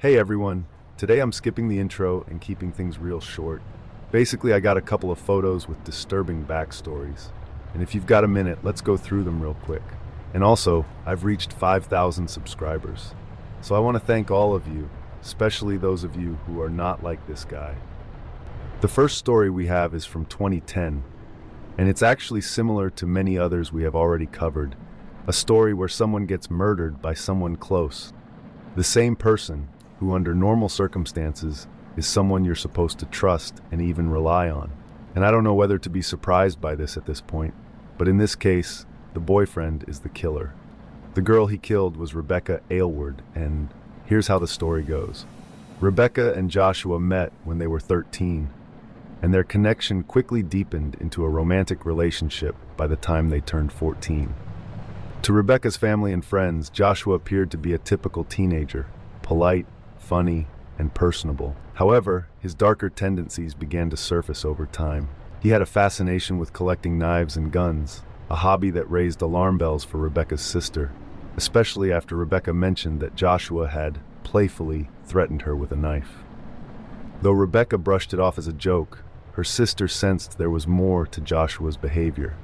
Hey everyone, today I'm skipping the intro and keeping things real short. Basically, I got a couple of photos with disturbing backstories. And if you've got a minute, let's go through them real quick. And also, I've reached 5,000 subscribers. So I want to thank all of you, especially those of you who are not like this guy. The first story we have is from 2010, and it's actually similar to many others we have already covered. A story where someone gets murdered by someone close. The same person, who under normal circumstances is someone you're supposed to trust and even rely on. And I don't know whether to be surprised by this at this point, but in this case, the boyfriend is the killer. The girl he killed was Rebecca Aylward, and here's how the story goes. Rebecca and Joshua met when they were 13, and their connection quickly deepened into a romantic relationship by the time they turned 14. To Rebecca's family and friends, Joshua appeared to be a typical teenager, polite, funny, and personable. However, his darker tendencies began to surface over time. He had a fascination with collecting knives and guns, a hobby that raised alarm bells for Rebecca's sister, especially after Rebecca mentioned that Joshua had playfully threatened her with a knife. Though Rebecca brushed it off as a joke, her sister sensed there was more to Joshua's behavior.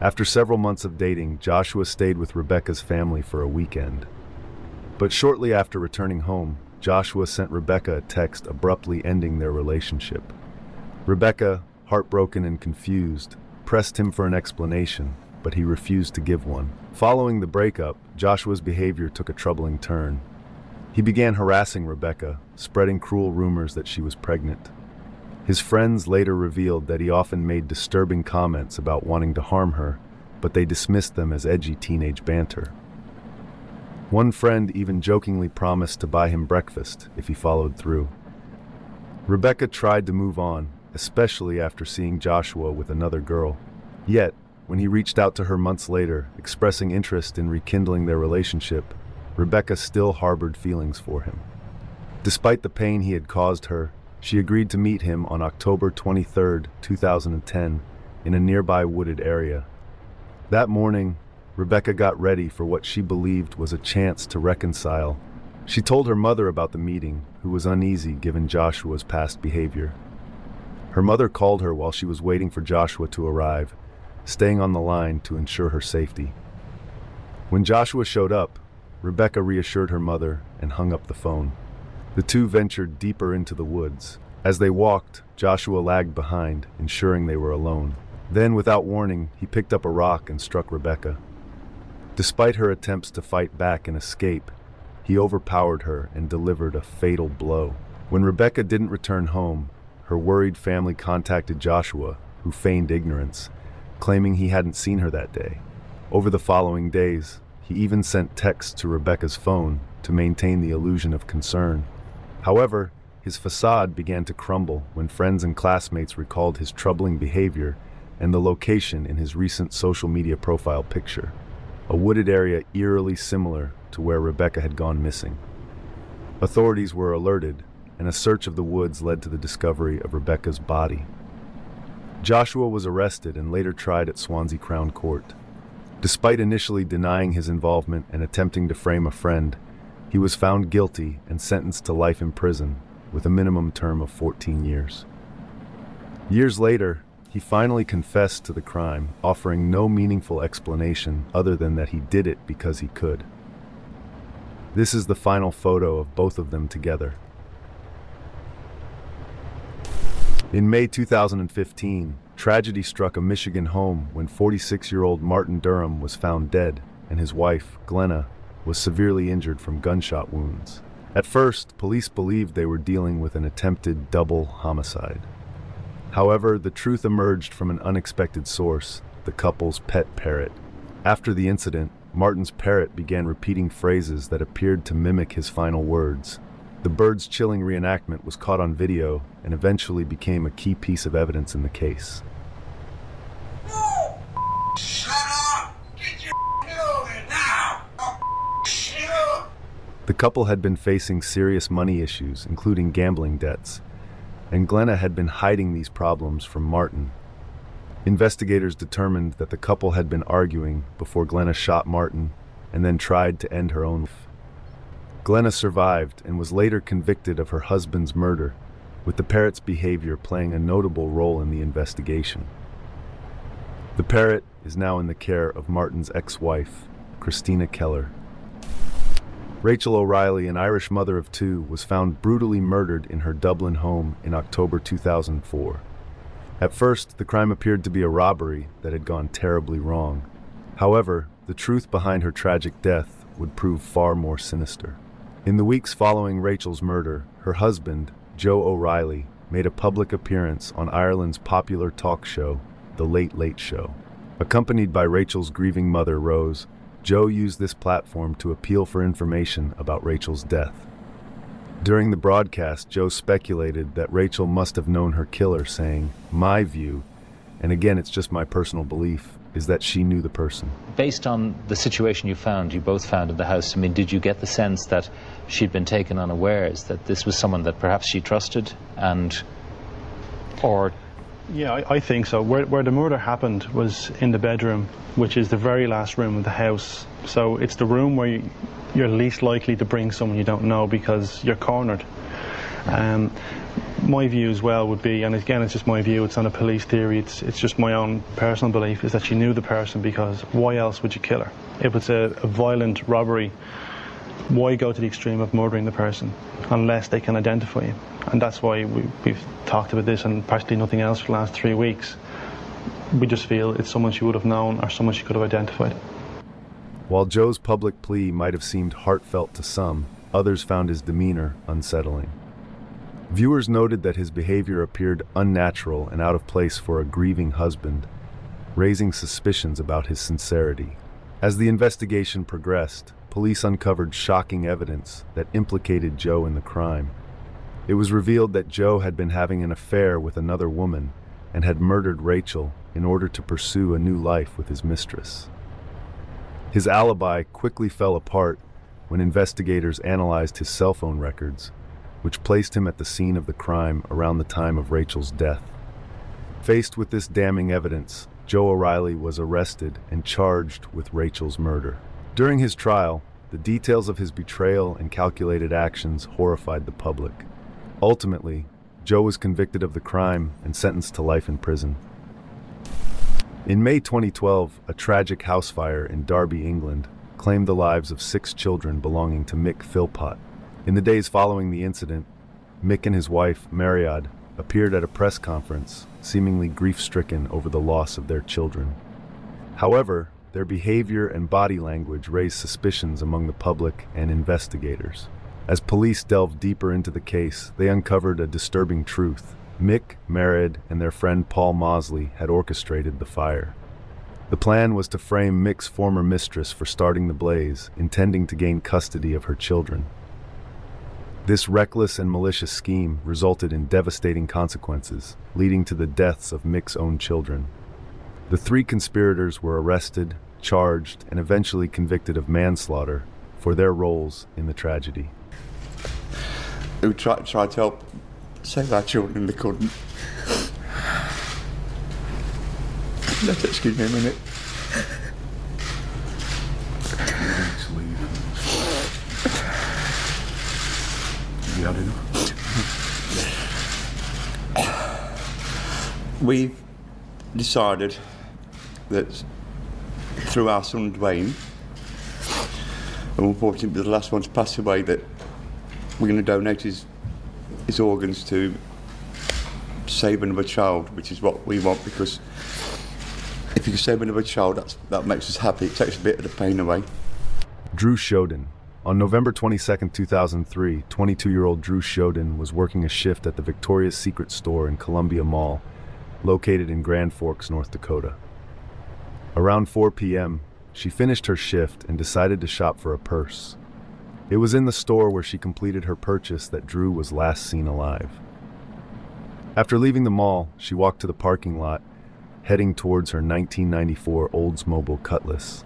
After several months of dating, Joshua stayed with Rebecca's family for a weekend. But shortly after returning home, Joshua sent Rebecca a text abruptly ending their relationship. Rebecca, heartbroken and confused, pressed him for an explanation, but he refused to give one. Following the breakup, Joshua's behavior took a troubling turn. He began harassing Rebecca, spreading cruel rumors that she was pregnant. His friends later revealed that he often made disturbing comments about wanting to harm her, but they dismissed them as edgy teenage banter. One friend even jokingly promised to buy him breakfast if he followed through. Rebecca tried to move on, especially after seeing Joshua with another girl. Yet, when he reached out to her months later, expressing interest in rekindling their relationship, Rebecca still harbored feelings for him. Despite the pain he had caused her, she agreed to meet him on October 23, 2010, in a nearby wooded area. That morning, Rebecca got ready for what she believed was a chance to reconcile. She told her mother about the meeting, who was uneasy given Joshua's past behavior. Her mother called her while she was waiting for Joshua to arrive, staying on the line to ensure her safety. When Joshua showed up, Rebecca reassured her mother and hung up the phone. The two ventured deeper into the woods. As they walked, Joshua lagged behind, ensuring they were alone. Then, without warning, he picked up a rock and struck Rebecca. Despite her attempts to fight back and escape, he overpowered her and delivered a fatal blow. When Rebecca didn't return home, her worried family contacted Joshua, who feigned ignorance, claiming he hadn't seen her that day. Over the following days, he even sent texts to Rebecca's phone to maintain the illusion of concern. However, his facade began to crumble when friends and classmates recalled his troubling behavior and the location in his recent social media profile picture, a wooded area eerily similar to where Rebecca had gone missing. Authorities were alerted, and a search of the woods led to the discovery of Rebecca's body. Joshua was arrested and later tried at Swansea Crown Court. Despite initially denying his involvement and attempting to frame a friend, he was found guilty and sentenced to life in prison, with a minimum term of 14 years. Years later, he finally confessed to the crime, offering no meaningful explanation other than that he did it because he could. This is the final photo of both of them together. In May 2015, tragedy struck a Michigan home when 46-year-old Martin Durham was found dead, and his wife, Glenna, was severely injured from gunshot wounds. At first, police believed they were dealing with an attempted double homicide. However, the truth emerged from an unexpected source, the couple's pet parrot. After the incident, Martin's parrot began repeating phrases that appeared to mimic his final words. The bird's chilling reenactment was caught on video and eventually became a key piece of evidence in the case. No! Shut up! Get your building now! Shut up! The couple had been facing serious money issues, including gambling debts, and Glenna had been hiding these problems from Martin. Investigators determined that the couple had been arguing before Glenna shot Martin and then tried to end her own life. Glenna survived and was later convicted of her husband's murder, with the parrot's behavior playing a notable role in the investigation. The parrot is now in the care of Martin's ex-wife, Christina Keller. Rachel O'Reilly, an Irish mother of two, was found brutally murdered in her Dublin home in October 2004. At first, the crime appeared to be a robbery that had gone terribly wrong. However, the truth behind her tragic death would prove far more sinister. In the weeks following Rachel's murder, her husband, Joe O'Reilly, made a public appearance on Ireland's popular talk show, The Late Late Show. Accompanied by Rachel's grieving mother, Rose, Joe used this platform to appeal for information about Rachel's death. During the broadcast, Joe speculated that Rachel must have known her killer, saying, "My view, and again it's just my personal belief, is that she knew the person." Based on the situation you both found in the house, I mean, did you get the sense that she'd been taken unawares, that this was someone that perhaps she trusted, or... Yeah, I think so. Where the murder happened was in the bedroom, which is the very last room of the house. So it's the room where you're least likely to bring someone you don't know because you're cornered. My view as well would be, and again it's just my view, it's not a police theory, it's just my own personal belief, is that she knew the person, because why else would you kill her? If it's a violent robbery, why go to the extreme of murdering the person unless they can identify you? And that's why we've talked about this and practically nothing else for the last 3 weeks. We just feel it's someone she would have known or someone she could have identified. While Joe's public plea might have seemed heartfelt to some, others found his demeanor unsettling. Viewers noted that his behavior appeared unnatural and out of place for a grieving husband, raising suspicions about his sincerity. As the investigation progressed, police uncovered shocking evidence that implicated Joe in the crime. It was revealed that Joe had been having an affair with another woman and had murdered Rachel in order to pursue a new life with his mistress. His alibi quickly fell apart when investigators analyzed his cell phone records, which placed him at the scene of the crime around the time of Rachel's death. Faced with this damning evidence, Joe O'Reilly was arrested and charged with Rachel's murder. During his trial, the details of his betrayal and calculated actions horrified the public. Ultimately, Joe was convicted of the crime and sentenced to life in prison. In May 2012, a tragic house fire in Derby, England, claimed the lives of 6 children belonging to Mick Philpott. In the days following the incident, Mick and his wife, Mariad, appeared at a press conference, seemingly grief-stricken over the loss of their children. However, their behavior and body language raised suspicions among the public and investigators. As police delved deeper into the case, they uncovered a disturbing truth. Mick, Mariad, and their friend Paul Mosley had orchestrated the fire. The plan was to frame Mick's former mistress for starting the blaze, intending to gain custody of her children. This reckless and malicious scheme resulted in devastating consequences, leading to the deaths of Mick's own children. The 3 conspirators were arrested, charged, and eventually convicted of manslaughter for their roles in the tragedy. Who tried to help save our children, they couldn't. Excuse me a minute. You had enough? We've decided that through our son Dwayne, and unfortunately the last one's passed away, that we're going to donate his organs to save another child, which is what we want, because if you can save another child, that makes us happy. It takes a bit of the pain away. Drew Shoden. On November 22, 2003, 22-year-old Drew Shoden was working a shift at the Victoria's Secret store in Columbia Mall, located in Grand Forks, North Dakota. Around 4 p.m., she finished her shift and decided to shop for a purse. It was in the store where she completed her purchase that Drew was last seen alive. After leaving the mall, she walked to the parking lot, heading towards her 1994 Oldsmobile Cutlass.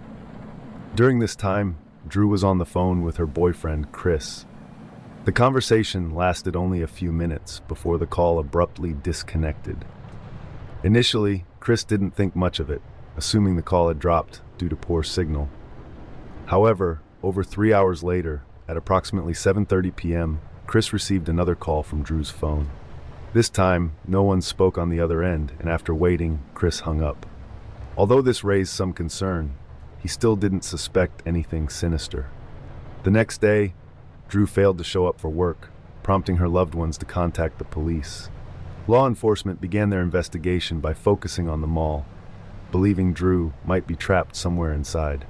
During this time, Drew was on the phone with her boyfriend, Chris. The conversation lasted only a few minutes before the call abruptly disconnected. Initially, Chris didn't think much of it, assuming the call had dropped due to poor signal. However, over 3 hours later, at approximately 7:30 p.m., Chris received another call from Drew's phone. This time, no one spoke on the other end, and after waiting, Chris hung up. Although this raised some concern, he still didn't suspect anything sinister. The next day, Drew failed to show up for work, prompting her loved ones to contact the police. Law enforcement began their investigation by focusing on the mall, believing Drew might be trapped somewhere inside.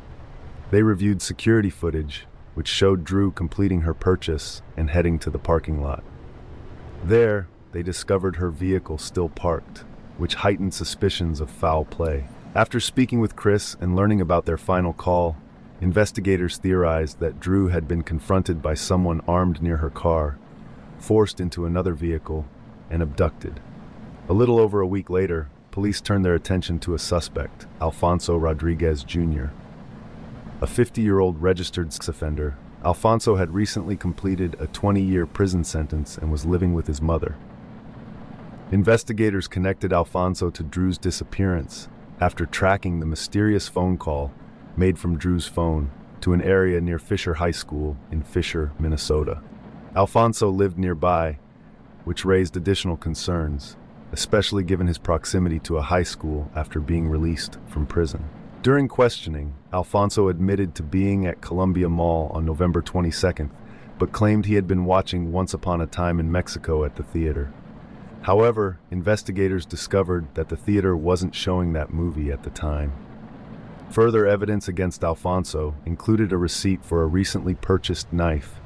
They reviewed security footage, which showed Drew completing her purchase and heading to the parking lot. There, they discovered her vehicle still parked, which heightened suspicions of foul play. After speaking with Chris and learning about their final call, investigators theorized that Drew had been confronted by someone armed near her car, forced into another vehicle, and abducted. A little over a week later, police turned their attention to a suspect, Alfonso Rodriguez Jr. A 50-year-old registered sex offender, Alfonso had recently completed a 20-year prison sentence and was living with his mother. Investigators connected Alfonso to Drew's disappearance after tracking the mysterious phone call made from Drew's phone to an area near Fisher High School in Fisher, Minnesota. Alfonso lived nearby, which raised additional concerns, especially given his proximity to a high school after being released from prison. During questioning, Alfonso admitted to being at Columbia Mall on November 22nd, but claimed he had been watching Once Upon a Time in Mexico at the theater. However, investigators discovered that the theater wasn't showing that movie at the time. Further evidence against Alfonso included a receipt for a recently purchased knife,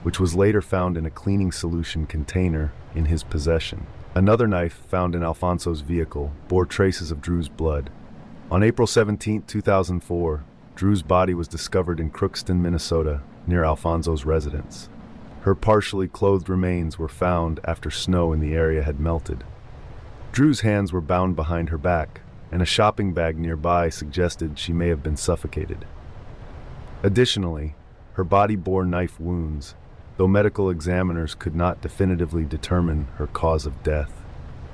which was later found in a cleaning solution container in his possession. Another knife found in Alfonso's vehicle bore traces of Drew's blood. On April 17, 2004, Drew's body was discovered in Crookston, Minnesota, near Alfonso's residence. Her partially clothed remains were found after snow in the area had melted. Drew's hands were bound behind her back, and a shopping bag nearby suggested she may have been suffocated. Additionally, her body bore knife wounds, though medical examiners could not definitively determine her cause of death.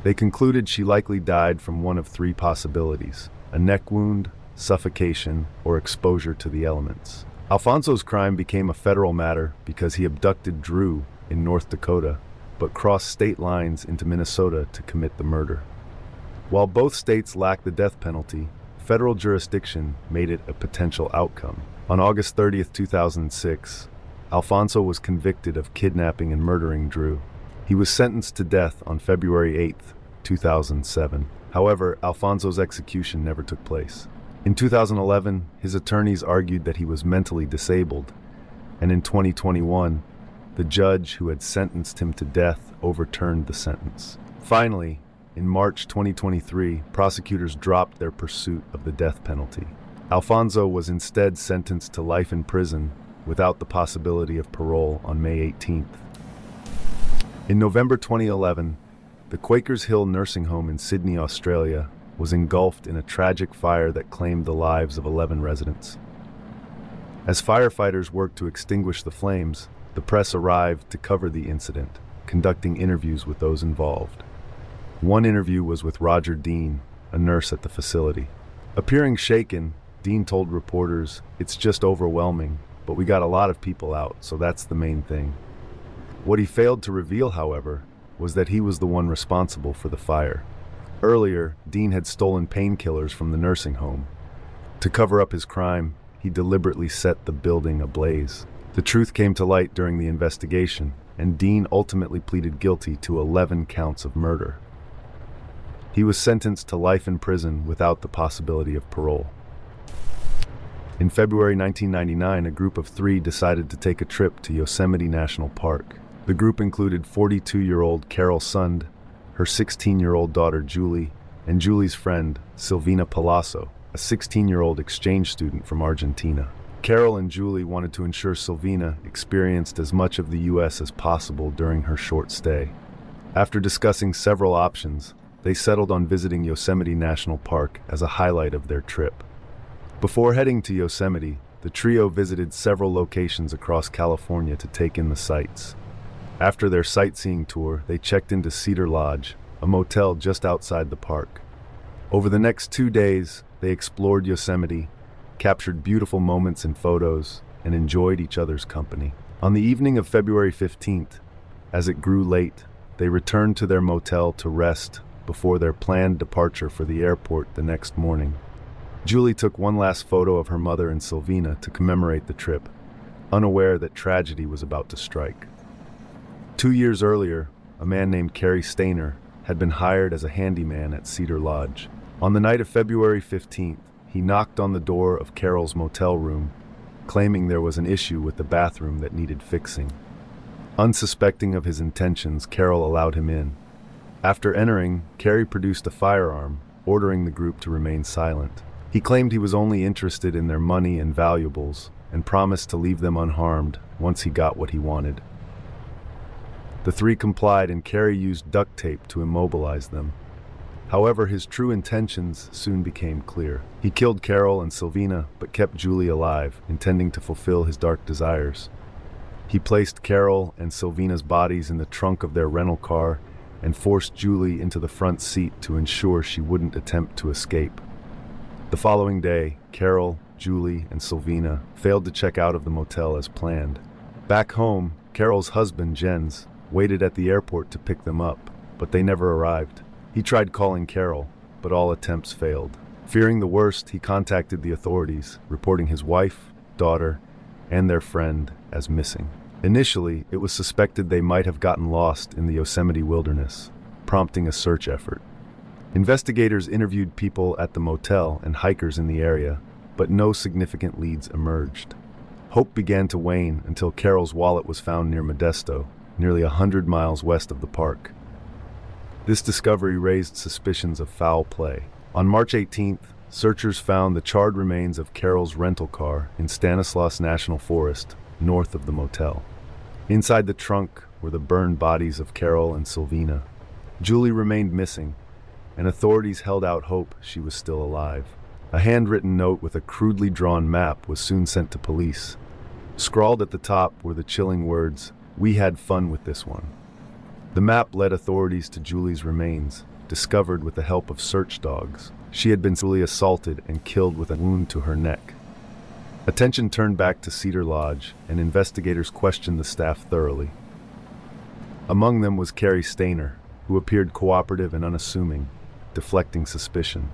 They concluded she likely died from one of three possibilities: a neck wound, suffocation, or exposure to the elements. Alfonso's crime became a federal matter because he abducted Drew in North Dakota, but crossed state lines into Minnesota to commit the murder. While both states lack the death penalty, federal jurisdiction made it a potential outcome. On August 30, 2006, Alfonso was convicted of kidnapping and murdering Drew. He was sentenced to death on February 8, 2007. However, Alfonso's execution never took place. In 2011, his attorneys argued that he was mentally disabled, and in 2021, the judge who had sentenced him to death overturned the sentence. Finally, in March 2023, prosecutors dropped their pursuit of the death penalty. Alfonso was instead sentenced to life in prison without the possibility of parole on May 18th. In November 2011, the Quakers Hill nursing home in Sydney, Australia, was engulfed in a tragic fire that claimed the lives of 11 residents. As firefighters worked to extinguish the flames, the press arrived to cover the incident, conducting interviews with those involved. One interview was with Roger Dean, a nurse at the facility. Appearing shaken, Dean told reporters, "It's just overwhelming, but we got a lot of people out, so that's the main thing." What he failed to reveal, however, was that he was the one responsible for the fire. Earlier, Dean had stolen painkillers from the nursing home. To cover up his crime, he deliberately set the building ablaze. The truth came to light during the investigation, and Dean ultimately pleaded guilty to 11 counts of murder. He was sentenced to life in prison without the possibility of parole. In February 1999, a group of 3 decided to take a trip to Yosemite National Park. The group included 42-year-old Carol Sund, her 16-year-old daughter Julie, and Julie's friend, Silvina Palazzo, a 16-year-old exchange student from Argentina. Carol and Julie wanted to ensure Silvina experienced as much of the U.S. as possible during her short stay. After discussing several options, they settled on visiting Yosemite National Park as a highlight of their trip. Before heading to Yosemite, the trio visited several locations across California to take in the sights. After their sightseeing tour, they checked into Cedar Lodge, a motel just outside the park. Over the next 2 days, they explored Yosemite, captured beautiful moments in photos, and enjoyed each other's company. On the evening of February 15th, as it grew late, they returned to their motel to rest before their planned departure for the airport the next morning. Julie took one last photo of her mother and Silvina to commemorate the trip, unaware that tragedy was about to strike. 2 years earlier, a man named Cary Stainer had been hired as a handyman at Cedar Lodge. On the night of February 15th, he knocked on the door of Carol's motel room, claiming there was an issue with the bathroom that needed fixing. Unsuspecting of his intentions, Carol allowed him in. After entering, Cary produced a firearm, ordering the group to remain silent. He claimed he was only interested in their money and valuables, and promised to leave them unharmed once he got what he wanted. The three complied, and Cary used duct tape to immobilize them. However, his true intentions soon became clear. He killed Carol and Silvina, but kept Julie alive, intending to fulfill his dark desires. He placed Carol and Silvina's bodies in the trunk of their rental car and forced Julie into the front seat to ensure she wouldn't attempt to escape. The following day, Carol, Julie, and Silvina failed to check out of the motel as planned. Back home, Carol's husband, Jens, waited at the airport to pick them up, but they never arrived. He tried calling Carol, but all attempts failed. Fearing the worst, he contacted the authorities, reporting his wife, daughter, and their friend as missing. Initially, it was suspected they might have gotten lost in the Yosemite wilderness, prompting a search effort. Investigators interviewed people at the motel and hikers in the area, but no significant leads emerged. Hope began to wane until Carol's wallet was found near Modesto, nearly 100 miles west of the park. This discovery raised suspicions of foul play. On March 18th, searchers found the charred remains of Carol's rental car in Stanislaus National Forest, north of the motel. Inside the trunk were the burned bodies of Carol and Silvina. Julie remained missing, and authorities held out hope she was still alive. A handwritten note with a crudely drawn map was soon sent to police. Scrawled at the top were the chilling words, "We had fun with this one." The map led authorities to Julie's remains, discovered with the help of search dogs. She had been brutally assaulted and killed with a wound to her neck. Attention turned back to Cedar Lodge, and investigators questioned the staff thoroughly. Among them was Cary Stainer, who appeared cooperative and unassuming, deflecting suspicion.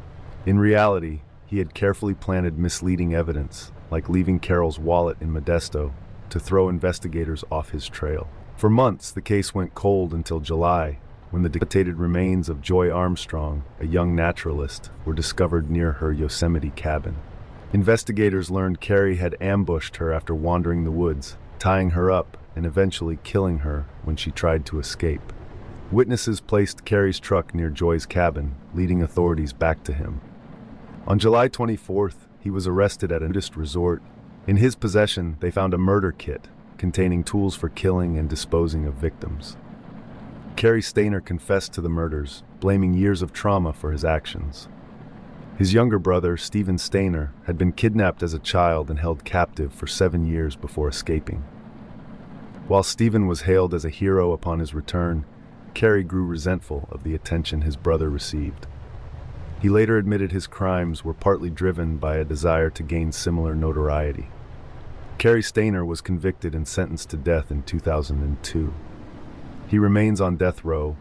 In reality, he had carefully planted misleading evidence, like leaving Carol's wallet in Modesto, to throw investigators off his trail. For months, the case went cold until July, when the decapitated remains of Joy Armstrong, a young naturalist, were discovered near her Yosemite cabin. Investigators learned Cary had ambushed her after wandering the woods, tying her up and eventually killing her when she tried to escape. Witnesses placed Cary's truck near Joy's cabin, leading authorities back to him. On July 24th, he was arrested at a nudist resort. In his possession, they found a murder kit containing tools for killing and disposing of victims. Cary Stainer confessed to the murders, blaming years of trauma for his actions. His younger brother, Stephen Stainer, had been kidnapped as a child and held captive for 7 years before escaping. While Stephen was hailed as a hero upon his return, Cary grew resentful of the attention his brother received. He later admitted his crimes were partly driven by a desire to gain similar notoriety. Cary Stainer was convicted and sentenced to death in 2002. He remains on death row.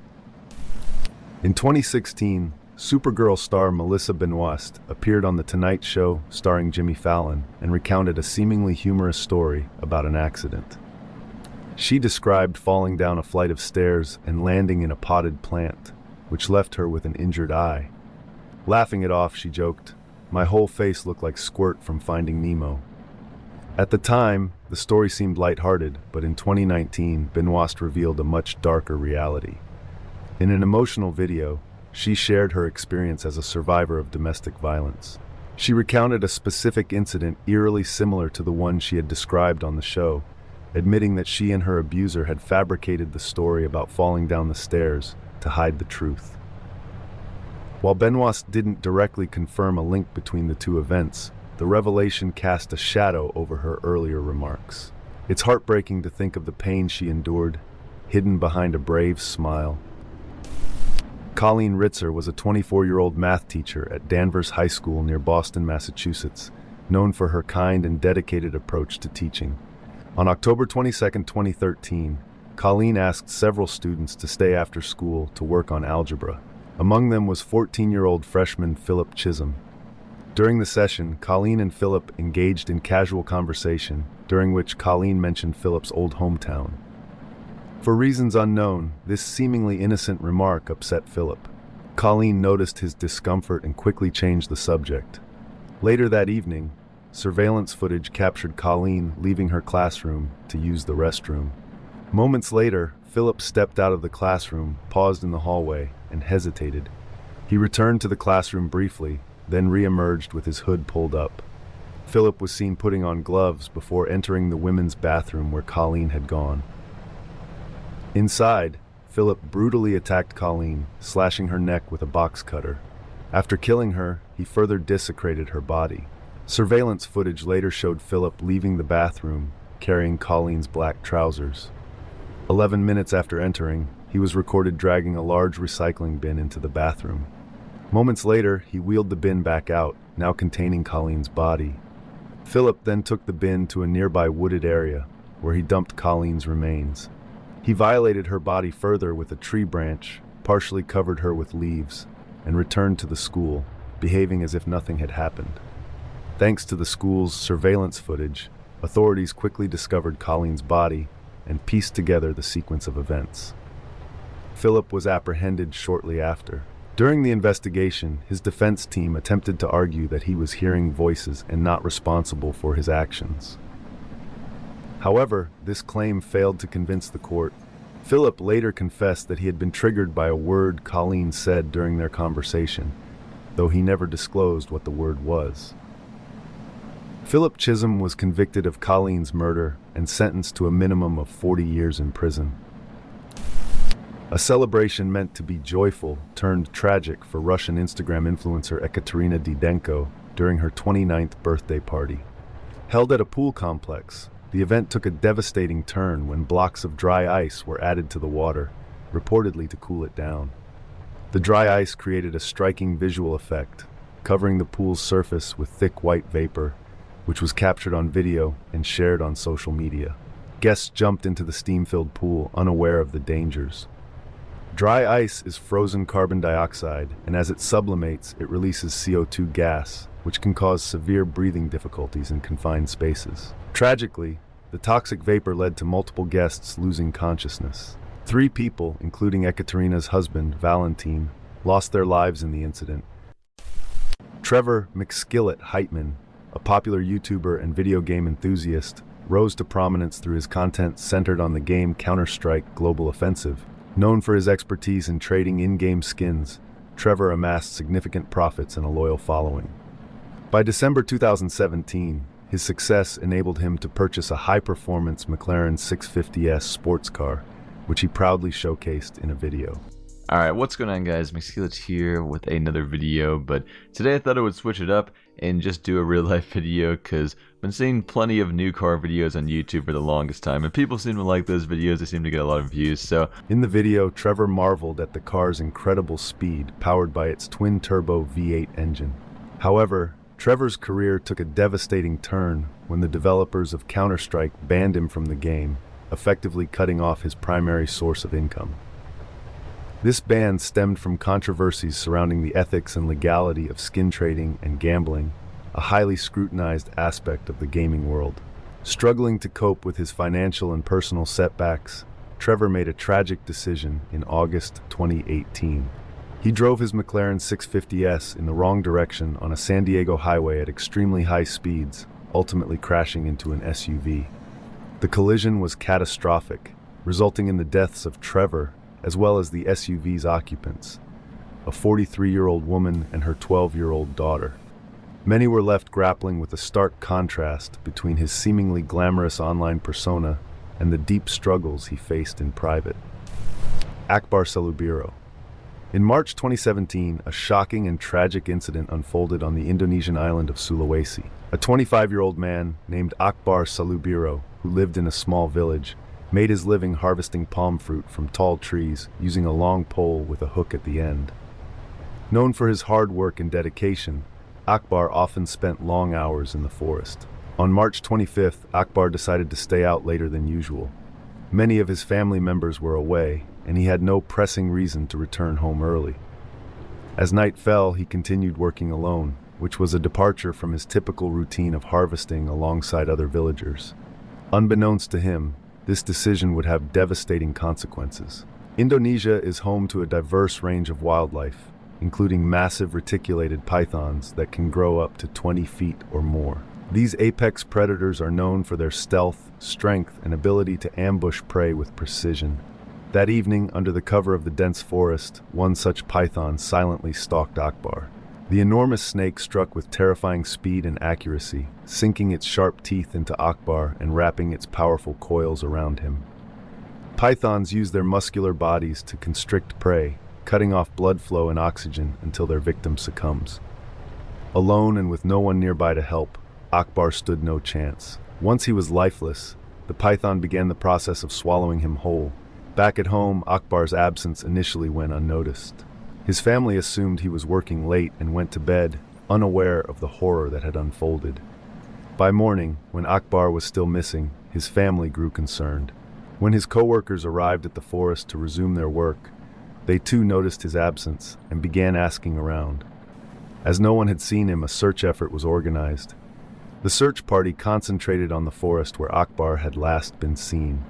In 2016, Supergirl star Melissa Benoist appeared on The Tonight Show starring Jimmy Fallon and recounted a seemingly humorous story about an accident. She described falling down a flight of stairs and landing in a potted plant, which left her with an injured eye. Laughing it off, she joked, "My whole face looked like Squirt from Finding Nemo." At the time, the story seemed lighthearted, but in 2019, Benoist revealed a much darker reality. In an emotional video, she shared her experience as a survivor of domestic violence. She recounted a specific incident eerily similar to the one she had described on the show, admitting that she and her abuser had fabricated the story about falling down the stairs to hide the truth. While Benoist didn't directly confirm a link between the two events, the revelation cast a shadow over her earlier remarks. It's heartbreaking to think of the pain she endured, hidden behind a brave smile. Colleen Ritzer was a 24-year-old math teacher at Danvers High School near Boston, Massachusetts, known for her kind and dedicated approach to teaching. On October 22, 2013, Colleen asked several students to stay after school to work on algebra. Among them was 14-year-old freshman Philip Chisholm. During the session, Colleen and Philip engaged in casual conversation, during which Colleen mentioned Philip's old hometown. For reasons unknown, this seemingly innocent remark upset Philip. Colleen noticed his discomfort and quickly changed the subject. Later that evening, surveillance footage captured Colleen leaving her classroom to use the restroom. Moments later, Philip stepped out of the classroom, paused in the hallway, and hesitated. He returned to the classroom briefly, then re-emerged with his hood pulled up. Philip was seen putting on gloves before entering the women's bathroom where Colleen had gone. Inside, Philip brutally attacked Colleen, slashing her neck with a box cutter. After killing her, he further desecrated her body. Surveillance footage later showed Philip leaving the bathroom, carrying Colleen's black trousers. 11 minutes after entering, he was recorded dragging a large recycling bin into the bathroom. Moments later, he wheeled the bin back out, now containing Colleen's body. Philip then took the bin to a nearby wooded area, where he dumped Colleen's remains. He violated her body further with a tree branch, partially covered her with leaves, and returned to the school, behaving as if nothing had happened. Thanks to the school's surveillance footage, authorities quickly discovered Colleen's body and pieced together the sequence of events. Philip was apprehended shortly after. During the investigation, his defense team attempted to argue that he was hearing voices and not responsible for his actions. However, this claim failed to convince the court. Philip later confessed that he had been triggered by a word Colleen said during their conversation, though he never disclosed what the word was. Philip Chisholm was convicted of Colleen's murder and sentenced to a minimum of 40 years in prison. A celebration meant to be joyful turned tragic for Russian Instagram influencer Ekaterina Didenko during her 29th birthday party. Held at a pool complex, the event took a devastating turn when blocks of dry ice were added to the water, reportedly to cool it down. The dry ice created a striking visual effect, covering the pool's surface with thick white vapor, which was captured on video and shared on social media. Guests jumped into the steam-filled pool, unaware of the dangers. Dry ice is frozen carbon dioxide, and as it sublimates, it releases CO2 gas, which can cause severe breathing difficulties in confined spaces. Tragically, the toxic vapor led to multiple guests losing consciousness. 3 people, including Ekaterina's husband, Valentin, lost their lives in the incident. Trevor McSkillet Heitman, a popular YouTuber and video game enthusiast, rose to prominence through his content centered on the game Counter-Strike Global Offensive. Known for his expertise in trading in-game skins, Trevor amassed significant profits and a loyal following. By December 2017, his success enabled him to purchase a high-performance McLaren 650S sports car, which he proudly showcased in a video. Alright, what's going on, guys? McSkillet here with another video, but today I thought I would switch it up and just do a real-life video because I've been seeing plenty of new car videos on YouTube for the longest time, and people seem to like those videos. They seem to get a lot of views, so... In the video, Trevor marveled at the car's incredible speed, powered by its twin-turbo V8 engine. However, Trevor's career took a devastating turn when the developers of Counter-Strike banned him from the game, effectively cutting off his primary source of income. This ban stemmed from controversies surrounding the ethics and legality of skin trading and gambling, a highly scrutinized aspect of the gaming world. Struggling to cope with his financial and personal setbacks, Trevor made a tragic decision in August 2018. He drove his McLaren 650S in the wrong direction on a San Diego highway at extremely high speeds, ultimately crashing into an SUV. The collision was catastrophic, resulting in the deaths of Trevor as well as the SUV's occupants, a 43-year-old woman and her 12-year-old daughter. Many were left grappling with the stark contrast between his seemingly glamorous online persona and the deep struggles he faced in private. Akbar Salubiro. In March 2017, a shocking and tragic incident unfolded on the Indonesian island of Sulawesi. A 25-year-old man named Akbar Salubiro, who lived in a small village, made his living harvesting palm fruit from tall trees using a long pole with a hook at the end. Known for his hard work and dedication, Akbar often spent long hours in the forest. On March 25th, Akbar decided to stay out later than usual. Many of his family members were away, and he had no pressing reason to return home early. As night fell, he continued working alone, which was a departure from his typical routine of harvesting alongside other villagers. Unbeknownst to him, this decision would have devastating consequences. Indonesia is home to a diverse range of wildlife, including massive reticulated pythons that can grow up to 20 feet or more. These apex predators are known for their stealth, strength, and ability to ambush prey with precision. That evening, under the cover of the dense forest, one such python silently stalked Akbar. The enormous snake struck with terrifying speed and accuracy, sinking its sharp teeth into Akbar and wrapping its powerful coils around him. Pythons use their muscular bodies to constrict prey, cutting off blood flow and oxygen until their victim succumbs. Alone and with no one nearby to help, Akbar stood no chance. Once he was lifeless, the python began the process of swallowing him whole. Back at home, Akbar's absence initially went unnoticed. His family assumed he was working late and went to bed, unaware of the horror that had unfolded. By morning, when Akbar was still missing, his family grew concerned. When his co-workers arrived at the forest to resume their work, they too noticed his absence and began asking around. As no one had seen him, a search effort was organized. The search party concentrated on the forest where Akbar had last been seen.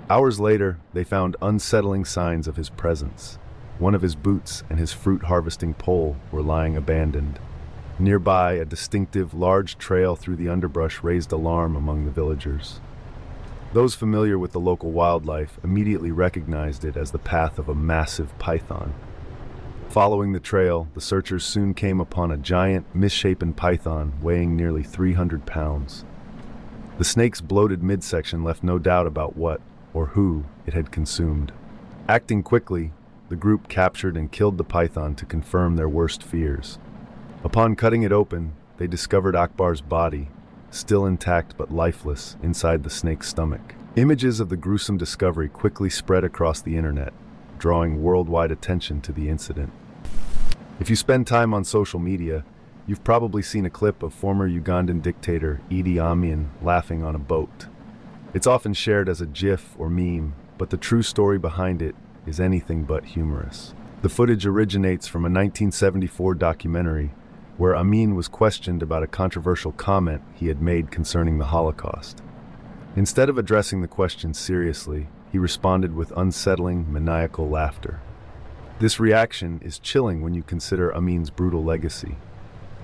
Hours later, they found unsettling signs of his presence. One of his boots and his fruit harvesting pole were lying abandoned. Nearby, a distinctive, large trail through the underbrush raised alarm among the villagers. Those familiar with the local wildlife immediately recognized it as the path of a massive python. Following the trail, the searchers soon came upon a giant, misshapen python weighing nearly 300 pounds. The snake's bloated midsection left no doubt about what, or who, it had consumed. Acting quickly, the group captured and killed the python to confirm their worst fears. Upon cutting it open, they discovered Akbar's body, still intact but lifeless, inside the snake's stomach. Images of the gruesome discovery quickly spread across the internet, drawing worldwide attention to the incident. If you spend time on social media, you've probably seen a clip of former Ugandan dictator Idi Amin laughing on a boat. It's often shared as a GIF or meme, but the true story behind it is anything but humorous. The footage originates from a 1974 documentary where Amin was questioned about a controversial comment he had made concerning the Holocaust. Instead of addressing the question seriously, he responded with unsettling, maniacal laughter. This reaction is chilling when you consider Amin's brutal legacy.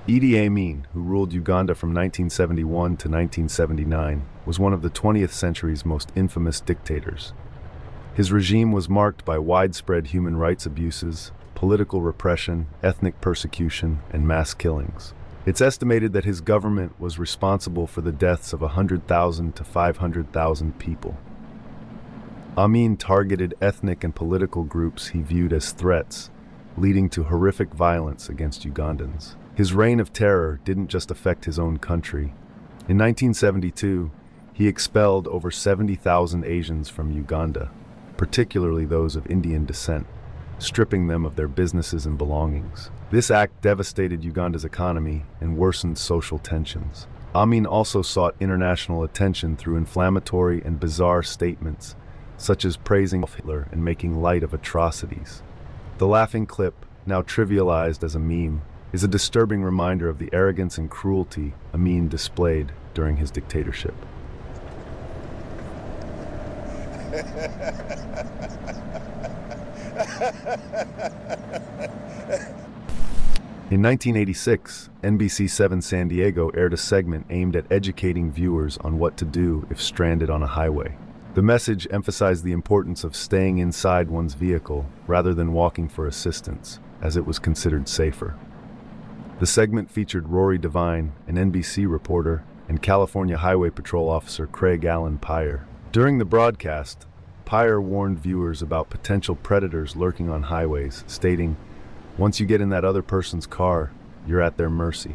Idi Amin, who ruled Uganda from 1971 to 1979, was one of the 20th century's most infamous dictators. His regime was marked by widespread human rights abuses, political repression, ethnic persecution, and mass killings. It's estimated that his government was responsible for the deaths of 100,000 to 500,000 people. Amin targeted ethnic and political groups he viewed as threats, leading to horrific violence against Ugandans. His reign of terror didn't just affect his own country. In 1972, he expelled over 70,000 Asians from Uganda, particularly those of Indian descent, stripping them of their businesses and belongings. This act devastated Uganda's economy and worsened social tensions. Amin also sought international attention through inflammatory and bizarre statements, such as praising Hitler and making light of atrocities. The laughing clip, now trivialized as a meme, is a disturbing reminder of the arrogance and cruelty Amin displayed during his dictatorship. In 1986, NBC7 San Diego aired a segment aimed at educating viewers on what to do if stranded on a highway. The message emphasized the importance of staying inside one's vehicle rather than walking for assistance, as it was considered safer. The segment featured Rory Devine, an NBC reporter, and California Highway Patrol officer Craig Allen Pyre. During the broadcast, Pyre warned viewers about potential predators lurking on highways, stating, "Once you get in that other person's car, you're at their mercy."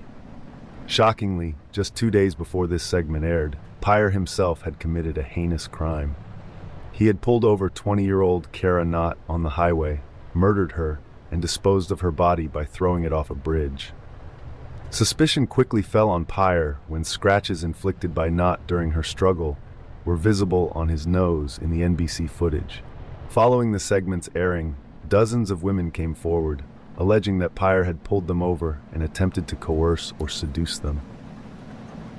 Shockingly, just 2 days before this segment aired, Pyre himself had committed a heinous crime. He had pulled over 20-year-old Kara Knott on the highway, murdered her, and disposed of her body by throwing it off a bridge. Suspicion quickly fell on Pyre when scratches inflicted by Knott during her struggle were visible on his nose in the NBC footage. Following the segment's airing, dozens of women came forward, alleging that Pyre had pulled them over and attempted to coerce or seduce them.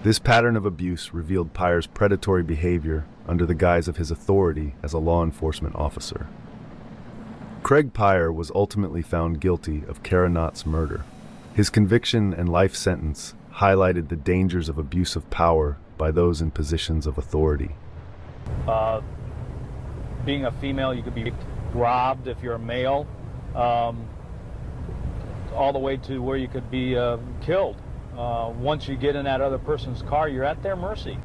This pattern of abuse revealed Pyre's predatory behavior under the guise of his authority as a law enforcement officer. Craig Pyre was ultimately found guilty of Kara Knott's murder. His conviction and life sentence highlighted the dangers of abuse of power by those in positions of authority. Being a female, you could be robbed if you're a male, all the way to where you could be killed. Once you get in that other person's car, you're at their mercy.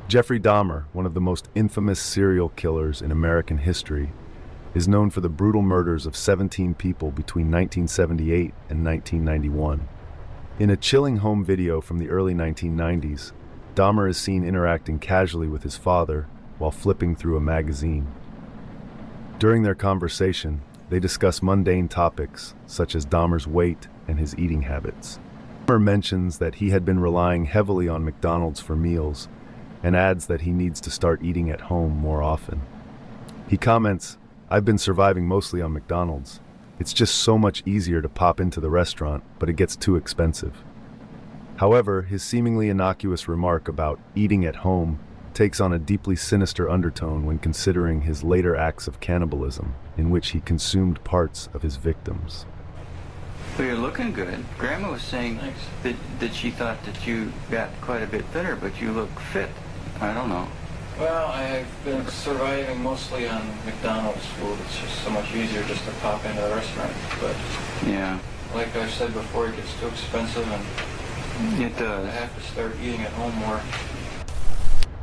Jeffrey Dahmer, one of the most infamous serial killers in American history, is known for the brutal murders of 17 people between 1978 and 1991. In a chilling home video from the early 1990s, Dahmer is seen interacting casually with his father while flipping through a magazine. During their conversation, they discuss mundane topics such as Dahmer's weight and his eating habits. Dahmer mentions that he had been relying heavily on McDonald's for meals and adds that he needs to start eating at home more often. He comments, "I've been surviving mostly on McDonald's. It's just so much easier to pop into the restaurant, but it gets too expensive." However, his seemingly innocuous remark about eating at home takes on a deeply sinister undertone when considering his later acts of cannibalism, in which he consumed parts of his victims. Well, you're looking good. Grandma was saying that she thought that you got quite a bit thinner, but you look fit. I don't know. Well, I've been surviving mostly on McDonald's food. It's just so much easier just to pop into the restaurant. But yeah, like I said before, it gets too expensive, and it does. I have to start eating at home more.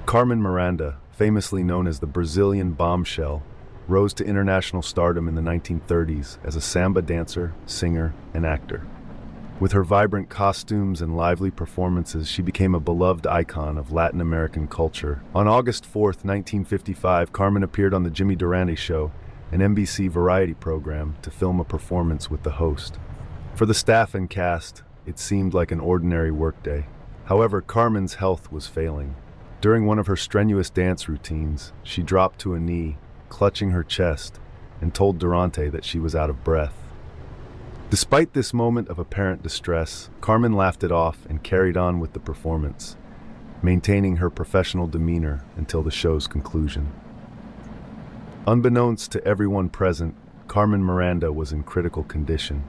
Carmen Miranda, famously known as the Brazilian bombshell, rose to international stardom in the 1930s as a samba dancer, singer, and actor. With her vibrant costumes and lively performances, she became a beloved icon of Latin American culture. On August 4th, 1955, Carmen appeared on The Jimmy Durante Show, an NBC variety program, to film a performance with the host. For the staff and cast, it seemed like an ordinary workday. However, Carmen's health was failing. During one of her strenuous dance routines, she dropped to a knee, clutching her chest, and told Durante that she was out of breath. Despite this moment of apparent distress, Carmen laughed it off and carried on with the performance, maintaining her professional demeanor until the show's conclusion. Unbeknownst to everyone present, Carmen Miranda was in critical condition.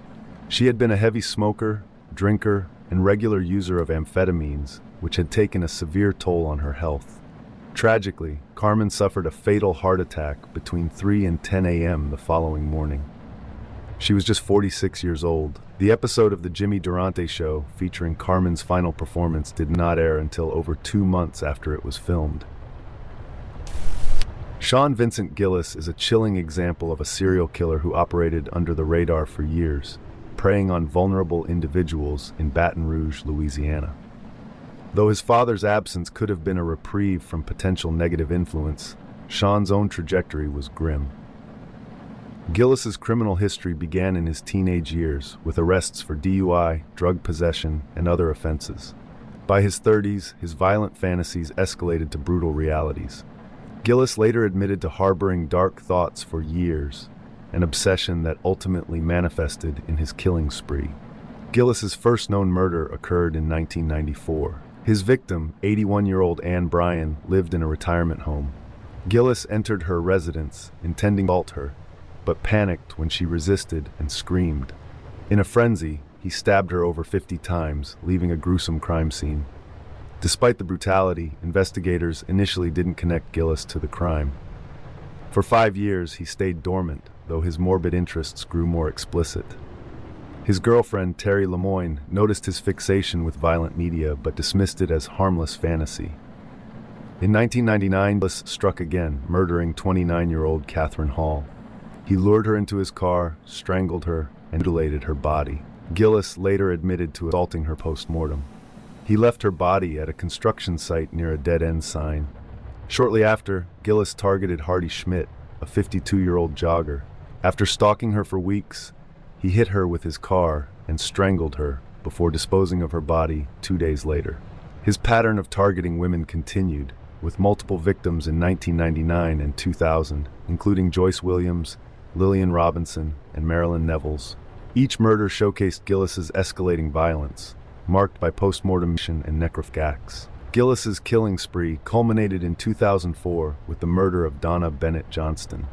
She had been a heavy smoker, drinker, and regular user of amphetamines, which had taken a severe toll on her health. Tragically, Carmen suffered a fatal heart attack between 3 and 10 a.m. the following morning. She was just 46 years old. The episode of The Jimmy Durante Show featuring Carmen's final performance did not air until over 2 months after it was filmed. Sean Vincent Gillis is a chilling example of a serial killer who operated under the radar for years, preying on vulnerable individuals in Baton Rouge, Louisiana. Though his father's absence could have been a reprieve from potential negative influence, Sean's own trajectory was grim. Gillis's criminal history began in his teenage years, with arrests for DUI, drug possession, and other offenses. By his 30s, his violent fantasies escalated to brutal realities. Gillis later admitted to harboring dark thoughts for years, an obsession that ultimately manifested in his killing spree. Gillis's first known murder occurred in 1994. His victim, 81-year-old Ann Bryan, lived in a retirement home. Gillis entered her residence, intending to assault her, but panicked when she resisted and screamed. In a frenzy, he stabbed her over 50 times, leaving a gruesome crime scene. Despite the brutality, investigators initially didn't connect Gillis to the crime. For 5 years, he stayed dormant, though his morbid interests grew more explicit. His girlfriend, Terry Lemoyne, noticed his fixation with violent media but dismissed it as harmless fantasy. In 1999, Gillis struck again, murdering 29-year-old Catherine Hall. He lured her into his car, strangled her, and mutilated her body. Gillis later admitted to assaulting her post-mortem. He left her body at a construction site near a dead-end sign. Shortly after, Gillis targeted Hardy Schmidt, a 52-year-old jogger. After stalking her for weeks, he hit her with his car and strangled her, before disposing of her body 2 days later. His pattern of targeting women continued, with multiple victims in 1999 and 2000, including Joyce Williams, Lillian Robinson, and Marilyn Nevels. Each murder showcased Gillis's escalating violence, marked by post-mortem and necrophags. Gillis's killing spree culminated in 2004 with the murder of Donna Bennett Johnston.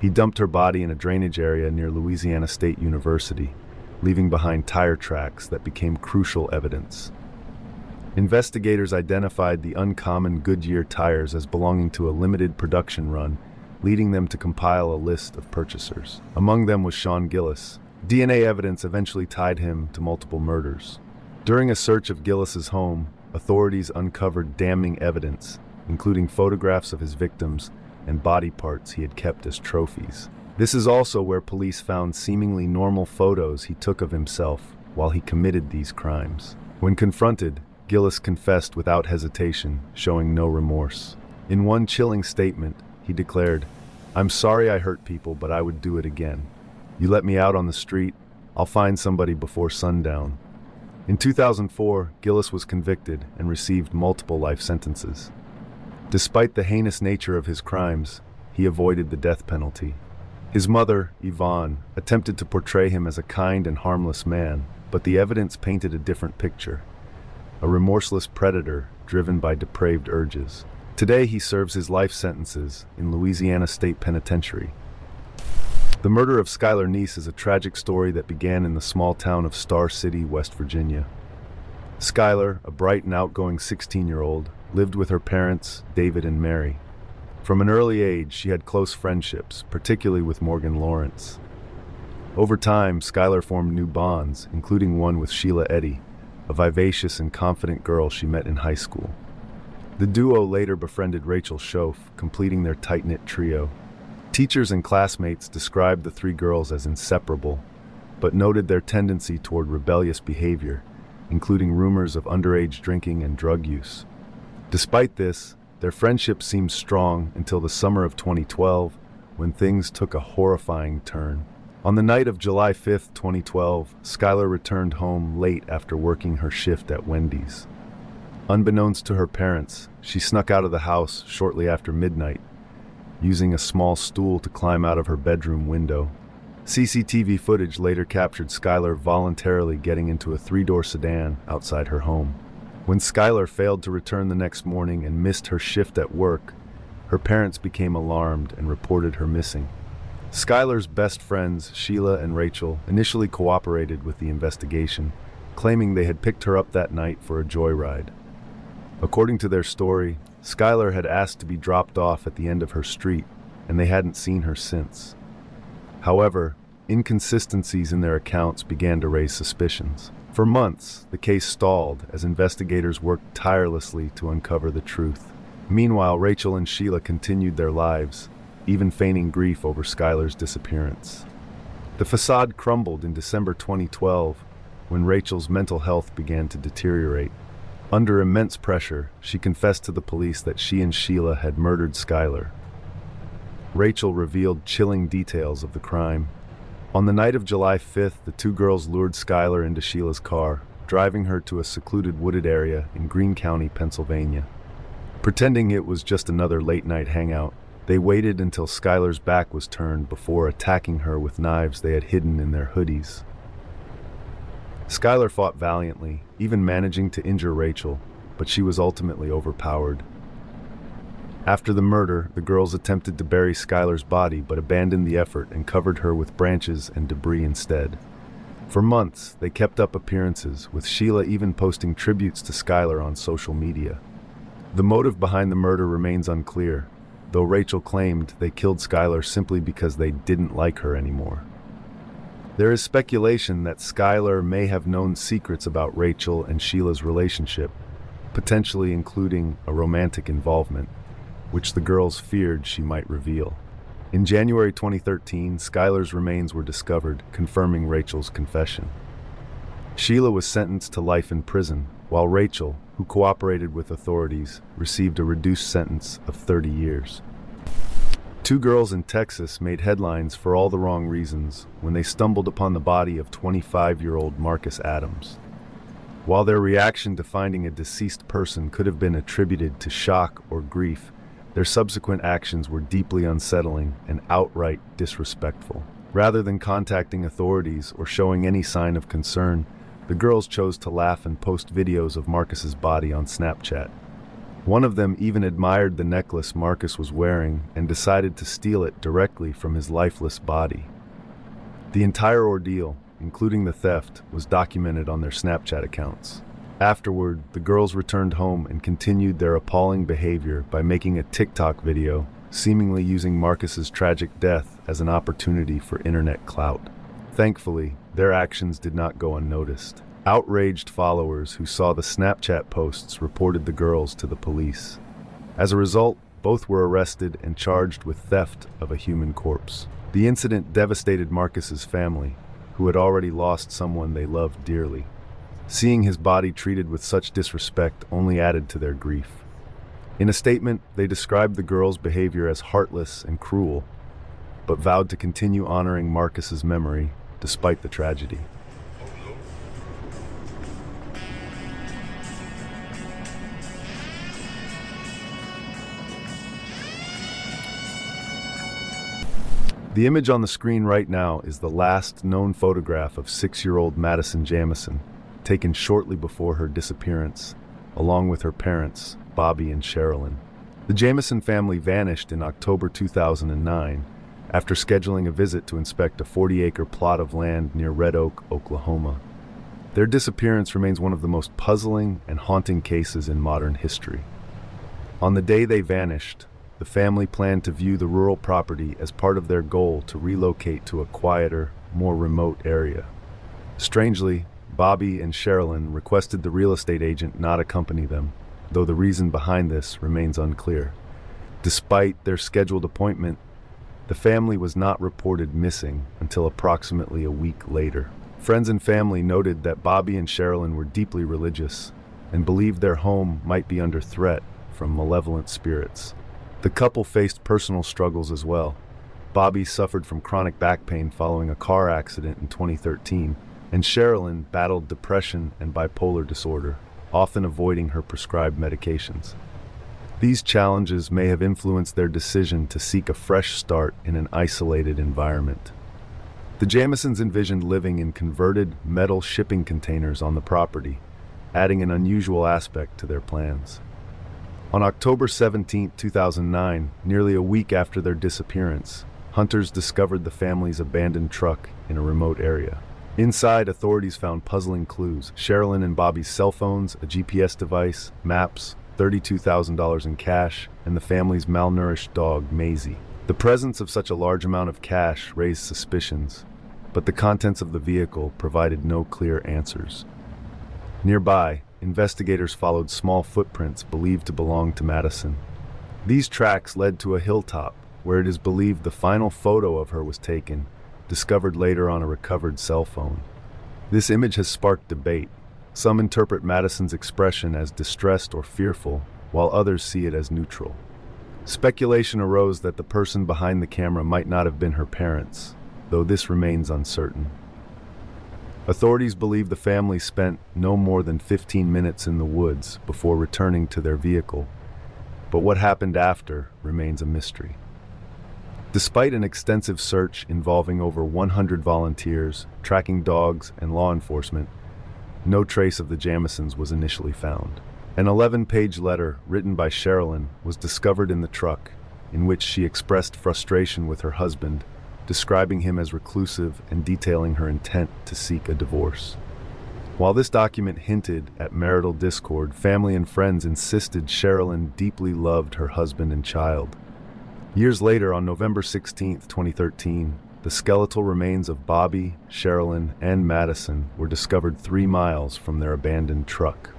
He dumped her body in a drainage area near Louisiana State University, leaving behind tire tracks that became crucial evidence. Investigators identified the uncommon Goodyear tires as belonging to a limited production run, leading them to compile a list of purchasers. Among them was Sean Gillis. DNA evidence eventually tied him to multiple murders. During a search of Gillis's home, authorities uncovered damning evidence, including photographs of his victims and body parts he had kept as trophies. This is also where police found seemingly normal photos he took of himself while he committed these crimes. When confronted, Gillis confessed without hesitation, showing no remorse. In one chilling statement, he declared, "I'm sorry I hurt people, but I would do it again. You let me out on the street, I'll find somebody before sundown." In 2004, Gillis was convicted and received multiple life sentences. Despite the heinous nature of his crimes, he avoided the death penalty. His mother, Yvonne, attempted to portray him as a kind and harmless man, but the evidence painted a different picture. A remorseless predator driven by depraved urges. Today he serves his life sentences in Louisiana State Penitentiary. The murder of Skylar Neese is a tragic story that began in the small town of Star City, West Virginia. Skylar, a bright and outgoing 16-year-old, lived with her parents, David and Mary. From an early age, she had close friendships, particularly with Morgan Lawrence. Over time, Skylar formed new bonds, including one with Sheila Eddy, a vivacious and confident girl she met in high school. The duo later befriended Rachel Schoaf, completing their tight-knit trio. Teachers and classmates described the three girls as inseparable, but noted their tendency toward rebellious behavior, including rumors of underage drinking and drug use. Despite this, their friendship seemed strong until the summer of 2012, when things took a horrifying turn. On the night of July 5, 2012, Skylar returned home late after working her shift at Wendy's. Unbeknownst to her parents, she snuck out of the house shortly after midnight, using a small stool to climb out of her bedroom window. CCTV footage later captured Skylar voluntarily getting into a three-door sedan outside her home. When Skylar failed to return the next morning and missed her shift at work, her parents became alarmed and reported her missing. Skylar's best friends, Sheila and Rachel, initially cooperated with the investigation, claiming they had picked her up that night for a joyride. According to their story, Skylar had asked to be dropped off at the end of her street, and they hadn't seen her since. However, inconsistencies in their accounts began to raise suspicions. For months, the case stalled as investigators worked tirelessly to uncover the truth. Meanwhile, Rachel and Sheila continued their lives, even feigning grief over Skylar's disappearance. The facade crumbled in December 2012 when Rachel's mental health began to deteriorate. Under immense pressure, she confessed to the police that she and Sheila had murdered Skylar. Rachel revealed chilling details of the crime. On the night of July 5th, the two girls lured Skylar into Sheila's car, driving her to a secluded wooded area in Greene County, Pennsylvania. Pretending it was just another late-night hangout, they waited until Skylar's back was turned before attacking her with knives they had hidden in their hoodies. Skylar fought valiantly, even managing to injure Rachel, but she was ultimately overpowered. After the murder, the girls attempted to bury Skylar's body but abandoned the effort and covered her with branches and debris instead. For months, they kept up appearances, with Sheila even posting tributes to Skylar on social media. The motive behind the murder remains unclear, though Rachel claimed they killed Skylar simply because they didn't like her anymore. There is speculation that Skylar may have known secrets about Rachel and Sheila's relationship, potentially including a romantic involvement, which the girls feared she might reveal. In January 2013, Skylar's remains were discovered, confirming Rachel's confession. Sheila was sentenced to life in prison, while Rachel, who cooperated with authorities, received a reduced sentence of 30 years. Two girls in Texas made headlines for all the wrong reasons when they stumbled upon the body of 25-year-old Marcus Adams. While their reaction to finding a deceased person could have been attributed to shock or grief, their subsequent actions were deeply unsettling and outright disrespectful. Rather than contacting authorities or showing any sign of concern, the girls chose to laugh and post videos of Marcus's body on Snapchat. One of them even admired the necklace Marcus was wearing and decided to steal it directly from his lifeless body. The entire ordeal, including the theft, was documented on their Snapchat accounts. Afterward, the girls returned home and continued their appalling behavior by making a TikTok video, seemingly using Marcus's tragic death as an opportunity for internet clout. Thankfully, their actions did not go unnoticed. Outraged followers who saw the Snapchat posts reported the girls to the police. As a result, both were arrested and charged with theft of a human corpse. The incident devastated Marcus's family, who had already lost someone they loved dearly. Seeing his body treated with such disrespect only added to their grief. In a statement, they described the girls' behavior as heartless and cruel, but vowed to continue honoring Marcus's memory despite the tragedy. The image on the screen right now is the last known photograph of 6-year-old Madison Jamison, taken shortly before her disappearance, along with her parents, Bobby and Sherilyn. The Jamison family vanished in October 2009 after scheduling a visit to inspect a 40-acre plot of land near Red Oak, Oklahoma. Their disappearance remains one of the most puzzling and haunting cases in modern history. On the day they vanished, the family planned to view the rural property as part of their goal to relocate to a quieter, more remote area. Strangely, Bobby and Sherilyn requested the real estate agent not accompany them, though the reason behind this remains unclear. Despite their scheduled appointment, the family was not reported missing until approximately a week later. Friends and family noted that Bobby and Sherilyn were deeply religious and believed their home might be under threat from malevolent spirits. The couple faced personal struggles as well. Bobby suffered from chronic back pain following a car accident in 2013, and Sherilyn battled depression and bipolar disorder, often avoiding her prescribed medications. These challenges may have influenced their decision to seek a fresh start in an isolated environment. The Jamisons envisioned living in converted metal shipping containers on the property, adding an unusual aspect to their plans. On October 17, 2009, nearly a week after their disappearance, hunters discovered the family's abandoned truck in a remote area. Inside, authorities found puzzling clues: Sherilyn and Bobby's cell phones, a GPS device, maps, $32,000 in cash, and the family's malnourished dog, Maisie. The presence of such a large amount of cash raised suspicions, but the contents of the vehicle provided no clear answers. Nearby, investigators followed small footprints believed to belong to Madison. These tracks led to a hilltop, where it is believed the final photo of her was taken, discovered later on a recovered cell phone. This image has sparked debate. Some interpret Madison's expression as distressed or fearful, while others see it as neutral. Speculation arose that the person behind the camera might not have been her parents, though this remains uncertain. Authorities believe the family spent no more than 15 minutes in the woods before returning to their vehicle, but what happened after remains a mystery. Despite an extensive search involving over 100 volunteers, tracking dogs, and law enforcement, no trace of the Jamisons was initially found. An 11-page letter written by Sherilyn was discovered in the truck, in which she expressed frustration with her husband, describing him as reclusive and detailing her intent to seek a divorce. While this document hinted at marital discord, family and friends insisted Sherilyn deeply loved her husband and child. Years later, on November 16, 2013, the skeletal remains of Bobby, Sherilyn, and Madison were discovered 3 miles from their abandoned truck.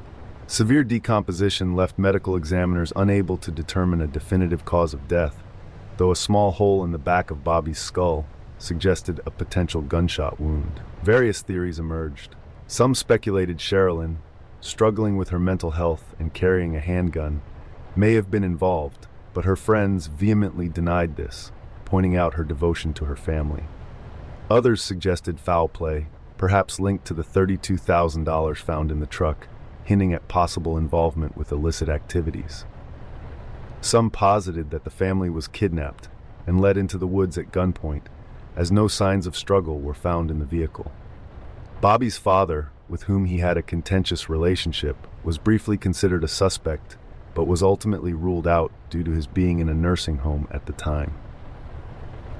Severe decomposition left medical examiners unable to determine a definitive cause of death, though a small hole in the back of Bobby's skull suggested a potential gunshot wound. Various theories emerged. Some speculated Sherilyn, struggling with her mental health and carrying a handgun, may have been involved, but her friends vehemently denied this. pointing out her devotion to her family. Others suggested foul play, perhaps linked to the $32,000 found in the truck, hinting at possible involvement with illicit activities. Some posited that the family was kidnapped and led into the woods at gunpoint, as no signs of struggle were found in the vehicle. Bobby's father, with whom he had a contentious relationship, was briefly considered a suspect, but was ultimately ruled out due to his being in a nursing home at the time.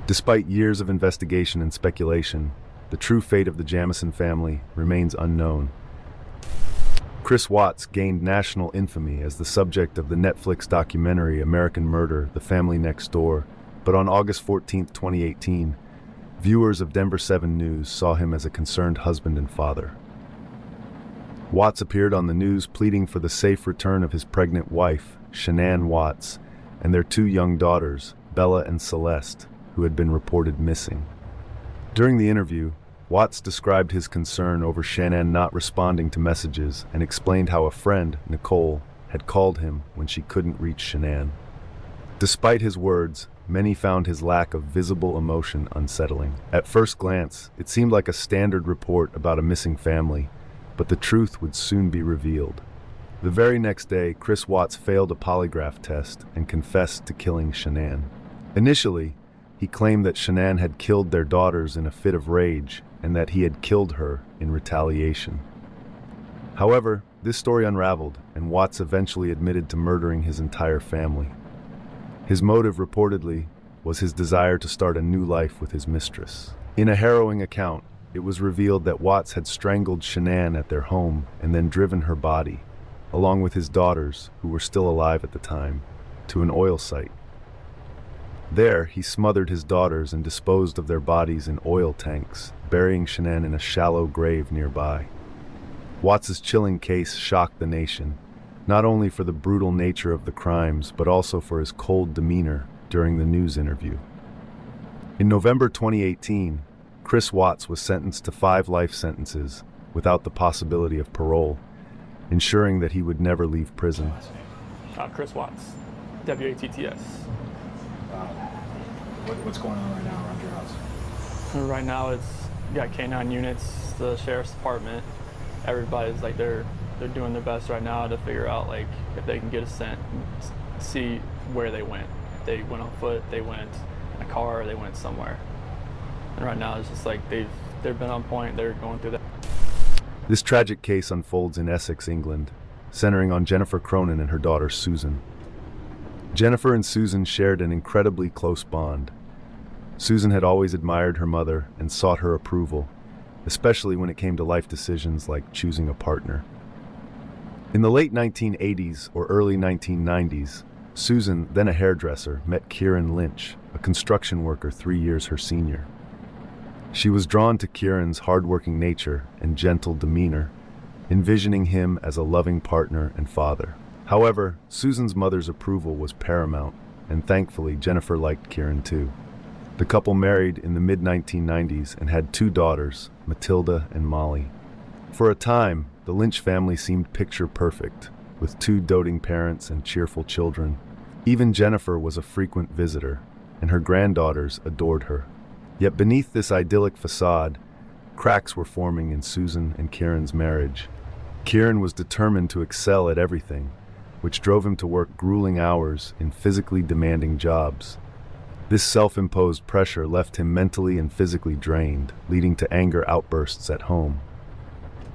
Despite years of investigation and speculation, the true fate of the Jamison family remains unknown. Chris Watts gained national infamy as the subject of the Netflix documentary American Murder: The Family Next Door, but on August 14, 2018, viewers of Denver 7 News saw him as a concerned husband and father. Watts appeared on the news pleading for the safe return of his pregnant wife, Shanann Watts, and their 2 young daughters, Bella and Celeste, who had been reported missing. During the interview, Watts described his concern over Shanann not responding to messages and explained how a friend, Nicole, had called him when she couldn't reach Shanann. Despite his words, many found his lack of visible emotion unsettling. At first glance, it seemed like a standard report about a missing family, but the truth would soon be revealed. The very next day, Chris Watts failed a polygraph test and confessed to killing Shanann. Initially, he claimed that Shanann had killed their daughters in a fit of rage and that he had killed her in retaliation. However, this story unraveled, and Watts eventually admitted to murdering his entire family. His motive, reportedly, was his desire to start a new life with his mistress. In a harrowing account, it was revealed that Watts had strangled Shanann at their home and then driven her body, along with his daughters, who were still alive at the time, to an oil site. There, he smothered his daughters and disposed of their bodies in oil tanks, burying Shanann in a shallow grave nearby. Watts's chilling case shocked the nation, not only for the brutal nature of the crimes, but also for his cold demeanor during the news interview. In November 2018, Chris Watts was sentenced to 5 life sentences without the possibility of parole, ensuring that he would never leave prison. Chris Watts, W-A-T-T-S. What's going on right now around your house? Right now, you got K9 units, the sheriff's department. Everybody's like they're doing their best right now to figure out like if they can get a scent, see where they went. If they went on foot, they went in a car, or they went somewhere. And right now, it's just like they've been on point. They're going through that. This tragic case unfolds in Essex, England, centering on Jennifer Cronin and her daughter Susan. Jennifer and Susan shared an incredibly close bond. Susan had always admired her mother and sought her approval, especially when it came to life decisions like choosing a partner. In the late 1980s or early 1990s, Susan, then a hairdresser, met Kieran Lynch, a construction worker 3 years her senior. She was drawn to Kieran's hardworking nature and gentle demeanor, envisioning him as a loving partner and father. However, Susan's mother's approval was paramount, and thankfully Jennifer liked Kieran too. The couple married in the mid-1990s and had 2 daughters, Matilda and Molly. For a time, the Lynch family seemed picture perfect, with 2 doting parents and cheerful children. Even Jennifer was a frequent visitor, and her granddaughters adored her. Yet beneath this idyllic facade, cracks were forming in Susan and Kieran's marriage. Kieran was determined to excel at everything, which drove him to work grueling hours in physically demanding jobs. This self-imposed pressure left him mentally and physically drained, leading to anger outbursts at home.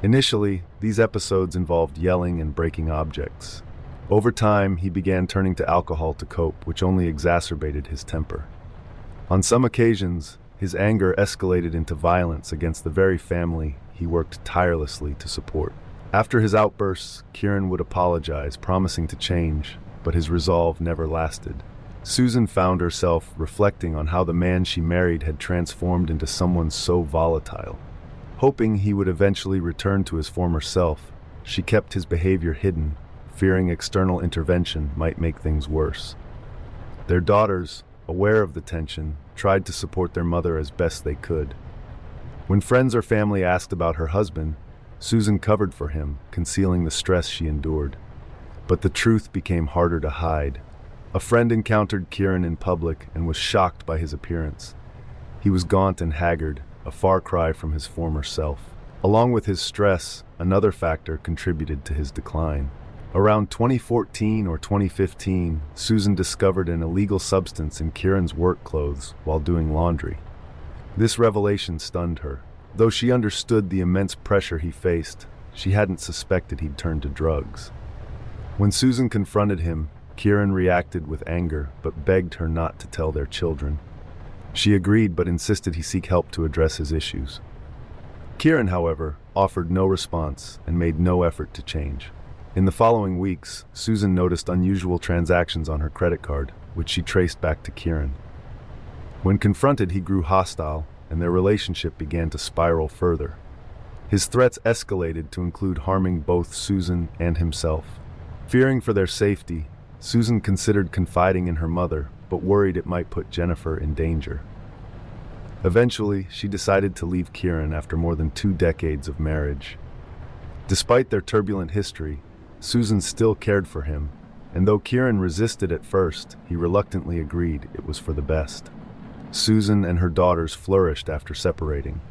Initially, these episodes involved yelling and breaking objects. Over time, he began turning to alcohol to cope, which only exacerbated his temper. On some occasions, his anger escalated into violence against the very family he worked tirelessly to support. After his outbursts, Kieran would apologize, promising to change, but his resolve never lasted. Susan found herself reflecting on how the man she married had transformed into someone so volatile. Hoping he would eventually return to his former self, she kept his behavior hidden, fearing external intervention might make things worse. Their daughters, aware of the tension, tried to support their mother as best they could. When friends or family asked about her husband, Susan covered for him, concealing the stress she endured. But the truth became harder to hide. A friend encountered Kieran in public and was shocked by his appearance. He was gaunt and haggard, a far cry from his former self. Along with his stress, another factor contributed to his decline. Around 2014 or 2015, Susan discovered an illegal substance in Kieran's work clothes while doing laundry. This revelation stunned her. Though she understood the immense pressure he faced, she hadn't suspected he'd turned to drugs. When Susan confronted him, Kieran reacted with anger but begged her not to tell their children. She agreed but insisted he seek help to address his issues. Kieran, however, offered no response and made no effort to change. In the following weeks, Susan noticed unusual transactions on her credit card, which she traced back to Kieran. When confronted, he grew hostile, and their relationship began to spiral further. His threats escalated to include harming both Susan and himself. Fearing for their safety, Susan considered confiding in her mother, but worried it might put Jennifer in danger. Eventually, she decided to leave Kieran after more than 2 decades of marriage. Despite their turbulent history, Susan still cared for him, and though Kieran resisted at first, he reluctantly agreed it was for the best. Susan and her daughters flourished after separating.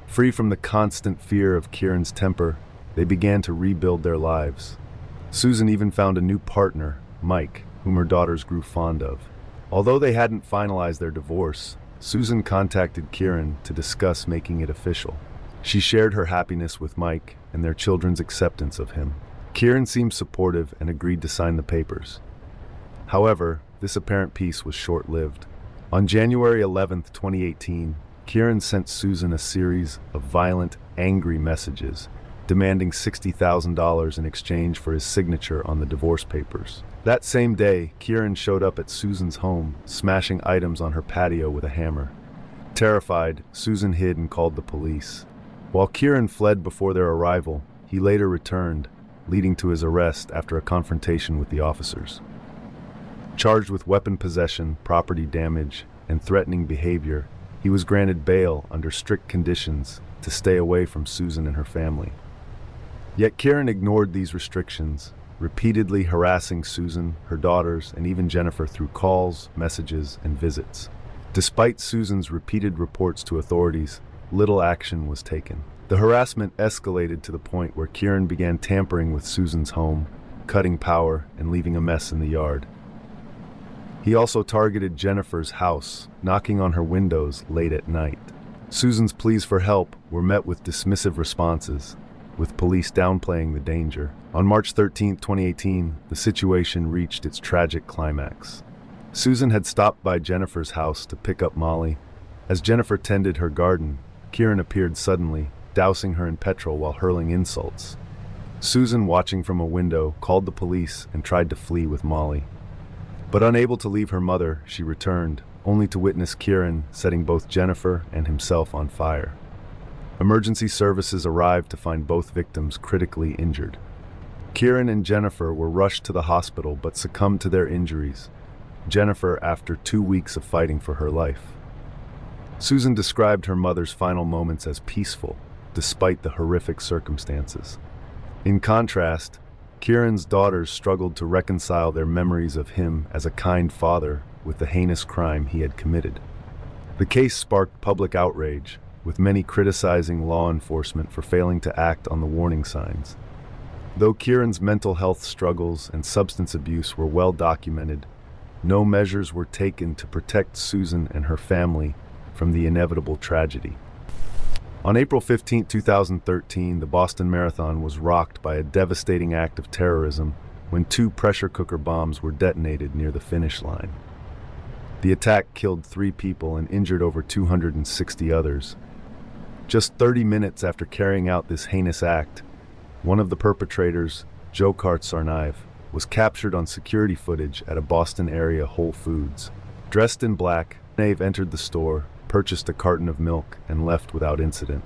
Free from the constant fear of Kieran's temper, they began to rebuild their lives. Susan even found a new partner, Mike, whom her daughters grew fond of. Although they hadn't finalized their divorce, Susan contacted Kieran to discuss making it official. She shared her happiness with Mike and their children's acceptance of him. Kieran seemed supportive and agreed to sign the papers. However, this apparent peace was short-lived. On January 11, 2018, Kieran sent Susan a series of violent, angry messages, demanding $60,000 in exchange for his signature on the divorce papers. That same day, Kieran showed up at Susan's home, smashing items on her patio with a hammer. Terrified, Susan hid and called the police. While Kieran fled before their arrival, he later returned, leading to his arrest after a confrontation with the officers. Charged with weapon possession, property damage, and threatening behavior, he was granted bail under strict conditions to stay away from Susan and her family. Yet Kieran ignored these restrictions, repeatedly harassing Susan, her daughters, and even Jennifer through calls, messages, and visits. Despite Susan's repeated reports to authorities, little action was taken. The harassment escalated to the point where Kieran began tampering with Susan's home, cutting power, and leaving a mess in the yard. He also targeted Jennifer's house, knocking on her windows late at night. Susan's pleas for help were met with dismissive responses, with police downplaying the danger. On March 13, 2018, the situation reached its tragic climax. Susan had stopped by Jennifer's house to pick up Molly. As Jennifer tended her garden, Kieran appeared suddenly, dousing her in petrol while hurling insults. Susan, watching from a window, called the police and tried to flee with Molly. But unable to leave her mother, she returned, only to witness Kieran setting both Jennifer and himself on fire. Emergency services arrived to find both victims critically injured. Kieran and Jennifer were rushed to the hospital but succumbed to their injuries, Jennifer after 2 weeks of fighting for her life. Susan described her mother's final moments as peaceful, despite the horrific circumstances. In contrast, Kieran's daughters struggled to reconcile their memories of him as a kind father with the heinous crime he had committed. The case sparked public outrage, with many criticizing law enforcement for failing to act on the warning signs. Though Kieran's mental health struggles and substance abuse were well documented, no measures were taken to protect Susan and her family from the inevitable tragedy. On April 15, 2013, the Boston Marathon was rocked by a devastating act of terrorism when 2 pressure cooker bombs were detonated near the finish line. The attack killed 3 people and injured over 260 others. Just 30 minutes after carrying out this heinous act, one of the perpetrators, Dzhokhar Tsarnaev, was captured on security footage at a Boston area Whole Foods. Dressed in black, Tsarnaev entered the store, purchased a carton of milk, and left without incident.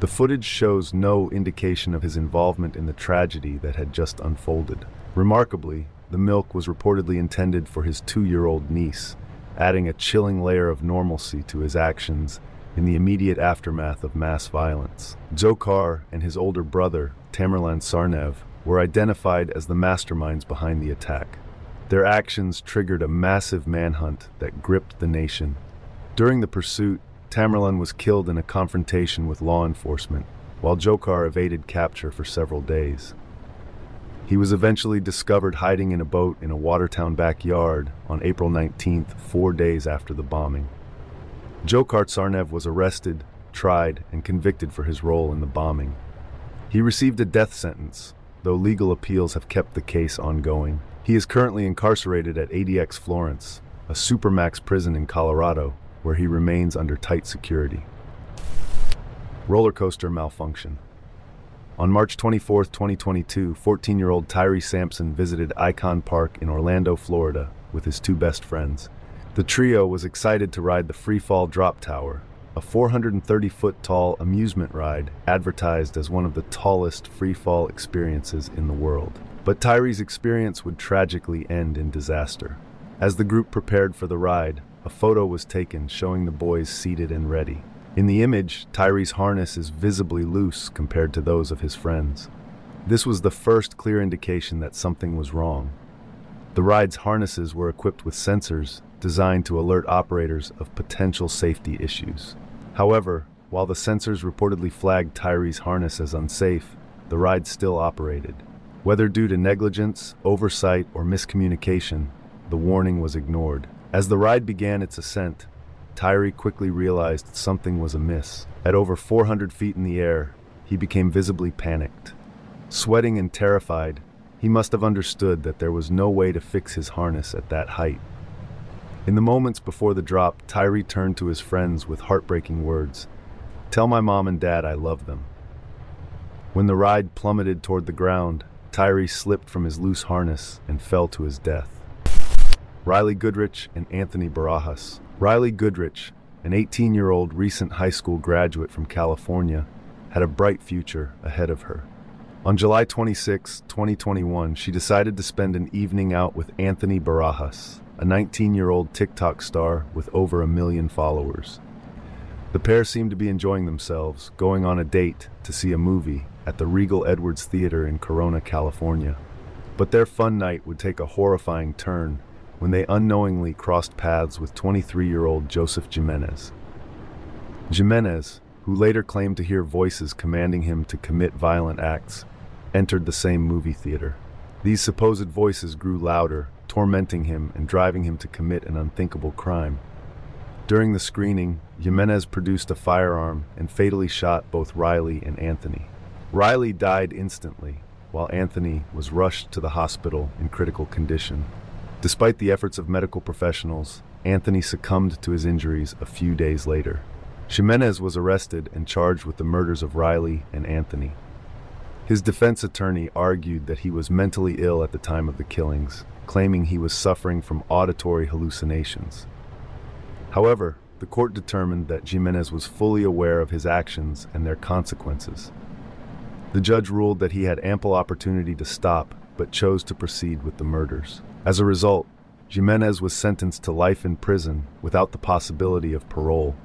The footage shows no indication of his involvement in the tragedy that had just unfolded. Remarkably, the milk was reportedly intended for his 2-year-old niece, adding a chilling layer of normalcy to his actions in the immediate aftermath of mass violence. Dzhokhar and his older brother, Tamerlan Tsarnaev, were identified as the masterminds behind the attack. Their actions triggered a massive manhunt that gripped the nation. During the pursuit, Tamerlan was killed in a confrontation with law enforcement, while Dzhokhar evaded capture for several days. He was eventually discovered hiding in a boat in a Watertown backyard on April 19th, 4 days after the bombing. Dzhokhar Tsarnaev was arrested, tried, and convicted for his role in the bombing. He received a death sentence, though legal appeals have kept the case ongoing. He is currently incarcerated at ADX Florence, a supermax prison in Colorado, where he remains under tight security. Roller coaster malfunction. On March 24, 2022, 14-year-old Tyree Sampson visited Icon Park in Orlando, Florida, with his two best friends. The trio was excited to ride the Freefall Drop Tower, a 430-foot-tall amusement ride advertised as one of the tallest freefall experiences in the world. But Tyree's experience would tragically end in disaster. As the group prepared for the ride, a photo was taken showing the boys seated and ready. In the image, Tyree's harness is visibly loose compared to those of his friends. This was the first clear indication that something was wrong. The ride's harnesses were equipped with sensors designed to alert operators of potential safety issues. However, while the sensors reportedly flagged Tyree's harness as unsafe, the ride still operated. Whether due to negligence, oversight, or miscommunication, the warning was ignored. As the ride began its ascent, Tyree quickly realized something was amiss. At over 400 feet in the air, he became visibly panicked. Sweating and terrified, he must have understood that there was no way to fix his harness at that height. In the moments before the drop, Tyree turned to his friends with heartbreaking words, "Tell my mom and dad I love them." When the ride plummeted toward the ground, Tyree slipped from his loose harness and fell to his death. Riley Goodrich and Anthony Barajas. Riley Goodrich, an 18-year-old recent high school graduate from California, had a bright future ahead of her. On July 26, 2021, she decided to spend an evening out with Anthony Barajas, a 19-year-old TikTok star with over 1 million followers. The pair seemed to be enjoying themselves, going on a date to see a movie at the Regal Edwards Theater in Corona, California. But their fun night would take a horrifying turn when they unknowingly crossed paths with 23-year-old Joseph Jimenez. Jimenez, who later claimed to hear voices commanding him to commit violent acts, entered the same movie theater. These supposed voices grew louder, tormenting him and driving him to commit an unthinkable crime. During the screening, Jimenez produced a firearm and fatally shot both Riley and Anthony. Riley died instantly, while Anthony was rushed to the hospital in critical condition. Despite the efforts of medical professionals, Anthony succumbed to his injuries a few days later. Jimenez was arrested and charged with the murders of Riley and Anthony. His defense attorney argued that he was mentally ill at the time of the killings, claiming he was suffering from auditory hallucinations. However, the court determined that Jimenez was fully aware of his actions and their consequences. The judge ruled that he had ample opportunity to stop, but chose to proceed with the murders. As a result, Jimenez was sentenced to life in prison without the possibility of parole,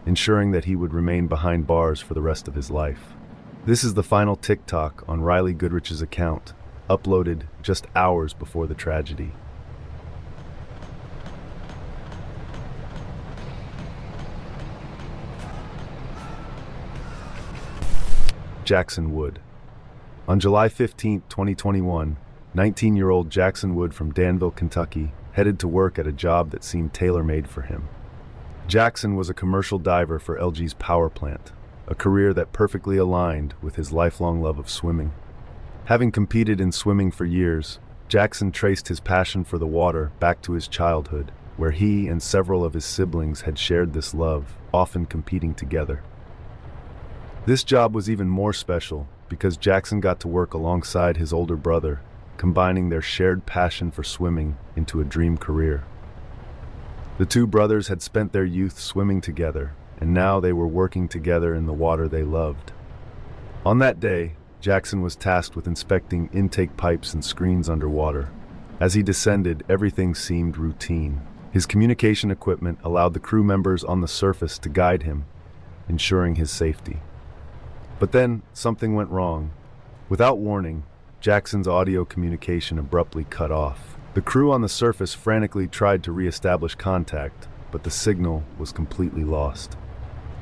ensuring that he would remain behind bars for the rest of his life. This is the final TikTok on Riley Goodrich's account, uploaded just hours before the tragedy. Jackson Wood. On July 15, 2021, 19-year-old Jackson Wood from Danville, Kentucky, headed to work at a job that seemed tailor-made for him. Jackson was a commercial diver for LG's power plant, a career that perfectly aligned with his lifelong love of swimming. Having competed in swimming for years, Jackson traced his passion for the water back to his childhood, where he and several of his siblings had shared this love, often competing together. This job was even more special because Jackson got to work alongside his older brother, combining their shared passion for swimming into a dream career. The two brothers had spent their youth swimming together, and now they were working together in the water they loved. On that day, Jackson was tasked with inspecting intake pipes and screens underwater. As he descended, everything seemed routine. His communication equipment allowed the crew members on the surface to guide him, ensuring his safety. But then, something went wrong. Without warning, Jackson's audio communication abruptly cut off. The crew on the surface frantically tried to re-establish contact, but the signal was completely lost.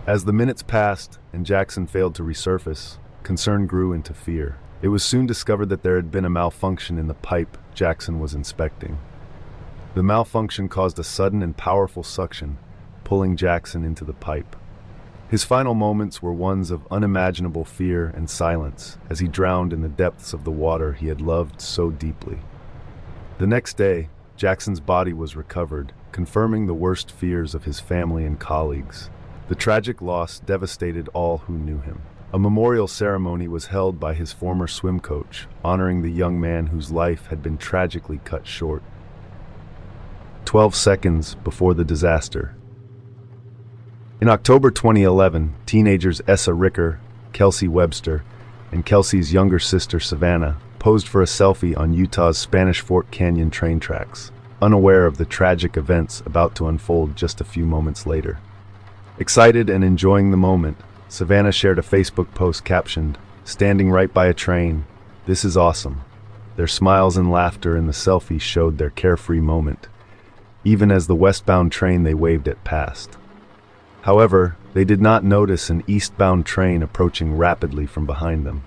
As the minutes passed and Jackson failed to resurface, concern grew into fear. It was soon discovered that there had been a malfunction in the pipe Jackson was inspecting. The malfunction caused a sudden and powerful suction, pulling Jackson into the pipe. His final moments were ones of unimaginable fear and silence as he drowned in the depths of the water he had loved so deeply. The next day, Jackson's body was recovered, confirming the worst fears of his family and colleagues. The tragic loss devastated all who knew him. A memorial ceremony was held by his former swim coach, honoring the young man whose life had been tragically cut short. 12 seconds before the disaster. In October 2011, teenagers Essa Ricker, Kelsey Webster, and Kelsey's younger sister Savannah posed for a selfie on Utah's Spanish Fort Canyon train tracks, unaware of the tragic events about to unfold just a few moments later. Excited and enjoying the moment, Savannah shared a Facebook post captioned, "Standing right by a train. This is awesome." Their smiles and laughter in the selfie showed their carefree moment, even as the westbound train they waved at passed. However, they did not notice an eastbound train approaching rapidly from behind them.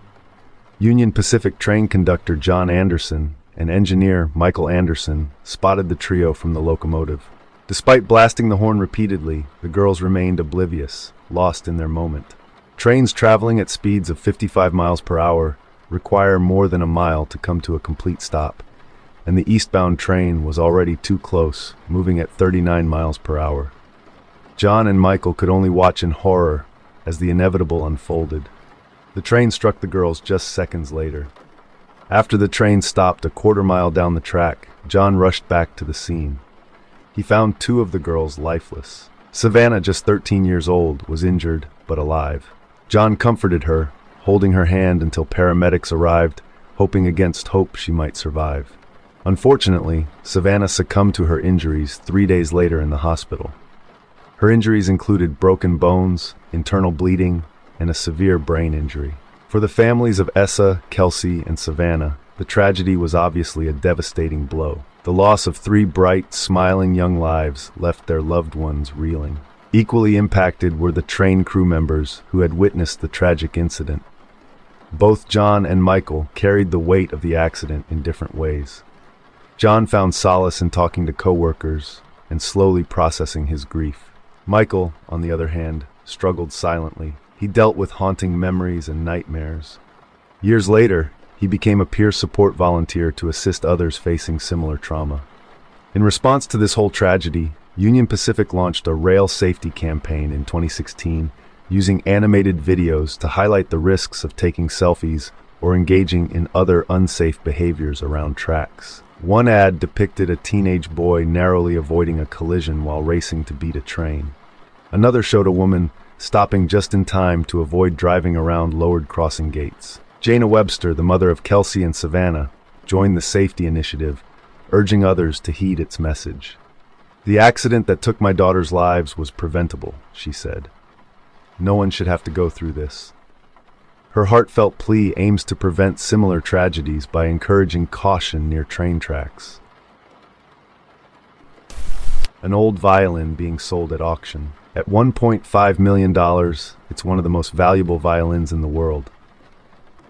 Union Pacific train conductor John Anderson and engineer Michael Anderson spotted the trio from the locomotive. Despite blasting the horn repeatedly, the girls remained oblivious, lost in their moment. Trains traveling at speeds of 55 miles per hour require more than a mile to come to a complete stop, and the eastbound train was already too close, moving at 39 miles per hour. John and Michael could only watch in horror as the inevitable unfolded. The train struck the girls just seconds later. After the train stopped a quarter-mile down the track, John rushed back to the scene. He found two of the girls lifeless. Savannah, just 13 years old, was injured but alive. John comforted her, holding her hand until paramedics arrived, hoping against hope she might survive. Unfortunately, Savannah succumbed to her injuries 3 days later in the hospital. Her injuries included broken bones, internal bleeding, and a severe brain injury. For the families of Essa, Kelsey, and Savannah, the tragedy was obviously a devastating blow. The loss of 3 bright, smiling young lives left their loved ones reeling. Equally impacted were the train crew members who had witnessed the tragic incident. Both John and Michael carried the weight of the accident in different ways. John found solace in talking to coworkers and slowly processing his grief. Michael, on the other hand, struggled silently. He dealt with haunting memories and nightmares. Years later, he became a peer support volunteer to assist others facing similar trauma. In response to this whole tragedy, Union Pacific launched a rail safety campaign in 2016, using animated videos to highlight the risks of taking selfies or engaging in other unsafe behaviors around tracks. One ad depicted a teenage boy narrowly avoiding a collision while racing to beat a train. Another showed a woman stopping just in time to avoid driving around lowered crossing gates. Jana Webster, the mother of Kelsey and Savannah, joined the safety initiative, urging others to heed its message. "The accident that took my daughter's lives was preventable," she said. "No one should have to go through this." Her heartfelt plea aims to prevent similar tragedies by encouraging caution near train tracks. An old violin being sold at auction. At $1.5 million, it's one of the most valuable violins in the world.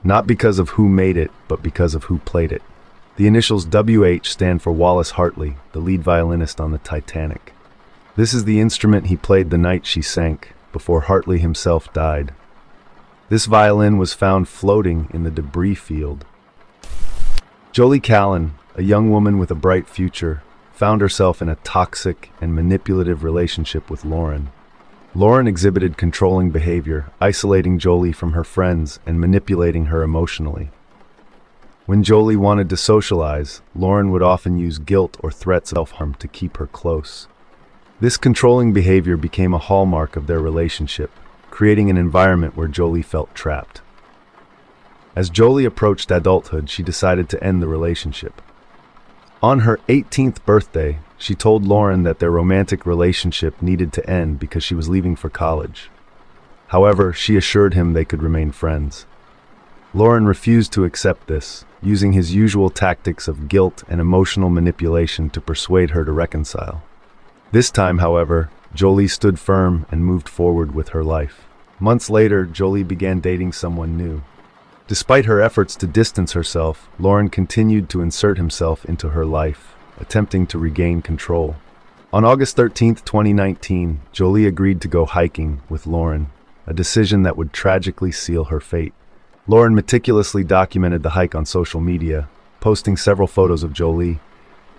Not because of who made it, but because of who played it. The initials WH stand for Wallace Hartley, the lead violinist on the Titanic. This is the instrument he played the night she sank, before Hartley himself died. This violin was found floating in the debris field. Jolie Callan, a young woman with a bright future, found herself in a toxic and manipulative relationship with Lauren. Lauren exhibited controlling behavior, isolating Jolie from her friends and manipulating her emotionally. When Jolie wanted to socialize, Lauren would often use guilt or threats of self-harm to keep her close. This controlling behavior became a hallmark of their relationship, creating an environment where Jolie felt trapped. As Jolie approached adulthood, she decided to end the relationship. On her 18th birthday, she told Lauren that their romantic relationship needed to end because she was leaving for college. However, she assured him they could remain friends. Lawson refused to accept this, using his usual tactics of guilt and emotional manipulation to persuade her to reconcile. This time, however, Jolie stood firm and moved forward with her life. Months later, Jolie began dating someone new. Despite her efforts to distance herself, Lawson continued to insert himself into her life, attempting to regain control. On August 13, 2019, Jolie agreed to go hiking with Lawson, a decision that would tragically seal her fate. Lawson meticulously documented the hike on social media, posting several photos of Jolie,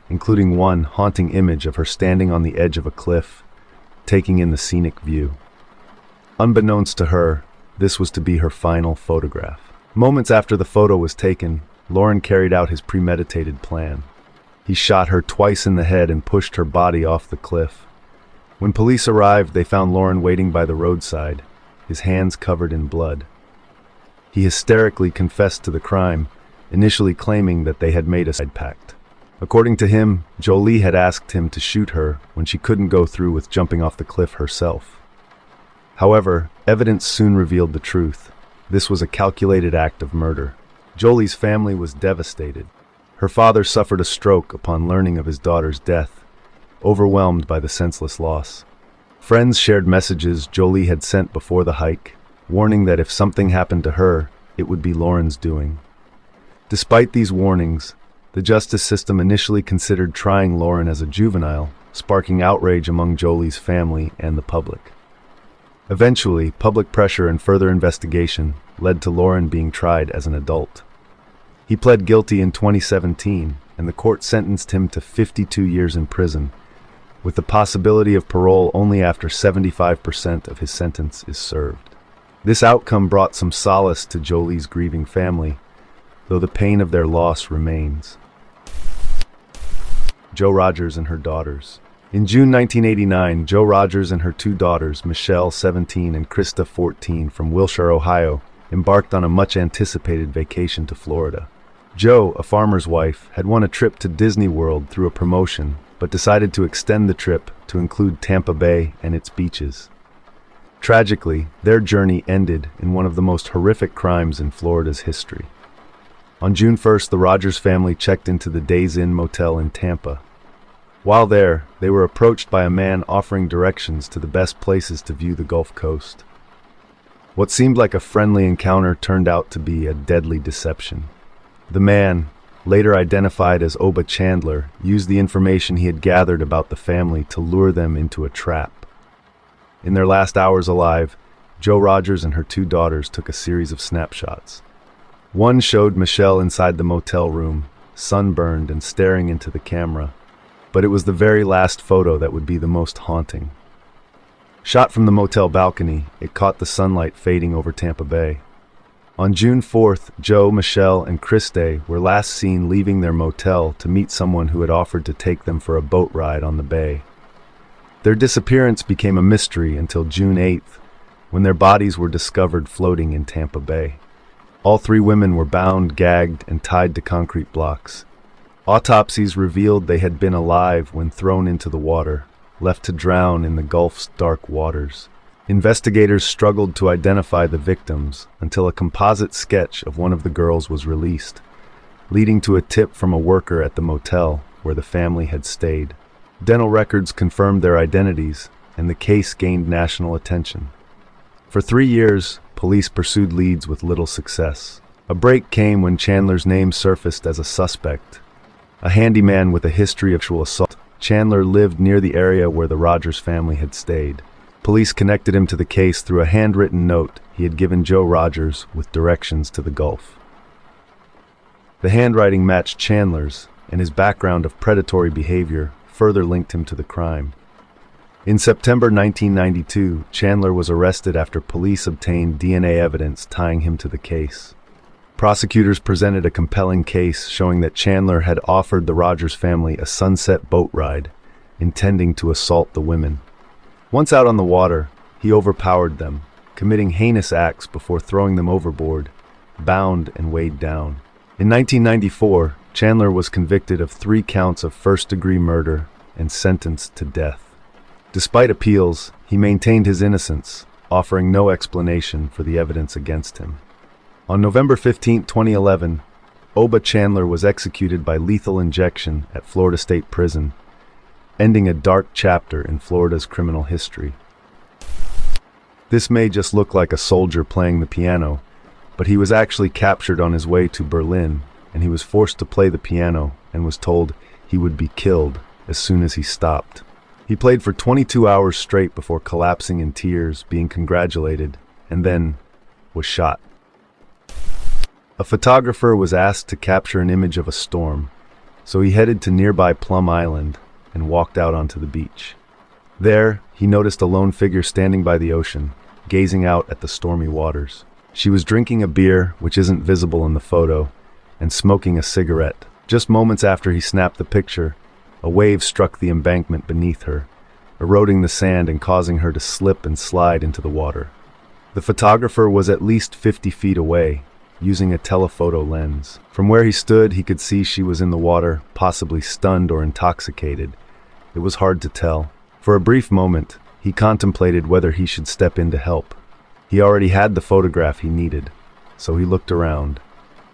including one haunting image of her standing on the edge of a cliff, taking in the scenic view. Unbeknownst to her, this was to be her final photograph. Moments after the photo was taken, Lawson carried out his premeditated plan. He shot her twice in the head and pushed her body off the cliff. When police arrived, they found Lawson waiting by the roadside, his hands covered in blood. He hysterically confessed to the crime, initially claiming that they had made a side pact. According to him, Jolie had asked him to shoot her when she couldn't go through with jumping off the cliff herself. However, evidence soon revealed the truth. This was a calculated act of murder. Jolie's family was devastated. Her father suffered a stroke upon learning of his daughter's death, overwhelmed by the senseless loss. Friends shared messages Jolie had sent before the hike, warning that if something happened to her, it would be Lawson's doing. Despite these warnings, the justice system initially considered trying Lawson as a juvenile, sparking outrage among Jolie's family and the public. Eventually, public pressure and further investigation led to Lawson being tried as an adult. He pled guilty in 2017, and the court sentenced him to 52 years in prison, with the possibility of parole only after 75% of his sentence is served. This outcome brought some solace to Jolie's grieving family, though the pain of their loss remains. Jo Rogers and her daughters. In June 1989, Jo Rogers and her two daughters, Michelle, 17, and Krista, 14, from Wilshire, Ohio, embarked on a much-anticipated vacation to Florida. Jo, a farmer's wife, had won a trip to Disney World through a promotion, but decided to extend the trip to include Tampa Bay and its beaches. Tragically, their journey ended in one of the most horrific crimes in Florida's history. On June 1st, the Rogers family checked into the Days Inn Motel in Tampa. While there, they were approached by a man offering directions to the best places to view the Gulf Coast. What seemed like a friendly encounter turned out to be a deadly deception. The man, later identified as Oba Chandler, used the information he had gathered about the family to lure them into a trap. In their last hours alive, Jo Rogers and her two daughters took a series of snapshots. One showed Michelle inside the motel room, sunburned and staring into the camera, but it was the very last photo that would be the most haunting. Shot from the motel balcony, it caught the sunlight fading over Tampa Bay. On June 4th, Jo, Michelle, and Krista were last seen leaving their motel to meet someone who had offered to take them for a boat ride on the bay. Their disappearance became a mystery until June 8th, when their bodies were discovered floating in Tampa Bay. All three women were bound, gagged, and tied to concrete blocks. Autopsies revealed they had been alive when thrown into the water, left to drown in the Gulf's dark waters. Investigators struggled to identify the victims until a composite sketch of one of the girls was released, leading to a tip from a worker at the motel where the family had stayed. Dental records confirmed their identities, and the case gained national attention. For 3 years, police pursued leads with little success. A break came when Chandler's name surfaced as a suspect. A handyman with a history of sexual assault, Chandler lived near the area where the Rogers family had stayed. Police connected him to the case through a handwritten note he had given Jo Rogers with directions to the Gulf. The handwriting matched Chandler's, and his background of predatory behavior further linked him to the crime. In September 1992, Chandler was arrested after police obtained DNA evidence tying him to the case. Prosecutors presented a compelling case showing that Chandler had offered the Rogers family a sunset boat ride, intending to assault the women. Once out on the water, he overpowered them, committing heinous acts before throwing them overboard, bound and weighed down. In 1994, Chandler was convicted of 3 counts of first-degree murder and sentenced to death. Despite appeals, he maintained his innocence, offering no explanation for the evidence against him. On November 15, 2011, Oba Chandler was executed by lethal injection at Florida State Prison, ending a dark chapter in Florida's criminal history. This may just look like a soldier playing the piano, but he was actually captured on his way to Berlin, and he was forced to play the piano and was told he would be killed as soon as he stopped. He played for 22 hours straight before collapsing in tears, being congratulated, and then was shot. A photographer was asked to capture an image of a storm, so he headed to nearby Plum Island and walked out onto the beach. There, he noticed a lone figure standing by the ocean, gazing out at the stormy waters. She was drinking a beer, which isn't visible in the photo, and smoking a cigarette. Just moments after he snapped the picture, a wave struck the embankment beneath her, eroding the sand and causing her to slip and slide into the water. The photographer was at least 50 feet away, using a telephoto lens. From where he stood, he could see she was in the water, possibly stunned or intoxicated. It was hard to tell. For a brief moment, he contemplated whether he should step in to help. He already had the photograph he needed, so he looked around.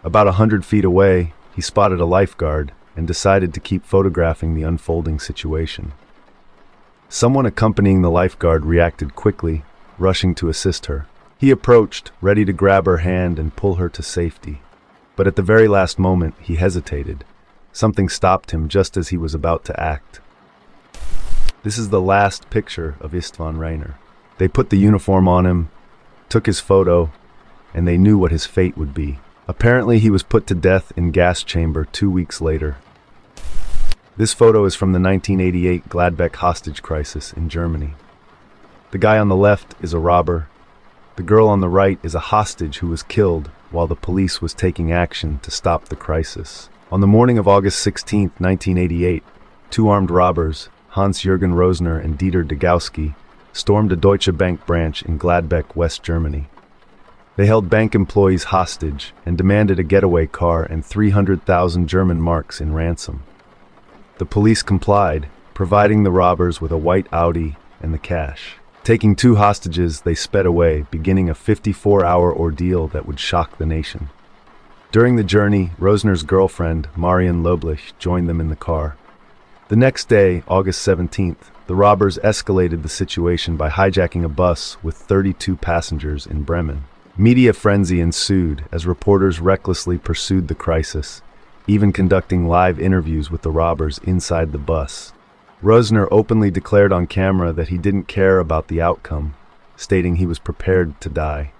About 100 feet away, he spotted a lifeguard and decided to keep photographing the unfolding situation. Someone accompanying the lifeguard reacted quickly, rushing to assist her. He approached, ready to grab her hand and pull her to safety. But at the very last moment, he hesitated. Something stopped him just as he was about to act. This is the last picture of Istvan Rainer. They put the uniform on him, took his photo, and they knew what his fate would be. Apparently, he was put to death in gas chamber 2 weeks later. This photo is from the 1988 Gladbeck hostage crisis in Germany. The guy on the left is a robber. The girl on the right is a hostage who was killed while the police was taking action to stop the crisis. On the morning of August 16, 1988, two armed robbers, Hans-Jürgen Rosner and Dieter Degowski, stormed a Deutsche Bank branch in Gladbeck, West Germany. They held bank employees hostage and demanded a getaway car and 300,000 German marks in ransom. The police complied, providing the robbers with a white Audi and the cash. Taking two hostages, they sped away, beginning a 54-hour ordeal that would shock the nation. During the journey, Rosner's girlfriend, Marion Loblich, joined them in the car. The next day, August 17th, the robbers escalated the situation by hijacking a bus with 32 passengers in Bremen. Media frenzy ensued as reporters recklessly pursued the crisis, even conducting live interviews with the robbers inside the bus. Rosner openly declared on camera that he didn't care about the outcome, stating he was prepared to die.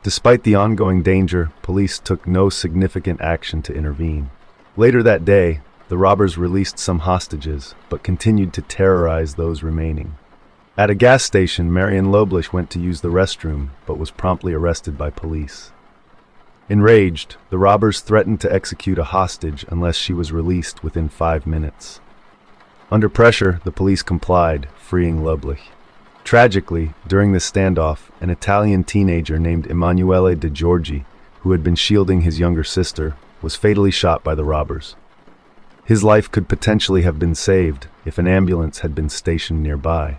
Despite the ongoing danger, police took no significant action to intervene. Later that day, the robbers released some hostages, but continued to terrorize those remaining. At a gas station, Marion Loblich went to use the restroom, but was promptly arrested by police. Enraged, the robbers threatened to execute a hostage unless she was released within 5 minutes. Under pressure, the police complied, freeing Loblich. Tragically, during this standoff, an Italian teenager named Emanuele De Giorgi, who had been shielding his younger sister, was fatally shot by the robbers. His life could potentially have been saved if an ambulance had been stationed nearby.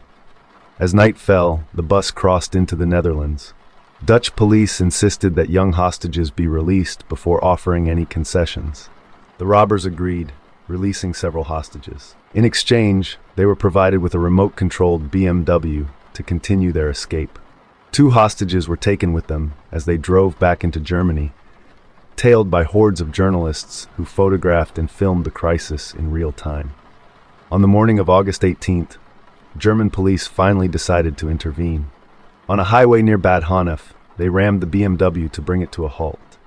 As night fell, the bus crossed into the Netherlands. Dutch police insisted that young hostages be released before offering any concessions. The robbers agreed, releasing several hostages. In exchange, they were provided with a remote-controlled BMW to continue their escape. 2 hostages were taken with them as they drove back into Germany, tailed by hordes of journalists who photographed and filmed the crisis in real time. On the morning of August 18th, German police finally decided to intervene. On a highway near Bad Honnef, they rammed the BMW to bring it to a halt.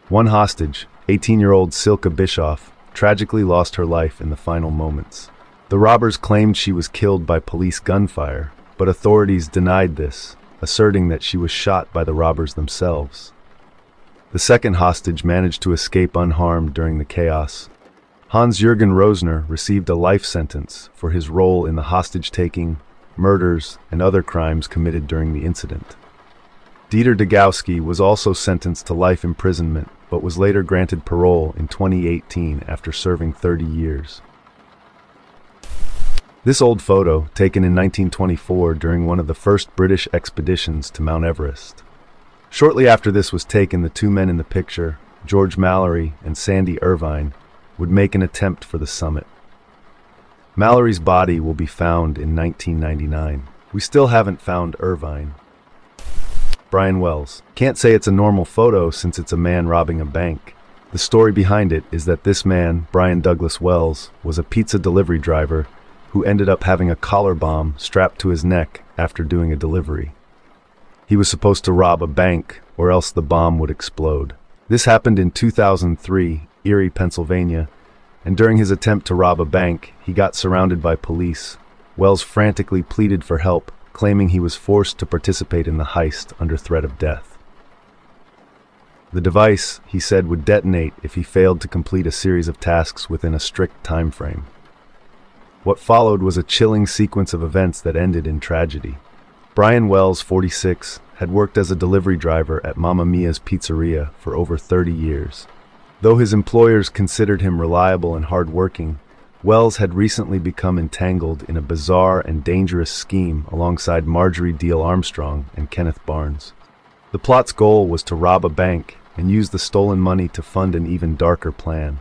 One hostage, 18-year-old Silke Bischoff, tragically lost her life in the final moments. The robbers claimed she was killed by police gunfire, but authorities denied this, asserting that she was shot by the robbers themselves. The second hostage managed to escape unharmed during the chaos. Hans-Jürgen Rosner received a life sentence for his role in the hostage-taking, murders, and other crimes committed during the incident. Dieter Degowski was also sentenced to life imprisonment, but was later granted parole in 2018 after serving 30 years. This old photo, taken in 1924 during one of the first British expeditions to Mount Everest. Shortly after this was taken, the two men in the picture, George Mallory and Sandy Irvine, would make an attempt for the summit. Mallory's body will be found in 1999. We still haven't found Irvine. Brian Wells. Can't say it's a normal photo since it's a man robbing a bank. The story behind it is that this man, Brian Douglas Wells, was a pizza delivery driver who ended up having a collar bomb strapped to his neck after doing a delivery. He was supposed to rob a bank, or else the bomb would explode. This happened in 2003, Erie, Pennsylvania, and during his attempt to rob a bank, he got surrounded by police. Wells frantically pleaded for help, claiming he was forced to participate in the heist under threat of death. The device, he said, would detonate if he failed to complete a series of tasks within a strict time frame. What followed was a chilling sequence of events that ended in tragedy. Brian Wells, 46, had worked as a delivery driver at Mamma Mia's Pizzeria for over 30 years. Though his employers considered him reliable and hard-working, Wells had recently become entangled in a bizarre and dangerous scheme alongside Marjorie Deal Armstrong and Kenneth Barnes. The plot's goal was to rob a bank and use the stolen money to fund an even darker plan,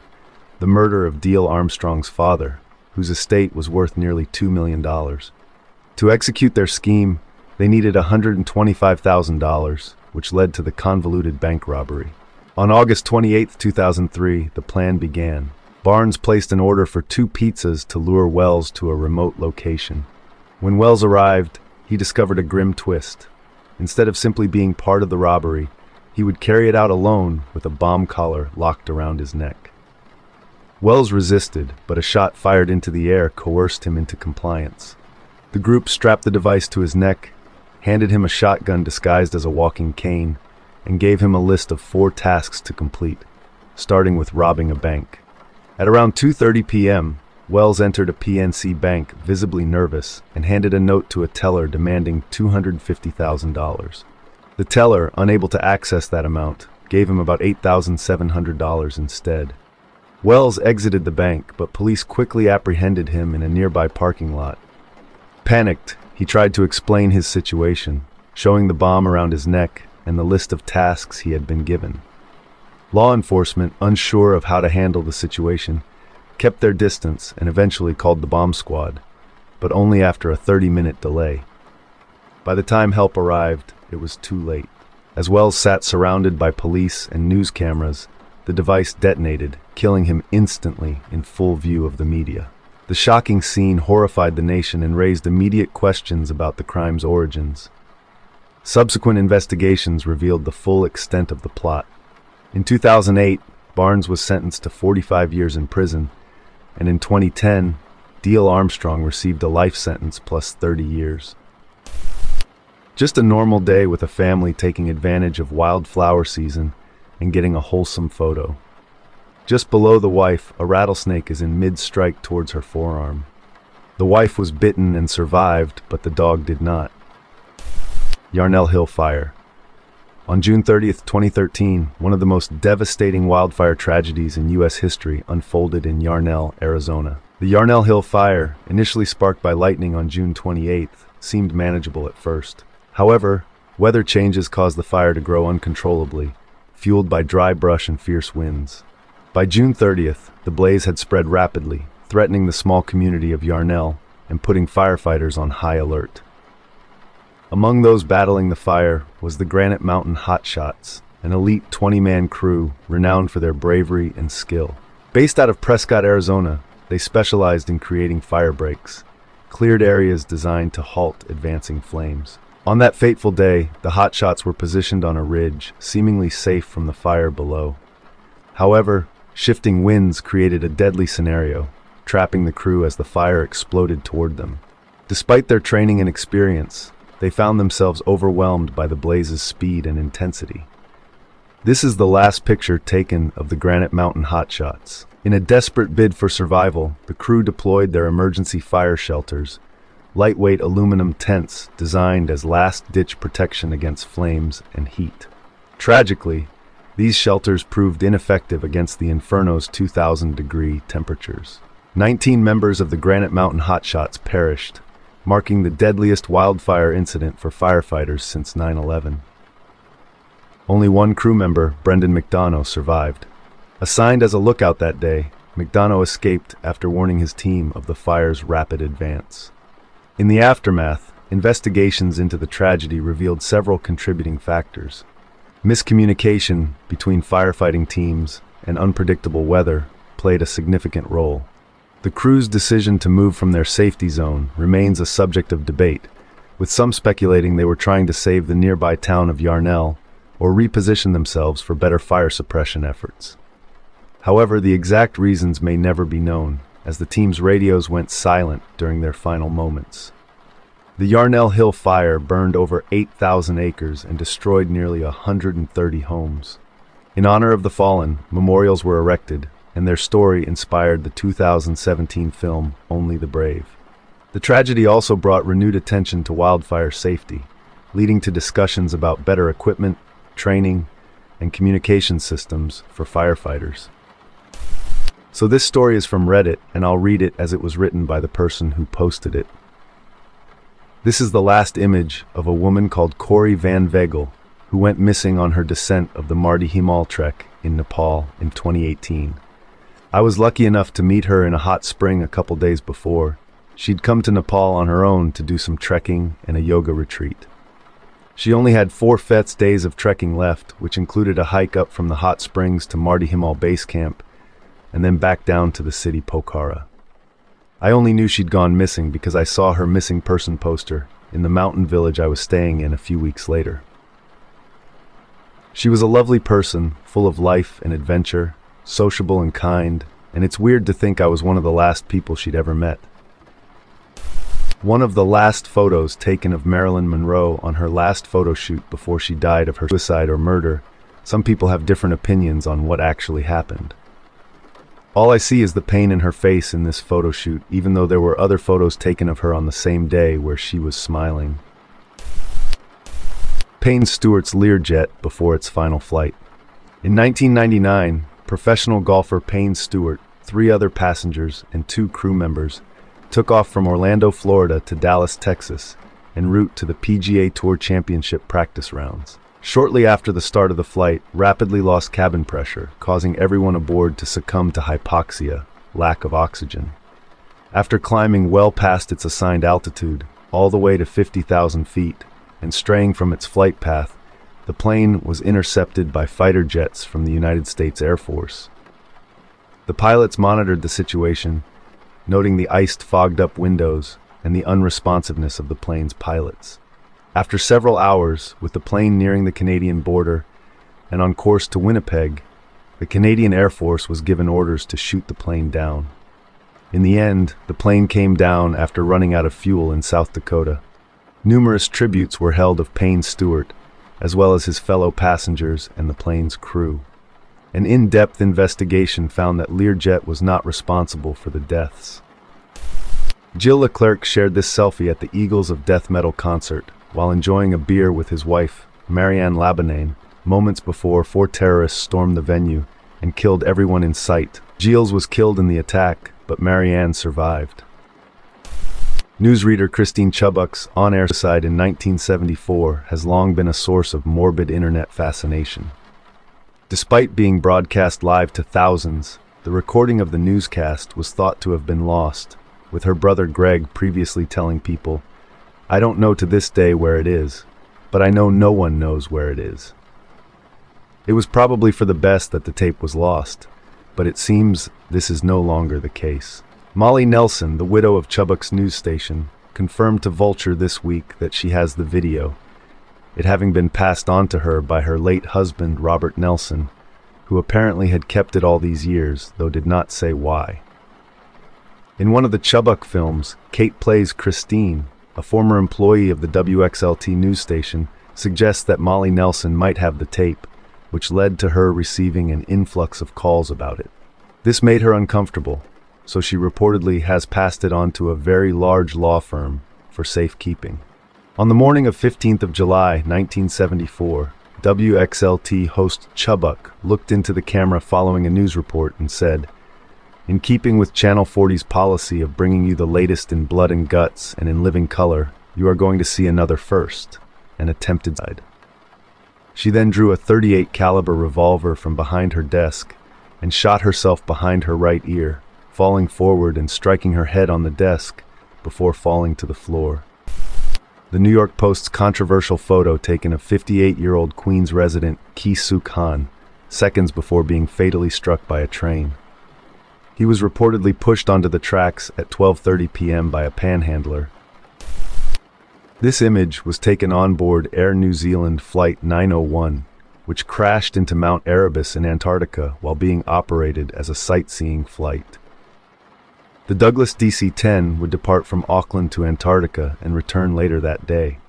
the murder of Deal Armstrong's father, whose estate was worth nearly $2 million. To execute their scheme, they needed $125,000, which led to the convoluted bank robbery. On August 28, 2003, the plan began. Barnes placed an order for 2 pizzas to lure Wells to a remote location. When Wells arrived, he discovered a grim twist. Instead of simply being part of the robbery, he would carry it out alone with a bomb collar locked around his neck. Wells resisted, but a shot fired into the air coerced him into compliance. The group strapped the device to his neck, handed him a shotgun disguised as a walking cane, and gave him a list of 4 tasks to complete, starting with robbing a bank. At around 2:30 p.m., Wells entered a PNC bank, visibly nervous, and handed a note to a teller demanding $250,000. The teller, unable to access that amount, gave him about $8,700 instead. Wells exited the bank, but police quickly apprehended him in a nearby parking lot. Panicked, he tried to explain his situation, showing the bomb around his neck and the list of tasks he had been given. Law enforcement, unsure of how to handle the situation, kept their distance and eventually called the bomb squad, but only after a 30-minute delay. By the time help arrived, it was too late. As Wells sat surrounded by police and news cameras, the device detonated, killing him instantly in full view of the media. The shocking scene horrified the nation and raised immediate questions about the crime's origins. Subsequent investigations revealed the full extent of the plot. In 2008, Barnes was sentenced to 45 years in prison, and in 2010, Deal Armstrong received a life sentence plus 30 years. Just a normal day with a family taking advantage of wildflower season and getting a wholesome photo. Just below the wife, a rattlesnake is in mid-strike towards her forearm. The wife was bitten and survived, but the dog did not. Yarnell Hill Fire. On June 30th, 2013, one of the most devastating wildfire tragedies in U.S. history unfolded in Yarnell, Arizona. The Yarnell Hill Fire, initially sparked by lightning on June 28th, seemed manageable at first. However, weather changes caused the fire to grow uncontrollably, fueled by dry brush and fierce winds. By June 30th, the blaze had spread rapidly, threatening the small community of Yarnell and putting firefighters on high alert. Among those battling the fire was the Granite Mountain Hotshots, an elite 20-man crew renowned for their bravery and skill. Based out of Prescott, Arizona, they specialized in creating fire breaks, cleared areas designed to halt advancing flames. On that fateful day, the Hotshots were positioned on a ridge, seemingly safe from the fire below. However, shifting winds created a deadly scenario, trapping the crew as the fire exploded toward them. Despite their training and experience, they found themselves overwhelmed by the blaze's speed and intensity. This is the last picture taken of the Granite Mountain Hotshots. In a desperate bid for survival, the crew deployed their emergency fire shelters, lightweight aluminum tents designed as last-ditch protection against flames and heat. Tragically, these shelters proved ineffective against the Inferno's 2,000-degree temperatures. 19 members of the Granite Mountain Hotshots perished, marking the deadliest wildfire incident for firefighters since 9/11. Only one crew member, Brendan McDonough, survived. Assigned as a lookout that day, McDonough escaped after warning his team of the fire's rapid advance. In the aftermath, investigations into the tragedy revealed several contributing factors. Miscommunication between firefighting teams and unpredictable weather played a significant role. The crew's decision to move from their safety zone remains a subject of debate, with some speculating they were trying to save the nearby town of Yarnell or reposition themselves for better fire suppression efforts. However, the exact reasons may never be known, as the team's radios went silent during their final moments. The Yarnell Hill fire burned over 8,000 acres and destroyed nearly 130 homes. In honor of the fallen, memorials were erected, and their story inspired the 2017 film Only the Brave. The tragedy also brought renewed attention to wildfire safety, leading to discussions about better equipment, training, and communication systems for firefighters. So this story is from Reddit, and I'll read it as it was written by the person who posted it. This is the last image of a woman called Corey Van Vegel, who went missing on her descent of the Mardi Himal trek in Nepal in 2018. I was lucky enough to meet her in a hot spring a couple days before. She'd come to Nepal on her own to do some trekking and a yoga retreat. She only had 4 FETS days of trekking left, which included a hike up from the hot springs to Mardi Himal base camp, and then back down to the city Pokhara. I only knew she'd gone missing because I saw her missing person poster in the mountain village I was staying in a few weeks later. She was a lovely person, full of life and adventure, sociable and kind, and it's weird to think I was one of the last people she'd ever met. One of the last photos taken of Marilyn Monroe on her last photo shoot before she died of her suicide or murder. Some people have different opinions on what actually happened. All I see is the pain in her face in this photo shoot, even though there were other photos taken of her on the same day where she was smiling. Payne Stewart's Learjet before its final flight. In 1999, professional golfer Payne Stewart, 3 other passengers, and 2 crew members took off from Orlando, Florida to Dallas, Texas, en route to the PGA Tour Championship practice rounds. Shortly after the start of the flight, rapidly lost cabin pressure, causing everyone aboard to succumb to hypoxia, lack of oxygen. After climbing well past its assigned altitude, all the way to 50,000 feet, and straying from its flight path, the plane was intercepted by fighter jets from the United States Air Force. The pilots monitored the situation, noting the iced, fogged-up windows and the unresponsiveness of the plane's pilots. After several hours, with the plane nearing the Canadian border and on course to Winnipeg, the Canadian Air Force was given orders to shoot the plane down. In the end, the plane came down after running out of fuel in South Dakota. Numerous tributes were held of Payne Stewart, as well as his fellow passengers and the plane's crew. An in-depth investigation found that Learjet was not responsible for the deaths. Jill Leclerc shared this selfie at the Eagles of Death Metal concert while enjoying a beer with his wife, Marianne Labanane, moments before 4 terrorists stormed the venue and killed everyone in sight. Gilles was killed in the attack, but Marianne survived. Newsreader Christine Chubbuck's on-air suicide in 1974 has long been a source of morbid internet fascination. Despite being broadcast live to thousands, the recording of the newscast was thought to have been lost, with her brother Greg previously telling people, "I don't know to this day where it is, but I know no one knows where it is." It was probably for the best that the tape was lost, but it seems this is no longer the case. Molly Nelson, the widow of Chubbuck's news station, confirmed to Vulture this week that she has the video, it having been passed on to her by her late husband Robert Nelson, who apparently had kept it all these years, though did not say why. In one of the Chubbuck films, Kate plays Christine, a former employee of the WXLT news station, suggests that Molly Nelson might have the tape, which led to her receiving an influx of calls about it. This made her uncomfortable, so she reportedly has passed it on to a very large law firm for safekeeping. On the morning of 15th of July, 1974, WXLT host Chubbuck looked into the camera following a news report and said, "In keeping with Channel 40's policy of bringing you the latest in blood and guts and in living color, you are going to see another first, an attempted suicide." She then drew a .38 caliber revolver from behind her desk and shot herself behind her right ear, falling forward and striking her head on the desk before falling to the floor. The New York Post's controversial photo taken of 58-year-old Queens resident Ki Suk Han, seconds before being fatally struck by a train. He was reportedly pushed onto the tracks at 12:30 p.m. by a panhandler. This image was taken on board Air New Zealand Flight 901, which crashed into Mount Erebus in Antarctica while being operated as a sightseeing flight. The Douglas DC-10 would depart from Auckland to Antarctica and return later that day.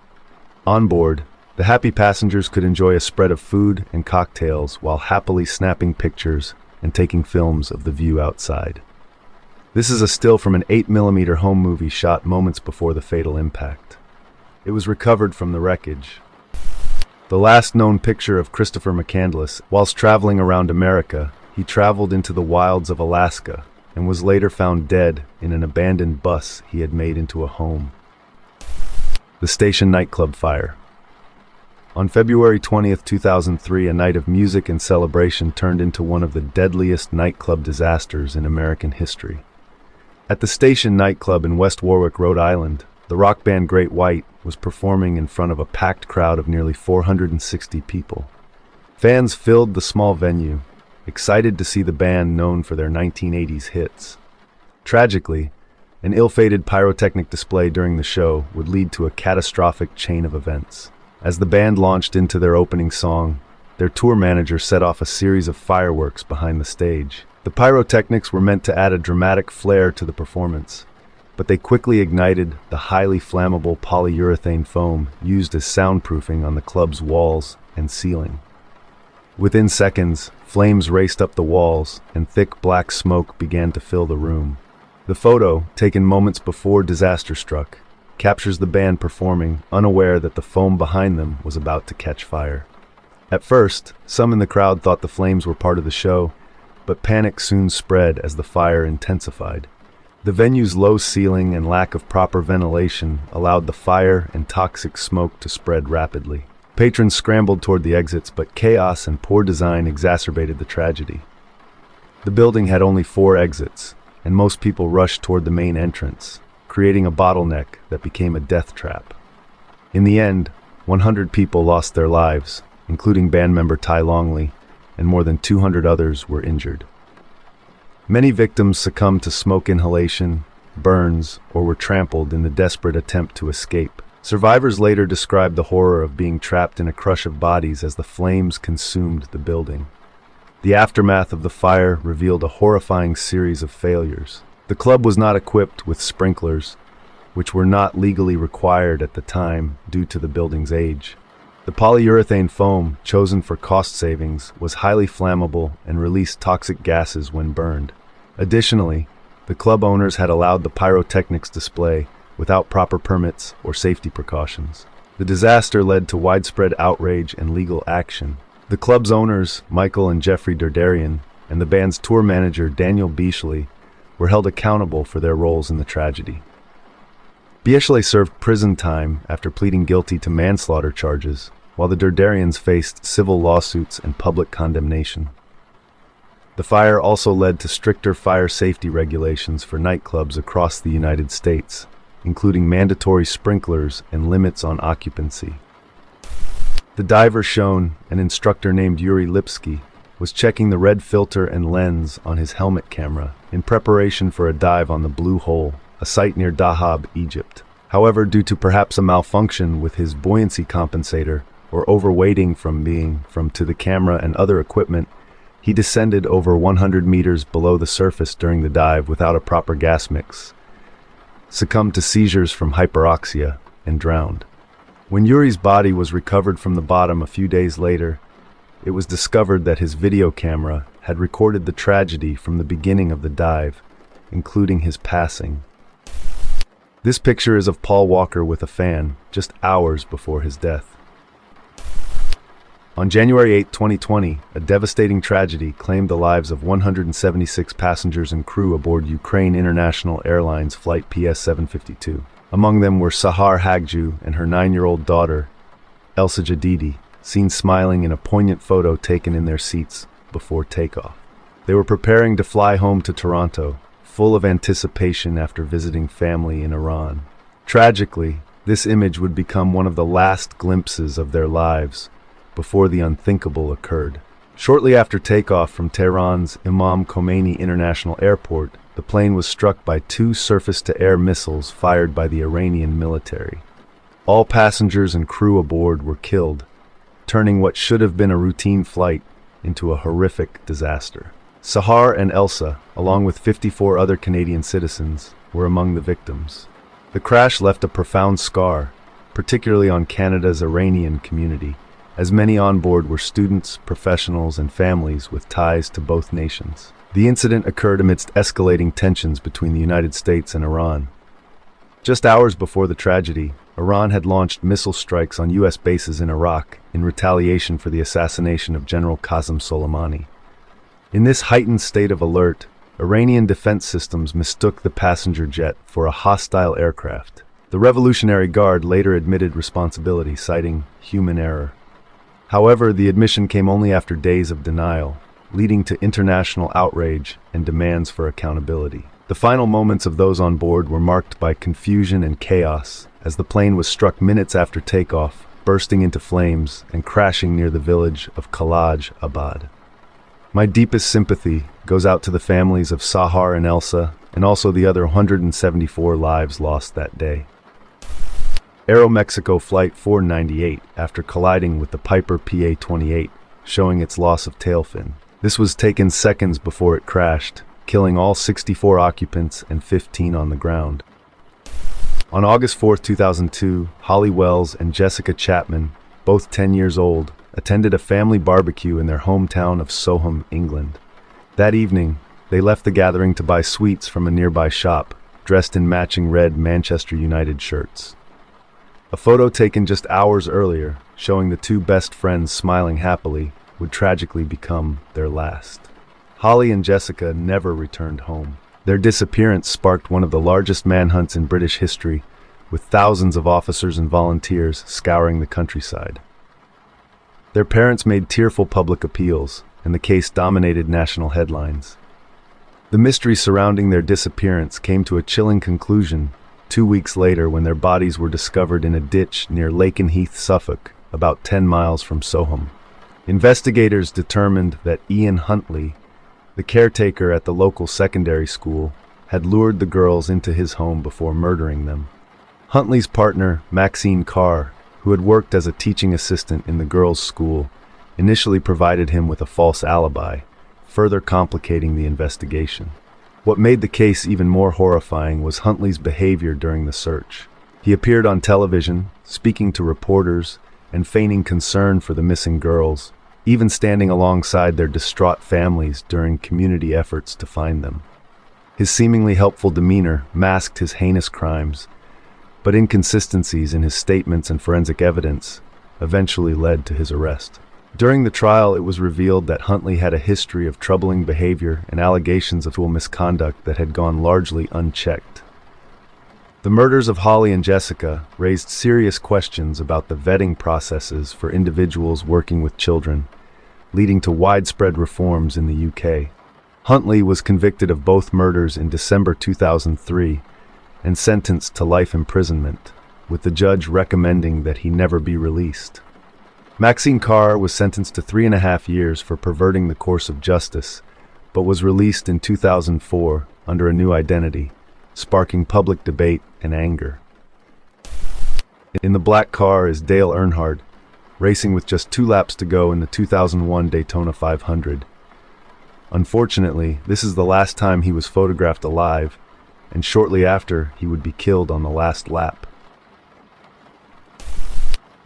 On board, the happy passengers could enjoy a spread of food and cocktails while happily snapping pictures and taking films of the view outside. This is a still from an 8mm home movie shot moments before the fatal impact. It was recovered from the wreckage. The last known picture of Christopher McCandless, whilst traveling around America, he traveled into the wilds of Alaska and was later found dead in an abandoned bus he had made into a home. The Station nightclub fire. On February 20th, 2003, a night of music and celebration turned into one of the deadliest nightclub disasters in American history. At the Station nightclub in West Warwick, Rhode Island, the rock band Great White was performing in front of a packed crowd of nearly 460 people. Fans filled the small venue, excited to see the band known for their 1980s hits. Tragically, an ill-fated pyrotechnic display during the show would lead to a catastrophic chain of events. As the band launched into their opening song, their tour manager set off a series of fireworks behind the stage. The pyrotechnics were meant to add a dramatic flair to the performance, but they quickly ignited the highly flammable polyurethane foam used as soundproofing on the club's walls and ceiling. Within seconds, flames raced up the walls and thick black smoke began to fill the room. The photo, taken moments before disaster struck, captures the band performing, unaware that the foam behind them was about to catch fire. At first, some in the crowd thought the flames were part of the show, but panic soon spread as the fire intensified. The venue's low ceiling and lack of proper ventilation allowed the fire and toxic smoke to spread rapidly. Patrons scrambled toward the exits, but chaos and poor design exacerbated the tragedy. The building had only 4 exits, and most people rushed toward the main entrance, creating a bottleneck that became a death trap. In the end, 100 people lost their lives, including band member Ty Longley, and more than 200 others were injured. Many victims succumbed to smoke inhalation, burns, or were trampled in the desperate attempt to escape. Survivors later described the horror of being trapped in a crush of bodies as the flames consumed the building. The aftermath of the fire revealed a horrifying series of failures. The club was not equipped with sprinklers, which were not legally required at the time due to the building's age. The polyurethane foam, chosen for cost savings, was highly flammable and released toxic gases when burned. Additionally, the club owners had allowed the pyrotechnics display without proper permits or safety precautions. The disaster led to widespread outrage and legal action. The club's owners, Michael and Jeffrey Derderian, and the band's tour manager, Daniel Beasley, were held accountable for their roles in the tragedy. Beasley served prison time after pleading guilty to manslaughter charges, while the Derderians faced civil lawsuits and public condemnation. The fire also led to stricter fire safety regulations for nightclubs across the United States, including mandatory sprinklers and limits on occupancy. The diver shown, an instructor named Yuri Lipsky, was checking the red filter and lens on his helmet camera in preparation for a dive on the Blue Hole, a site near Dahab, Egypt. However, due to perhaps a malfunction with his buoyancy compensator or overweighting from to the camera and other equipment, he descended over 100 meters below the surface during the dive without a proper gas mix, succumbed to seizures from hyperoxia, and drowned. When Yuri's body was recovered from the bottom a few days later, it was discovered that his video camera had recorded the tragedy from the beginning of the dive, including his passing. This picture is of Paul Walker with a fan, just hours before his death. On January 8, 2020, a devastating tragedy claimed the lives of 176 passengers and crew aboard Ukraine International Airlines Flight PS-752. Among them were Sahar Hagju and her 9-year-old daughter, Elsa Jadidi, seen smiling in a poignant photo taken in their seats before takeoff. They were preparing to fly home to Toronto, full of anticipation after visiting family in Iran. Tragically, this image would become one of the last glimpses of their lives before the unthinkable occurred. Shortly after takeoff from Tehran's Imam Khomeini International Airport, the plane was struck by 2 surface-to-air missiles fired by the Iranian military. All passengers and crew aboard were killed, turning what should have been a routine flight into a horrific disaster. Sahar and Elsa, along with 54 other Canadian citizens, were among the victims. The crash left a profound scar, particularly on Canada's Iranian community, as many on board were students, professionals, and families with ties to both nations. The incident occurred amidst escalating tensions between the United States and Iran. Just hours before the tragedy, Iran had launched missile strikes on U.S. bases in Iraq in retaliation for the assassination of General Qasem Soleimani. In this heightened state of alert, Iranian defense systems mistook the passenger jet for a hostile aircraft. The Revolutionary Guard later admitted responsibility, citing human error. However, the admission came only after days of denial, leading to international outrage and demands for accountability. The final moments of those on board were marked by confusion and chaos as the plane was struck minutes after takeoff, bursting into flames and crashing near the village of Khalaj Abad. My deepest sympathy goes out to the families of Sahar and Elsa, and also the other 174 lives lost that day. Aeromexico Flight 498 after colliding with the Piper PA-28, showing its loss of tail fin. This was taken seconds before it crashed, killing all 64 occupants and 15 on the ground. On August 4, 2002, Holly Wells and Jessica Chapman, both 10 years old, attended a family barbecue in their hometown of Soham, England. That evening, they left the gathering to buy sweets from a nearby shop, dressed in matching red Manchester United shirts. A photo taken just hours earlier, showing the 2 best friends smiling happily, would tragically become their last. Holly and Jessica never returned home. Their disappearance sparked one of the largest manhunts in British history, with thousands of officers and volunteers scouring the countryside. Their parents made tearful public appeals, and the case dominated national headlines. The mystery surrounding their disappearance came to a chilling conclusion 2 weeks later when their bodies were discovered in a ditch near Lakenheath, Suffolk, about 10 miles from Soham. Investigators determined that Ian Huntley, the caretaker at the local secondary school, had lured the girls into his home before murdering them. Huntley's partner, Maxine Carr, who had worked as a teaching assistant in the girls' school, initially provided him with a false alibi, further complicating the investigation. What made the case even more horrifying was Huntley's behavior during the search. He appeared on television, speaking to reporters, and feigning concern for the missing girls, even standing alongside their distraught families during community efforts to find them. His seemingly helpful demeanor masked his heinous crimes, but inconsistencies in his statements and forensic evidence eventually led to his arrest. During the trial, it was revealed that Huntley had a history of troubling behavior and allegations of misconduct that had gone largely unchecked. The murders of Holly and Jessica raised serious questions about the vetting processes for individuals working with children, leading to widespread reforms in the UK. Huntley was convicted of both murders in December 2003 and sentenced to life imprisonment, with the judge recommending that he never be released. Maxine Carr was sentenced to 3.5 years for perverting the course of justice, but was released in 2004 under a new identity, sparking public debate and anger. In the black car is Dale Earnhardt, racing with just 2 laps to go in the 2001 Daytona 500. Unfortunately, this is the last time he was photographed alive, and shortly after, he would be killed on the last lap.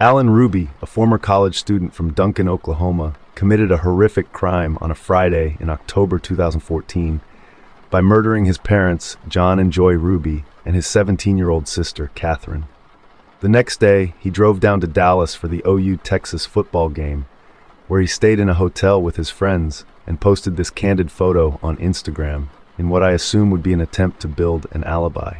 Alan Ruby, a former college student from Duncan, Oklahoma, committed a horrific crime on a Friday in October 2014 by murdering his parents, John and Joy Ruby, and his 17-year-old sister, Catherine. The next day, he drove down to Dallas for the OU-Texas football game, where he stayed in a hotel with his friends and posted this candid photo on Instagram in what I assume would be an attempt to build an alibi.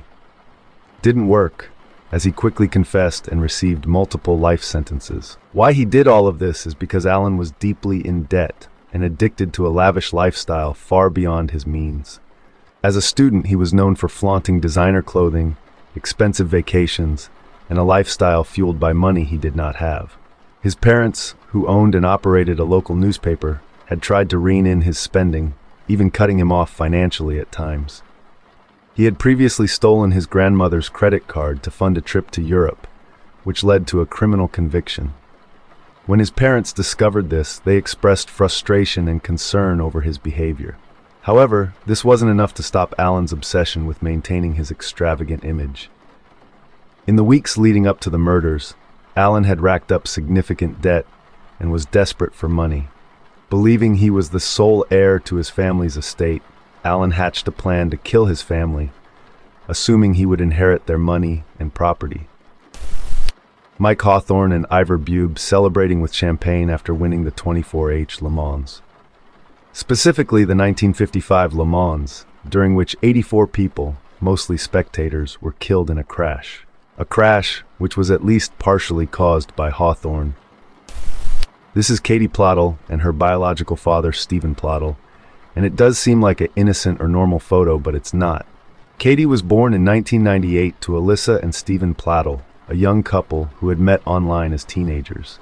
Didn't work, as he quickly confessed and received multiple life sentences. Why he did all of this is because Alan was deeply in debt and addicted to a lavish lifestyle far beyond his means. As a student, he was known for flaunting designer clothing, expensive vacations, and a lifestyle fueled by money he did not have. His parents, who owned and operated a local newspaper, had tried to rein in his spending, even cutting him off financially at times. He had previously stolen his grandmother's credit card to fund a trip to Europe, which led to a criminal conviction. When his parents discovered this, they expressed frustration and concern over his behavior. However, this wasn't enough to stop Alan's obsession with maintaining his extravagant image. In the weeks leading up to the murders, Alan had racked up significant debt and was desperate for money. Believing he was the sole heir to his family's estate, Alan hatched a plan to kill his family, assuming he would inherit their money and property. Mike Hawthorne and Ivor Bube celebrating with champagne after winning the 24H Le Mans. Specifically the 1955 Le Mans, during which 84 people, mostly spectators, were killed in a crash. A crash which was at least partially caused by Hawthorne. This is Katie Plottle and her biological father, Stephen Plottle, and it does seem like an innocent or normal photo, but it's not. Katie was born in 1998 to Alyssa and Stephen Plottle, a young couple who had met online as teenagers.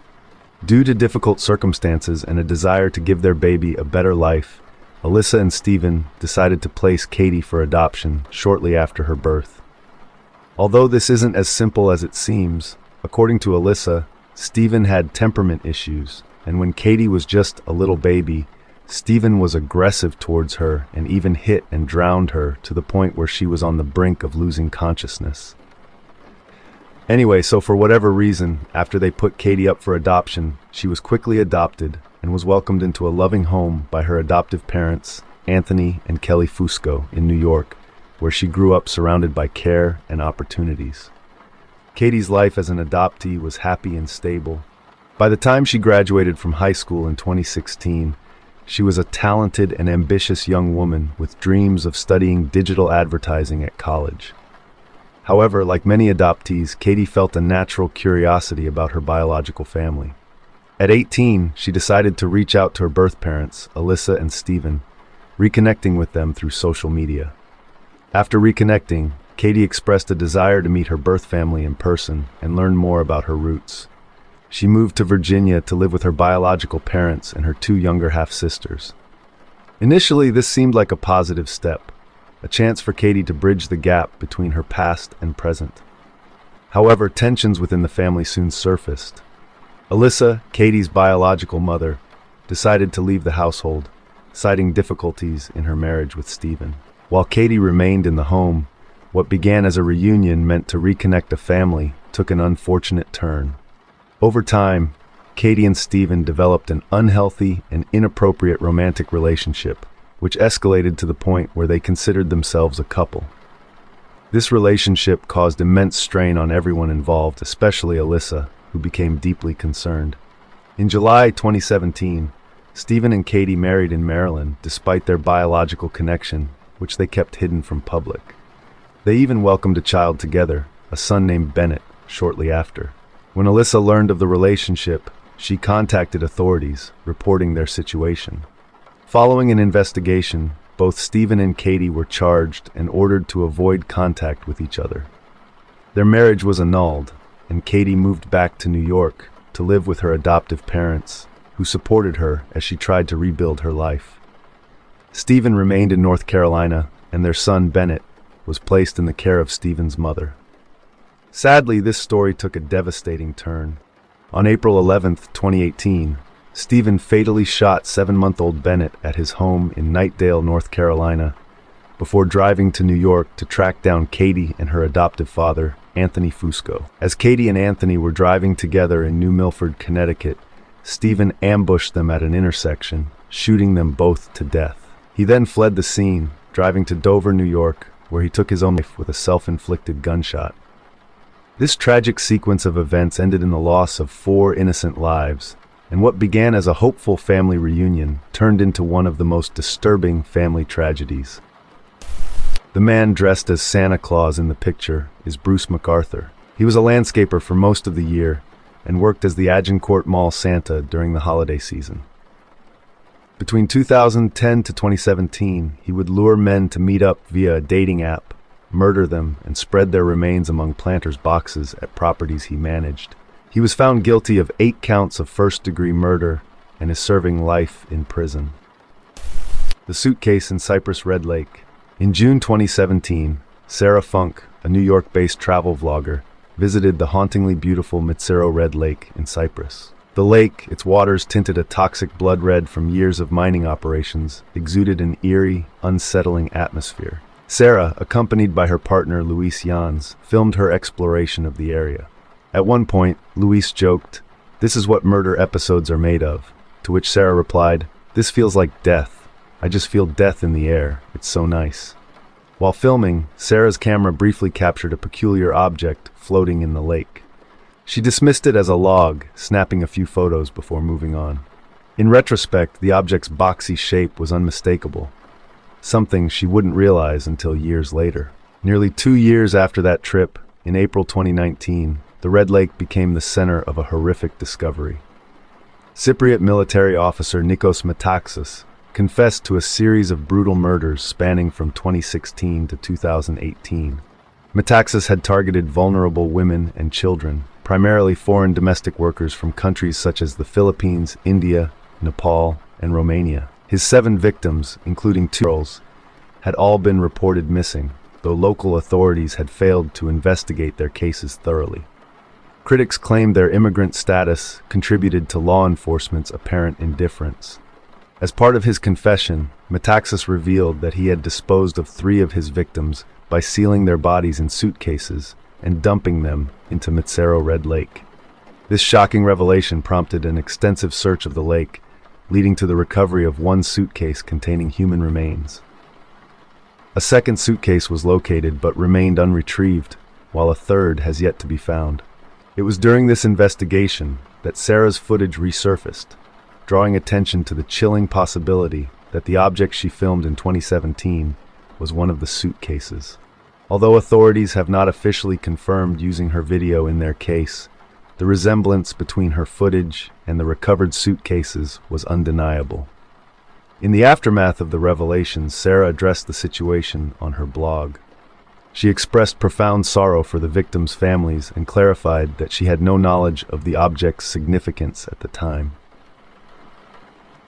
Due to difficult circumstances and a desire to give their baby a better life, Alyssa and Stephen decided to place Katie for adoption shortly after her birth. Although this isn't as simple as it seems, according to Alyssa, Stephen had temperament issues, and when Katie was just a little baby, Stephen was aggressive towards her and even hit and drowned her to the point where she was on the brink of losing consciousness. Anyway, so for whatever reason, after they put Katie up for adoption, she was quickly adopted and was welcomed into a loving home by her adoptive parents, Anthony and Kelly Fusco, in New York, where she grew up surrounded by care and opportunities. Katie's life as an adoptee was happy and stable. By the time she graduated from high school in 2016, she was a talented and ambitious young woman with dreams of studying digital advertising at college. However, like many adoptees, Katie felt a natural curiosity about her biological family. At 18, she decided to reach out to her birth parents, Alyssa and Stephen, reconnecting with them through social media. After reconnecting, Katie expressed a desire to meet her birth family in person and learn more about her roots. She moved to Virginia to live with her biological parents and her two younger half-sisters. Initially, this seemed like a positive step, a chance for Katie to bridge the gap between her past and present. However, tensions within the family soon surfaced. Alyssa, Katie's biological mother, decided to leave the household, citing difficulties in her marriage with Stephen. While Katie remained in the home, what began as a reunion meant to reconnect a family took an unfortunate turn. Over time, Katie and Stephen developed an unhealthy and inappropriate romantic relationship, which escalated to the point where they considered themselves a couple. This relationship caused immense strain on everyone involved, especially Alyssa, who became deeply concerned. In July 2017, Stephen and Katie married in Maryland despite their biological connection, which they kept hidden from public. They even welcomed a child together, a son named Bennett, shortly after. When Alyssa learned of the relationship, she contacted authorities, reporting their situation. Following an investigation, both Stephen and Katie were charged and ordered to avoid contact with each other. Their marriage was annulled, and Katie moved back to New York to live with her adoptive parents, who supported her as she tried to rebuild her life. Stephen remained in North Carolina, and their son Bennett was placed in the care of Stephen's mother. Sadly, this story took a devastating turn. On April 11, 2018, Stephen fatally shot 7-month-old Bennett at his home in Knightdale, North Carolina, before driving to New York to track down Katie and her adoptive father, Anthony Fusco. As Katie and Anthony were driving together in New Milford, Connecticut, Stephen ambushed them at an intersection, shooting them both to death. He then fled the scene, driving to Dover, New York, where he took his own life with a self-inflicted gunshot. This tragic sequence of events ended in the loss of 4 innocent lives, and what began as a hopeful family reunion turned into one of the most disturbing family tragedies. The man dressed as Santa Claus in the picture is Bruce MacArthur. He He was a landscaper for most of the year and worked as the Agincourt Mall Santa during the holiday season. Between 2010 to 2017, he would lure men to meet up via a dating app, murder them, and spread their remains among planters' boxes at properties he managed. He was found guilty of 8 counts of first-degree murder and is serving life in prison. The suitcase in Cypress Red Lake. In June 2017, Sarah Funk, a New York-based travel vlogger, visited the hauntingly beautiful Mitsero Red Lake in Cyprus. The lake, its waters tinted a toxic blood red from years of mining operations, exuded an eerie, unsettling atmosphere. Sarah, accompanied by her partner Luis Jans, filmed her exploration of the area. At one point, Luis joked, "This is what murder episodes are made of," to which Sarah replied, "This feels like death. I just feel death in the air. It's so nice." While filming, Sarah's camera briefly captured a peculiar object floating in the lake. She dismissed it as a log, snapping a few photos before moving on. In retrospect, the object's boxy shape was unmistakable, something she wouldn't realize until years later. Nearly 2 years after that trip, in April 2019, the Red Lake became the center of a horrific discovery. Cypriot military officer Nikos Metaxas confessed to a series of brutal murders spanning from 2016 to 2018. Metaxas had targeted vulnerable women and children, primarily foreign domestic workers from countries such as the Philippines, India, Nepal, and Romania. His 7 victims, including 2 girls, had all been reported missing, though local authorities had failed to investigate their cases thoroughly. Critics claimed their immigrant status contributed to law enforcement's apparent indifference. As part of his confession, Metaxas revealed that he had disposed of 3 of his victims by sealing their bodies in suitcases and dumping them into Mitsero Red Lake. This shocking revelation prompted an extensive search of the lake, leading to the recovery of 1 suitcase containing human remains. A second suitcase was located but remained unretrieved, while a third has yet to be found. It was during this investigation that Sarah's footage resurfaced, drawing attention to the chilling possibility that the object she filmed in 2017 was one of the suitcases. Although authorities have not officially confirmed using her video in their case, the resemblance between her footage and the recovered suitcases was undeniable. In the aftermath of the revelations, Sarah addressed the situation on her blog. She expressed profound sorrow for the victims' families and clarified that she had no knowledge of the object's significance at the time.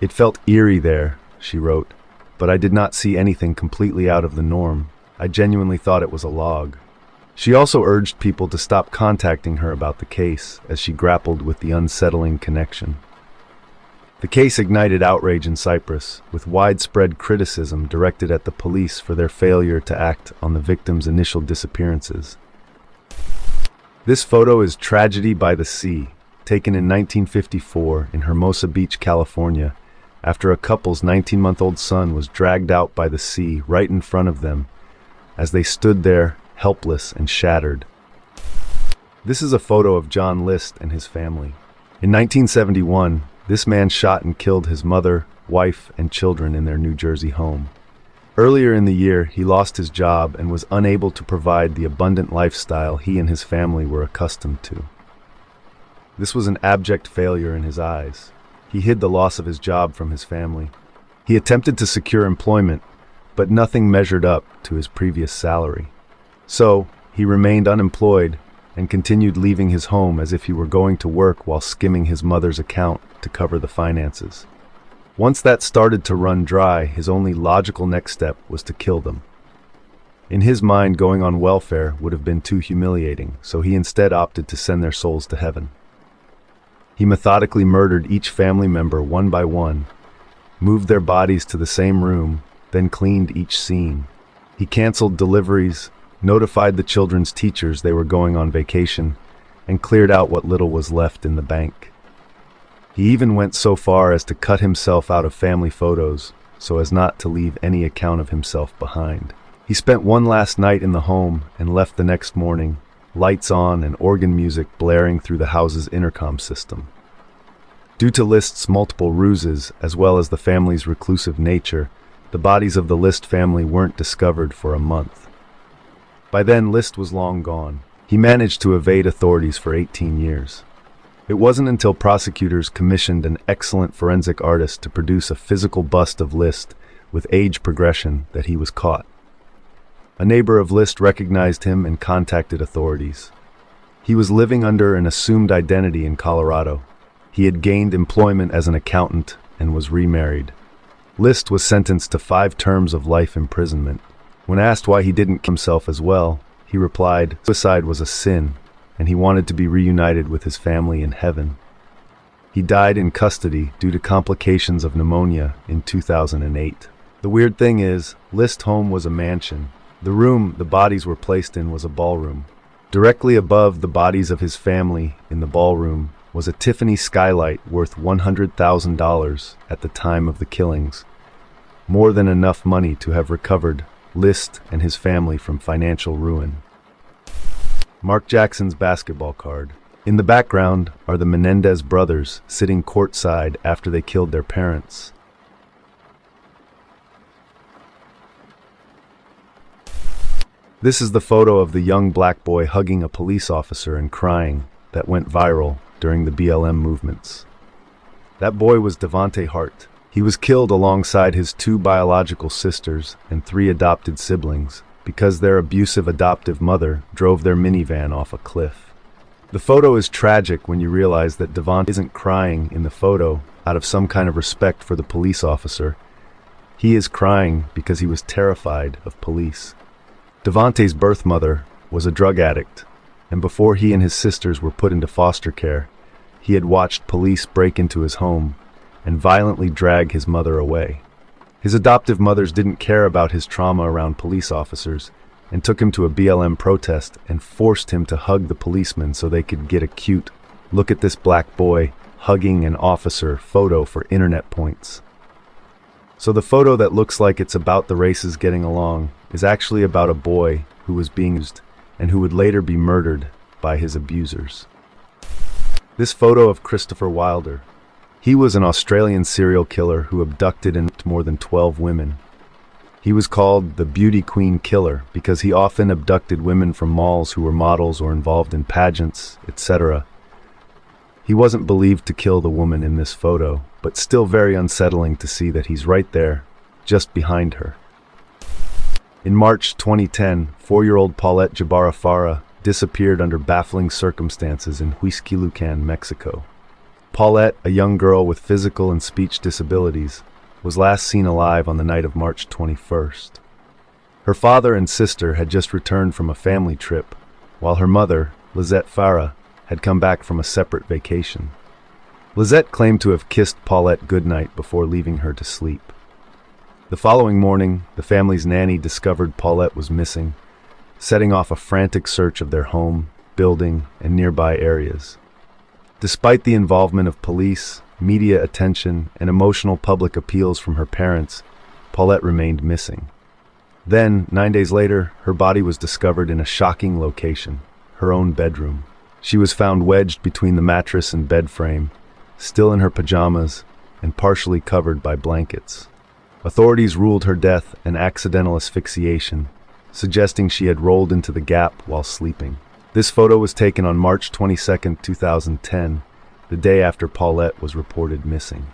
"It felt eerie there," she wrote, "but I did not see anything completely out of the norm. I genuinely thought it was a log." She also urged people to stop contacting her about the case as she grappled with the unsettling connection. The case ignited outrage in Cyprus, with widespread criticism directed at the police for their failure to act on the victims' initial disappearances. This photo is Tragedy by the Sea, taken in 1954 in Hermosa Beach, California, after a couple's 19-month-old son was dragged out by the sea right in front of them as they stood there, helpless and shattered. This is a photo of John List and his family. In 1971, this man shot and killed his mother, wife, and children in their New Jersey home. Earlier in the year, he lost his job and was unable to provide the abundant lifestyle he and his family were accustomed to. This was an abject failure in his eyes. He hid the loss of his job from his family. He attempted to secure employment, but nothing measured up to his previous salary. So, he remained unemployed and continued leaving his home as if he were going to work while skimming his mother's account to cover the finances. Once that started to run dry, his only logical next step was to kill them. In his mind, going on welfare would have been too humiliating, so he instead opted to send their souls to heaven. He methodically murdered each family member one by one, moved their bodies to the same room, then cleaned each scene. He canceled deliveries, notified the children's teachers they were going on vacation, and cleared out what little was left in the bank. He even went so far as to cut himself out of family photos, so as not to leave any account of himself behind. He spent one last night in the home and left the next morning, lights on and organ music blaring through the house's intercom system. Due to List's multiple ruses, as well as the family's reclusive nature, the bodies of the List family weren't discovered for a month. By then, List was long gone. He managed to evade authorities for 18 years. It wasn't until prosecutors commissioned an excellent forensic artist to produce a physical bust of List with age progression that he was caught. A neighbor of List recognized him and contacted authorities. He was living under an assumed identity in Colorado. He had gained employment as an accountant and was remarried. List was sentenced to 5 terms of life imprisonment. When asked why he didn't kill himself as well, he replied, suicide was a sin, and he wanted to be reunited with his family in heaven. He died in custody due to complications of pneumonia in 2008. The weird thing is, List's home was a mansion. The room the bodies were placed in was a ballroom. Directly above the bodies of his family in the ballroom was a Tiffany skylight worth $100,000 at the time of the killings, more than enough money to have recovered List and his family from financial ruin. Mark Jackson's basketball card. In the background are the Menendez brothers sitting courtside after they killed their parents. This is the photo of the young black boy hugging a police officer and crying that went viral during the BLM movements. That boy was Devonte Hart. He was killed alongside his 2 biological sisters and 3 adopted siblings because their abusive adoptive mother drove their minivan off a cliff. The photo is tragic when you realize that Devonte isn't crying in the photo out of some kind of respect for the police officer. He is crying because he was terrified of police. Devonte's birth mother was a drug addict, and before he and his sisters were put into foster care, he had watched police break into his home and violently drag his mother away. His adoptive mothers didn't care about his trauma around police officers and took him to a BLM protest and forced him to hug the policeman so they could get a cute "look at this black boy hugging an officer" photo for internet points. So the photo that looks like it's about the races getting along is actually about a boy who was being used and who would later be murdered by his abusers. This photo of Christopher Wilder. He was an Australian serial killer who abducted and raped more than 12 women. He was called the Beauty Queen Killer because he often abducted women from malls who were models or involved in pageants, etc. He wasn't believed to kill the woman in this photo, but still very unsettling to see that he's right there, just behind her. In March 2010, 4-year-old Paulette Jabara Farah disappeared under baffling circumstances in Huixquilucan, Mexico. Paulette, a young girl with physical and speech disabilities, was last seen alive on the night of March 21st. Her father and sister had just returned from a family trip, while her mother, Lizette Farah, had come back from a separate vacation. Lizette claimed to have kissed Paulette goodnight before leaving her to sleep. The following morning, the family's nanny discovered Paulette was missing, setting off a frantic search of their home, building, and nearby areas. Despite the involvement of police, media attention, and emotional public appeals from her parents, Paulette remained missing. Then, 9 days later, her body was discovered in a shocking location, her own bedroom. She was found wedged between the mattress and bed frame, still in her pajamas, and partially covered by blankets. Authorities ruled her death an accidental asphyxiation, suggesting she had rolled into the gap while sleeping. This photo was taken on March 22, 2010, the day after Paulette was reported missing.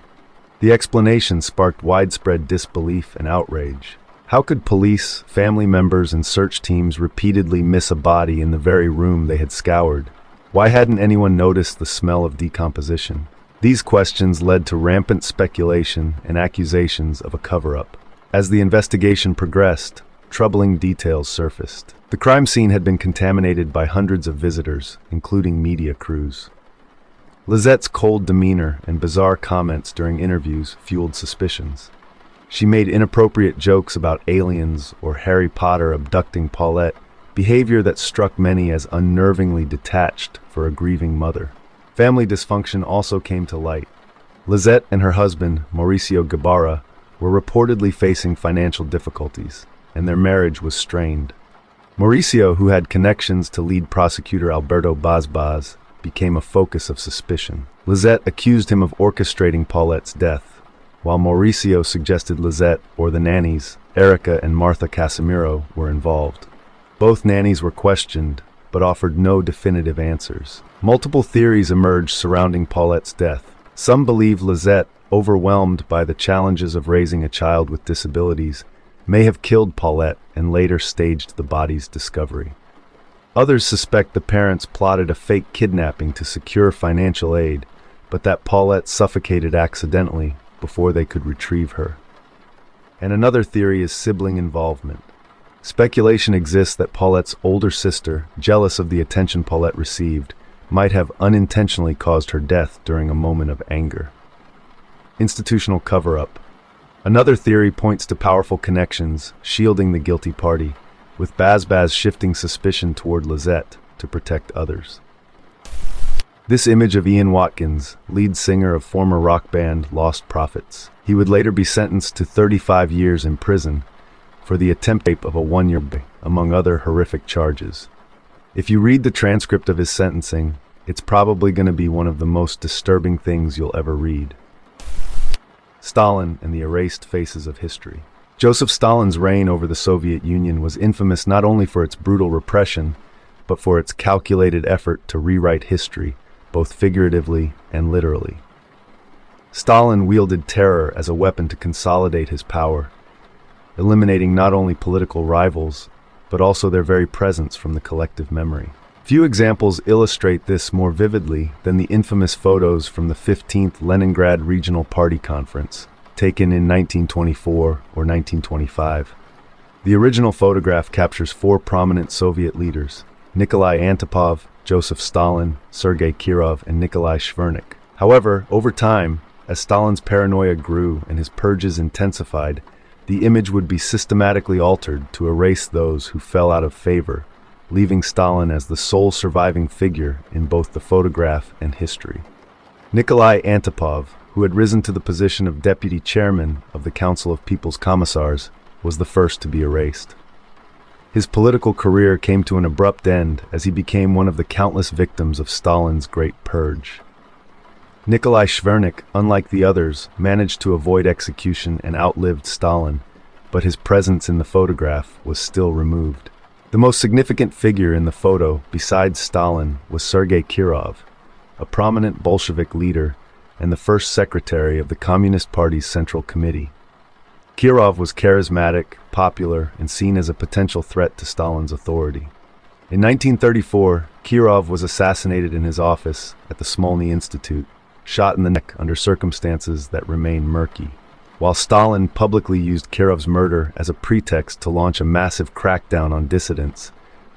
The explanation sparked widespread disbelief and outrage. How could police, family members, and search teams repeatedly miss a body in the very room they had scoured? Why hadn't anyone noticed the smell of decomposition? These questions led to rampant speculation and accusations of a cover-up. As the investigation progressed, troubling details surfaced. The crime scene had been contaminated by hundreds of visitors, including media crews. Lizette's cold demeanor and bizarre comments during interviews fueled suspicions. She made inappropriate jokes about aliens or Harry Potter abducting Paulette, behavior that struck many as unnervingly detached for a grieving mother. Family dysfunction also came to light. Lizette and her husband, Mauricio Guevara, were reportedly facing financial difficulties, and their marriage was strained. Mauricio, who had connections to lead prosecutor Alberto Bazbaz, became a focus of suspicion. Lizette accused him of orchestrating Paulette's death, while Mauricio suggested Lizette or the nannies, Erica and Martha Casimiro, were involved. Both nannies were questioned, but offered no definitive answers. Multiple theories emerged surrounding Paulette's death. Some believe Lizette, overwhelmed by the challenges of raising a child with disabilities, may have killed Paulette and later staged the body's discovery. Others suspect the parents plotted a fake kidnapping to secure financial aid, but that Paulette suffocated accidentally before they could retrieve her. And another theory is sibling involvement. Speculation exists that Paulette's older sister, jealous of the attention Paulette received, might have unintentionally caused her death during a moment of anger. Institutional cover-up. Another theory points to powerful connections shielding the guilty party, with Baz shifting suspicion toward Lizette to protect others. This image of Ian Watkins, lead singer of former rock band Lost Prophets. He would later be sentenced to 35 years in prison for the attempt rape of a 1-year boy, among other horrific charges. If you read the transcript of his sentencing, it's probably going to be one of the most disturbing things you'll ever read. Stalin and the erased faces of history. Joseph Stalin's reign over the Soviet Union was infamous not only for its brutal repression, but for its calculated effort to rewrite history, both figuratively and literally. Stalin wielded terror as a weapon to consolidate his power, eliminating not only political rivals, but also their very presence from the collective memory. Few examples illustrate this more vividly than the infamous photos from the 15th Leningrad Regional Party Conference, taken in 1924 or 1925. The original photograph captures 4 prominent Soviet leaders: Nikolai Antipov, Joseph Stalin, Sergei Kirov, and Nikolai Shvernik. However, over time, as Stalin's paranoia grew and his purges intensified, the image would be systematically altered to erase those who fell out of favor, leaving Stalin as the sole surviving figure in both the photograph and history. Nikolai Antipov, who had risen to the position of deputy chairman of the Council of People's Commissars, was the first to be erased. His political career came to an abrupt end as he became one of the countless victims of Stalin's Great Purge. Nikolai Shvernik, unlike the others, managed to avoid execution and outlived Stalin, but his presence in the photograph was still removed. The most significant figure in the photo, besides Stalin, was Sergei Kirov, a prominent Bolshevik leader and the first secretary of the Communist Party's Central Committee. Kirov was charismatic, popular, and seen as a potential threat to Stalin's authority. In 1934, Kirov was assassinated in his office at the Smolny Institute, shot in the neck under circumstances that remain murky. While Stalin publicly used Kirov's murder as a pretext to launch a massive crackdown on dissidents,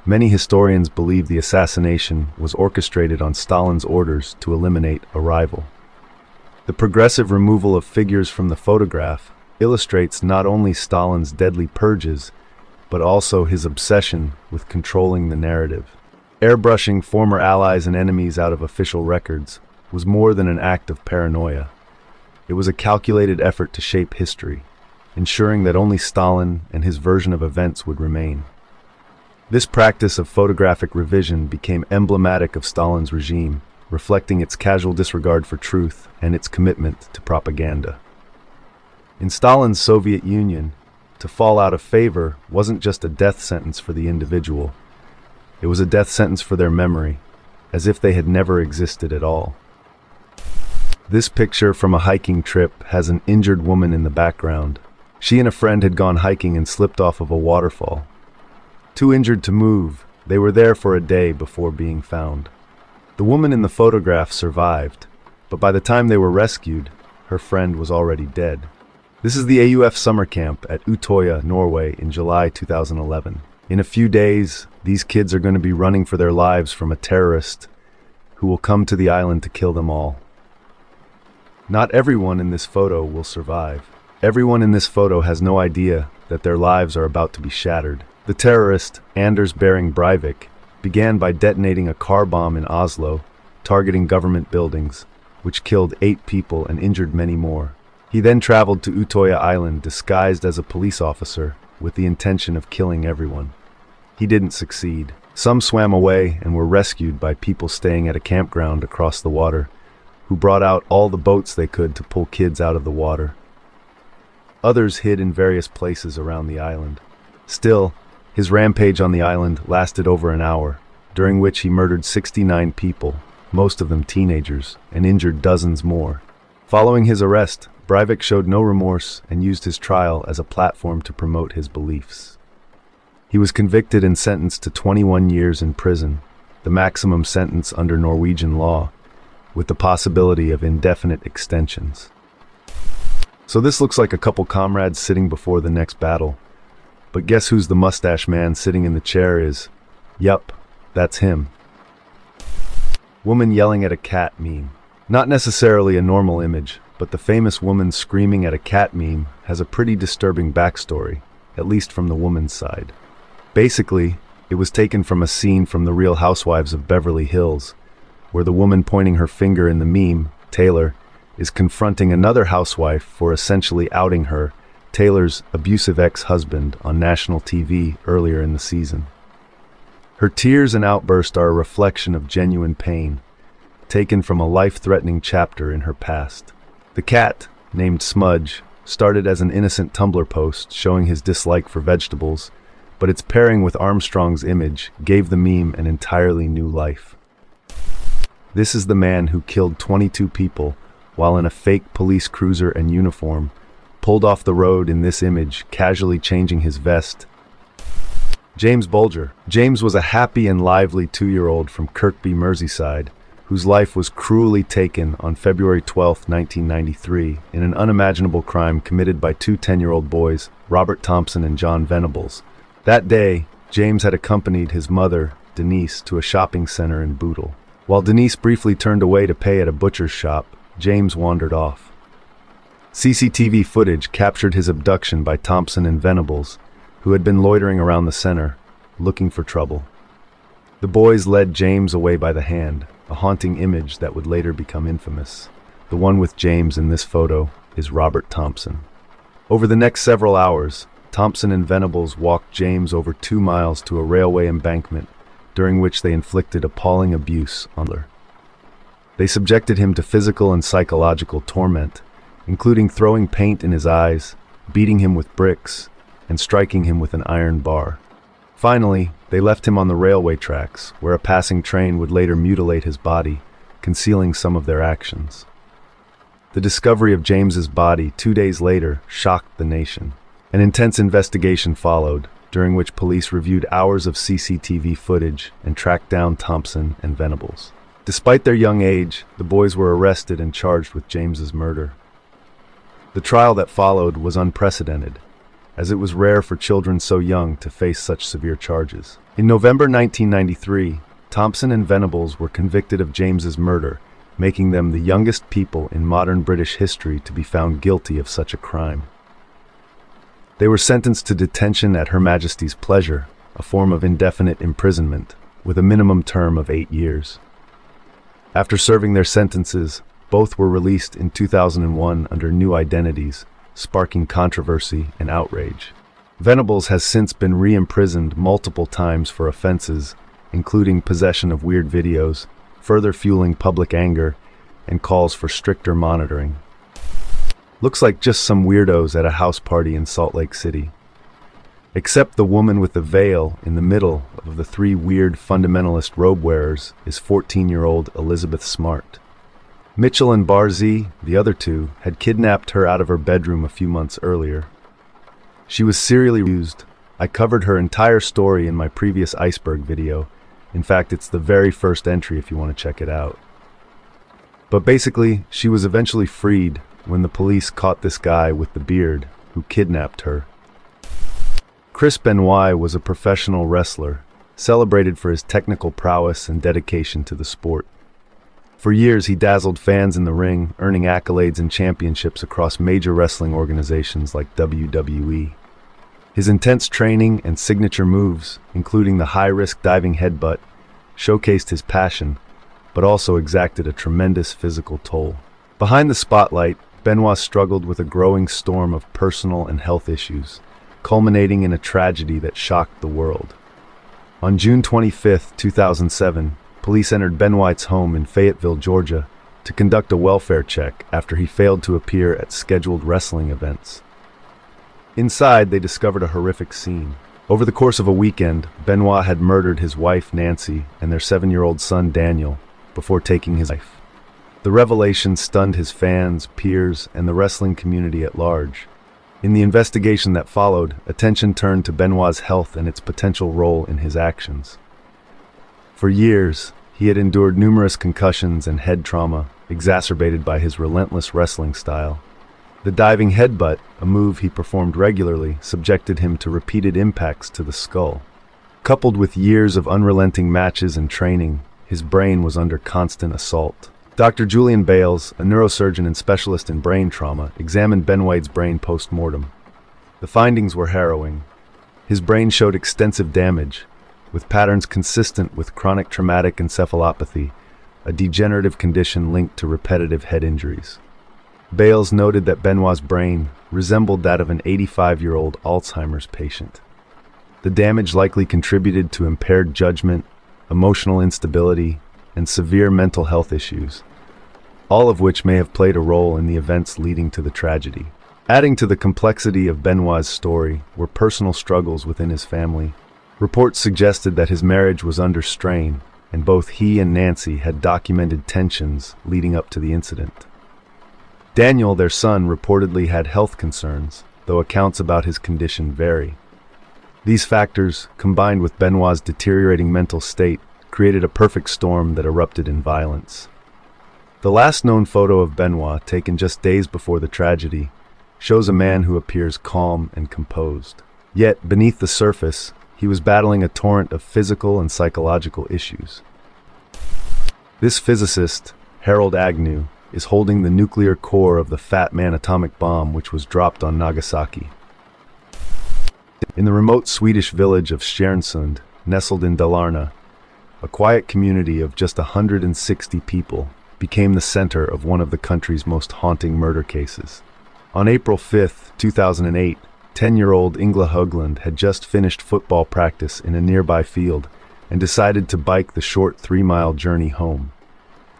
many historians believe the assassination was orchestrated on Stalin's orders to eliminate a rival. The progressive removal of figures from the photograph illustrates not only Stalin's deadly purges, but also his obsession with controlling the narrative. Airbrushing former allies and enemies out of official records was more than an act of paranoia. It was a calculated effort to shape history, ensuring that only Stalin and his version of events would remain. This practice of photographic revision became emblematic of Stalin's regime, reflecting its casual disregard for truth and its commitment to propaganda. In Stalin's Soviet Union, to fall out of favor wasn't just a death sentence for the individual. It was a death sentence for their memory, as if they had never existed at all. This picture from a hiking trip has an injured woman in the background. She and a friend had gone hiking and slipped off of a waterfall. Too injured to move, they were there for a day before being found. The woman in the photograph survived, but by the time they were rescued, her friend was already dead. This is the AUF summer camp at Utøya, Norway in July 2011. In a few days, these kids are going to be running for their lives from a terrorist who will come to the island to kill them all. Not everyone in this photo will survive. Everyone in this photo has no idea that their lives are about to be shattered. The terrorist, Anders Behring Breivik, began by detonating a car bomb in Oslo, targeting government buildings, which killed 8 people and injured many more. He then traveled to Utøya Island disguised as a police officer with the intention of killing everyone. He didn't succeed. Some swam away and were rescued by people staying at a campground across the water, who brought out all the boats they could to pull kids out of the water. Others hid in various places around the island. Still, his rampage on the island lasted over an hour, during which he murdered 69 people, most of them teenagers, and injured dozens more. Following his arrest, Breivik showed no remorse and used his trial as a platform to promote his beliefs. He was convicted and sentenced to 21 years in prison, the maximum sentence under Norwegian law, with the possibility of indefinite extensions. So this looks like a couple comrades sitting before the next battle. But guess who's the mustache man sitting in the chair is? Yup, that's him. Woman yelling at a cat meme. Not necessarily a normal image, but the famous woman screaming at a cat meme has a pretty disturbing backstory, at least from the woman's side. Basically, it was taken from a scene from The Real Housewives of Beverly Hills, where the woman pointing her finger in the meme, Taylor, is confronting another housewife for essentially outing her, Taylor's abusive ex-husband, on national TV earlier in the season. Her tears and outburst are a reflection of genuine pain, taken from a life-threatening chapter in her past. The cat, named Smudge, started as an innocent Tumblr post showing his dislike for vegetables, but its pairing with Armstrong's image gave the meme an entirely new life. This is the man who killed 22 people while in a fake police cruiser and uniform, pulled off the road in this image, casually changing his vest. James Bulger. James was a happy and lively 2-year-old from Kirkby, Merseyside, whose life was cruelly taken on February 12, 1993, in an unimaginable crime committed by two 10-year-old boys, Robert Thompson and John Venables. That day, James had accompanied his mother, Denise, to a shopping center in Bootle. While Denise briefly turned away to pay at a butcher's shop, James wandered off. CCTV footage captured his abduction by Thompson and Venables, who had been loitering around the center, looking for trouble. The boys led James away by the hand, a haunting image that would later become infamous. The one with James in this photo is Robert Thompson. Over the next several hours, Thompson and Venables walked James over 2 miles to a railway embankment, during which they inflicted appalling abuse on her. They subjected him to physical and psychological torment, including throwing paint in his eyes, beating him with bricks, and striking him with an iron bar. Finally, they left him on the railway tracks, where a passing train would later mutilate his body, concealing some of their actions. The discovery of James's body 2 days later shocked the nation. An intense investigation followed, during which police reviewed hours of CCTV footage and tracked down Thompson and Venables. Despite their young age, the boys were arrested and charged with James's murder. The trial that followed was unprecedented, as it was rare for children so young to face such severe charges. In November 1993, Thompson and Venables were convicted of James's murder, making them the youngest people in modern British history to be found guilty of such a crime. They were sentenced to detention at Her Majesty's pleasure, a form of indefinite imprisonment, with a minimum term of 8 years. After serving their sentences, both were released in 2001 under new identities, sparking controversy and outrage. Venables has since been re-imprisoned multiple times for offenses, including possession of weird videos, further fueling public anger, and calls for stricter monitoring. Looks like just some weirdos at a house party in Salt Lake City. Except the woman with the veil in the middle of the 3 weird fundamentalist robe wearers is 14-year-old Elizabeth Smart. Mitchell and Barzee, the other 2, had kidnapped her out of her bedroom a few months earlier. She was serially abused. I covered her entire story in my previous iceberg video. In fact, it's the very first entry if you want to check it out. But basically, she was eventually freed when the police caught this guy with the beard who kidnapped her. Chris Benoit was a professional wrestler, celebrated for his technical prowess and dedication to the sport. For years, he dazzled fans in the ring, earning accolades and championships across major wrestling organizations like WWE. His intense training and signature moves, including the high-risk diving headbutt, showcased his passion, but also exacted a tremendous physical toll. Behind the spotlight, Benoit struggled with a growing storm of personal and health issues, culminating in a tragedy that shocked the world. On June 25, 2007, police entered Benoit's home in Fayetteville, Georgia, to conduct a welfare check after he failed to appear at scheduled wrestling events. Inside, they discovered a horrific scene. Over the course of a weekend, Benoit had murdered his wife Nancy and their 7-year-old son Daniel before taking his life. The revelation stunned his fans, peers, and the wrestling community at large. In the investigation that followed, attention turned to Benoit's health and its potential role in his actions. For years, he had endured numerous concussions and head trauma, exacerbated by his relentless wrestling style. The diving headbutt, a move he performed regularly, subjected him to repeated impacts to the skull. Coupled with years of unrelenting matches and training, his brain was under constant assault. Dr. Julian Bales, a neurosurgeon and specialist in brain trauma, examined Benoit's brain post-mortem. The findings were harrowing. His brain showed extensive damage, with patterns consistent with chronic traumatic encephalopathy, a degenerative condition linked to repetitive head injuries. Bales noted that Benoit's brain resembled that of an 85-year-old Alzheimer's patient. The damage likely contributed to impaired judgment, emotional instability, and severe mental health issues, all of which may have played a role in the events leading to the tragedy. Adding to the complexity of Benoit's story were personal struggles within his family. Reports suggested that his marriage was under strain, and both he and Nancy had documented tensions leading up to the incident. Daniel, their son, reportedly had health concerns, though accounts about his condition vary. These factors, combined with Benoit's deteriorating mental state, created a perfect storm that erupted in violence. The last known photo of Benoit, taken just days before the tragedy, shows a man who appears calm and composed. Yet, beneath the surface, he was battling a torrent of physical and psychological issues. This physicist, Harold Agnew, is holding the nuclear core of the Fat Man atomic bomb which was dropped on Nagasaki. In the remote Swedish village of Stjärnsund, nestled in Dalarna, a quiet community of just 160 people became the center of one of the country's most haunting murder cases. On April 5, 2008, 10-year-old Ingela Höglund had just finished football practice in a nearby field and decided to bike the short 3-mile journey home.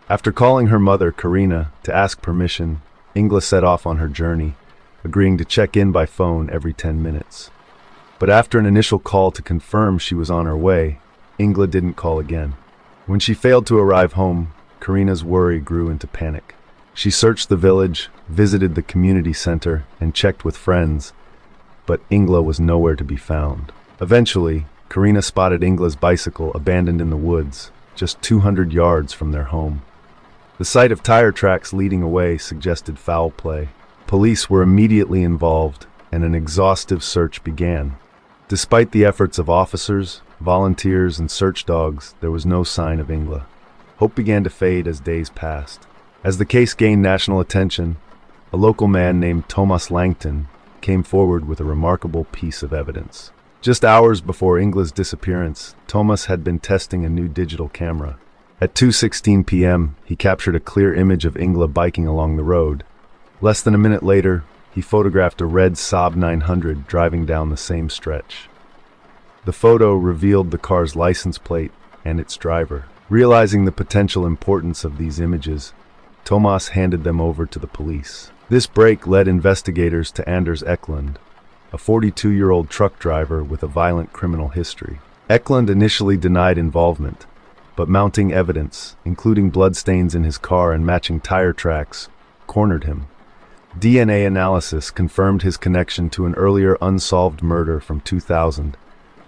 After calling her mother, Karina, to ask permission, Ingela set off on her journey, agreeing to check in by phone every 10 minutes. But after an initial call to confirm she was on her way, Ingela didn't call again. When she failed to arrive home, Karina's worry grew into panic. She searched the village, visited the community center, and checked with friends, but Ingela was nowhere to be found. Eventually, Karina spotted Ingela's bicycle abandoned in the woods, just 200 yards from their home. The sight of tire tracks leading away suggested foul play. Police were immediately involved, and an exhaustive search began. Despite the efforts of officers, volunteers, and search dogs, there was no sign of Ingela. Hope began to fade as days passed. As the case gained national attention, a local man named Thomas Langton came forward with a remarkable piece of evidence. Just hours before Ingela's disappearance, Thomas had been testing a new digital camera. At 2:16 p.m., he captured a clear image of Ingela biking along the road. Less than a minute later, he photographed a red Saab 900 driving down the same stretch. The photo revealed the car's license plate and its driver. Realizing the potential importance of these images, Thomas handed them over to the police. This break led investigators to Anders Eklund, a 42-year-old truck driver with a violent criminal history. Eklund initially denied involvement, but mounting evidence, including bloodstains in his car and matching tire tracks, cornered him. DNA analysis confirmed his connection to an earlier unsolved murder from 2000,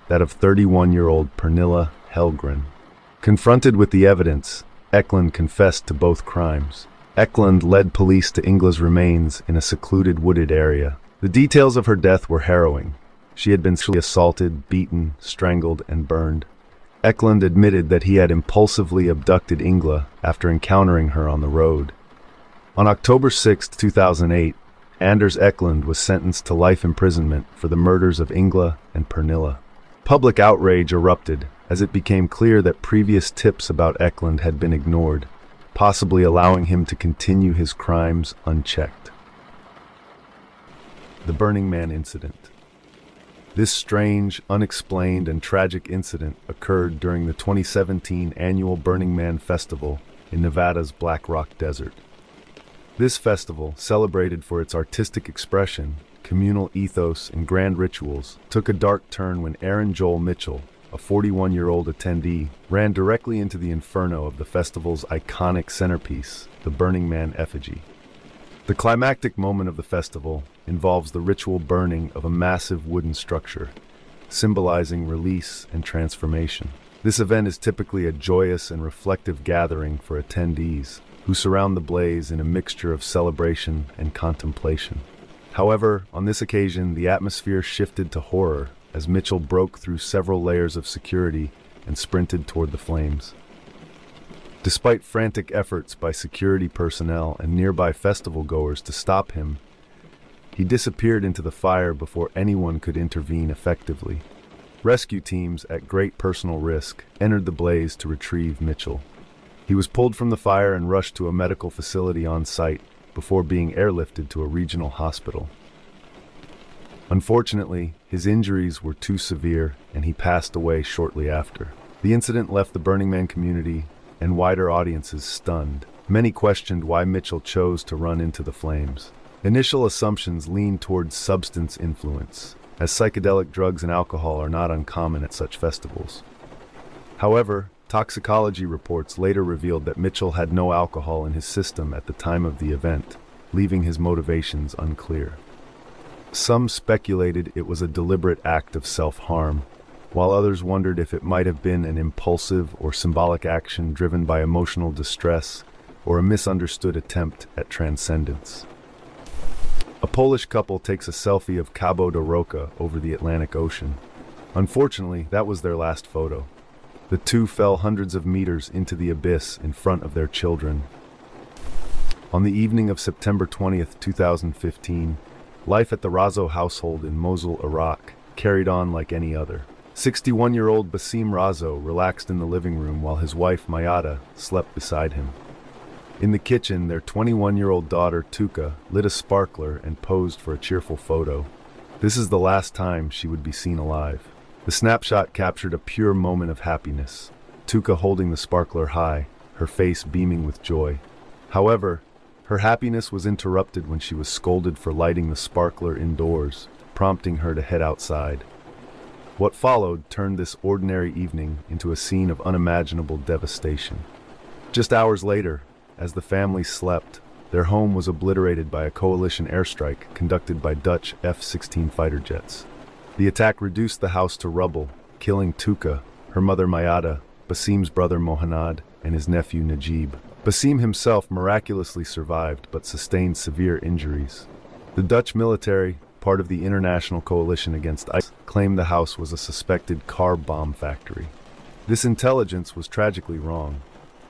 that of 31-year-old Pernilla Hellgren. Confronted with the evidence, Eklund confessed to both crimes. Eklund led police to Ingela's remains in a secluded wooded area. The details of her death were harrowing. She had been sexually assaulted, beaten, strangled, and burned. Eklund admitted that he had impulsively abducted Ingela after encountering her on the road. On October 6, 2008, Anders Eklund was sentenced to life imprisonment for the murders of Ingela and Pernilla. Public outrage erupted as it became clear that previous tips about Eklund had been ignored, possibly allowing him to continue his crimes unchecked. The Burning Man incident. This strange, unexplained, and tragic incident occurred during the 2017 annual Burning Man Festival in Nevada's Black Rock Desert. This festival, celebrated for its artistic expression, communal ethos, and grand rituals took a dark turn when Aaron Joel Mitchell, a 41-year-old attendee, ran directly into the inferno of the festival's iconic centerpiece, the Burning Man effigy. The climactic moment of the festival involves the ritual burning of a massive wooden structure, symbolizing release and transformation. This event is typically a joyous and reflective gathering for attendees, who surround the blaze in a mixture of celebration and contemplation. However, on this occasion, the atmosphere shifted to horror as Mitchell broke through several layers of security and sprinted toward the flames. Despite frantic efforts by security personnel and nearby festival goers to stop him, he disappeared into the fire before anyone could intervene effectively. Rescue teams, at great personal risk, entered the blaze to retrieve Mitchell. He was pulled from the fire and rushed to a medical facility on site before being airlifted to a regional hospital. Unfortunately, his injuries were too severe and he passed away shortly after. The incident left the Burning Man community and wider audiences stunned. Many questioned why Mitchell chose to run into the flames. Initial assumptions leaned towards substance influence, as psychedelic drugs and alcohol are not uncommon at such festivals. However, toxicology reports later revealed that Mitchell had no alcohol in his system at the time of the event, leaving his motivations unclear. Some speculated it was a deliberate act of self-harm, while others wondered if it might have been an impulsive or symbolic action driven by emotional distress or a misunderstood attempt at transcendence. A Polish couple takes a selfie of Cabo de Roca over the Atlantic Ocean. Unfortunately, that was their last photo. The two fell hundreds of meters into the abyss in front of their children. On the evening of September 20th, 2015, life at the Razo household in Mosul, Iraq, carried on like any other. 61-year-old Basim Razo relaxed in the living room while his wife, Mayada, slept beside him. In the kitchen, their 21-year-old daughter, Tuka, lit a sparkler and posed for a cheerful photo. This is the last time she would be seen alive. The snapshot captured a pure moment of happiness, Tuka holding the sparkler high, her face beaming with joy. However, her happiness was interrupted when she was scolded for lighting the sparkler indoors, prompting her to head outside. What followed turned this ordinary evening into a scene of unimaginable devastation. Just hours later, as the family slept, their home was obliterated by a coalition airstrike conducted by Dutch F-16 fighter jets. The attack reduced the house to rubble, killing Tuka, her mother Mayada, Basim's brother Mohanad, and his nephew Najib. Basim himself miraculously survived but sustained severe injuries. The Dutch military, part of the international coalition against ISIS, claimed the house was a suspected car bomb factory. This intelligence was tragically wrong.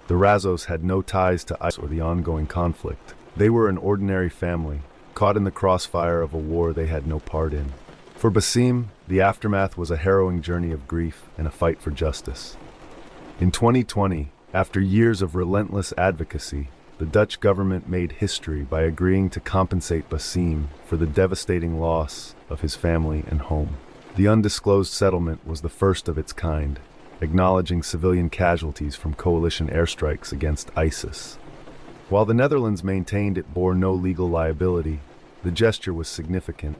The Razos had no ties to ISIS or the ongoing conflict. They were an ordinary family, caught in the crossfire of a war they had no part in. For Basim, the aftermath was a harrowing journey of grief and a fight for justice. In 2020, after years of relentless advocacy, the Dutch government made history by agreeing to compensate Basim for the devastating loss of his family and home. The undisclosed settlement was the first of its kind, acknowledging civilian casualties from coalition airstrikes against ISIS. While the Netherlands maintained it bore no legal liability, the gesture was significant.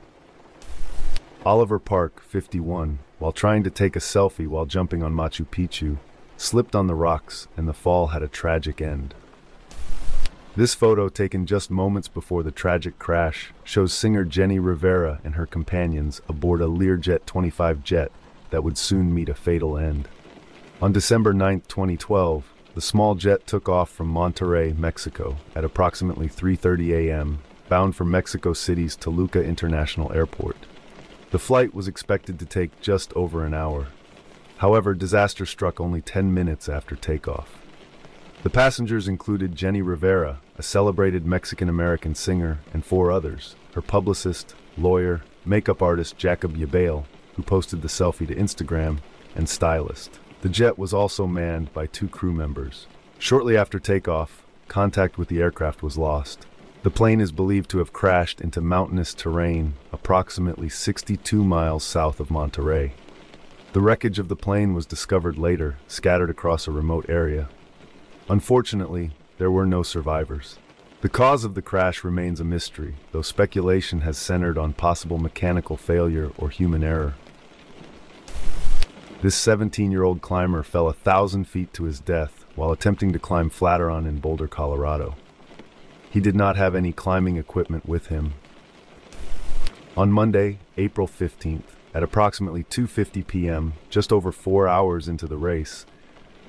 Oliver Park, 51, while trying to take a selfie while jumping on Machu Picchu, slipped on the rocks and the fall had a tragic end. This photo, taken just moments before the tragic crash, shows singer Jenny Rivera and her companions aboard a Learjet 25 jet that would soon meet a fatal end. On December 9, 2012, the small jet took off from Monterrey, Mexico, at approximately 3:30 a.m., bound for Mexico City's Toluca International Airport. The flight was expected to take just over an hour. However, disaster struck only 10 minutes after takeoff. The passengers included Jenny Rivera, a celebrated Mexican-American singer, and 4 others, her publicist, lawyer, makeup artist Jacob Yabale, who posted the selfie to Instagram, and stylist. The jet was also manned by 2 crew members. Shortly after takeoff, contact with the aircraft was lost. The plane is believed to have crashed into mountainous terrain approximately 62 miles south of Monterrey. The wreckage of the plane was discovered later, scattered across a remote area. Unfortunately, there were no survivors. The cause of the crash remains a mystery, though speculation has centered on possible mechanical failure or human error. This 17-year-old climber fell 1,000 feet to his death while attempting to climb Flatiron in Boulder, Colorado. He did not have any climbing equipment with him. On Monday, April 15th, at approximately 2:50 p.m., just over 4 hours into the race,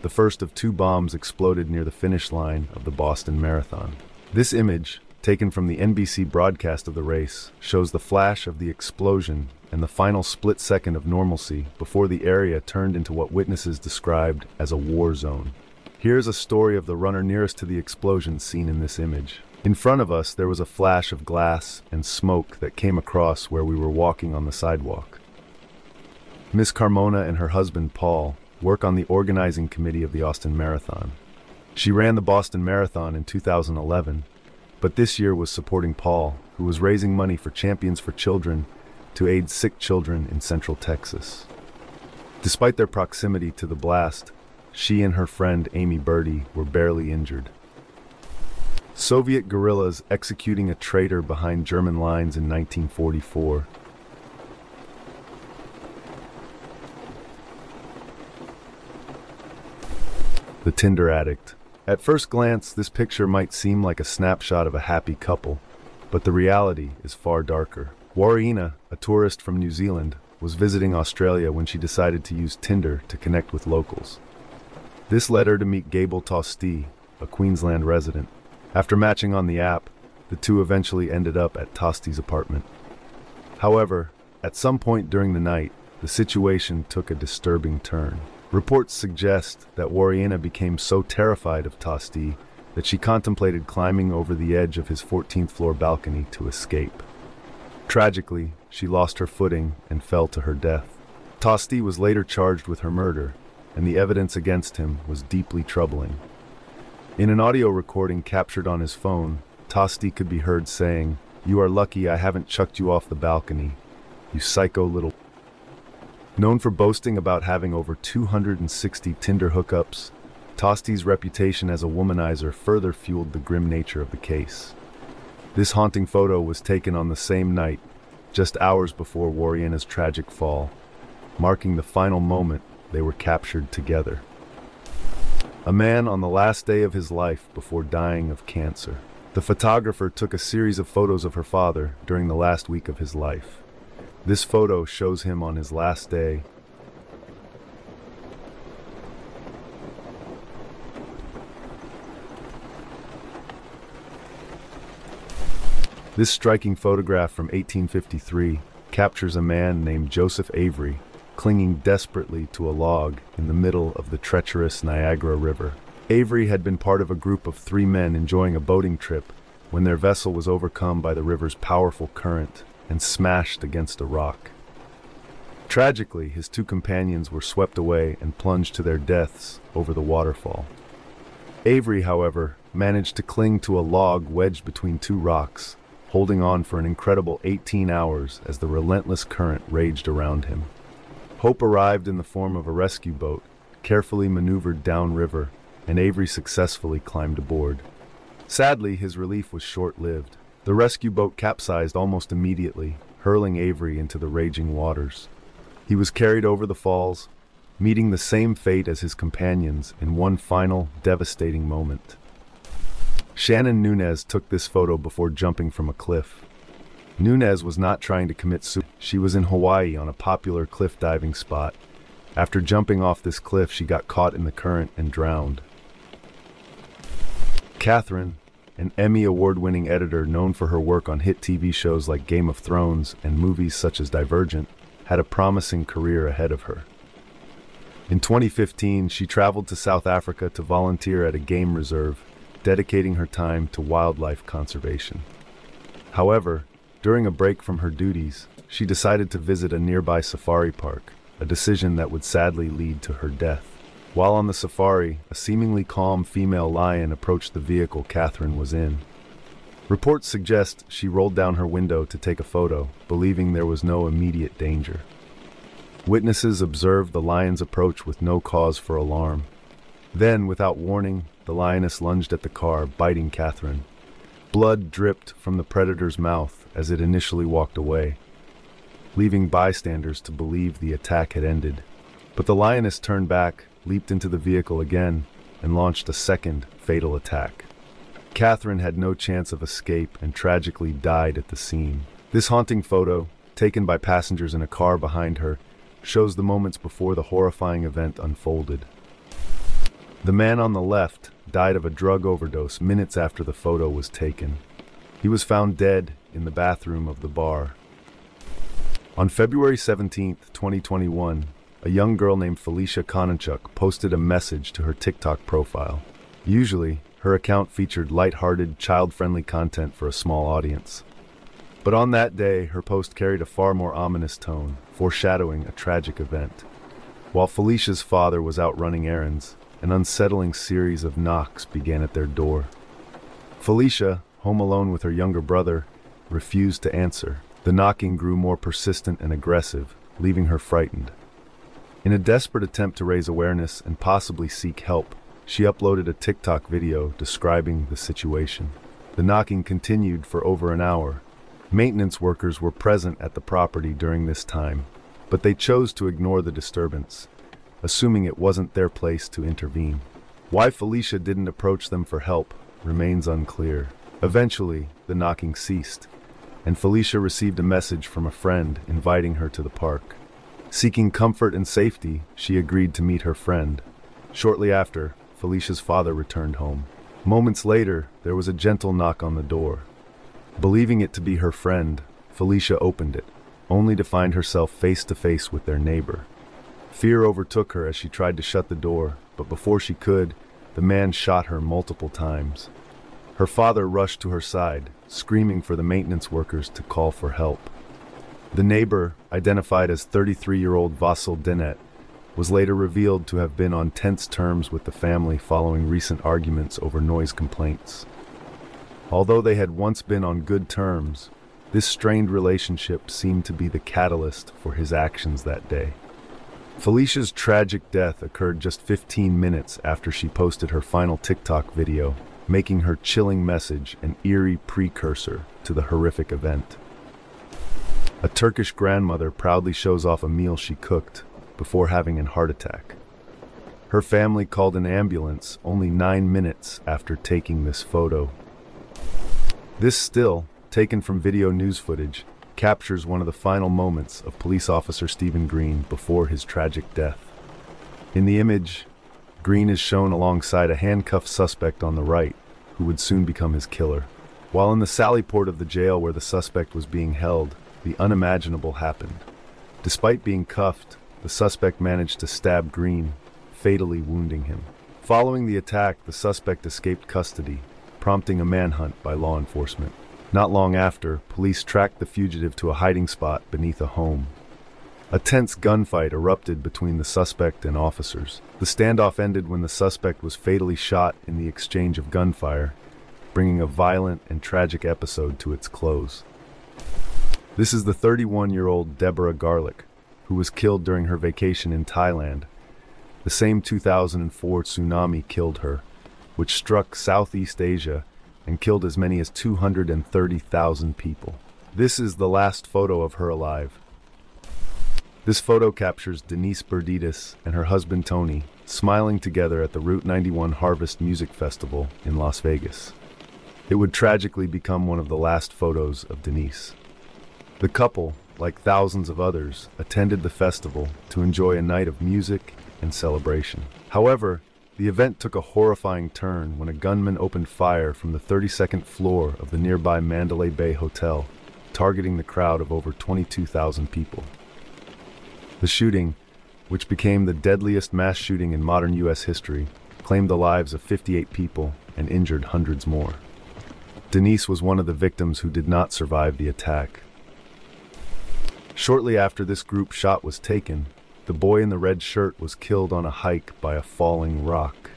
the first of 2 bombs exploded near the finish line of the Boston Marathon. This image, taken from the NBC broadcast of the race, shows the flash of the explosion and the final split second of normalcy before the area turned into what witnesses described as a war zone. Here's a story of the runner nearest to the explosion seen in this image. In front of us, there was a flash of glass and smoke that came across where we were walking on the sidewalk. Miss Carmona and her husband, Paul, work on the organizing committee of the Austin Marathon. She ran the Boston Marathon in 2011, but this year was supporting Paul, who was raising money for Champions for Children to aid sick children in Central Texas. Despite their proximity to the blast, she and her friend Amy Birdie were barely injured. Soviet guerrillas executing a traitor behind German lines in 1944. The Tinder addict. At first glance, this picture might seem like a snapshot of a happy couple, but the reality is far darker. Warriena, a tourist from New Zealand, was visiting Australia when she decided to use Tinder to connect with locals. This led her to meet Gable Tosti, a Queensland resident. After matching on the app, the two eventually ended up at Tosti's apartment. However, at some point during the night, the situation took a disturbing turn. Reports suggest that Warriena became so terrified of Tosti that she contemplated climbing over the edge of his 14th floor balcony to escape. Tragically, she lost her footing and fell to her death. Tosti was later charged with her murder, and the evidence against him was deeply troubling. In an audio recording captured on his phone, Tosti could be heard saying, "You are lucky I haven't chucked you off the balcony, you psycho little..." Known for boasting about having over 260 Tinder hookups, Tosti's reputation as a womanizer further fueled the grim nature of the case. This haunting photo was taken on the same night, just hours before Warriena's tragic fall, marking the final moment they were captured together. A man on the last day of his life before dying of cancer. The photographer took a series of photos of her father during the last week of his life. This photo shows him on his last day. This striking photograph from 1853 captures a man named Joseph Avery clinging desperately to a log in the middle of the treacherous Niagara River. Avery had been part of a group of 3 men enjoying a boating trip when their vessel was overcome by the river's powerful current and smashed against a rock. Tragically, his 2 companions were swept away and plunged to their deaths over the waterfall. Avery, however, managed to cling to a log wedged between 2 rocks, holding on for an incredible 18 hours as the relentless current raged around him. Hope arrived in the form of a rescue boat, carefully maneuvered downriver, and Avery successfully climbed aboard. Sadly, his relief was short-lived. The rescue boat capsized almost immediately, hurling Avery into the raging waters. He was carried over the falls, meeting the same fate as his companions in one final, devastating moment. Shannon Nunez took this photo before jumping from a cliff. Nunez was not trying to commit suicide. She was in Hawaii on a popular cliff diving spot. After jumping off this cliff, she got caught in the current and drowned. Catherine, an Emmy award-winning editor known for her work on hit TV shows like Game of Thrones and movies such as Divergent, had a promising career ahead of her. In 2015, she traveled to South Africa to volunteer at a game reserve, dedicating her time to wildlife conservation. However, during a break from her duties, she decided to visit a nearby safari park, a decision that would sadly lead to her death. While on the safari, a seemingly calm female lion approached the vehicle Catherine was in. Reports suggest she rolled down her window to take a photo, believing there was no immediate danger. Witnesses observed the lion's approach with no cause for alarm. Then, without warning, the lioness lunged at the car, biting Catherine. Blood dripped from the predator's mouth as it initially walked away, leaving bystanders to believe the attack had ended. But the lioness turned back, leaped into the vehicle again, and launched a second fatal attack. Catherine had no chance of escape and tragically died at the scene. This haunting photo, taken by passengers in a car behind her, shows the moments before the horrifying event unfolded. The man on the left died of a drug overdose minutes after the photo was taken. He was found dead in the bathroom of the bar. On February 17, 2021, a young girl named Felicia Kononchuk posted a message to her TikTok profile. Usually, her account featured lighthearted, child-friendly content for a small audience. But on that day, her post carried a far more ominous tone, foreshadowing a tragic event. While Felicia's father was out running errands, an unsettling series of knocks began at their door. Felicia, home alone with her younger brother, refused to answer. The knocking grew more persistent and aggressive, leaving her frightened. In a desperate attempt to raise awareness and possibly seek help, she uploaded a TikTok video describing the situation. The knocking continued for over an hour. Maintenance workers were present at the property during this time, but they chose to ignore the disturbance, assuming it wasn't their place to intervene. Why Felicia didn't approach them for help remains unclear. Eventually, the knocking ceased, and Felicia received a message from a friend inviting her to the park. Seeking comfort and safety, she agreed to meet her friend. Shortly after, Felicia's father returned home. Moments later, there was a gentle knock on the door. Believing it to be her friend, Felicia opened it, only to find herself face to face with their neighbor. Fear overtook her as she tried to shut the door, but before she could, the man shot her multiple times. Her father rushed to her side, screaming for the maintenance workers to call for help. The neighbor, identified as 33-year-old Vasil Denet, was later revealed to have been on tense terms with the family following recent arguments over noise complaints. Although they had once been on good terms, this strained relationship seemed to be the catalyst for his actions that day. Felicia's tragic death occurred just 15 minutes after she posted her final TikTok video, making her chilling message an eerie precursor to the horrific event. A Turkish grandmother proudly shows off a meal she cooked before having a heart attack. Her family called an ambulance only 9 minutes after taking this photo. This still, taken from video news footage, captures one of the final moments of police officer Stephen Green before his tragic death. In the image, Green is shown alongside a handcuffed suspect on the right, who would soon become his killer. While in the sally port of the jail where the suspect was being held, the unimaginable happened. Despite being cuffed, the suspect managed to stab Green, fatally wounding him. Following the attack, the suspect escaped custody, prompting a manhunt by law enforcement. Not long after, police tracked the fugitive to a hiding spot beneath a home. A tense gunfight erupted between the suspect and officers. The standoff ended when the suspect was fatally shot in the exchange of gunfire, bringing a violent and tragic episode to its close. This is the 31-year-old Deborah Garlick, who was killed during her vacation in Thailand. The same 2004 tsunami killed her, which struck Southeast Asia and killed as many as 230,000 people. This is the last photo of her alive. This photo captures Denise Berditis and her husband Tony smiling together at the Route 91 Harvest Music Festival in Las Vegas. It would tragically become one of the last photos of Denise. The couple, like thousands of others, attended the festival to enjoy a night of music and celebration. However, the event took a horrifying turn when a gunman opened fire from the 32nd floor of the nearby Mandalay Bay Hotel, targeting the crowd of over 22,000 people. The shooting, which became the deadliest mass shooting in modern U.S. history, claimed the lives of 58 people and injured hundreds more. Denise was one of the victims who did not survive the attack. Shortly after this group shot was taken, the boy in the red shirt was killed on a hike by a falling rock.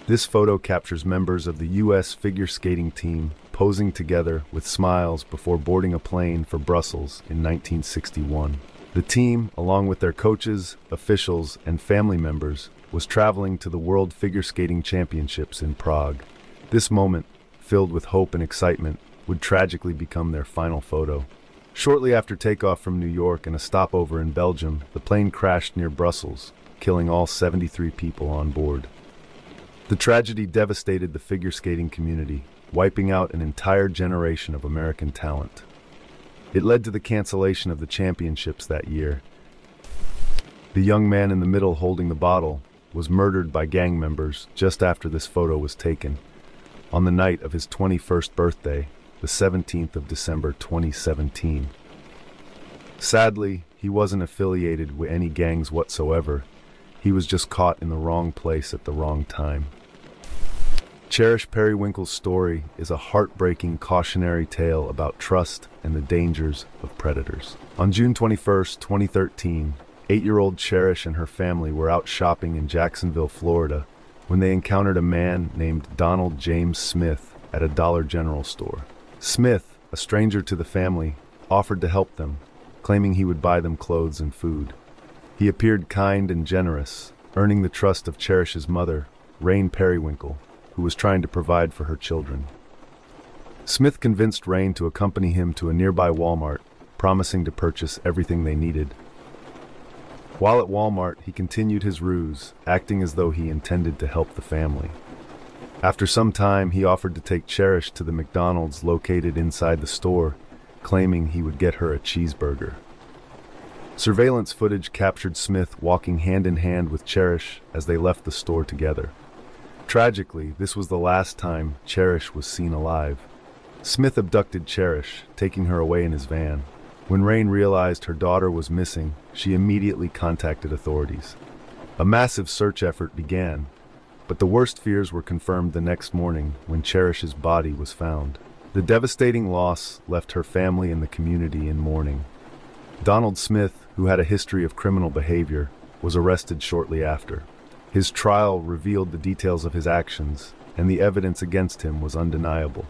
This photo captures members of the U.S. figure skating team posing together with smiles before boarding a plane for Brussels in 1961. The team, along with their coaches, officials, and family members, was traveling to the World Figure Skating Championships in Prague. This moment, filled with hope and excitement, would tragically become their final photo. Shortly after takeoff from New York and a stopover in Belgium, the plane crashed near Brussels, killing all 73 people on board. The tragedy devastated the figure skating community, wiping out an entire generation of American talent. It led to the cancellation of the championships that year. The young man in the middle holding the bottle was murdered by gang members just after this photo was taken, on the night of his 21st birthday, the 17th of December 2017. Sadly, he wasn't affiliated with any gangs whatsoever. He was just caught in the wrong place at the wrong time. Cherish Periwinkle's story is a heartbreaking cautionary tale about trust and the dangers of predators. On June 21st, 2013, 8-year-old Cherish and her family were out shopping in Jacksonville, Florida, when they encountered a man named Donald James Smith at a Dollar General store. Smith, a stranger to the family, offered to help them, claiming he would buy them clothes and food. He appeared kind and generous, earning the trust of Cherish's mother, Rain Periwinkle, who was trying to provide for her children. Smith convinced Rain to accompany him to a nearby Walmart, promising to purchase everything they needed. While at Walmart, he continued his ruse, acting as though he intended to help the family. After some time, he offered to take Cherish to the McDonald's located inside the store, claiming he would get her a cheeseburger. Surveillance footage captured Smith walking hand in hand with Cherish as they left the store together. Tragically, this was the last time Cherish was seen alive. Smith abducted Cherish, taking her away in his van. When Rain realized her daughter was missing, she immediately contacted authorities. A massive search effort began, but the worst fears were confirmed the next morning when Cherish's body was found. The devastating loss left her family and the community in mourning. Donald Smith, who had a history of criminal behavior, was arrested shortly after. His trial revealed the details of his actions, and the evidence against him was undeniable.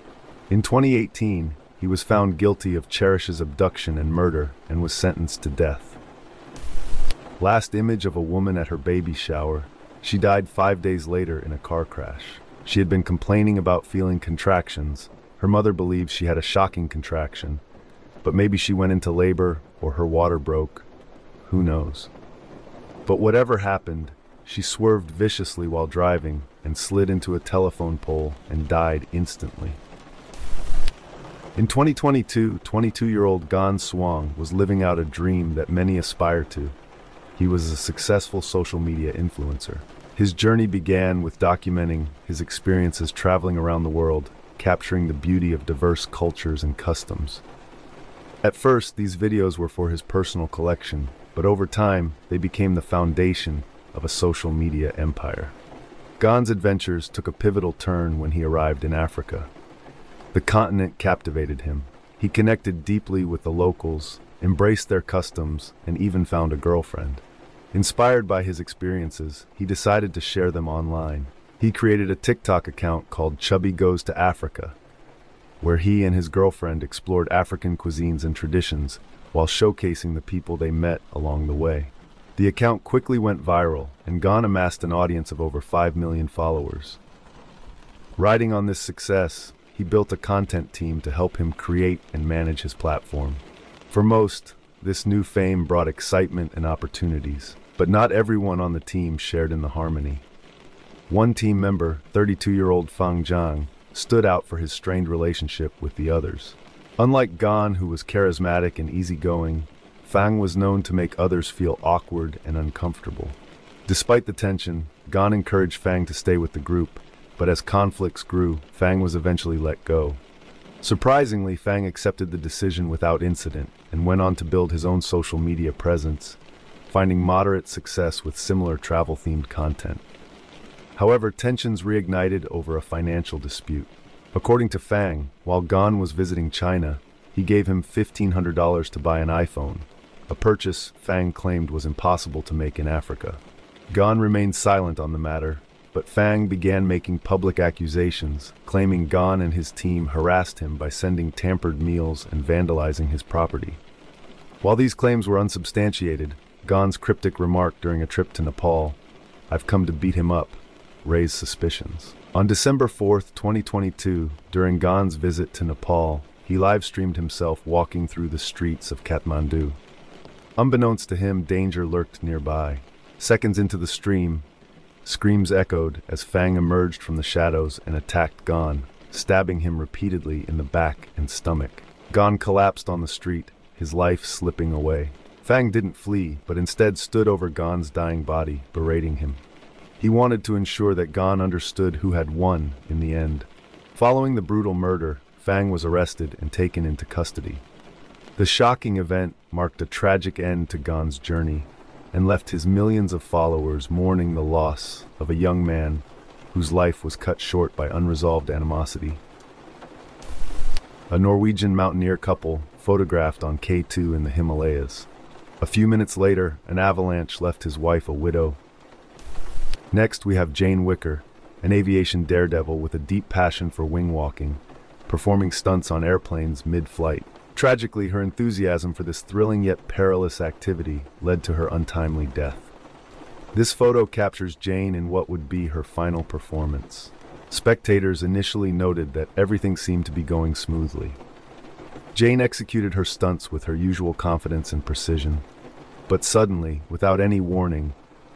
In 2018, he was found guilty of Cherish's abduction and murder and was sentenced to death. Last image of a woman at her baby shower. She died 5 days later in a car crash. She had been complaining about feeling contractions. Her mother believes she had a shocking contraction, but maybe she went into labor or her water broke. Who knows? But whatever happened, she swerved viciously while driving and slid into a telephone pole and died instantly. In 2022, 22-year-old Gan Swang was living out a dream that many aspire to. He was a successful social media influencer. His journey began with documenting his experiences traveling around the world, capturing the beauty of diverse cultures and customs. At first, these videos were for his personal collection, but over time, they became the foundation of a social media empire. Gan's adventures took a pivotal turn when he arrived in Africa. The continent captivated him. He connected deeply with the locals, embraced their customs, and even found a girlfriend. Inspired by his experiences, he decided to share them online. He created a TikTok account called Chubby Goes to Africa, where he and his girlfriend explored African cuisines and traditions while showcasing the people they met along the way. The account quickly went viral, and Gan amassed an audience of over 5 million followers. Riding on this success, he built a content team to help him create and manage his platform. For most, this new fame brought excitement and opportunities, but not everyone on the team shared in the harmony. One team member, 32-year-old Fang Zhang, stood out for his strained relationship with the others. Unlike Gan, who was charismatic and easygoing, Fang was known to make others feel awkward and uncomfortable. Despite the tension, Gan encouraged Fang to stay with the group, but as conflicts grew, Fang was eventually let go. Surprisingly, Fang accepted the decision without incident and went on to build his own social media presence, finding moderate success with similar travel-themed content. However, tensions reignited over a financial dispute. According to Fang, while Gan was visiting China, he gave him $1,500 to buy an iPhone, a purchase Fang claimed was impossible to make in Africa. Gan remained silent on the matter, but Fang began making public accusations, claiming Gan and his team harassed him by sending tampered meals and vandalizing his property. While these claims were unsubstantiated, Gan's cryptic remark during a trip to Nepal, "I've come to beat him up," raised suspicions. On December 4th, 2022, during Gan's visit to Nepal, he live-streamed himself walking through the streets of Kathmandu. Unbeknownst to him, danger lurked nearby. Seconds into the stream, screams echoed as Fang emerged from the shadows and attacked Gan, stabbing him repeatedly in the back and stomach. Gan collapsed on the street, his life slipping away. Fang didn't flee, but instead stood over Gan's dying body, berating him. He wanted to ensure that Gan understood who had won in the end. Following the brutal murder, Fang was arrested and taken into custody. The shocking event marked a tragic end to Gan's journey and left his millions of followers mourning the loss of a young man whose life was cut short by unresolved animosity. A Norwegian mountaineer couple photographed on K2 in the Himalayas. A few minutes later, an avalanche left his wife a widow. Next, we have Jane Wicker, an aviation daredevil with a deep passion for wing walking, performing stunts on airplanes mid-flight. Tragically, her enthusiasm for this thrilling yet perilous activity led to her untimely death. This photo captures Jane in what would be her final performance. Spectators initially noted that everything seemed to be going smoothly. Jane executed her stunts with her usual confidence and precision. But suddenly, without any warning,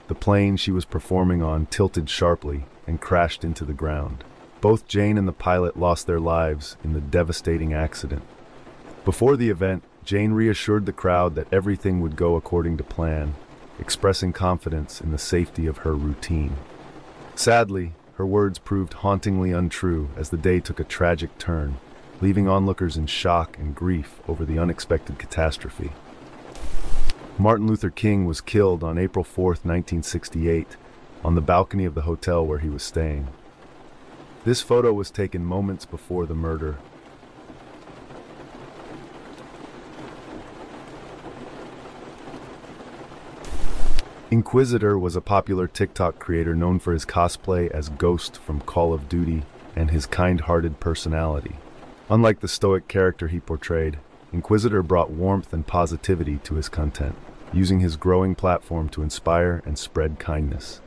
the plane she was performing on tilted sharply and crashed into the ground. Both Jane and the pilot lost their lives in the devastating accident. Before the event, Jane reassured the crowd that everything would go according to plan, expressing confidence in the safety of her routine. Sadly, her words proved hauntingly untrue as the day took a tragic turn, leaving onlookers in shock and grief over the unexpected catastrophe. Martin Luther King was killed on April 4, 1968, on the balcony of the hotel where he was staying. This photo was taken moments before the murder. Inquisitor was a popular TikTok creator known for his cosplay as Ghost from Call of Duty and his kind-hearted personality. Unlike the stoic character he portrayed, Inquisitor brought warmth and positivity to his content, using his growing platform to inspire and spread kindness.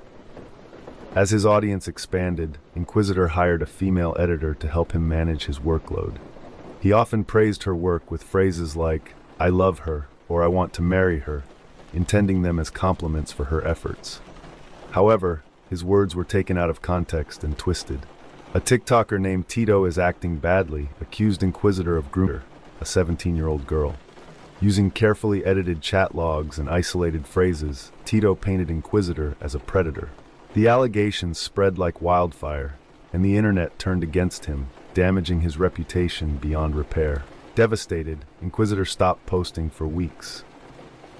As his audience expanded, Inquisitor hired a female editor to help him manage his workload. He often praised her work with phrases like, "I love her," or "I want to marry her," intending them as compliments for her efforts. However, his words were taken out of context and twisted. A TikToker named Tito is acting badly, accused Inquisitor of grooming a 17-year-old girl. Using carefully edited chat logs and isolated phrases, Tito painted Inquisitor as a predator. The allegations spread like wildfire, and the internet turned against him, damaging his reputation beyond repair. Devastated, Inquisitor stopped posting for weeks.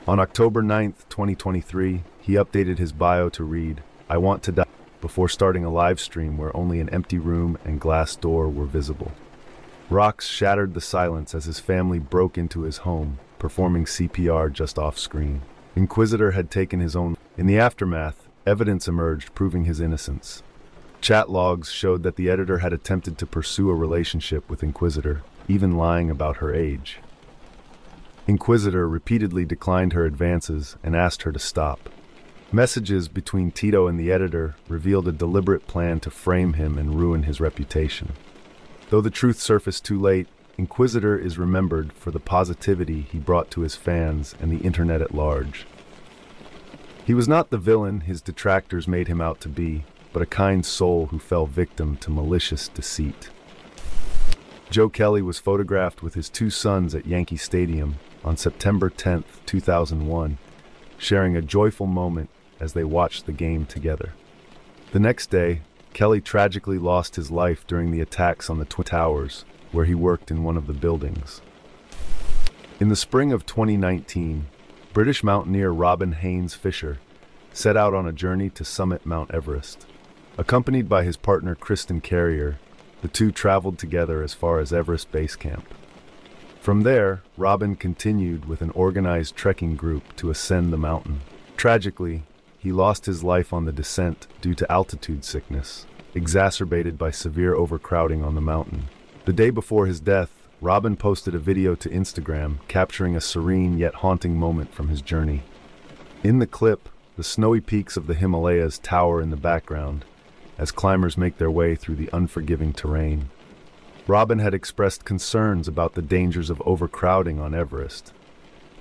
On October 9, 2023, he updated his bio to read, "I want to die," before starting a live stream where only an empty room and glass door were visible. Rocks shattered the silence as his family broke into his home, performing CPR just off-screen. Inquisitor had taken his own. In the aftermath, evidence emerged proving his innocence. Chat logs showed that the editor had attempted to pursue a relationship with Inquisitor, even lying about her age. Inquisitor repeatedly declined her advances and asked her to stop. Messages between Tito and the editor revealed a deliberate plan to frame him and ruin his reputation. Though the truth surfaced too late, Inquisitor is remembered for the positivity he brought to his fans and the internet at large. He was not the villain his detractors made him out to be, but a kind soul who fell victim to malicious deceit. Joe Kelly was photographed with his two sons at Yankee Stadium on September 10, 2001, sharing a joyful moment as they watched the game together. The next day, Kelly tragically lost his life during the attacks on the Twin Towers, where he worked in one of the buildings. In the spring of 2019, British mountaineer Robin Haynes Fisher set out on a journey to summit Mount Everest. Accompanied by his partner Kristen Carrier, the two traveled together as far as Everest Base Camp. From there, Robin continued with an organized trekking group to ascend the mountain. Tragically, he lost his life on the descent due to altitude sickness, exacerbated by severe overcrowding on the mountain. The day before his death, Robin posted a video to Instagram capturing a serene yet haunting moment from his journey. In the clip, the snowy peaks of the Himalayas tower in the background, as climbers make their way through the unforgiving terrain. Robin had expressed concerns about the dangers of overcrowding on Everest,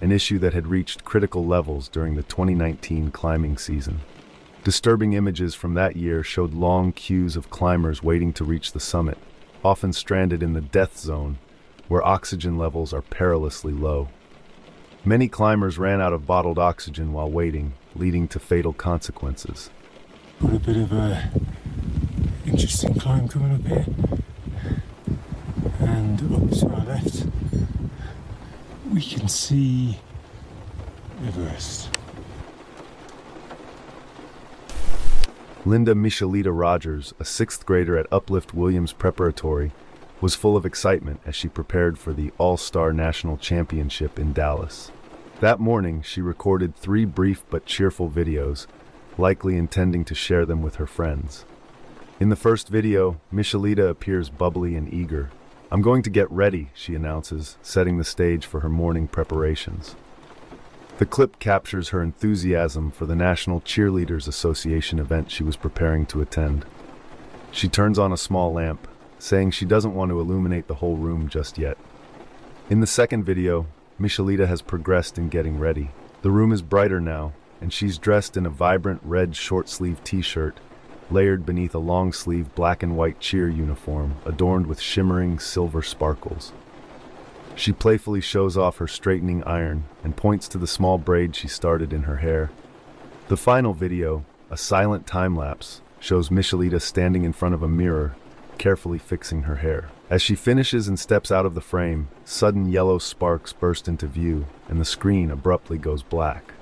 an issue that had reached critical levels during the 2019 climbing season. Disturbing images from that year showed long queues of climbers waiting to reach the summit, often stranded in the death zone, where oxygen levels are perilously low. Many climbers ran out of bottled oxygen while waiting, leading to fatal consequences. Got a bit of a interesting climb coming up here, and up to our left we can see Everest. Linda Michelita Rogers, a 6th grader at Uplift Williams Preparatory, was full of excitement as she prepared for the All-Star National Championship in Dallas. That morning, she recorded 3 brief but cheerful videos, likely intending to share them with her friends. In the first video, Michelita appears bubbly and eager. "I'm going to get ready," she announces, setting the stage for her morning preparations. The clip captures her enthusiasm for the National Cheerleaders Association event she was preparing to attend. She turns on a small lamp, saying she doesn't want to illuminate the whole room just yet. In the second video, Michelita has progressed in getting ready. The room is brighter now, and she's dressed in a vibrant red short-sleeve t-shirt, layered beneath a long-sleeve black and white cheer uniform, adorned with shimmering silver sparkles. She playfully shows off her straightening iron and points to the small braid she started in her hair. The final video, a silent time-lapse, shows Michelita standing in front of a mirror, carefully fixing her hair. As she finishes and steps out of the frame, sudden yellow sparks burst into view, and the screen abruptly goes black.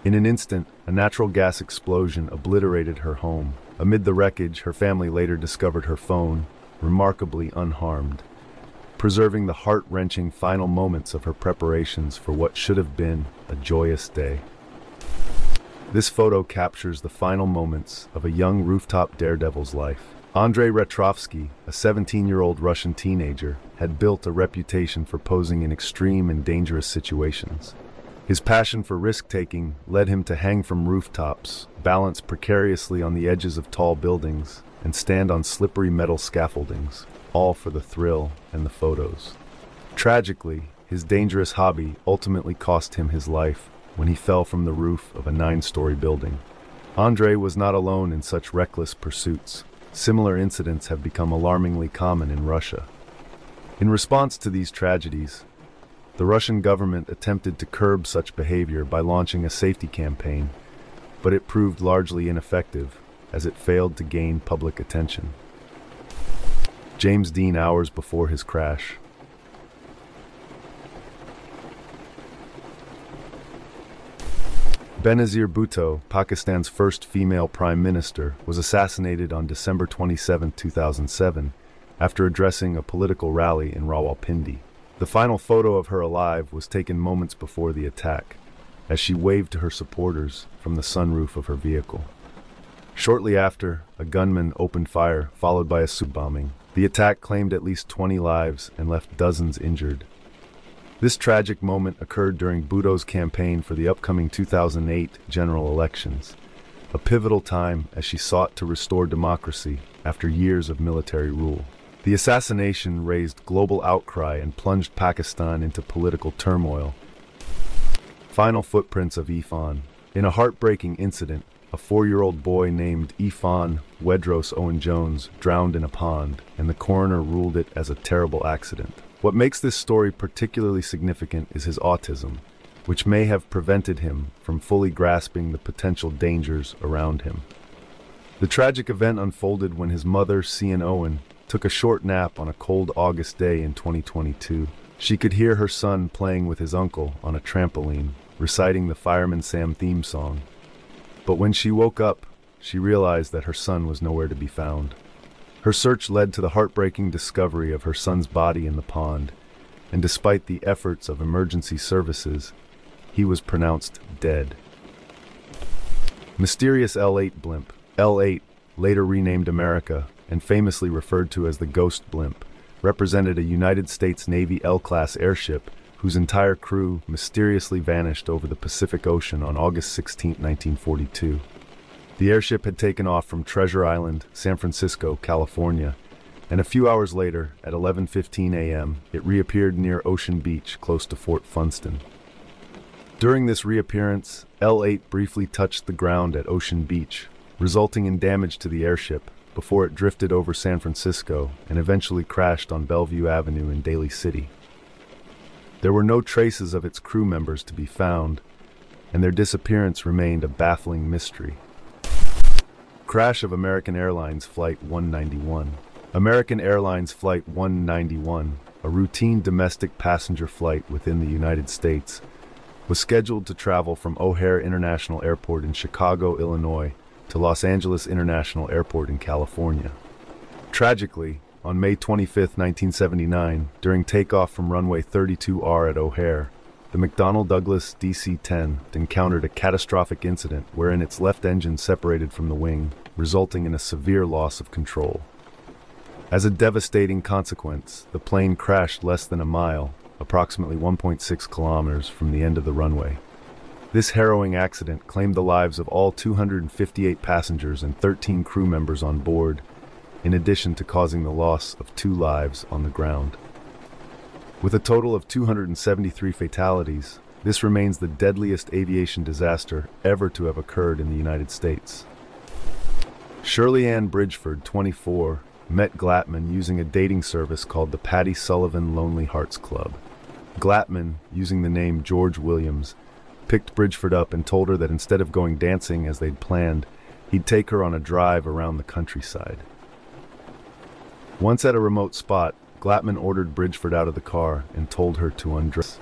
In an instant, a natural gas explosion obliterated her home. Amid the wreckage, her family later discovered her phone, remarkably unharmed, preserving the heart-wrenching final moments of her preparations for what should have been a joyous day. This photo captures the final moments of a young rooftop daredevil's life. Andrei Retrovsky, a 17-year-old Russian teenager, had built a reputation for posing in extreme and dangerous situations. His passion for risk-taking led him to hang from rooftops, balance precariously on the edges of tall buildings, and stand on slippery metal scaffoldings, all for the thrill and the photos. Tragically, his dangerous hobby ultimately cost him his life when he fell from the roof of a 9-story building. Andrei was not alone in such reckless pursuits. Similar incidents have become alarmingly common in Russia. In response to these tragedies, the Russian government attempted to curb such behavior by launching a safety campaign, but it proved largely ineffective as it failed to gain public attention. James Dean hours before his crash. Benazir Bhutto, Pakistan's first female prime minister, was assassinated on December 27, 2007, after addressing a political rally in Rawalpindi. The final photo of her alive was taken moments before the attack, as she waved to her supporters from the sunroof of her vehicle. Shortly after, a gunman opened fire, followed by a suicide bombing. The attack claimed at least 20 lives and left dozens injured. This tragic moment occurred during Bhutto's campaign for the upcoming 2008 general elections, a pivotal time as she sought to restore democracy after years of military rule. The assassination raised global outcry and plunged Pakistan into political turmoil. Final footprints of Ifan. In a heartbreaking incident, a 4-year-old boy named Ifan Wedros Owen Jones drowned in a pond, and the coroner ruled it as a terrible accident. What makes this story particularly significant is his autism, which may have prevented him from fully grasping the potential dangers around him. The tragic event unfolded when his mother, Cian Owen, took a short nap on a cold August day in 2022. She could hear her son playing with his uncle on a trampoline, reciting the Fireman Sam theme song. But when she woke up, she realized that her son was nowhere to be found. Her search led to the heartbreaking discovery of her son's body in the pond, and despite the efforts of emergency services, he was pronounced dead. Mysterious L-8 blimp. L-8, later renamed America, and famously referred to as the Ghost blimp, represented a United States Navy L-class airship whose entire crew mysteriously vanished over the Pacific Ocean on August 16, 1942. The airship had taken off from Treasure Island, San Francisco, California, and a few hours later, at 11:15 a.m., it reappeared near Ocean Beach, close to Fort Funston. During this reappearance, L-8 briefly touched the ground at Ocean Beach, resulting in damage to the airship before it drifted over San Francisco and eventually crashed on Bellevue Avenue in Daly City. There were no traces of its crew members to be found, and their disappearance remained a baffling mystery. Crash of American Airlines Flight 191. American Airlines Flight 191, a routine domestic passenger flight within the United States, was scheduled to travel from O'Hare International Airport in Chicago, Illinois, to Los Angeles International Airport in California. Tragically, on May 25, 1979, during takeoff from runway 32R at O'Hare, the McDonnell Douglas DC-10 encountered a catastrophic incident wherein its left engine separated from the wing, resulting in a severe loss of control. As a devastating consequence, the plane crashed less than a mile, approximately 1.6 kilometers from the end of the runway. This harrowing accident claimed the lives of all 258 passengers and 13 crew members on board, in addition to causing the loss of 2 lives on the ground. With a total of 273 fatalities, this remains the deadliest aviation disaster ever to have occurred in the United States. Shirley Ann Bridgeford, 24, met Glattman using a dating service called the Patty Sullivan Lonely Hearts Club. Glattman, using the name George Williams, picked Bridgeford up and told her that instead of going dancing as they'd planned, he'd take her on a drive around the countryside. Once at a remote spot, Glattman ordered Bridgeford out of the car and told her to undress.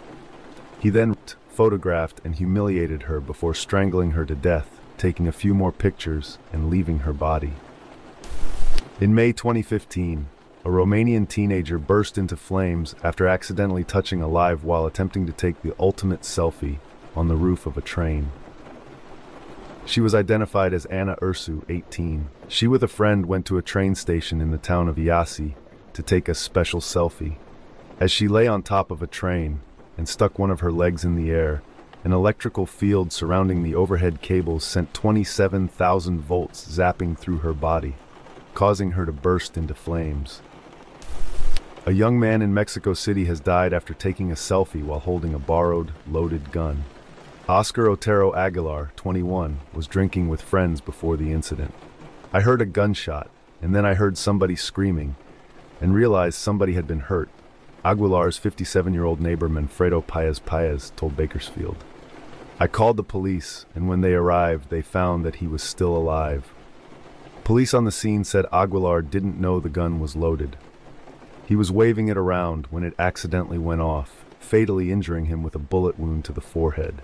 He then photographed and humiliated her before strangling her to death, taking a few more pictures and leaving her body. In May 2015, a Romanian teenager burst into flames after accidentally touching a live while attempting to take the ultimate selfie on the roof of a train. She was identified as Anna Ursu, 18. She with a friend went to a train station in the town of Iasi to take a special selfie. As she lay on top of a train and stuck one of her legs in the air, an electrical field surrounding the overhead cables sent 27,000 volts zapping through her body, causing her to burst into flames. A young man in Mexico City has died after taking a selfie while holding a borrowed, loaded gun. Oscar Otero Aguilar, 21, was drinking with friends before the incident. I heard a gunshot, and then I heard somebody screaming, and realized somebody had been hurt. Aguilar's 57-year-old neighbor Manfredo Paez told Bakersfield. I called the police, and when they arrived, they found that he was still alive. Police on the scene said Aguilar didn't know the gun was loaded. He was waving it around when it accidentally went off, fatally injuring him with a bullet wound to the forehead.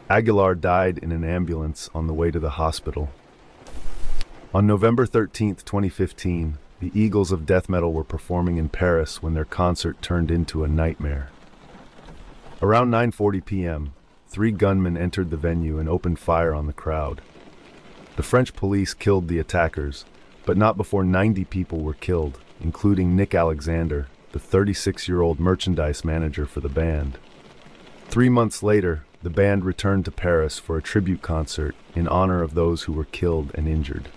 Aguilar died in an ambulance on the way to the hospital. On November 13, 2015, the Eagles of death metal were performing in Paris when their concert turned into a nightmare. Around 9:40 p.m., 3 gunmen entered the venue and opened fire on the crowd. The French police killed the attackers, but not before 90 people were killed, including Nick Alexander, the 36-year-old merchandise manager for the band. 3 months later, the band returned to Paris for a tribute concert in honor of those who were killed and injured.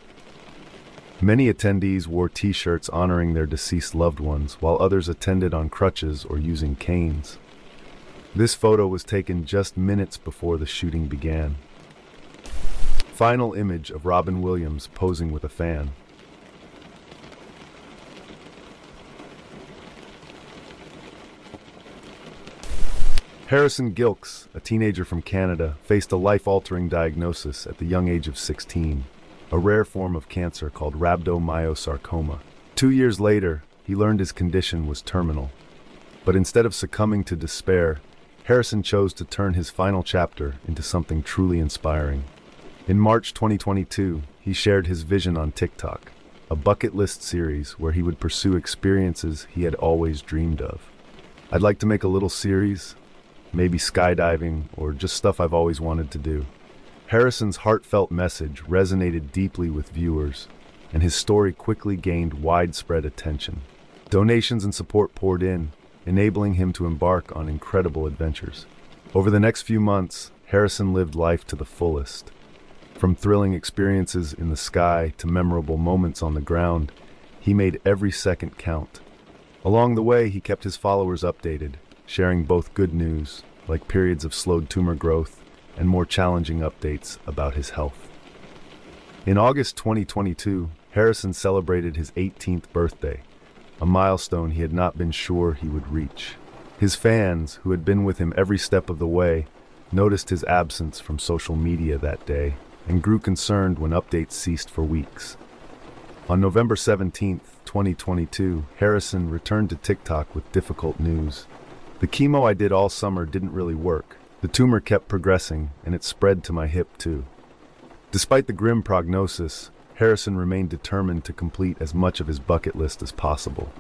Many attendees wore t-shirts honoring their deceased loved ones, while others attended on crutches or using canes. This photo was taken just minutes before the shooting began. Final image of Robin Williams posing with a fan. Harrison Gilkes, a teenager from Canada, faced a life-altering diagnosis at the young age of 16, a rare form of cancer called rhabdomyosarcoma. 2 years later, he learned his condition was terminal. But instead of succumbing to despair, Harrison chose to turn his final chapter into something truly inspiring. In March 2022, he shared his vision on TikTok, a bucket list series where he would pursue experiences he had always dreamed of. I'd like to make a little series, maybe skydiving, or just stuff I've always wanted to do. Harrison's heartfelt message resonated deeply with viewers, and his story quickly gained widespread attention. Donations and support poured in, enabling him to embark on incredible adventures. Over the next few months, Harrison lived life to the fullest. From thrilling experiences in the sky to memorable moments on the ground, he made every second count. Along the way, he kept his followers updated, sharing both good news, like periods of slowed tumor growth, and more challenging updates about his health. In August 2022, Harrison celebrated his 18th birthday, a milestone he had not been sure he would reach. His fans, who had been with him every step of the way, noticed his absence from social media that day and grew concerned when updates ceased for weeks. On November 17, 2022, Harrison returned to TikTok with difficult news. The chemo I did all summer didn't really work. The tumor kept progressing, and it spread to my hip too. Despite the grim prognosis, Harrison remained determined to complete as much of his bucket list as possible.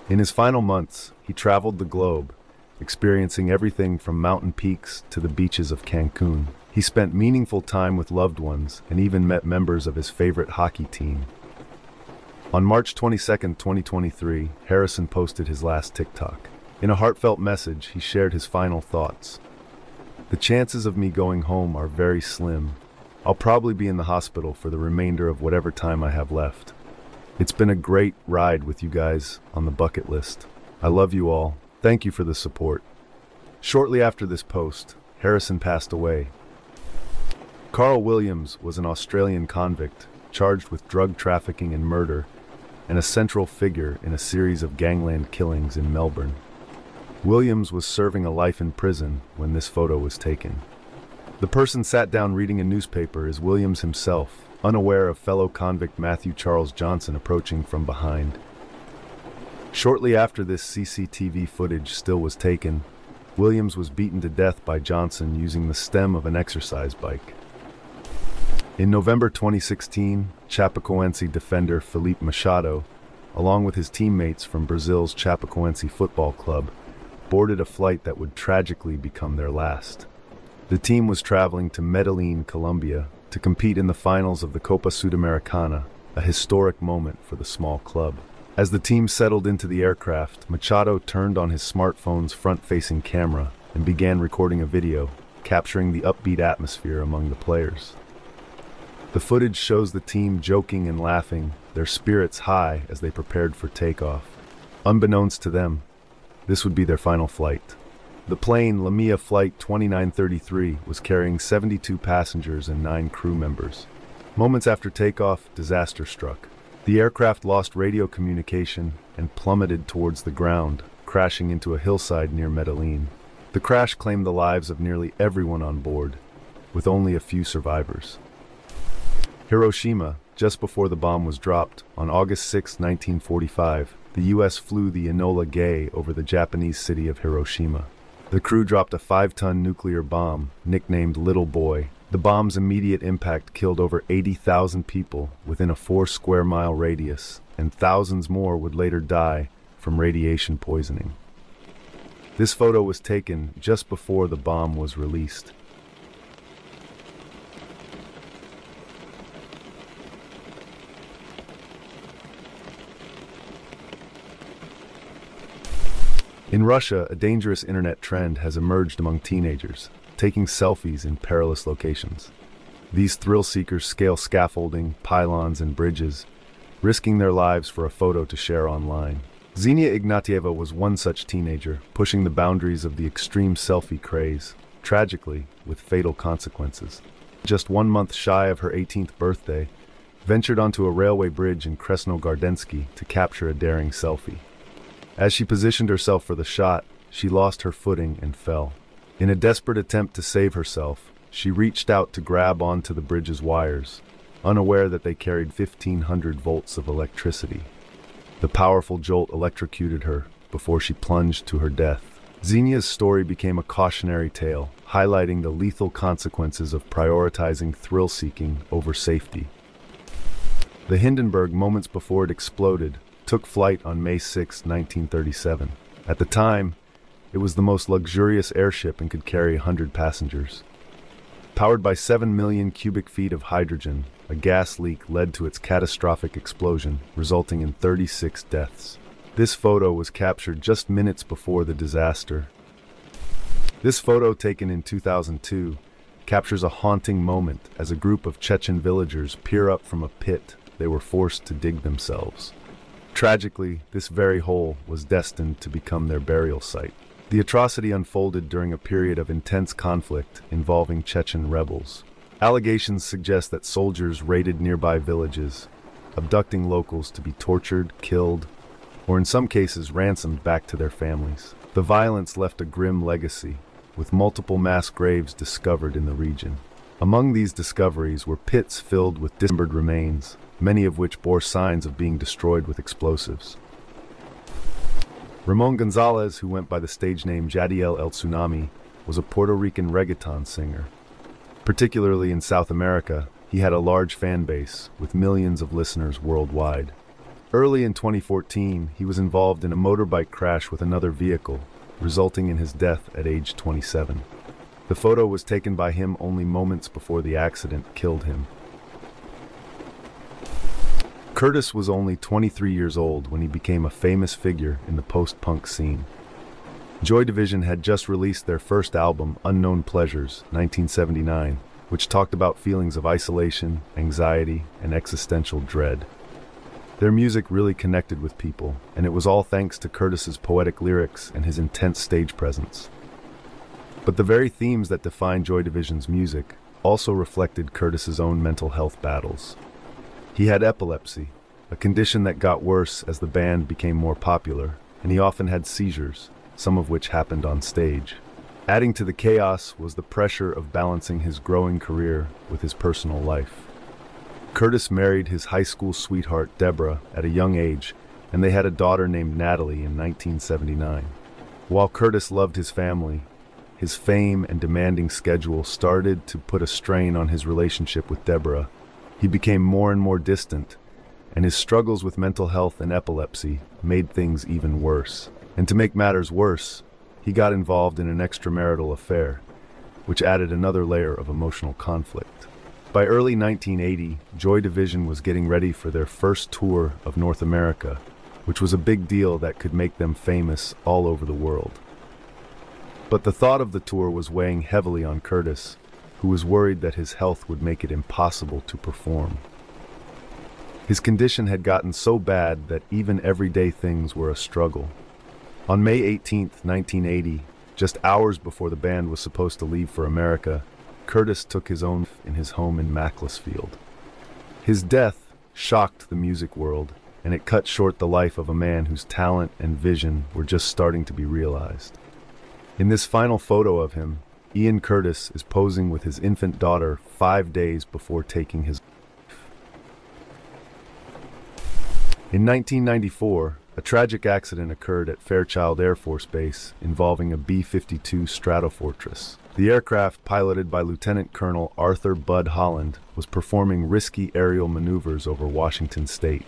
In his final months, he traveled the globe, experiencing everything from mountain peaks to the beaches of Cancun. He spent meaningful time with loved ones and even met members of his favorite hockey team. On March 22, 2023, Harrison posted his last TikTok. In a heartfelt message, he shared his final thoughts. "The chances of me going home are very slim. I'll probably be in the hospital for the remainder of whatever time I have left. It's been a great ride with you guys on the bucket list. I love you all. Thank you for the support." Shortly after this post, Harrison passed away. Carl Williams was an Australian convict charged with drug trafficking and murder, and a central figure in a series of gangland killings in Melbourne. Williams was serving a life in prison when this photo was taken. The person sat down reading a newspaper is Williams himself, unaware of fellow convict Matthew Charles Johnson approaching from behind. Shortly after this CCTV footage still was taken, Williams was beaten to death by Johnson using the stem of an exercise bike. In November 2016, Chapecoense defender Felipe Machado, along with his teammates from Brazil's Chapecoense Football Club, boarded a flight that would tragically become their last. The team was traveling to Medellin, Colombia, to compete in the finals of the Copa Sudamericana, a historic moment for the small club. As the team settled into the aircraft, Machado turned on his smartphone's front-facing camera and began recording a video, capturing the upbeat atmosphere among the players. The footage shows the team joking and laughing, their spirits high as they prepared for takeoff. Unbeknownst to them, this would be their final flight. The plane, Lamia Flight 2933, was carrying 72 passengers and 9 crew members. Moments after takeoff, disaster struck. The aircraft lost radio communication and plummeted towards the ground, crashing into a hillside near Medellin. The crash claimed the lives of nearly everyone on board, with only a few survivors. Hiroshima, just before the bomb was dropped, on August 6, 1945, the U.S. flew the Enola Gay over the Japanese city of Hiroshima. The crew dropped a 5-ton nuclear bomb, nicknamed Little Boy. The bomb's immediate impact killed over 80,000 people within a 4-square-mile radius, and thousands more would later die from radiation poisoning. This photo was taken just before the bomb was released. In Russia, a dangerous internet trend has emerged among teenagers, taking selfies in perilous locations. These thrill-seekers scale scaffolding, pylons, and bridges, risking their lives for a photo to share online. Xenia Ignatieva was one such teenager, pushing the boundaries of the extreme selfie craze, tragically, with fatal consequences. Just 1 month shy of her 18th birthday, ventured onto a railway bridge in Kresnogardensky to capture a daring selfie. As she positioned herself for the shot, she lost her footing and fell. In a desperate attempt to save herself, she reached out to grab onto the bridge's wires, unaware that they carried 1,500 volts of electricity. The powerful jolt electrocuted her before she plunged to her death. Xenia's story became a cautionary tale, highlighting the lethal consequences of prioritizing thrill-seeking over safety. The Hindenburg, moments before it exploded, took flight on May 6, 1937. At the time, it was the most luxurious airship and could carry 100 passengers. Powered by 7 million cubic feet of hydrogen, a gas leak led to its catastrophic explosion, resulting in 36 deaths. This photo was captured just minutes before the disaster. This photo, taken in 2002, captures a haunting moment as a group of Chechen villagers peer up from a pit they were forced to dig themselves. Tragically, this very hole was destined to become their burial site. The atrocity unfolded during a period of intense conflict involving Chechen rebels. Allegations suggest that soldiers raided nearby villages, abducting locals to be tortured, killed, or in some cases ransomed back to their families. The violence left a grim legacy, with multiple mass graves discovered in the region. Among these discoveries were pits filled with dismembered remains, many of which bore signs of being destroyed with explosives. Ramon Gonzalez, who went by the stage name Jadiel El Tsunami, was a Puerto Rican reggaeton singer. Particularly in South America, he had a large fan base, with millions of listeners worldwide. Early in 2014, he was involved in a motorbike crash with another vehicle, resulting in his death at age 27. The photo was taken by him only moments before the accident killed him. Curtis was only 23 years old when he became a famous figure in the post-punk scene. Joy Division had just released their first album, Unknown Pleasures, 1979, which talked about feelings of isolation, anxiety, and existential dread. Their music really connected with people, and it was all thanks to Curtis's poetic lyrics and his intense stage presence. But the very themes that define Joy Division's music also reflected Curtis's own mental health battles. He had epilepsy, a condition that got worse as the band became more popular, and he often had seizures, some of which happened on stage. Adding to the chaos was the pressure of balancing his growing career with his personal life. Curtis married his high school sweetheart, Deborah, at a young age, and they had a daughter named Natalie in 1979. While Curtis loved his family, his fame and demanding schedule started to put a strain on his relationship with Deborah. He became more and more distant, and his struggles with mental health and epilepsy made things even worse. And to make matters worse, he got involved in an extramarital affair, which added another layer of emotional conflict. By early 1980, Joy Division was getting ready for their first tour of North America, which was a big deal that could make them famous all over the world. But the thought of the tour was weighing heavily on Curtis, who was worried that his health would make it impossible to perform. His condition had gotten so bad that even everyday things were a struggle. On May 18, 1980, just hours before the band was supposed to leave for America, Curtis took his own life in his home in Macclesfield. His death shocked the music world, and it cut short the life of a man whose talent and vision were just starting to be realized. In this final photo of him, Ian Curtis is posing with his infant daughter 5 days before taking his life. In 1994, a tragic accident occurred at Fairchild Air Force Base involving a B-52 Stratofortress. The aircraft, piloted by Lieutenant Colonel Arthur Bud Holland, was performing risky aerial maneuvers over Washington state.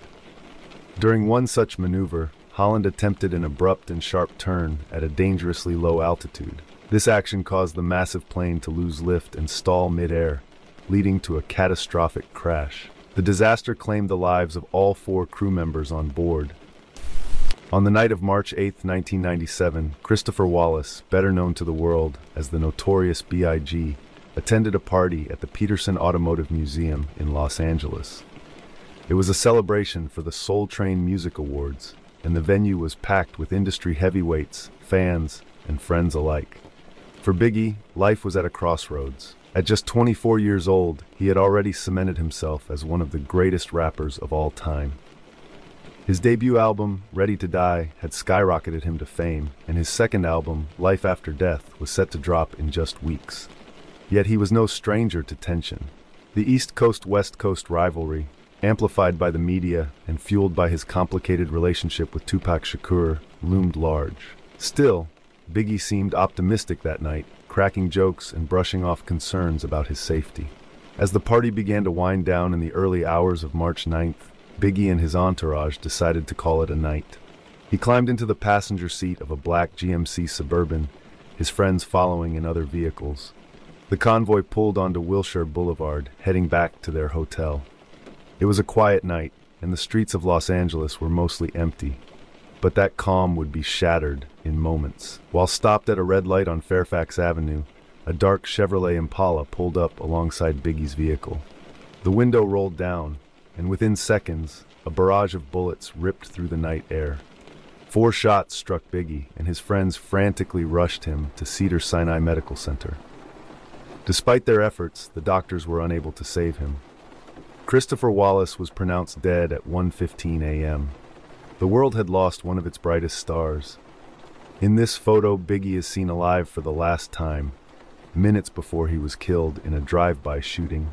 During one such maneuver, Holland attempted an abrupt and sharp turn at a dangerously low altitude. This action caused the massive plane to lose lift and stall mid-air, leading to a catastrophic crash. The disaster claimed the lives of all 4 crew members on board. On the night of March 8, 1997, Christopher Wallace, better known to the world as the Notorious B.I.G., attended a party at the Peterson Automotive Museum in Los Angeles. It was a celebration for the Soul Train Music Awards, and the venue was packed with industry heavyweights, fans, and friends alike. For Biggie, life was at a crossroads. At just 24 years old, he had already cemented himself as one of the greatest rappers of all time. His debut album, Ready to Die, had skyrocketed him to fame, and his second album, Life After Death, was set to drop in just weeks. Yet he was no stranger to tension. The East Coast-West Coast rivalry, amplified by the media and fueled by his complicated relationship with Tupac Shakur, loomed large. Still, Biggie seemed optimistic that night, cracking jokes and brushing off concerns about his safety. As the party began to wind down in the early hours of March 9th, Biggie and his entourage decided to call it a night. He climbed into the passenger seat of a black GMC Suburban, his friends following in other vehicles. The convoy pulled onto Wilshire Boulevard, heading back to their hotel. It was a quiet night, and the streets of Los Angeles were mostly empty. But that calm would be shattered in moments. While stopped at a red light on Fairfax Avenue, a dark Chevrolet Impala pulled up alongside Biggie's vehicle. The window rolled down, and within seconds, a barrage of bullets ripped through the night air. 4 shots struck Biggie, and his friends frantically rushed him to Cedars-Sinai Medical Center. Despite their efforts, the doctors were unable to save him. Christopher Wallace was pronounced dead at 1:15 a.m. The world had lost one of its brightest stars. In this photo, Biggie is seen alive for the last time, minutes before he was killed in a drive-by shooting.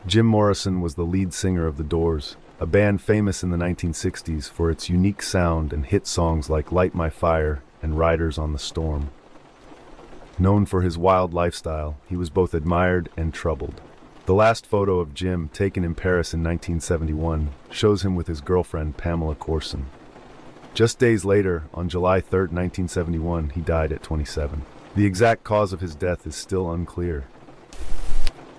Jim Morrison was the lead singer of The Doors, a band famous in the 1960s for its unique sound and hit songs like Light My Fire and Riders on the Storm. Known for his wild lifestyle, he was both admired and troubled. The last photo of Jim, taken in Paris in 1971, shows him with his girlfriend Pamela Corson. Just days later, on July 3, 1971, he died at 27. The exact cause of his death is still unclear.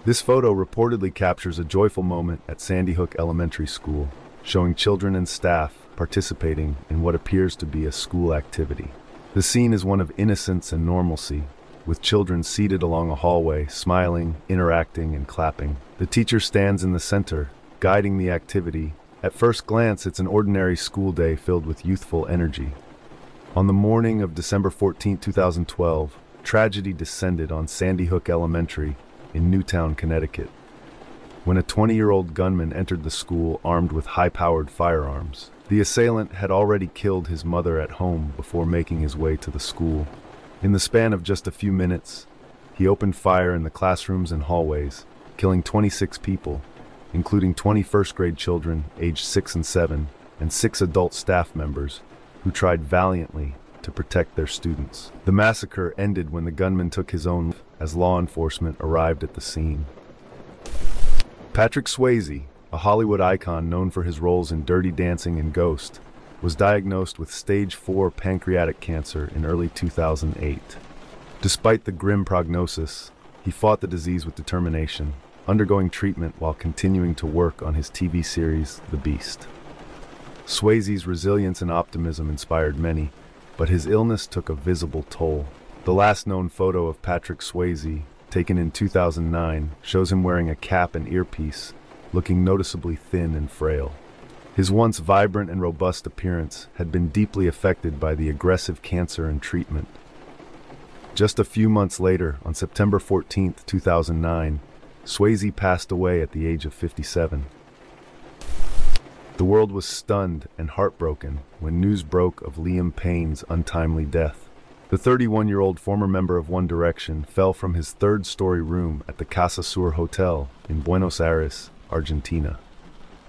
This photo reportedly captures a joyful moment at Sandy Hook Elementary School, showing children and staff participating in what appears to be a school activity. The scene is one of innocence and normalcy, with children seated along a hallway, smiling, interacting, and clapping. The teacher stands in the center, guiding the activity. At first glance, it's an ordinary school day filled with youthful energy. On the morning of December 14, 2012, tragedy descended on Sandy Hook Elementary in Newtown, Connecticut, when a 20-year-old gunman entered the school armed with high-powered firearms. The assailant had already killed his mother at home before making his way to the school. In the span of just a few minutes, he opened fire in the classrooms and hallways, killing 26 people, including 20 first-grade children aged 6 and 7, and 6 adult staff members who tried valiantly to protect their students. The massacre ended when the gunman took his own life as law enforcement arrived at the scene. Patrick Swayze, a Hollywood icon known for his roles in Dirty Dancing and Ghost, was diagnosed with stage 4 pancreatic cancer in early 2008. Despite the grim prognosis, he fought the disease with determination, undergoing treatment while continuing to work on his TV series, The Beast. Swayze's resilience and optimism inspired many, but his illness took a visible toll. The last known photo of Patrick Swayze, taken in 2009, shows him wearing a cap and earpiece, looking noticeably thin and frail. His once vibrant and robust appearance had been deeply affected by the aggressive cancer and treatment. Just a few months later, on September 14, 2009, Swayze passed away at the age of 57. The world was stunned and heartbroken when news broke of Liam Payne's untimely death. The 31-year-old former member of One Direction fell from his third-story room at the Casa Sur Hotel in Buenos Aires, Argentina.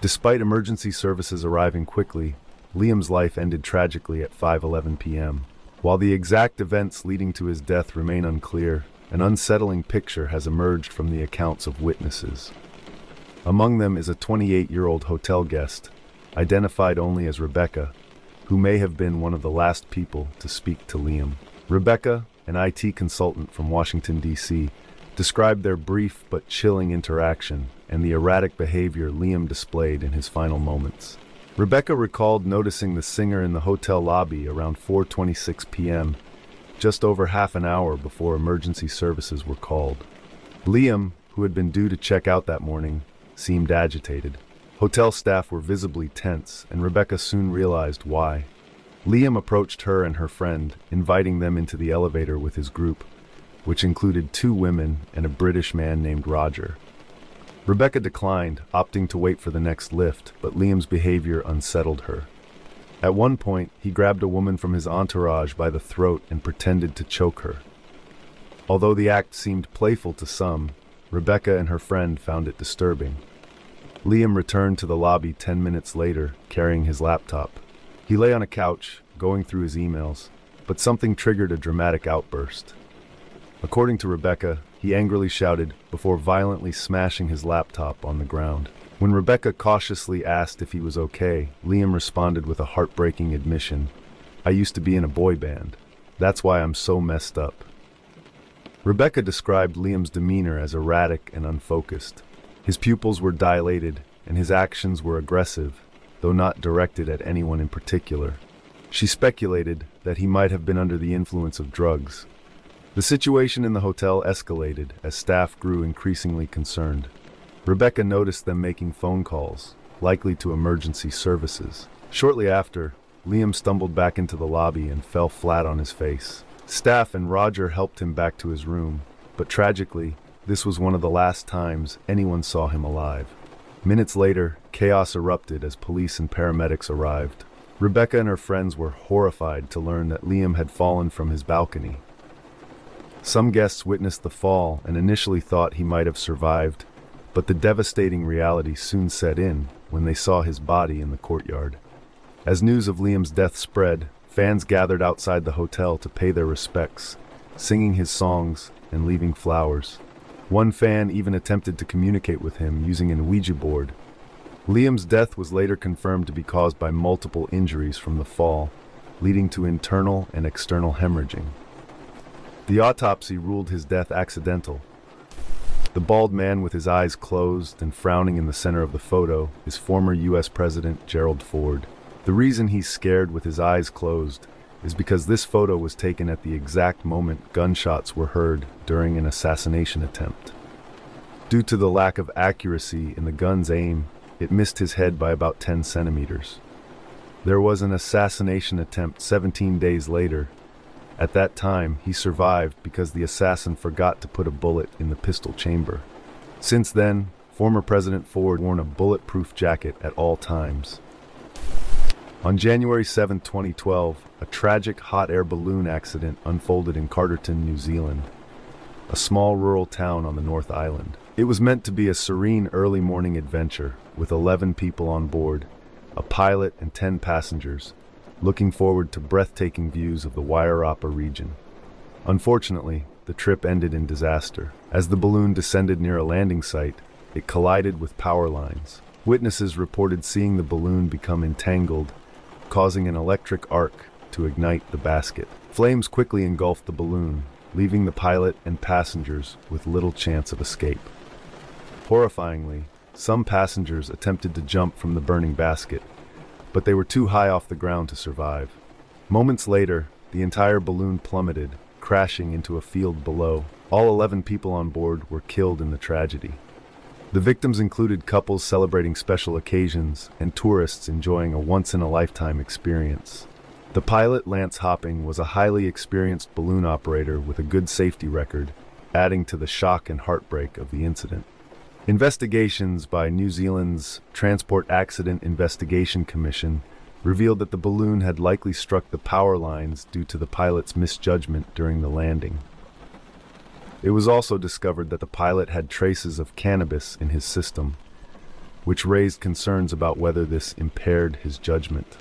Despite emergency services arriving quickly, Liam's life ended tragically at 5:11 p.m. While the exact events leading to his death remain unclear, an unsettling picture has emerged from the accounts of witnesses. Among them is a 28-year-old hotel guest, identified only as Rebecca, who may have been one of the last people to speak to Liam. Rebecca, an IT consultant from Washington, D.C., described their brief but chilling interaction and the erratic behavior Liam displayed in his final moments. Rebecca recalled noticing the singer in the hotel lobby around 4:26 p.m., just over half an hour before emergency services were called. Liam, who had been due to check out that morning, seemed agitated. Hotel staff were visibly tense, and Rebecca soon realized why. Liam approached her and her friend, inviting them into the elevator with his group, which included 2 women and a British man named Roger. Rebecca declined, opting to wait for the next lift, but Liam's behavior unsettled her. At one point, he grabbed a woman from his entourage by the throat and pretended to choke her. Although the act seemed playful to some, Rebecca and her friend found it disturbing. Liam returned to the lobby 10 minutes later, carrying his laptop. He lay on a couch, going through his emails, but something triggered a dramatic outburst. According to Rebecca, he angrily shouted before violently smashing his laptop on the ground. When Rebecca cautiously asked if he was okay, Liam responded with a heartbreaking admission. "I used to be in a boy band. That's why I'm so messed up." Rebecca described Liam's demeanor as erratic and unfocused. His pupils were dilated, and his actions were aggressive, though not directed at anyone in particular. She speculated that he might have been under the influence of drugs. The situation in the hotel escalated as staff grew increasingly concerned. Rebecca noticed them making phone calls, likely to emergency services. Shortly after, Liam stumbled back into the lobby and fell flat on his face. Staff and Roger helped him back to his room, but tragically, this was one of the last times anyone saw him alive. Minutes later, chaos erupted as police and paramedics arrived. Rebecca and her friends were horrified to learn that Liam had fallen from his balcony. Some guests witnessed the fall and initially thought he might have survived, but the devastating reality soon set in when they saw his body in the courtyard. As news of Liam's death spread, fans gathered outside the hotel to pay their respects, singing his songs and leaving flowers. One fan even attempted to communicate with him using an Ouija board. Liam's death was later confirmed to be caused by multiple injuries from the fall, leading to internal and external hemorrhaging. The autopsy ruled his death accidental. The bald man with his eyes closed and frowning in the center of the photo is former U.S. President Gerald Ford. The reason he's scared with his eyes closed is because this photo was taken at the exact moment gunshots were heard during an assassination attempt. Due to the lack of accuracy in the gun's aim, it missed his head by about 10 centimeters. There was an assassination attempt 17 days later. At that time, he survived because the assassin forgot to put a bullet in the pistol chamber. Since then, former President Ford wore a bulletproof jacket at all times. On January 7, 2012, a tragic hot air balloon accident unfolded in Carterton, New Zealand, a small rural town on the North Island. It was meant to be a serene early morning adventure with 11 people on board, a pilot and 10 passengers, looking forward to breathtaking views of the Wairarapa region. Unfortunately, the trip ended in disaster. As the balloon descended near a landing site, it collided with power lines. Witnesses reported seeing the balloon become entangled, causing an electric arc to ignite the basket. Flames quickly engulfed the balloon, leaving the pilot and passengers with little chance of escape. Horrifyingly, some passengers attempted to jump from the burning basket, but they were too high off the ground to survive. Moments later, the entire balloon plummeted, crashing into a field below. All 11 people on board were killed in the tragedy. The victims included couples celebrating special occasions and tourists enjoying a once-in-a-lifetime experience. The pilot, Lance Hopping, was a highly experienced balloon operator with a good safety record, adding to the shock and heartbreak of the incident. Investigations by New Zealand's Transport Accident Investigation Commission revealed that the balloon had likely struck the power lines due to the pilot's misjudgment during the landing. It was also discovered that the pilot had traces of cannabis in his system, which raised concerns about whether this impaired his judgment.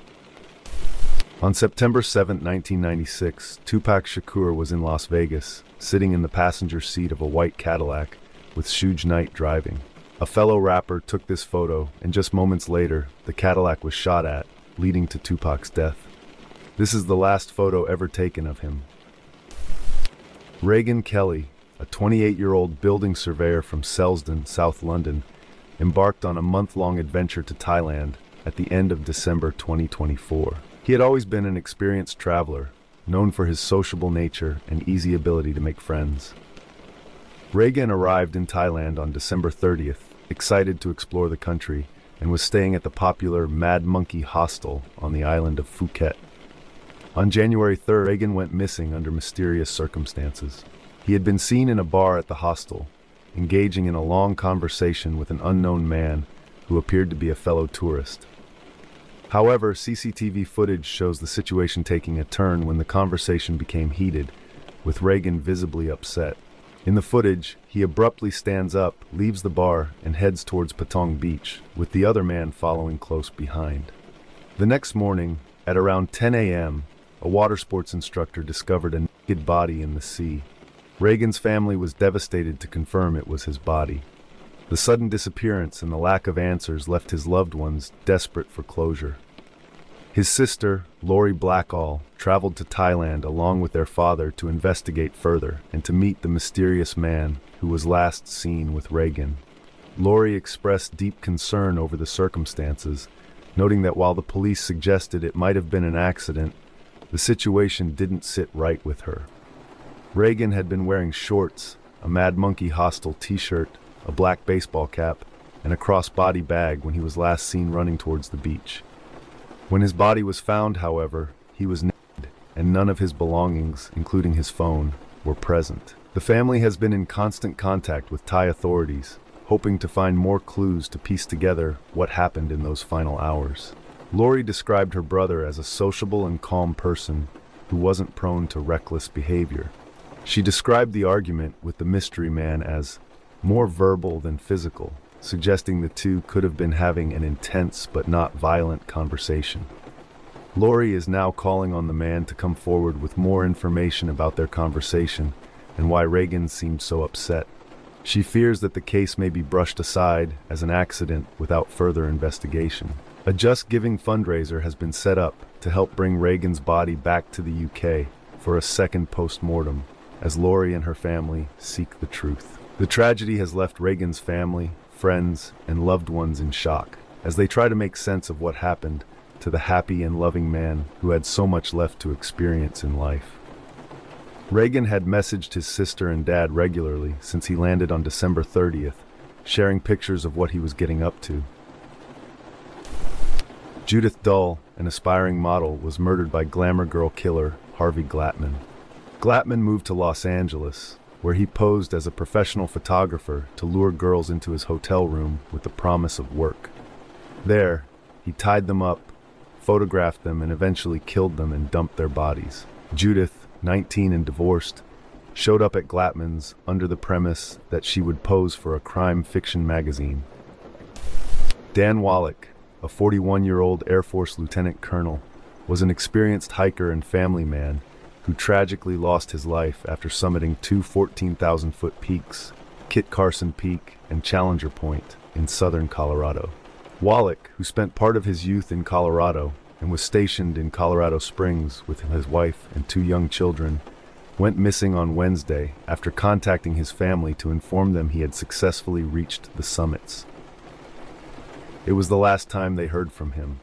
On September 7, 1996, Tupac Shakur was in Las Vegas, sitting in the passenger seat of a white Cadillac, with Suge Knight driving. A fellow rapper took this photo, and just moments later, the Cadillac was shot at, leading to Tupac's death. This is the last photo ever taken of him. Reagan Kelly, a 28-year-old building surveyor from Selsdon, South London, embarked on a month-long adventure to Thailand at the end of December 2024. He had always been an experienced traveler, known for his sociable nature and easy ability to make friends. Reagan arrived in Thailand on December 30th, excited to explore the country, and was staying at the popular Mad Monkey Hostel on the island of Phuket. On January 3rd, Reagan went missing under mysterious circumstances. He had been seen in a bar at the hostel, engaging in a long conversation with an unknown man who appeared to be a fellow tourist. However, CCTV footage shows the situation taking a turn when the conversation became heated, with Reagan visibly upset. In the footage, he abruptly stands up, leaves the bar, and heads towards Patong Beach, with the other man following close behind. The next morning, at around 10 a.m., a water sports instructor discovered a naked body in the sea. Reagan's family was devastated to confirm it was his body. The sudden disappearance and the lack of answers left his loved ones desperate for closure. His sister, Lori Blackall, traveled to Thailand along with their father to investigate further and to meet the mysterious man who was last seen with Reagan. Lori expressed deep concern over the circumstances, noting that while the police suggested it might have been an accident, the situation didn't sit right with her. Reagan had been wearing shorts, a Mad Monkey Hostel t-shirt, a black baseball cap, and a crossbody bag when he was last seen running towards the beach. When his body was found, however, he was naked, and none of his belongings, including his phone, were present. The family has been in constant contact with Thai authorities, hoping to find more clues to piece together what happened in those final hours. Lori described her brother as a sociable and calm person who wasn't prone to reckless behavior. She described the argument with the mystery man as more verbal than physical, suggesting the two could have been having an intense but not violent conversation. Lori is now calling on the man to come forward with more information about their conversation and why Reagan seemed so upset. She fears that the case may be brushed aside as an accident without further investigation. A Just Giving fundraiser has been set up to help bring Reagan's body back to the UK for a second post-mortem, as Lori and her family seek the truth. The tragedy has left Reagan's family, friends, and loved ones in shock as they try to make sense of what happened to the happy and loving man who had so much left to experience in life. Reagan had messaged his sister and dad regularly since he landed on December 30th, sharing pictures of what he was getting up to. Judith Dull, an aspiring model, was murdered by glamour girl killer Harvey Glattman. Glattman moved to Los Angeles, where he posed as a professional photographer to lure girls into his hotel room with the promise of work. There, he tied them up, photographed them, and eventually killed them and dumped their bodies. Judith, 19 and divorced, showed up at Glattman's under the premise that she would pose for a crime fiction magazine. Dan Wallach, a 41-year-old Air Force lieutenant colonel, was an experienced hiker and family man who tragically lost his life after summiting two 14,000-foot peaks, Kit Carson Peak and Challenger Point, in southern Colorado. Wallach, who spent part of his youth in Colorado and was stationed in Colorado Springs with his wife and two young children, went missing on Wednesday after contacting his family to inform them he had successfully reached the summits. It was the last time they heard from him.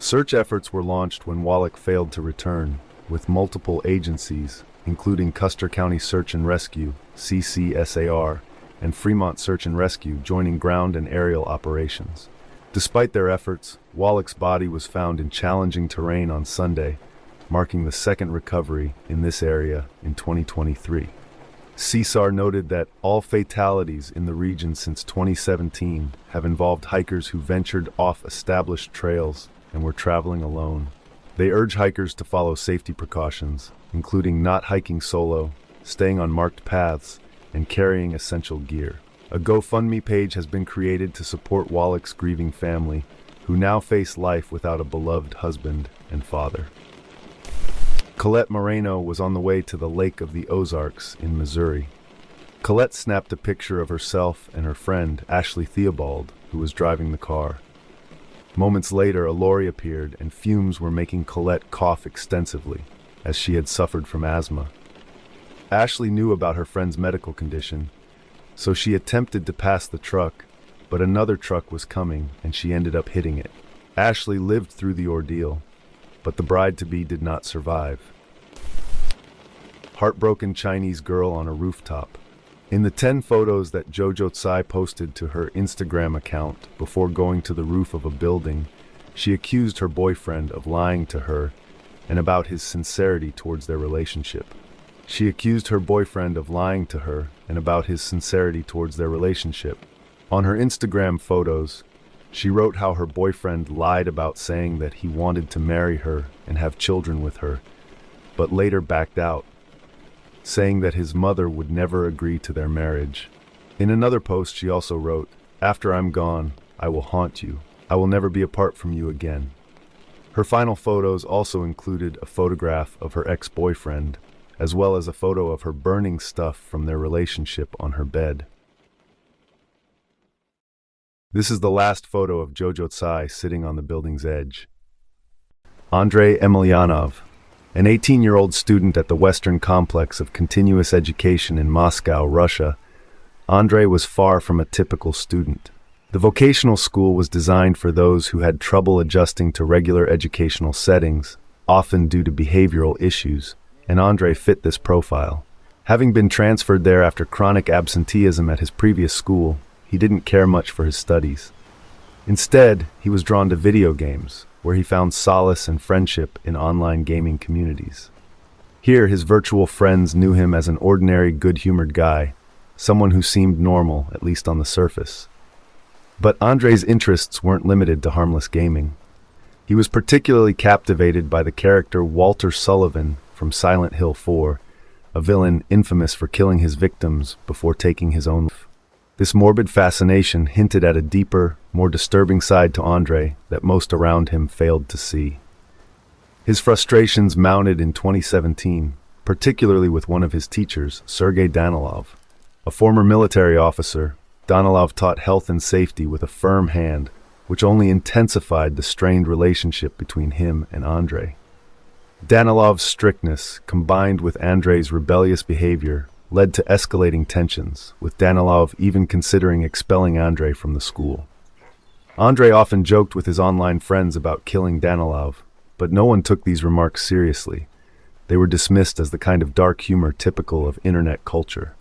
Search efforts were launched when Wallach failed to return, with multiple agencies, including Custer County Search and Rescue, CCSAR, and Fremont Search and Rescue, joining ground and aerial operations. Despite their efforts, Wallach's body was found in challenging terrain on Sunday, marking the second recovery in this area in 2023. CSAR noted that all fatalities in the region since 2017 have involved hikers who ventured off established trails and were traveling alone. They urge hikers to follow safety precautions, including not hiking solo, staying on marked paths, and carrying essential gear. A GoFundMe page has been created to support Wallach's grieving family, who now face life without a beloved husband and father. Colette Moreno was on the way to the Lake of the Ozarks in Missouri. Colette snapped a picture of herself and her friend, Ashley Theobald, who was driving the car. Moments later, a lorry appeared and fumes were making Colette cough extensively, as she had suffered from asthma. Ashley knew about her friend's medical condition, so she attempted to pass the truck, but another truck was coming and she ended up hitting it. Ashley lived through the ordeal, but the bride-to-be did not survive. Heartbroken Chinese girl on a rooftop. In the 10 photos that Jojo Tsai posted to her Instagram account before going to the roof of a building, she accused her boyfriend of lying to her and about his sincerity towards their relationship. She accused her boyfriend of lying to her and about his sincerity towards their relationship. On her Instagram photos, she wrote how her boyfriend lied about saying that he wanted to marry her and have children with her, but later backed out, saying that his mother would never agree to their marriage. In another post, she also wrote, "After I'm gone, I will haunt you. I will never be apart from you again." Her final photos also included a photograph of her ex-boyfriend, as well as a photo of her burning stuff from their relationship on her bed. This is the last photo of Jojo Tsai sitting on the building's edge. Andrei Emelianov, an 18-year-old student at the Western Complex of Continuous Education in Moscow, Russia, Andrei was far from a typical student. The vocational school was designed for those who had trouble adjusting to regular educational settings, often due to behavioral issues, and Andrei fit this profile. Having been transferred there after chronic absenteeism at his previous school, he didn't care much for his studies. Instead, he was drawn to video games, where he found solace and friendship in online gaming communities. Here, his virtual friends knew him as an ordinary, good-humored guy, someone who seemed normal, at least on the surface. But Andre's interests weren't limited to harmless gaming. He was particularly captivated by the character Walter Sullivan from Silent Hill 4, a villain infamous for killing his victims before taking his own life. This morbid fascination hinted at a deeper, more disturbing side to Andre that most around him failed to see. His frustrations mounted in 2017, particularly with one of his teachers, Sergei Danilov. A former military officer, Danilov taught health and safety with a firm hand, which only intensified the strained relationship between him and Andre. Danilov's strictness, combined with Andre's rebellious behavior, led to escalating tensions, with Danilov even considering expelling Andre from the school. Andre often joked with his online friends about killing Danilov, but no one took these remarks seriously. They were dismissed as the kind of dark humor typical of internet culture.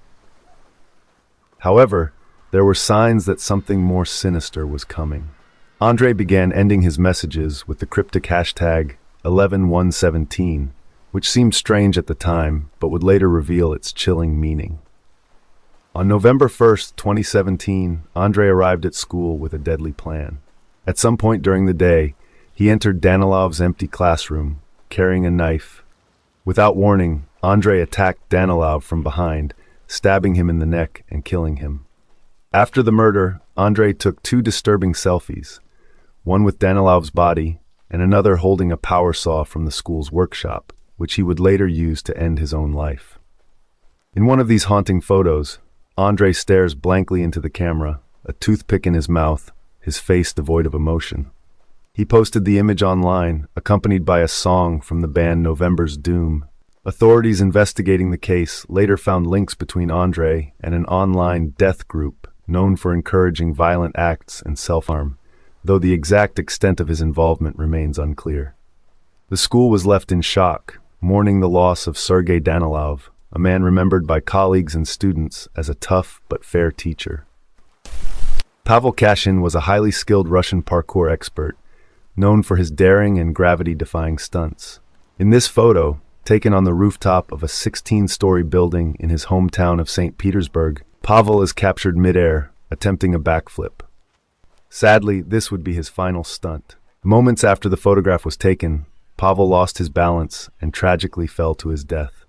However, there were signs that something more sinister was coming. Andre began ending his messages with the cryptic hashtag 11117, which seemed strange at the time, but would later reveal its chilling meaning. On November 1st, 2017, Andre arrived at school with a deadly plan. At some point during the day, he entered Danilov's empty classroom, carrying a knife. Without warning, Andre attacked Danilov from behind, stabbing him in the neck and killing him. After the murder, Andre took 2 disturbing selfies, one with Danilov's body and another holding a power saw from the school's workshop, which he would later use to end his own life. In one of these haunting photos, Andre stares blankly into the camera, a toothpick in his mouth, his face devoid of emotion. He posted the image online, accompanied by a song from the band November's Doom. Authorities investigating the case later found links between Andre and an online death group known for encouraging violent acts and self-harm, though the exact extent of his involvement remains unclear. The school was left in shock, mourning the loss of Sergei Danilov, a man remembered by colleagues and students as a tough but fair teacher. Pavel Kashin was a highly skilled Russian parkour expert, known for his daring and gravity-defying stunts. In this photo, taken on the rooftop of a 16-story building in his hometown of St. Petersburg, Pavel is captured midair, attempting a backflip. Sadly, this would be his final stunt. Moments after the photograph was taken, Pavel lost his balance and tragically fell to his death.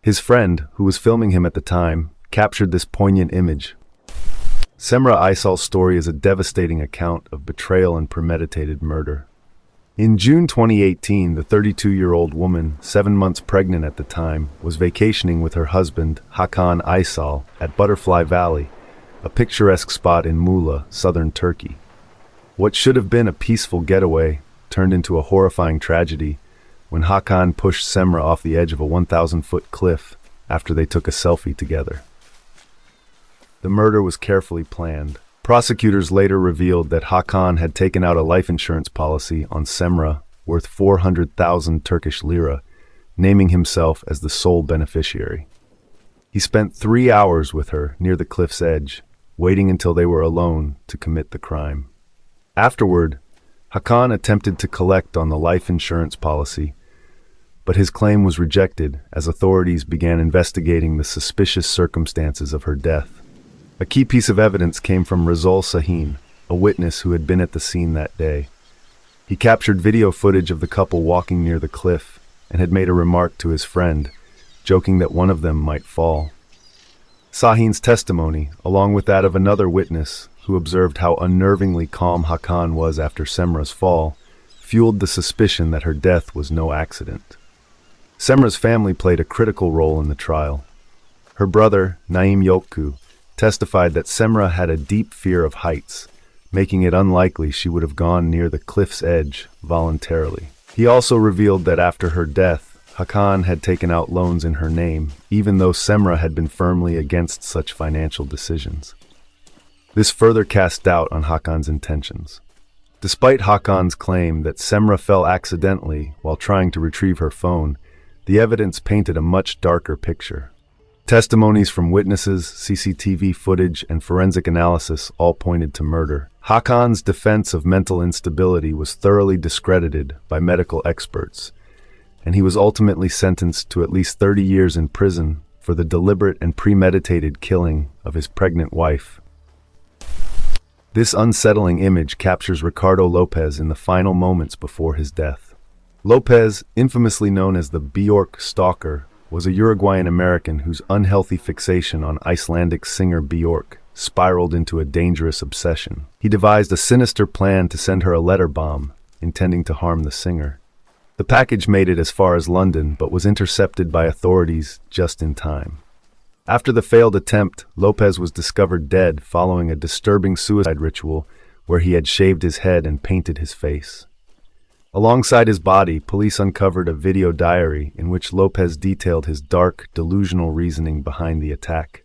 His friend, who was filming him at the time, captured this poignant image. Semra Isal's story is a devastating account of betrayal and premeditated murder. In June 2018, the 32-year-old woman, 7 months pregnant at the time, was vacationing with her husband, Hakan Aysal, at Butterfly Valley, a picturesque spot in Muğla, southern Turkey. What should have been a peaceful getaway turned into a horrifying tragedy when Hakan pushed Semra off the edge of a 1,000-foot cliff after they took a selfie together. The murder was carefully planned. Prosecutors later revealed that Hakan had taken out a life insurance policy on Semra worth 400,000 Turkish lira, naming himself as the sole beneficiary. He spent 3 hours with her near the cliff's edge, waiting until they were alone to commit the crime. Afterward, Hakan attempted to collect on the life insurance policy, but his claim was rejected as authorities began investigating the suspicious circumstances of her death. A key piece of evidence came from Rizal Sahin, a witness who had been at the scene that day. He captured video footage of the couple walking near the cliff and had made a remark to his friend, joking that one of them might fall. Sahin's testimony, along with that of another witness who observed how unnervingly calm Hakan was after Semra's fall, fueled the suspicion that her death was no accident. Semra's family played a critical role in the trial. Her brother, Naim Yokku, testified that Semra had a deep fear of heights, making it unlikely she would have gone near the cliff's edge voluntarily. He also revealed that after her death, Hakan had taken out loans in her name, even though Semra had been firmly against such financial decisions. This further cast doubt on Hakan's intentions. Despite Hakan's claim that Semra fell accidentally while trying to retrieve her phone, the evidence painted a much darker picture. Testimonies from witnesses, CCTV footage, and forensic analysis all pointed to murder. Hakan's defense of mental instability was thoroughly discredited by medical experts, and he was ultimately sentenced to at least 30 years in prison for the deliberate and premeditated killing of his pregnant wife. This unsettling image captures Ricardo Lopez in the final moments before his death. Lopez, infamously known as the Bjork Stalker, was a Uruguayan-American whose unhealthy fixation on Icelandic singer Bjork spiraled into a dangerous obsession. He devised a sinister plan to send her a letter bomb, intending to harm the singer. The package made it as far as London, but was intercepted by authorities just in time. After the failed attempt, Lopez was discovered dead following a disturbing suicide ritual where he had shaved his head and painted his face. Alongside his body, police uncovered a video diary in which Lopez detailed his dark, delusional reasoning behind the attack.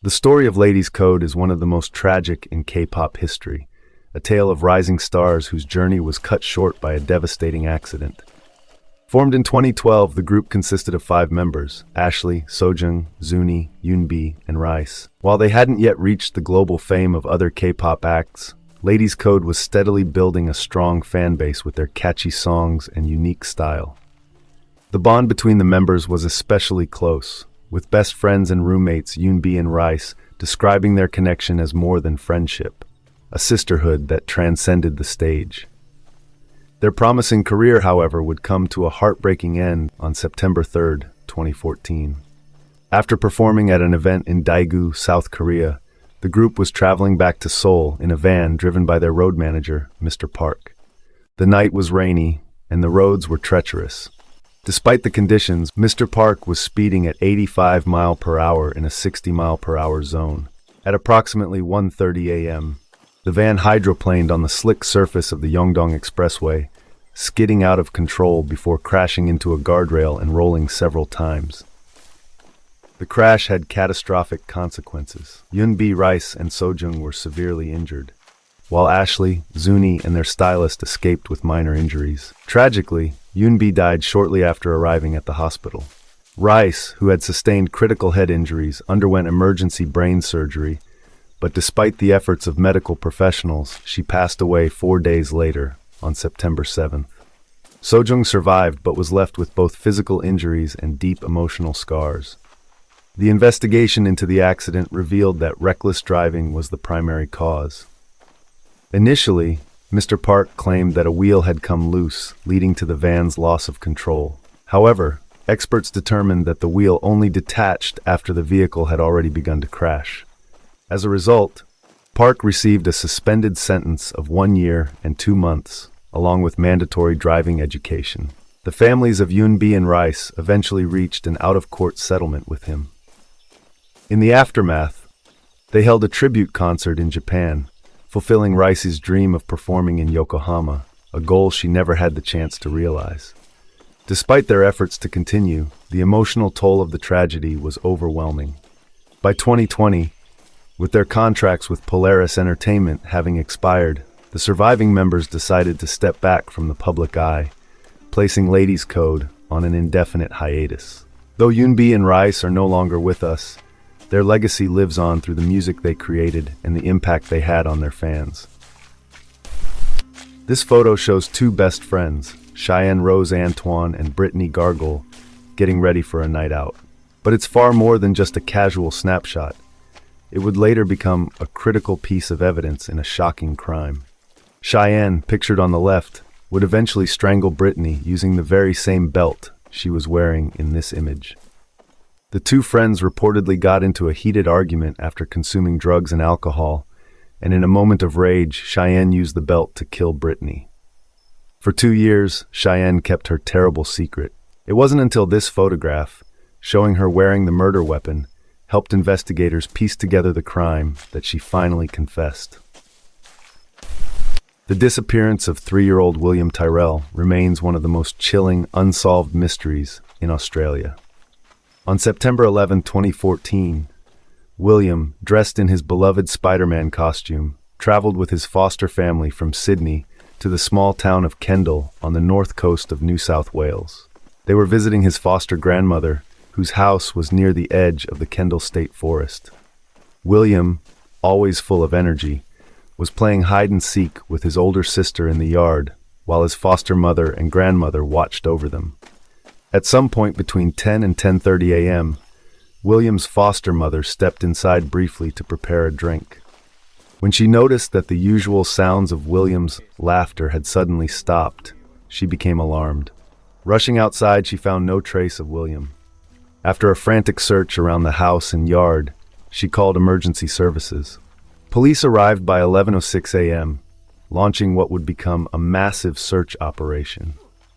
The story of Ladies' Code is one of the most tragic in K-pop history, a tale of rising stars whose journey was cut short by a devastating accident. Formed in 2012, the group consisted of 5 members: Ashley, Sojung, Zuni, Yoonbi, and Rice. While they hadn't yet reached the global fame of other K-pop acts, Ladies' Code was steadily building a strong fan base with their catchy songs and unique style. The bond between the members was especially close, with best friends and roommates Yoonbi and Rice describing their connection as more than friendship, a sisterhood that transcended the stage. Their promising career, however, would come to a heartbreaking end on September 3, 2014. After performing at an event in Daegu, South Korea, the group was traveling back to Seoul in a van driven by their road manager, Mr. Park. The night was rainy, and the roads were treacherous. Despite the conditions, Mr. Park was speeding at 85 miles per hour in a 60 mile per hour zone. At approximately 1:30 a.m., the van hydroplaned on the slick surface of the Yeongdong Expressway, skidding out of control before crashing into a guardrail and rolling several times. The crash had catastrophic consequences. Yoonbi, Rice, and Sojung were severely injured, while Ashley, Zuni, and their stylist escaped with minor injuries. Tragically, Yoonbi died shortly after arriving at the hospital. Rice, who had sustained critical head injuries, underwent emergency brain surgery, but despite the efforts of medical professionals, she passed away 4 days later, on September 7th. Sojung survived but was left with both physical injuries and deep emotional scars. The investigation into the accident revealed that reckless driving was the primary cause. Initially, Mr. Park claimed that a wheel had come loose, leading to the van's loss of control. However, experts determined that the wheel only detached after the vehicle had already begun to crash. As a result, Park received a suspended sentence of 1 year and 2 months, along with mandatory driving education. The families of Yoonbi and Rice eventually reached an out-of-court settlement with him. In the aftermath, they held a tribute concert in Japan, fulfilling Rice's dream of performing in Yokohama, a goal she never had the chance to realize. Despite their efforts to continue, the emotional toll of the tragedy was overwhelming. By 2020, with their contracts with Polaris Entertainment having expired, the surviving members decided to step back from the public eye, placing Ladies' Code on an indefinite hiatus. Though Yoonbi and Rice are no longer with us, their legacy lives on through the music they created and the impact they had on their fans. This photo shows 2 best friends, Cheyenne Rose Antoine and Brittany Gargle, getting ready for a night out. But it's far more than just a casual snapshot. It would later become a critical piece of evidence in a shocking crime. Cheyenne, pictured on the left, would eventually strangle Brittany using the very same belt she was wearing in this image. The 2 friends reportedly got into a heated argument after consuming drugs and alcohol, and in a moment of rage, Cheyenne used the belt to kill Brittany. For 2 years, Cheyenne kept her terrible secret. It wasn't until this photograph, showing her wearing the murder weapon, helped investigators piece together the crime that she finally confessed. The disappearance of 3-year-old William Tyrrell remains one of the most chilling, unsolved mysteries in Australia. On September 11, 2014, William, dressed in his beloved Spider-Man costume, traveled with his foster family from Sydney to the small town of Kendal on the north coast of New South Wales. They were visiting his foster grandmother, whose house was near the edge of the Kendall State Forest. William, always full of energy, was playing hide-and-seek with his older sister in the yard, while his foster mother and grandmother watched over them. At some point between 10 and 10:30 a.m., William's foster mother stepped inside briefly to prepare a drink. When she noticed that the usual sounds of William's laughter had suddenly stopped, she became alarmed. Rushing outside, she found no trace of William. After a frantic search around the house and yard, she called emergency services. Police arrived by 11:06 a.m., launching what would become a massive search operation.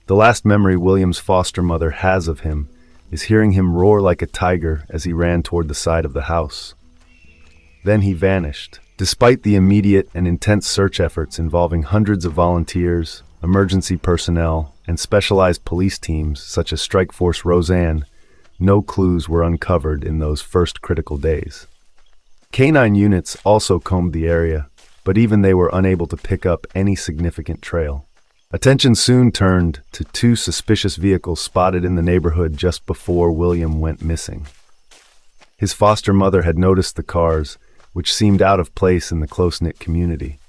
The last memory William's foster mother has of him is hearing him roar like a tiger as he ran toward the side of the house. Then he vanished. Despite the immediate and intense search efforts involving hundreds of volunteers, emergency personnel, and specialized police teams such as Strike Force Roseanne, no clues were uncovered in those first critical days. Canine units also combed the area, but even they were unable to pick up any significant trail. Attention soon turned to two suspicious vehicles spotted in the neighborhood just before William went missing. His foster mother had noticed the cars, which seemed out of place in the close-knit community.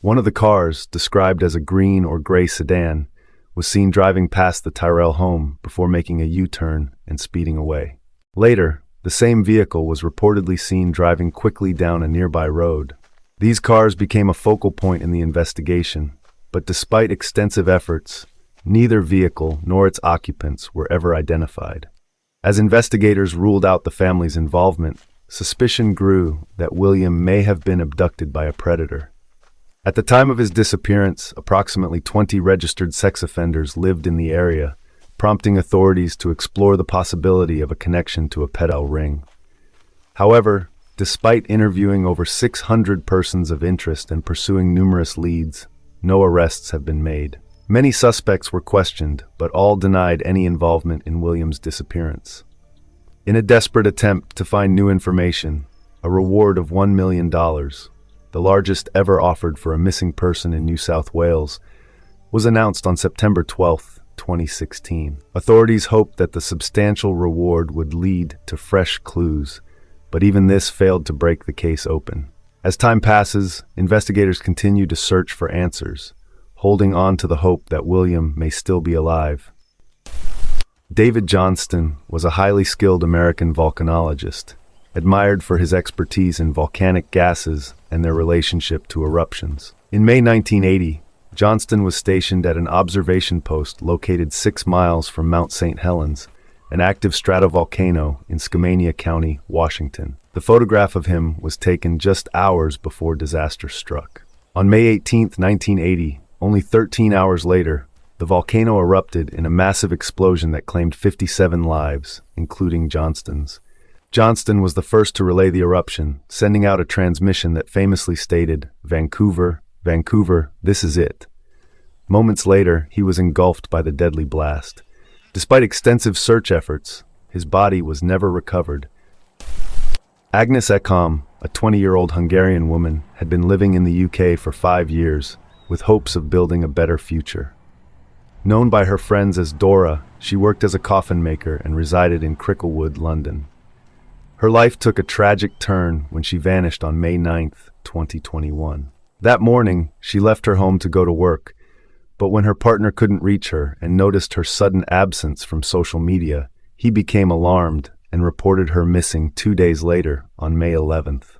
One of the cars, described as a green or gray sedan, was seen driving past the Tyrell home before making a U-turn and speeding away. Later, the same vehicle was reportedly seen driving quickly down a nearby road. These cars became a focal point in the investigation, but despite extensive efforts, neither vehicle nor its occupants were ever identified. As investigators ruled out the family's involvement, suspicion grew that William may have been abducted by a predator. At the time of his disappearance, approximately 20 registered sex offenders lived in the area, prompting authorities to explore the possibility of a connection to a Patel ring. However, despite interviewing over 600 persons of interest and pursuing numerous leads, no arrests have been made. Many suspects were questioned, but all denied any involvement in William's disappearance. In a desperate attempt to find new information, a reward of $1 million, the largest ever offered for a missing person in New South Wales, was announced on September 12, 2016. Authorities hoped that the substantial reward would lead to fresh clues, but even this failed to break the case open. As time passes, investigators continue to search for answers, holding on to the hope that William may still be alive. David Johnston was a highly skilled American volcanologist, admired for his expertise in volcanic gases and their relationship to eruptions. In May 1980, Johnston was stationed at an observation post located 6 miles from Mount St. Helens, an active stratovolcano in Skamania County, Washington. The photograph of him was taken just hours before disaster struck. On May 18, 1980, only 13 hours later, the volcano erupted in a massive explosion that claimed 57 lives, including Johnston's. Johnston was the first to relay the eruption, sending out a transmission that famously stated, "Vancouver, Vancouver, this is it." Moments later, he was engulfed by the deadly blast. Despite extensive search efforts, his body was never recovered. Agnes Ekholm, a 20-year-old Hungarian woman, had been living in the UK for 5 years, with hopes of building a better future. Known by her friends as Dora, she worked as a coffin maker and resided in Cricklewood, London. Her life took a tragic turn when she vanished on May 9, 2021. That morning, she left her home to go to work, but when her partner couldn't reach her and noticed her sudden absence from social media, he became alarmed and reported her missing 2 days later on May 11th.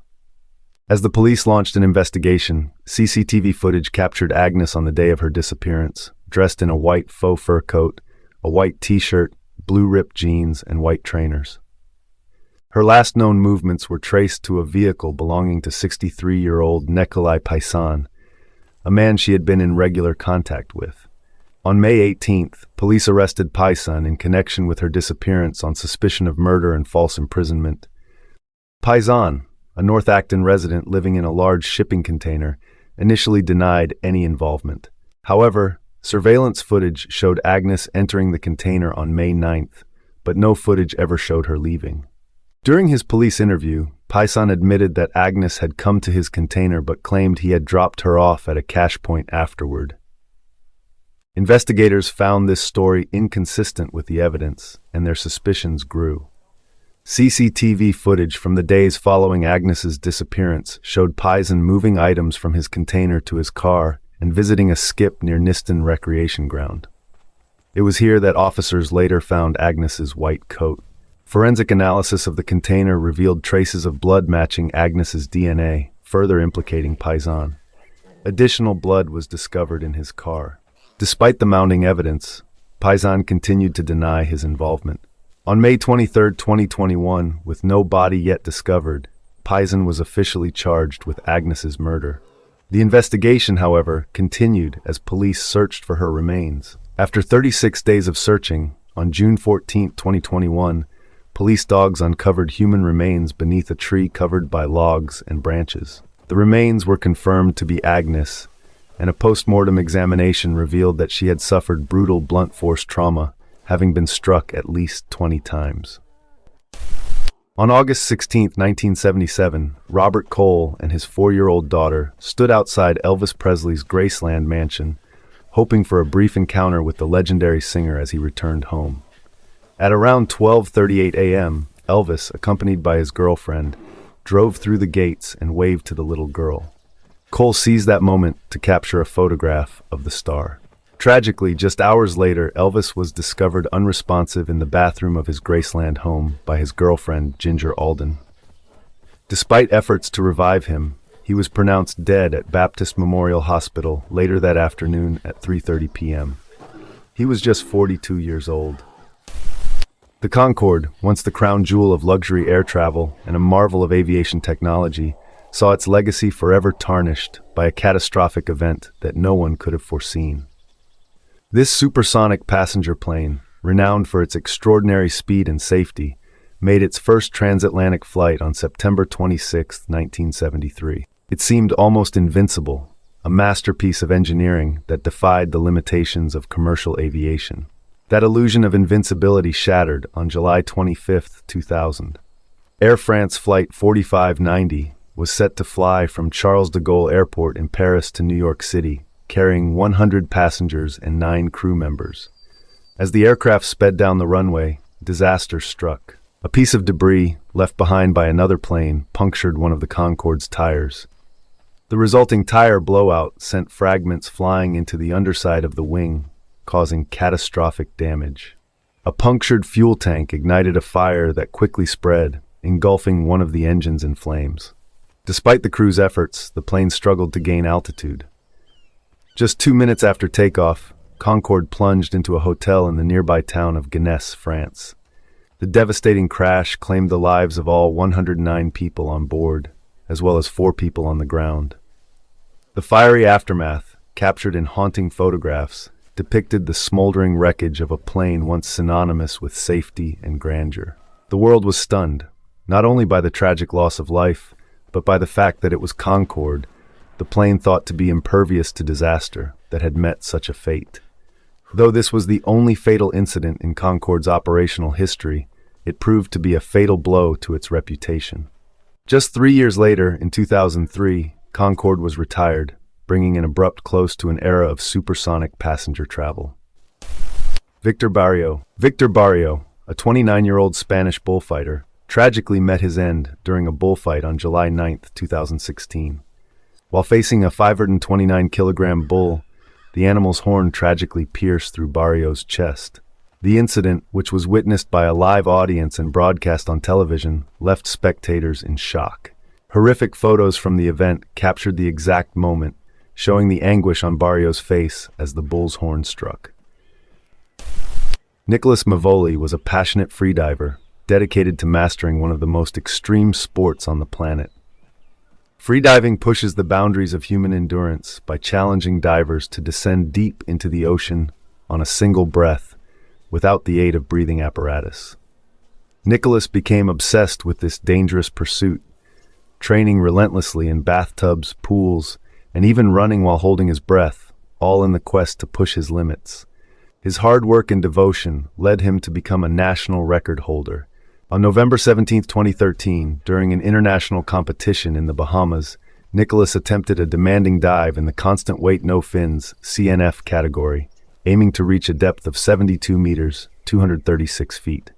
As the police launched an investigation, CCTV footage captured Agnes on the day of her disappearance, dressed in a white faux fur coat, a white t-shirt, blue ripped jeans, and white trainers. Her last known movements were traced to a vehicle belonging to 63-year-old Nikolai Paisan, a man she had been in regular contact with. On May 18th, police arrested Paisan in connection with her disappearance on suspicion of murder and false imprisonment. Paisan, a North Acton resident living in a large shipping container, initially denied any involvement. However, surveillance footage showed Agnes entering the container on May 9th, but no footage ever showed her leaving. During his police interview, Paisan admitted that Agnes had come to his container but claimed he had dropped her off at a cash point afterward. Investigators found this story inconsistent with the evidence, and their suspicions grew. CCTV footage from the days following Agnes's disappearance showed Pison moving items from his container to his car and visiting a skip near Niston Recreation Ground. It was here that officers later found Agnes's white coat. Forensic analysis of the container revealed traces of blood matching Agnes's DNA, further implicating Pison. Additional blood was discovered in his car. Despite the mounting evidence, Pison continued to deny his involvement. On May 23, 2021, with no body yet discovered, Pison was officially charged with Agnes's murder. The investigation, however, continued as police searched for her remains. After 36 days of searching, on June 14, 2021, police dogs uncovered human remains beneath a tree covered by logs and branches. The remains were confirmed to be Agnes, and a post-mortem examination revealed that she had suffered brutal blunt force trauma, having been struck at least 20 times. On August 16, 1977, Robert Cole and his 4-year-old daughter stood outside Elvis Presley's Graceland mansion, hoping for a brief encounter with the legendary singer as he returned home. At around 12:38 a.m., Elvis, accompanied by his girlfriend, drove through the gates and waved to the little girl. Cole seized that moment to capture a photograph of the star. Tragically, just hours later, Elvis was discovered unresponsive in the bathroom of his Graceland home by his girlfriend, Ginger Alden. Despite efforts to revive him, he was pronounced dead at Baptist Memorial Hospital later that afternoon at 3:30 p.m. He was just 42 years old. The Concorde, once the crown jewel of luxury air travel and a marvel of aviation technology, saw its legacy forever tarnished by a catastrophic event that no one could have foreseen. This supersonic passenger plane, renowned for its extraordinary speed and safety, made its first transatlantic flight on September 26, 1973. It seemed almost invincible, a masterpiece of engineering that defied the limitations of commercial aviation. That illusion of invincibility shattered on July 25, 2000. Air France Flight 4590 was set to fly from Charles de Gaulle Airport in Paris to New York City, carrying 100 passengers and 9 crew members. As the aircraft sped down the runway, disaster struck. A piece of debris, left behind by another plane, punctured one of the Concorde's tires. The resulting tire blowout sent fragments flying into the underside of the wing, causing catastrophic damage. A punctured fuel tank ignited a fire that quickly spread, engulfing one of the engines in flames. Despite the crew's efforts, the plane struggled to gain altitude. Just 2 minutes after takeoff, Concorde plunged into a hotel in the nearby town of Gonesse, France. The devastating crash claimed the lives of all 109 people on board, as well as 4 people on the ground. The fiery aftermath, captured in haunting photographs, depicted the smoldering wreckage of a plane once synonymous with safety and grandeur. The world was stunned, not only by the tragic loss of life, but by the fact that it was Concorde, the plane thought to be impervious to disaster, that had met such a fate. Though this was the only fatal incident in Concorde's operational history, it proved to be a fatal blow to its reputation. Just 3 years later, in 2003, Concorde was retired, bringing an abrupt close to an era of supersonic passenger travel. Victor Barrio, a 29-year-old Spanish bullfighter, tragically met his end during a bullfight on July 9, 2016. While facing a 529-kilogram bull, the animal's horn tragically pierced through Barrio's chest. The incident, which was witnessed by a live audience and broadcast on television, left spectators in shock. Horrific photos from the event captured the exact moment, showing the anguish on Barrio's face as the bull's horn struck. Nicholas McAuley was a passionate freediver, dedicated to mastering one of the most extreme sports on the planet. Freediving pushes the boundaries of human endurance by challenging divers to descend deep into the ocean on a single breath, without the aid of breathing apparatus. Nicholas became obsessed with this dangerous pursuit, training relentlessly in bathtubs, pools, and even running while holding his breath, all in the quest to push his limits. His hard work and devotion led him to become a national record holder. On November 17, 2013, during an international competition in the Bahamas, Nicholas attempted a demanding dive in the constant weight no fins (CNF) category, aiming to reach a depth of 72 meters, 236 feet.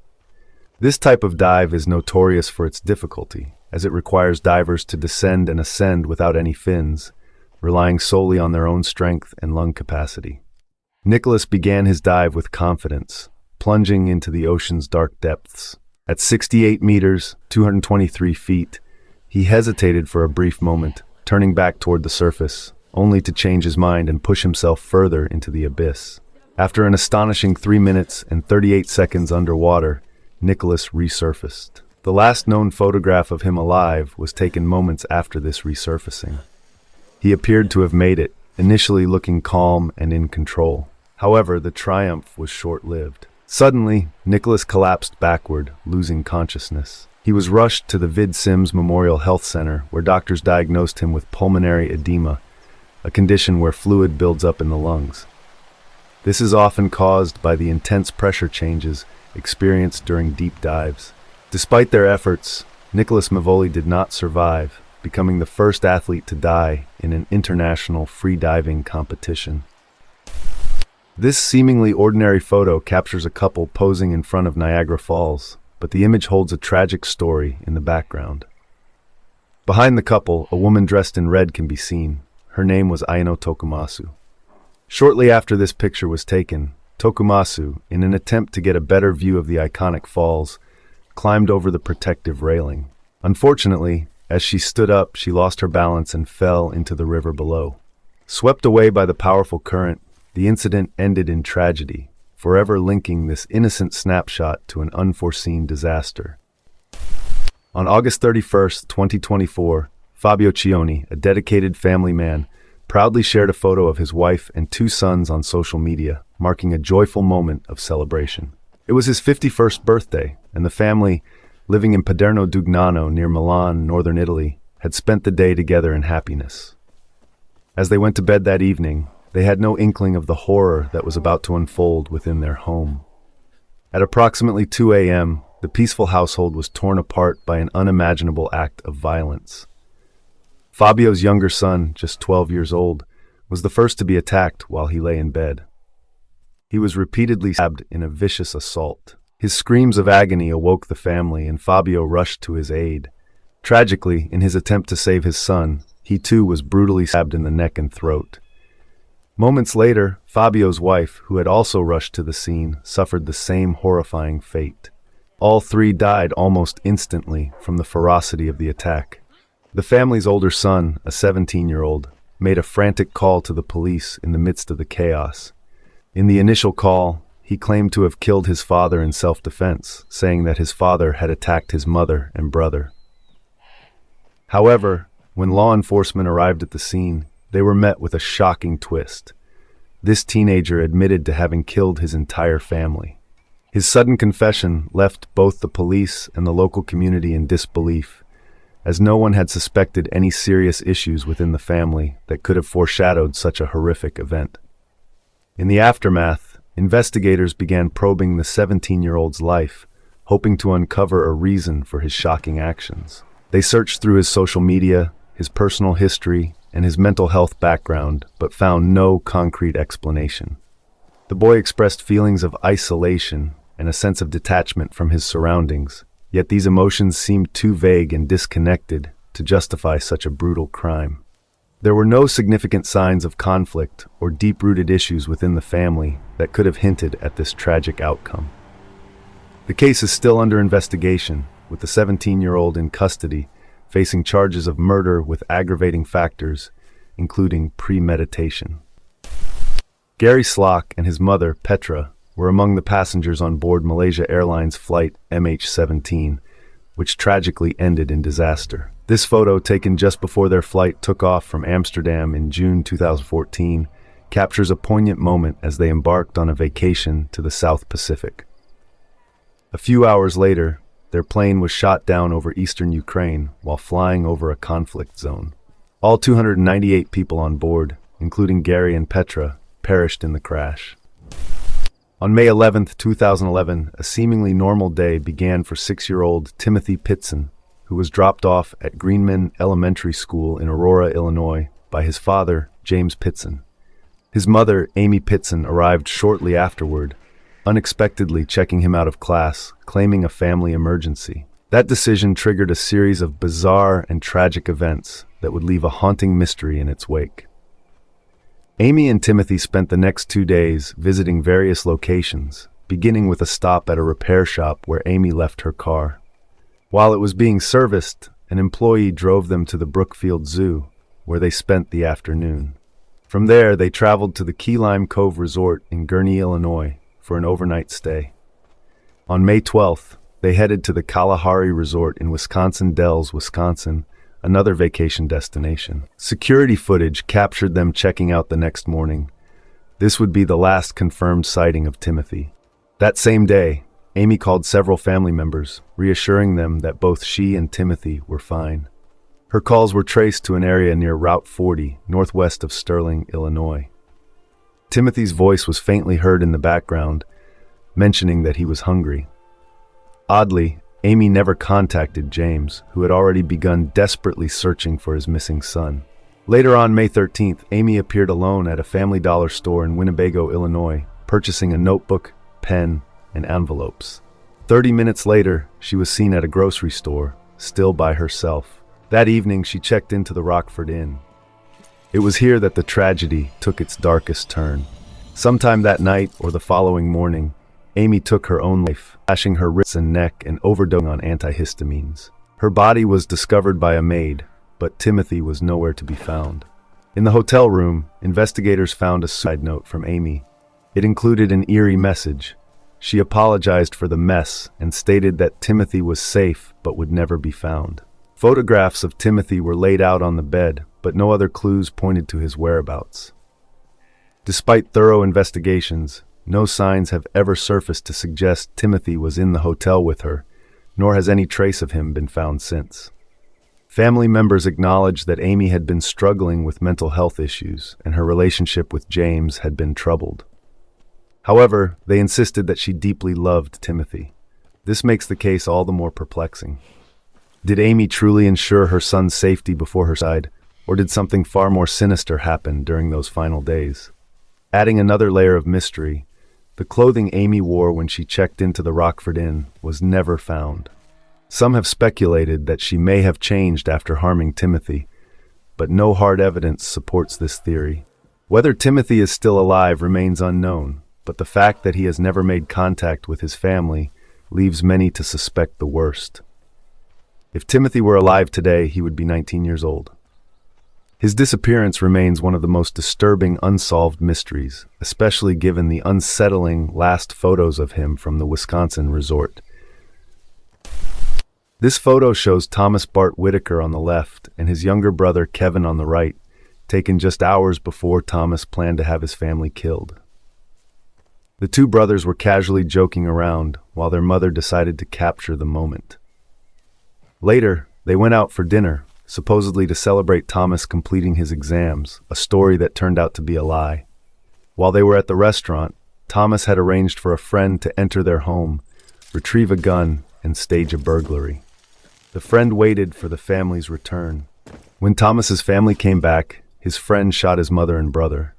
This type of dive is notorious for its difficulty, as it requires divers to descend and ascend without any fins, relying solely on their own strength and lung capacity. Nicholas began his dive with confidence, plunging into the ocean's dark depths. At 68 meters, 223 feet, he hesitated for a brief moment, turning back toward the surface, only to change his mind and push himself further into the abyss. After an astonishing 3 minutes and 38 seconds underwater, Nicholas resurfaced. The last known photograph of him alive was taken moments after this resurfacing. He appeared to have made it, initially looking calm and in control. However, the triumph was short-lived. Suddenly, Nicholas collapsed backward, losing consciousness. He was rushed to the Vid Sims Memorial Health Center, where doctors diagnosed him with pulmonary edema, a condition where fluid builds up in the lungs. This is often caused by the intense pressure changes experienced during deep dives. Despite their efforts, Nicholas McAuley did not survive, becoming the first athlete to die in an international free diving competition. This seemingly ordinary photo captures a couple posing in front of Niagara Falls, but the image holds a tragic story in the background. Behind the couple, a woman dressed in red can be seen. Her name was Aino Tokumasu. Shortly after this picture was taken, Tokumasu, in an attempt to get a better view of the iconic falls, climbed over the protective railing. Unfortunately, as she stood up, she lost her balance and fell into the river below. Swept away by the powerful current, the incident ended in tragedy, forever linking this innocent snapshot to an unforeseen disaster. On August 31, 2024, Fabio Cioni, a dedicated family man, proudly shared a photo of his wife and 2 sons on social media, marking a joyful moment of celebration. It was his 51st birthday, and the family, living in Paderno Dugnano near Milan, northern Italy, had spent the day together in happiness. As they went to bed that evening, they had no inkling of the horror that was about to unfold within their home. At approximately 2 a.m., the peaceful household was torn apart by an unimaginable act of violence. Fabio's younger son, just 12 years old, was the first to be attacked while he lay in bed. He was repeatedly stabbed in a vicious assault. His screams of agony awoke the family, and Fabio rushed to his aid. Tragically, in his attempt to save his son, he too was brutally stabbed in the neck and throat. Moments later, Fabio's wife, who had also rushed to the scene, suffered the same horrifying fate. All 3 died almost instantly from the ferocity of the attack. The family's older son, a 17-year-old, made a frantic call to the police in the midst of the chaos. In the initial call, he claimed to have killed his father in self-defense, saying that his father had attacked his mother and brother. However, when law enforcement arrived at the scene, they were met with a shocking twist. This teenager admitted to having killed his entire family. His sudden confession left both the police and the local community in disbelief, as no one had suspected any serious issues within the family that could have foreshadowed such a horrific event. In the aftermath, investigators began probing the 17-year-old's life, hoping to uncover a reason for his shocking actions. They searched through his social media, his personal history, and his mental health background, but found no concrete explanation. The boy expressed feelings of isolation and a sense of detachment from his surroundings, yet these emotions seemed too vague and disconnected to justify such a brutal crime. There were no significant signs of conflict or deep-rooted issues within the family that could have hinted at this tragic outcome. The case is still under investigation, with the 17-year-old in custody, facing charges of murder with aggravating factors, including premeditation. Gary Slock and his mother, Petra, were among the passengers on board Malaysia Airlines flight MH17, which tragically ended in disaster. This photo, taken just before their flight took off from Amsterdam in June 2014, captures a poignant moment as they embarked on a vacation to the South Pacific. A few hours later, their plane was shot down over eastern Ukraine while flying over a conflict zone. All 298 people on board, including Gary and Petra, perished in the crash. On May 11, 2011, a seemingly normal day began for 6-year-old Timothy Pitson, who was dropped off at Greenman Elementary School in Aurora, Illinois, by his father, James Pitson. His mother, Amy Pitson, arrived shortly afterward, unexpectedly checking him out of class, claiming a family emergency. That decision triggered a series of bizarre and tragic events that would leave a haunting mystery in its wake. Amy and Timothy spent the next 2 days visiting various locations, beginning with a stop at a repair shop where Amy left her car. While it was being serviced, an employee drove them to the Brookfield Zoo, where they spent the afternoon. From there, they traveled to the Key Lime Cove Resort in Gurnee, Illinois, for an overnight stay. On May 12th, they headed to the Kalahari Resort in Wisconsin Dells, Wisconsin, another vacation destination. Security footage captured them checking out the next morning. This would be the last confirmed sighting of Timothy. That same day, Amy called several family members, reassuring them that both she and Timothy were fine. Her calls were traced to an area near Route 40, northwest of Sterling, Illinois. Timothy's voice was faintly heard in the background, mentioning that he was hungry. Oddly, Amy never contacted James, who had already begun desperately searching for his missing son. Later on May 13th, Amy appeared alone at a Family Dollar store in Winnebago, Illinois, purchasing a notebook, pen, and envelopes. 30 minutes later, she was seen at a grocery store, still by herself. That evening, she checked into the Rockford Inn. It was here that the tragedy took its darkest turn. Sometime that night or the following morning, Amy took her own life, slashing her wrists and neck and overdosing on antihistamines. Her body was discovered by a maid, but Timothy was nowhere to be found. In the hotel room, investigators found a suicide note from Amy. It included an eerie message. She apologized for the mess and stated that Timothy was safe but would never be found. Photographs of Timothy were laid out on the bed, but no other clues pointed to his whereabouts. Despite thorough investigations, no signs have ever surfaced to suggest Timothy was in the hotel with her, nor has any trace of him been found since. Family members acknowledged that Amy had been struggling with mental health issues, and her relationship with James had been troubled. However, they insisted that she deeply loved Timothy. This makes the case all the more perplexing. Did Amy truly ensure her son's safety before her suicide, or did something far more sinister happen during those final days? Adding another layer of mystery, the clothing Amy wore when she checked into the Rockford Inn was never found. Some have speculated that she may have changed after harming Timothy, but no hard evidence supports this theory. Whether Timothy is still alive remains unknown, but the fact that he has never made contact with his family leaves many to suspect the worst. If Timothy were alive today, he would be 19 years old. His disappearance remains one of the most disturbing unsolved mysteries, especially given the unsettling last photos of him from the Wisconsin resort. This photo shows Thomas Bart Whitaker on the left and his younger brother Kevin on the right, taken just hours before Thomas planned to have his family killed. The two brothers were casually joking around while their mother decided to capture the moment. Later, they went out for dinner, supposedly to celebrate Thomas completing his exams, a story that turned out to be a lie. While they were at the restaurant, Thomas had arranged for a friend to enter their home, retrieve a gun, and stage a burglary. The friend waited for the family's return. When Thomas's family came back, his friend shot his mother and brother.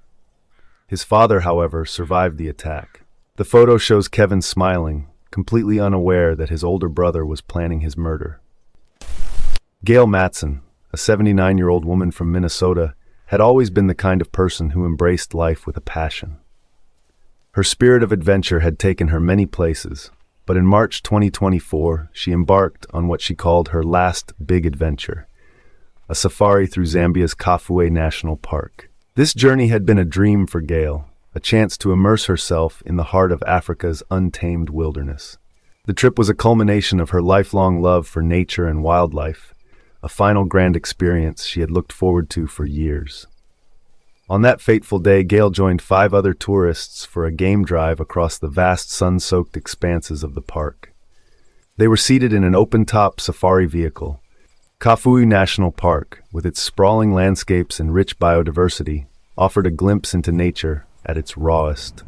His father, however, survived the attack. The photo shows Kevin smiling, completely unaware that his older brother was planning his murder. Gail Matson, a 79-year-old woman from Minnesota, had always been the kind of person who embraced life with a passion. Her spirit of adventure had taken her many places, but in March 2024, she embarked on what she called her last big adventure, a safari through Zambia's Kafue National Park. This journey had been a dream for Gail, a chance to immerse herself in the heart of Africa's untamed wilderness. The trip was a culmination of her lifelong love for nature and wildlife, a final grand experience she had looked forward to for years. On that fateful day, Gail joined 5 other tourists for a game drive across the vast sun-soaked expanses of the park. They were seated in an open-top safari vehicle. Kafue National Park, with its sprawling landscapes and rich biodiversity, offered a glimpse into nature at its rawest.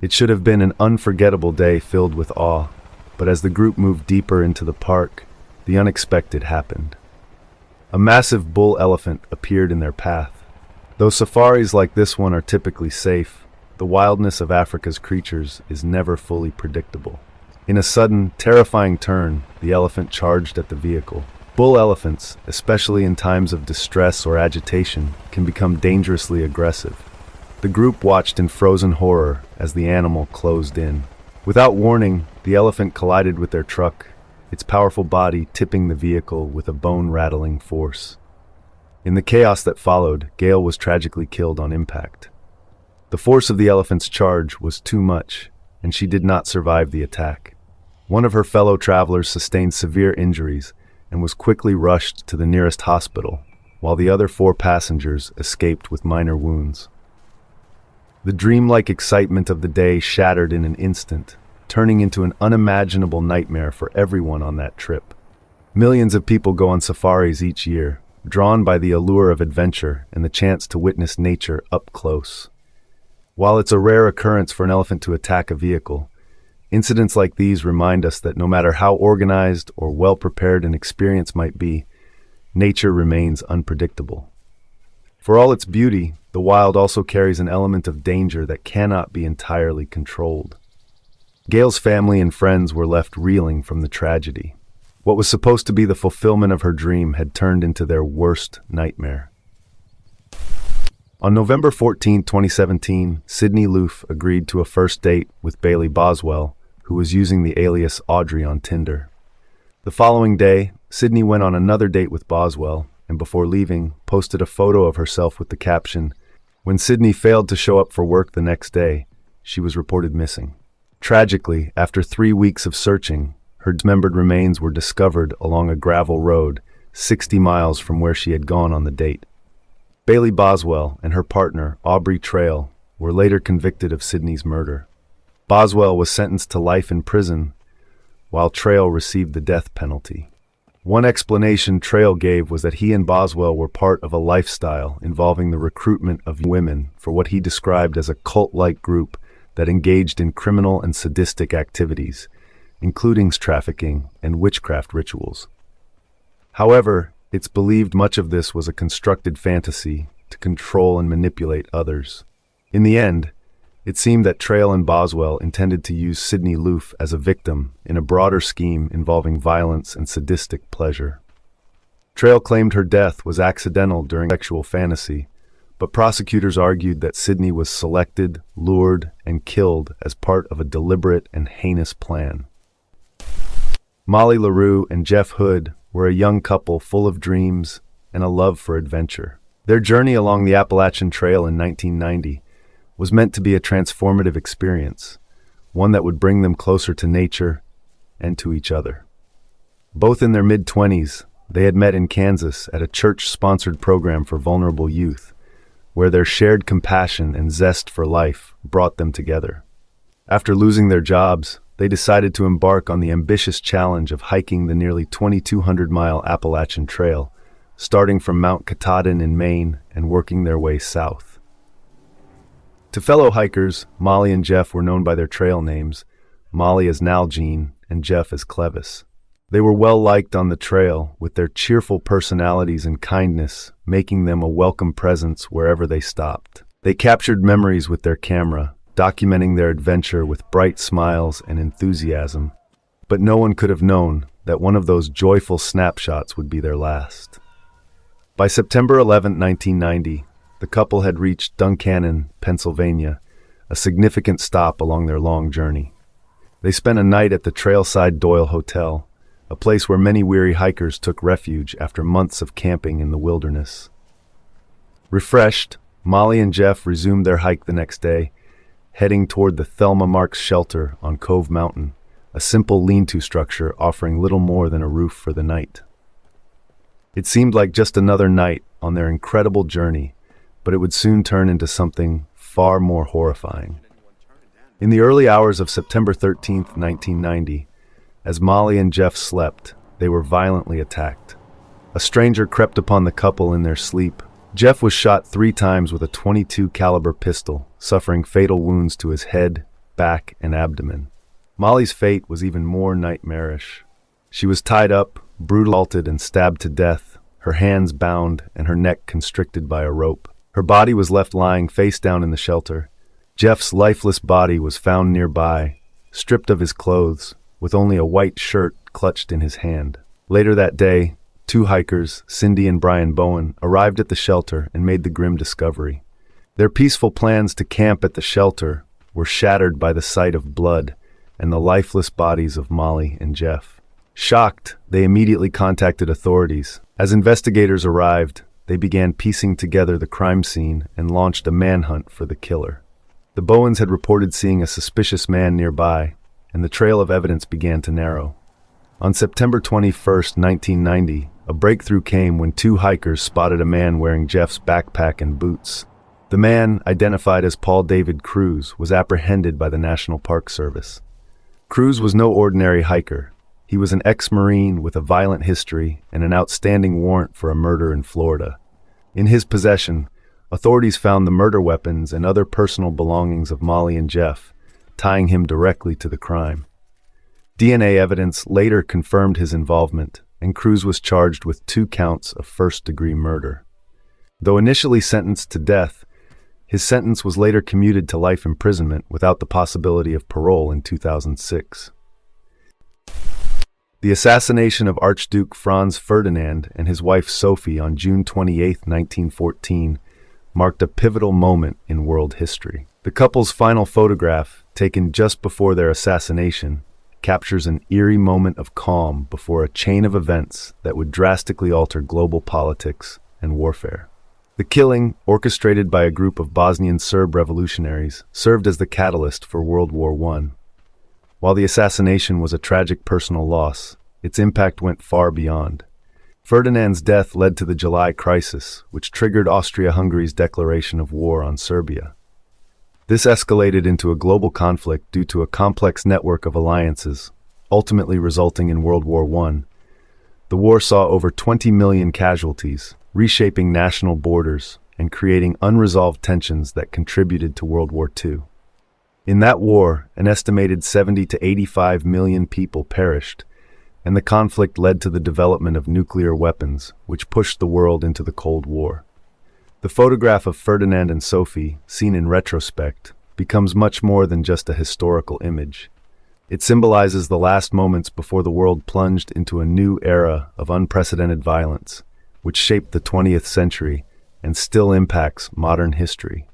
It should have been an unforgettable day filled with awe, but as the group moved deeper into the park, the unexpected happened. A massive bull elephant appeared in their path. Though safaris like this one are typically safe, the wildness of Africa's creatures is never fully predictable. In a sudden, terrifying turn, the elephant charged at the vehicle. Bull elephants, especially in times of distress or agitation, can become dangerously aggressive. The group watched in frozen horror as the animal closed in. Without warning, the elephant collided with their truck, its powerful body tipping the vehicle with a bone-rattling force. In the chaos that followed, Gail was tragically killed on impact. The force of the elephant's charge was too much, and she did not survive the attack. One of her fellow travelers sustained severe injuries and was quickly rushed to the nearest hospital, while the other 4 passengers escaped with minor wounds. The dreamlike excitement of the day shattered in an instant, turning into an unimaginable nightmare for everyone on that trip. Millions of people go on safaris each year, drawn by the allure of adventure and the chance to witness nature up close. While it's a rare occurrence for an elephant to attack a vehicle, incidents like these remind us that no matter how organized or well-prepared an experience might be, nature remains unpredictable. For all its beauty, the wild also carries an element of danger that cannot be entirely controlled. Gail's family and friends were left reeling from the tragedy. What was supposed to be the fulfillment of her dream had turned into their worst nightmare. On November 14, 2017, Sydney Loof agreed to a first date with Bailey Boswell, who was using the alias Audrey on Tinder. The following day, Sydney went on another date with Boswell, and before leaving, posted a photo of herself with the caption, "When Sydney failed to show up for work the next day, she was reported missing." Tragically, after 3 weeks of searching, her dismembered remains were discovered along a gravel road 60 miles from where she had gone on the date. Bailey Boswell and her partner, Aubrey Trail, were later convicted of Sydney's murder. Boswell was sentenced to life in prison, while Trail received the death penalty. One explanation Trail gave was that he and Boswell were part of a lifestyle involving the recruitment of women for what he described as a cult-like group that engaged in criminal and sadistic activities, including trafficking and witchcraft rituals. However, it's believed much of this was a constructed fantasy to control and manipulate others. In the end, it seemed that Trail and Boswell intended to use Sydney Loof as a victim in a broader scheme involving violence and sadistic pleasure. Trail claimed her death was accidental during sexual fantasy, but prosecutors argued that Sydney was selected, lured, and killed as part of a deliberate and heinous plan. Molly LaRue and Jeff Hood were a young couple full of dreams and a love for adventure. Their journey along the Appalachian Trail in 1990 was meant to be a transformative experience, one that would bring them closer to nature and to each other. Both in their mid-20s, they had met in Kansas at a church-sponsored program for vulnerable youth, where their shared compassion and zest for life brought them together. After losing their jobs, they decided to embark on the ambitious challenge of hiking the nearly 2,200-mile Appalachian Trail, starting from Mount Katahdin in Maine and working their way south. To fellow hikers, Molly and Jeff were known by their trail names, Molly as Nalgene and Jeff as Clevis. They were well-liked on the trail, with their cheerful personalities and kindness making them a welcome presence wherever they stopped. They captured memories with their camera, documenting their adventure with bright smiles and enthusiasm, but no one could have known that one of those joyful snapshots would be their last. By September 11, 1990, the couple had reached Duncannon, Pennsylvania, a significant stop along their long journey. They spent a night at the Trailside Doyle Hotel, a place where many weary hikers took refuge after months of camping in the wilderness. Refreshed, Molly and Jeff resumed their hike the next day, heading toward the Thelma Marks shelter on Cove Mountain, a simple lean-to structure offering little more than a roof for the night. It seemed like just another night on their incredible journey, but it would soon turn into something far more horrifying. In the early hours of September 13, 1990, as Molly and Jeff slept, they were violently attacked. A stranger crept upon the couple in their sleep. Jeff was shot 3 times with a .22 caliber pistol, suffering fatal wounds to his head, back, and abdomen. Molly's fate was even more nightmarish. She was tied up, brutally assaulted, and stabbed to death, her hands bound and her neck constricted by a rope. Her body was left lying face down in the shelter. Jeff's lifeless body was found nearby, stripped of his clothes, with only a white shirt clutched in his hand. Later that day, 2 hikers, Cindy and Brian Bowen, arrived at the shelter and made the grim discovery. Their peaceful plans to camp at the shelter were shattered by the sight of blood and the lifeless bodies of Molly and Jeff. Shocked, they immediately contacted authorities. As investigators arrived, they began piecing together the crime scene and launched a manhunt for the killer. The Bowens had reported seeing a suspicious man nearby, and the trail of evidence began to narrow. On September 21, 1990, a breakthrough came when 2 hikers spotted a man wearing Jeff's backpack and boots. The man, identified as Paul David Cruz, was apprehended by the National Park Service. Cruz was no ordinary hiker. He was an ex-Marine with a violent history and an outstanding warrant for a murder in Florida. In his possession, authorities found the murder weapons and other personal belongings of Molly and Jeff, tying him directly to the crime. DNA evidence later confirmed his involvement, and Cruz was charged with 2 counts of first-degree murder. Though initially sentenced to death, his sentence was later commuted to life imprisonment without the possibility of parole in 2006. The assassination of Archduke Franz Ferdinand and his wife Sophie on June 28, 1914, marked a pivotal moment in world history. The couple's final photograph, taken just before their assassination, captures an eerie moment of calm before a chain of events that would drastically alter global politics and warfare. The killing, orchestrated by a group of Bosnian Serb revolutionaries, served as the catalyst for World War I. While the assassination was a tragic personal loss, its impact went far beyond. Ferdinand's death led to the July Crisis, which triggered Austria-Hungary's declaration of war on Serbia. This escalated into a global conflict due to a complex network of alliances, ultimately resulting in World War I. The war saw over 20 million casualties, reshaping national borders and creating unresolved tensions that contributed to World War II. In that war, an estimated 70 to 85 million people perished, and the conflict led to the development of nuclear weapons, which pushed the world into the Cold War. The photograph of Ferdinand and Sophie, seen in retrospect, becomes much more than just a historical image. It symbolizes the last moments before the world plunged into a new era of unprecedented violence, which shaped the 20th century and still impacts modern history.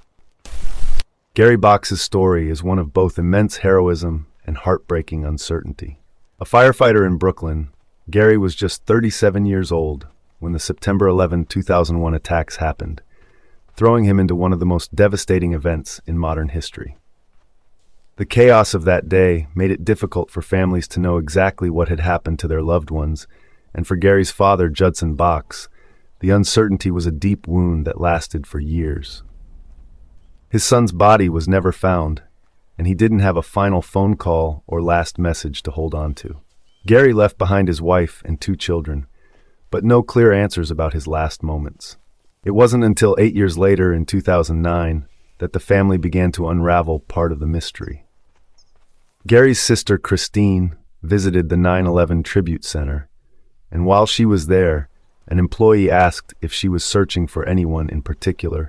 Gary Box's story is one of both immense heroism and heartbreaking uncertainty. A firefighter in Brooklyn, Gary was just 37 years old when the September 11, 2001 attacks happened, throwing him into one of the most devastating events in modern history. The chaos of that day made it difficult for families to know exactly what had happened to their loved ones, and for Gary's father, Judson Box, the uncertainty was a deep wound that lasted for years. His son's body was never found, and he didn't have a final phone call or last message to hold on to. Gary left behind his wife and 2 children, but no clear answers about his last moments. It wasn't until 8 years later, in 2009, that the family began to unravel part of the mystery. Gary's sister, Christine, visited the 9/11 Tribute Center, and while she was there, an employee asked if she was searching for anyone in particular.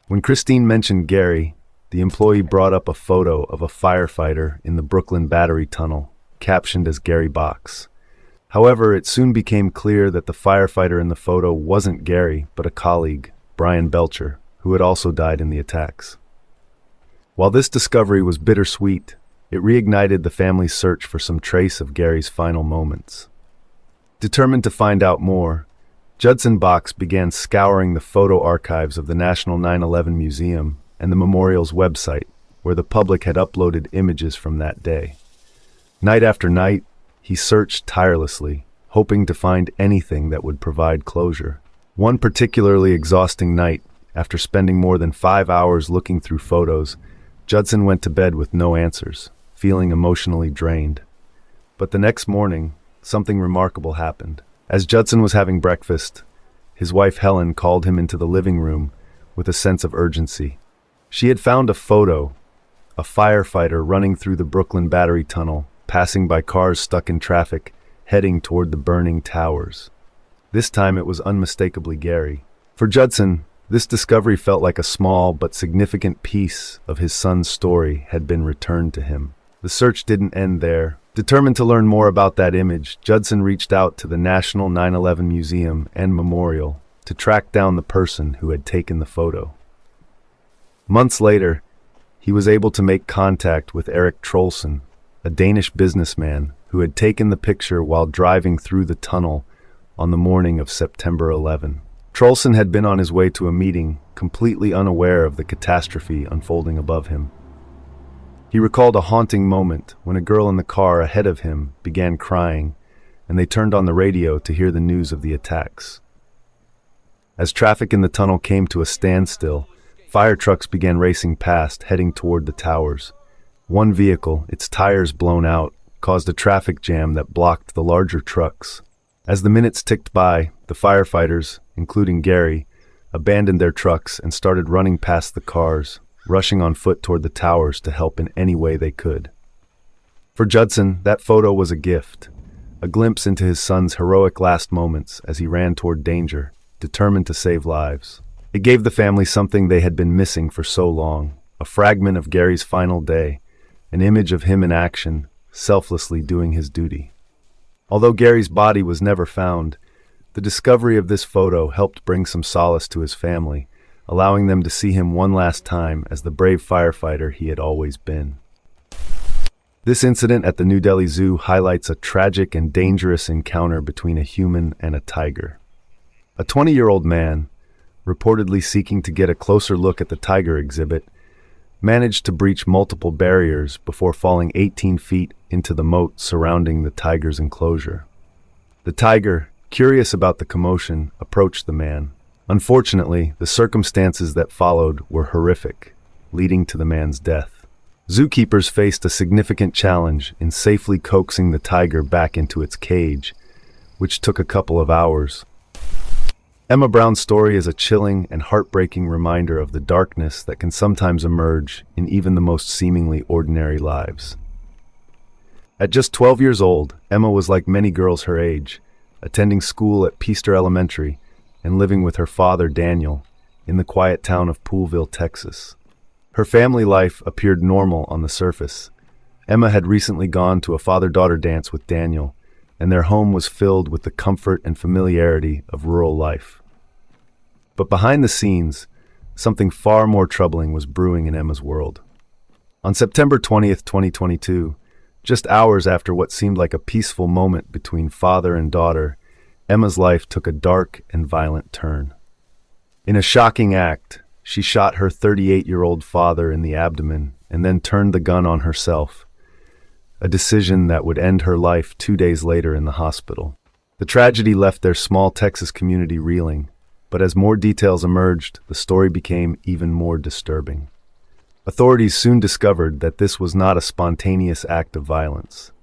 When Christine mentioned Gary, the employee brought up a photo of a firefighter in the Brooklyn Battery Tunnel, captioned as Gary Box. However, it soon became clear that the firefighter in the photo wasn't Gary, but a colleague, Brian Belcher, who had also died in the attacks. While this discovery was bittersweet, it reignited the family's search for some trace of Gary's final moments. Determined to find out more, Judson Box began scouring the photo archives of the National 9/11 Museum and the memorial's website, where the public had uploaded images from that day. Night after night, he searched tirelessly, hoping to find anything that would provide closure. One particularly exhausting night, after spending more than 5 hours looking through photos, Judson went to bed with no answers, feeling emotionally drained. But the next morning, something remarkable happened. As Judson was having breakfast, his wife Helen called him into the living room with a sense of urgency. She had found a photo, a firefighter running through the Brooklyn Battery Tunnel, passing by cars stuck in traffic, heading toward the burning towers. This time it was unmistakably Gary. For Judson, This discovery felt like a small but significant piece of his son's story had been returned to him. The search didn't end there. Determined to learn more about that image, Judson reached out to the National 9/11 Museum and Memorial to track down the person who had taken the photo. Months later, he was able to make contact with Erik Troelsen, a Danish businessman who had taken the picture while driving through the tunnel on the morning of September 11. Troelsen had been on his way to a meeting, completely unaware of the catastrophe unfolding above him. He recalled a haunting moment when a girl in the car ahead of him began crying, and they turned on the radio to hear the news of the attacks. As traffic in the tunnel came to a standstill, fire trucks began racing past, heading toward the towers. One vehicle, its tires blown out, caused a traffic jam that blocked the larger trucks. As the minutes ticked by, the firefighters, including Gary, abandoned their trucks and started running past the cars, rushing on foot toward the towers to help in any way they could. For Judson, that photo was a gift, a glimpse into his son's heroic last moments as he ran toward danger, determined to save lives. It gave the family something they had been missing for so long, a fragment of Gary's final day, an image of him in action, selflessly doing his duty. Although Gary's body was never found, the discovery of this photo helped bring some solace to his family, allowing them to see him one last time as the brave firefighter he had always been. This incident at the New Delhi Zoo highlights a tragic and dangerous encounter between a human and a tiger. A 20-year-old man, reportedly seeking to get a closer look at the tiger exhibit, managed to breach multiple barriers before falling 18 feet into the moat surrounding the tiger's enclosure. The tiger, curious about the commotion, approached the man. Unfortunately, the circumstances that followed were horrific, leading to the man's death. Zookeepers faced a significant challenge in safely coaxing the tiger back into its cage, which took a couple of hours. Emma Brown's story is a chilling and heartbreaking reminder of the darkness that can sometimes emerge in even the most seemingly ordinary lives. At just 12 years old, Emma was like many girls her age, attending school at Peaster Elementary and living with her father, Daniel, in the quiet town of Poolville, Texas. Her family life appeared normal on the surface. Emma had recently gone to a father-daughter dance with Daniel, and their home was filled with the comfort and familiarity of rural life. But behind the scenes, something far more troubling was brewing in Emma's world. On September 20th, 2022, just hours after what seemed like a peaceful moment between father and daughter, Emma's life took a dark and violent turn. In a shocking act, she shot her 38-year-old father in the abdomen and then turned the gun on herself, a decision that would end her life 2 days later in the hospital. The tragedy left their small Texas community reeling, but as more details emerged, the story became even more disturbing. Authorities soon discovered that this was not a spontaneous act of violence.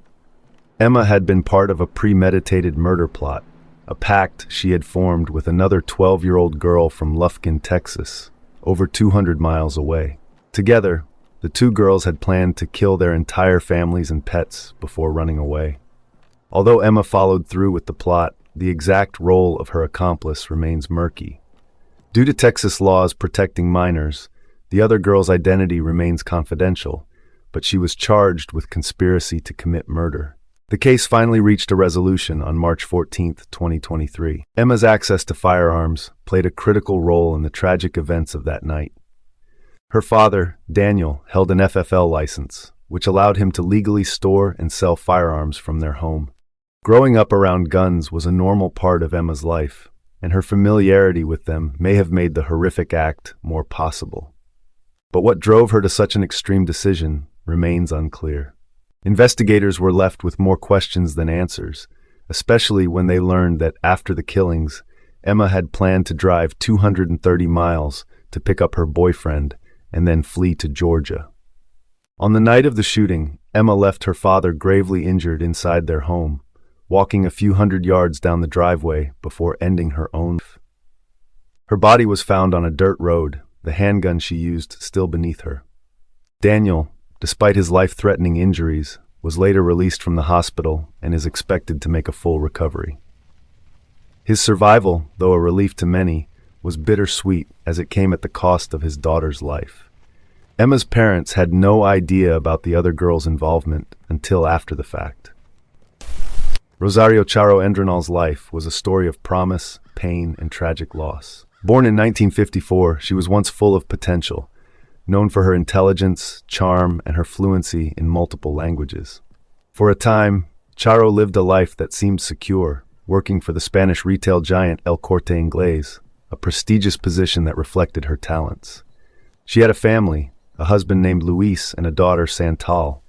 Emma had been part of a premeditated murder plot, a pact she had formed with another 12-year-old girl from Lufkin, Texas, over 200 miles away. Together, the two girls had planned to kill their entire families and pets before running away. Although Emma followed through with the plot, the exact role of her accomplice remains murky. Due to Texas laws protecting minors, the other girl's identity remains confidential, but she was charged with conspiracy to commit murder. The case finally reached a resolution on March 14, 2023. Emma's access to firearms played a critical role in the tragic events of that night. Her father, Daniel, held an FFL license, which allowed him to legally store and sell firearms from their home. Growing up around guns was a normal part of Emma's life, and her familiarity with them may have made the horrific act more possible. But what drove her to such an extreme decision remains unclear. Investigators were left with more questions than answers, especially when they learned that after the killings, Emma had planned to drive 230 miles to pick up her boyfriend and then flee to Georgia. On the night of the shooting, Emma left her father gravely injured inside their home, walking a few hundred yards down the driveway before ending her own life. Her body was found on a dirt road, the handgun she used still beneath her. Daniel, despite his life-threatening injuries, was later released from the hospital and is expected to make a full recovery. His survival, though a relief to many, was bittersweet as it came at the cost of his daughter's life. Emma's parents had no idea about the other girl's involvement until after the fact. Rosario Charo Endrinal's life was a story of promise, pain, and tragic loss. Born in 1954, she was once full of potential, known for her intelligence, charm, and her fluency in multiple languages. For a time, Charo lived a life that seemed secure, working for the Spanish retail giant El Corte Inglés, a prestigious position that reflected her talents. She had a family, a husband named Luis and a daughter, Santal.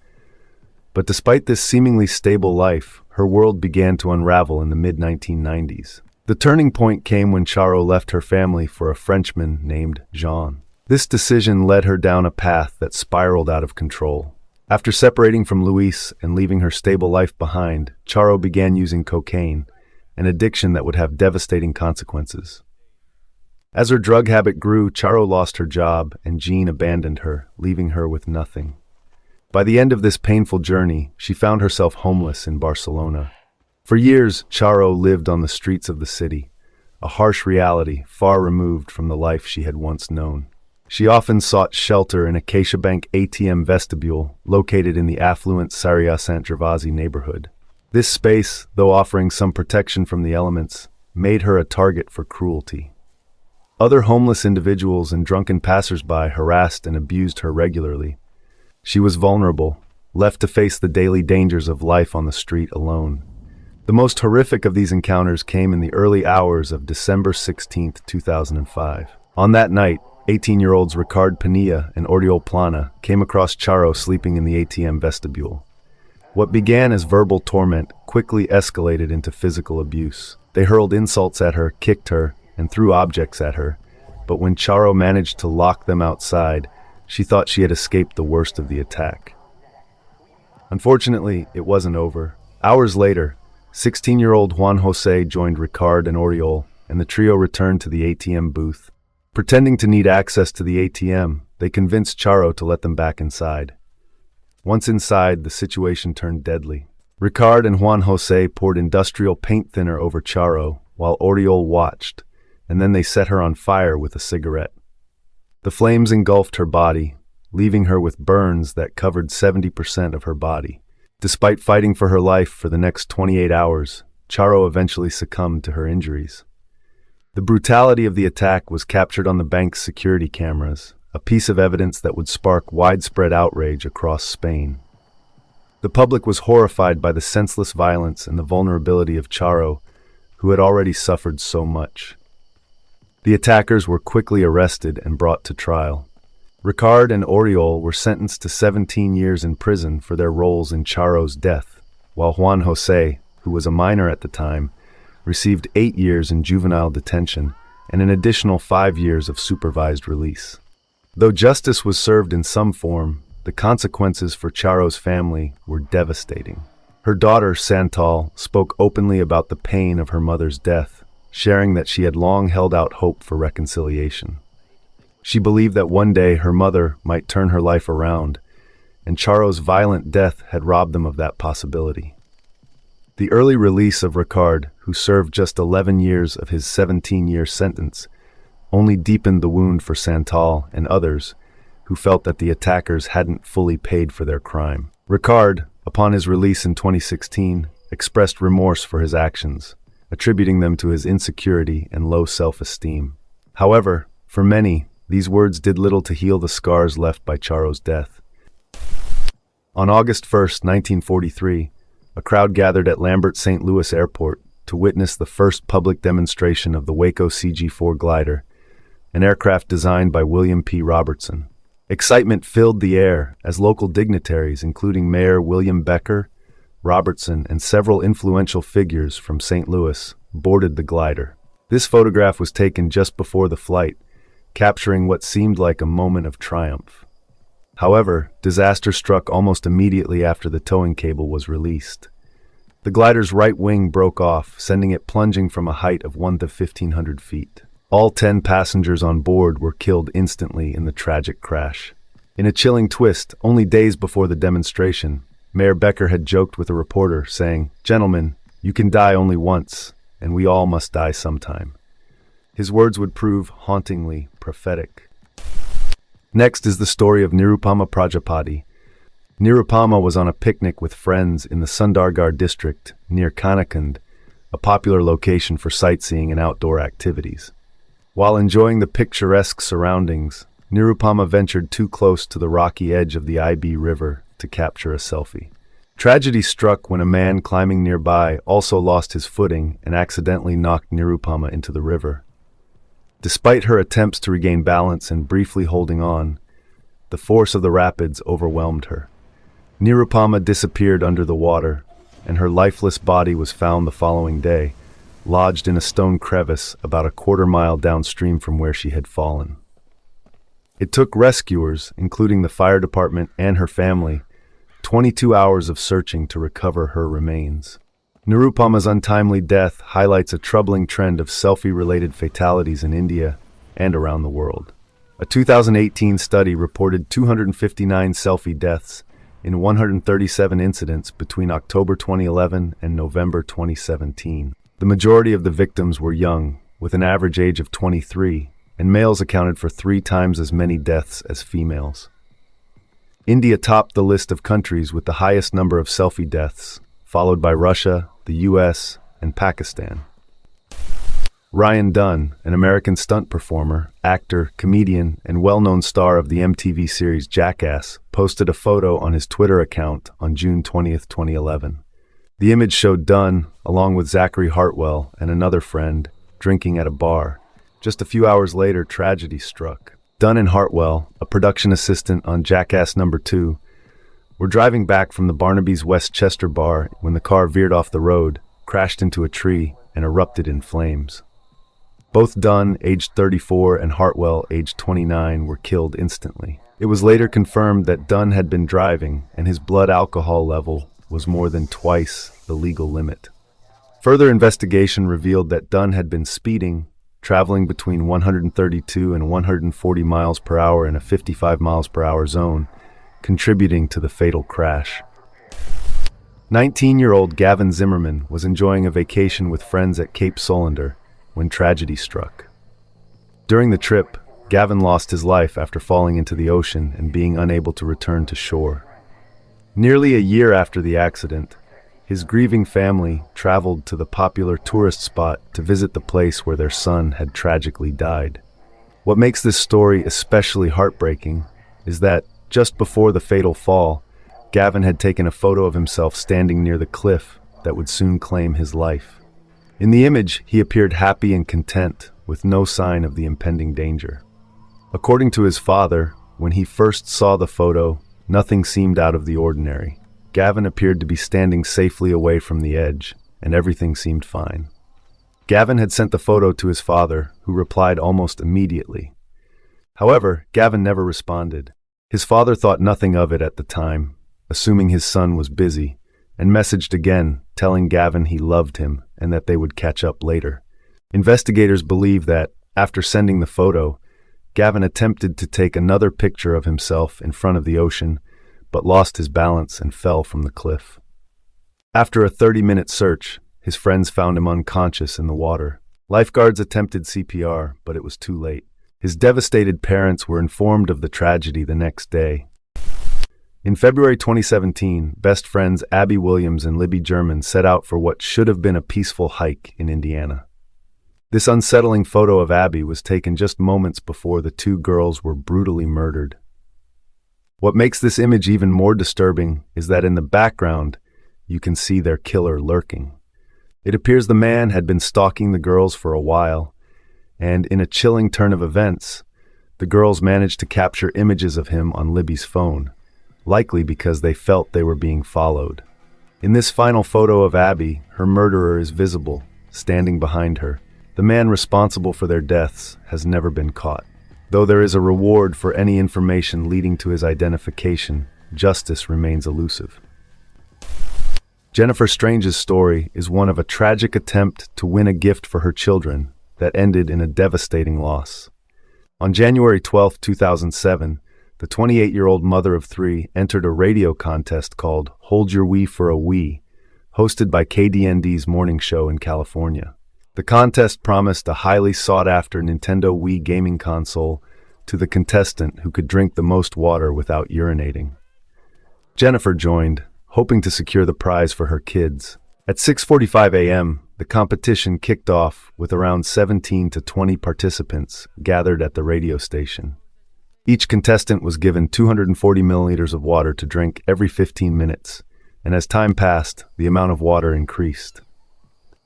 But despite this seemingly stable life, her world began to unravel in the mid-1990s. The turning point came when Charo left her family for a Frenchman named Jean. This decision led her down a path that spiraled out of control. After separating from Luis and leaving her stable life behind, Charo began using cocaine, an addiction that would have devastating consequences. As her drug habit grew, Charo lost her job and Jean abandoned her, leaving her with nothing. By the end of this painful journey, she found herself homeless in Barcelona. For years, Charo lived on the streets of the city, a harsh reality far removed from the life she had once known. She often sought shelter in a CaixaBank ATM vestibule located in the affluent Sarrià Sant Gervasi neighborhood. This space, though offering some protection from the elements, made her a target for cruelty. Other homeless individuals and drunken passersby harassed and abused her regularly. She was vulnerable, left to face the daily dangers of life on the street alone. The most horrific of these encounters came in the early hours of December 16, 2005. On that night, 18-year-olds Ricard Pinilla and Oriol Plana came across Charo sleeping in the ATM vestibule. What began as verbal torment quickly escalated into physical abuse. They hurled insults at her, kicked her, and threw objects at her, but when Charo managed to lock them outside, she thought she had escaped the worst of the attack. Unfortunately, it wasn't over. Hours later, 16-year-old Juan Jose joined Ricard and Oriol, and the trio returned to the ATM booth. Pretending to need access to the ATM, they convinced Charo to let them back inside. Once inside, the situation turned deadly. Ricard and Juan Jose poured industrial paint thinner over Charo, while Oriol watched, and then they set her on fire with a cigarette. The flames engulfed her body, leaving her with burns that covered 70% of her body. Despite fighting for her life for the next 28 hours, Charo eventually succumbed to her injuries. The brutality of the attack was captured on the bank's security cameras, a piece of evidence that would spark widespread outrage across Spain. The public was horrified by the senseless violence and the vulnerability of Charo, who had already suffered so much. The attackers were quickly arrested and brought to trial. Ricard and Oriol were sentenced to 17 years in prison for their roles in Charo's death, while Juan Jose, who was a minor at the time, received 8 years in juvenile detention and an additional 5 years of supervised release. Though justice was served in some form, the consequences for Charo's family were devastating. Her daughter, Santal, spoke openly about the pain of her mother's death, sharing that she had long held out hope for reconciliation. She believed that one day her mother might turn her life around, and Charo's violent death had robbed them of that possibility. The early release of Ricard, who served just 11 years of his 17-year sentence, only deepened the wound for Santal and others who felt that the attackers hadn't fully paid for their crime. Ricard, upon his release in 2016, expressed remorse for his actions, attributing them to his insecurity and low self-esteem. However, for many, these words did little to heal the scars left by Charo's death. On August 1, 1943, a crowd gathered at Lambert St. Louis Airport to witness the first public demonstration of the Waco CG-4 glider, an aircraft designed by William P. Robertson. Excitement filled the air as local dignitaries, including Mayor William Becker, Robertson, and several influential figures from St. Louis, boarded the glider. This photograph was taken just before the flight, capturing what seemed like a moment of triumph. However, disaster struck almost immediately after the towing cable was released. The glider's right wing broke off, sending it plunging from a height of 1 to 1,500 feet. All 10 passengers on board were killed instantly in the tragic crash. In a chilling twist, only days before the demonstration, Mayor Becker had joked with a reporter, saying, "Gentlemen, you can die only once, and we all must die sometime." His words would prove hauntingly prophetic. Next is the story of Nirupama Prajapati. Nirupama was on a picnic with friends in the Sundargarh district near Kanakund, a popular location for sightseeing and outdoor activities. While enjoying the picturesque surroundings, Nirupama ventured too close to the rocky edge of the IB River to capture a selfie. Tragedy struck when a man climbing nearby also lost his footing and accidentally knocked Nirupama into the river. Despite her attempts to regain balance and briefly holding on, the force of the rapids overwhelmed her. Nirupama disappeared under the water, and her lifeless body was found the following day, lodged in a stone crevice about a quarter-mile downstream from where she had fallen. It took rescuers, including the fire department and her family, 22 hours of searching to recover her remains. Nirupama's untimely death highlights a troubling trend of selfie-related fatalities in India and around the world. A 2018 study reported 259 selfie deaths in 137 incidents between October 2011 and November 2017. The majority of the victims were young, with an average age of 23, and males accounted for 3 times as many deaths as females. India topped the list of countries with the highest number of selfie deaths, followed by Russia, the US, and Pakistan. Ryan Dunn, an American stunt performer, actor, comedian, and well-known star of the MTV series Jackass, posted a photo on his Twitter account on June 20, 2011. The image showed Dunn, along with Zachary Hartwell and another friend, drinking at a bar. Just a few hours later, tragedy struck. Dunn and Hartwell, a production assistant on Jackass No. 2, were driving back from the Barnaby's Westchester bar when the car veered off the road, crashed into a tree, and erupted in flames. Both Dunn, aged 34, and Hartwell, aged 29, were killed instantly. It was later confirmed that Dunn had been driving, and his blood alcohol level was more than twice the legal limit. Further investigation revealed that Dunn had been speeding, traveling between 132 and 140 miles per hour in a 55 miles per hour zone, contributing to the fatal crash. 19-year-old Gavin Zimmerman was enjoying a vacation with friends at Cape Solander when tragedy struck. During the trip, Gavin lost his life after falling into the ocean and being unable to return to shore. Nearly a year after the accident, his grieving family traveled to the popular tourist spot to visit the place where their son had tragically died. What makes this story especially heartbreaking is that, just before the fatal fall, Gavin had taken a photo of himself standing near the cliff that would soon claim his life. In the image, he appeared happy and content, with no sign of the impending danger. According to his father, when he first saw the photo, nothing seemed out of the ordinary. Gavin appeared to be standing safely away from the edge, and everything seemed fine. Gavin had sent the photo to his father, who replied almost immediately. However, Gavin never responded. His father thought nothing of it at the time, assuming his son was busy, and messaged again, telling Gavin he loved him and that they would catch up later. Investigators believe that, after sending the photo, Gavin attempted to take another picture of himself in front of the ocean, but lost his balance and fell from the cliff. After a 30-minute search, his friends found him unconscious in the water. Lifeguards attempted CPR, but it was too late. His devastated parents were informed of the tragedy the next day. In February 2017, best friends Abby Williams and Libby German set out for what should have been a peaceful hike in Indiana. This unsettling photo of Abby was taken just moments before the 2 girls were brutally murdered. What makes this image even more disturbing is that in the background, you can see their killer lurking. It appears the man had been stalking the girls for a while, and in a chilling turn of events, the girls managed to capture images of him on Libby's phone, likely because they felt they were being followed. In this final photo of Abby, her murderer is visible, standing behind her. The man responsible for their deaths has never been caught. Though there is a reward for any information leading to his identification, justice remains elusive. Jennifer Strange's story is one of a tragic attempt to win a gift for her children that ended in a devastating loss. On January 12, 2007, the 28-year-old mother of 3 entered a radio contest called Hold Your Wee for a Wee, hosted by KDND's morning show in California. The contest promised a highly sought-after Nintendo Wii gaming console to the contestant who could drink the most water without urinating. Jennifer joined, hoping to secure the prize for her kids. At 6:45 a.m., the competition kicked off with around 17 to 20 participants gathered at the radio station. Each contestant was given 240 milliliters of water to drink every 15 minutes, and as time passed, the amount of water increased.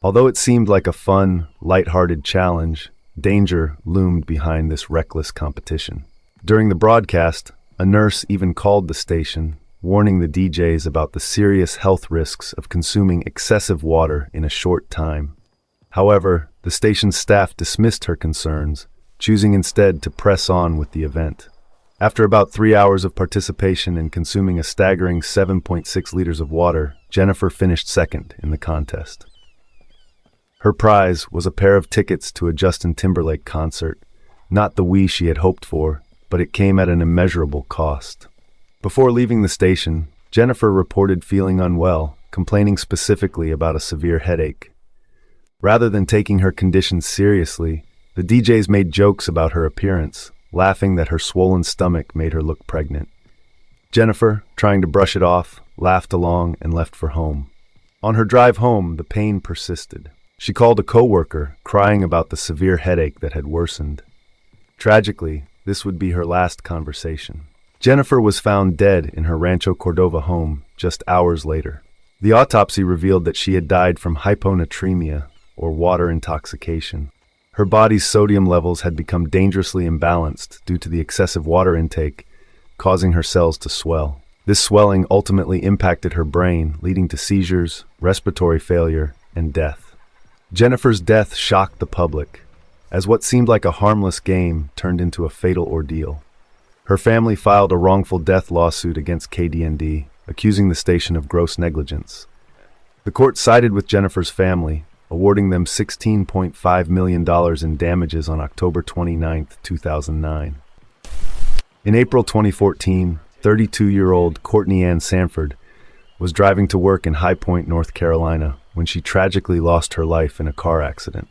Although it seemed like a fun, light-hearted challenge, danger loomed behind this reckless competition. During the broadcast, a nurse even called the station, warning the DJs about the serious health risks of consuming excessive water in a short time. However, the station's staff dismissed her concerns, choosing instead to press on with the event. After about 3 hours of participation and consuming a staggering 7.6 liters of water, Jennifer finished second in the contest. Her prize was a pair of tickets to a Justin Timberlake concert, not the Wii she had hoped for, but it came at an immeasurable cost. Before leaving the station, Jennifer reported feeling unwell, complaining specifically about a severe headache. Rather than taking her condition seriously, the DJs made jokes about her appearance, laughing that her swollen stomach made her look pregnant. Jennifer, trying to brush it off, laughed along and left for home. On her drive home, the pain persisted. She called a coworker, crying about the severe headache that had worsened. Tragically, this would be her last conversation. Jennifer was found dead in her Rancho Cordova home just hours later. The autopsy revealed that she had died from hyponatremia, or water intoxication. Her body's sodium levels had become dangerously imbalanced due to the excessive water intake, causing her cells to swell. This swelling ultimately impacted her brain, leading to seizures, respiratory failure, and death. Jennifer's death shocked the public, as what seemed like a harmless game turned into a fatal ordeal. Her family filed a wrongful death lawsuit against KDND, accusing the station of gross negligence. The court sided with Jennifer's family, awarding them $16.5 million in damages on October 29, 2009. In April 2014, 32-year-old Courtney Ann Sanford was driving to work in High Point, North Carolina, when she tragically lost her life in a car accident.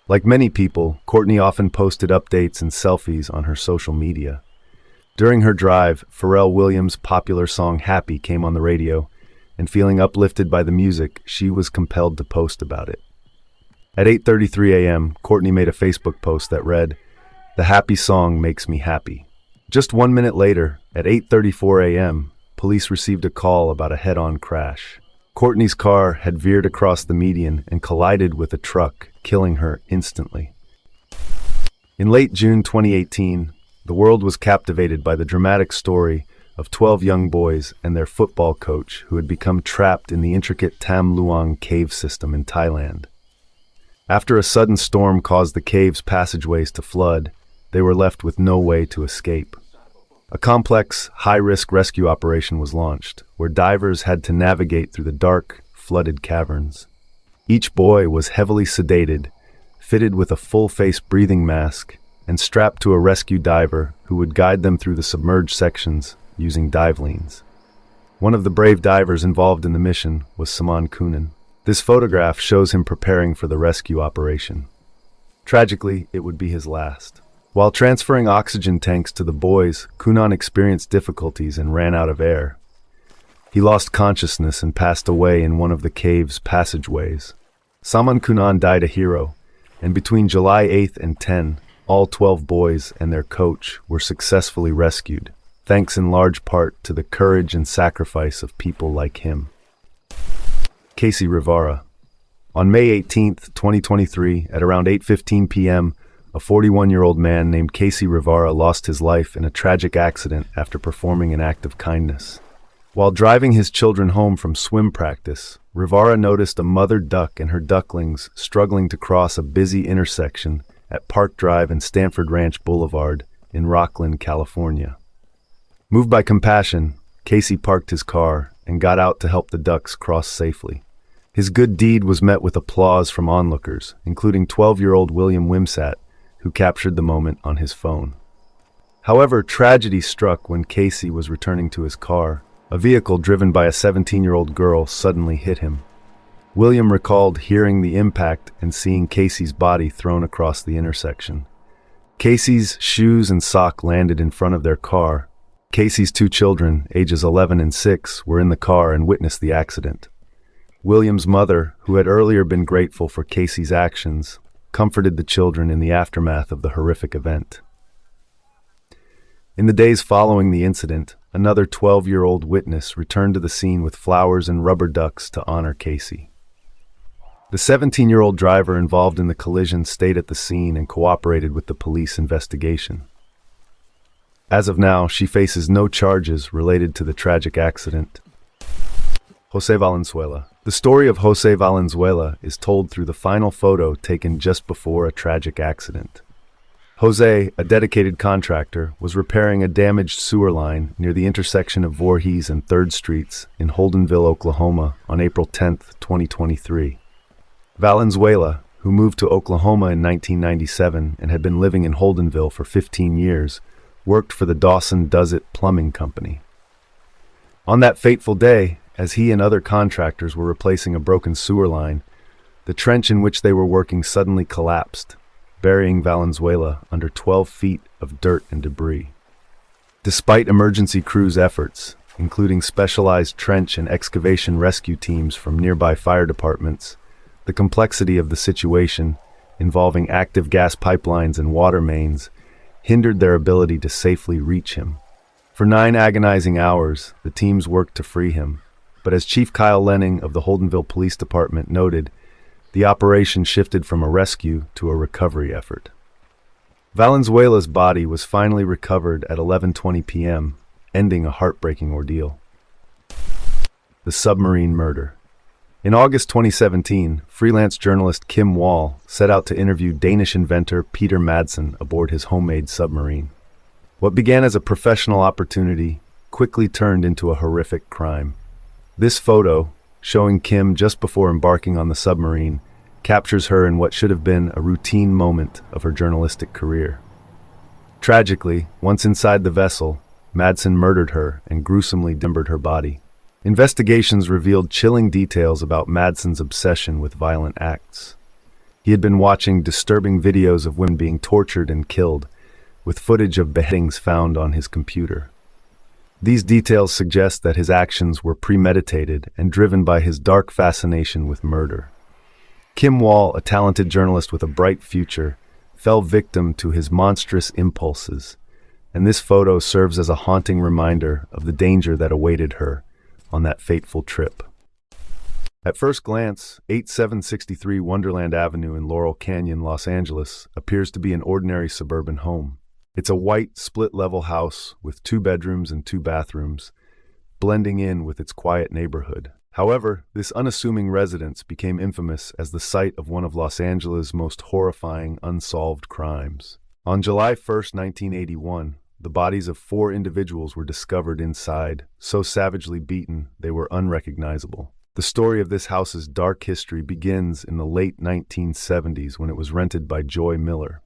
Like many people, Courtney often posted updates and selfies on her social media. During her drive, Pharrell Williams' popular song Happy came on the radio, and feeling uplifted by the music, she was compelled to post about it. At 8:33 a.m., Courtney made a Facebook post that read, "The happy song makes me happy." Just 1 minute later, at 8:34 a.m., police received a call about a head-on crash. Courtney's car had veered across the median and collided with a truck, killing her instantly. In late June 2018, the world was captivated by the dramatic story of 12 young boys and their football coach who had become trapped in the intricate Tam Luang cave system in Thailand. After a sudden storm caused the cave's passageways to flood, they were left with no way to escape. A complex, high-risk rescue operation was launched, where divers had to navigate through the dark, flooded caverns. Each boy was heavily sedated, fitted with a full-face breathing mask, and strapped to a rescue diver who would guide them through the submerged sections using dive leans. One of the brave divers involved in the mission was Saman Kunan. This photograph shows him preparing for the rescue operation. Tragically, it would be his last. While transferring oxygen tanks to the boys, Kunan experienced difficulties and ran out of air. He lost consciousness and passed away in one of the cave's passageways. Saman Kunan died a hero, and between July 8th and 10, all 12 boys and their coach were successfully rescued, thanks in large part to the courage and sacrifice of people like him. Casey Rivera. On May 18, 2023, at around 8:15 p.m., a 41-year-old man named Casey Rivera lost his life in a tragic accident after performing an act of kindness. While driving his children home from swim practice, Rivera noticed a mother duck and her ducklings struggling to cross a busy intersection at Park Drive and Stanford Ranch Boulevard in Rocklin, California. Moved by compassion, Casey parked his car and got out to help the ducks cross safely. His good deed was met with applause from onlookers, including 12-year-old William Wimsat, who captured the moment on his phone. However, tragedy struck when Casey was returning to his car. A vehicle driven by a 17-year-old girl suddenly hit him. William recalled hearing the impact and seeing Casey's body thrown across the intersection. Casey's shoes and sock landed in front of their car. Casey's two children, ages 11 and 6, were in the car and witnessed the accident. William's mother, who had earlier been grateful for Casey's actions, comforted the children in the aftermath of the horrific event. In the days following the incident, another 12-year-old witness returned to the scene with flowers and rubber ducks to honor Casey. The 17-year-old driver involved in the collision stayed at the scene and cooperated with the police investigation. As of now, she faces no charges related to the tragic accident. José Valenzuela. The story of José Valenzuela is told through the final photo taken just before a tragic accident. José, a dedicated contractor, was repairing a damaged sewer line near the intersection of Voorhees and 3rd Streets in Holdenville, Oklahoma on April 10, 2023. Valenzuela, who moved to Oklahoma in 1997 and had been living in Holdenville for 15 years, worked for the Dawson Does It Plumbing Company. On that fateful day, as he and other contractors were replacing a broken sewer line, the trench in which they were working suddenly collapsed, burying Valenzuela under 12 feet of dirt and debris. Despite emergency crews' efforts, including specialized trench and excavation rescue teams from nearby fire departments, the complexity of the situation, involving active gas pipelines and water mains, hindered their ability to safely reach him. For 9 agonizing hours, the teams worked to free him, but as Chief Kyle Lenning of the Holdenville Police Department noted, the operation shifted from a rescue to a recovery effort. Valenzuela's body was finally recovered at 11:20 p.m., ending a heartbreaking ordeal. The submarine murder. In August 2017, freelance journalist Kim Wall set out to interview Danish inventor Peter Madsen aboard his homemade submarine. What began as a professional opportunity quickly turned into a horrific crime. This photo, showing Kim just before embarking on the submarine, captures her in what should have been a routine moment of her journalistic career. Tragically, once inside the vessel, Madsen murdered her and gruesomely dismembered her body. Investigations revealed chilling details about Madsen's obsession with violent acts. He had been watching disturbing videos of women being tortured and killed, with footage of beheadings found on his computer. These details suggest that his actions were premeditated and driven by his dark fascination with murder. Kim Wall, a talented journalist with a bright future, fell victim to his monstrous impulses, and this photo serves as a haunting reminder of the danger that awaited her on that fateful trip. At first glance, 8763 Wonderland Avenue in Laurel Canyon, Los Angeles, appears to be an ordinary suburban home. It's a white, split-level house with 2 bedrooms and 2 bathrooms, blending in with its quiet neighborhood. However, this unassuming residence became infamous as the site of one of Los Angeles' most horrifying unsolved crimes. On July 1, 1981, the bodies of 4 individuals were discovered inside, so savagely beaten they were unrecognizable. The story of this house's dark history begins in the late 1970s when it was rented by Joy Miller.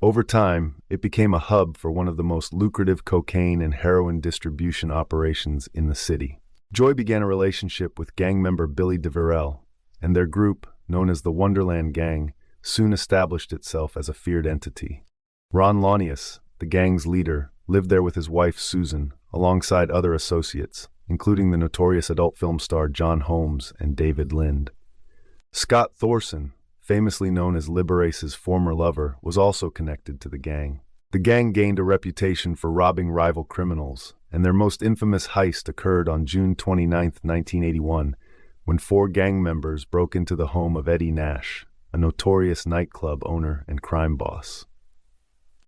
Over time, it became a hub for one of the most lucrative cocaine and heroin distribution operations in the city. Joy began a relationship with gang member Billy DeVirel, and their group, known as the Wonderland Gang, soon established itself as a feared entity. Ron Launius, the gang's leader, lived there with his wife Susan, alongside other associates, including the notorious adult film star John Holmes and David Lind. Scott Thorson, famously known as Liberace's former lover, was also connected to the gang. The gang gained a reputation for robbing rival criminals, and their most infamous heist occurred on June 29, 1981, when 4 gang members broke into the home of Eddie Nash, a notorious nightclub owner and crime boss.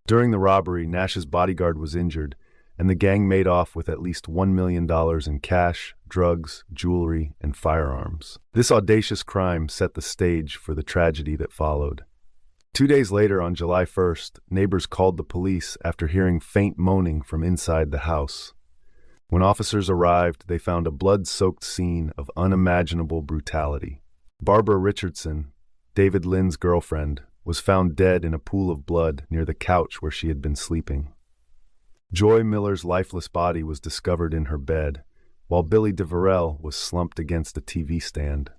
During the robbery, Nash's bodyguard was injured, and the gang made off with at least $1 million in cash, drugs, jewelry, and firearms. This audacious crime set the stage for the tragedy that followed. 2 days later, on July 1st, neighbors called the police after hearing faint moaning from inside the house. When officers arrived, they found a blood-soaked scene of unimaginable brutality. Barbara Richardson, David Lynn's girlfriend, was found dead in a pool of blood near the couch where she had been sleeping. Joy Miller's lifeless body was discovered in her bed, while Billy DeVirel was slumped against a TV stand.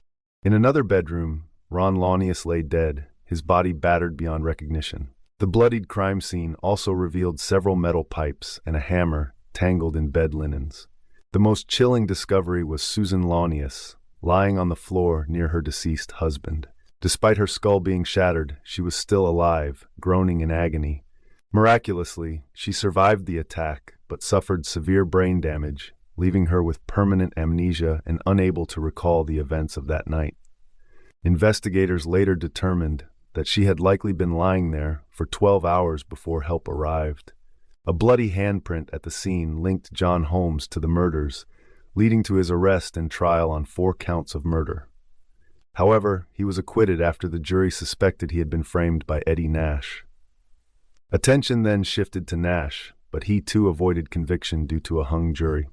In another bedroom, Ron Launius lay dead, his body battered beyond recognition. The bloodied crime scene also revealed several metal pipes and a hammer tangled in bed linens. The most chilling discovery was Susan Launius, lying on the floor near her deceased husband. Despite her skull being shattered, she was still alive, groaning in agony. Miraculously, she survived the attack, but suffered severe brain damage, leaving her with permanent amnesia and unable to recall the events of that night. Investigators later determined that she had likely been lying there for 12 hours before help arrived. A bloody handprint at the scene linked John Holmes to the murders, leading to his arrest and trial on 4 counts of murder. However, he was acquitted after the jury suspected he had been framed by Eddie Nash. Attention then shifted to Nash, but he too avoided conviction due to a hung jury.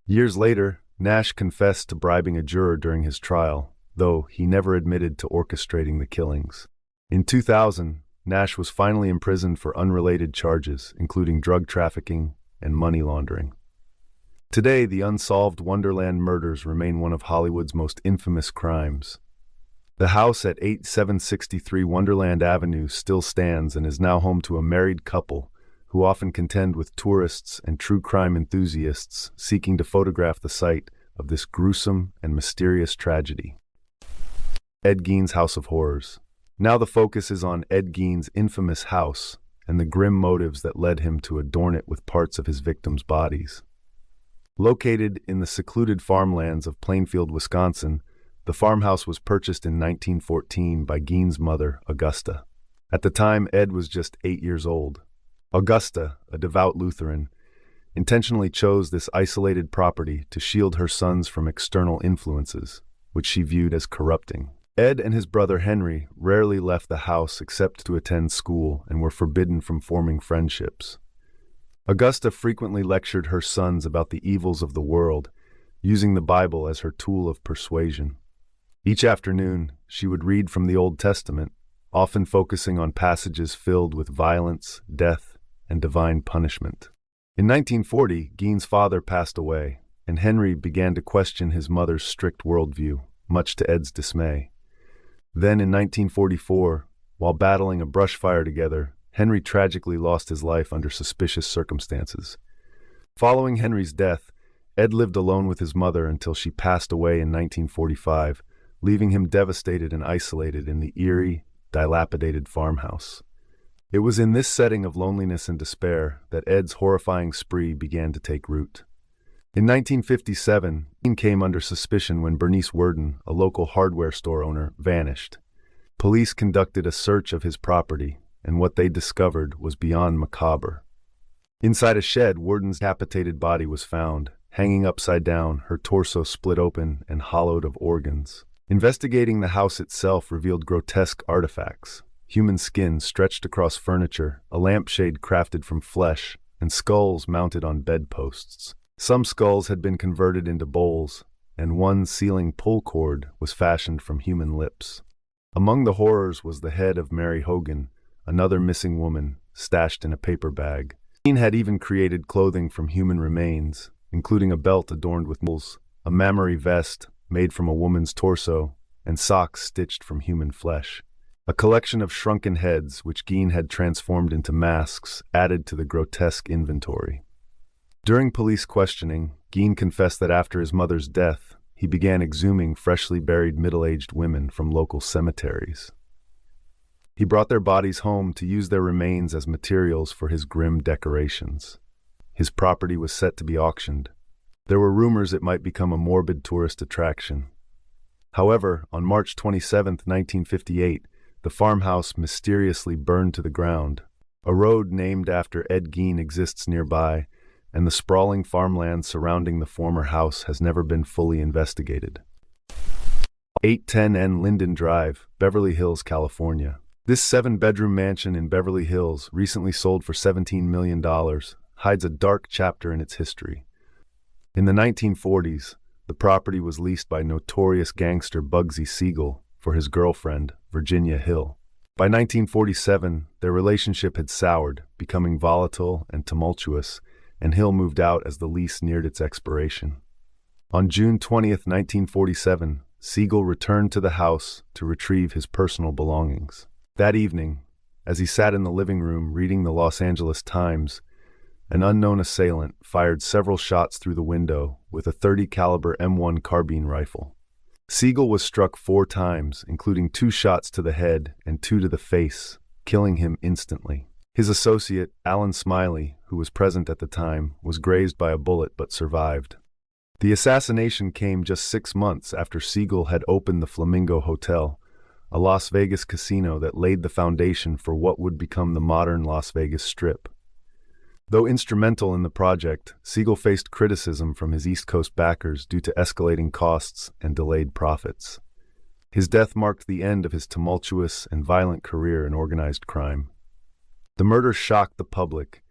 Years later, Nash confessed to bribing a juror during his trial, though he never admitted to orchestrating the killings. In 2000, Nash was finally imprisoned for unrelated charges, including drug trafficking and money laundering. Today, the unsolved Wonderland murders remain one of Hollywood's most infamous crimes. The house at 8763 Wonderland Avenue still stands and is now home to a married couple who often contend with tourists and true crime enthusiasts seeking to photograph the site of this gruesome and mysterious tragedy. Ed Gein's House of Horrors. Now the focus is on Ed Gein's infamous house and the grim motives that led him to adorn it with parts of his victims' bodies. Located in the secluded farmlands of Plainfield, Wisconsin, the farmhouse was purchased in 1914 by Gein's mother, Augusta. At the time, Ed was just 8 years old. Augusta, a devout Lutheran, intentionally chose this isolated property to shield her sons from external influences, which she viewed as corrupting. Ed and his brother Henry rarely left the house except to attend school and were forbidden from forming friendships. Augusta frequently lectured her sons about the evils of the world, using the Bible as her tool of persuasion. Each afternoon, she would read from the Old Testament, often focusing on passages filled with violence, death, and divine punishment. In 1940, Gein's father passed away, and Henry began to question his mother's strict worldview, much to Ed's dismay. Then in 1944, while battling a brush fire together, Henry tragically lost his life under suspicious circumstances. Following Henry's death, Ed lived alone with his mother until she passed away in 1945, leaving him devastated and isolated in the eerie, dilapidated farmhouse. It was in this setting of loneliness and despair that Ed's horrifying spree began to take root. In 1957, Gein came under suspicion when Bernice Worden, a local hardware store owner, vanished. Police conducted a search of his property, and what they discovered was beyond macabre. Inside a shed, Worden's decapitated body was found, hanging upside down, her torso split open and hollowed of organs. Investigating the house itself revealed grotesque artifacts: human skin stretched across furniture, a lampshade crafted from flesh, and skulls mounted on bedposts. Some skulls had been converted into bowls, and one ceiling pull cord was fashioned from human lips. Among the horrors was the head of Mary Hogan, another missing woman, stashed in a paper bag. Gein had even created clothing from human remains, including a belt adorned with moles, a mammary vest made from a woman's torso, and socks stitched from human flesh. A collection of shrunken heads, which Gein had transformed into masks, added to the grotesque inventory. During police questioning, Gein confessed that after his mother's death, he began exhuming freshly buried middle-aged women from local cemeteries. He brought their bodies home to use their remains as materials for his grim decorations. His property was set to be auctioned. There were rumors it might become a morbid tourist attraction. However, on March 27, 1958, the farmhouse mysteriously burned to the ground. A road named after Ed Gein exists nearby, and the sprawling farmland surrounding the former house has never been fully investigated. 810N Linden Drive, Beverly Hills, California. This 7-bedroom mansion in Beverly Hills, recently sold for $17 million, hides a dark chapter in its history. In the 1940s, the property was leased by notorious gangster Bugsy Siegel for his girlfriend, Virginia Hill. By 1947, their relationship had soured, becoming volatile and tumultuous, and Hill moved out as the lease neared its expiration. On June 20, 1947, Siegel returned to the house to retrieve his personal belongings. That evening, as he sat in the living room reading the Los Angeles Times, an unknown assailant fired several shots through the window with a .30 caliber M1 carbine rifle. Siegel was struck 4 times, including 2 shots to the head and 2 to the face, killing him instantly. His associate, Alan Smiley, who was present at the time, was grazed by a bullet but survived. The assassination came just 6 months after Siegel had opened the Flamingo Hotel, a Las Vegas casino that laid the foundation for what would become the modern Las Vegas Strip. Though instrumental in the project, Siegel faced criticism from his East Coast backers due to escalating costs and delayed profits. His death marked the end of his tumultuous and violent career in organized crime. The murder shocked the public,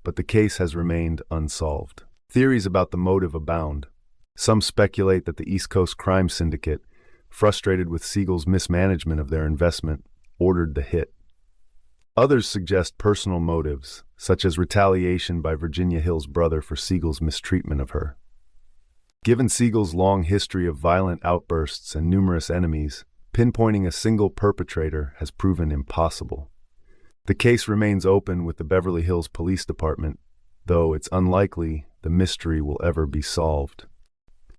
but the case has remained unsolved. Theories about the motive abound. Some speculate that the East Coast crime syndicate, frustrated with Siegel's mismanagement of their investment, ordered the hit. Others suggest personal motives, such as retaliation by Virginia Hill's brother for Siegel's mistreatment of her. Given Siegel's long history of violent outbursts and numerous enemies, pinpointing a single perpetrator has proven impossible. The case remains open with the Beverly Hills Police Department, though it's unlikely the mystery will ever be solved.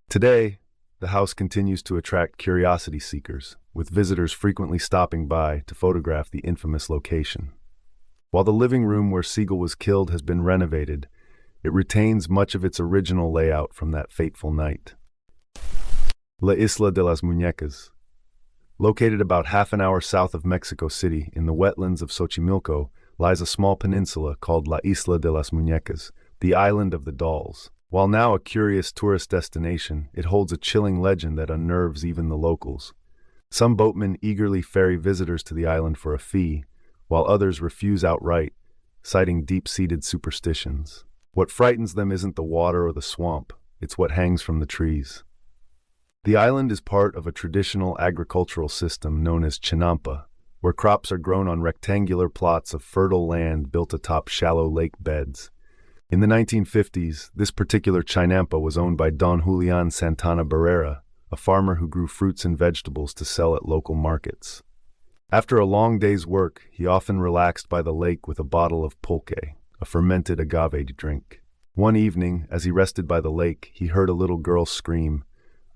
Today, the house continues to attract curiosity seekers, with visitors frequently stopping by to photograph the infamous location. While the living room where Siegel was killed has been renovated, it retains much of its original layout from that fateful night. La Isla de las Muñecas. Located about half an hour south of Mexico City in the wetlands of Xochimilco, lies a small peninsula called La Isla de las Muñecas, the Island of the Dolls. While now a curious tourist destination, it holds a chilling legend that unnerves even the locals. Some boatmen eagerly ferry visitors to the island for a fee, while others refuse outright, citing deep-seated superstitions. What frightens them isn't the water or the swamp, it's what hangs from the trees. The island is part of a traditional agricultural system known as chinampa, where crops are grown on rectangular plots of fertile land built atop shallow lake beds. In the 1950s, this particular chinampa was owned by Don Julian Santana Barrera, a farmer who grew fruits and vegetables to sell at local markets. After a long day's work, he often relaxed by the lake with a bottle of pulque, a fermented agave drink. One evening, as he rested by the lake, he heard a little girl scream,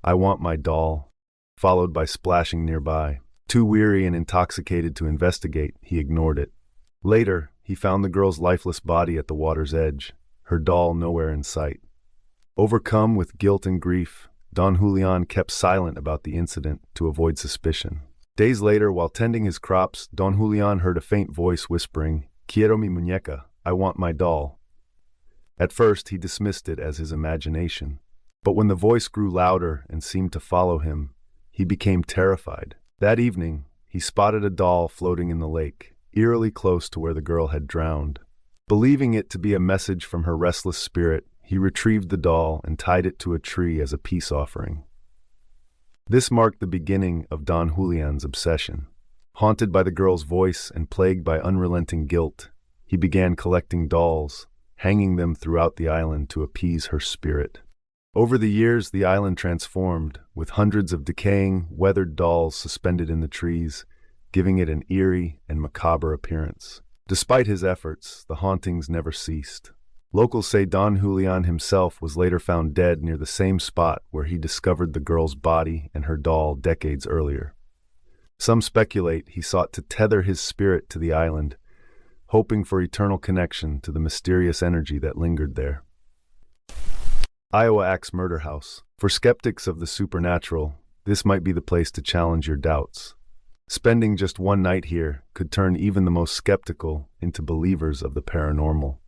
"I want my doll," followed by splashing nearby. Too weary and intoxicated to investigate, he ignored it. Later, he found the girl's lifeless body at the water's edge, her doll nowhere in sight. Overcome with guilt and grief, Don Julian kept silent about the incident to avoid suspicion. Days later, while tending his crops, Don Julian heard a faint voice whispering, "Quiero mi muñeca, I want my doll." At first, he dismissed it as his imagination. But when the voice grew louder and seemed to follow him, he became terrified. That evening, he spotted a doll floating in the lake, eerily close to where the girl had drowned. Believing it to be a message from her restless spirit, he retrieved the doll and tied it to a tree as a peace offering. This marked the beginning of Don Julian's obsession. Haunted by the girl's voice and plagued by unrelenting guilt, he began collecting dolls, hanging them throughout the island to appease her spirit. Over the years, the island transformed, with hundreds of decaying, weathered dolls suspended in the trees, giving it an eerie and macabre appearance. Despite his efforts, the hauntings never ceased. Locals say Don Julian himself was later found dead near the same spot where he discovered the girl's body and her doll decades earlier. Some speculate he sought to tether his spirit to the island, hoping for eternal connection to the mysterious energy that lingered there. Iowa Axe Murder House. For skeptics of the supernatural, this might be the place to challenge your doubts. Spending just one night here could turn even the most skeptical into believers of the paranormal.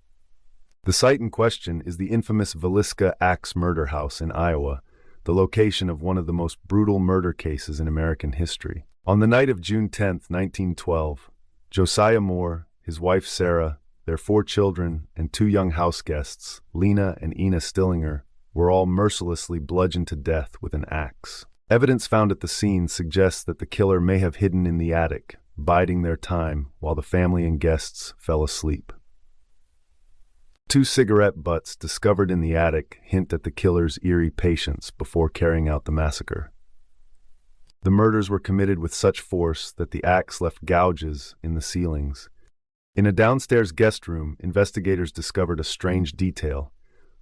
The site in question is the infamous Villisca Axe Murder House in Iowa, the location of one of the most brutal murder cases in American history. On the night of June 10, 1912, Josiah Moore, his wife Sarah, their 4 children, and 2 young house guests, Lena and Ina Stillinger, were all mercilessly bludgeoned to death with an axe. Evidence found at the scene suggests that the killer may have hidden in the attic, biding their time while the family and guests fell asleep. 2 cigarette butts discovered in the attic hint at the killer's eerie patience before carrying out the massacre. The murders were committed with such force that the axe left gouges in the ceilings. In a downstairs guest room, investigators discovered a strange detail: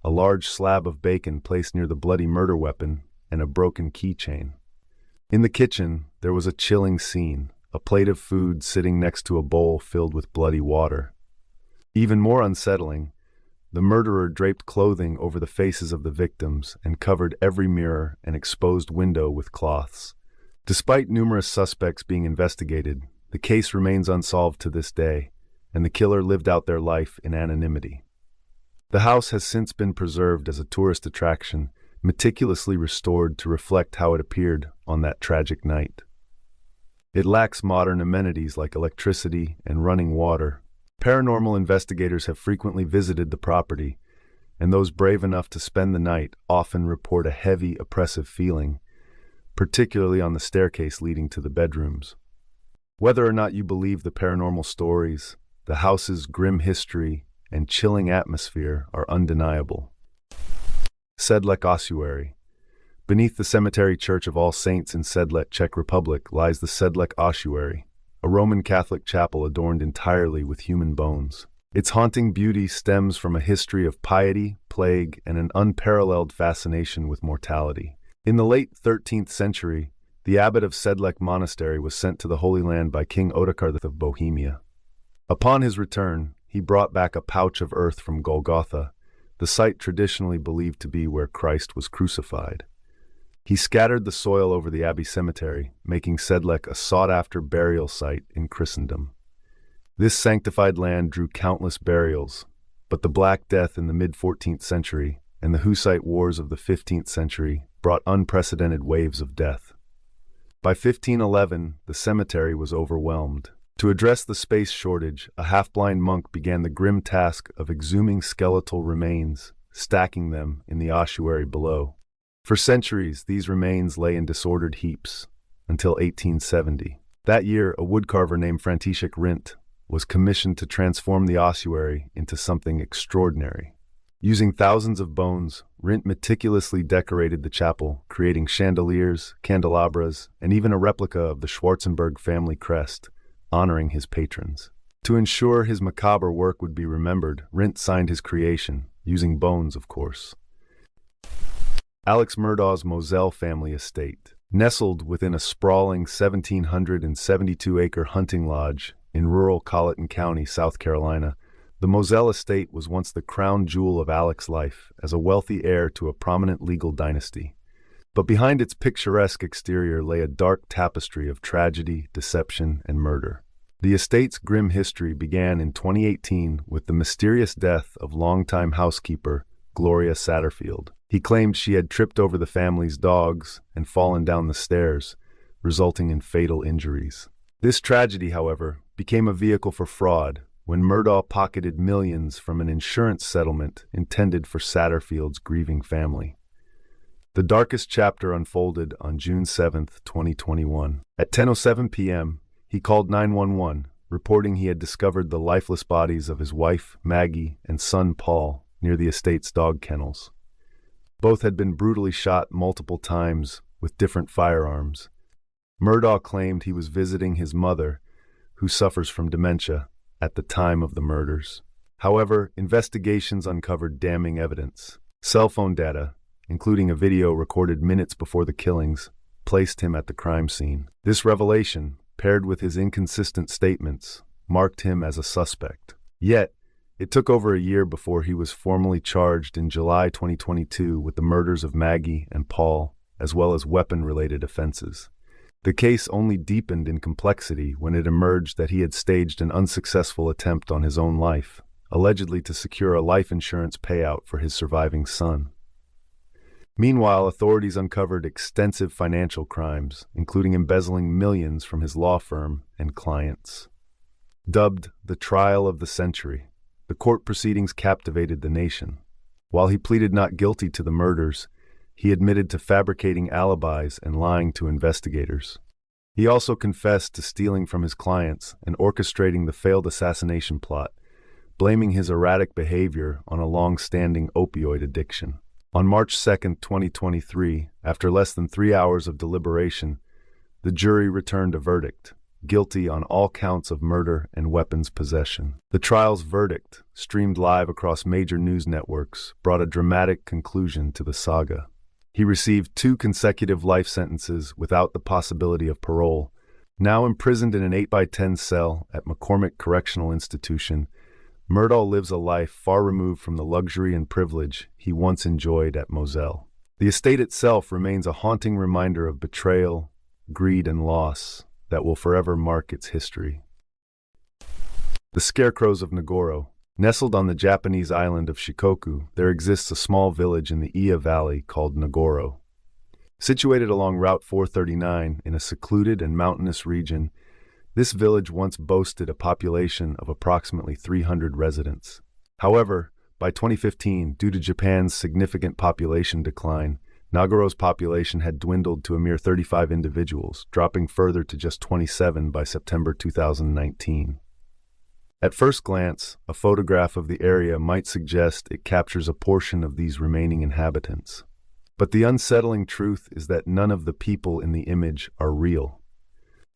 a large slab of bacon placed near the bloody murder weapon and a broken keychain. In the kitchen, there was a chilling scene: a plate of food sitting next to a bowl filled with bloody water. Even more unsettling, the murderer draped clothing over the faces of the victims and covered every mirror and exposed window with cloths. Despite numerous suspects being investigated, the case remains unsolved to this day, and the killer lived out their life in anonymity. The house has since been preserved as a tourist attraction, meticulously restored to reflect how it appeared on that tragic night. It lacks modern amenities like electricity and running water. Paranormal investigators have frequently visited the property, and those brave enough to spend the night often report a heavy, oppressive feeling, particularly on the staircase leading to the bedrooms. Whether or not you believe the paranormal stories, the house's grim history and chilling atmosphere are undeniable. Sedlec Ossuary. Beneath the cemetery Church of All Saints in Sedlec, Czech Republic, lies the Sedlec Ossuary, a Roman Catholic chapel adorned entirely with human bones. Its haunting beauty stems from a history of piety, plague, and an unparalleled fascination with mortality. In the late 13th century, the abbot of Sedlec Monastery was sent to the Holy Land by King Ottokar of Bohemia. Upon his return, he brought back a pouch of earth from Golgotha, the site traditionally believed to be where Christ was crucified. He scattered the soil over the abbey cemetery, making Sedlec a sought-after burial site in Christendom. This sanctified land drew countless burials, but the Black Death in the mid-14th century and the Hussite Wars of the 15th century brought unprecedented waves of death. By 1511, the cemetery was overwhelmed. To address the space shortage, a half-blind monk began the grim task of exhuming skeletal remains, stacking them in the ossuary below. For centuries, these remains lay in disordered heaps, until 1870. That year, a woodcarver named František Rindt was commissioned to transform the ossuary into something extraordinary. Using thousands of bones, Rindt meticulously decorated the chapel, creating chandeliers, candelabras, and even a replica of the Schwarzenberg family crest, honoring his patrons. To ensure his macabre work would be remembered, Rindt signed his creation, using bones, of course. Alex Murdaugh's Moselle family estate. Nestled within a sprawling 1,772-acre hunting lodge in rural Colleton County, South Carolina, the Moselle estate was once the crown jewel of Alex's life as a wealthy heir to a prominent legal dynasty. But behind its picturesque exterior lay a dark tapestry of tragedy, deception, and murder. The estate's grim history began in 2018 with the mysterious death of longtime housekeeper Gloria Satterfield. He claimed she had tripped over the family's dogs and fallen down the stairs, resulting in fatal injuries. This tragedy, however, became a vehicle for fraud when Murdaugh pocketed millions from an insurance settlement intended for Satterfield's grieving family. The darkest chapter unfolded on June 7, 2021. At 10:07 p.m., he called 911, reporting he had discovered the lifeless bodies of his wife, Maggie, and son, Paul, near the estate's dog kennels. Both had been brutally shot multiple times with different firearms. Murdaugh claimed he was visiting his mother, who suffers from dementia, at the time of the murders. However, investigations uncovered damning evidence. Cell phone data, including a video recorded minutes before the killings, placed him at the crime scene. This revelation, paired with his inconsistent statements, marked him as a suspect. Yet, it took over a year before he was formally charged in July 2022 with the murders of Maggie and Paul, as well as weapon-related offenses. The case only deepened in complexity when it emerged that he had staged an unsuccessful attempt on his own life, allegedly to secure a life insurance payout for his surviving son. Meanwhile, authorities uncovered extensive financial crimes, including embezzling millions from his law firm and clients. Dubbed the trial of the century, the court proceedings captivated the nation. While he pleaded not guilty to the murders, he admitted to fabricating alibis and lying to investigators. He also confessed to stealing from his clients and orchestrating the failed assassination plot, blaming his erratic behavior on a long-standing opioid addiction. On March 2, 2023, after less than 3 hours of deliberation, The jury returned a verdict, guilty on all counts of murder and weapons possession. The trial's verdict, streamed live across major news networks, brought a dramatic conclusion to the saga. He received 2 consecutive life sentences without the possibility of parole. Now imprisoned in an 8x10 cell at McCormick Correctional Institution, Murdahl lives a life far removed from the luxury and privilege he once enjoyed at Moselle. The estate itself remains a haunting reminder of betrayal, greed, and loss that will forever mark its history. The Scarecrows of Nagoro. Nestled on the Japanese island of Shikoku, there exists a small village in the Iya Valley called Nagoro. Situated along Route 439 in a secluded and mountainous region, this village once boasted a population of approximately 300 residents. However, by 2015, due to Japan's significant population decline, Nagoro's population had dwindled to a mere 35 individuals, dropping further to just 27 by September 2019. At first glance, a photograph of the area might suggest it captures a portion of these remaining inhabitants. But the unsettling truth is that none of the people in the image are real.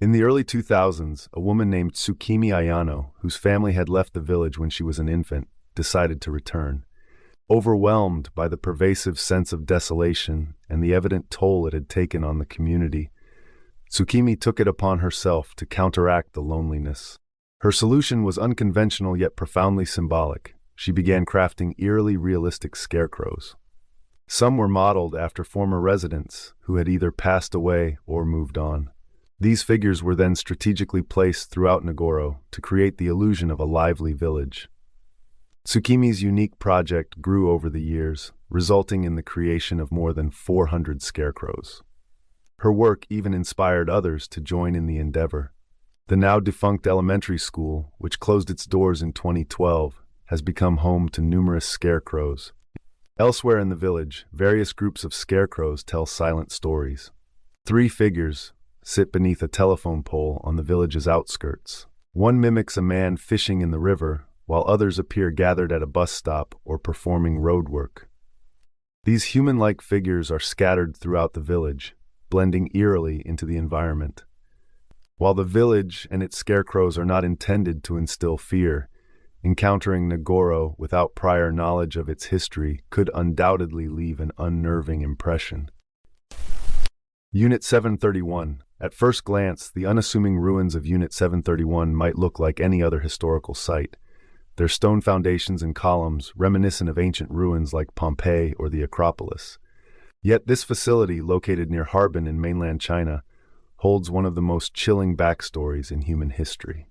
In the early 2000s, a woman named Tsukimi Ayano, whose family had left the village when she was an infant, decided to return. Overwhelmed by the pervasive sense of desolation and the evident toll it had taken on the community, Tsukimi took it upon herself to counteract the loneliness. Her solution was unconventional yet profoundly symbolic. She began crafting eerily realistic scarecrows. Some were modeled after former residents who had either passed away or moved on. These figures were then strategically placed throughout Nagoro to create the illusion of a lively village. Tsukimi's unique project grew over the years, resulting in the creation of more than 400 scarecrows. Her work even inspired others to join in the endeavor. The now-defunct elementary school, which closed its doors in 2012, has become home to numerous scarecrows. Elsewhere in the village, various groups of scarecrows tell silent stories. 3 figures sit beneath a telephone pole on the village's outskirts. One mimics a man fishing in the river, while others appear gathered at a bus stop or performing road work. These human-like figures are scattered throughout the village, blending eerily into the environment. While the village and its scarecrows are not intended to instill fear, encountering Nagoro without prior knowledge of its history could undoubtedly leave an unnerving impression. Unit 731. At first glance, the unassuming ruins of Unit 731 might look like any other historical site. Their stone foundations and columns reminiscent of ancient ruins like Pompeii or the Acropolis. Yet this facility, located near Harbin in mainland China, holds one of the most chilling backstories in human history.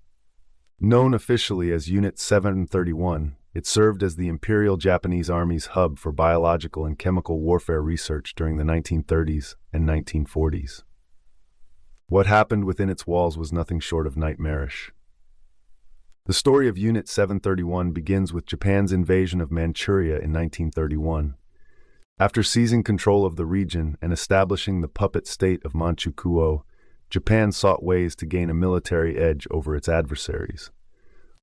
Known officially as Unit 731, it served as the Imperial Japanese Army's hub for biological and chemical warfare research during the 1930s and 1940s. What happened within its walls was nothing short of nightmarish. The story of Unit 731 begins with Japan's invasion of Manchuria in 1931. After seizing control of the region and establishing the puppet state of Manchukuo, Japan sought ways to gain a military edge over its adversaries.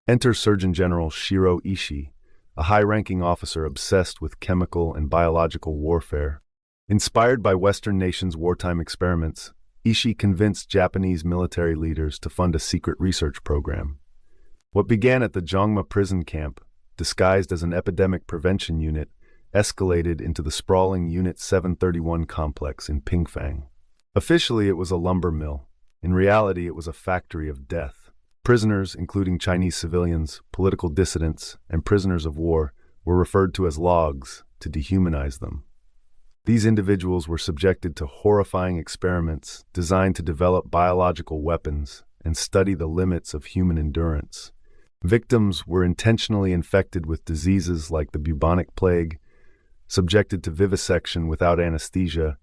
Enter Surgeon General Shiro Ishii, a high-ranking officer obsessed with chemical and biological warfare. Inspired by Western nations' wartime experiments, Ishii convinced Japanese military leaders to fund a secret research program. What began at the Jongma prison camp, disguised as an epidemic prevention unit, escalated into the sprawling Unit 731 complex in Pingfang. Officially, it was a lumber mill. In reality, it was a factory of death. Prisoners, including Chinese civilians, political dissidents, and prisoners of war, were referred to as logs to dehumanize them. These individuals were subjected to horrifying experiments designed to develop biological weapons and study the limits of human endurance. Victims were intentionally infected with diseases like the bubonic plague, subjected to vivisection without anesthesia,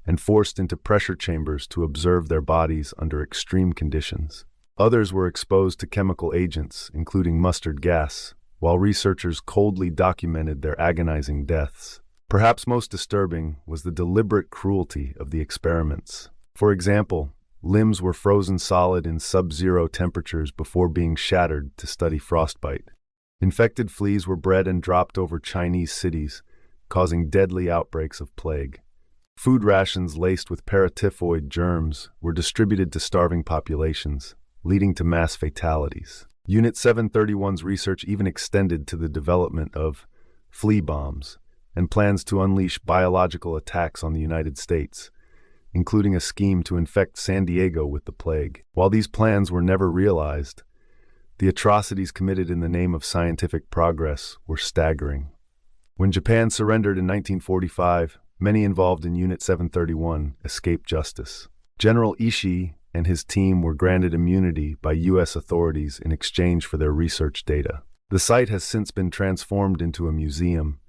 and forced into pressure chambers to observe their bodies under extreme conditions. Others were exposed to chemical agents, including mustard gas, while researchers coldly documented their agonizing deaths. Perhaps most disturbing was the deliberate cruelty of the experiments. For example, limbs were frozen solid in sub-zero temperatures before being shattered to study frostbite. Infected fleas were bred and dropped over Chinese cities, causing deadly outbreaks of plague. Food rations laced with paratyphoid germs were distributed to starving populations, leading to mass fatalities. Unit 731's research even extended to the development of flea bombs and plans to unleash biological attacks on the United States, including a scheme to infect San Diego with the plague. While these plans were never realized, the atrocities committed in the name of scientific progress were staggering. When Japan surrendered in 1945, many involved in Unit 731 escaped justice. General Ishii and his team were granted immunity by U.S. authorities in exchange for their research data. The site has since been transformed into a museum,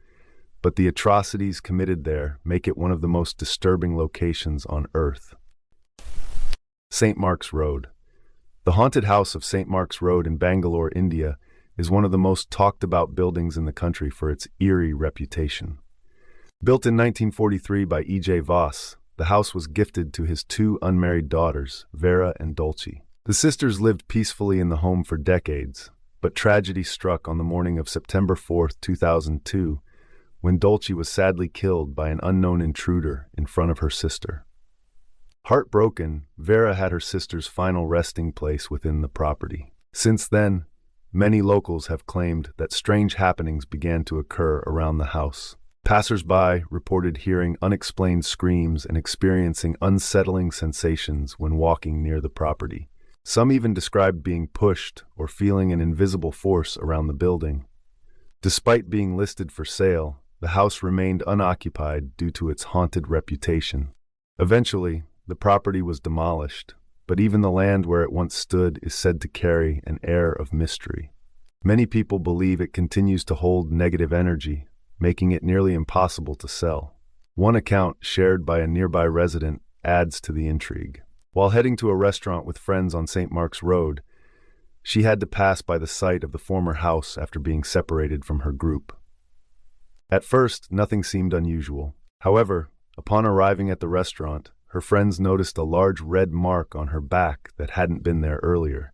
but the atrocities committed there make it one of the most disturbing locations on Earth. St. Mark's Road. The haunted house of St. Mark's Road in Bangalore, India, is one of the most talked-about buildings in the country for its eerie reputation. Built in 1943 by E.J. Voss, the house was gifted to his two unmarried daughters, Vera and Dolce. The sisters lived peacefully in the home for decades, but tragedy struck on the morning of September 4, 2002, when Dolce was sadly killed by an unknown intruder in front of her sister. Heartbroken, Vera had her sister's final resting place within the property. Since then, many locals have claimed that strange happenings began to occur around the house. Passers-by reported hearing unexplained screams and experiencing unsettling sensations when walking near the property. Some even described being pushed or feeling an invisible force around the building. Despite being listed for sale, the house remained unoccupied due to its haunted reputation. Eventually, the property was demolished, but even the land where it once stood is said to carry an air of mystery. Many people believe it continues to hold negative energy, making it nearly impossible to sell. One account, shared by a nearby resident, adds to the intrigue. While heading to a restaurant with friends on St. Mark's Road, she had to pass by the site of the former house after being separated from her group. At first, nothing seemed unusual. However, upon arriving at the restaurant, her friends noticed a large red mark on her back that hadn't been there earlier.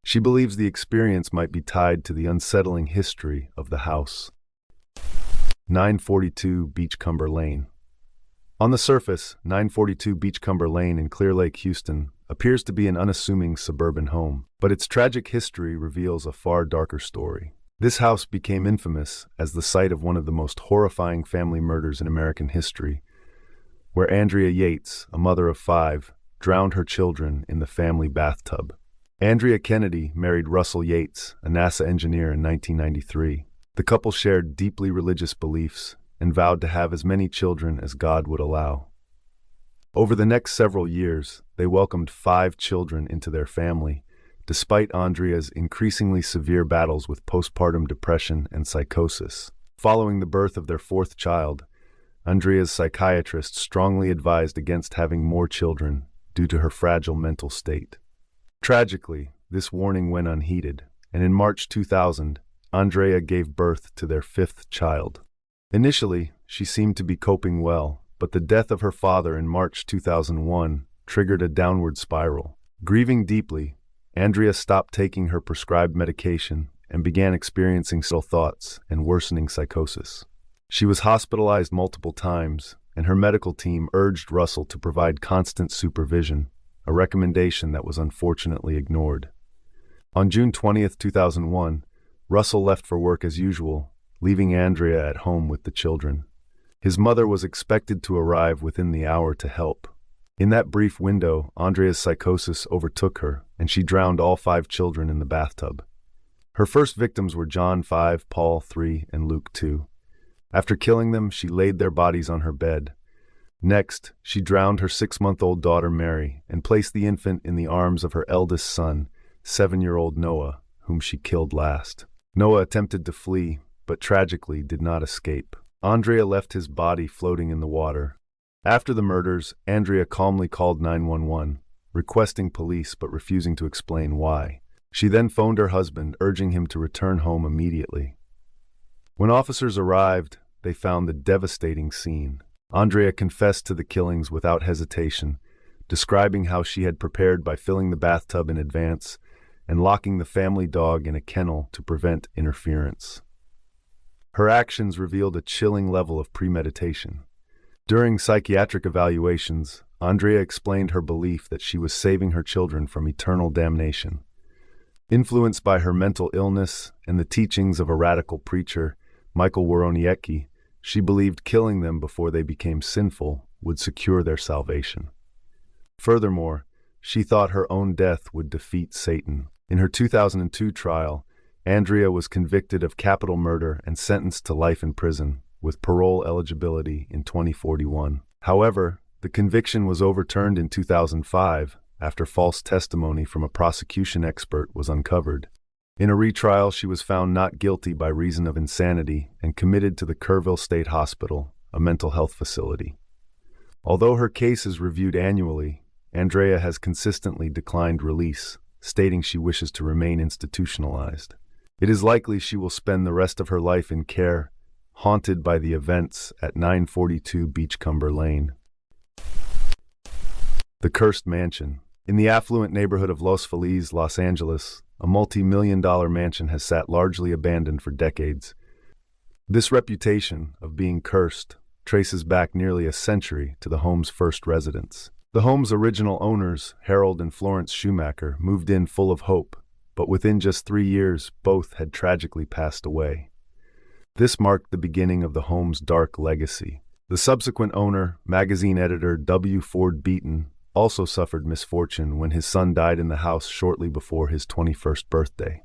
She believes the experience might be tied to the unsettling history of the house. 942 Beachcomber Lane. On the surface, 942 Beachcomber Lane in Clear Lake, Houston, appears to be an unassuming suburban home, but its tragic history reveals a far darker story. This house became infamous as the site of one of the most horrifying family murders in American history, where Andrea Yates, a mother of 5, drowned her children in the family bathtub. Andrea Kennedy married Russell Yates, a NASA engineer, in 1993. The couple shared deeply religious beliefs and vowed to have as many children as God would allow. Over the next several years, they welcomed 5 children into their family, despite Andrea's increasingly severe battles with postpartum depression and psychosis. Following the birth of their 4th child, Andrea's psychiatrist strongly advised against having more children due to her fragile mental state. Tragically, this warning went unheeded, and in March 2000, Andrea gave birth to their 5th child. Initially, she seemed to be coping well, but the death of her father in March 2001 triggered a downward spiral. Grieving deeply, Andrea stopped taking her prescribed medication and began experiencing suicidal thoughts and worsening psychosis. She was hospitalized multiple times, and her medical team urged Russell to provide constant supervision, a recommendation that was unfortunately ignored. On June 20, 2001, Russell left for work as usual, leaving Andrea at home with the children. His mother was expected to arrive within the hour to help. In that brief window, Andrea's psychosis overtook her, and she drowned all 5 children in the bathtub. Her first victims were John 5, Paul 3, and Luke 2. After killing them, she laid their bodies on her bed. Next, she drowned her 6-month-old daughter Mary and placed the infant in the arms of her eldest son, 7-year-old Noah, whom she killed last. Noah attempted to flee, but tragically did not escape. Andrea left his body floating in the water. After the murders, Andrea calmly called 911, requesting police but refusing to explain why. She then phoned her husband, urging him to return home immediately. When officers arrived, they found the devastating scene. Andrea confessed to the killings without hesitation, describing how she had prepared by filling the bathtub in advance and locking the family dog in a kennel to prevent interference. Her actions revealed a chilling level of premeditation. During psychiatric evaluations, Andrea explained her belief that she was saving her children from eternal damnation. Influenced by her mental illness and the teachings of a radical preacher, Michael Woroniecki, she believed killing them before they became sinful would secure their salvation. Furthermore, she thought her own death would defeat Satan. In her 2002 trial, Andrea was convicted of capital murder and sentenced to life in prison, with parole eligibility in 2041. However, the conviction was overturned in 2005 after false testimony from a prosecution expert was uncovered. In a retrial, she was found not guilty by reason of insanity and committed to the Kerrville State Hospital, a mental health facility. Although her case is reviewed annually, Andrea has consistently declined release, stating she wishes to remain institutionalized. It is likely she will spend the rest of her life in care, haunted by the events at 942 Beachcomber Lane. The Cursed Mansion. In the affluent neighborhood of Los Feliz, Los Angeles, a multi-million-dollar mansion has sat largely abandoned for decades. This reputation of being cursed traces back nearly a century to the home's first residents. The home's original owners, Harold and Florence Schumacher, moved in full of hope, but within just 3 years, both had tragically passed away. This marked the beginning of the home's dark legacy. The subsequent owner, magazine editor W. Ford Beaton, also suffered misfortune when his son died in the house shortly before his 21st birthday.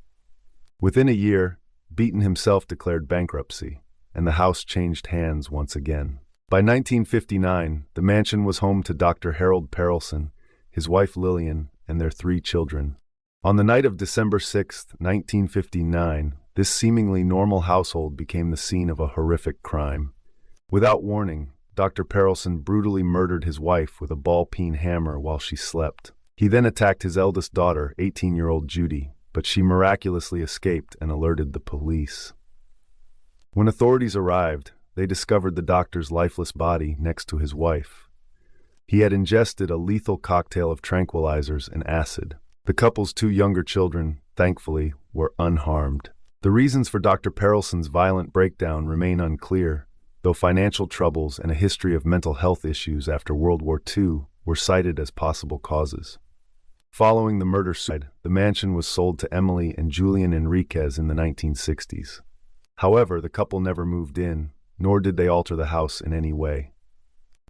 Within a year, Beaton himself declared bankruptcy, and the house changed hands once again. By 1959, the mansion was home to Dr. Harold Perelson, his wife Lillian, and their 3 children. On the night of December 6, 1959, this seemingly normal household became the scene of a horrific crime. Without warning, Dr. Perelson brutally murdered his wife with a ball-peen hammer while she slept. He then attacked his eldest daughter, 18-year-old Judy, but she miraculously escaped and alerted the police. When authorities arrived, they discovered the doctor's lifeless body next to his wife. He had ingested a lethal cocktail of tranquilizers and acid. The couple's 2 younger children, thankfully, were unharmed. The reasons for Dr. Perelson's violent breakdown remain unclear, though financial troubles and a history of mental health issues after World War II were cited as possible causes. Following the murder suicide, the mansion was sold to Emily and Julian Enriquez in the 1960s. However, the couple never moved in, nor did they alter the house in any way.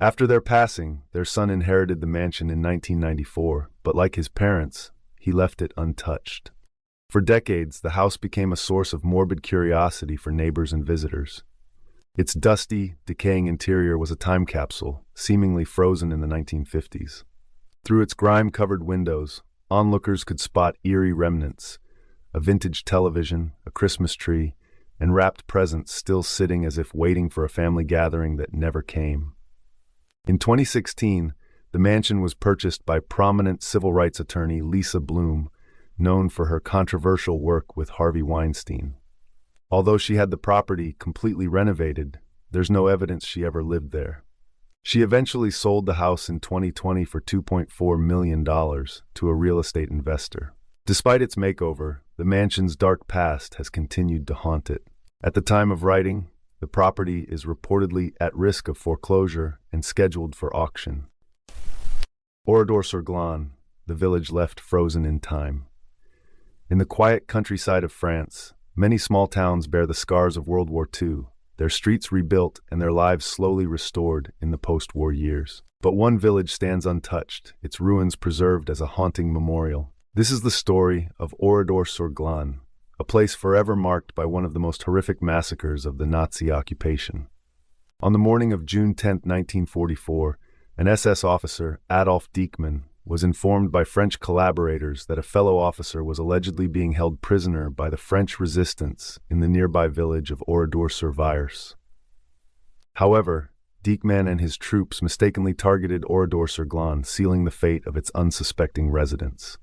After their passing, their son inherited the mansion in 1994, but like his parents, he left it untouched. For decades, the house became a source of morbid curiosity for neighbors and visitors. Its dusty, decaying interior was a time capsule, seemingly frozen in the 1950s. Through its grime-covered windows, onlookers could spot eerie remnants, a vintage television, a Christmas tree, and wrapped presents still sitting as if waiting for a family gathering that never came. In 2016, the mansion was purchased by prominent civil rights attorney Lisa Bloom, known for her controversial work with Harvey Weinstein. Although she had the property completely renovated, there's no evidence she ever lived there. She eventually sold the house in 2020 for $2.4 million to a real estate investor. Despite its makeover, the mansion's dark past has continued to haunt it. At the time of writing, the property is reportedly at risk of foreclosure and scheduled for auction. Oradour-sur-Glane, the village left frozen in time. In the quiet countryside of France, many small towns bear the scars of World War II, their streets rebuilt and their lives slowly restored in the post-war years. But one village stands untouched, its ruins preserved as a haunting memorial. This is the story of Oradour-sur-Glane, a place forever marked by one of the most horrific massacres of the Nazi occupation. On the morning of June 10, 1944, an SS officer, Adolf Diekmann, was informed by French collaborators that a fellow officer was allegedly being held prisoner by the French resistance in the nearby village of Oradour-sur-Vayres. However, Diekmann and his troops mistakenly targeted Oradour-sur-Glane, sealing the fate of its unsuspecting residents.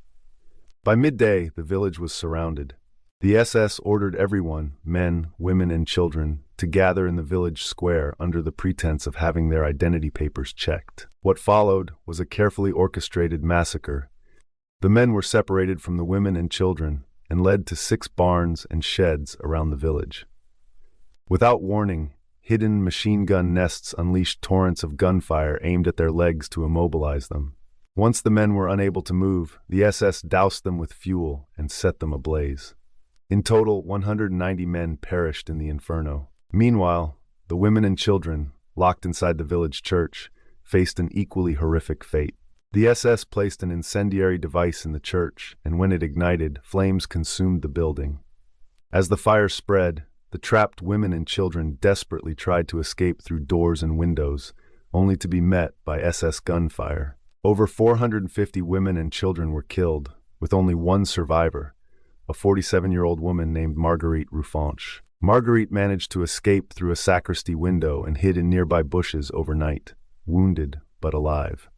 By midday, the village was surrounded. The SS ordered everyone, men, women, and children, to gather in the village square under the pretense of having their identity papers checked. What followed was a carefully orchestrated massacre. The men were separated from the women and children and led to 6 barns and sheds around the village. Without warning, hidden machine gun nests unleashed torrents of gunfire aimed at their legs to immobilize them. Once the men were unable to move, the SS doused them with fuel and set them ablaze. In total, 190 men perished in the inferno. Meanwhile, the women and children, locked inside the village church, faced an equally horrific fate. The SS placed an incendiary device in the church, and when it ignited, flames consumed the building. As the fire spread, the trapped women and children desperately tried to escape through doors and windows, only to be met by SS gunfire. Over 450 women and children were killed, with only one survivor, a 47-year-old woman named Marguerite Ruffanche. Marguerite managed to escape through a sacristy window and hid in nearby bushes overnight, wounded but alive.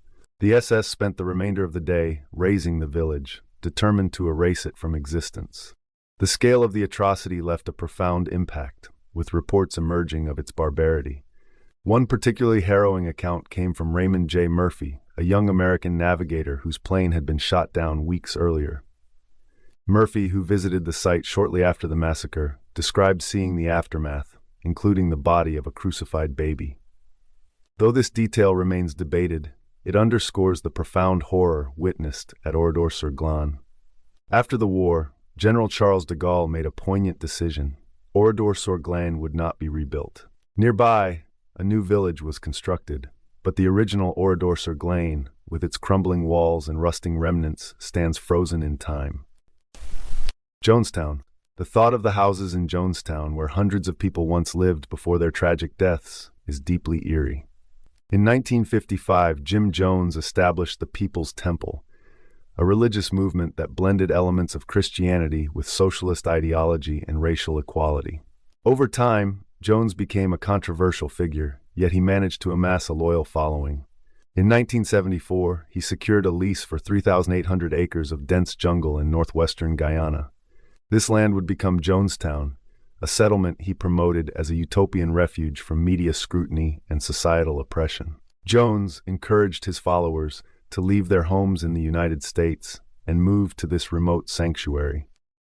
The SS spent the remainder of the day razing the village, determined to erase it from existence. The scale of the atrocity left a profound impact, with reports emerging of its barbarity. One particularly harrowing account came from Raymond J. Murphy, a young American navigator whose plane had been shot down weeks earlier. Murphy, who visited the site shortly after the massacre, described seeing the aftermath, including the body of a crucified baby. Though this detail remains debated, it underscores the profound horror witnessed at Oradour-sur-Glane. After the war, General Charles de Gaulle made a poignant decision. Oradour-sur-Glane would not be rebuilt. Nearby, a new village was constructed, but the original Oradour-sur-Glane, with its crumbling walls and rusting remnants, stands frozen in time. Jonestown. The thought of the houses in Jonestown, where hundreds of people once lived before their tragic deaths, is deeply eerie. In 1955, Jim Jones established the People's Temple, a religious movement that blended elements of Christianity with socialist ideology and racial equality. Over time, Jones became a controversial figure, yet he managed to amass a loyal following. In 1974, he secured a lease for 3,800 acres of dense jungle in northwestern Guyana. This land would become Jonestown, a settlement he promoted as a utopian refuge from media scrutiny and societal oppression. Jones encouraged his followers to leave their homes in the United States and move to this remote sanctuary.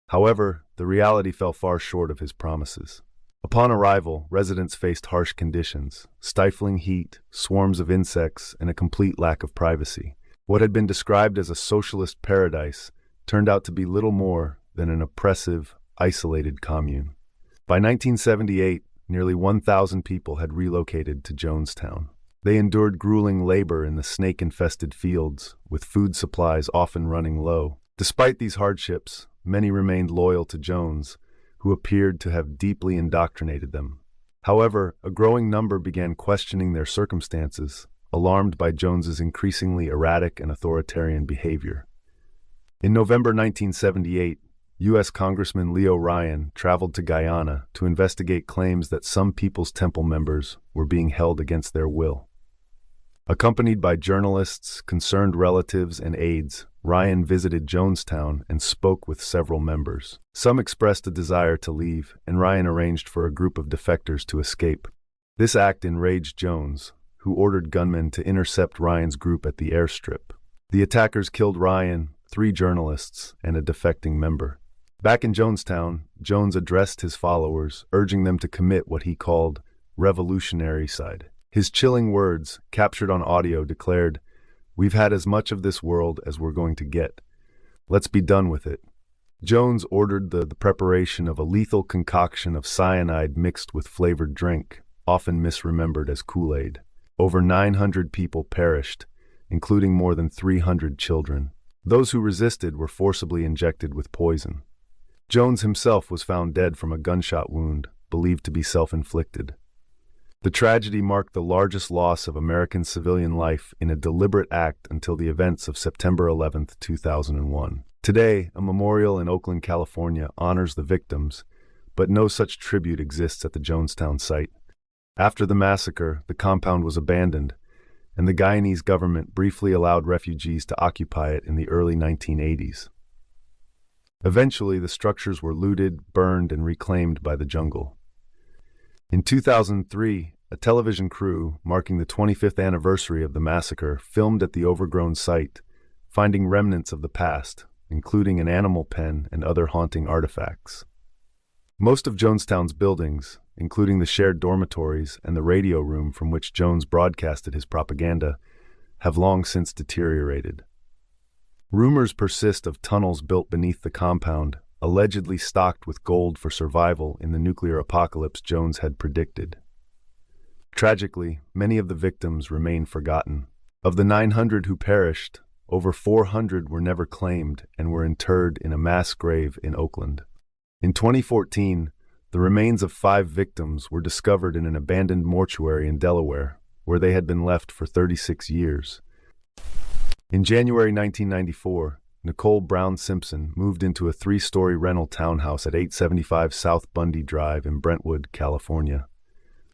However, the reality fell far short of his promises. Upon arrival, residents faced harsh conditions, stifling heat, swarms of insects, and a complete lack of privacy. What had been described as a socialist paradise turned out to be little more than an oppressive, isolated commune. By 1978, nearly 1,000 people had relocated to Jonestown. They endured grueling labor in the snake-infested fields, with food supplies often running low. Despite these hardships, many remained loyal to Jones, who appeared to have deeply indoctrinated them. However, a growing number began questioning their circumstances, alarmed by Jones's increasingly erratic and authoritarian behavior. In November 1978, U.S. Congressman Leo Ryan traveled to Guyana to investigate claims that some People's Temple members were being held against their will. Accompanied by journalists, concerned relatives, and aides, Ryan visited Jonestown and spoke with several members. Some expressed a desire to leave, and Ryan arranged for a group of defectors to escape. This act enraged Jones, who ordered gunmen to intercept Ryan's group at the airstrip. The attackers killed Ryan, 3 journalists, and a defecting member. Back in Jonestown, Jones addressed his followers, urging them to commit what he called revolutionary suicide. His chilling words, captured on audio, declared, "We've had as much of this world as we're going to get. Let's be done with it." Jones ordered the preparation of a lethal concoction of cyanide mixed with flavored drink, often misremembered as Kool-Aid. Over 900 people perished, including more than 300 children. Those who resisted were forcibly injected with poison. Jones himself was found dead from a gunshot wound, believed to be self-inflicted. The tragedy marked the largest loss of American civilian life in a deliberate act until the events of September 11, 2001. Today, a memorial in Oakland, California honors the victims, but no such tribute exists at the Jonestown site. After the massacre, the compound was abandoned, and the Guyanese government briefly allowed refugees to occupy it in the early 1980s. Eventually, the structures were looted, burned, and reclaimed by the jungle. In 2003, a television crew, marking the 25th anniversary of the massacre, filmed at the overgrown site, finding remnants of the past, including an animal pen and other haunting artifacts. Most of Jonestown's buildings, including the shared dormitories and the radio room from which Jones broadcasted his propaganda, have long since deteriorated. Rumors persist of tunnels built beneath the compound, allegedly stocked with gold for survival in the nuclear apocalypse Jones had predicted. Tragically, many of the victims remain forgotten. Of the 900 who perished, over 400 were never claimed and were interred in a mass grave in Oakland. In 2014, the remains of 5 victims were discovered in an abandoned mortuary in Delaware, where they had been left for 36 years. In January 1994, Nicole Brown Simpson moved into a 3-story rental townhouse at 875 South Bundy Drive in Brentwood, California.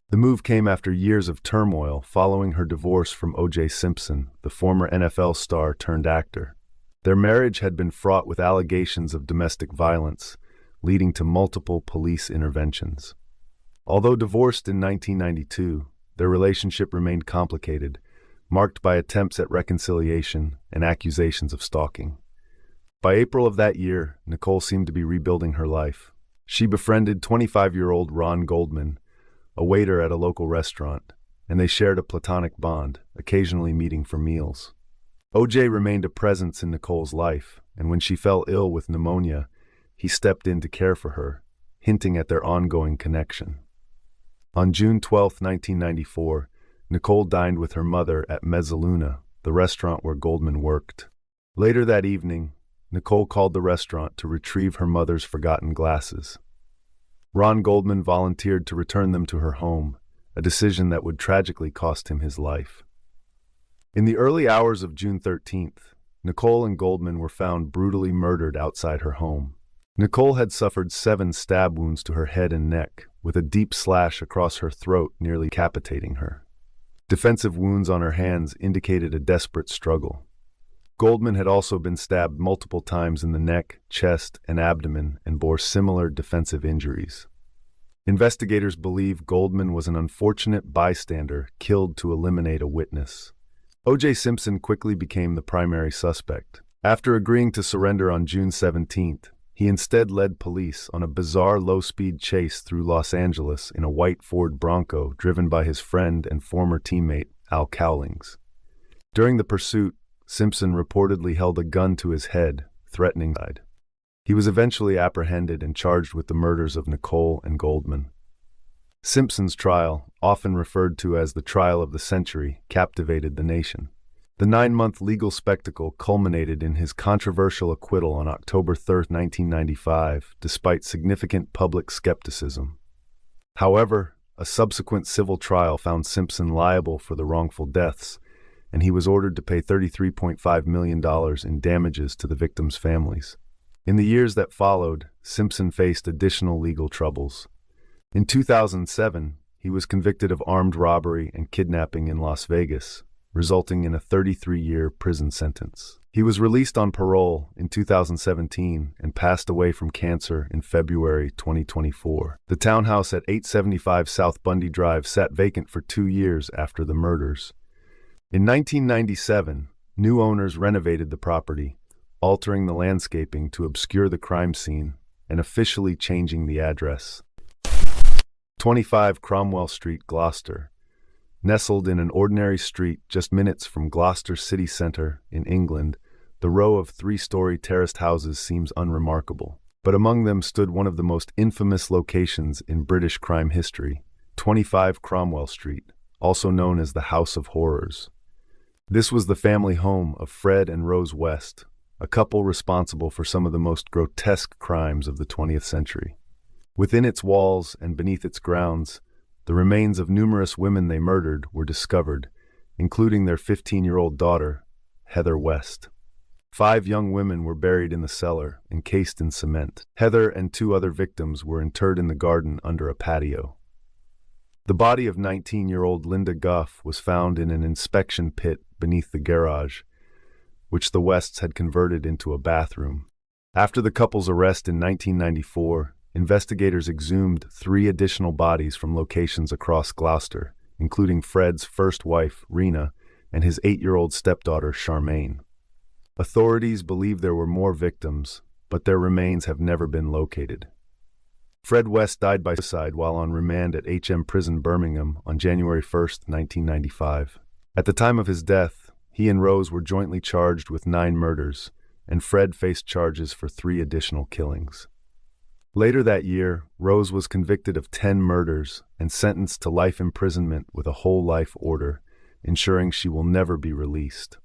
The move came after years of turmoil following her divorce from O.J. Simpson, the former NFL star turned actor. Their marriage had been fraught with allegations of domestic violence, leading to multiple police interventions. Although divorced in 1992, their relationship remained complicated, marked by attempts at reconciliation and accusations of stalking. By April of that year, Nicole seemed to be rebuilding her life. She befriended 25-year-old Ron Goldman, a waiter at a local restaurant, and they shared a platonic bond, occasionally meeting for meals. O.J. remained a presence in Nicole's life, and when she fell ill with pneumonia, he stepped in to care for her, hinting at their ongoing connection. On June 12, 1994, Nicole dined with her mother at Mezzaluna, the restaurant where Goldman worked. Later that evening, Nicole called the restaurant to retrieve her mother's forgotten glasses. Ron Goldman volunteered to return them to her home, a decision that would tragically cost him his life. In the early hours of June 13th, Nicole and Goldman were found brutally murdered outside her home. Nicole had suffered 7 stab wounds to her head and neck, with a deep slash across her throat nearly decapitating her. Defensive wounds on her hands indicated a desperate struggle. Goldman had also been stabbed multiple times in the neck, chest, and abdomen and bore similar defensive injuries. Investigators believe Goldman was an unfortunate bystander killed to eliminate a witness. O.J. Simpson quickly became the primary suspect. After agreeing to surrender on June 17th, he instead led police on a bizarre low-speed chase through Los Angeles in a white Ford Bronco driven by his friend and former teammate, Al Cowlings. During the pursuit, Simpson reportedly held a gun to his head, threatening death. He was eventually apprehended and charged with the murders of Nicole and Goldman. Simpson's trial, often referred to as the trial of the century, captivated the nation. The 9-month legal spectacle culminated in his controversial acquittal on October 3, 1995, despite significant public skepticism. However, a subsequent civil trial found Simpson liable for the wrongful deaths, and he was ordered to pay $33.5 million in damages to the victims' families. In the years that followed, Simpson faced additional legal troubles. In 2007, he was convicted of armed robbery and kidnapping in Las Vegas, resulting in a 33-year prison sentence. He was released on parole in 2017 and passed away from cancer in February 2024. The townhouse at 875 South Bundy Drive sat vacant for 2 years after the murders. In 1997, new owners renovated the property, altering the landscaping to obscure the crime scene and officially changing the address. 25 Cromwell Street, Gloucester. Nestled in an ordinary street just minutes from Gloucester city centre in England, the row of 3-story terraced houses seems unremarkable. But among them stood one of the most infamous locations in British crime history, 25 Cromwell Street, also known as the House of Horrors. This was the family home of Fred and Rose West, a couple responsible for some of the most grotesque crimes of the 20th century. Within its walls and beneath its grounds, the remains of numerous women they murdered were discovered, including their 15-year-old daughter, Heather West. 5 young women were buried in the cellar, encased in cement. Heather and 2 other victims were interred in the garden under a patio. The body of 19-year-old Linda Guff was found in an inspection pit beneath the garage, which the Wests had converted into a bathroom. After the couple's arrest in 1994, investigators exhumed 3 additional bodies from locations across Gloucester, including Fred's first wife, Rena, and his 8-year-old stepdaughter, Charmaine. Authorities believe there were more victims, but their remains have never been located. Fred West died by suicide while on remand at HM Prison, Birmingham on January 1st, 1995. At the time of his death, he and Rose were jointly charged with 9 murders, and Fred faced charges for 3 additional killings. Later that year, Rose was convicted of 10 murders and sentenced to life imprisonment with a whole life order, ensuring she will never be released.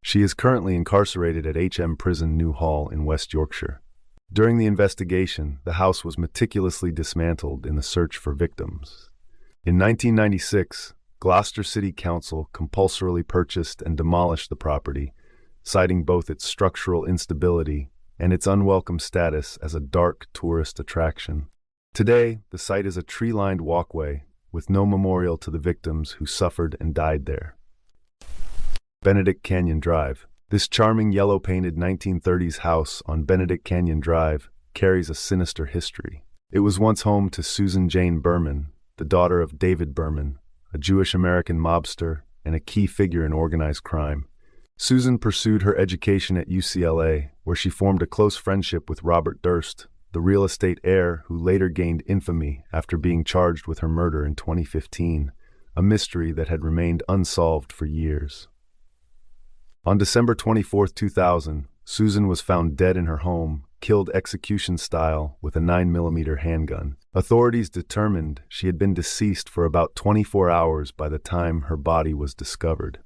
She is currently incarcerated at HM Prison New Hall in West Yorkshire. During the investigation, the house was meticulously dismantled in the search for victims. In 1996, Gloucester City Council compulsorily purchased and demolished the property, citing both its structural instability and its unwelcome status as a dark tourist attraction. Today, the site is a tree-lined walkway with no memorial to the victims who suffered and died there. Benedict Canyon Drive. This charming yellow-painted 1930s house on Benedict Canyon Drive carries a sinister history. It was once home to Susan Jane Berman, the daughter of David Berman, a Jewish-American mobster and a key figure in organized crime. Susan pursued her education at UCLA, where she formed a close friendship with Robert Durst, the real estate heir who later gained infamy after being charged with her murder in 2015, a mystery that had remained unsolved for years. On December 24, 2000, Susan was found dead in her home, killed execution-style with a 9mm handgun. Authorities determined she had been deceased for about 24 hours by the time her body was discovered.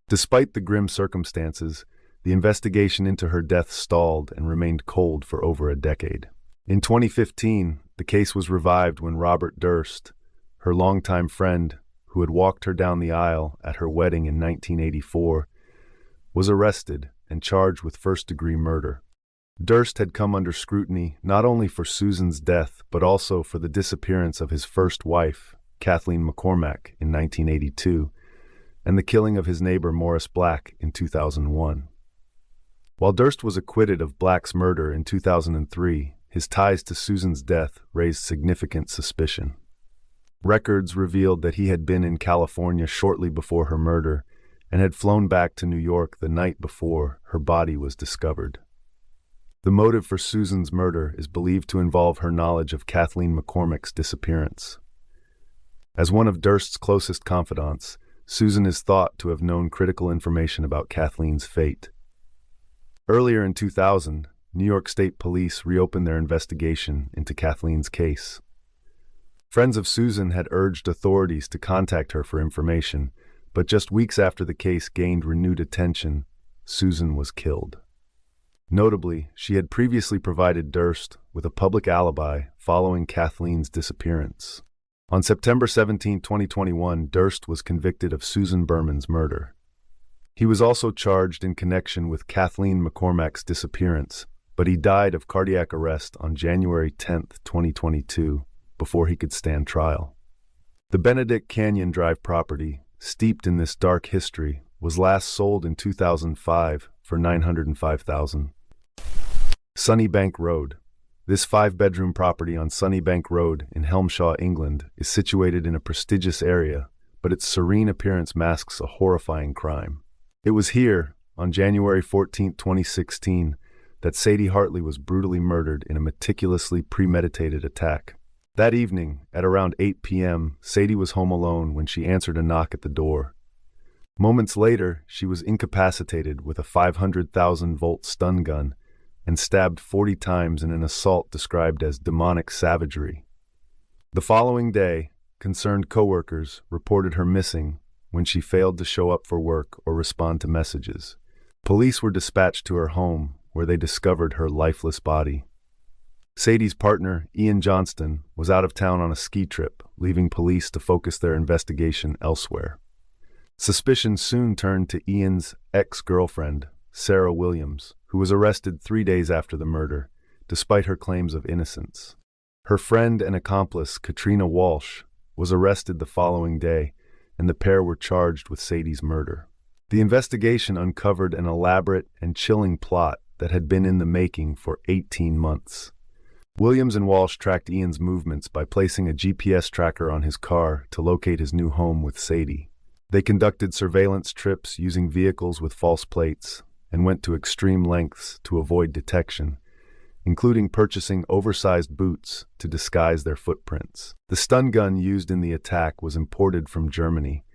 Despite the grim circumstances, the investigation into her death stalled and remained cold for over a decade. In 2015, the case was revived when Robert Durst, her longtime friend who had walked her down the aisle at her wedding in 1984, was arrested and charged with first-degree murder. Durst had come under scrutiny not only for Susan's death but also for the disappearance of his first wife, Kathleen McCormack, in 1982, and the killing of his neighbor Morris Black in 2001. While Durst was acquitted of Black's murder in 2003, his ties to Susan's death raised significant suspicion. Records revealed that he had been in California shortly before her murder and had flown back to New York the night before her body was discovered. The motive for Susan's murder is believed to involve her knowledge of Kathleen McCormack's disappearance. As one of Durst's closest confidants, Susan is thought to have known critical information about Kathleen's fate. Earlier in 2000, New York State Police reopened their investigation into Kathleen's case. Friends of Susan had urged authorities to contact her for information, but just weeks after the case gained renewed attention, Susan was killed. Notably, she had previously provided Durst with a public alibi following Kathleen's disappearance. On September 17, 2021, Durst was convicted of Susan Berman's murder. He was also charged in connection with Kathleen McCormack's disappearance, but he died of cardiac arrest on January 10, 2022, before he could stand trial. The Benedict Canyon Drive property, steeped in this dark history, was last sold in 2005 for $905,000. Sunnybank Road. This 5-bedroom property on Sunnybank Road in Helmshaw, England, is situated in a prestigious area, but its serene appearance masks a horrifying crime. It was here, on January 14, 2016, that Sadie Hartley was brutally murdered in a meticulously premeditated attack. That evening, at around 8 p.m., Sadie was home alone when she answered a knock at the door. Moments later, she was incapacitated with a 500,000-volt stun gun and stabbed 40 times in an assault described as demonic savagery. The following day, concerned coworkers reported her missing when she failed to show up for work or respond to messages. Police were dispatched to her home, where they discovered her lifeless body. Sadie's partner, Ian Johnston, was out of town on a ski trip, leaving police to focus their investigation elsewhere. Suspicion soon turned to Ian's ex-girlfriend, Sarah Williams, who was arrested 3 days after the murder, despite her claims of innocence. Her friend and accomplice, Katrina Walsh, was arrested the following day, and the pair were charged with Sadie's murder. The investigation uncovered an elaborate and chilling plot that had been in the making for 18 months. Williams and Walsh tracked Ian's movements by placing a GPS tracker on his car to locate his new home with Sadie. They conducted surveillance trips using vehicles with false plates and went to extreme lengths to avoid detection, including purchasing oversized boots to disguise their footprints. The stun gun used in the attack was imported from Germany,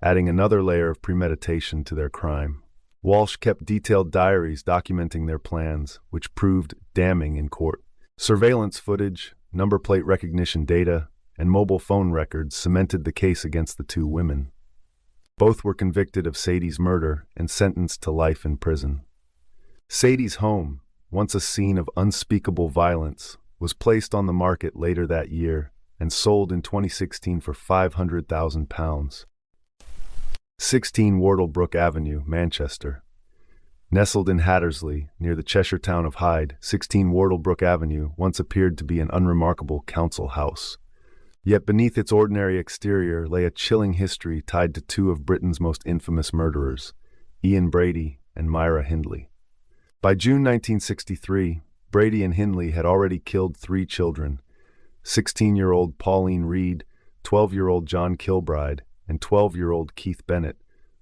adding another layer of premeditation to their crime. Walsh kept detailed diaries documenting their plans, which proved damning in court. Surveillance footage, number plate recognition data, and mobile phone records cemented the case against the two women. Both were convicted of Sadie's murder and sentenced to life in prison. Sadie's home, once a scene of unspeakable violence, was placed on the market later that year and sold in 2016 for £500,000. 16 Wardlebrook Avenue, Manchester. Nestled in Hattersley, near the Cheshire town of Hyde, 16 Wardlebrook Avenue once appeared to be an unremarkable council house. Yet beneath its ordinary exterior lay a chilling history tied to two of Britain's most infamous murderers, Ian Brady and Myra Hindley. By June 1963, Brady and Hindley had already killed 3 children, 16-year-old Pauline Reed, 12-year-old John Kilbride, and 12-year-old Keith Bennett,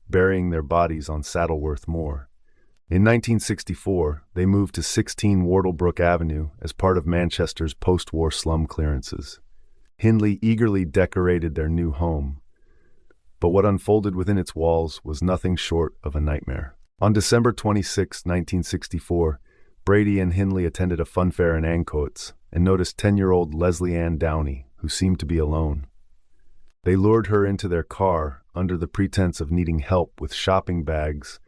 burying their bodies on Saddleworth Moor. In 1964, they moved to 16 Wardlebrook Avenue as part of Manchester's post-war slum clearances. Hindley eagerly decorated their new home, but what unfolded within its walls was nothing short of a nightmare. On December 26, 1964, Brady and Hindley attended a funfair in Ancoats and noticed 10-year-old Leslie Ann Downey, who seemed to be alone. They lured her into their car under the pretense of needing help with shopping bags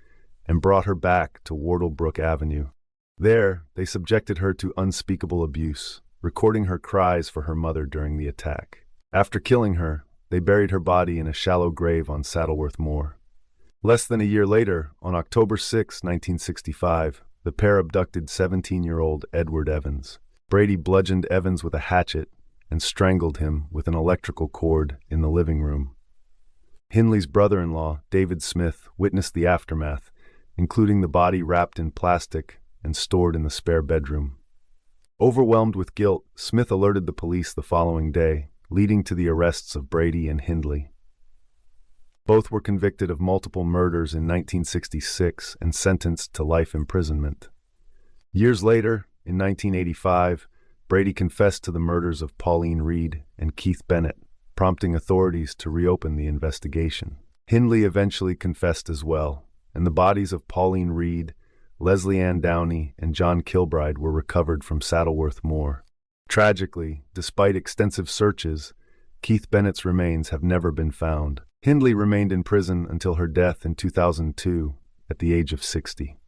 and brought her back to Wardlebrook Avenue. There, they subjected her to unspeakable abuse, recording her cries for her mother during the attack. After killing her, they buried her body in a shallow grave on Saddleworth Moor. Less than a year later, on October 6, 1965, the pair abducted 17-year-old Edward Evans. Brady bludgeoned Evans with a hatchet and strangled him with an electrical cord in the living room. Hindley's brother-in-law, David Smith, witnessed the aftermath, including the body wrapped in plastic and stored in the spare bedroom. Overwhelmed with guilt, Smith alerted the police the following day, leading to the arrests of Brady and Hindley. Both were convicted of multiple murders in 1966 and sentenced to life imprisonment. Years later, in 1985, Brady confessed to the murders of Pauline Reed and Keith Bennett, prompting authorities to reopen the investigation. Hindley eventually confessed as well, and the bodies of Pauline Reed, Leslie Ann Downey, and John Kilbride were recovered from Saddleworth Moor. Tragically, despite extensive searches, Keith Bennett's remains have never been found. Hindley remained in prison until her death in 2002, at the age of 60.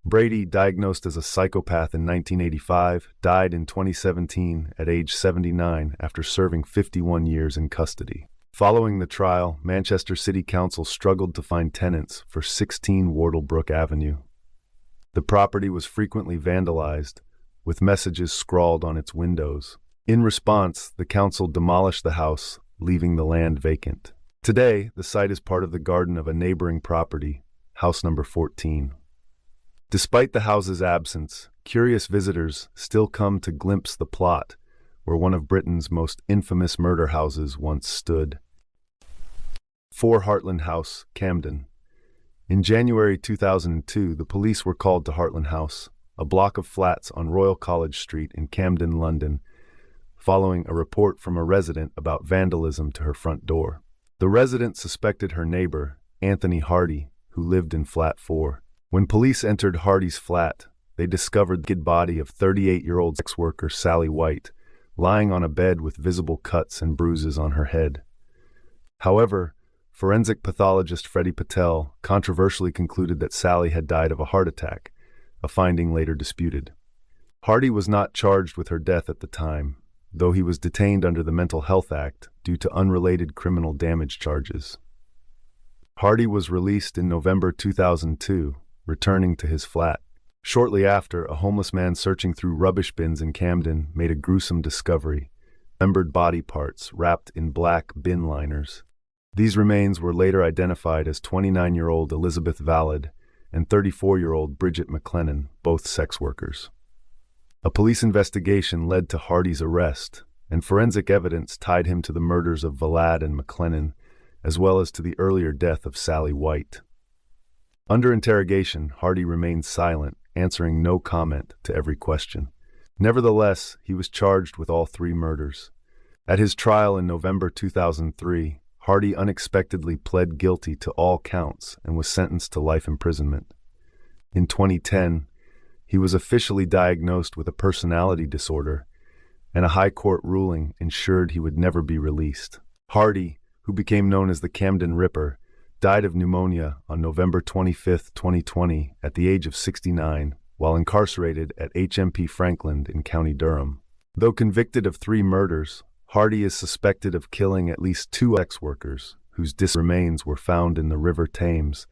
Brady, diagnosed as a psychopath in 1985, died in 2017 at age 79 after serving 51 years in custody. Following the trial, Manchester City Council struggled to find tenants for 16 Wardlebrook Avenue. The property was frequently vandalized, with messages scrawled on its windows. In response, the council demolished the house, leaving the land vacant. Today, the site is part of the garden of a neighboring property, house number 14. Despite the house's absence, curious visitors still come to glimpse the plot where one of Britain's most infamous murder houses once stood. 4 Hartland House, Camden. In January 2002, the police were called to Hartland House, a block of flats on Royal College Street in Camden, London, following a report from a resident about vandalism to her front door. The resident suspected her neighbor, Anthony Hardy, who lived in flat 4. When police entered Hardy's flat, they discovered the dead body of 38-year-old sex worker Sally White, lying on a bed with visible cuts and bruises on her head. However, forensic pathologist Freddie Patel controversially concluded that Sally had died of a heart attack, a finding later disputed. Hardy was not charged with her death at the time, though he was detained under the Mental Health Act due to unrelated criminal damage charges. Hardy was released in November 2002, returning to his flat. Shortly after, a homeless man searching through rubbish bins in Camden made a gruesome discovery: dismembered body parts wrapped in black bin liners. These remains were later identified as 29-year-old Elizabeth Valid and 34-year-old Bridget McLennan, both sex workers. A police investigation led to Hardy's arrest, and forensic evidence tied him to the murders of Valad and McLennan, as well as to the earlier death of Sally White. Under interrogation, Hardy remained silent, answering no comment to every question. Nevertheless, he was charged with all 3 murders. At his trial in November 2003, Hardy unexpectedly pled guilty to all counts and was sentenced to life imprisonment. In 2010, he was officially diagnosed with a personality disorder, and a high court ruling ensured he would never be released. Hardy, who became known as the Camden Ripper, died of pneumonia on November 25, 2020, at the age of 69, while incarcerated at HMP Franklin in County Durham. Though convicted of 3 murders, Hardy is suspected of killing at least 2 sex workers, whose remains were found in the River Thames,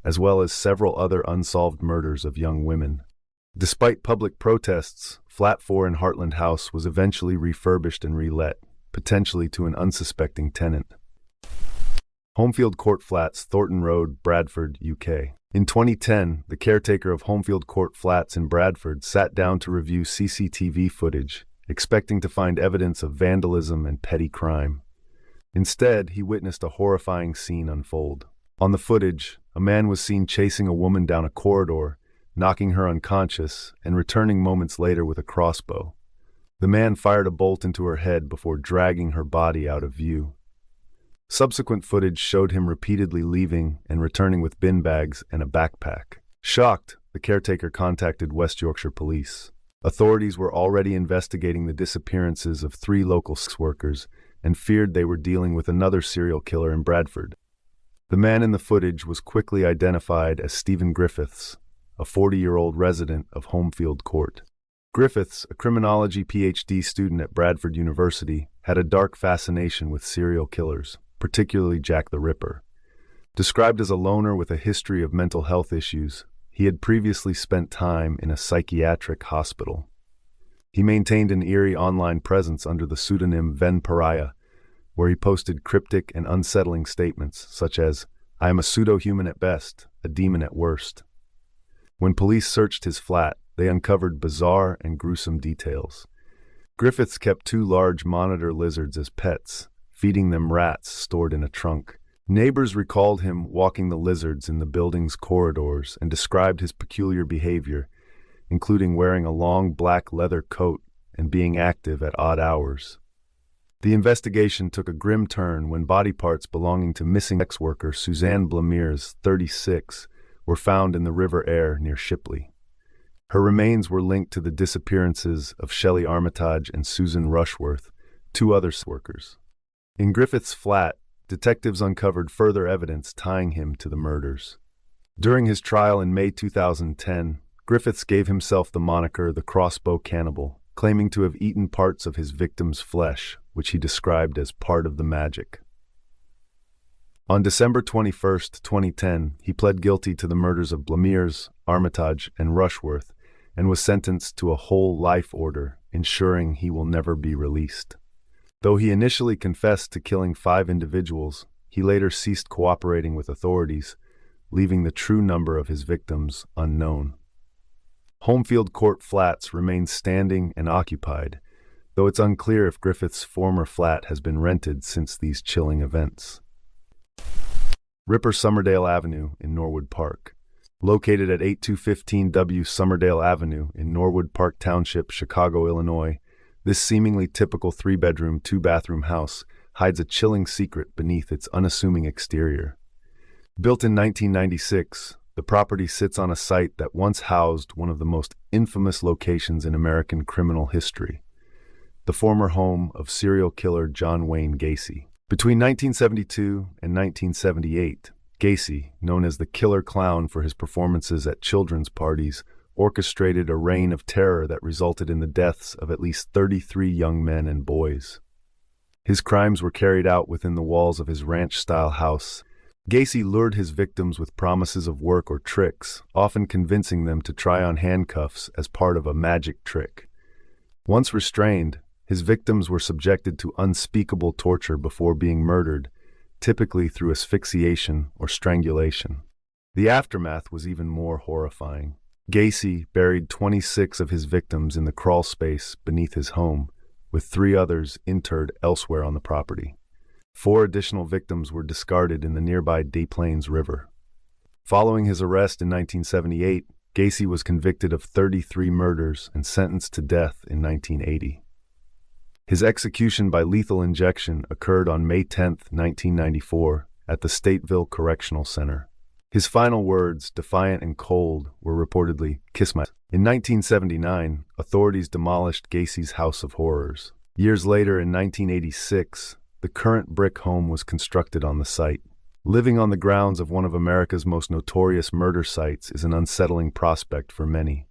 as well as several other unsolved murders of young women. Despite public protests, Flat 4 in Heartland House was eventually refurbished and relet, potentially to an unsuspecting tenant. Homefield Court Flats, Thornton Road, Bradford, UK. In 2010, the caretaker of Homefield Court Flats in Bradford sat down to review CCTV footage, expecting to find evidence of vandalism and petty crime. Instead, he witnessed a horrifying scene unfold. On the footage, a man was seen chasing a woman down a corridor, knocking her unconscious, and returning moments later with a crossbow. The man fired a bolt into her head before dragging her body out of view. Subsequent footage showed him repeatedly leaving and returning with bin bags and a backpack. Shocked, the caretaker contacted West Yorkshire Police. Authorities were already investigating the disappearances of 3 local sex workers and feared they were dealing with another serial killer in Bradford. The man in the footage was quickly identified as Stephen Griffiths, a 40-year-old resident of Homefield Court. Griffiths, a criminology PhD student at Bradford University, had a dark fascination with serial killers, particularly Jack the Ripper. Described as a loner with a history of mental health issues, he had previously spent time in a psychiatric hospital. He maintained an eerie online presence under the pseudonym Ven Pariah, where he posted cryptic and unsettling statements such as, "I am a pseudo-human at best, a demon at worst." When police searched his flat, they uncovered bizarre and gruesome details. Griffiths kept 2 large monitor lizards as pets, feeding them rats stored in a trunk. Neighbors recalled him walking the lizards in the building's corridors and described his peculiar behavior, including wearing a long black leather coat and being active at odd hours. The investigation took a grim turn when body parts belonging to missing sex worker Suzanne Blamiers, 36, were found in the River Aire near Shipley. Her remains were linked to the disappearances of Shelley Armitage and Susan Rushworth, 2 other sex workers. In Griffith's flat, detectives uncovered further evidence tying him to the murders. During his trial in May 2010, Griffiths gave himself the moniker the Crossbow Cannibal, claiming to have eaten parts of his victim's flesh, which he described as part of the magic. On December 21, 2010, he pled guilty to the murders of Blamiers, Armitage, and Rushworth, and was sentenced to a whole life order, ensuring he will never be released. Though he initially confessed to killing 5 individuals, he later ceased cooperating with authorities, leaving the true number of his victims unknown. Homefield Court Flats remains standing and occupied, though it's unclear if Griffith's former flat has been rented since these chilling events. Ripper Summerdale Avenue in Norwood Park. Located at 8215 W Summerdale Avenue in Norwood Park Township, Chicago, Illinois, this seemingly typical 3-bedroom, 2-bathroom house hides a chilling secret beneath its unassuming exterior. Built in 1996, the property sits on a site that once housed one of the most infamous locations in American criminal history, the former home of serial killer John Wayne Gacy. Between 1972 and 1978, Gacy, known as the Killer Clown for his performances at children's parties, orchestrated a reign of terror that resulted in the deaths of at least 33 young men and boys. His crimes were carried out within the walls of his ranch-style house. Gacy lured his victims with promises of work or tricks, often convincing them to try on handcuffs as part of a magic trick. Once restrained, his victims were subjected to unspeakable torture before being murdered, typically through asphyxiation or strangulation. The aftermath was even more horrifying. Gacy buried 26 of his victims in the crawl space beneath his home, with 3 others interred elsewhere on the property. 4 additional victims were discarded in the nearby Des Plaines River. Following his arrest in 1978, Gacy was convicted of 33 murders and sentenced to death in 1980. His execution by lethal injection occurred on May 10, 1994, at the Stateville Correctional Center. His final words, defiant and cold, were reportedly, "Kiss my..." In 1979, authorities demolished Gacy's House of Horrors. Years later, in 1986, the current brick home was constructed on the site. Living on the grounds of one of America's most notorious murder sites is an unsettling prospect for many.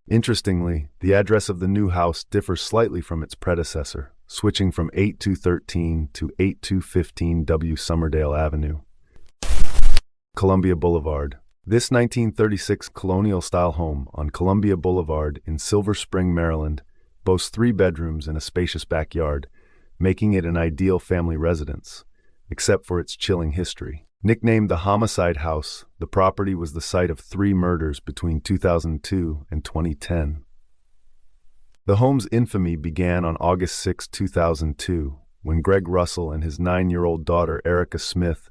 Interestingly, the address of the new house differs slightly from its predecessor, switching from 8213 to 8215 W. Summerdale Avenue. Columbia Boulevard. This 1936 colonial-style home on Columbia Boulevard in Silver Spring, Maryland, boasts 3 bedrooms and a spacious backyard, making it an ideal family residence, except for its chilling history. Nicknamed the Homicide House, the property was the site of 3 murders between 2002 and 2010. The home's infamy began on August 6, 2002, when Greg Russell and his 9-year-old daughter Erica Smith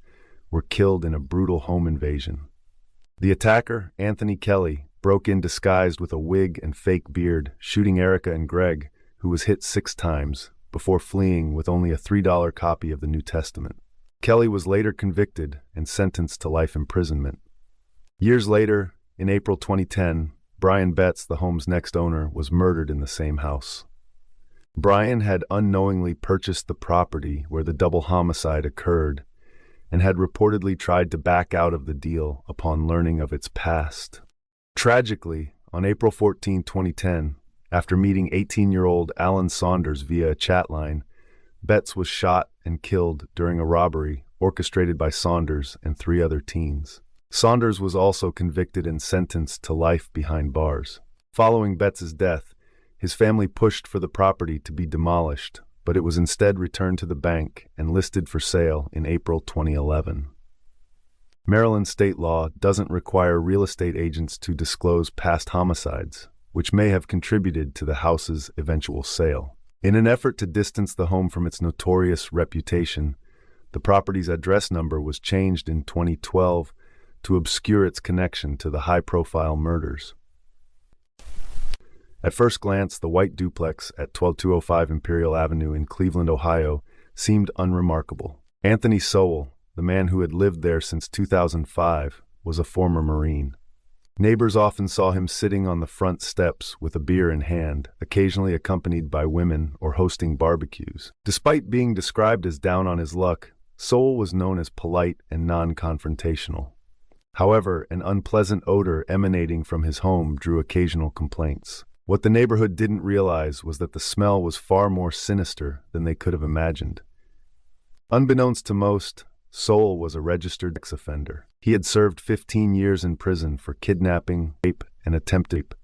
were killed in a brutal home invasion. The attacker, Anthony Kelly, broke in disguised with a wig and fake beard, shooting Erica and Greg, who was hit 6 times, before fleeing with only a $3 copy of the New Testament. Kelly was later convicted and sentenced to life imprisonment. Years later, in April 2010, Brian Betts, the home's next owner, was murdered in the same house. Brian had unknowingly purchased the property where the double homicide occurred and had reportedly tried to back out of the deal upon learning of its past. Tragically, on April 14, 2010, after meeting 18-year-old Alan Saunders via a chat line, Betts was shot and killed during a robbery orchestrated by Saunders and 3 other teens. Saunders was also convicted and sentenced to life behind bars. Following Betts's death, his family pushed for the property to be demolished, but it was instead returned to the bank and listed for sale in April 2011. Maryland state law doesn't require real estate agents to disclose past homicides, which may have contributed to the house's eventual sale. In an effort to distance the home from its notorious reputation, the property's address number was changed in 2012 to obscure its connection to the high-profile murders. At first glance, the white duplex at 12205 Imperial Avenue in Cleveland, Ohio, seemed unremarkable. Anthony Sowell, the man who had lived there since 2005, was a former Marine. Neighbors often saw him sitting on the front steps with a beer in hand, occasionally accompanied by women or hosting barbecues. Despite being described as down on his luck, Sowell was known as polite and non-confrontational. However, an unpleasant odor emanating from his home drew occasional complaints. What the neighborhood didn't realize was that the smell was far more sinister than they could have imagined. Unbeknownst to most, Sowell was a registered sex offender. He had served 15 years in prison for kidnapping, rape, and attempted rape,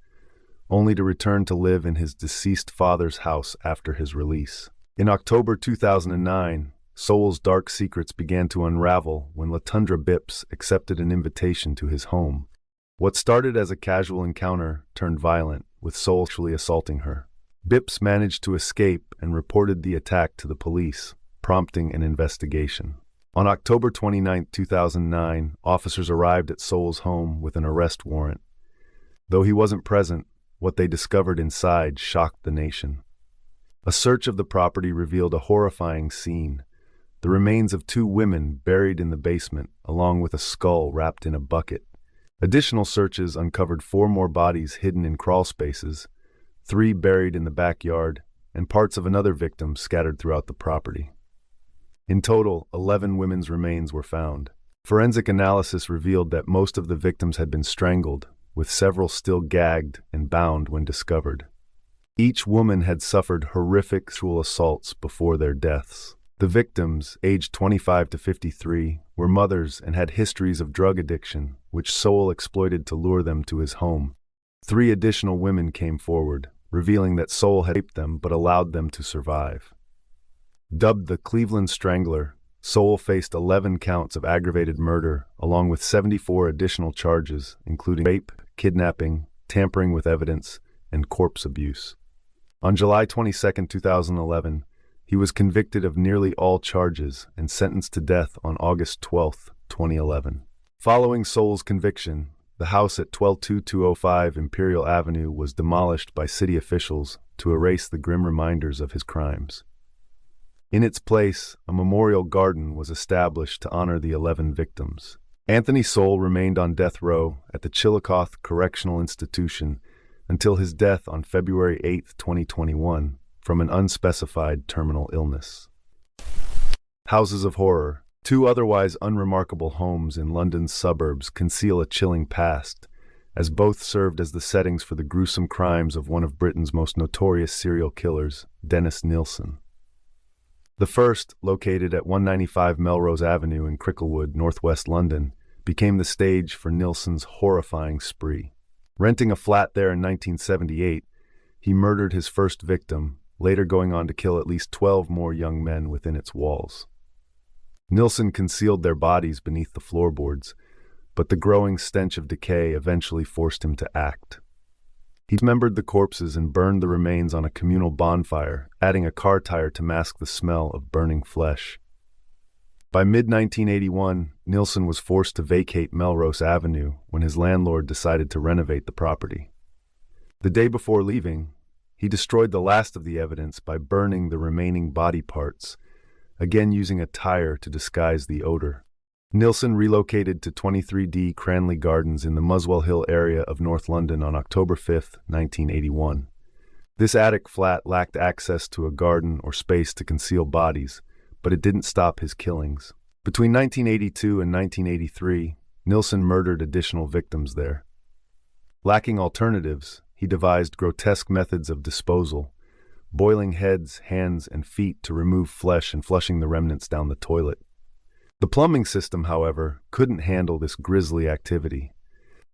only to return to live in his deceased father's house after his release. In October 2009, Sowell's dark secrets began to unravel when Latundra Bips accepted an invitation to his home. What started as a casual encounter turned violent, with Sowell actually assaulting her. Bips managed to escape and reported the attack to the police, prompting an investigation. On October 29, 2009, officers arrived at Sowell's home with an arrest warrant. Though he wasn't present, what they discovered inside shocked the nation. A search of the property revealed a horrifying scene: the remains of 2 women buried in the basement, along with a skull wrapped in a bucket. Additional searches uncovered 4 more bodies hidden in crawl spaces, 3 buried in the backyard, and parts of another victim scattered throughout the property. In total, 11 women's remains were found. Forensic analysis revealed that most of the victims had been strangled, with several still gagged and bound when discovered. Each woman had suffered horrific sexual assaults before their deaths. The victims, aged 25 to 53, were mothers and had histories of drug addiction, which Sowell exploited to lure them to his home. 3 additional women came forward, revealing that Sowell had raped them but allowed them to survive. Dubbed the Cleveland Strangler, Sowell faced 11 counts of aggravated murder, along with 74 additional charges, including rape, kidnapping, tampering with evidence, and corpse abuse. On July 22, 2011, he was convicted of nearly all charges and sentenced to death on August 12, 2011. Following Sowell's conviction, the house at 12205 Imperial Avenue was demolished by city officials to erase the grim reminders of his crimes. In its place, a memorial garden was established to honor the 11 victims. Anthony Soule remained on death row at the Chillicothe Correctional Institution until his death on February 8, 2021, from an unspecified terminal illness. Houses of horror. Two otherwise unremarkable homes in London's suburbs conceal a chilling past, as both served as the settings for the gruesome crimes of one of Britain's most notorious serial killers, Dennis Nilsen. The first, located at 195 Melrose Avenue in Cricklewood, northwest London, became the stage for Nilsen's horrifying spree. Renting a flat there in 1978, he murdered his first victim, later going on to kill at least 12 more young men within its walls. Nilsen concealed their bodies beneath the floorboards, but the growing stench of decay eventually forced him to act. He dismembered the corpses and burned the remains on a communal bonfire, adding a car tire to mask the smell of burning flesh. By mid-1981, Nilsen was forced to vacate Melrose Avenue when his landlord decided to renovate the property. The day before leaving, he destroyed the last of the evidence by burning the remaining body parts, again using a tire to disguise the odor. Nilsen relocated to 23D Cranley Gardens in the Muswell Hill area of North London on October 5, 1981. This attic flat lacked access to a garden or space to conceal bodies, but it didn't stop his killings. Between 1982 and 1983, Nilsen murdered additional victims there. Lacking alternatives, he devised grotesque methods of disposal, boiling heads, hands, and feet to remove flesh and flushing the remnants down the toilet. The plumbing system, however, couldn't handle this grisly activity.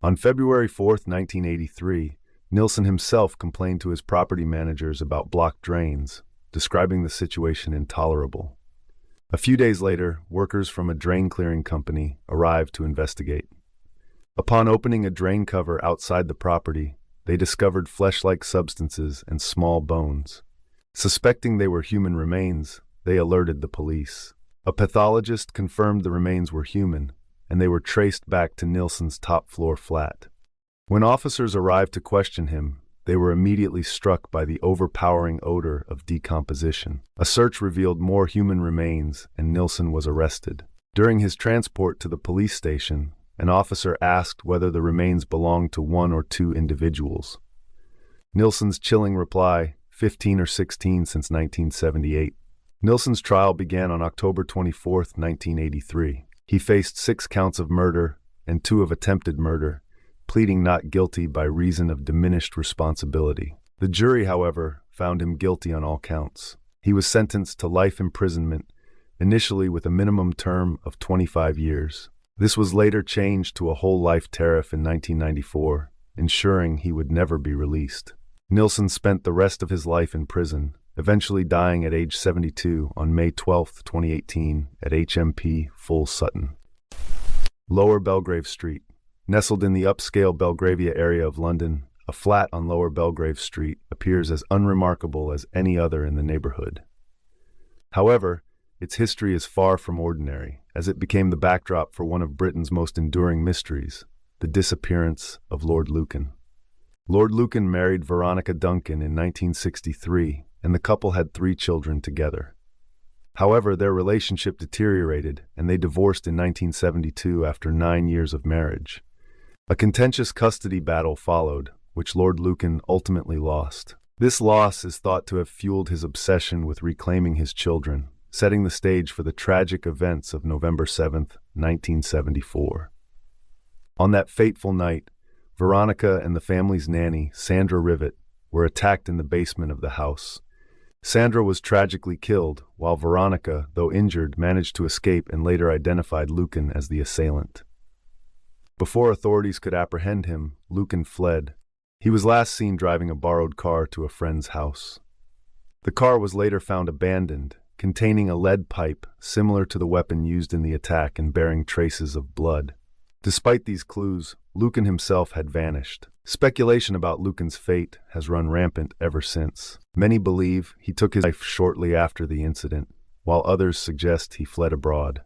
On February 4, 1983, Nilsen himself complained to his property managers about blocked drains, describing the situation intolerable. A few days later, workers from a drain clearing company arrived to investigate. Upon opening a drain cover outside the property, they discovered flesh-like substances and small bones. Suspecting they were human remains, they alerted the police. A pathologist confirmed the remains were human, and they were traced back to Nilsen's top-floor flat. When officers arrived to question him, they were immediately struck by the overpowering odor of decomposition. A search revealed more human remains, and Nilsen was arrested. During his transport to the police station, an officer asked whether the remains belonged to one or two individuals. Nilsen's chilling reply, 15 or 16 since 1978. Nilsen's trial began on October 24, 1983. He faced 6 counts of murder and 2 of attempted murder, pleading not guilty by reason of diminished responsibility. The jury, however, found him guilty on all counts. He was sentenced to life imprisonment, initially with a minimum term of 25 years. This was later changed to a whole life tariff in 1994, ensuring he would never be released. Nilsen spent the rest of his life in prison, eventually dying at age 72 on May 12, 2018, at HMP Full Sutton. Lower Belgrave Street. Nestled in the upscale Belgravia area of London, a flat on Lower Belgrave Street appears as unremarkable as any other in the neighborhood. However, its history is far from ordinary, as it became the backdrop for one of Britain's most enduring mysteries, the disappearance of Lord Lucan. Lord Lucan married Veronica Duncan in 1963, and the couple had 3 children together. However, their relationship deteriorated, and they divorced in 1972 after 9 years of marriage. A contentious custody battle followed, which Lord Lucan ultimately lost. This loss is thought to have fueled his obsession with reclaiming his children, setting the stage for the tragic events of November 7, 1974. On that fateful night, Veronica and the family's nanny, Sandra Rivet, were attacked in the basement of the house. Sandra was tragically killed, while Veronica, though injured, managed to escape and later identified Lucan as the assailant. Before authorities could apprehend him, Lucan fled. He was last seen driving a borrowed car to a friend's house. The car was later found abandoned, containing a lead pipe similar to the weapon used in the attack and bearing traces of blood. Despite these clues, Lucan himself had vanished. Speculation about Lucan's fate has run rampant ever since. Many believe he took his life shortly after the incident, while others suggest he fled abroad.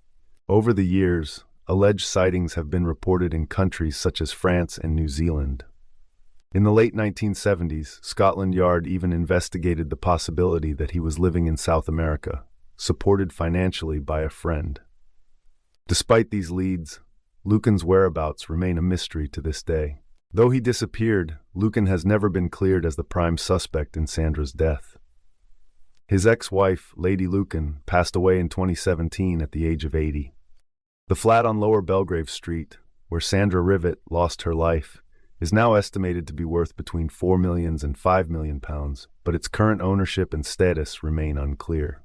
Over the years, alleged sightings have been reported in countries such as France and New Zealand. In the late 1970s, Scotland Yard even investigated the possibility that he was living in South America, supported financially by a friend. Despite these leads, Lucan's whereabouts remain a mystery to this day. Though he disappeared, Lucan has never been cleared as the prime suspect in Sandra's death. His ex-wife, Lady Lucan, passed away in 2017 at the age of 80. The flat on Lower Belgrave Street, where Sandra Rivet lost her life, is now estimated to be worth between £4 million and £5 million, but its current ownership and status remain unclear.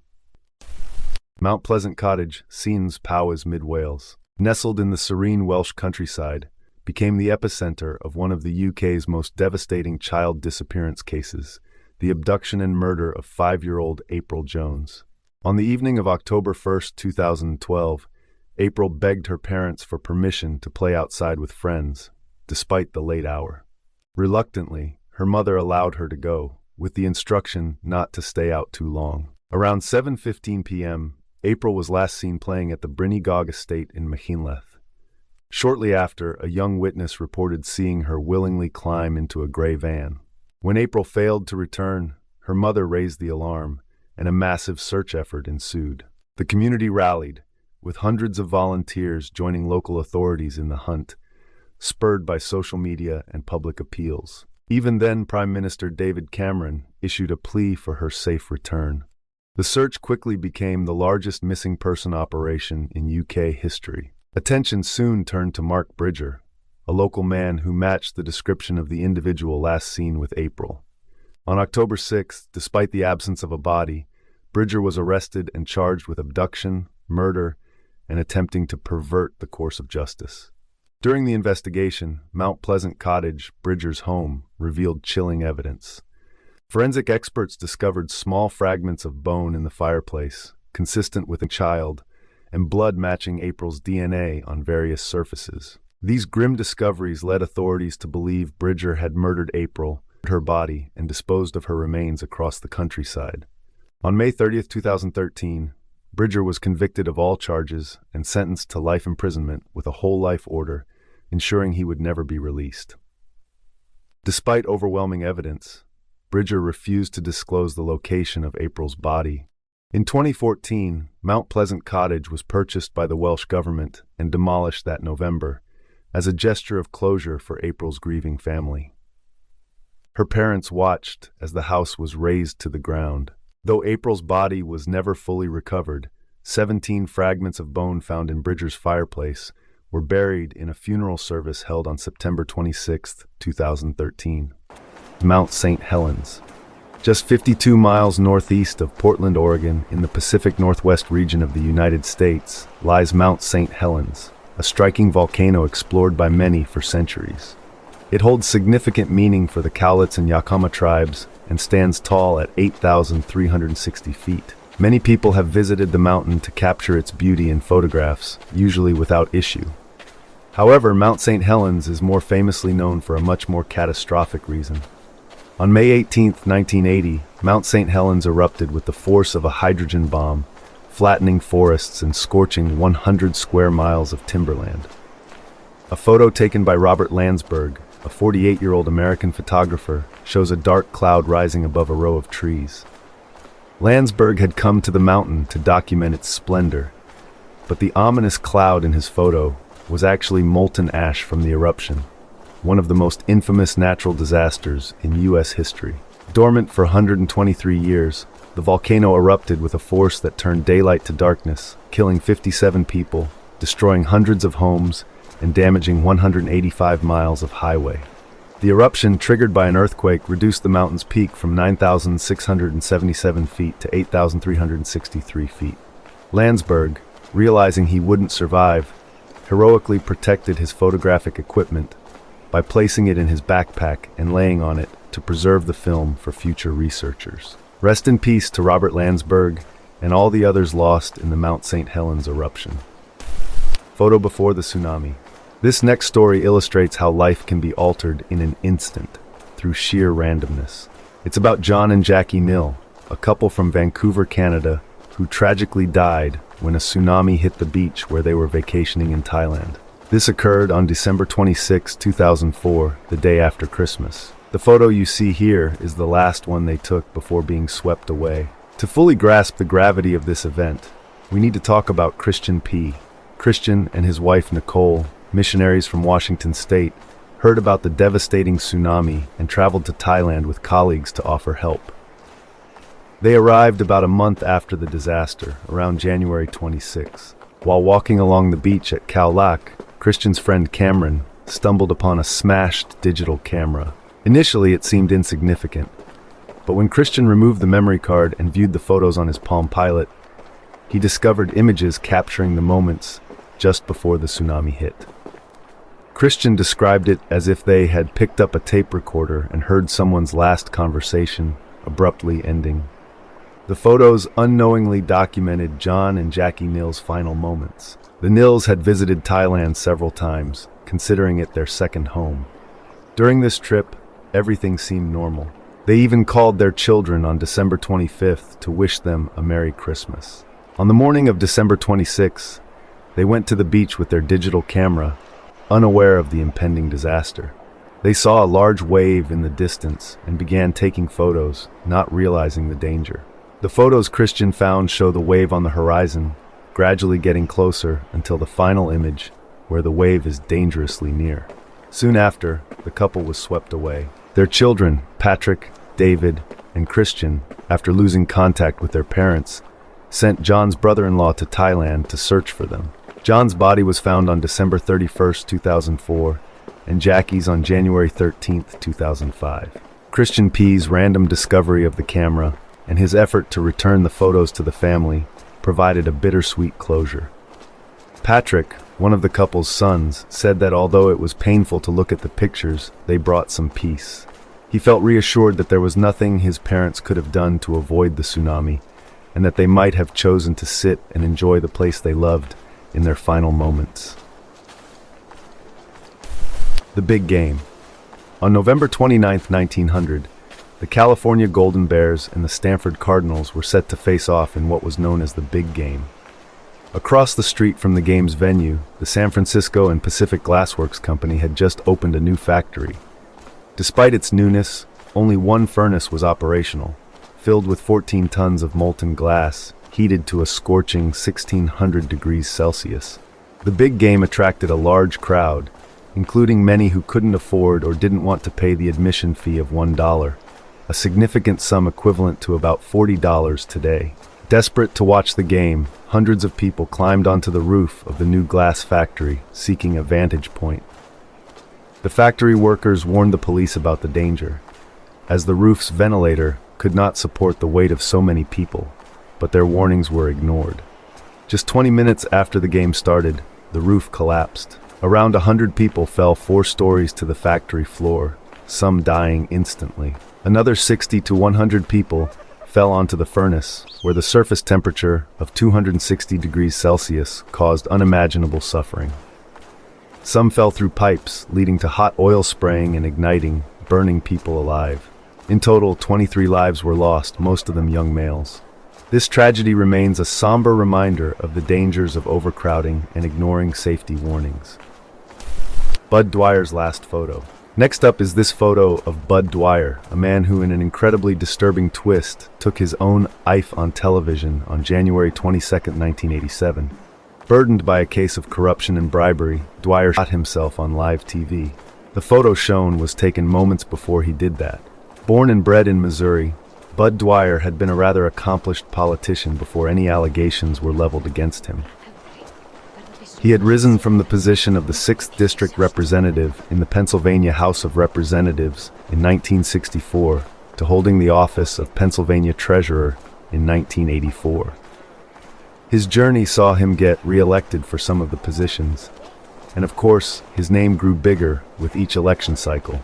Mount Pleasant Cottage, Scenes, Powys, mid-Wales, nestled in the serene Welsh countryside, became the epicenter of one of the UK's most devastating child disappearance cases, the abduction and murder of 5-year-old April Jones. On the evening of October 1, 2012, April begged her parents for permission to play outside with friends, despite the late hour. Reluctantly, her mother allowed her to go, with the instruction not to stay out too long. Around 7:15 p.m., April was last seen playing at the Brynigog estate in Machynlleth. Shortly after, a young witness reported seeing her willingly climb into a gray van. When April failed to return, her mother raised the alarm, and a massive search effort ensued. The community rallied, with hundreds of volunteers joining local authorities in the hunt, spurred by social media and public appeals. Even then, Prime Minister David Cameron issued a plea for her safe return. The search quickly became the largest missing person operation in UK history. Attention soon turned to Mark Bridger, a local man who matched the description of the individual last seen with April. On October 6th, despite the absence of a body, Bridger was arrested and charged with abduction, murder, and attempting to pervert the course of justice. During the investigation, Mount Pleasant Cottage, Bridger's home, revealed chilling evidence. Forensic experts discovered small fragments of bone in the fireplace, consistent with a child, and blood matching April's DNA on various surfaces. These grim discoveries led authorities to believe Bridger had murdered April, her body, and disposed of her remains across the countryside. On May 30, 2013, Bridger was convicted of all charges and sentenced to life imprisonment with a whole life order, ensuring he would never be released. Despite overwhelming evidence, Bridger refused to disclose the location of April's body. In 2014, Mount Pleasant Cottage was purchased by the Welsh government and demolished that November, as a gesture of closure for April's grieving family. Her parents watched as the house was razed to the ground. Though April's body was never fully recovered, 17 fragments of bone found in Bridger's fireplace were buried in a funeral service held on September 26, 2013. Mount St. Helens. Just 52 miles northeast of Portland, Oregon, in the Pacific Northwest region of the United States, lies Mount St. Helens, a striking volcano explored by many for centuries. It holds significant meaning for the Cowlitz and Yakama tribes and stands tall at 8,360 feet. Many people have visited the mountain to capture its beauty in photographs, usually without issue. However, Mount St. Helens is more famously known for a much more catastrophic reason. On May 18, 1980, Mount St. Helens erupted with the force of a hydrogen bomb, flattening forests and scorching 100 square miles of timberland. A photo taken by Robert Landsberg, a 48-year-old American photographer, shows a dark cloud rising above a row of trees. Landsberg had come to the mountain to document its splendor, but the ominous cloud in his photo was actually molten ash from the eruption, one of the most infamous natural disasters in U.S. history. Dormant for 123 years, the volcano erupted with a force that turned daylight to darkness, killing 57 people, destroying hundreds of homes, and damaging 185 miles of highway. The eruption, triggered by an earthquake, reduced the mountain's peak from 9,677 feet to 8,363 feet. Landsberg, realizing he wouldn't survive, heroically protected his photographic equipment by placing it in his backpack and laying on it to preserve the film for future researchers. Rest in peace to Robert Landsberg and all the others lost in the Mount St. Helens eruption. Photo before the tsunami. This next story illustrates how life can be altered in an instant through sheer randomness. It's about John and Jackie Mill, a couple from Vancouver, Canada, who tragically died when a tsunami hit the beach where they were vacationing in Thailand. This occurred on December 26, 2004, the day after Christmas. The photo you see here is the last one they took before being swept away. To fully grasp the gravity of this event, we need to talk about Christian P. Christian and his wife Nicole, missionaries from Washington State, heard about the devastating tsunami and traveled to Thailand with colleagues to offer help. They arrived about a month after the disaster, around January 26. While walking along the beach at Khao Lak, Christian's friend Cameron stumbled upon a smashed digital camera. Initially, it seemed insignificant, but when Christian removed the memory card and viewed the photos on his Palm Pilot, he discovered images capturing the moments just before the tsunami hit. Christian described it as if they had picked up a tape recorder and heard someone's last conversation abruptly ending. The photos unknowingly documented John and Jackie Nill's final moments. The Nills had visited Thailand several times, considering it their second home. During this trip, everything seemed normal. They even called their children on December 25th to wish them a Merry Christmas. On the morning of December 26th, they went to the beach with their digital camera, unaware of the impending disaster. They saw a large wave in the distance and began taking photos, not realizing the danger. The photos Christian found show the wave on the horizon, gradually getting closer until the final image, where the wave is dangerously near. Soon after, the couple was swept away. Their children, Patrick, David, and Christian, after losing contact with their parents, sent John's brother-in-law to Thailand to search for them. John's body was found on December 31st, 2004, and Jackie's on January 13th, 2005. Christian P's random discovery of the camera and his effort to return the photos to the family provided a bittersweet closure. Patrick, one of the couple's sons, said that although it was painful to look at the pictures, they brought some peace. He felt reassured that there was nothing his parents could have done to avoid the tsunami, and that they might have chosen to sit and enjoy the place they loved in their final moments. The Big Game. On November 29, 1900, the California Golden Bears and the Stanford Cardinals were set to face off in what was known as the Big Game. Across the street from the game's venue, the San Francisco and Pacific Glassworks Company had just opened a new factory. Despite its newness, only one furnace was operational, filled with 14 tons of molten glass, heated to a scorching 1600 degrees Celsius. The Big Game attracted a large crowd, including many who couldn't afford or didn't want to pay the admission fee of $1, a significant sum equivalent to about $40 today. Desperate to watch the game, hundreds of people climbed onto the roof of the new glass factory, seeking a vantage point. The factory workers warned the police about the danger, as the roof's ventilator could not support the weight of so many people, but their warnings were ignored. Just 20 minutes after the game started, the roof collapsed. Around 100 people fell 4 stories to the factory floor, some dying instantly. Another 60 to 100 people fell onto the furnace, where the surface temperature of 260 degrees Celsius caused unimaginable suffering. Some fell through pipes, leading to hot oil spraying and igniting, burning people alive. In total, 23 lives were lost, most of them young males. This tragedy remains a somber reminder of the dangers of overcrowding and ignoring safety warnings. Bud Dwyer's last photo. Next up is this photo of Bud Dwyer, a man who in an incredibly disturbing twist took his own life on television on January 22, 1987. Burdened by a case of corruption and bribery, Dwyer shot himself on live TV. The photo shown was taken moments before he did that. Born and bred in Missouri, Bud Dwyer had been a rather accomplished politician before any allegations were leveled against him. He had risen from the position of the 6th District Representative in the Pennsylvania House of Representatives in 1964 to holding the office of Pennsylvania Treasurer in 1984. His journey saw him get re-elected for some of the positions, and of course, his name grew bigger with each election cycle,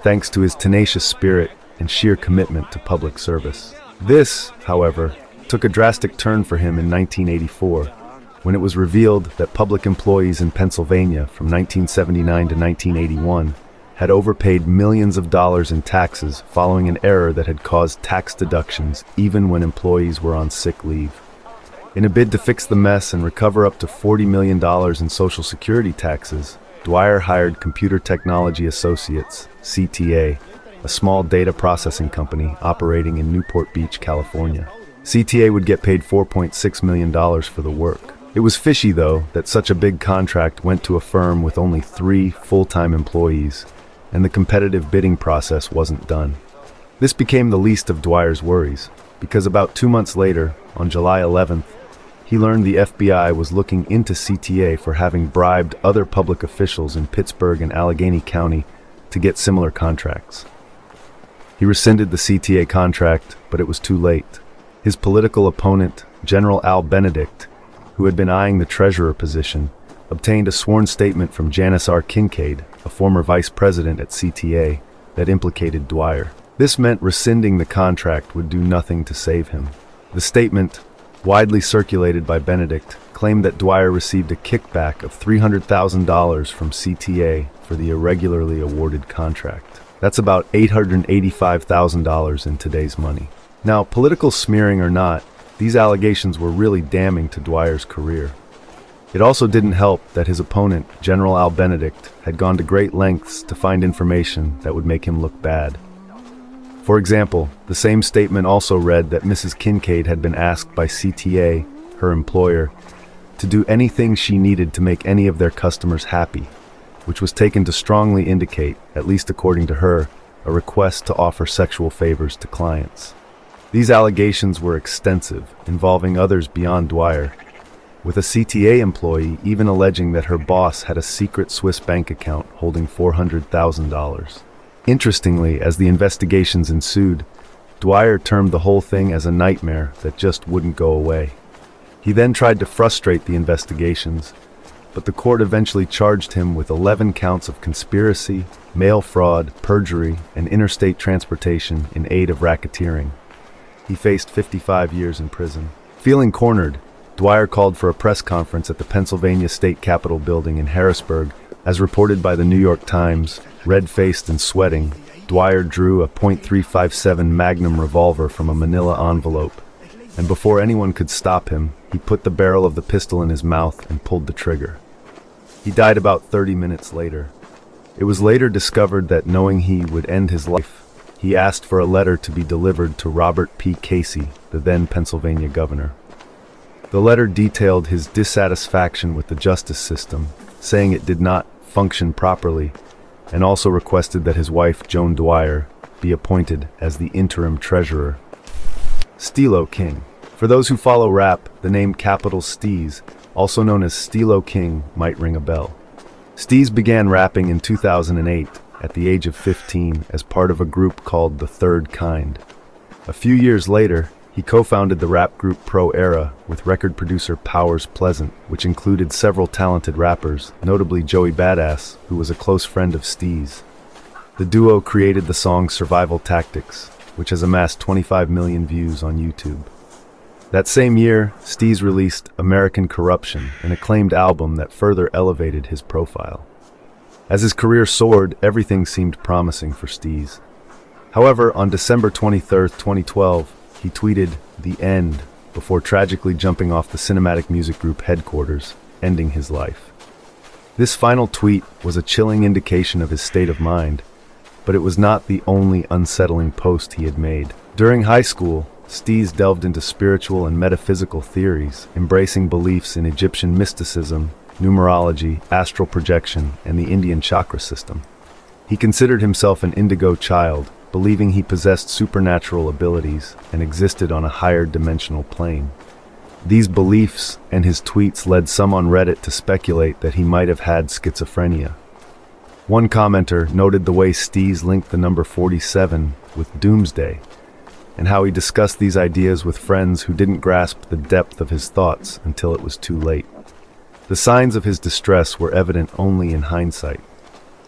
thanks to his tenacious spirit and sheer commitment to public service. This, however, took a drastic turn for him in 1984, when it was revealed that public employees in Pennsylvania from 1979 to 1981 had overpaid millions of dollars in taxes following an error that had caused tax deductions even when employees were on sick leave. In a bid to fix the mess and recover up to $40 million in Social Security taxes, Dwyer hired Computer Technology Associates, CTA, a small data processing company operating in Newport Beach, California. CTA would get paid $4.6 million for the work. It was fishy, though, that such a big contract went to a firm with only 3 full-time employees, and the competitive bidding process wasn't done. This became the least of Dwyer's worries, because about 2 months later, on July 11th, he learned the FBI was looking into CTA for having bribed other public officials in Pittsburgh and Allegheny County to get similar contracts. He rescinded the CTA contract, but it was too late. His political opponent, General Al Benedict, who had been eyeing the treasurer position, obtained a sworn statement from Janice R. Kincaid, a former vice president at CTA, that implicated Dwyer. This meant rescinding the contract would do nothing to save him. The statement, widely circulated by Benedict, claimed that Dwyer received a kickback of $300,000 from CTA for the irregularly awarded contract. That's about $885,000 in today's money. Now, political smearing or not, these allegations were really damning to Dwyer's career. It also didn't help that his opponent, General Al Benedict, had gone to great lengths to find information that would make him look bad. For example, the same statement also read that Mrs. Kincaid had been asked by CTA, her employer, to do anything she needed to make any of their customers happy, which was taken to strongly indicate, at least according to her, a request to offer sexual favors to clients. These allegations were extensive, involving others beyond Dwyer, with a CTA employee even alleging that her boss had a secret Swiss bank account holding $400,000. Interestingly, as the investigations ensued, Dwyer termed the whole thing as a nightmare that just wouldn't go away. He then tried to frustrate the investigations, but the court eventually charged him with 11 counts of conspiracy, mail fraud, perjury, and interstate transportation in aid of racketeering. He faced 55 years in prison. Feeling cornered, Dwyer called for a press conference at the Pennsylvania State Capitol building in Harrisburg. As reported by the New York Times, red-faced and sweating, Dwyer drew a .357 Magnum revolver from a manila envelope, and before anyone could stop him, he put the barrel of the pistol in his mouth and pulled the trigger. He died about 30 minutes later. It was later discovered that, knowing he would end his life, he asked for a letter to be delivered to Robert P. Casey, the then Pennsylvania governor. The letter detailed his dissatisfaction with the justice system, saying it did not function properly, and also requested that his wife, Joan Dwyer, be appointed as the interim treasurer. Steelo King. For those who follow rap, the name capital Steez, also known as Steelo King, might ring a bell. Steez began rapping in 2008 at the age of 15 as part of a group called The Third Kind. A few years later, he co-founded the rap group Pro Era with record producer Powers Pleasant, which included several talented rappers, notably Joey Badass, who was a close friend of Steez. The duo created the song Survival Tactics, which has amassed 25 million views on YouTube. That same year, Steez released American Corruption, an acclaimed album that further elevated his profile. As his career soared, everything seemed promising for Steez. However, on December 23, 2012, he tweeted, "The end," before tragically jumping off the cinematic music group headquarters, ending his life. This final tweet was a chilling indication of his state of mind, but it was not the only unsettling post he had made. During high school, Steez delved into spiritual and metaphysical theories, embracing beliefs in Egyptian mysticism, numerology, astral projection, and the Indian chakra system. He considered himself an indigo child, believing he possessed supernatural abilities and existed on a higher dimensional plane. These beliefs and his tweets led some on Reddit to speculate that he might have had schizophrenia. One commenter noted the way Steez linked the number 47 with doomsday, and how he discussed these ideas with friends who didn't grasp the depth of his thoughts until it was too late. The signs of his distress were evident only in hindsight.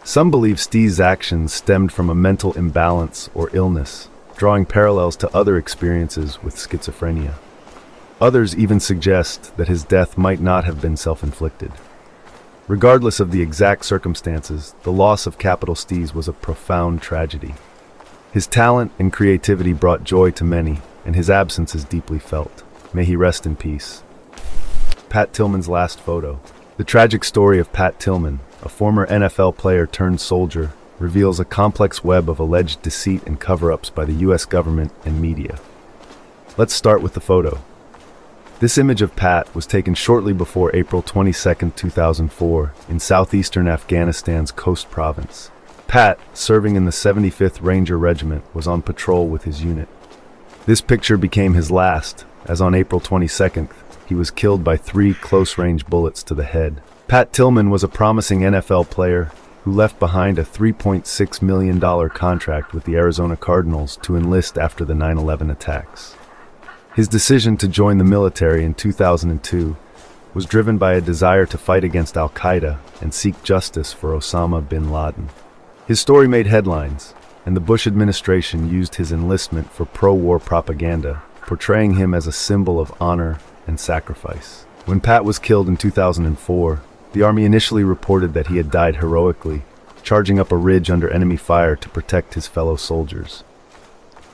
Some believe Steez's actions stemmed from a mental imbalance or illness, drawing parallels to other experiences with schizophrenia. Others even suggest that his death might not have been self-inflicted. Regardless of the exact circumstances, the loss of Capital Steez was a profound tragedy. His talent and creativity brought joy to many, and his absence is deeply felt. May he rest in peace. Pat Tillman's last photo. The tragic story of Pat Tillman, a former NFL player turned soldier, reveals a complex web of alleged deceit and cover-ups by the U.S. government and media. Let's start with the photo. This image of Pat was taken shortly before April 22, 2004, in southeastern Afghanistan's Khost province. Pat, serving in the 75th Ranger Regiment, was on patrol with his unit. This picture became his last, as on April 22nd, he was killed by 3 close-range bullets to the head. Pat Tillman was a promising NFL player who left behind a $3.6 million contract with the Arizona Cardinals to enlist after the 9/11 attacks. His decision to join the military in 2002 was driven by a desire to fight against Al-Qaeda and seek justice for Osama bin Laden. His story made headlines, and the Bush administration used his enlistment for pro-war propaganda, portraying him as a symbol of honor and sacrifice. When Pat was killed in 2004, the Army initially reported that he had died heroically, charging up a ridge under enemy fire to protect his fellow soldiers.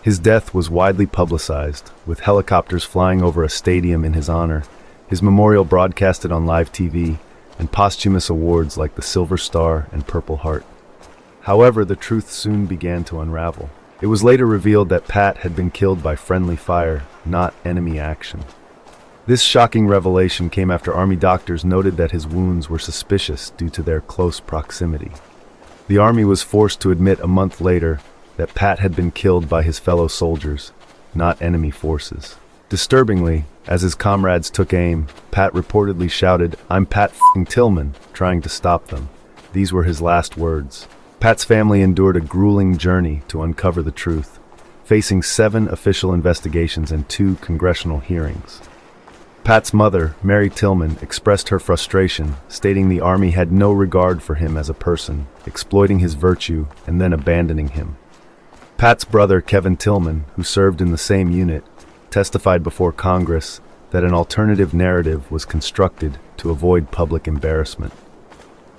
His death was widely publicized, with helicopters flying over a stadium in his honor, his memorial broadcasted on live TV, and posthumous awards like the Silver Star and Purple Heart. However, the truth soon began to unravel. It was later revealed that Pat had been killed by friendly fire, not enemy action. This shocking revelation came after Army doctors noted that his wounds were suspicious due to their close proximity. The Army was forced to admit a month later that Pat had been killed by his fellow soldiers, not enemy forces. Disturbingly, as his comrades took aim, Pat reportedly shouted, "I'm Pat f***ing Tillman," trying to stop them. These were his last words. Pat's family endured a grueling journey to uncover the truth, facing 7 official investigations and 2 congressional hearings. Pat's mother, Mary Tillman, expressed her frustration, stating the Army had no regard for him as a person, exploiting his virtue and then abandoning him. Pat's brother, Kevin Tillman, who served in the same unit, testified before Congress that an alternative narrative was constructed to avoid public embarrassment.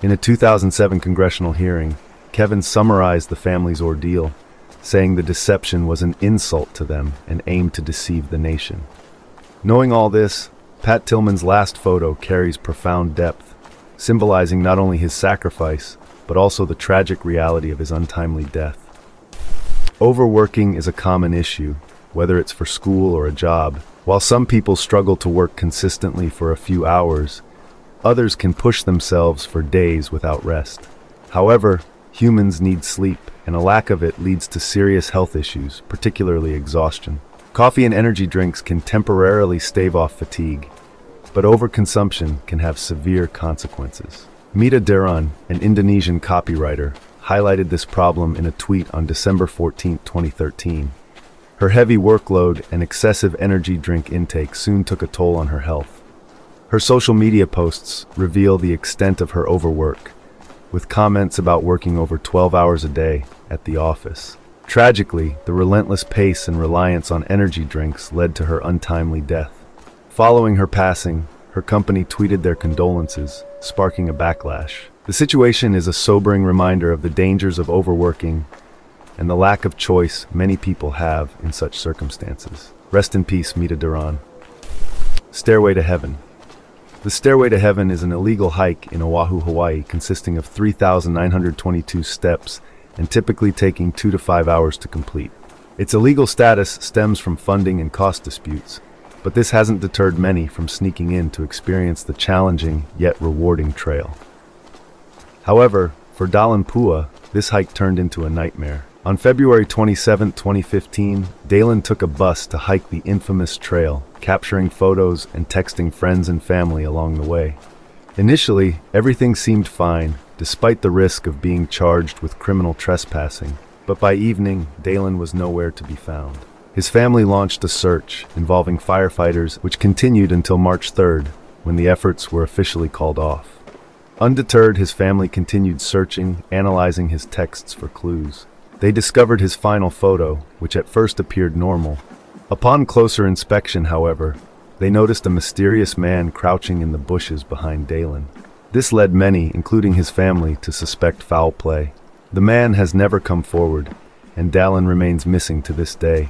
In a 2007 congressional hearing, Kevin summarized the family's ordeal, saying the deception was an insult to them and aimed to deceive the nation. Knowing all this, Pat Tillman's last photo carries profound depth, symbolizing not only his sacrifice, but also the tragic reality of his untimely death. Overworking is a common issue, whether it's for school or a job. While some people struggle to work consistently for a few hours, others can push themselves for days without rest. However, humans need sleep, and a lack of it leads to serious health issues, particularly exhaustion. Coffee and energy drinks can temporarily stave off fatigue, but overconsumption can have severe consequences. Mita Diran, an Indonesian copywriter, highlighted this problem in a tweet on December 14, 2013. Her heavy workload and excessive energy drink intake soon took a toll on her health. Her social media posts reveal the extent of her overwork, with comments about working over 12 hours a day at the office. Tragically, the relentless pace and reliance on energy drinks led to her untimely death. Following her passing, her company tweeted their condolences, sparking a backlash. The situation is a sobering reminder of the dangers of overworking and the lack of choice many people have in such circumstances. Rest in peace, Mita Diran. Stairway to Heaven. The Stairway to Heaven is an illegal hike in Oahu, Hawaii, consisting of 3,922 steps and typically taking 2 to 5 hours to complete. Its illegal status stems from funding and cost disputes, but this hasn't deterred many from sneaking in to experience the challenging yet rewarding trail. However, for Dalan Pua, this hike turned into a nightmare. On February 27, 2015, Dalan took a bus to hike the infamous trail, capturing photos and texting friends and family along the way. Initially, everything seemed fine, despite the risk of being charged with criminal trespassing, but by evening, Dalan was nowhere to be found. His family launched a search involving firefighters, which continued until March 3rd, when the efforts were officially called off. Undeterred, his family continued searching, analyzing his texts for clues. They discovered his final photo, which at first appeared normal. Upon closer inspection, however, they noticed a mysterious man crouching in the bushes behind Dalan. This led many, including his family, to suspect foul play. The man has never come forward, and Dallin remains missing to this day,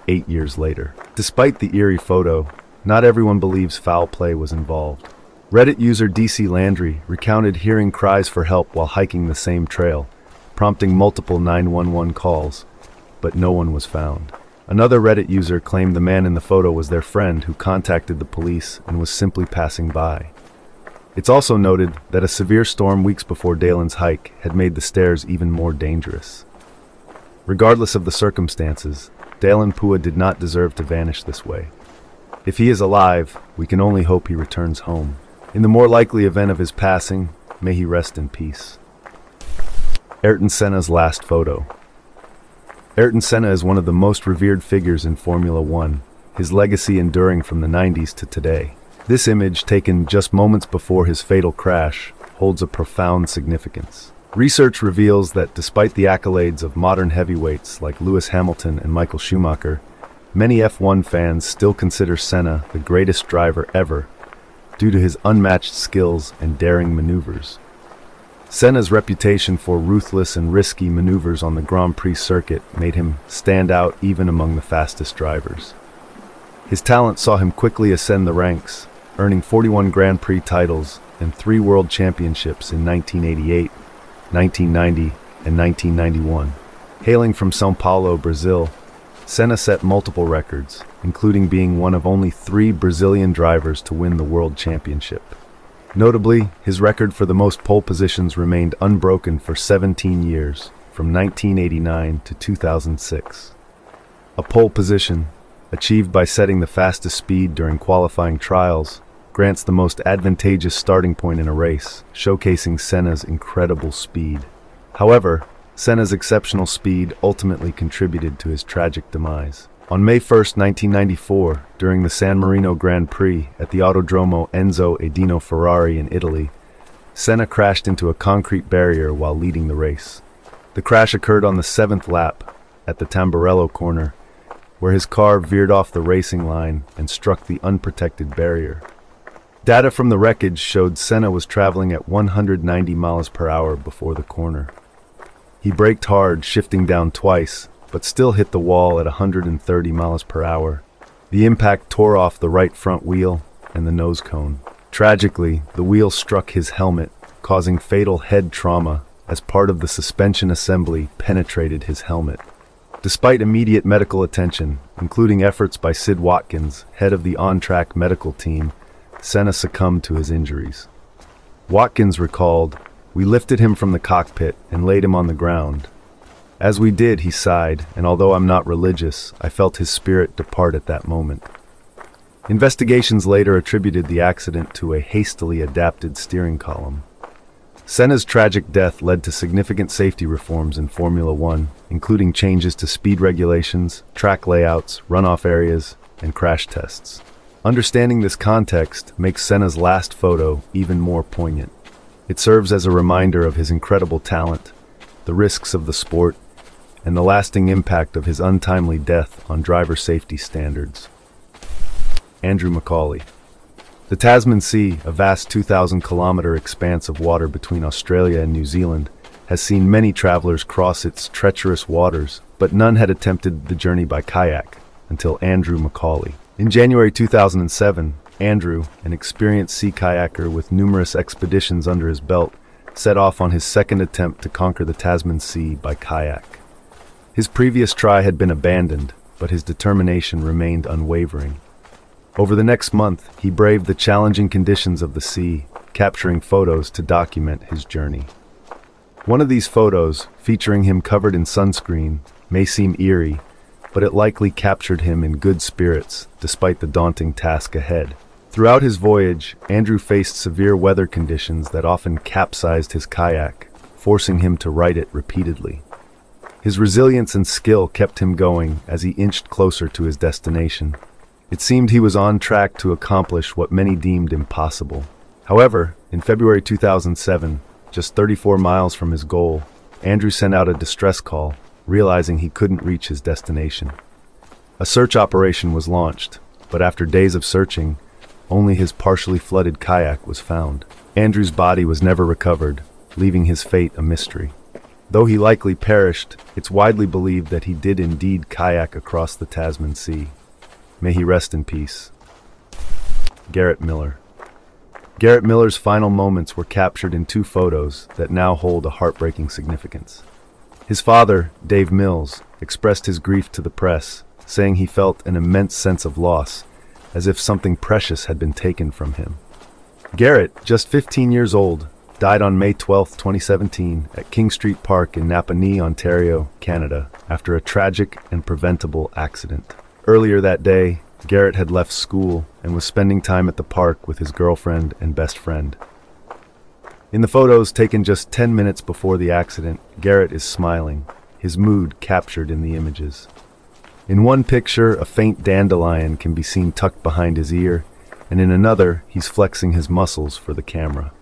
8 years later. Despite the eerie photo, not everyone believes foul play was involved. Reddit user DC Landry recounted hearing cries for help while hiking the same trail, prompting multiple 911 calls, but no one was found. Another Reddit user claimed the man in the photo was their friend who contacted the police and was simply passing by. It's also noted that a severe storm weeks before Dalin's hike had made the stairs even more dangerous. Regardless of the circumstances, Dalin Pua did not deserve to vanish this way. If he is alive, we can only hope he returns home. In the more likely event of his passing, may he rest in peace. Ayrton Senna's last photo. Ayrton Senna is one of the most revered figures in Formula One, his legacy enduring from the 90s to today. This image, taken just moments before his fatal crash, holds a profound significance. Research reveals that despite the accolades of modern heavyweights like Lewis Hamilton and Michael Schumacher, many F1 fans still consider Senna the greatest driver ever due to his unmatched skills and daring maneuvers. Senna's reputation for ruthless and risky maneuvers on the Grand Prix circuit made him stand out even among the fastest drivers. His talent saw him quickly ascend the ranks, earning 41 Grand Prix titles and 3 World Championships in 1988, 1990, and 1991. Hailing from São Paulo, Brazil, Senna set multiple records, including being one of only 3 Brazilian drivers to win the World Championship. Notably, his record for the most pole positions remained unbroken for 17 years, from 1989 to 2006. A pole position, achieved by setting the fastest speed during qualifying trials, grants the most advantageous starting point in a race, showcasing Senna's incredible speed. However, Senna's exceptional speed ultimately contributed to his tragic demise. On May 1, 1994, during the San Marino Grand Prix at the Autodromo Enzo Edino Ferrari in Italy, Senna crashed into a concrete barrier while leading the race. The crash occurred on the 7th lap at the Tamburello corner, where his car veered off the racing line and struck the unprotected barrier. Data from the wreckage showed Senna was traveling at 190 miles per hour before the corner. He braked hard, shifting down twice, but still hit the wall at 130 miles per hour. The impact tore off the right front wheel and the nose cone. Tragically, the wheel struck his helmet, causing fatal head trauma as part of the suspension assembly penetrated his helmet. Despite immediate medical attention, including efforts by Sid Watkins, head of the on-track medical team, Senna succumbed to his injuries. Watkins recalled, "We lifted him from the cockpit and laid him on the ground. As we did, he sighed, and although I'm not religious, I felt his spirit depart at that moment." Investigations later attributed the accident to a hastily adapted steering column. Senna's tragic death led to significant safety reforms in Formula One, including changes to speed regulations, track layouts, runoff areas, and crash tests. Understanding this context makes Senna's last photo even more poignant. It serves as a reminder of his incredible talent, the risks of the sport, and the lasting impact of his untimely death on driver safety standards. Andrew McAuley. The Tasman Sea, a vast 2,000-kilometer expanse of water between Australia and New Zealand, has seen many travelers cross its treacherous waters, but none had attempted the journey by kayak until Andrew McAuley. In January 2007, Andrew, an experienced sea kayaker with numerous expeditions under his belt, set off on his second attempt to conquer the Tasman Sea by kayak. His previous try had been abandoned, but his determination remained unwavering. Over the next month, he braved the challenging conditions of the sea, capturing photos to document his journey. One of these photos, featuring him covered in sunscreen, may seem eerie, but it likely captured him in good spirits, despite the daunting task ahead. Throughout his voyage, Andrew faced severe weather conditions that often capsized his kayak, forcing him to right it repeatedly. His resilience and skill kept him going as he inched closer to his destination. It seemed he was on track to accomplish what many deemed impossible. However, in February 2007, just 34 miles from his goal, Andrew sent out a distress call, realizing he couldn't reach his destination. A search operation was launched, but after days of searching, only his partially flooded kayak was found. Andrew's body was never recovered, leaving his fate a mystery. Though he likely perished, it's widely believed that he did indeed kayak across the Tasman Sea. May he rest in peace. Garrett Miller. Garrett Miller's final moments were captured in 2 photos that now hold a heartbreaking significance. His father, Dave Mills, expressed his grief to the press, saying he felt an immense sense of loss, as if something precious had been taken from him. Garrett, just 15 years old, died on May 12, 2017, at King Street Park in Napanee, Ontario, Canada, after a tragic and preventable accident. Earlier that day, Garrett had left school and was spending time at the park with his girlfriend and best friend. In the photos taken just 10 minutes before the accident, Garrett is smiling, his mood captured in the images. In one picture, a faint dandelion can be seen tucked behind his ear, and in another, he's flexing his muscles for the camera.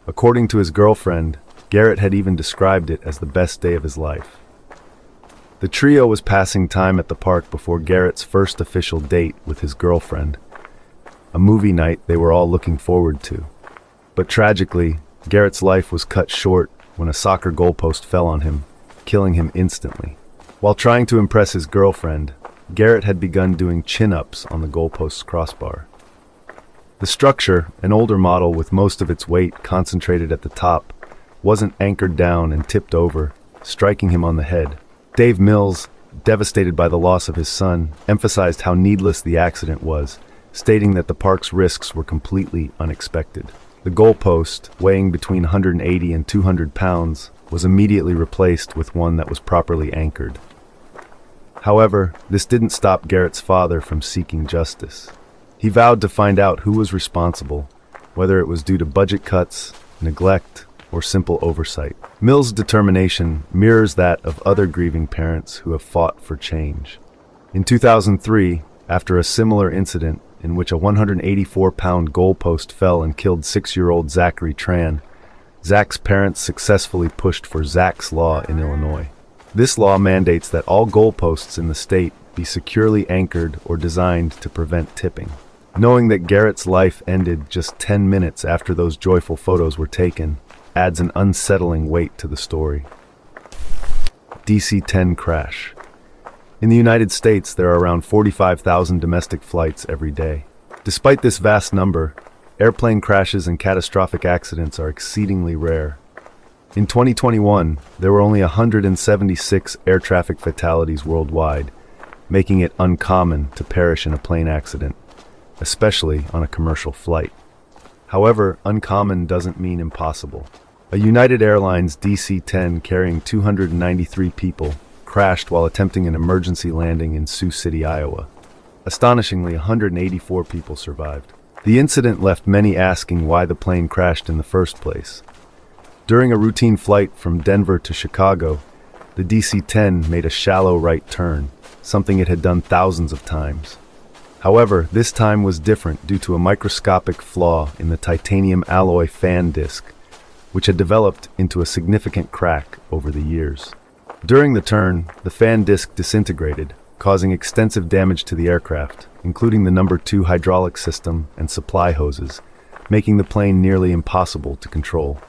According to his girlfriend, Garrett had even described it as the best day of his life. The trio was passing time at the park before Garrett's first official date with his girlfriend, a movie night they were all looking forward to. But tragically, Garrett's life was cut short when a soccer goalpost fell on him, killing him instantly. While trying to impress his girlfriend, Garrett had begun doing chin-ups on the goalpost's crossbar. The structure, an older model with most of its weight concentrated at the top, wasn't anchored down and tipped over, striking him on the head. Dave Mills, devastated by the loss of his son, emphasized how needless the accident was, stating that the park's risks were completely unexpected. The goalpost, weighing between 180 and 200 pounds, was immediately replaced with one that was properly anchored. However, this didn't stop Garrett's father from seeking justice. He vowed to find out who was responsible, whether it was due to budget cuts, neglect, or simple oversight. Mills' determination mirrors that of other grieving parents who have fought for change. In 2003, after a similar incident in which a 184-pound goalpost fell and killed 6-year-old Zachary Tran, Zach's parents successfully pushed for Zach's Law in Illinois. This law mandates that all goalposts in the state be securely anchored or designed to prevent tipping. Knowing that Garrett's life ended just 10 minutes after those joyful photos were taken adds an unsettling weight to the story. DC-10 crash. In the United States, there are around 45,000 domestic flights every day. Despite this vast number, airplane crashes and catastrophic accidents are exceedingly rare. In 2021, there were only 176 air traffic fatalities worldwide, making it uncommon to perish in a plane accident, especially on a commercial flight. However, uncommon doesn't mean impossible. A United Airlines DC-10 carrying 293 people crashed while attempting an emergency landing in Sioux City, Iowa. Astonishingly, 184 people survived. The incident left many asking why the plane crashed in the first place. During a routine flight from Denver to Chicago, the DC-10 made a shallow right turn, something it had done thousands of times. However, this time was different due to a microscopic flaw in the titanium alloy fan disc, which had developed into a significant crack over the years. During the turn, the fan disc disintegrated, causing extensive damage to the aircraft, including the No. 2 hydraulic system and supply hoses, making the plane nearly impossible to control.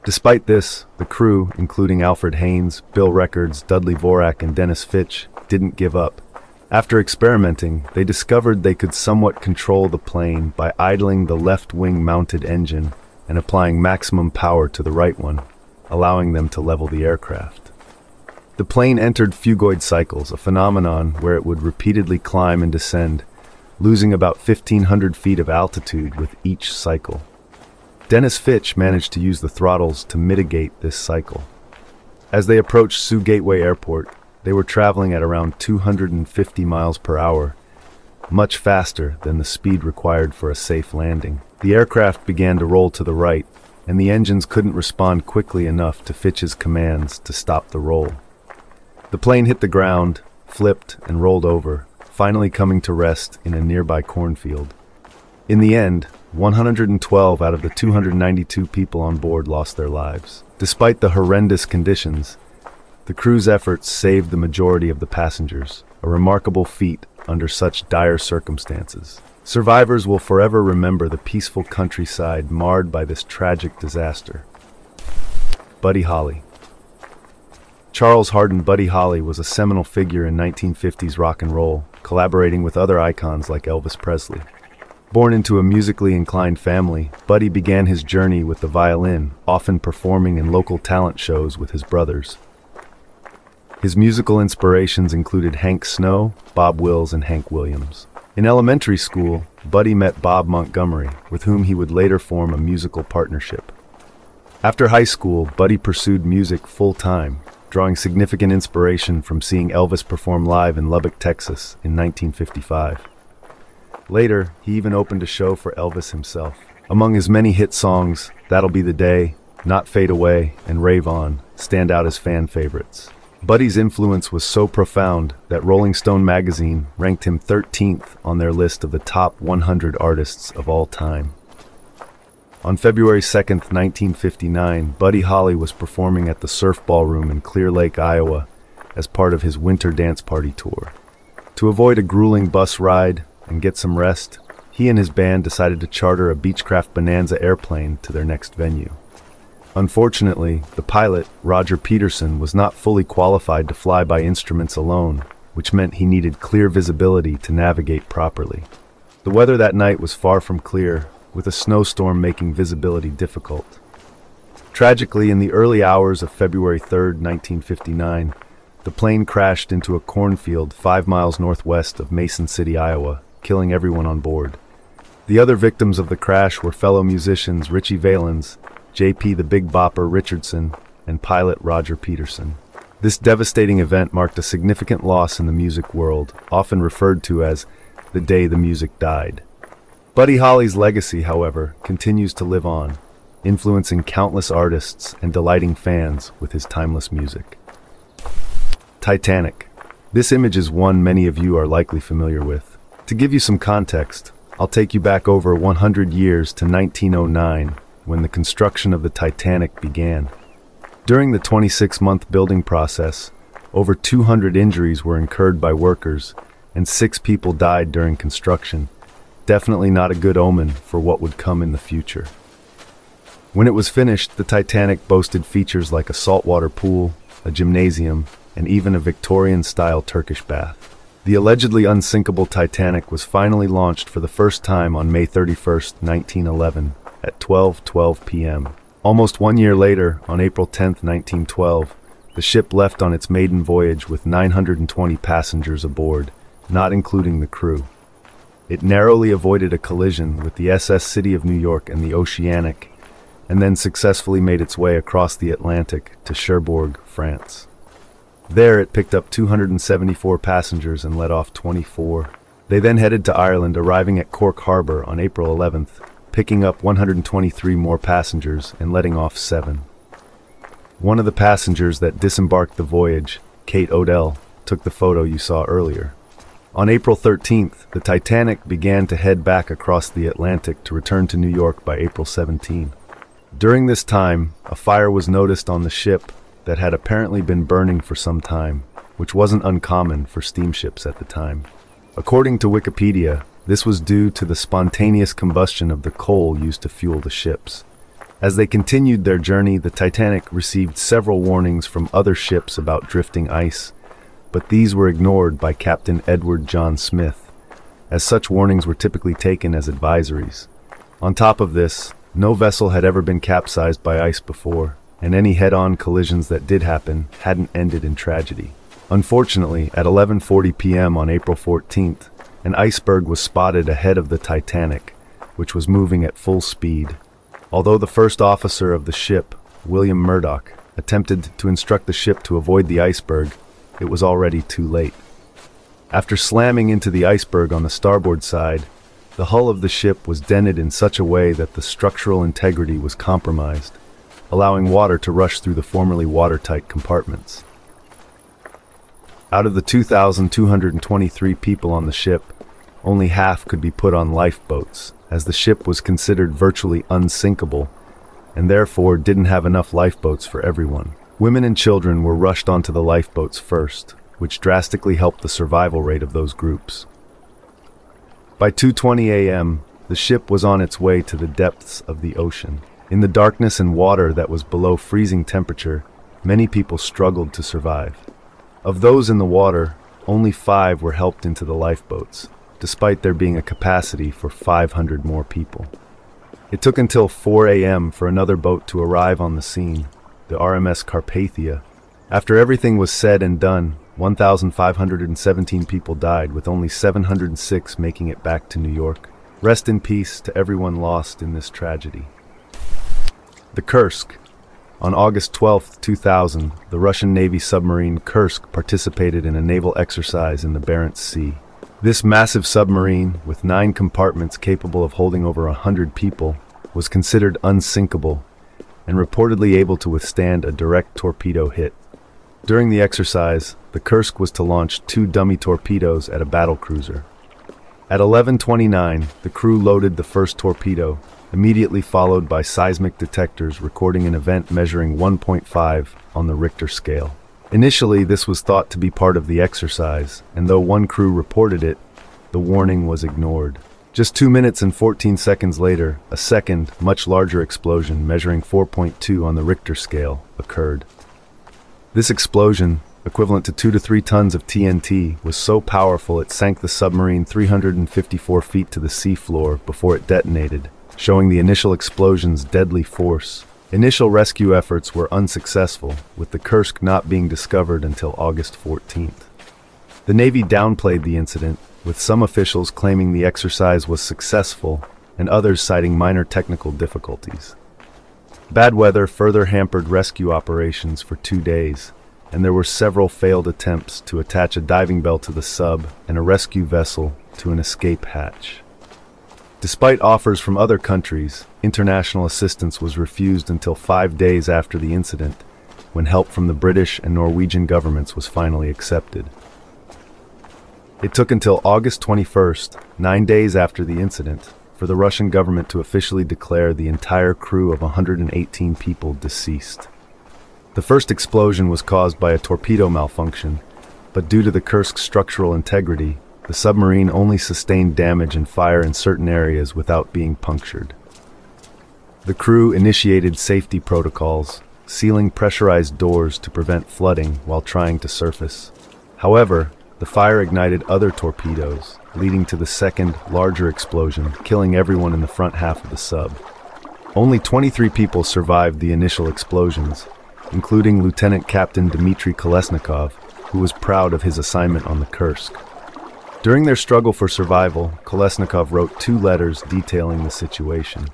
Despite this, the crew, including Alfred Haynes, Bill Records, Dudley Vorak, and Dennis Fitch, didn't give up. After experimenting, they discovered they could somewhat control the plane by idling the left wing mounted engine and applying maximum power to the right one, allowing them to level the aircraft. The plane entered phugoid cycles, a phenomenon where it would repeatedly climb and descend, losing about 1,500 feet of altitude with each cycle. Dennis Fitch managed to use the throttles to mitigate this cycle. As they approached Sioux Gateway Airport, they were traveling at around 250 miles per hour, much faster than the speed required for a safe landing. The aircraft began to roll to the right, and the engines couldn't respond quickly enough to Fitch's commands to stop the roll. The plane hit the ground, flipped, and rolled over, finally coming to rest in a nearby cornfield. In the end, 112 out of the 292 people on board lost their lives. Despite the horrendous conditions, the crew's efforts saved the majority of the passengers, a remarkable feat under such dire circumstances. Survivors will forever remember the peaceful countryside marred by this tragic disaster. Buddy Holly. Charles Hardin Buddy Holly was a seminal figure in 1950s rock and roll, collaborating with other icons like Elvis Presley. Born into a musically inclined family, Buddy began his journey with the violin, often performing in local talent shows with his brothers. His musical inspirations included Hank Snow, Bob Wills, and Hank Williams. In elementary school, Buddy met Bob Montgomery, with whom he would later form a musical partnership. After high school, Buddy pursued music full-time, drawing significant inspiration from seeing Elvis perform live in Lubbock, Texas in 1955. Later, he even opened a show for Elvis himself. Among his many hit songs, That'll Be the Day, Not Fade Away, and Rave On stand out as fan favorites. Buddy's influence was so profound that Rolling Stone magazine ranked him 13th on their list of the top 100 artists of all time. On February 2, 1959, Buddy Holly was performing at the Surf Ballroom in Clear Lake, Iowa, as part of his winter dance party tour. To avoid a grueling bus ride and get some rest, he and his band decided to charter a Beechcraft Bonanza airplane to their next venue. Unfortunately, the pilot, Roger Peterson, was not fully qualified to fly by instruments alone, which meant he needed clear visibility to navigate properly. The weather that night was far from clear, with a snowstorm making visibility difficult. Tragically, in the early hours of February 3, 1959, the plane crashed into a cornfield 5 miles northwest of Mason City, Iowa, killing everyone on board. The other victims of the crash were fellow musicians Richie Valens, J.P. the Big Bopper Richardson, and pilot Roger Peterson. This devastating event marked a significant loss in the music world, often referred to as the day the music died. Buddy Holly's legacy, however, continues to live on, influencing countless artists and delighting fans with his timeless music. Titanic. This image is one many of you are likely familiar with. To give you some context, I'll take you back over 100 years to 1909, when the construction of the Titanic began. During the 26-month building process, over 200 injuries were incurred by workers, and 6 people died during construction. Definitely not a good omen for what would come in the future. When it was finished, the Titanic boasted features like a saltwater pool, a gymnasium, and even a Victorian-style Turkish bath. The allegedly unsinkable Titanic was finally launched for the first time on May 31, 1911, at 12:12 p.m. Almost 1 year later, on April 10, 1912, the ship left on its maiden voyage with 920 passengers aboard, not including the crew. It narrowly avoided a collision with the SS City of New York and the Oceanic, and then successfully made its way across the Atlantic to Cherbourg, France. There it picked up 274 passengers and let off 24. They then headed to Ireland, arriving at Cork Harbour on April 11th, picking up 123 more passengers and letting off 7. One of the passengers that disembarked the voyage, Kate Odell, took the photo you saw earlier. On April 13th, the Titanic began to head back across the Atlantic to return to New York by April 17. During this time, a fire was noticed on the ship that had apparently been burning for some time, which wasn't uncommon for steamships at the time. According to Wikipedia, this was due to the spontaneous combustion of the coal used to fuel the ships. As they continued their journey, the Titanic received several warnings from other ships about drifting ice, but these were ignored by Captain Edward John Smith, as such warnings were typically taken as advisories. On top of this, no vessel had ever been capsized by ice before, and any head-on collisions that did happen hadn't ended in tragedy. Unfortunately, at 11:40 p.m. on April 14th, an iceberg was spotted ahead of the Titanic, which was moving at full speed. Although the first officer of the ship, William Murdoch, attempted to instruct the ship to avoid the iceberg, it was already too late. After slamming into the iceberg on the starboard side, the hull of the ship was dented in such a way that the structural integrity was compromised, allowing water to rush through the formerly watertight compartments. Out of the 2,223 people on the ship, only half could be put on lifeboats, as the ship was considered virtually unsinkable, and therefore didn't have enough lifeboats for everyone. Women and children were rushed onto the lifeboats first, which drastically helped the survival rate of those groups. By 2:20 a.m., the ship was on its way to the depths of the ocean. In the darkness and water that was below freezing temperature, many people struggled to survive. Of those in the water, only 5 were helped into the lifeboats, despite there being a capacity for 500 more people. It took until 4 a.m. for another boat to arrive on the scene, the RMS Carpathia. After everything was said and done, 1,517 people died, with only 706 making it back to New York. Rest in peace to everyone lost in this tragedy. The Kursk. On August 12, 2000, the Russian Navy submarine Kursk participated in a naval exercise in the Barents Sea. This massive submarine, with 9 compartments capable of holding over 100 people, was considered unsinkable and reportedly able to withstand a direct torpedo hit. During the exercise, the Kursk was to launch 2 dummy torpedoes at a battlecruiser. At 11:29, the crew loaded the first torpedo, immediately followed by seismic detectors recording an event measuring 1.5 on the Richter scale. Initially, this was thought to be part of the exercise, and though one crew reported it, the warning was ignored. Just 2 minutes and 14 seconds later, a second, much larger explosion measuring 4.2 on the Richter scale occurred. This explosion, equivalent to 2 to 3 tons of TNT, was so powerful it sank the submarine 354 feet to the seafloor before it detonated, showing the initial explosion's deadly force. Initial rescue efforts were unsuccessful, with the Kursk not being discovered until August 14th. The Navy downplayed the incident, with some officials claiming the exercise was successful and others citing minor technical difficulties. Bad weather further hampered rescue operations for 2 days, and there were several failed attempts to attach a diving bell to the sub and a rescue vessel to an escape hatch. Despite offers from other countries, international assistance was refused until 5 days after the incident, when help from the British and Norwegian governments was finally accepted. It took until August 21st, 9 days after the incident, for the Russian government to officially declare the entire crew of 118 people deceased. The first explosion was caused by a torpedo malfunction, but due to the Kursk's structural integrity, the submarine only sustained damage and fire in certain areas without being punctured. The crew initiated safety protocols, sealing pressurized doors to prevent flooding while trying to surface. However, the fire ignited other torpedoes, leading to the second, larger explosion, killing everyone in the front half of the sub. Only 23 people survived the initial explosions, including Lieutenant Captain Dmitry Kolesnikov, who was proud of his assignment on the Kursk. During their struggle for survival, Kolesnikov wrote 2 letters detailing the situation.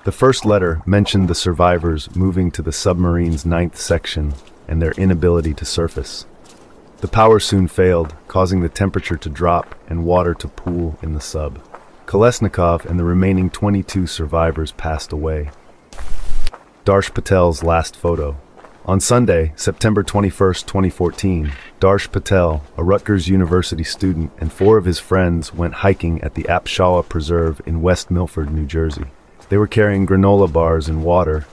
The first letter mentioned the survivors moving to the submarine's 9th section and their inability to surface. The power soon failed, causing the temperature to drop and water to pool in the sub. Kolesnikov and the remaining 22 survivors passed away. Darsh Patel's last photo. On Sunday, September 21, 2014, Darsh Patel, a Rutgers University student, and 4 of his friends went hiking at the Apshawa Preserve in West Milford, New Jersey. They were carrying granola bars and water,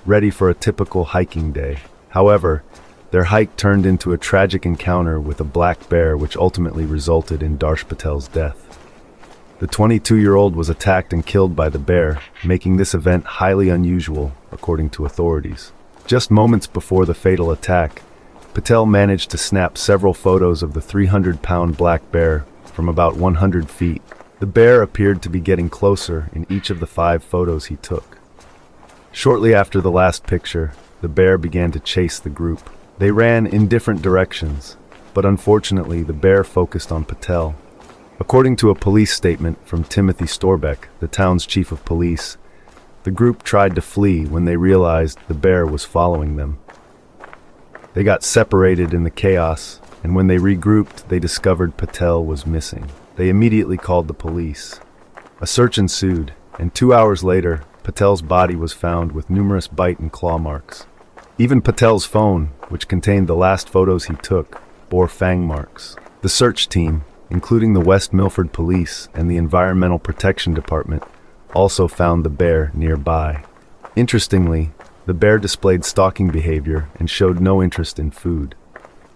ready for a typical hiking day. However, their hike turned into a tragic encounter with a black bear, which ultimately resulted in Darsh Patel's death. The 22-year-old was attacked and killed by the bear, making this event highly unusual, according to authorities. Just moments before the fatal attack, Patel managed to snap several photos of the 300-pound black bear from about 100 feet. The bear appeared to be getting closer in each of the 5 photos he took. Shortly after the last picture, the bear began to chase the group. They ran in different directions, but unfortunately the bear focused on Patel. According to a police statement from Timothy Storbeck, the town's chief of police, the group tried to flee when they realized the bear was following them. They got separated in the chaos, and when they regrouped, they discovered Patel was missing. They immediately called the police. A search ensued, and 2 hours later, Patel's body was found with numerous bite and claw marks. Even Patel's phone, which contained the last photos he took, bore fang marks. The search team, including the West Milford Police and the Environmental Protection Department, also found the bear nearby. Interestingly, the bear displayed stalking behavior and showed no interest in food.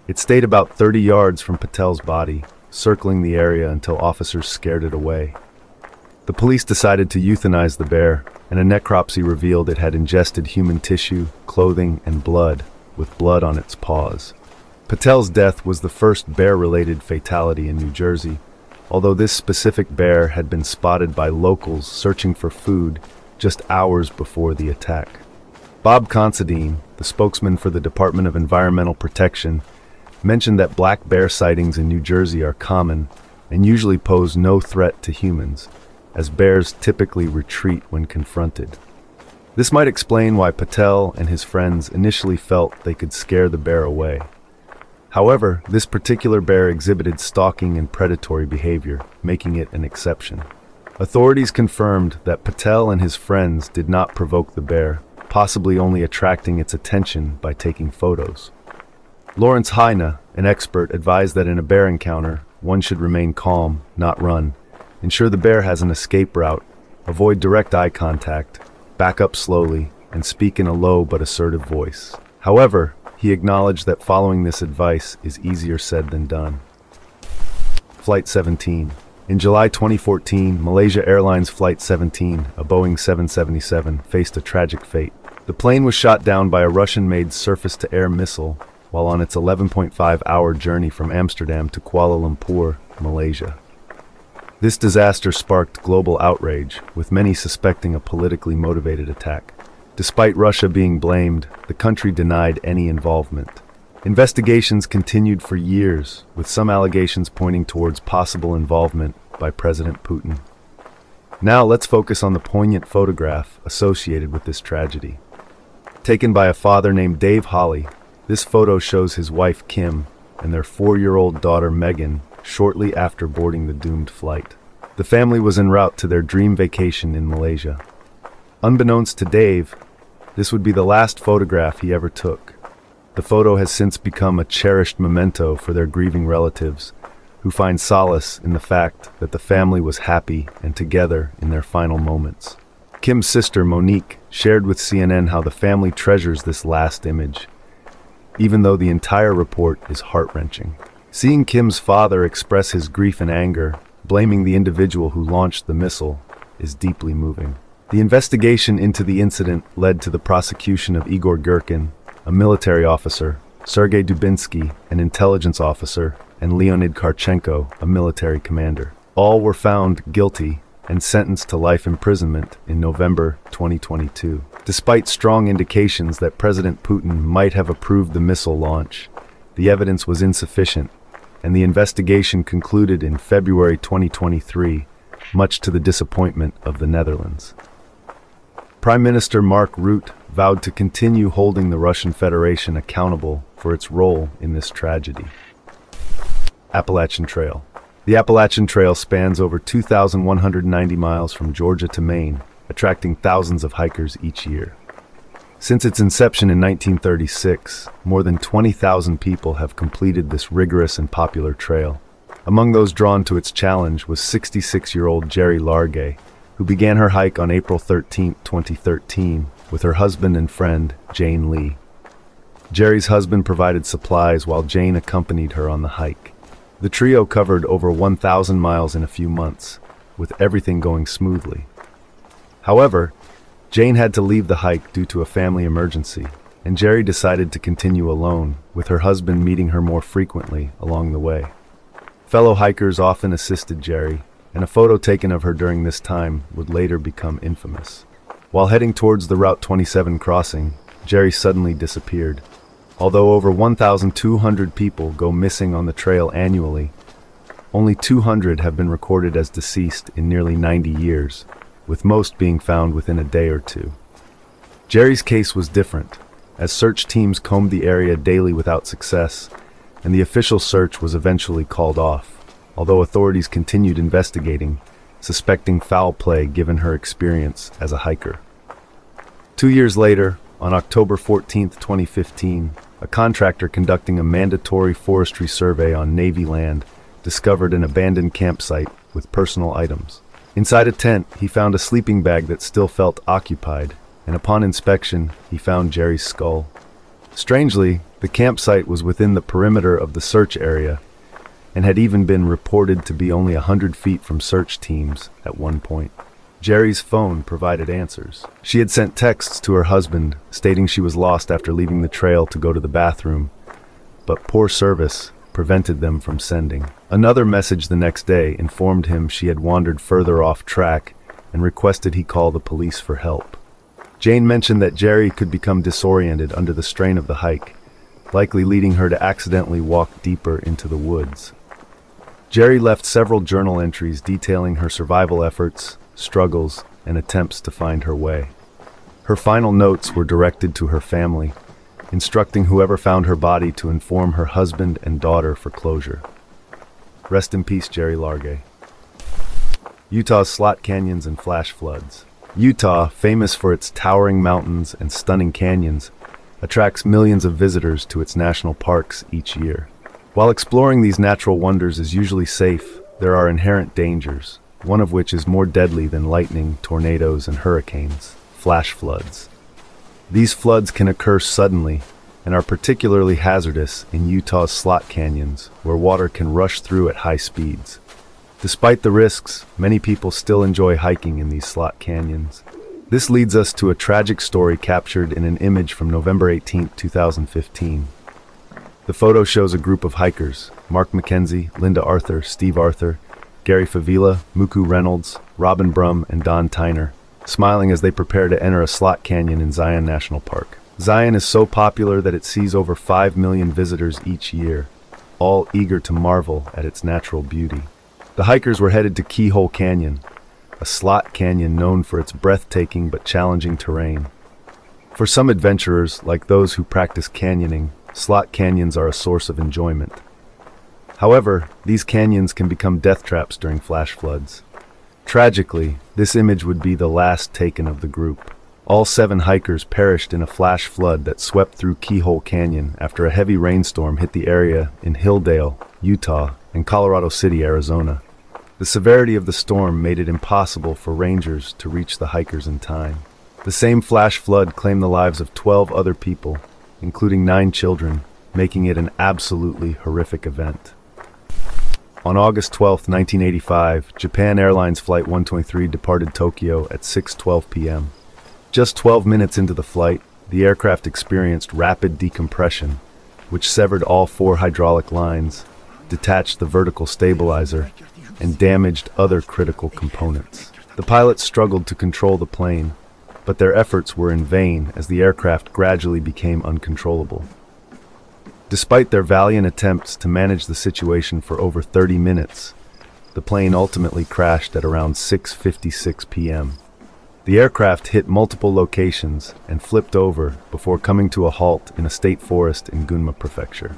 It stayed about 30 yards from Patel's body, circling the area until officers scared it away. The police decided to euthanize the bear, and a necropsy revealed it had ingested human tissue, clothing, and blood, with blood on its paws. Patel's death was the first bear-related fatality in New Jersey, although this specific bear had been spotted by locals searching for food just hours before the attack. Bob Considine, the spokesman for the Department of Environmental Protection, mentioned that black bear sightings in New Jersey are common and usually pose no threat to humans, as bears typically retreat when confronted. This might explain why Patel and his friends initially felt they could scare the bear away. However, this particular bear exhibited stalking and predatory behavior, making it an exception. Authorities confirmed that Patel and his friends did not provoke the bear, possibly only attracting its attention by taking photos. Lawrence Heine, an expert, advised that in a bear encounter, one should remain calm, not run, ensure the bear has an escape route, avoid direct eye contact, back up slowly, and speak in a low but assertive voice. However, he acknowledged that following this advice is easier said than done. Flight 17. In July 2014, Malaysia Airlines Flight 17, a Boeing 777, faced a tragic fate. The plane was shot down by a Russian-made surface-to-air missile while on its 11.5-hour journey from Amsterdam to Kuala Lumpur, Malaysia. This disaster sparked global outrage, with many suspecting a politically motivated attack. Despite Russia being blamed, the country denied any involvement. Investigations continued for years, with some allegations pointing towards possible involvement by President Putin. Now let's focus on the poignant photograph associated with this tragedy. Taken by a father named Dave Holly, this photo shows his wife Kim and their 4-year-old daughter Megan shortly after boarding the doomed flight. The family was en route to their dream vacation in Malaysia. Unbeknownst to Dave, this would be the last photograph he ever took. The photo has since become a cherished memento for their grieving relatives, who find solace in the fact that the family was happy and together in their final moments. Kim's sister, Monique, shared with CNN how the family treasures this last image, even though the entire report is heart-wrenching. Seeing Kim's father express his grief and anger, blaming the individual who launched the missile, is deeply moving. The investigation into the incident led to the prosecution of Igor Gurkin, a military officer, Sergei Dubinsky, an intelligence officer, and Leonid Karchenko, a military commander. All were found guilty and sentenced to life imprisonment in November 2022. Despite strong indications that President Putin might have approved the missile launch, the evidence was insufficient, and the investigation concluded in February 2023, much to the disappointment of the Netherlands. Prime Minister Mark Rutte vowed to continue holding the Russian Federation accountable for its role in this tragedy. Appalachian Trail. The Appalachian Trail spans over 2,190 miles from Georgia to Maine, attracting thousands of hikers each year. Since its inception in 1936, more than 20,000 people have completed this rigorous and popular trail. Among those drawn to its challenge was 66-year-old Jerry Largay, who began her hike on April 13, 2013, with her husband and friend, Jane Lee. Jerry's husband provided supplies while Jane accompanied her on the hike. The trio covered over 1,000 miles in a few months, with everything going smoothly. However, Jane had to leave the hike due to a family emergency, and Jerry decided to continue alone, with her husband meeting her more frequently along the way. Fellow hikers often assisted Jerry, and a photo taken of her during this time would later become infamous. While heading towards the Route 27 crossing, Jerry suddenly disappeared. Although over 1,200 people go missing on the trail annually, only 200 have been recorded as deceased in nearly 90 years, with most being found within a day or two. Jerry's case was different, as search teams combed the area daily without success, and the official search was eventually called off, although authorities continued investigating, suspecting foul play given her experience as a hiker. 2 years later, on October 14, 2015, a contractor conducting a mandatory forestry survey on Navy land discovered an abandoned campsite with personal items. Inside a tent, he found a sleeping bag that still felt occupied, and upon inspection, he found Jerry's skull. Strangely, the campsite was within the perimeter of the search area, and had even been reported to be only 100 feet from search teams at one point. Jerry's phone provided answers. She had sent texts to her husband stating she was lost after leaving the trail to go to the bathroom, but poor service prevented them from sending. Another message the next day informed him she had wandered further off track and requested he call the police for help. Jane mentioned that Jerry could become disoriented under the strain of the hike, likely leading her to accidentally walk deeper into the woods. Jerry left several journal entries detailing her survival efforts, struggles, and attempts to find her way. Her final notes were directed to her family, instructing whoever found her body to inform her husband and daughter for closure. Rest in peace, Jerry Largay. Utah's slot canyons and flash floods. Utah, famous for its towering mountains and stunning canyons, attracts millions of visitors to its national parks each year. While exploring these natural wonders is usually safe, there are inherent dangers, one of which is more deadly than lightning, tornadoes, and hurricanes: flash floods. These floods can occur suddenly and are particularly hazardous in Utah's slot canyons, where water can rush through at high speeds. Despite the risks, many people still enjoy hiking in these slot canyons. This leads us to a tragic story captured in an image from November 18, 2015. The photo shows a group of hikers: Mark McKenzie, Linda Arthur, Steve Arthur, Gary Favila, Muku Reynolds, Robin Brum, and Don Tyner, smiling as they prepare to enter a slot canyon in Zion National Park. Zion is so popular that it sees over 5 million visitors each year, all eager to marvel at its natural beauty. The hikers were headed to Keyhole Canyon, a slot canyon known for its breathtaking but challenging terrain. For some adventurers, like those who practice canyoning, slot canyons are a source of enjoyment. However, these canyons can become death traps during flash floods. Tragically, this image would be the last taken of the group. All 7 hikers perished in a flash flood that swept through Keyhole Canyon after a heavy rainstorm hit the area in Hilldale, Utah, and Colorado City, Arizona. The severity of the storm made it impossible for rangers to reach the hikers in time. The same flash flood claimed the lives of 12 other people, including 9 children, making it an absolutely horrific event. On August 12, 1985, Japan Airlines Flight 123 departed Tokyo at 6:12 p.m. Just 12 minutes into the flight, the aircraft experienced rapid decompression, which severed all 4 hydraulic lines, detached the vertical stabilizer, and damaged other critical components. The pilots struggled to control the plane, but their efforts were in vain as the aircraft gradually became uncontrollable. Despite their valiant attempts to manage the situation for over 30 minutes, the plane ultimately crashed at around 6:56 p.m. The aircraft hit multiple locations and flipped over before coming to a halt in a state forest in Gunma Prefecture.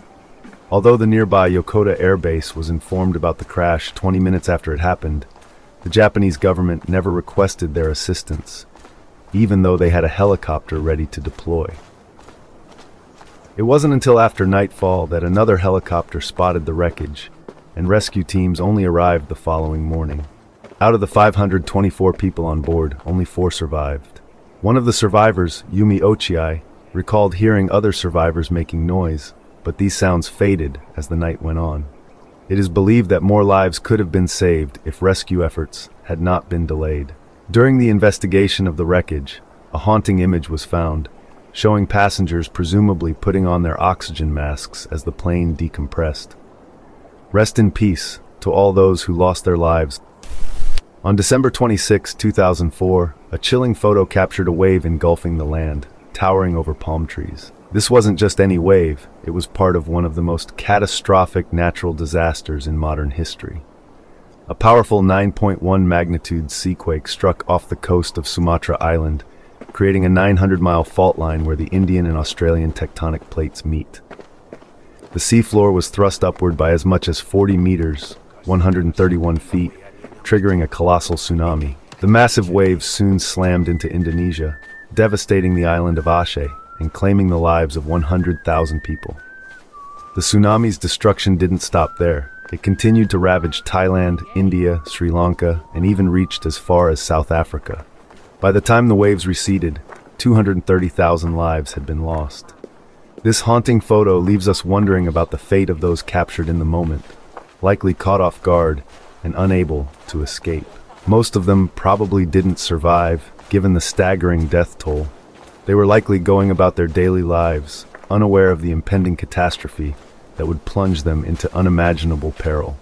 Although the nearby Yokota Air Base was informed about the crash 20 minutes after it happened, the Japanese government never requested their assistance, even though they had a helicopter ready to deploy. It wasn't until after nightfall that another helicopter spotted the wreckage, and rescue teams only arrived the following morning. Out of the 524 people on board, only 4 survived. One of the survivors, Yumi Ochiai, recalled hearing other survivors making noise, but these sounds faded as the night went on. It is believed that more lives could have been saved if rescue efforts had not been delayed. During the investigation of the wreckage, a haunting image was found, showing passengers presumably putting on their oxygen masks as the plane decompressed. Rest in peace to all those who lost their lives. On December 26, 2004, a chilling photo captured a wave engulfing the land, towering over palm trees. This wasn't just any wave, it was part of one of the most catastrophic natural disasters in modern history. A powerful 9.1 magnitude seaquake struck off the coast of Sumatra Island, creating a 900-mile fault line where the Indian and Australian tectonic plates meet. The seafloor was thrust upward by as much as 40 meters, 131 feet, triggering a colossal tsunami. The massive waves soon slammed into Indonesia, devastating the island of Aceh and claiming the lives of 100,000 people. The tsunami's destruction didn't stop there. It continued to ravage Thailand, India, Sri Lanka, and even reached as far as South Africa. By the time the waves receded, 230,000 lives had been lost. This haunting photo leaves us wondering about the fate of those captured in the moment. likely caught off guard and unable to escape. Most of them probably didn't survive, given the staggering death toll. They were likely going about their daily lives, unaware of the impending catastrophe that would plunge them into unimaginable peril.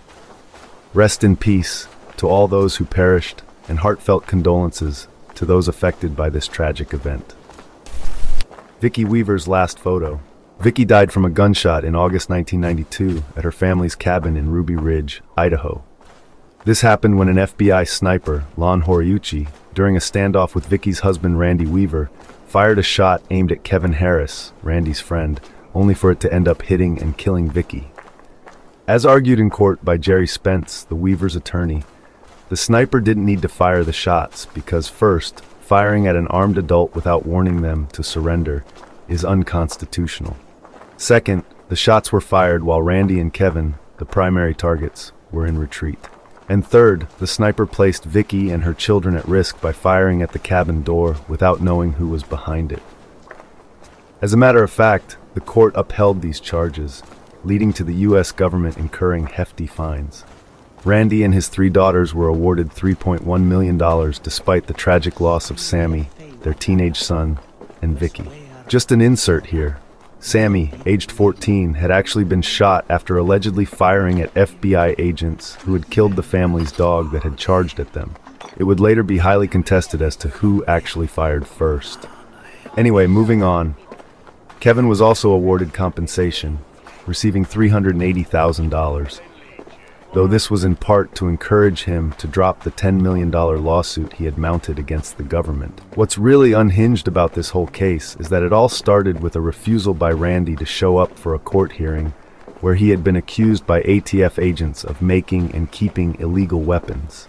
Rest in peace to all those who perished, and heartfelt condolences to those affected by this tragic event. Vicki Weaver's last photo. Vicki died from a gunshot in August 1992 at her family's cabin in Ruby Ridge, Idaho. This happened when an FBI sniper, Lon Horiuchi, during a standoff with Vicki's husband Randy Weaver, fired a shot aimed at Kevin Harris, Randy's friend, only for it to end up hitting and killing Vicki. As argued in court by Jerry Spence, the Weaver's attorney, the sniper didn't need to fire the shots because, first, firing at an armed adult without warning them to surrender is unconstitutional. Second, the shots were fired while Randy and Kevin, the primary targets, were in retreat. And third, the sniper placed Vicki and her children at risk by firing at the cabin door without knowing who was behind it. As a matter of fact, the court upheld these charges, leading to the U.S. government incurring hefty fines. Randy and his 3 daughters were awarded $3.1 million despite the tragic loss of Sammy, their teenage son, and Vicki. Just an insert here. Sammy, aged 14, had actually been shot after allegedly firing at FBI agents who had killed the family's dog that had charged at them. It would later be highly contested as to who actually fired first. Anyway, moving on. Kevin was also awarded compensation, receiving $380,000, though this was in part to encourage him to drop the $10 million lawsuit he had mounted against the government. What's really unhinged about this whole case is that it all started with a refusal by Randy to show up for a court hearing where he had been accused by ATF agents of making and keeping illegal weapons.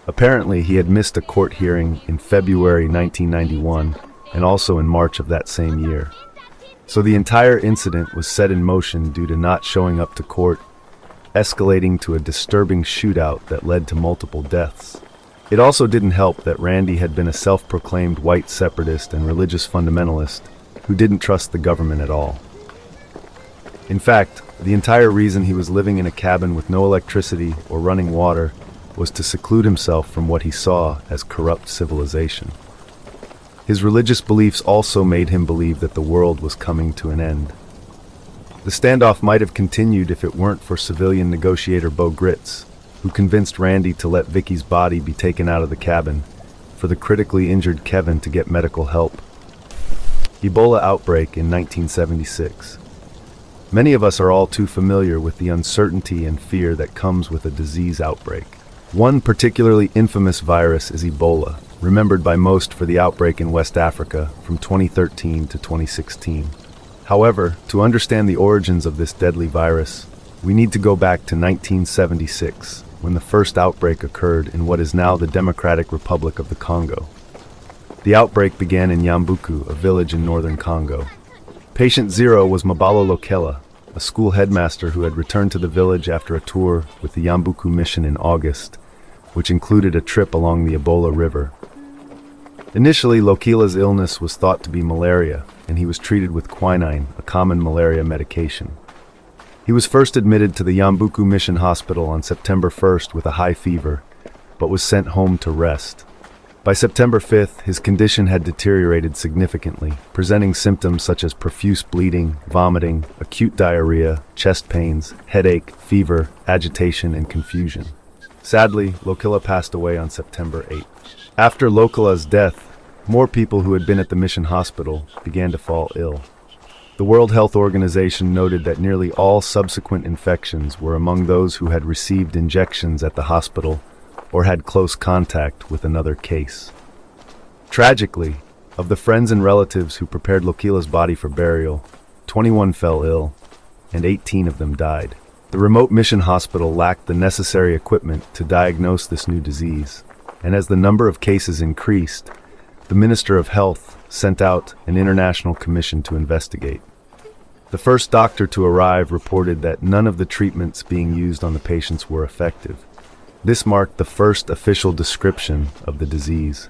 Apparently, he had missed a court hearing in February 1991 and also in March of that same year. So the entire incident was set in motion due to not showing up to court, escalating to a disturbing shootout that led to multiple deaths. It also didn't help that Randy had been a self-proclaimed white separatist and religious fundamentalist who didn't trust the government at all. In fact, the entire reason he was living in a cabin with no electricity or running water was to seclude himself from what he saw as corrupt civilization. His religious beliefs also made him believe that the world was coming to an end. The standoff might have continued if it weren't for civilian negotiator Bo Gritz, who convinced Randy to let Vicki's body be taken out of the cabin, for the critically injured Kevin to get medical help. Ebola outbreak in 1976. Many of us are all too familiar with the uncertainty and fear that comes with a disease outbreak. One particularly infamous virus is Ebola, remembered by most for the outbreak in West Africa from 2013 to 2016. However, to understand the origins of this deadly virus, we need to go back to 1976, when the first outbreak occurred in what is now the Democratic Republic of the Congo. The outbreak began in Yambuku, a village in northern Congo. Patient 0 was Mabalo Lokela, a school headmaster who had returned to the village after a tour with the Yambuku mission in August, which included a trip along the Ebola River. Initially, Lokela's illness was thought to be malaria, and he was treated with quinine, a common malaria medication. He was first admitted to the Yambuku Mission Hospital on September 1st with a high fever, but was sent home to rest. By September 5th, his condition had deteriorated significantly, presenting symptoms such as profuse bleeding, vomiting, acute diarrhea, chest pains, headache, fever, agitation, and confusion. Sadly, Lokela passed away on September 8th. After Lokela's death, more people who had been at the mission hospital began to fall ill. The World Health Organization noted that nearly all subsequent infections were among those who had received injections at the hospital or had close contact with another case. Tragically, of the friends and relatives who prepared Lokela's body for burial, 21 fell ill, and 18 of them died. The remote mission hospital lacked the necessary equipment to diagnose this new disease, and as the number of cases increased, the Minister of Health sent out an international commission to investigate. The first doctor to arrive reported that none of the treatments being used on the patients were effective. This marked the first official description of the disease.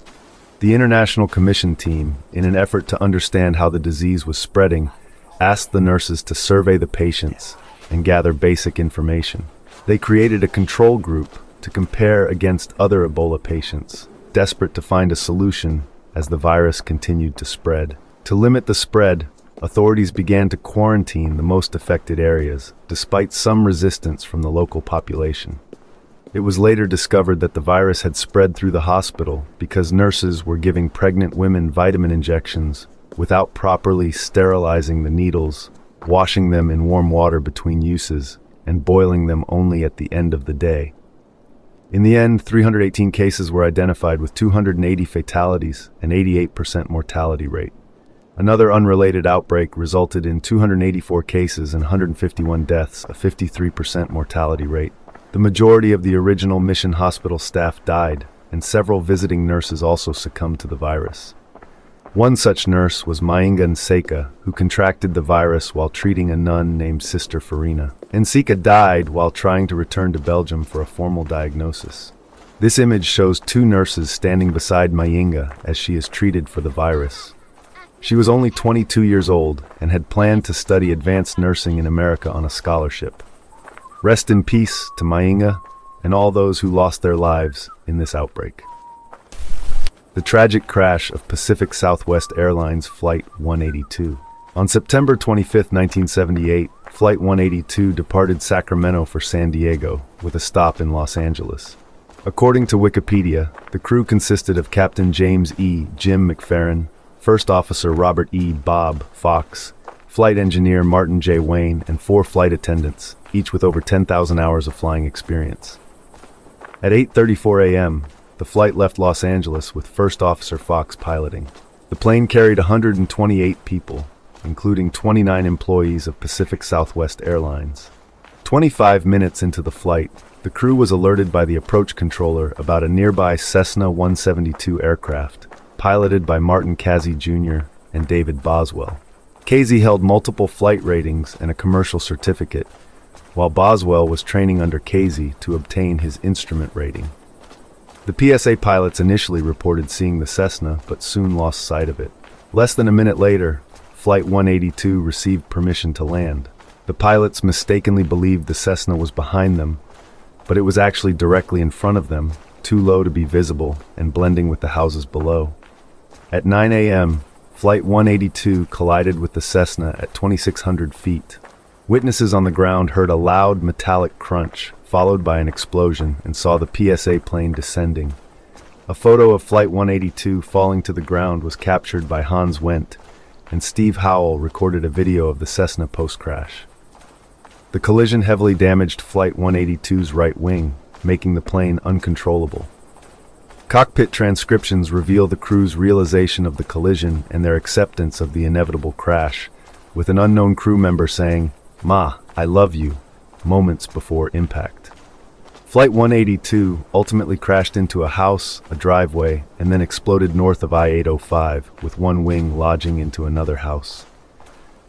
The international commission team, in an effort to understand how the disease was spreading, asked the nurses to survey the patients and gather basic information. They created a control group to compare against other Ebola patients, desperate to find a solution as the virus continued to spread. To limit the spread, authorities began to quarantine the most affected areas, despite some resistance from the local population. It was later discovered that the virus had spread through the hospital because nurses were giving pregnant women vitamin injections without properly sterilizing the needles, washing them in warm water between uses, and boiling them only at the end of the day. In the end, 318 cases were identified with 280 fatalities and 88% mortality rate. Another unrelated outbreak resulted in 284 cases and 151 deaths, a 53% mortality rate. The majority of the original mission hospital staff died, and several visiting nurses also succumbed to the virus. One such nurse was Mainga Nseka, who contracted the virus while treating a nun named Sister Farina. Nseka died while trying to return to Belgium for a formal diagnosis. This image shows two nurses standing beside Mainga as she is treated for the virus. She was only 22 years old and had planned to study advanced nursing in America on a scholarship. Rest in peace to Mainga and all those who lost their lives in this outbreak. The tragic crash of Pacific Southwest Airlines Flight 182. On September 25, 1978, Flight 182 departed Sacramento for San Diego, with a stop in Los Angeles. According to Wikipedia, the crew consisted of Captain James E. Jim McFerrin, First Officer Robert E. Bob Fox, Flight Engineer Martin J. Wayne, and 4 flight attendants, each with over 10,000 hours of flying experience. At 8:34 a.m., the flight left Los Angeles with First Officer Fox piloting. The plane carried 128 people, including 29 employees of Pacific Southwest Airlines. 25 minutes into the flight, the crew was alerted by the approach controller about a nearby Cessna 172 aircraft, piloted by Martin Casey Jr. and David Boswell. Casey held multiple flight ratings and a commercial certificate, while Boswell was training under Casey to obtain his instrument rating. The PSA pilots initially reported seeing the Cessna, but soon lost sight of it. Less than a minute later, Flight 182 received permission to land. The pilots mistakenly believed the Cessna was behind them, but it was actually directly in front of them, too low to be visible and blending with the houses below. At 9 a.m., Flight 182 collided with the Cessna at 2,600 feet. Witnesses on the ground heard a loud metallic crunch, followed by an explosion, and saw the PSA plane descending. A photo of Flight 182 falling to the ground was captured by Hans Wendt, and Steve Howell recorded a video of the Cessna post-crash. The collision heavily damaged Flight 182's right wing, making the plane uncontrollable. Cockpit transcriptions reveal the crew's realization of the collision and their acceptance of the inevitable crash, with an unknown crew member saying, "Ma, I love you," moments before impact. Flight 182 ultimately crashed into a house, a driveway, and then exploded north of I-805, with one wing lodging into another house.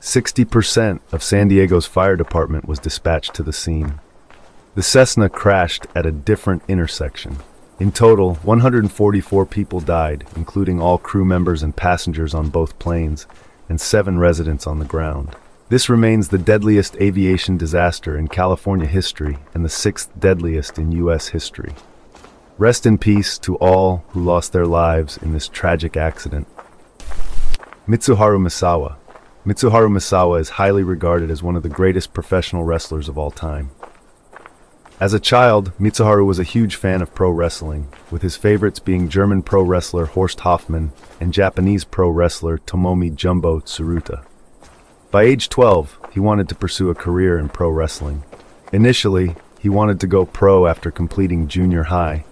60% of San Diego's fire department was dispatched to the scene. The Cessna crashed at a different intersection. In total, 144 people died, including all crew members and passengers on both planes, and 7 residents on the ground. This remains the deadliest aviation disaster in California history and the 6th deadliest in U.S. history. Rest in peace to all who lost their lives in this tragic accident. Mitsuharu Misawa. Mitsuharu Misawa is highly regarded as one of the greatest professional wrestlers of all time. As a child, Mitsuharu was a huge fan of pro wrestling, with his favorites being German pro wrestler Horst Hoffmann and Japanese pro wrestler Tomomi Jumbo Tsuruta. By age 12, he wanted to pursue a career in pro wrestling. Initially, he wanted to go pro after completing junior high,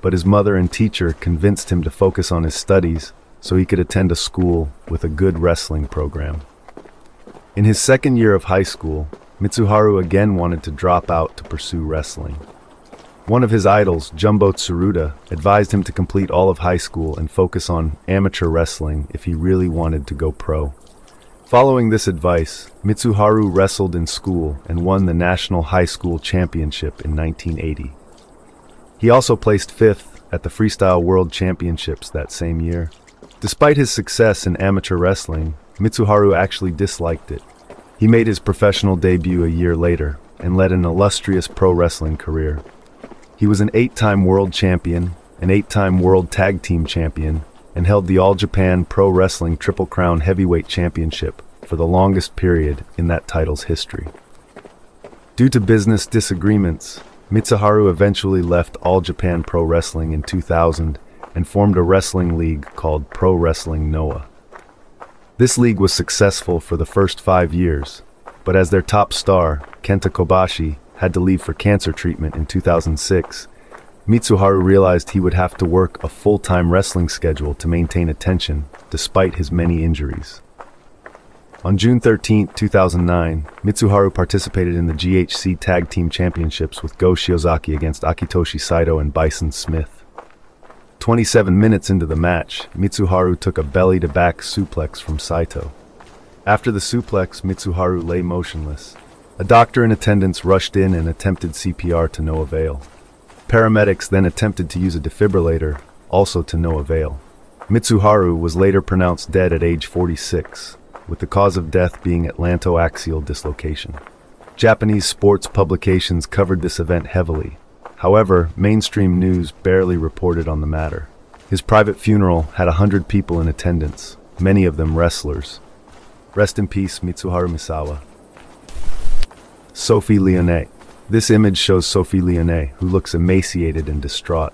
but his mother and teacher convinced him to focus on his studies so he could attend a school with a good wrestling program. In his second year of high school, Mitsuharu again wanted to drop out to pursue wrestling. One of his idols, Jumbo Tsuruta, advised him to complete all of high school and focus on amateur wrestling if he really wanted to go pro. Following this advice, Mitsuharu wrestled in school and won the National High School Championship in 1980. He also placed 5th at the Freestyle World Championships that same year. Despite his success in amateur wrestling, Mitsuharu actually disliked it. He made his professional debut a year later and led an illustrious pro wrestling career. He was an 8-time world champion, an 8-time world tag team champion, and held the All Japan Pro Wrestling Triple Crown Heavyweight Championship for the longest period in that title's history. Due to business disagreements, Mitsuharu eventually left All Japan Pro Wrestling in 2000 and formed a wrestling league called Pro Wrestling Noah. This league was successful for the first 5 years, but as their top star, Kenta Kobashi, had to leave for cancer treatment in 2006, Mitsuharu realized he would have to work a full-time wrestling schedule to maintain attention, despite his many injuries. On June 13, 2009, Mitsuharu participated in the GHC Tag Team Championships with Go Shiozaki against Akitoshi Saito and Bison Smith. 27 minutes into the match, Mitsuharu took a belly-to-back suplex from Saito. After the suplex, Mitsuharu lay motionless. A doctor in attendance rushed in and attempted CPR to no avail. Paramedics then attempted to use a defibrillator, also to no avail. Mitsuharu was later pronounced dead at age 46, with the cause of death being atlantoaxial dislocation. Japanese sports publications covered this event heavily. However, mainstream news barely reported on the matter. His private funeral had 100 people in attendance, many of them wrestlers. Rest in peace, Mitsuharu Misawa. Sophie Lionnet. This image shows Sophie Lionnet, who looks emaciated and distraught.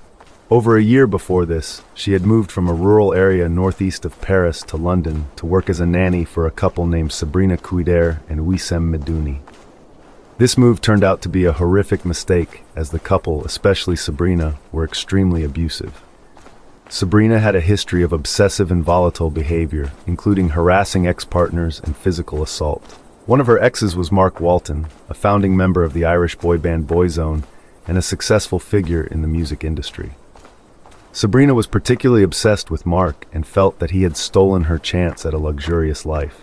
Over a year before this, she had moved from a rural area northeast of Paris to London to work as a nanny for a couple named Sabrina Cuider and Wissem Medouni. This move turned out to be a horrific mistake, as the couple, especially Sabrina, were extremely abusive. Sabrina had a history of obsessive and volatile behavior, including harassing ex-partners and physical assault. One of her exes was Mark Walton, a founding member of the Irish boy band Boyzone and a successful figure in the music industry. Sabrina was particularly obsessed with Mark and felt that he had stolen her chance at a luxurious life.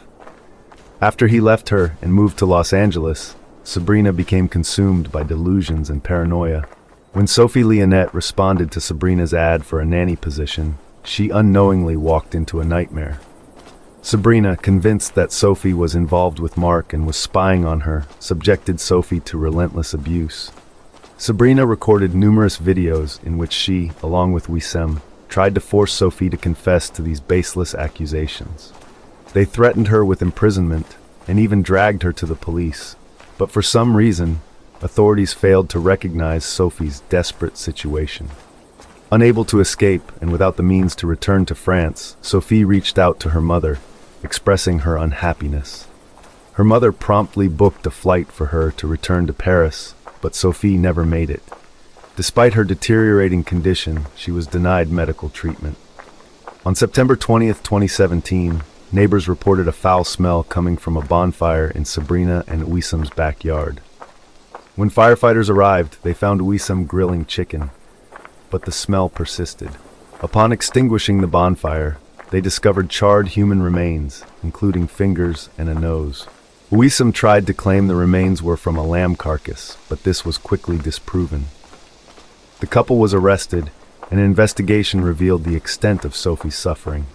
After he left her and moved to Los Angeles, Sabrina became consumed by delusions and paranoia. When Sophie Lionnet responded to Sabrina's ad for a nanny position, she unknowingly walked into a nightmare. Sabrina, convinced that Sophie was involved with Mark and was spying on her, subjected Sophie to relentless abuse. Sabrina recorded numerous videos in which she, along with Wissem, tried to force Sophie to confess to these baseless accusations. They threatened her with imprisonment and even dragged her to the police, but for some reason, authorities failed to recognize Sophie's desperate situation. Unable to escape and without the means to return to France, Sophie reached out to her mother, expressing her unhappiness. Her mother promptly booked a flight for her to return to Paris, but Sophie never made it. Despite her deteriorating condition, she was denied medical treatment. On September 20th, 2017, neighbors reported a foul smell coming from a bonfire in Sabrina and Wissem's backyard. When firefighters arrived, they found Wissem grilling chicken, but the smell persisted. Upon extinguishing the bonfire, they discovered charred human remains, including fingers and a nose. Wissem tried to claim the remains were from a lamb carcass, but this was quickly disproven. The couple was arrested, and an investigation revealed the extent of Sophie's suffering.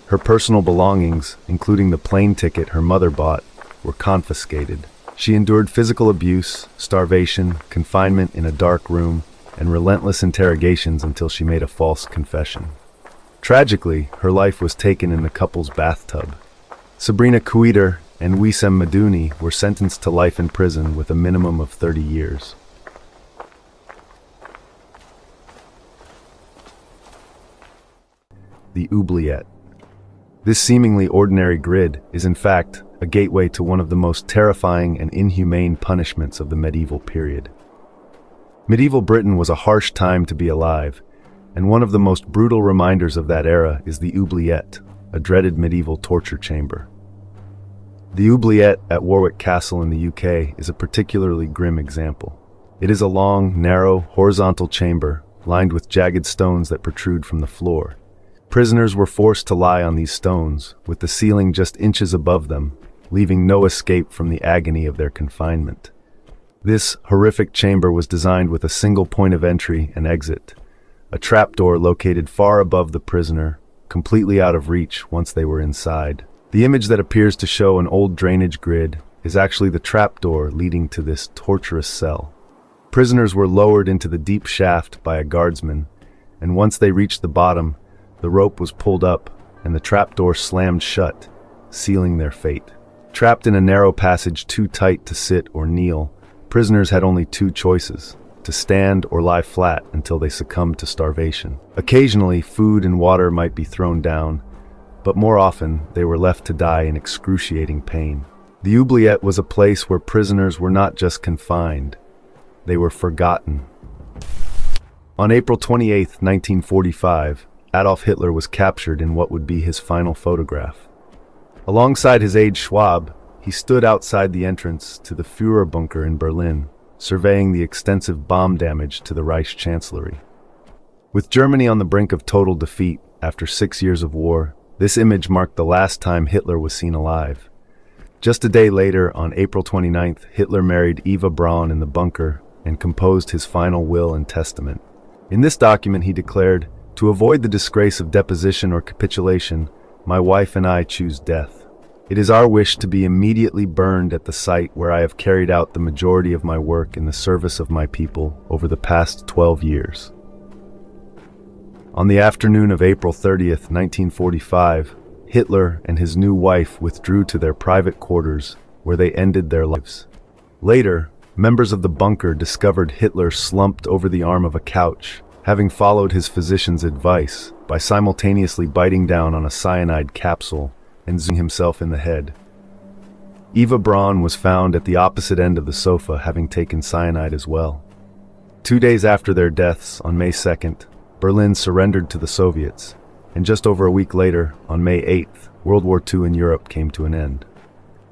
Her personal belongings, including the plane ticket her mother bought, were confiscated. She endured physical abuse, starvation, confinement in a dark room, and relentless interrogations until she made a false confession. Tragically, her life was taken in the couple's bathtub. Sabrina Cuider and Wissem Medouni were sentenced to life in prison with a minimum of 30 years. The oubliette. This seemingly ordinary grid is in fact a gateway to one of the most terrifying and inhumane punishments of the medieval period. Medieval Britain was a harsh time to be alive, and one of the most brutal reminders of that era is the oubliette, a dreaded medieval torture chamber. The oubliette at Warwick Castle in the UK is a particularly grim example. It is a long, narrow, horizontal chamber lined with jagged stones that protrude from the floor. Prisoners were forced to lie on these stones, with the ceiling just inches above them, leaving no escape from the agony of their confinement. This horrific chamber was designed with a single point of entry and exit, a trapdoor located far above the prisoner, completely out of reach once they were inside. The image that appears to show an old drainage grid is actually the trapdoor leading to this torturous cell. Prisoners were lowered into the deep shaft by a guardsman, and once they reached the bottom, the rope was pulled up and the trapdoor slammed shut, sealing their fate. Trapped in a narrow passage too tight to sit or kneel, prisoners had only two choices: to stand or lie flat until they succumbed to starvation. Occasionally, food and water might be thrown down, but more often they were left to die in excruciating pain. The oubliette was a place where prisoners were not just confined, they were forgotten. On April 28, 1945, Adolf Hitler was captured in what would be his final photograph. Alongside his aide Schwab, he stood outside the entrance to the Führerbunker in Berlin, surveying the extensive bomb damage to the Reich Chancellery. With Germany on the brink of total defeat after 6 years of war, this image marked the last time Hitler was seen alive. Just a day later, on April 29th, Hitler married Eva Braun in the bunker and composed his final will and testament. In this document he declared, "To avoid the disgrace of deposition or capitulation, my wife and I choose death. It is our wish to be immediately burned at the site where I have carried out the majority of my work in the service of my people over the past 12 years." On the afternoon of April 30th, 1945, Hitler and his new wife withdrew to their private quarters where they ended their lives. Later, members of the bunker discovered Hitler slumped over the arm of a couch, having followed his physician's advice by simultaneously biting down on a cyanide capsule and zooming himself in the head. Eva Braun was found at the opposite end of the sofa, having taken cyanide as well. 2 days after their deaths, on May 2nd, Berlin surrendered to the Soviets, and just over a week later, on May 8th, World War II in Europe came to an end.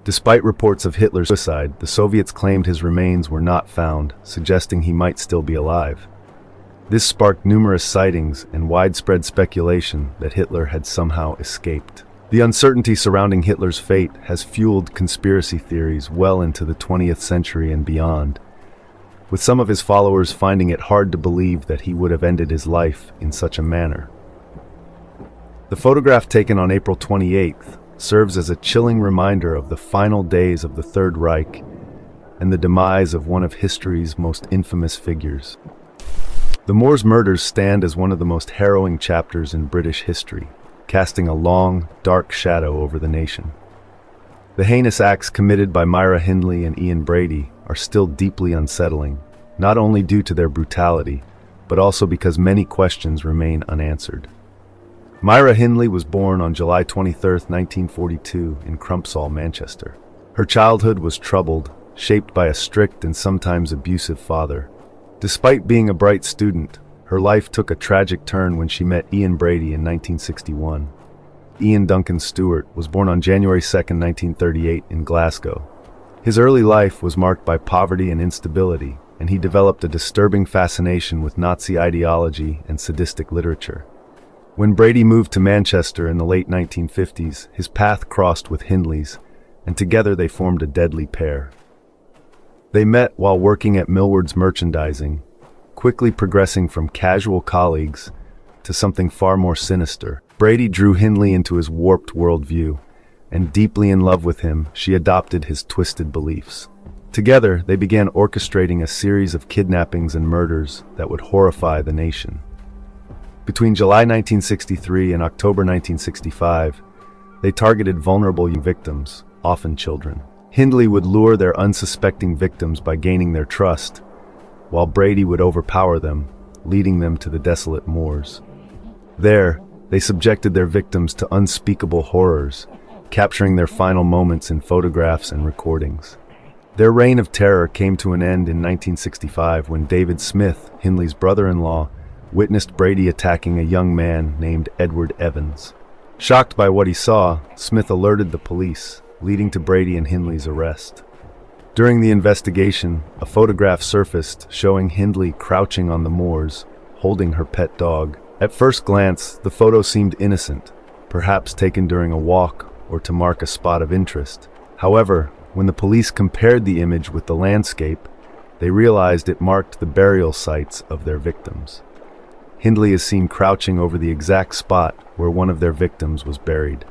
Despite reports of Hitler's suicide, the Soviets claimed his remains were not found, suggesting he might still be alive. This sparked numerous sightings and widespread speculation that Hitler had somehow escaped. The uncertainty surrounding Hitler's fate has fueled conspiracy theories well into the 20th century and beyond, with some of his followers finding it hard to believe that he would have ended his life in such a manner. The photograph taken on April 28th serves as a chilling reminder of the final days of the Third Reich and the demise of one of history's most infamous figures. The Moors murders stand as one of the most harrowing chapters in British history, casting a long, dark shadow over the nation. The heinous acts committed by Myra Hindley and Ian Brady are still deeply unsettling, not only due to their brutality, but also because many questions remain unanswered. Myra Hindley was born on July 23, 1942, in Crumpsall, Manchester. Her childhood was troubled, shaped by a strict and sometimes abusive father. Despite being a bright student, her life took a tragic turn when she met Ian Brady in 1961. Ian Duncan Stewart was born on January 2, 1938, in Glasgow. His early life was marked by poverty and instability, and he developed a disturbing fascination with Nazi ideology and sadistic literature. When Brady moved to Manchester in the late 1950s, his path crossed with Hindley's, and together they formed a deadly pair. They met while working at Millward's Merchandising, quickly progressing from casual colleagues to something far more sinister. Brady drew Hindley into his warped worldview, and deeply in love with him, she adopted his twisted beliefs. Together, they began orchestrating a series of kidnappings and murders that would horrify the nation. Between July 1963 and October 1965, they targeted vulnerable victims, often children. Hindley would lure their unsuspecting victims by gaining their trust, while Brady would overpower them, leading them to the desolate moors. There, they subjected their victims to unspeakable horrors, capturing their final moments in photographs and recordings. Their reign of terror came to an end in 1965 when David Smith, Hindley's brother-in-law, witnessed Brady attacking a young man named Edward Evans. Shocked by what he saw, Smith alerted the police, leading to Brady and Hindley's arrest. During the investigation, a photograph surfaced showing Hindley crouching on the moors, holding her pet dog. At first glance, the photo seemed innocent, perhaps taken during a walk or to mark a spot of interest. However, when the police compared the image with the landscape, they realized it marked the burial sites of their victims. Hindley is seen crouching over the exact spot where one of their victims was buried.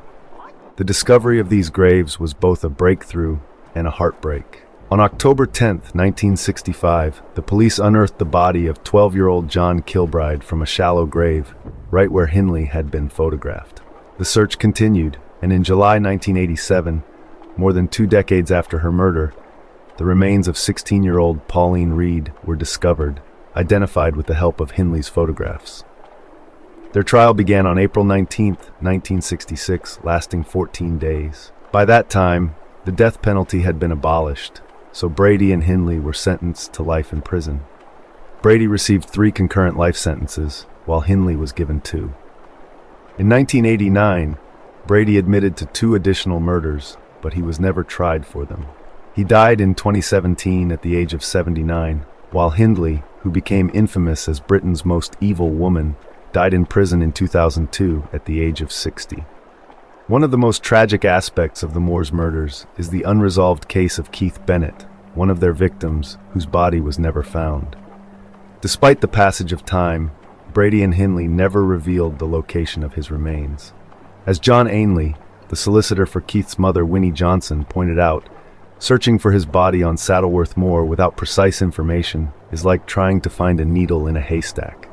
The discovery of these graves was both a breakthrough and a heartbreak. On October 10, 1965, the police unearthed the body of 12-year-old John Kilbride from a shallow grave, right where Hindley had been photographed. The search continued, and in July 1987, more than 2 decades after her murder, the remains of 16-year-old Pauline Reed were discovered, identified with the help of Hindley's photographs. Their trial began on April 19, 1966, lasting 14 days. By that time, the death penalty had been abolished, so Brady and Hindley were sentenced to life in prison. Brady received 3 concurrent life sentences, while Hindley was given 2. In 1989, Brady admitted to 2 additional murders, but he was never tried for them. He died in 2017 at the age of 79, while Hindley, who became infamous as Britain's most evil woman, died in prison in 2002 at the age of 60. One of the most tragic aspects of the Moores murders is the unresolved case of Keith Bennett, one of their victims, whose body was never found. Despite the passage of time, Brady and Hindley never revealed the location of his remains. As John Ainley, the solicitor for Keith's mother Winnie Johnson, pointed out, searching for his body on Saddleworth Moor without precise information is like trying to find a needle in a haystack.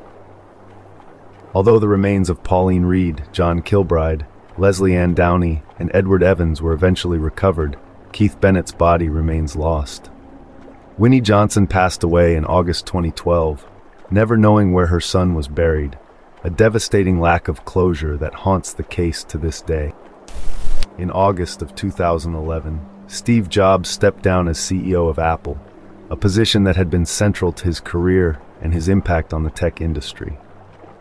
Although the remains of Pauline Reed, John Kilbride, Leslie Ann Downey, and Edward Evans were eventually recovered, Keith Bennett's body remains lost. Winnie Johnson passed away in August 2012, never knowing where her son was buried, a devastating lack of closure that haunts the case to this day. In August of 2011, Steve Jobs stepped down as CEO of Apple, a position that had been central to his career and his impact on the tech industry.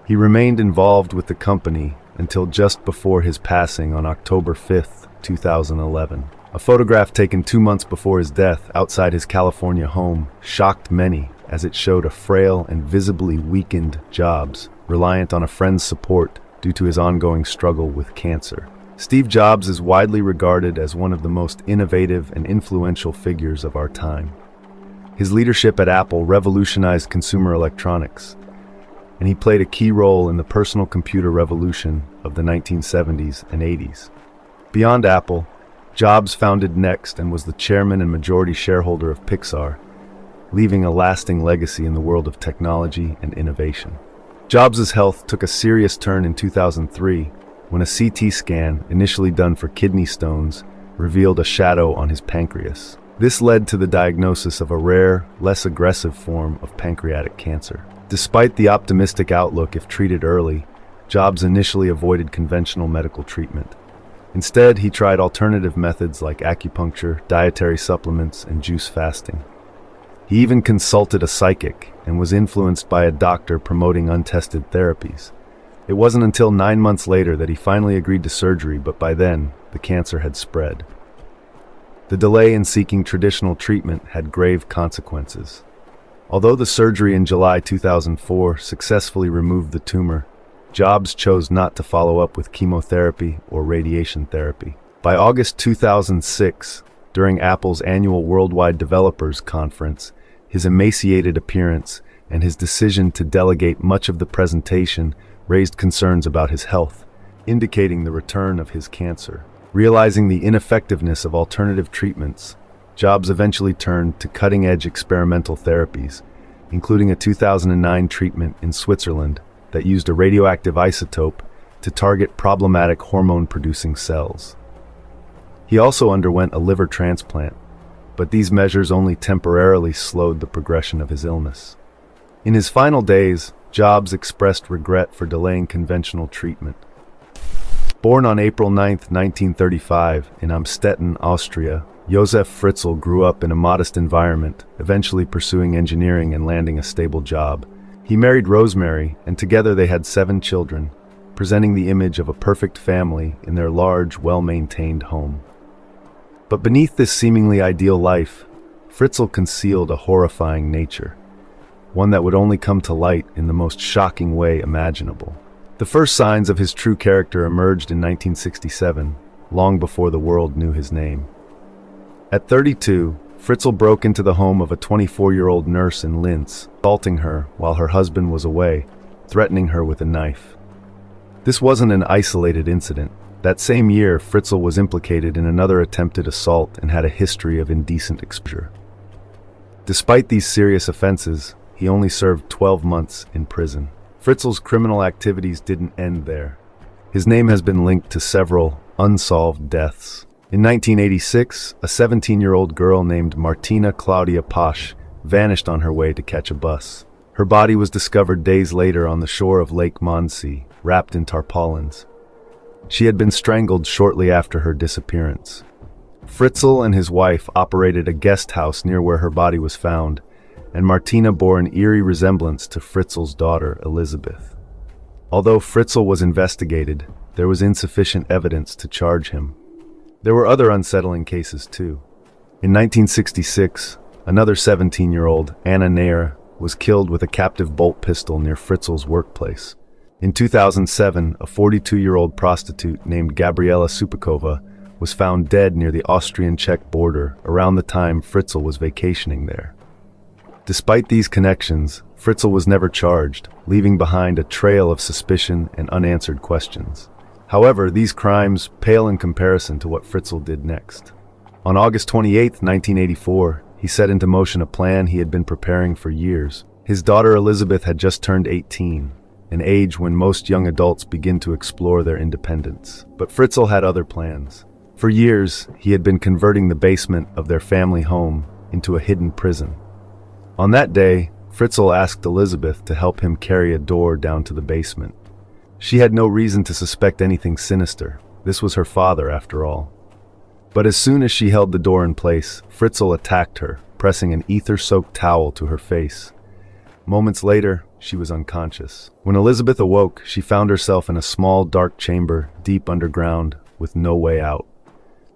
He remained involved with the company until just before his passing on October 5, 2011. A photograph taken 2 months before his death outside his California home shocked many, as it showed a frail and visibly weakened Jobs, reliant on a friend's support due to his ongoing struggle with cancer. Steve Jobs is widely regarded as one of the most innovative and influential figures of our time. His leadership at Apple revolutionized consumer electronics, and he played a key role in the personal computer revolution of the 1970s and 80s. Beyond Apple, Jobs founded Next and was the chairman and majority shareholder of Pixar, leaving a lasting legacy in the world of technology and innovation. Jobs' health took a serious turn in 2003 when a CT scan, initially done for kidney stones, revealed a shadow on his pancreas. This led to the diagnosis of a rare, less aggressive form of pancreatic cancer. Despite the optimistic outlook if treated early, Jobs initially avoided conventional medical treatment. Instead, he tried alternative methods like acupuncture, dietary supplements, and juice fasting. He even consulted a psychic and was influenced by a doctor promoting untested therapies. It wasn't until 9 months later that he finally agreed to surgery, but by then, the cancer had spread. The delay in seeking traditional treatment had grave consequences. Although the surgery in July 2004 successfully removed the tumor, Jobs chose not to follow up with chemotherapy or radiation therapy. By August 2006, during Apple's annual Worldwide Developers Conference, his emaciated appearance and his decision to delegate much of the presentation raised concerns about his health, indicating the return of his cancer. Realizing the ineffectiveness of alternative treatments, Jobs eventually turned to cutting-edge experimental therapies, including a 2009 treatment in Switzerland that used a radioactive isotope to target problematic hormone-producing cells. He also underwent a liver transplant, but these measures only temporarily slowed the progression of his illness. In his final days, Jobs expressed regret for delaying conventional treatment. Born on April 9, 1935, in Amstetten, Austria, Josef Fritzl grew up in a modest environment, eventually pursuing engineering and landing a stable job. He married Rosemary, and together they had 7 children, presenting the image of a perfect family in their large, well-maintained home. But beneath this seemingly ideal life, Fritzl concealed a horrifying nature, one that would only come to light in the most shocking way imaginable. The first signs of his true character emerged in 1967, long before the world knew his name. At 32, Fritzl broke into the home of a 24-year-old nurse in Linz, assaulting her while her husband was away, threatening her with a knife. This wasn't an isolated incident. That same year, Fritzl was implicated in another attempted assault and had a history of indecent exposure. Despite these serious offenses, he only served 12 months in prison. Fritzl's criminal activities didn't end there. His name has been linked to several unsolved deaths. In 1986, a 17-year-old girl named Martina Claudia Pasch vanished on her way to catch a bus. Her body was discovered days later on the shore of Lake Mondsee, wrapped in tarpaulins. She had been strangled shortly after her disappearance. Fritzl and his wife operated a guest house near where her body was found, and Martina bore an eerie resemblance to Fritzl's daughter, Elizabeth. Although Fritzl was investigated, there was insufficient evidence to charge him. There were other unsettling cases too. In 1966, another 17-year-old, Anna Nair, was killed with a captive bolt pistol near Fritzl's workplace. In 2007, a 42-year-old prostitute named Gabriela Supakova was found dead near the Austrian-Czech border around the time Fritzl was vacationing there. Despite these connections, Fritzl was never charged, leaving behind a trail of suspicion and unanswered questions. However, these crimes pale in comparison to what Fritzl did next. On August 28, 1984, he set into motion a plan he had been preparing for years. His daughter Elizabeth had just turned 18, an age when most young adults begin to explore their independence. But Fritzl had other plans. For years, he had been converting the basement of their family home into a hidden prison. On that day, Fritzl asked Elizabeth to help him carry a door down to the basement. She had no reason to suspect anything sinister. This was her father, after all. But as soon as she held the door in place, Fritzl attacked her, pressing an ether-soaked towel to her face. Moments later, she was unconscious. When Elizabeth awoke, she found herself in a small, dark chamber deep underground with no way out.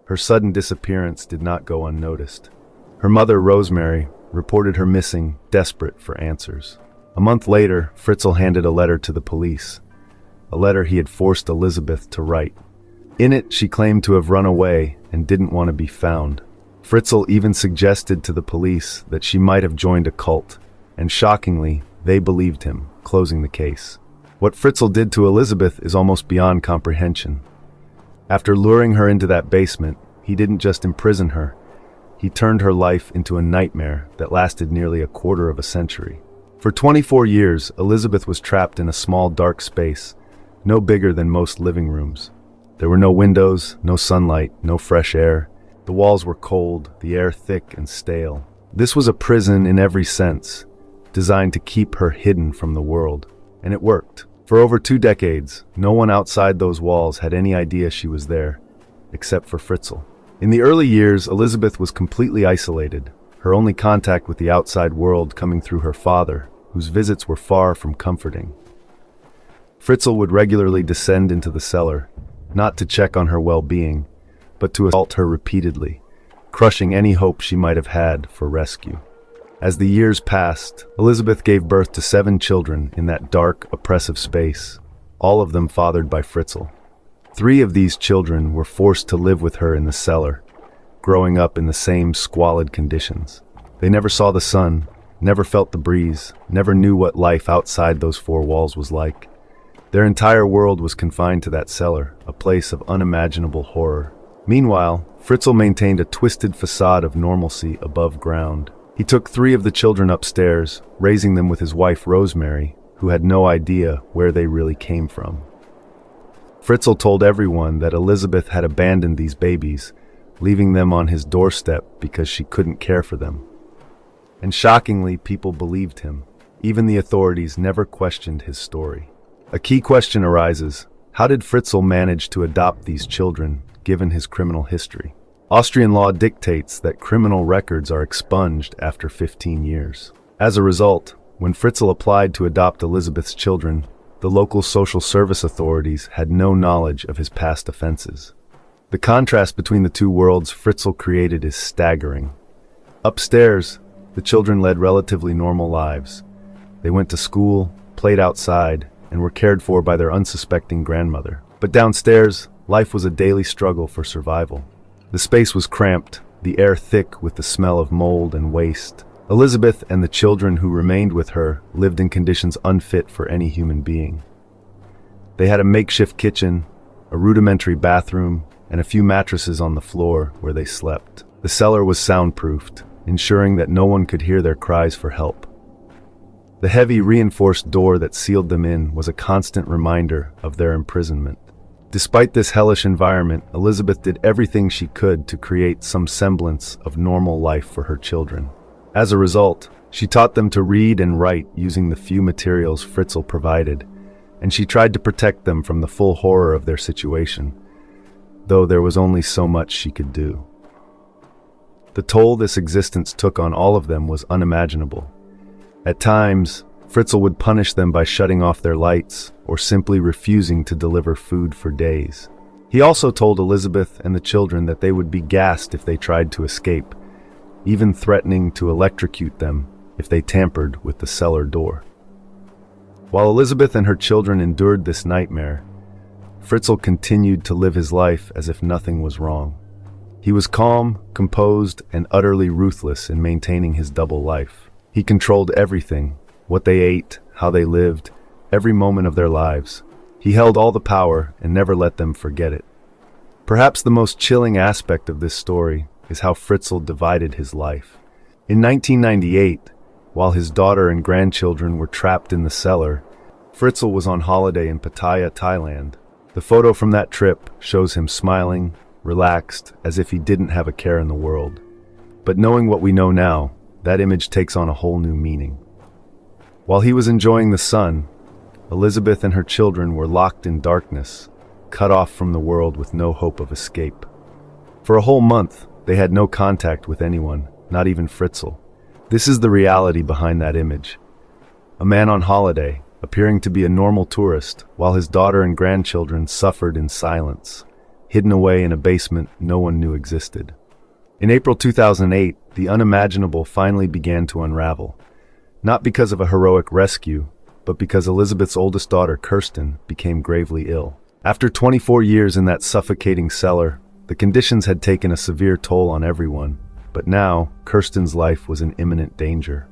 Her sudden disappearance did not go unnoticed. Her mother, Rosemary, reported her missing, desperate for answers. A month later, Fritzl handed a letter to the police, a letter he had forced Elizabeth to write. In it, she claimed to have run away and didn't want to be found. Fritzl even suggested to the police that she might have joined a cult, and shockingly, they believed him, closing the case. What Fritzl did to Elizabeth is almost beyond comprehension. After luring her into that basement, he didn't just imprison her, he turned her life into a nightmare that lasted nearly a quarter of a century. For 24 years, Elizabeth was trapped in a small dark space, no bigger than most living rooms. There were no windows, no sunlight, no fresh air. The walls were cold, the air thick and stale. This was a prison in every sense, designed to keep her hidden from the world. And it worked. For over 2 decades, no one outside those walls had any idea she was there, except for Fritzl. In the early years, Elizabeth was completely isolated, her only contact with the outside world coming through her father, whose visits were far from comforting. Fritzl would regularly descend into the cellar, not to check on her well-being, but to assault her repeatedly, crushing any hope she might have had for rescue. As the years passed, Elizabeth gave birth to 7 children in that dark, oppressive space, all of them fathered by Fritzl. 3 of these children were forced to live with her in the cellar, growing up in the same squalid conditions. They never saw the sun, never felt the breeze, never knew what life outside those 4 walls was like. Their entire world was confined to that cellar, a place of unimaginable horror. Meanwhile, Fritzl maintained a twisted facade of normalcy above ground. He took 3 of the children upstairs, raising them with his wife Rosemary, who had no idea where they really came from. Fritzl told everyone that Elizabeth had abandoned these babies, leaving them on his doorstep because she couldn't care for them. And shockingly, people believed him. Even the authorities never questioned his story. A key question arises: how did Fritzl manage to adopt these children, given his criminal history? Austrian law dictates that criminal records are expunged after 15 years. As a result, when Fritzl applied to adopt Elizabeth's children, the local social service authorities had no knowledge of his past offenses. The contrast between the 2 worlds Fritzl created is staggering. Upstairs, the children led relatively normal lives. They went to school, played outside, and were cared for by their unsuspecting grandmother. But downstairs, life was a daily struggle for survival. The space was cramped, the air thick with the smell of mold and waste. Elizabeth and the children who remained with her lived in conditions unfit for any human being. They had a makeshift kitchen, a rudimentary bathroom, and a few mattresses on the floor where they slept. The cellar was soundproofed, ensuring that no one could hear their cries for help. The heavy, reinforced door that sealed them in was a constant reminder of their imprisonment. Despite this hellish environment, Elizabeth did everything she could to create some semblance of normal life for her children. As a result, she taught them to read and write using the few materials Fritzl provided, and she tried to protect them from the full horror of their situation, though there was only so much she could do. The toll this existence took on all of them was unimaginable. At times, Fritzl would punish them by shutting off their lights or simply refusing to deliver food for days. He also told Elizabeth and the children that they would be gassed if they tried to escape, even threatening to electrocute them if they tampered with the cellar door. While Elizabeth and her children endured this nightmare, Fritzl continued to live his life as if nothing was wrong. He was calm, composed, and utterly ruthless in maintaining his double life. He controlled everything, what they ate, how they lived, every moment of their lives. He held all the power and never let them forget it. Perhaps the most chilling aspect of this story is how Fritzl divided his life. In 1998, while his daughter and grandchildren were trapped in the cellar, Fritzl was on holiday in Pattaya, Thailand. The photo from that trip shows him smiling, relaxed, as if he didn't have a care in the world. But knowing what we know now, that image takes on a whole new meaning. While he was enjoying the sun, Elizabeth and her children were locked in darkness, cut off from the world with no hope of escape. For a whole month, they had no contact with anyone, not even Fritzl. This is the reality behind that image. A man on holiday, appearing to be a normal tourist, while his daughter and grandchildren suffered in silence, hidden away in a basement no one knew existed. In April 2008, the unimaginable finally began to unravel. Not because of a heroic rescue, but because Elizabeth's oldest daughter, Kirsten, became gravely ill. After 24 years in that suffocating cellar, the conditions had taken a severe toll on everyone, but now Kirsten's life was in imminent danger.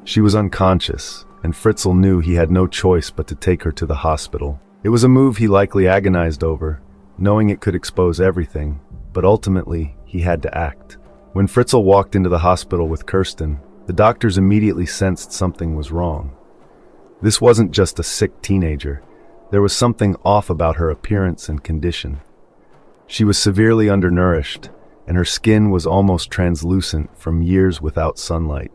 She was unconscious, and Fritzl knew he had no choice but to take her to the hospital. It was a move he likely agonized over, knowing it could expose everything, but ultimately he had to act. When Fritzl walked into the hospital with Kirsten, the doctors immediately sensed something was wrong. This wasn't just a sick teenager. There was something off about her appearance and condition. She was severely undernourished, and her skin was almost translucent from years without sunlight.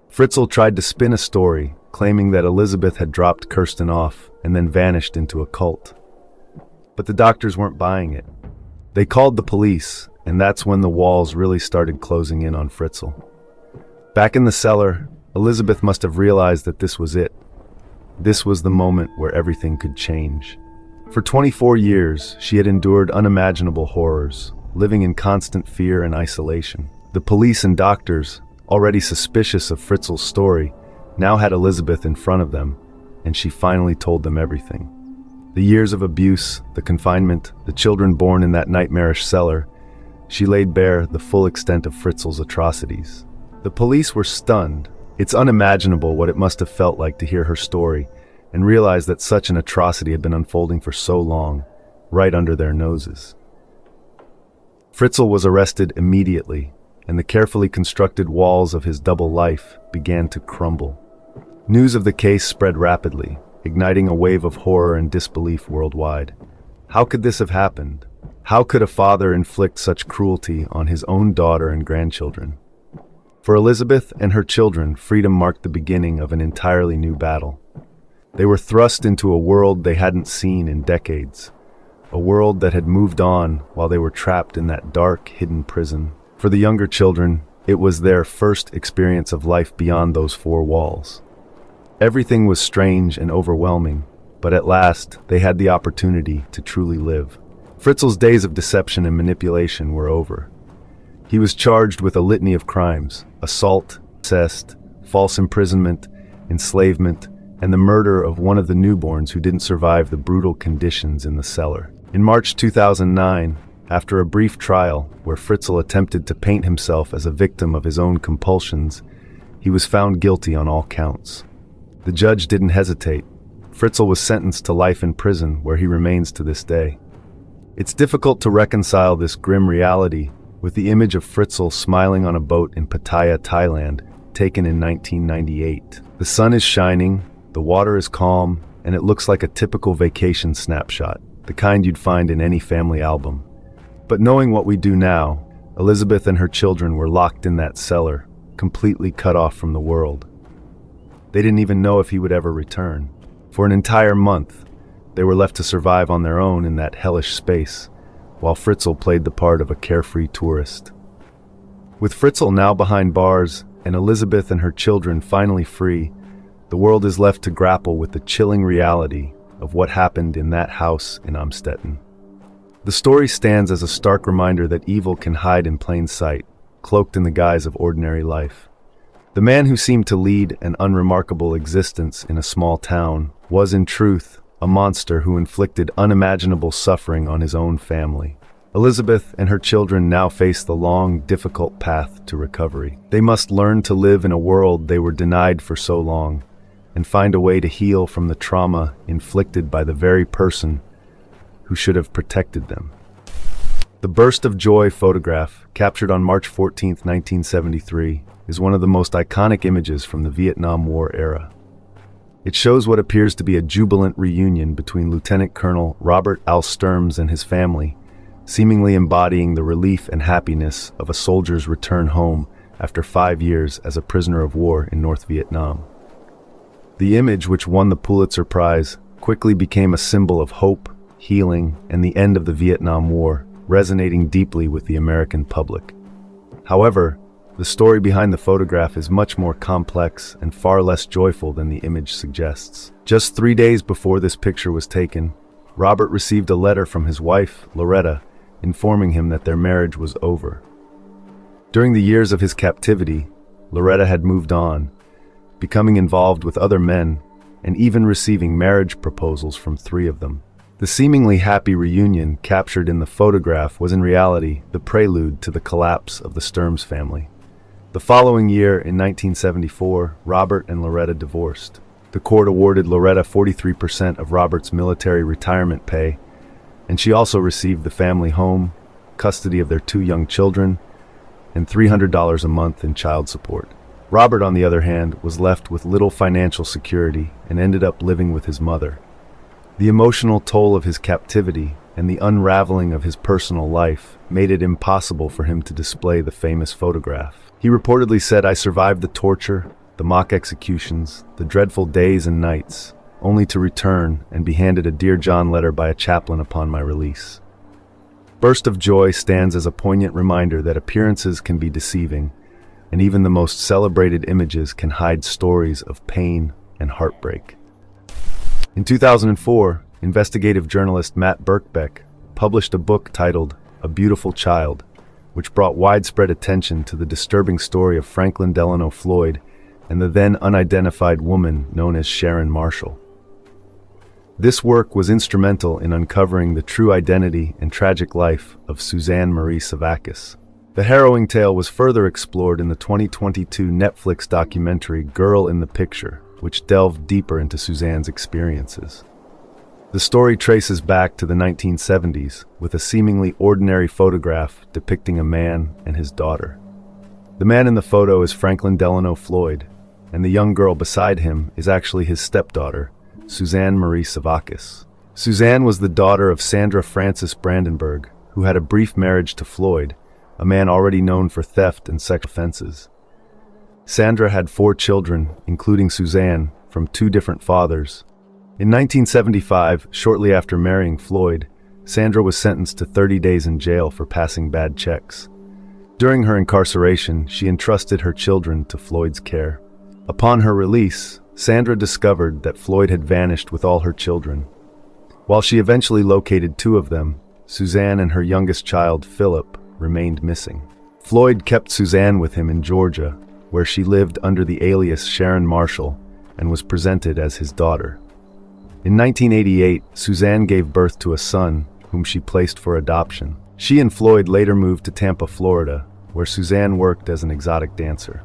Fritzl tried to spin a story, claiming that Elizabeth had dropped Kirsten off and then vanished into a cult. But the doctors weren't buying it. They called the police, and that's when the walls really started closing in on Fritzl. Back in the cellar, Elizabeth must have realized that this was it. This was the moment where everything could change. For 24 years, she had endured unimaginable horrors, living in constant fear and isolation. The police and doctors, already suspicious of Fritzl's story, now had Elizabeth in front of them, and she finally told them everything. The years of abuse, the confinement, the children born in that nightmarish cellar, she laid bare the full extent of Fritzl's atrocities. The police were stunned. It's unimaginable what it must have felt like to hear her story and realize that such an atrocity had been unfolding for so long, right under their noses. Fritzl was arrested immediately, and the carefully constructed walls of his double life began to crumble. News of the case spread rapidly, igniting a wave of horror and disbelief worldwide. How could this have happened? How could a father inflict such cruelty on his own daughter and grandchildren? For Elizabeth and her children, freedom marked the beginning of an entirely new battle. They were thrust into a world they hadn't seen in decades, a world that had moved on while they were trapped in that dark, hidden prison. For the younger children, it was their first experience of life beyond those four walls. Everything was strange and overwhelming, but at last they had the opportunity to truly live. Fritzl's days of deception and manipulation were over. He was charged with a litany of crimes: assault, incest, false imprisonment, enslavement, and the murder of one of the newborns who didn't survive the brutal conditions in the cellar. In March 2009, after a brief trial where Fritzl attempted to paint himself as a victim of his own compulsions, he was found guilty on all counts. The judge didn't hesitate. Fritzl was sentenced to life in prison, where he remains to this day. It's difficult to reconcile this grim reality with the image of Fritzl smiling on a boat in Pattaya, Thailand, taken in 1998. The sun is shining, the water is calm, and it looks like a typical vacation snapshot, the kind you'd find in any family album. But knowing what we do now, Elizabeth and her children were locked in that cellar, completely cut off from the world. They didn't even know if he would ever return. For an entire month, they were left to survive on their own in that hellish space, while Fritzl played the part of a carefree tourist. With Fritzl now behind bars and Elizabeth and her children finally free, the world is left to grapple with the chilling reality of what happened in that house in Amstetten. The story stands as a stark reminder that evil can hide in plain sight, cloaked in the guise of ordinary life. The man who seemed to lead an unremarkable existence in a small town was, in truth, a monster who inflicted unimaginable suffering on his own family. Elizabeth and her children now face the long, difficult path to recovery. They must learn to live in a world they were denied for so long, and find a way to heal from the trauma inflicted by the very person who should have protected them. The Burst of Joy photograph, captured on March 14, 1973, is one of the most iconic images from the Vietnam War era. It shows what appears to be a jubilant reunion between Lieutenant Colonel Robert Al Sturms and his family, seemingly embodying the relief and happiness of a soldier's return home after 5 years as a prisoner of war in North Vietnam. The image, which won the Pulitzer Prize, quickly became a symbol of hope, healing, and the end of the Vietnam War, resonating deeply with the American public. However, the story behind the photograph is much more complex and far less joyful than the image suggests. Just 3 days before this picture was taken, Robert received a letter from his wife, Loretta, informing him that their marriage was over. During the years of his captivity, Loretta had moved on, becoming involved with other men and even receiving marriage proposals from 3 of them. The seemingly happy reunion captured in the photograph was in reality the prelude to the collapse of the Sturms family. The following year, in 1974, Robert and Loretta divorced. The court awarded Loretta 43% of Robert's military retirement pay, and she also received the family home, custody of their 2 young children, and $300 a month in child support. Robert, on the other hand, was left with little financial security and ended up living with his mother. The emotional toll of his captivity and the unraveling of his personal life made it impossible for him to display the famous photograph. He reportedly said, "I survived the torture, the mock executions, the dreadful days and nights, only to return and be handed a Dear John letter by a chaplain upon my release." Burst of Joy stands as a poignant reminder that appearances can be deceiving, and even the most celebrated images can hide stories of pain and heartbreak. In 2004, investigative journalist Matt Birkbeck published a book titled A Beautiful Child, which brought widespread attention to the disturbing story of Franklin Delano Floyd and the then unidentified woman known as Sharon Marshall. This work was instrumental in uncovering the true identity and tragic life of Suzanne Marie Savakis. The harrowing tale was further explored in the 2022 Netflix documentary Girl in the Picture, which delved deeper into Suzanne's experiences. The story traces back to the 1970s with a seemingly ordinary photograph depicting a man and his daughter. The man in the photo is Franklin Delano Floyd, and the young girl beside him is actually his stepdaughter, Suzanne Marie Savakis. Suzanne was the daughter of Sandra Frances Brandenburg, who had a brief marriage to Floyd, a man already known for theft and sexual offenses. Sandra had 4 children, including Suzanne, from 2 different fathers. In 1975, shortly after marrying Floyd, Sandra was sentenced to 30 days in jail for passing bad checks. During her incarceration, she entrusted her children to Floyd's care. Upon her release, Sandra discovered that Floyd had vanished with all her children. While she eventually located 2 of them, Suzanne and her youngest child, Philip, remained missing. Floyd kept Suzanne with him in Georgia, where she lived under the alias Sharon Marshall and was presented as his daughter. In 1988, Suzanne gave birth to a son, whom she placed for adoption. She and Floyd later moved to Tampa, Florida, where Suzanne worked as an exotic dancer.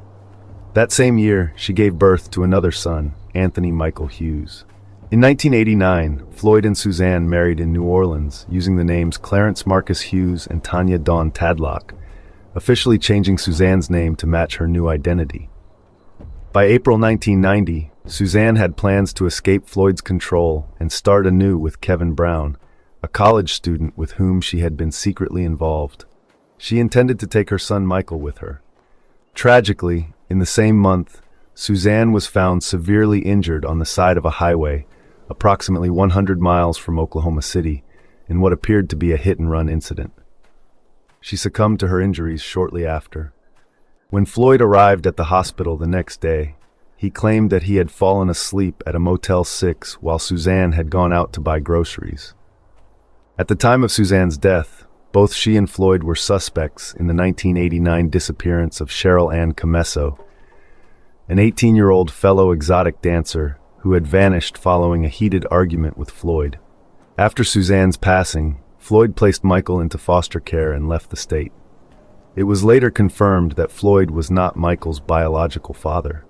That same year, she gave birth to another son, Anthony Michael Hughes. In 1989, Floyd and Suzanne married in New Orleans using the names Clarence Marcus Hughes and Tanya Dawn Tadlock, officially changing Suzanne's name to match her new identity. By April 1990, Suzanne had plans to escape Floyd's control and start anew with Kevin Brown, a college student with whom she had been secretly involved. She intended to take her son Michael with her. Tragically, in the same month, Suzanne was found severely injured on the side of a highway, approximately 100 miles from Oklahoma City, in what appeared to be a hit-and-run incident. She succumbed to her injuries shortly after. When Floyd arrived at the hospital the next day, he claimed that he had fallen asleep at a Motel 6 while Suzanne had gone out to buy groceries. At the time of Suzanne's death, both she and Floyd were suspects in the 1989 disappearance of Cheryl Ann Camesso, an 18-year-old fellow exotic dancer who had vanished following a heated argument with Floyd. After Suzanne's passing, Floyd placed Michael into foster care and left the state. It was later confirmed that Floyd was not Michael's biological father.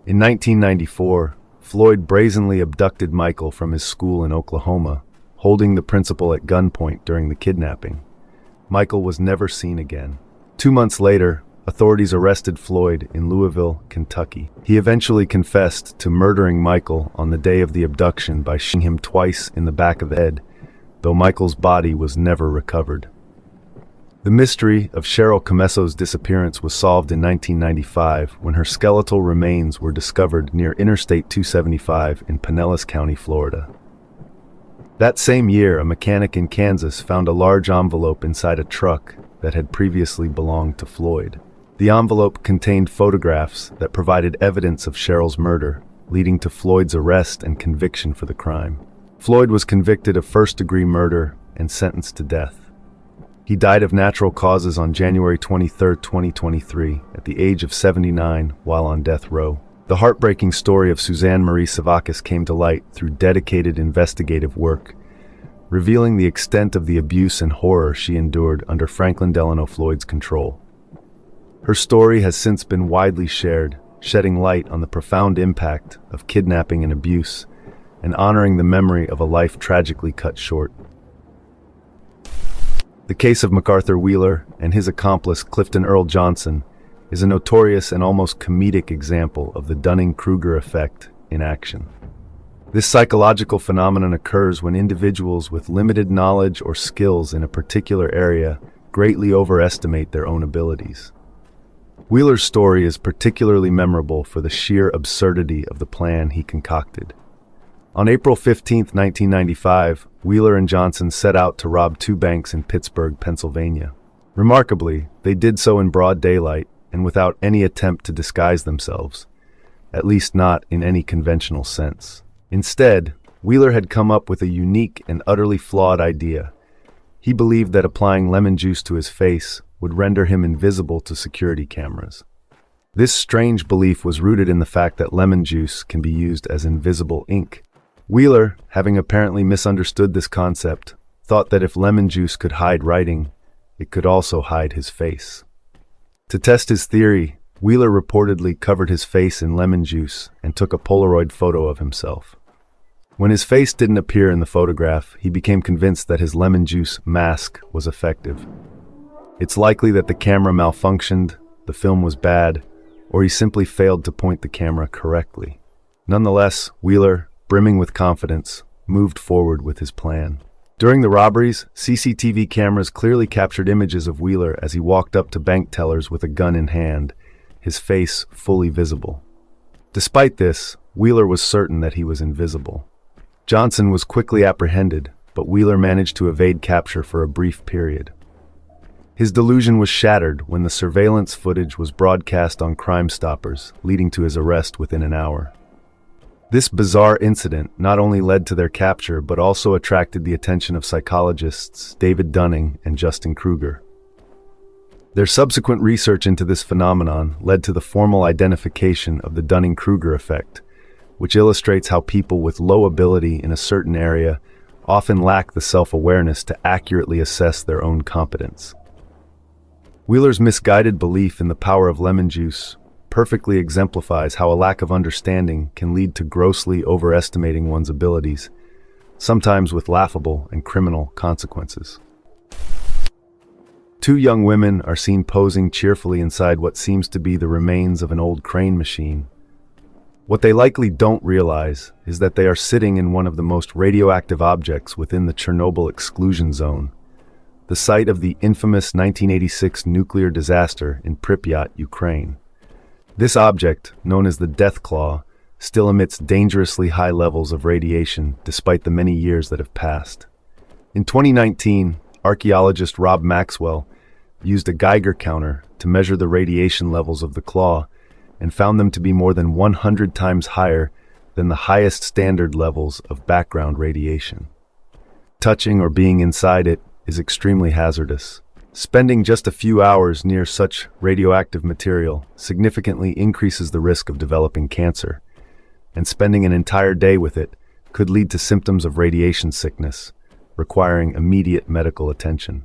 In 1994, Floyd brazenly abducted Michael from his school in Oklahoma, holding the principal at gunpoint during the kidnapping. Michael was never seen again. 2 months later, authorities arrested Floyd in Louisville, Kentucky. He eventually confessed to murdering Michael on the day of the abduction by shooting him twice in the back of the head, though Michael's body was never recovered. The mystery of Cheryl Camesso's disappearance was solved in 1995 when her skeletal remains were discovered near Interstate 275 in Pinellas County, Florida. That same year, a mechanic in Kansas found a large envelope inside a truck that had previously belonged to Floyd. The envelope contained photographs that provided evidence of Cheryl's murder, leading to Floyd's arrest and conviction for the crime. Floyd was convicted of first-degree murder and sentenced to death. He died of natural causes on January 23, 2023, at the age of 79 while on death row. The heartbreaking story of Suzanne Marie Savakis came to light through dedicated investigative work, revealing the extent of the abuse and horror she endured under Franklin Delano Floyd's control. Her story has since been widely shared, shedding light on the profound impact of kidnapping and abuse, and honoring the memory of a life tragically cut short. The case of MacArthur Wheeler and his accomplice Clifton Earl Johnson is a notorious and almost comedic example of the Dunning-Kruger effect in action. This psychological phenomenon occurs when individuals with limited knowledge or skills in a particular area greatly overestimate their own abilities. Wheeler's story is particularly memorable for the sheer absurdity of the plan he concocted. On April 15, 1995, Wheeler and Johnson set out to rob 2 banks in Pittsburgh, Pennsylvania. Remarkably, they did so in broad daylight and without any attempt to disguise themselves, at least not in any conventional sense. Instead, Wheeler had come up with a unique and utterly flawed idea. He believed that applying lemon juice to his face would render him invisible to security cameras. This strange belief was rooted in the fact that lemon juice can be used as invisible ink. Wheeler, having apparently misunderstood this concept, thought that if lemon juice could hide writing, it could also hide his face. To test his theory, Wheeler reportedly covered his face in lemon juice and took a Polaroid photo of himself. When his face didn't appear in the photograph, he became convinced that his lemon juice mask was effective. It's likely that the camera malfunctioned, the film was bad, or he simply failed to point the camera correctly. Nonetheless, Wheeler, brimming with confidence, moved forward with his plan. During the robberies, CCTV cameras clearly captured images of Wheeler as he walked up to bank tellers with a gun in hand, his face fully visible. Despite this, Wheeler was certain that he was invisible. Johnson was quickly apprehended, but Wheeler managed to evade capture for a brief period. His delusion was shattered when the surveillance footage was broadcast on Crime Stoppers, leading to his arrest within an hour. This bizarre incident not only led to their capture but also attracted the attention of psychologists David Dunning and Justin Kruger. Their subsequent research into this phenomenon led to the formal identification of the Dunning-Kruger effect, which illustrates how people with low ability in a certain area often lack the self-awareness to accurately assess their own competence. Wheeler's misguided belief in the power of lemon juice perfectly exemplifies how a lack of understanding can lead to grossly overestimating one's abilities, sometimes with laughable and criminal consequences. Two young women are seen posing cheerfully inside what seems to be the remains of an old crane machine. What they likely don't realize is that they are sitting in one of the most radioactive objects within the Chernobyl exclusion zone, the site of the infamous 1986 nuclear disaster in Pripyat, Ukraine. This object, known as the Death Claw, still emits dangerously high levels of radiation despite the many years that have passed. In 2019, archaeologist Rob Maxwell used a Geiger counter to measure the radiation levels of the claw and found them to be more than 100 times higher than the highest standard levels of background radiation. Touching or being inside it is extremely hazardous. Spending just a few hours near such radioactive material significantly increases the risk of developing cancer, and spending an entire day with it could lead to symptoms of radiation sickness, requiring immediate medical attention.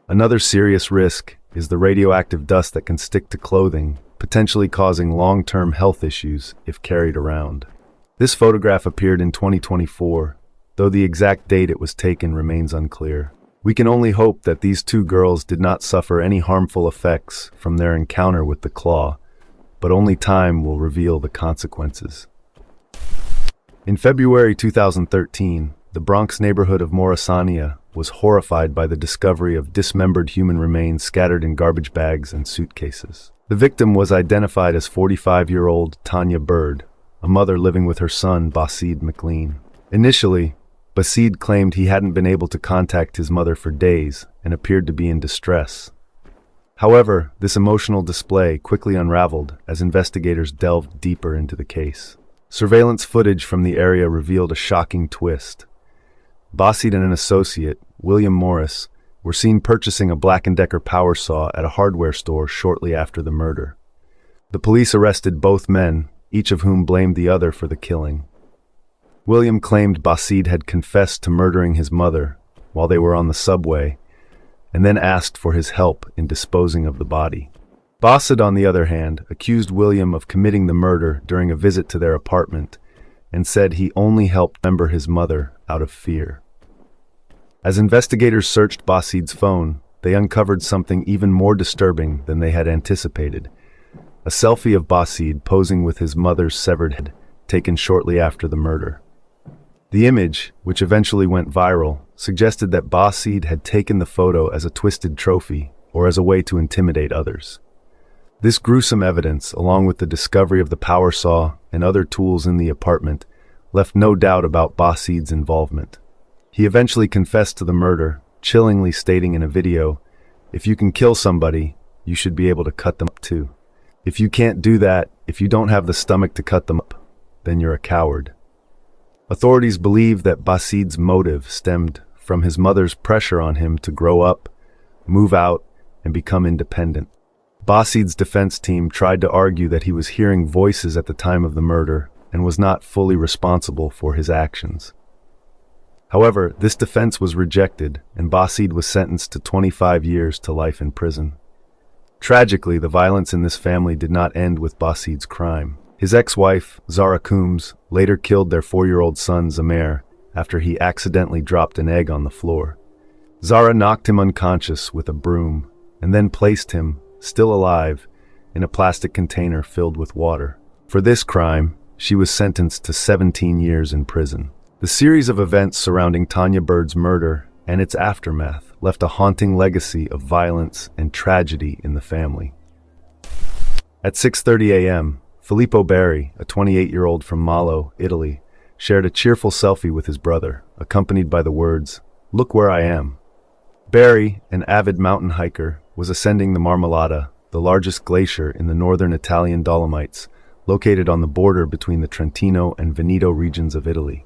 Another serious risk is the radioactive dust that can stick to clothing, potentially causing long-term health issues if carried around. This photograph appeared in 2024, though the exact date it was taken remains unclear. We can only hope that these two girls did not suffer any harmful effects from their encounter with the claw, but only time will reveal the consequences. In February 2013, the Bronx neighborhood of Morrisania was horrified by the discovery of dismembered human remains scattered in garbage bags and suitcases. The victim was identified as 45-year-old Tanya Bird, a mother living with her son, Basid McLean. Initially, Basid claimed he hadn't been able to contact his mother for days and appeared to be in distress. However, this emotional display quickly unraveled as investigators delved deeper into the case. Surveillance footage from the area revealed a shocking twist. Basid and an associate, William Morris, were seen purchasing a Black & Decker power saw at a hardware store shortly after the murder. The police arrested both men, each of whom blamed the other for the killing. William claimed Basid had confessed to murdering his mother while they were on the subway, and then asked for his help in disposing of the body. Basid, on the other hand, accused William of committing the murder during a visit to their apartment and said he only helped remember his mother out of fear. As investigators searched Basid's phone, they uncovered something even more disturbing than they had anticipated: a selfie of Basid posing with his mother's severed head, taken shortly after the murder. The image, which eventually went viral, suggested that Basid had taken the photo as a twisted trophy or as a way to intimidate others. This gruesome evidence, along with the discovery of the power saw and other tools in the apartment, left no doubt about Basid's involvement. He eventually confessed to the murder, chillingly stating in a video, "If you can kill somebody, you should be able to cut them up too. If you can't do that, if you don't have the stomach to cut them up, then you're a coward." Authorities believe that Basid's motive stemmed from his mother's pressure on him to grow up, move out, and become independent. Basid's defense team tried to argue that he was hearing voices at the time of the murder and was not fully responsible for his actions. However, this defense was rejected, and Basid was sentenced to 25 years to life in prison. Tragically, the violence in this family did not end with Basid's crime. His ex-wife, Zara Coombs, later killed their 4-year-old son, Zamer, after he accidentally dropped an egg on the floor. Zara knocked him unconscious with a broom, and then placed him, still alive, in a plastic container filled with water. For this crime, she was sentenced to 17 years in prison. The series of events surrounding Tanya Bird's murder and its aftermath left a haunting legacy of violence and tragedy in the family. At 6:30 a.m., Filippo Barry, a 28-year-old from Malo, Italy, shared a cheerful selfie with his brother, accompanied by the words, "Look where I am." Barry, an avid mountain hiker, was ascending the Marmolada, the largest glacier in the northern Italian Dolomites, located on the border between the Trentino and Veneto regions of Italy.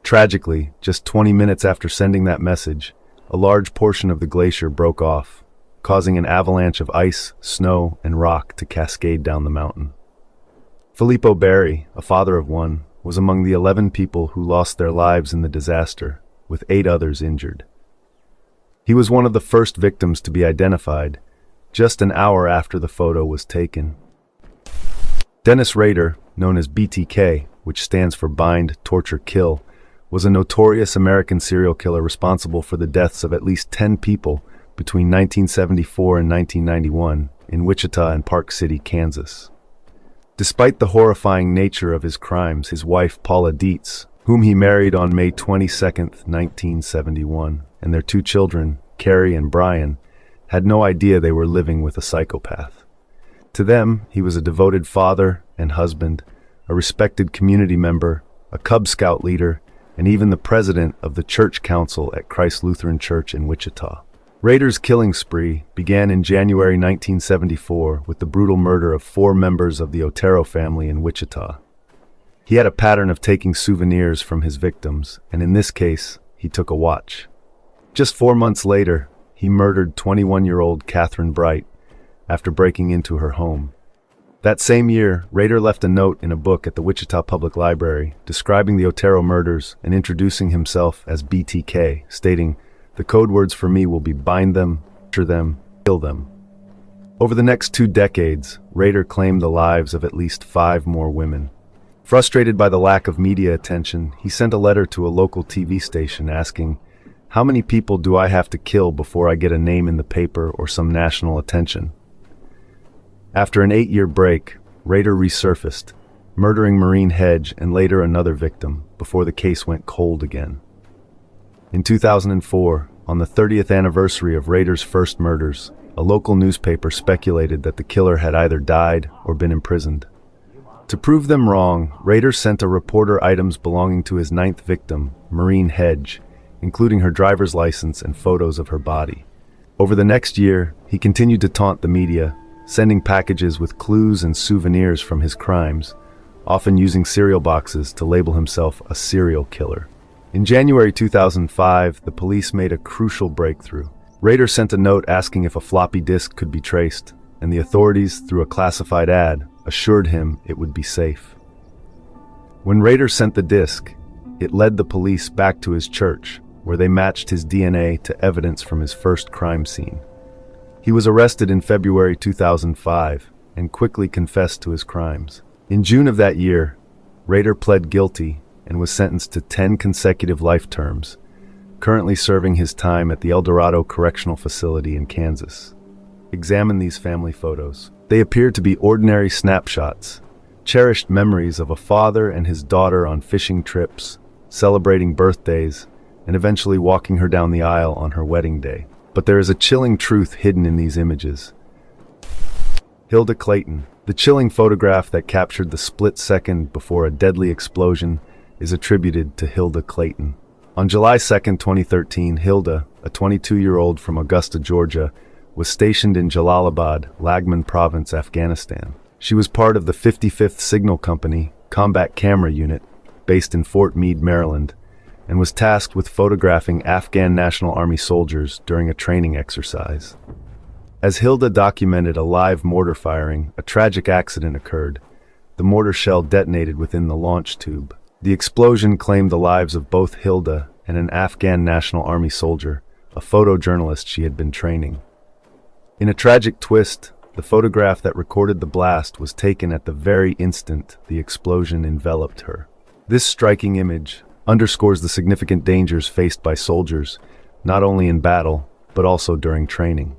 Tragically, just 20 minutes after sending that message, a large portion of the glacier broke off, causing an avalanche of ice, snow, and rock to cascade down the mountain. Filippo Barry, a father of one, was among the 11 people who lost their lives in the disaster, with 8 others injured. He was one of the first victims to be identified, just an hour after the photo was taken. Dennis Rader, known as BTK, which stands for Bind, Torture, Kill, was a notorious American serial killer responsible for the deaths of at least 10 people between 1974 and 1991 in Wichita and Park City, Kansas. Despite the horrifying nature of his crimes, his wife Paula Dietz, whom he married on May 22, 1971, and their 2 children, Carrie and Brian, had no idea they were living with a psychopath. To them, he was a devoted father and husband, a respected community member, a Cub Scout leader, and even the president of the church council at Christ Lutheran Church in Wichita. Rader's killing spree began in January 1974 with the brutal murder of 4 members of the Otero family in Wichita. He had a pattern of taking souvenirs from his victims, and in this case, he took a watch. Just 4 months later, he murdered 21-year-old Catherine Bright after breaking into her home. That same year, Rader left a note in a book at the Wichita Public Library describing the Otero murders and introducing himself as BTK, stating, "The code words for me will be bind them, torture them, kill them." Over the next 2 decades, Rader claimed the lives of at least 5 more women. Frustrated by the lack of media attention, he sent a letter to a local TV station asking, "How many people do I have to kill before I get a name in the paper or some national attention?" After an 8-year break, Rader resurfaced, murdering Maureen Hedge and later another victim, before the case went cold again. In 2004, on the 30th anniversary of Rader's first murders, a local newspaper speculated that the killer had either died or been imprisoned. To prove them wrong, Rader sent a reporter items belonging to his 9th victim, Maureen Hedge, including her driver's license and photos of her body. Over the next year, he continued to taunt the media, sending packages with clues and souvenirs from his crimes, often using cereal boxes to label himself a serial killer. In January 2005, the police made a crucial breakthrough. Rader sent a note asking if a floppy disk could be traced, and the authorities, through a classified ad, assured him it would be safe. When Rader sent the disk, it led the police back to his church, where they matched his DNA to evidence from his first crime scene. He was arrested in February 2005 and quickly confessed to his crimes. In June of that year, Rader pled guilty and was sentenced to 10 consecutive life terms, currently serving his time at the El Dorado Correctional Facility in Kansas. Examine these family photos. They appear to be ordinary snapshots, cherished memories of a father and his daughter on fishing trips, celebrating birthdays, and eventually walking her down the aisle on her wedding day. But there is a chilling truth hidden in these images. Hilda Clayton, the chilling photograph that captured the split second before a deadly explosion, is attributed to Hilda Clayton. On July 2, 2013, Hilda, a 22-year-old from Augusta, Georgia, was stationed in Jalalabad, Lagman Province, Afghanistan. She was part of the 55th Signal Company Combat Camera Unit, based in Fort Meade, Maryland, and was tasked with photographing Afghan National Army soldiers during a training exercise. As Hilda documented a live mortar firing, a tragic accident occurred. The mortar shell detonated within the launch tube. The explosion claimed the lives of both Hilda and an Afghan National Army soldier, a photojournalist she had been training. In a tragic twist, the photograph that recorded the blast was taken at the very instant the explosion enveloped her. This striking image underscores the significant dangers faced by soldiers, not only in battle, but also during training.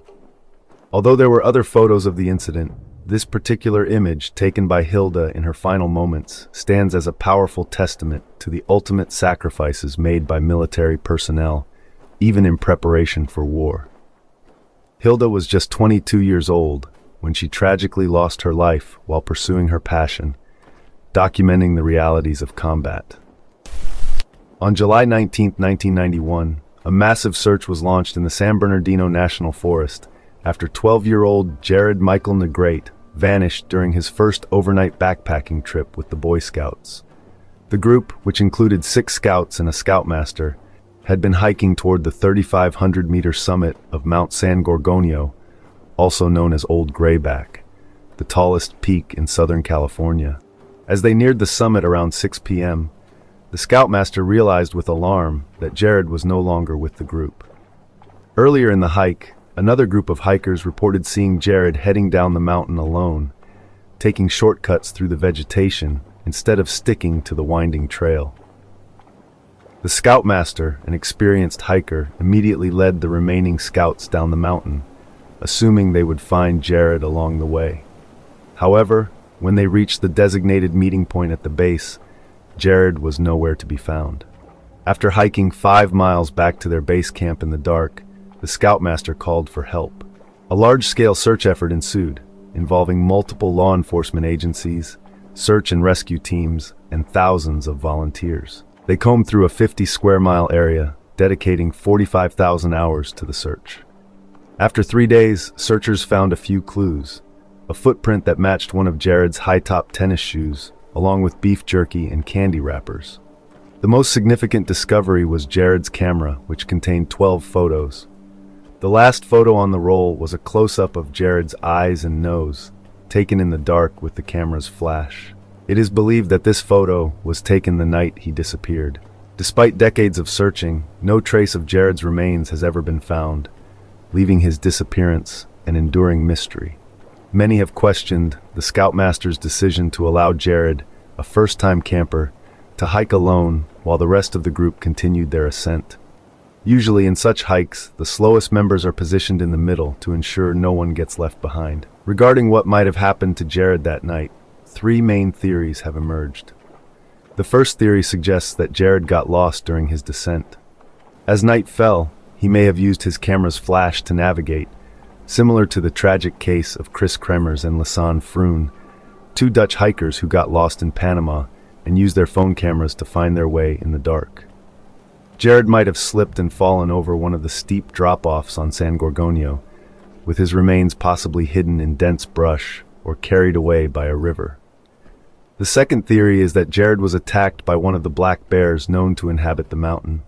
Although there were other photos of the incident, this particular image, taken by Hilda in her final moments, stands as a powerful testament to the ultimate sacrifices made by military personnel, even in preparation for war. Hilda was just 22 years old when she tragically lost her life while pursuing her passion, documenting the realities of combat. On July 19, 1991, a massive search was launched in the San Bernardino National Forest after 12-year-old Jared Michael Negrate vanished during his first overnight backpacking trip with the Boy Scouts. The group, which included 6 scouts and a scoutmaster, had been hiking toward the 3,500-meter summit of Mount San Gorgonio, also known as Old Grayback, the tallest peak in Southern California. As they neared the summit around 6 p.m., the scoutmaster realized with alarm that Jared was no longer with the group. Earlier in the hike, another group of hikers reported seeing Jared heading down the mountain alone. taking shortcuts through the vegetation instead of sticking to the winding trail. The scoutmaster, an experienced hiker, immediately led the remaining scouts down the mountain, assuming they would find Garrett along the way. However, when they reached the designated meeting point at the base, Garrett was nowhere to be found. After hiking 5 miles back to their base camp in the dark, the scoutmaster called for help. A large-scale search effort ensued, involving multiple law enforcement agencies, search and rescue teams, and thousands of volunteers. They combed through a 50-square-mile area, dedicating 45,000 hours to the search. After 3 days, searchers found a few clues. A footprint that matched one of Jared's high-top tennis shoes, along with beef jerky and candy wrappers. The most significant discovery was Jared's camera, which contained 12 photos. The last photo on the roll was a close-up of Jared's eyes and nose, taken in the dark with the camera's flash. It is believed that this photo was taken the night he disappeared. Despite decades of searching, no trace of Jared's remains has ever been found, leaving his disappearance an enduring mystery. Many have questioned the scoutmaster's decision to allow Jared, a first-time camper, to hike alone while the rest of the group continued their ascent. Usually in such hikes, the slowest members are positioned in the middle to ensure no one gets left behind. Regarding what might have happened to Jared that night, 3 main theories have emerged. The first theory suggests that Jared got lost during his descent. As night fell, he may have used his camera's flash to navigate, similar to the tragic case of Chris Kremers and Lawson Froon, 2 Dutch hikers who got lost in Panama and used their phone cameras to find their way in the dark. Jared might have slipped and fallen over one of the steep drop-offs on San Gorgonio, with his remains possibly hidden in dense brush or carried away by a river. The second theory is that Jared was attacked by one of the black bears known to inhabit the mountain.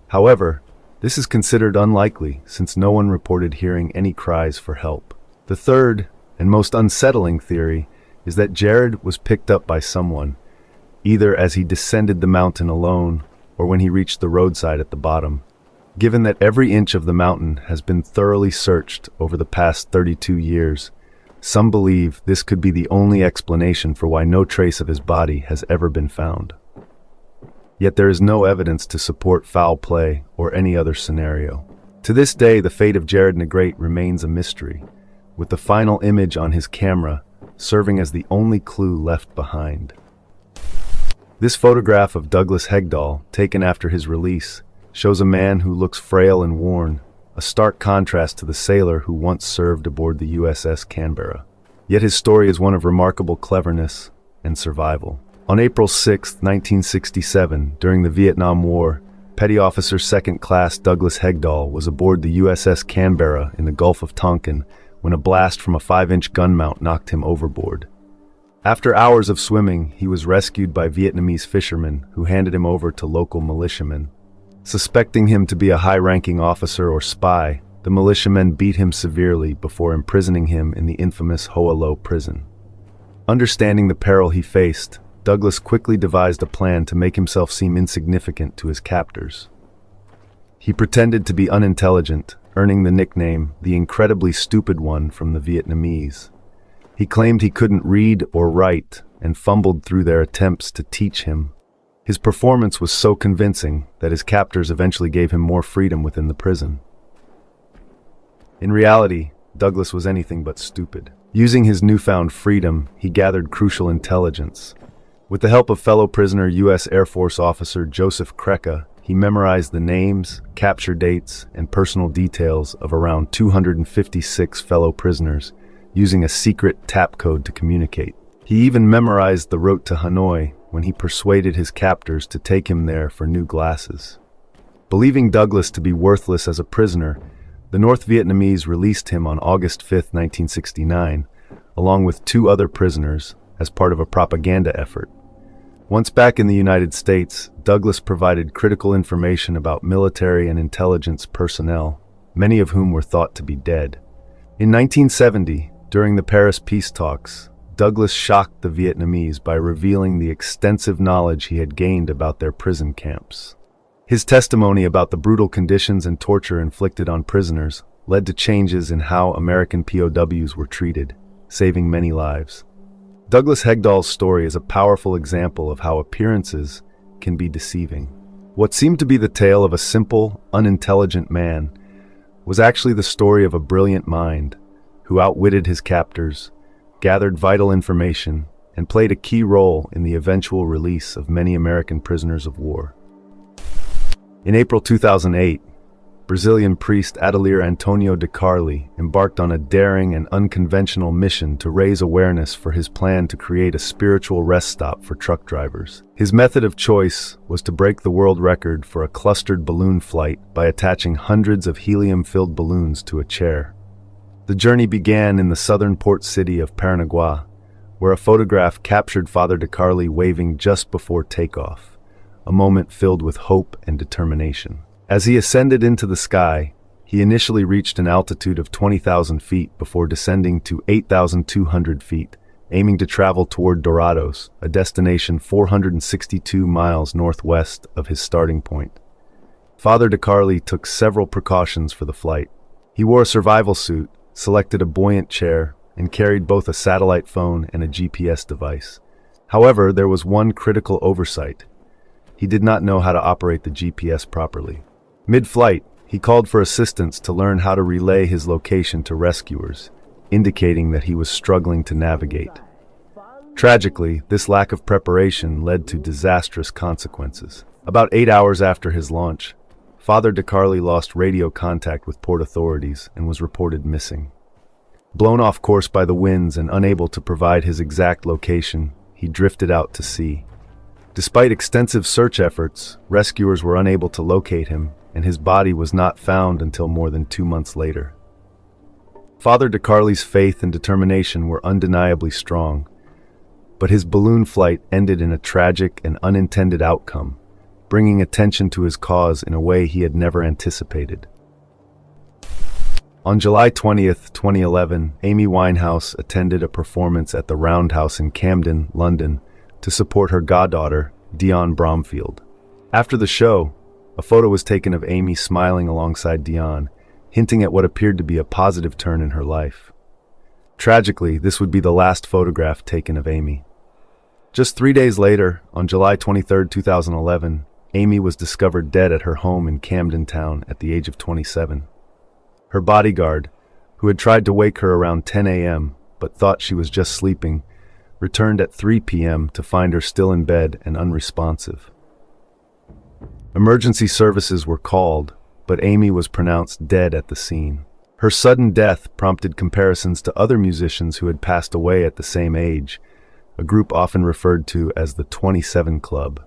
However, this is considered unlikely since no one reported hearing any cries for help. The third, and most unsettling theory, is that Jared was picked up by someone, either as he descended the mountain alone or when he reached the roadside at the bottom. Given that every inch of the mountain has been thoroughly searched over the past 32 years, some believe this could be the only explanation for why no trace of his body has ever been found. Yet there is no evidence to support foul play or any other scenario. To this day, the fate of Jared Negrete remains a mystery, with the final image on his camera serving as the only clue left behind. This photograph of Douglas Hegdahl, taken after his release, shows a man who looks frail and worn, a stark contrast to the sailor who once served aboard the USS Canberra. Yet his story is one of remarkable cleverness and survival. On April 6, 1967, during the Vietnam War, Petty Officer 2nd Class Douglas Hegdahl was aboard the USS Canberra in the Gulf of Tonkin when a blast from a 5-inch gun mount knocked him overboard. After hours of swimming, he was rescued by Vietnamese fishermen who handed him over to local militiamen. Suspecting him to be a high-ranking officer or spy, the militiamen beat him severely before imprisoning him in the infamous Hoa Lo prison. Understanding the peril he faced, Douglas quickly devised a plan to make himself seem insignificant to his captors. He pretended to be unintelligent, earning the nickname, the Incredibly Stupid One, from the Vietnamese. He claimed he couldn't read or write and fumbled through their attempts to teach him. His performance was so convincing that his captors eventually gave him more freedom within the prison. In reality, Douglas was anything but stupid. Using his newfound freedom, he gathered crucial intelligence. With the help of fellow prisoner U.S. Air Force officer Joseph Kreka, he memorized the names, capture dates, and personal details of around 256 fellow prisoners, using a secret tap code to communicate. He even memorized the route to Hanoi when he persuaded his captors to take him there for new glasses. Believing Douglas to be worthless as a prisoner, the North Vietnamese released him on August 5, 1969, along with 2 other prisoners, as part of a propaganda effort. Once back in the United States, Douglas provided critical information about military and intelligence personnel, many of whom were thought to be dead. In 1970, during the Paris peace talks, Douglas shocked the Vietnamese by revealing the extensive knowledge he had gained about their prison camps. His testimony about the brutal conditions and torture inflicted on prisoners led to changes in how American POWs were treated, saving many lives. Douglas Hegdahl's story is a powerful example of how appearances can be deceiving. What seemed to be the tale of a simple, unintelligent man was actually the story of a brilliant mind who outwitted his captors, gathered vital information, and played a key role in the eventual release of many American prisoners of war. In April 2008, Brazilian priest Adelir Antônio de Carli embarked on a daring and unconventional mission to raise awareness for his plan to create a spiritual rest stop for truck drivers. His method of choice was to break the world record for a clustered balloon flight by attaching hundreds of helium-filled balloons to a chair. The journey began in the southern port city of Paranaguá, where a photograph captured Father de Carli waving just before takeoff, a moment filled with hope and determination. As he ascended into the sky, he initially reached an altitude of 20,000 feet before descending to 8,200 feet, aiming to travel toward Dourados, a destination 462 miles northwest of his starting point. Father de Carli took several precautions for the flight. He wore a survival suit, selected a buoyant chair, and carried both a satellite phone and a GPS device. However, there was one critical oversight. He did not know how to operate the GPS properly. Mid-flight, he called for assistance to learn how to relay his location to rescuers, indicating that he was struggling to navigate. Tragically, this lack of preparation led to disastrous consequences. About 8 hours after his launch, Father de Carli lost radio contact with port authorities and was reported missing. Blown off course by the winds and unable to provide his exact location, he drifted out to sea. Despite extensive search efforts, rescuers were unable to locate him, and his body was not found until more than 2 months later. Father de Carli's faith and determination were undeniably strong, but his balloon flight ended in a tragic and unintended outcome, bringing attention to his cause in a way he had never anticipated. On July 20th, 2011, Amy Winehouse attended a performance at the Roundhouse in Camden, London, to support her goddaughter, Dion Bromfield. After the show, a photo was taken of Amy smiling alongside Dion, hinting at what appeared to be a positive turn in her life. Tragically, this would be the last photograph taken of Amy. Just 3 days later, on July 23, 2011, Amy was discovered dead at her home in Camden Town at the age of 27. Her bodyguard, who had tried to wake her around 10 a.m. but thought she was just sleeping, returned at 3 p.m. to find her still in bed and unresponsive. Emergency services were called, but Amy was pronounced dead at the scene. Her sudden death prompted comparisons to other musicians who had passed away at the same age, a group often referred to as the 27 Club.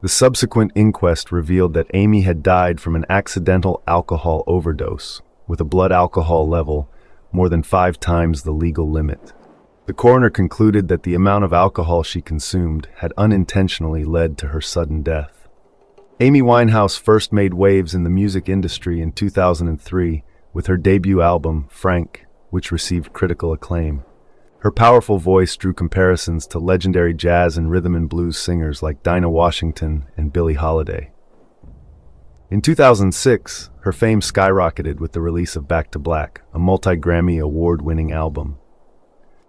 The subsequent inquest revealed that Amy had died from an accidental alcohol overdose, with a blood alcohol level more than 5 times the legal limit. The coroner concluded that the amount of alcohol she consumed had unintentionally led to her sudden death. Amy Winehouse first made waves in the music industry in 2003 with her debut album, Frank, which received critical acclaim. Her powerful voice drew comparisons to legendary jazz and rhythm and blues singers like Dinah Washington and Billie Holiday. In 2006, her fame skyrocketed with the release of Back to Black, a multi-Grammy award-winning album.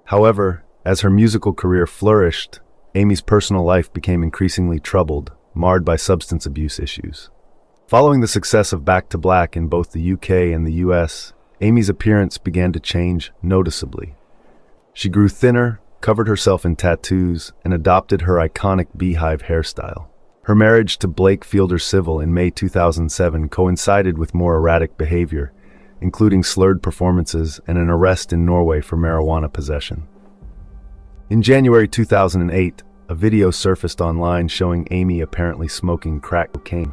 However, as her musical career flourished, Amy's personal life became increasingly troubled, marred by substance abuse issues. Following the success of Back to Black in both the UK and the US, Amy's appearance began to change noticeably. She grew thinner, covered herself in tattoos, and adopted her iconic beehive hairstyle. Her marriage to Blake Fielder Civil in May 2007 coincided with more erratic behavior, including slurred performances and an arrest in Norway for marijuana possession. In January 2008, a video surfaced online showing Amy apparently smoking crack cocaine.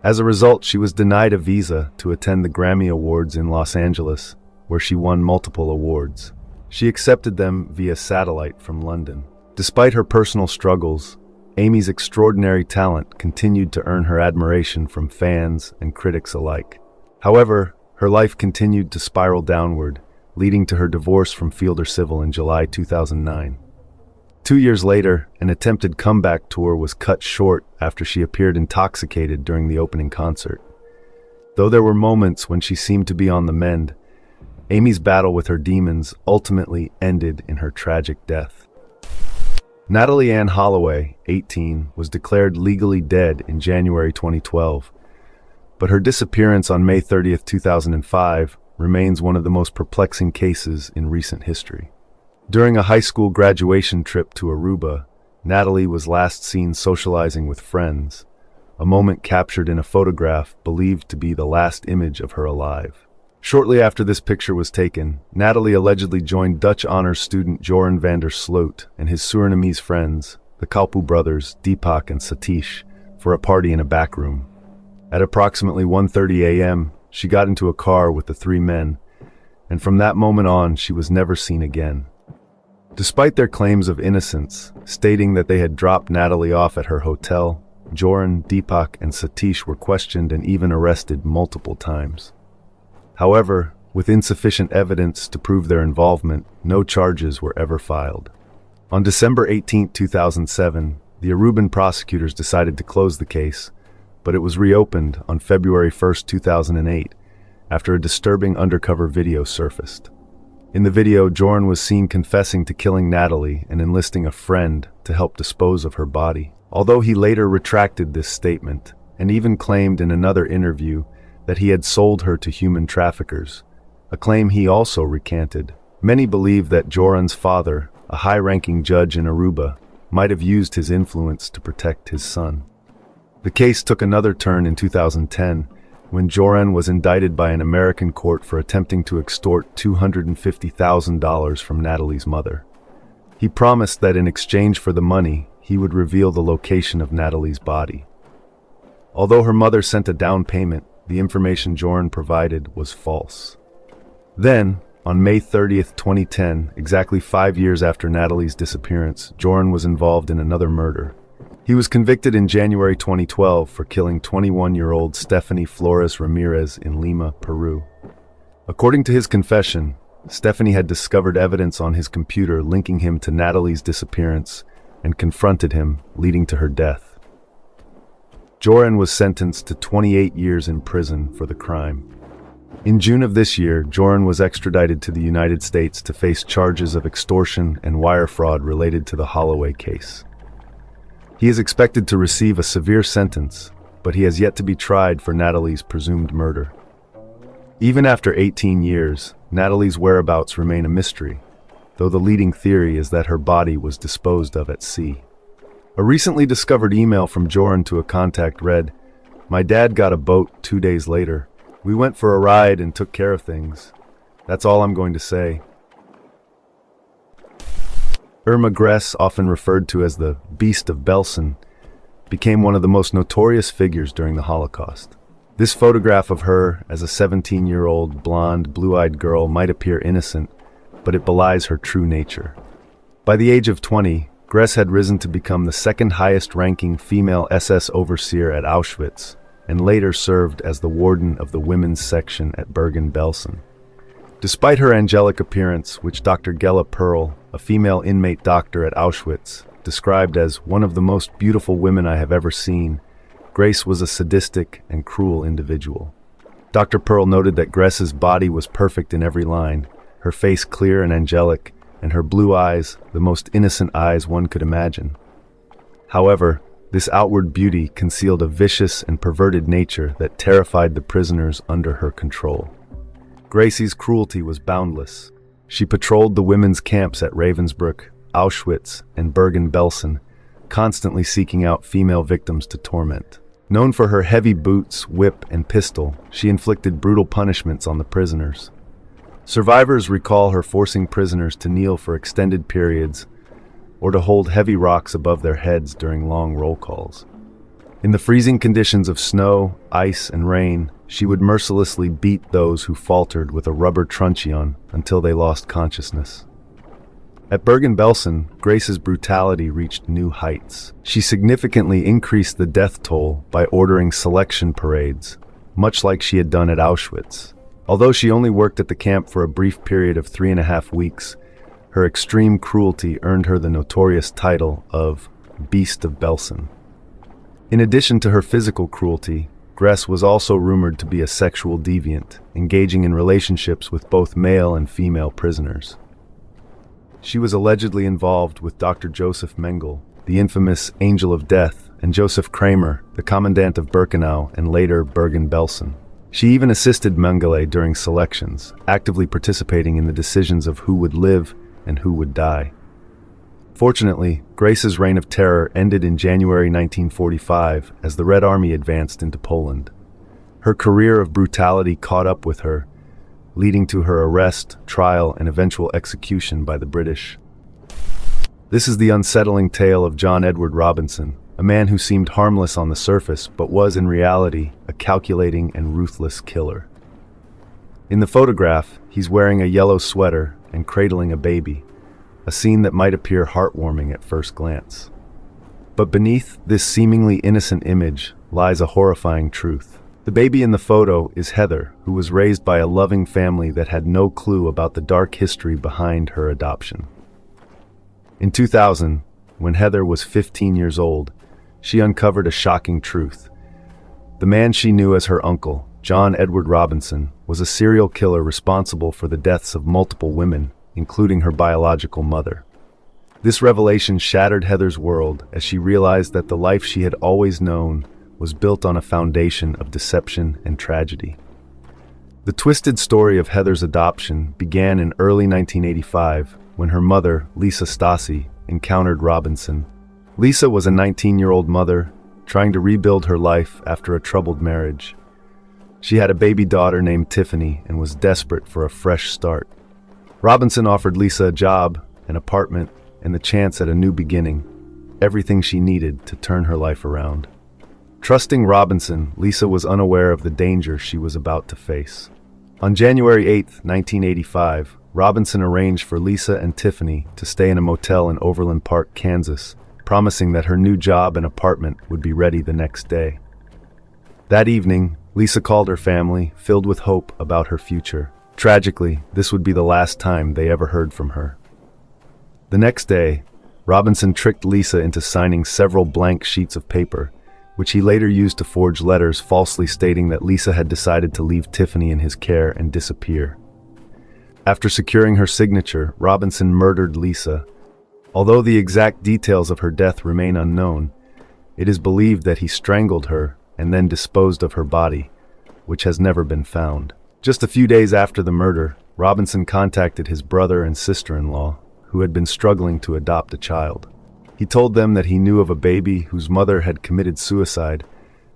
As a result, she was denied a visa to attend the Grammy Awards in Los Angeles, where she won multiple awards. She accepted them via satellite from London. Despite her personal struggles, Amy's extraordinary talent continued to earn her admiration from fans and critics alike. However, her life continued to spiral downward, leading to her divorce from Fielder Civil in July 2009. 2 years later, an attempted comeback tour was cut short after she appeared intoxicated during the opening concert. Though there were moments when she seemed to be on the mend, Amy's battle with her demons ultimately ended in her tragic death. Natalie Ann Holloway, 18, was declared legally dead in January 2012, but her disappearance on May 30, 2005, remains one of the most perplexing cases in recent history. During a high school graduation trip to Aruba, Natalie was last seen socializing with friends, a moment captured in a photograph believed to be the last image of her alive. Shortly after this picture was taken, Natalie allegedly joined Dutch honors student Joran van der Sloot and his Surinamese friends, the Kalpu brothers, Deepak and Satish, for a party in a back room. At approximately 1:30 a.m., she got into a car with the three men, and from that moment on, she was never seen again. Despite their claims of innocence, stating that they had dropped Natalie off at her hotel, Joran, Deepak, and Satish were questioned and even arrested multiple times. However, with insufficient evidence to prove their involvement, no charges were ever filed. On December 18, 2007, the Aruban prosecutors decided to close the case, but it was reopened on February 1, 2008, after a disturbing undercover video surfaced. In the video, Joran was seen confessing to killing Natalie and enlisting a friend to help dispose of her body. Although he later retracted this statement, and even claimed in another interview that he had sold her to human traffickers, a claim he also recanted. Many believe that Joran's father, a high-ranking judge in Aruba, might have used his influence to protect his son. The case took another turn in 2010, when Joran was indicted by an American court for attempting to extort $250,000 from Natalie's mother. He promised that in exchange for the money, he would reveal the location of Natalie's body. Although her mother sent a down payment, the information Joran provided was false. Then, on May 30, 2010, exactly 5 years after Natalie's disappearance, Joran was involved in another murder. He was convicted in January 2012 for killing 21-year-old Stephanie Flores Ramirez in Lima, Peru. According to his confession, Stephanie had discovered evidence on his computer linking him to Natalie's disappearance and confronted him, leading to her death. Joran was sentenced to 28 years in prison for the crime. In June of this year, Joran was extradited to the United States to face charges of extortion and wire fraud related to the Holloway case. He is expected to receive a severe sentence, but he has yet to be tried for Natalie's presumed murder. Even after 18 years, Natalie's whereabouts remain a mystery, though the leading theory is that her body was disposed of at sea. A recently discovered email from Joran to a contact read, "My dad got a boat 2 days later. We went for a ride and took care of things. That's all I'm going to say." Irma Gress, often referred to as the Beast of Belsen, became one of the most notorious figures during the Holocaust. This photograph of her as a 17-year-old, blonde, blue-eyed girl might appear innocent, but it belies her true nature. By the age of 20, Gress had risen to become the second highest-ranking female SS overseer at Auschwitz, and later served as the warden of the women's section at Bergen-Belsen. Despite her angelic appearance, which Dr. Gela Pearl, a female inmate doctor at Auschwitz, described as one of the most beautiful women I have ever seen, Grace was a sadistic and cruel individual. Dr. Pearl noted that Gress's body was perfect in every line, her face clear and angelic, and her blue eyes, the most innocent eyes one could imagine. However, this outward beauty concealed a vicious and perverted nature that terrified the prisoners under her control. Gracie's cruelty was boundless. She patrolled the women's camps at Ravensbrück, Auschwitz, and Bergen-Belsen, constantly seeking out female victims to torment. Known for her heavy boots, whip, and pistol, she inflicted brutal punishments on the prisoners. Survivors recall her forcing prisoners to kneel for extended periods or to hold heavy rocks above their heads during long roll calls. In the freezing conditions of snow, ice, and rain, she would mercilessly beat those who faltered with a rubber truncheon until they lost consciousness. At Bergen-Belsen, Grace's brutality reached new heights. She significantly increased the death toll by ordering selection parades, much like she had done at Auschwitz. Although she only worked at the camp for a brief period of 3.5 weeks, her extreme cruelty earned her the notorious title of Beast of Belsen. In addition to her physical cruelty, Gress was also rumored to be a sexual deviant, engaging in relationships with both male and female prisoners. She was allegedly involved with Dr. Joseph Mengele, the infamous Angel of Death, and Joseph Kramer, the Commandant of Birkenau and later Bergen-Belsen. She even assisted Mengele during selections, actively participating in the decisions of who would live and who would die. Fortunately, Grace's reign of terror ended in January 1945 as the Red Army advanced into Poland. Her career of brutality caught up with her, leading to her arrest, trial, and eventual execution by the British. This is the unsettling tale of John Edward Robinson, a man who seemed harmless on the surface but was in reality a calculating and ruthless killer. In the photograph, he's wearing a yellow sweater and cradling a baby, a scene that might appear heartwarming at first glance. But beneath this seemingly innocent image lies a horrifying truth. The baby in the photo is Heather, who was raised by a loving family that had no clue about the dark history behind her adoption. In 2000, when Heather was 15 years old, she uncovered a shocking truth. The man she knew as her uncle, John Edward Robinson, was a serial killer responsible for the deaths of multiple women, including her biological mother. This revelation shattered Heather's world as she realized that the life she had always known was built on a foundation of deception and tragedy. The twisted story of Heather's adoption began in early 1985 when her mother, Lisa Stasi, encountered Robinson. Lisa was a 19-year-old mother trying to rebuild her life after a troubled marriage. She had a baby daughter named Tiffany and was desperate for a fresh start. Robinson offered Lisa a job, an apartment, and the chance at a new beginning, everything she needed to turn her life around. Trusting Robinson, Lisa was unaware of the danger she was about to face. On January 8, 1985, Robinson arranged for Lisa and Tiffany to stay in a motel in Overland Park, Kansas, promising that her new job and apartment would be ready the next day. That evening, Lisa called her family, filled with hope about her future. Tragically, this would be the last time they ever heard from her. The next day, Robinson tricked Lisa into signing several blank sheets of paper, which he later used to forge letters falsely stating that Lisa had decided to leave Tiffany in his care and disappear. After securing her signature, Robinson murdered Lisa. Although the exact details of her death remain unknown, it is believed that he strangled her and then disposed of her body, which has never been found. Just a few days after the murder, Robinson contacted his brother and sister-in-law, who had been struggling to adopt a child. He told them that he knew of a baby whose mother had committed suicide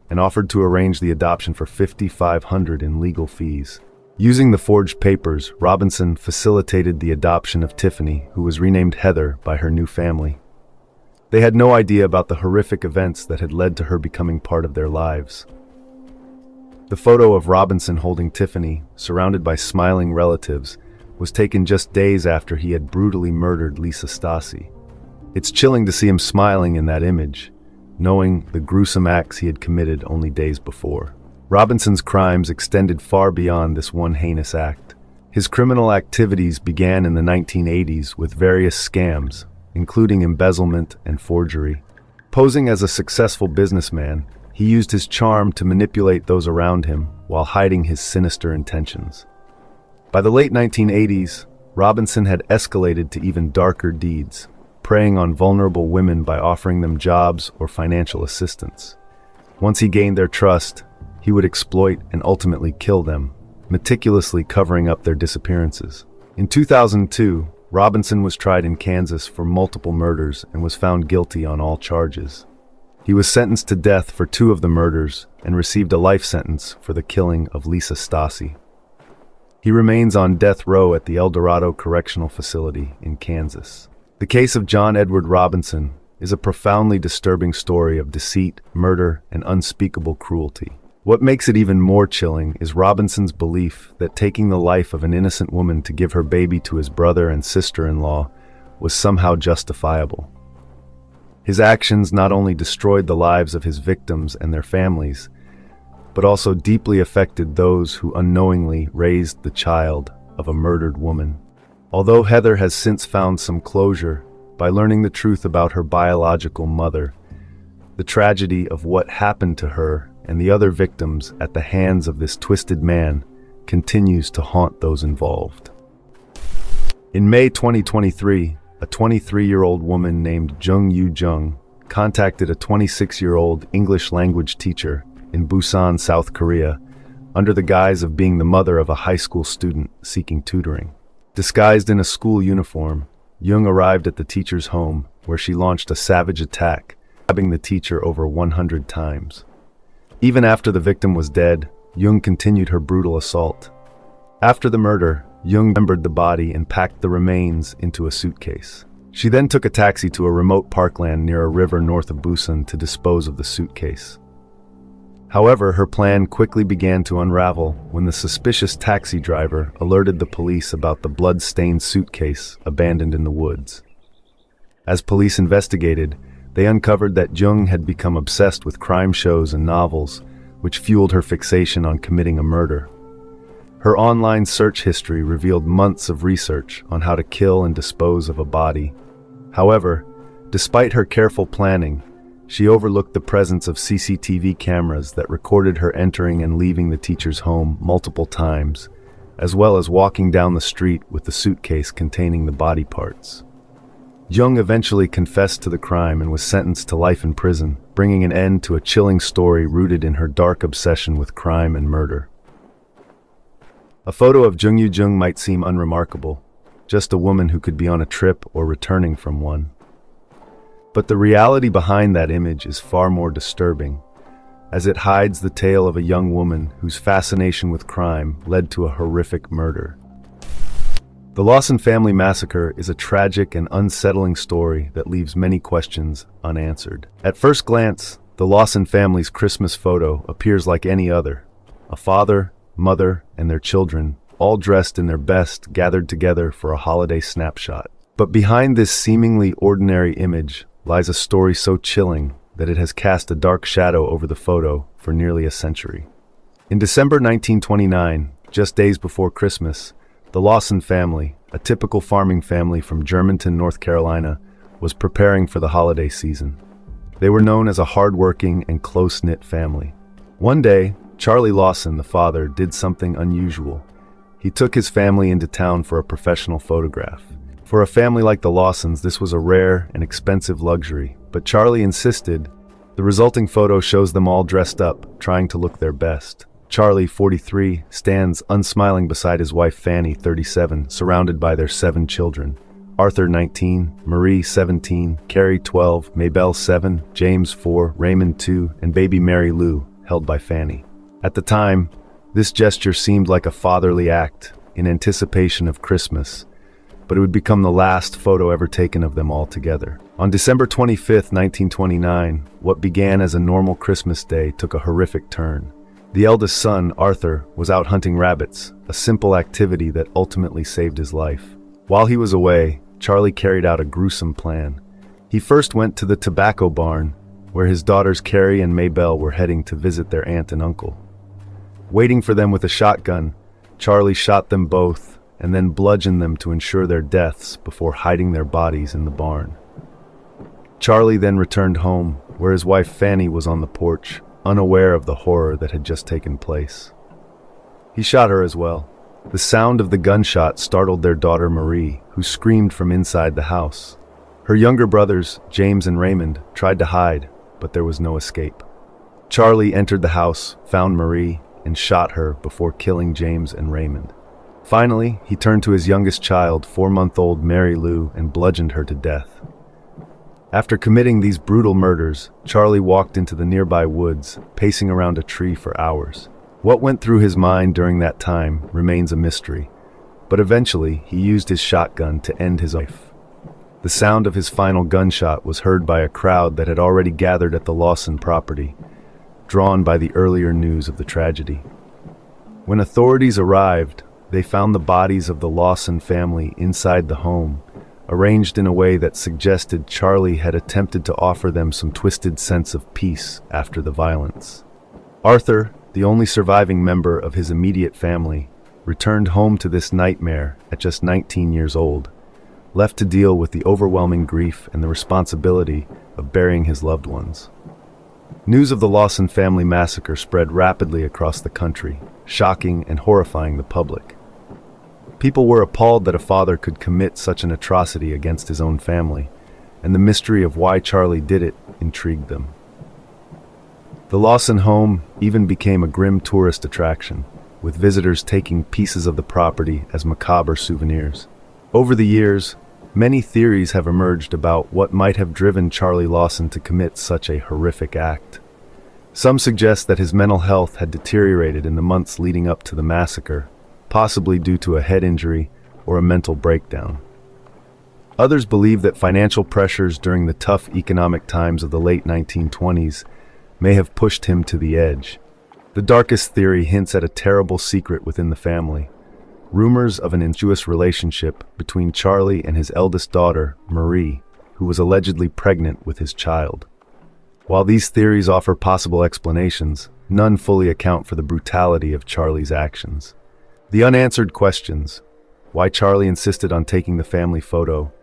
and offered to arrange the adoption for $5,500 in legal fees. Using the forged papers, Robinson facilitated the adoption of Tiffany, who was renamed Heather by her new family. They had no idea about the horrific events that had led to her becoming part of their lives. The photo of Robinson holding Tiffany, surrounded by smiling relatives, was taken just days after he had brutally murdered Lisa Stasi. It's chilling to see him smiling in that image, knowing the gruesome acts he had committed only days before. Robinson's crimes extended far beyond this one heinous act. His criminal activities began in the 1980s with various scams, including embezzlement and forgery. Posing as a successful businessman, he used his charm to manipulate those around him while hiding his sinister intentions. By the late 1980s, Robinson had escalated to even darker deeds, preying on vulnerable women by offering them jobs or financial assistance. Once he gained their trust, he would exploit and ultimately kill them, meticulously covering up their disappearances. In 2002, Robinson was tried in Kansas for multiple murders and was found guilty on all charges. He was sentenced to death for 2 of the murders and received a life sentence for the killing of Lisa Stasi. He remains on death row at the El Dorado Correctional Facility in Kansas. The case of John Edward Robinson is a profoundly disturbing story of deceit, murder, and unspeakable cruelty. What makes it even more chilling is Robinson's belief that taking the life of an innocent woman to give her baby to his brother and sister-in-law was somehow justifiable. His actions not only destroyed the lives of his victims and their families, but also deeply affected those who unknowingly raised the child of a murdered woman. Although Heather has since found some closure by learning the truth about her biological mother, the tragedy of what happened to her and the other victims at the hands of this twisted man continues to haunt those involved. In May 2023, a 23-year-old woman named Jung contacted a 26-year-old English language teacher in Busan, South Korea, under the guise of being the mother of a high school student seeking tutoring. Disguised in a school uniform, Jung arrived at the teacher's home, where she launched a savage attack, stabbing the teacher over 100 times. Even after the victim was dead, Jung continued her brutal assault. After the murder, Jung dismembered the body and packed the remains into a suitcase. She then took a taxi to a remote parkland near a river north of Busan to dispose of the suitcase. However, her plan quickly began to unravel when the suspicious taxi driver alerted the police about the blood-stained suitcase abandoned in the woods. As police investigated, they uncovered that Jung had become obsessed with crime shows and novels, which fueled her fixation on committing a murder. Her online search history revealed months of research on how to kill and dispose of a body. However, despite her careful planning, she overlooked the presence of CCTV cameras that recorded her entering and leaving the teacher's home multiple times, as well as walking down the street with the suitcase containing the body parts. Jung eventually confessed to the crime and was sentenced to life in prison, bringing an end to a chilling story rooted in her dark obsession with crime and murder. A photo of Jung might seem unremarkable, just a woman who could be on a trip or returning from one. But the reality behind that image is far more disturbing, as it hides the tale of a young woman whose fascination with crime led to a horrific murder. The Lawson family massacre is a tragic and unsettling story that leaves many questions unanswered. At first glance, the Lawson family's Christmas photo appears like any other. A father, mother, and their children, all dressed in their best, gathered together for a holiday snapshot. But behind this seemingly ordinary image lies a story so chilling that it has cast a dark shadow over the photo for nearly a century. In December 1929, just days before Christmas, the Lawson family, a typical farming family from Germantown, North Carolina, was preparing for the holiday season. They were known as a hard-working and close-knit family. One day, Charlie Lawson, the father, did something unusual. He took his family into town for a professional photograph. For a family like the Lawsons, this was a rare and expensive luxury, but Charlie insisted. The resulting photo shows them all dressed up, trying to look their best. Charlie, 43, stands unsmiling beside his wife Fanny, 37, surrounded by their 7 children. Arthur, 19, Marie, 17, Carrie, 12, Maybelle, 7, James, 4, Raymond, 2, and baby Mary Lou, held by Fanny. At the time, this gesture seemed like a fatherly act in anticipation of Christmas, but it would become the last photo ever taken of them all together. On December 25, 1929, what began as a normal Christmas day took a horrific turn. The eldest son, Arthur, was out hunting rabbits, a simple activity that ultimately saved his life. While he was away, Charlie carried out a gruesome plan. He first went to the tobacco barn, where his daughters Carrie and Maybelle were heading to visit their aunt and uncle. Waiting for them with a shotgun, Charlie shot them both and then bludgeoned them to ensure their deaths before hiding their bodies in the barn. Charlie then returned home, where his wife Fanny was on the porch, unaware of the horror that had just taken place. He shot her as well. The sound of the gunshot startled their daughter Marie, who screamed from inside the house. Her younger brothers, James and Raymond, tried to hide, but there was no escape. Charlie entered the house, found Marie, and shot her before killing James and Raymond. Finally, he turned to his youngest child, 4-month-old Mary Lou, and bludgeoned her to death. After committing these brutal murders, Charlie walked into the nearby woods, pacing around a tree for hours. What went through his mind during that time remains a mystery, but eventually he used his shotgun to end his life. The sound of his final gunshot was heard by a crowd that had already gathered at the Lawson property, drawn by the earlier news of the tragedy. When authorities arrived, they found the bodies of the Lawson family inside the home, arranged in a way that suggested Charlie had attempted to offer them some twisted sense of peace after the violence. Arthur, the only surviving member of his immediate family, returned home to this nightmare at just 19 years old, left to deal with the overwhelming grief and the responsibility of burying his loved ones. News of the Lawson family massacre spread rapidly across the country, shocking and horrifying the public. People were appalled that a father could commit such an atrocity against his own family, and the mystery of why Charlie did it intrigued them. The Lawson home even became a grim tourist attraction, with visitors taking pieces of the property as macabre souvenirs. Over the years, many theories have emerged about what might have driven Charlie Lawson to commit such a horrific act. Some suggest that his mental health had deteriorated in the months leading up to the massacre, possibly due to a head injury or a mental breakdown. Others believe that financial pressures during the tough economic times of the late 1920s may have pushed him to the edge. The darkest theory hints at a terrible secret within the family. Rumors of an incestuous relationship between Charlie and his eldest daughter, Marie, who was allegedly pregnant with his child. While these theories offer possible explanations, none fully account for the brutality of Charlie's actions. The unanswered questions, why Charlie insisted on taking the family photo,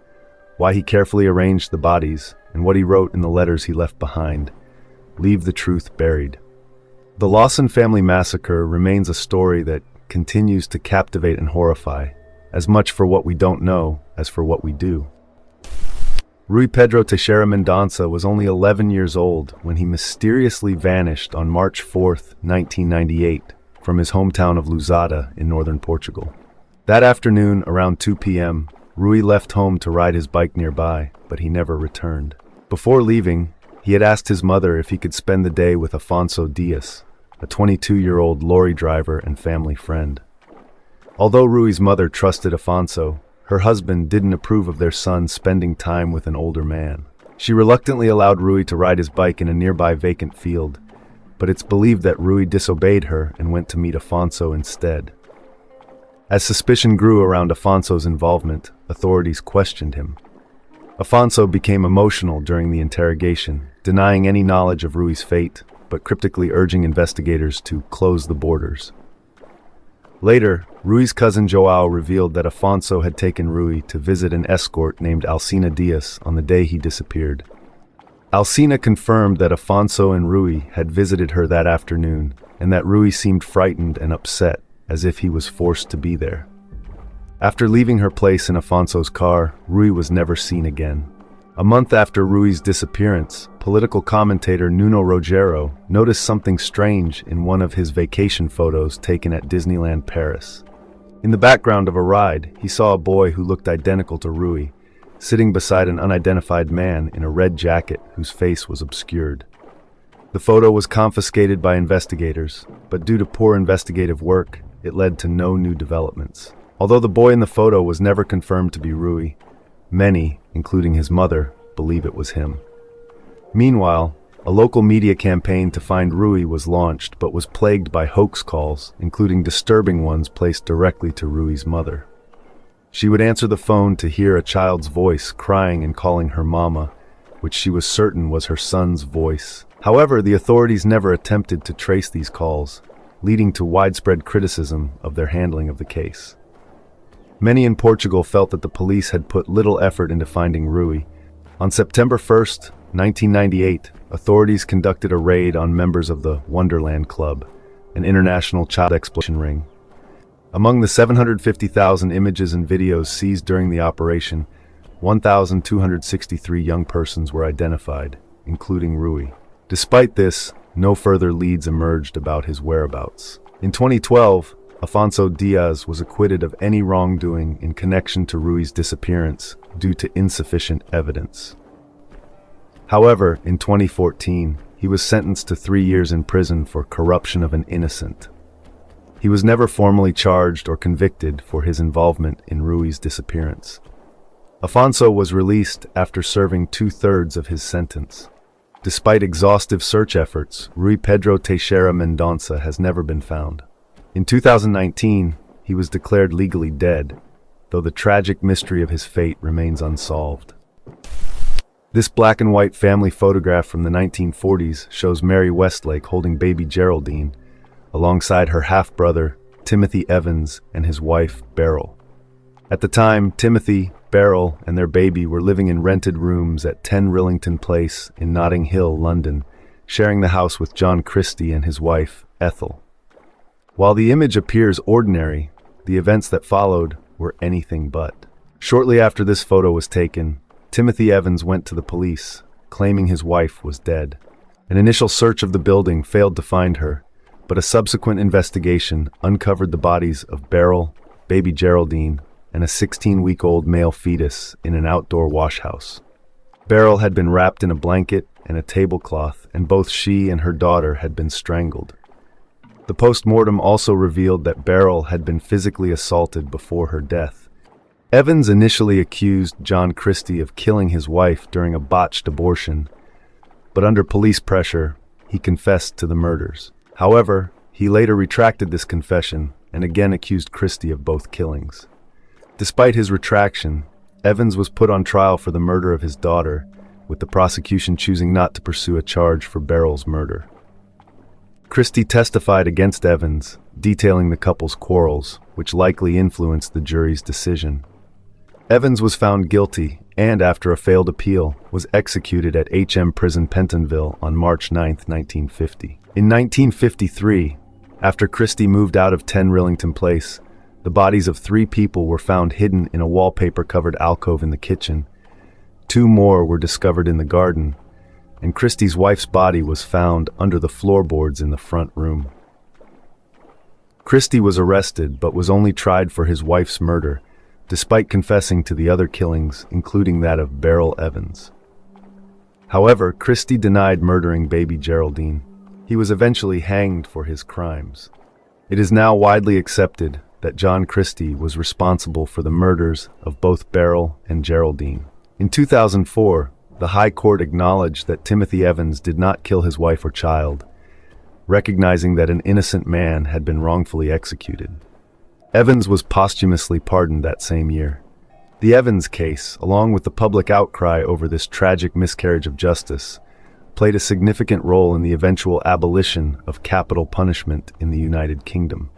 why he carefully arranged the bodies, and what he wrote in the letters he left behind, leave the truth buried. The Lawson family massacre remains a story that continues to captivate and horrify, as much for what we don't know as for what we do. Rui Pedro Teixeira Mendonça was only 11 years old when he mysteriously vanished on March 4, 1998, from his hometown of Lousada in northern Portugal. That afternoon, around 2 p.m., Rui left home to ride his bike nearby, but he never returned. Before leaving, he had asked his mother if he could spend the day with Afonso Dias, a 22-year-old lorry driver and family friend. Although Rui's mother trusted Afonso, her husband didn't approve of their son spending time with an older man. She reluctantly allowed Rui to ride his bike in a nearby vacant field, but it's believed that Rui disobeyed her and went to meet Afonso instead. As suspicion grew around Afonso's involvement, authorities questioned him. Afonso became emotional during the interrogation, denying any knowledge of Rui's fate, but cryptically urging investigators to close the borders. Later, Rui's cousin João revealed that Afonso had taken Rui to visit an escort named Alcina Dias on the day he disappeared. Alcina confirmed that Afonso and Rui had visited her that afternoon, and that Rui seemed frightened and upset, as if he was forced to be there. After leaving her place in Afonso's car, Rui was never seen again. A month after Rui's disappearance, political commentator Nuno Rogero noticed something strange in one of his vacation photos taken at Disneyland Paris. In the background of a ride, he saw a boy who looked identical to Rui, sitting beside an unidentified man in a red jacket whose face was obscured. The photo was confiscated by investigators, but due to poor investigative work, it led to no new developments. Although the boy in the photo was never confirmed to be Rui, many, including his mother, believe it was him. Meanwhile, a local media campaign to find Rui was launched but was plagued by hoax calls, including disturbing ones placed directly to Rui's mother. She would answer the phone to hear a child's voice crying and calling her mama, which she was certain was her son's voice. However, the authorities never attempted to trace these calls, leading to widespread criticism of their handling of the case. Many in Portugal felt that the police had put little effort into finding Rui. On September 1st, 1998, authorities conducted a raid on members of the Wonderland Club, an international child exploitation ring. Among the 750,000 images and videos seized during the operation, 1,263 young persons were identified, including Rui. Despite this, no further leads emerged about his whereabouts. In 2012, Afonso Dias was acquitted of any wrongdoing in connection to Rui's disappearance due to insufficient evidence. However, in 2014, he was sentenced to 3 years in prison for corruption of an innocent. He was never formally charged or convicted for his involvement in Rui's disappearance. Afonso was released after serving 2/3 of his sentence. Despite exhaustive search efforts, Rui Pedro Teixeira Mendonça has never been found. In 2019, he was declared legally dead, though the tragic mystery of his fate remains unsolved. This black and white family photograph from the 1940s shows Mary Westlake holding baby Geraldine, alongside her half-brother, Timothy Evans, and his wife, Beryl. At the time, Timothy, Beryl, and their baby were living in rented rooms at 10 Rillington Place in Notting Hill, London, sharing the house with John Christie and his wife, Ethel. While the image appears ordinary, the events that followed were anything but. Shortly after this photo was taken, Timothy Evans went to the police, claiming his wife was dead. An initial search of the building failed to find her, but a subsequent investigation uncovered the bodies of Beryl, baby Geraldine, and a 16-week-old male fetus in an outdoor wash house. Beryl had been wrapped in a blanket and a tablecloth, and both she and her daughter had been strangled. The post-mortem also revealed that Beryl had been physically assaulted before her death. Evans initially accused John Christie of killing his wife during a botched abortion, but under police pressure, he confessed to the murders. However, he later retracted this confession and again accused Christie of both killings. Despite his retraction, Evans was put on trial for the murder of his daughter, with the prosecution choosing not to pursue a charge for Beryl's murder. Christie testified against Evans, detailing the couple's quarrels, which likely influenced the jury's decision. Evans was found guilty and, after a failed appeal, was executed at HM Prison Pentonville on March 9, 1950. In 1953, after Christie moved out of 10 Rillington Place, the bodies of 3 people were found hidden in a wallpaper-covered alcove in the kitchen. 2 more were discovered in the garden, and Christie's wife's body was found under the floorboards in the front room. Christie was arrested but was only tried for his wife's murder, despite confessing to the other killings, including that of Beryl Evans. However, Christie denied murdering baby Geraldine. He was eventually hanged for his crimes. It is now widely accepted that John Christie was responsible for the murders of both Beryl and Geraldine. In 2004, the High Court acknowledged that Timothy Evans did not kill his wife or child, recognizing that an innocent man had been wrongfully executed. Evans was posthumously pardoned that same year. The Evans case, along with the public outcry over this tragic miscarriage of justice, played a significant role in the eventual abolition of capital punishment in the United Kingdom.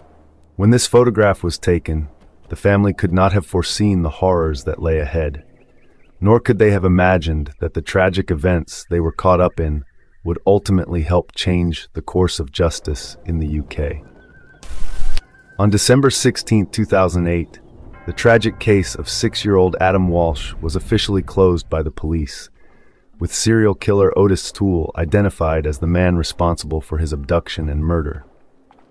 When this photograph was taken, the family could not have foreseen the horrors that lay ahead, nor could they have imagined that the tragic events they were caught up in would ultimately help change the course of justice in the UK. On December 16, 2008, the tragic case of 6-year-old Adam Walsh was officially closed by the police, with serial killer Otis Toole identified as the man responsible for his abduction and murder.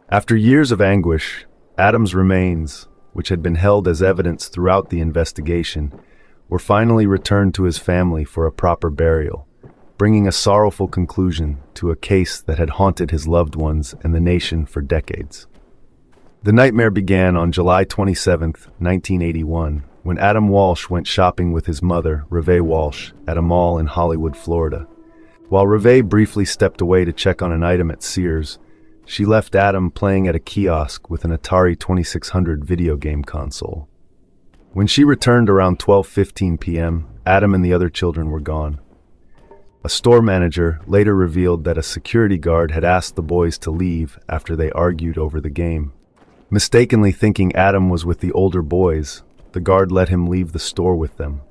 After years of anguish, Adam's remains, which had been held as evidence throughout the investigation, were finally returned to his family for a proper burial, bringing a sorrowful conclusion to a case that had haunted his loved ones and the nation for decades. The nightmare began on July 27, 1981, when Adam Walsh went shopping with his mother, Reve Walsh, at a mall in Hollywood, Florida. While Reve briefly stepped away to check on an item at Sears, she left Adam playing at a kiosk with an Atari 2600 video game console. When she returned around 12:15 p.m., Adam and the other children were gone. A store manager later revealed that a security guard had asked the boys to leave after they argued over the game. Mistakenly thinking Adam was with the older boys, the guard let him leave the store with them.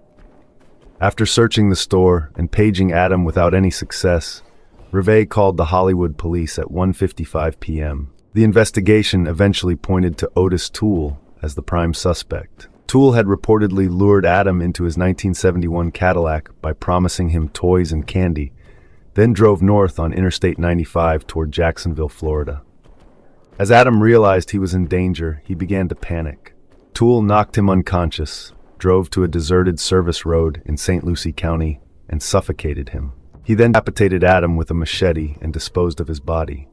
After searching the store and paging Adam without any success, Reve called the Hollywood police at 1:55 p.m. The investigation eventually pointed to Otis Toole as the prime suspect. Toole had reportedly lured Adam into his 1971 Cadillac by promising him toys and candy, then drove north on Interstate 95 toward Jacksonville, Florida. As Adam realized he was in danger, he began to panic. Toole knocked him unconscious, drove to a deserted service road in St. Lucie County, and suffocated him. He then decapitated Adam with a machete and disposed of his body.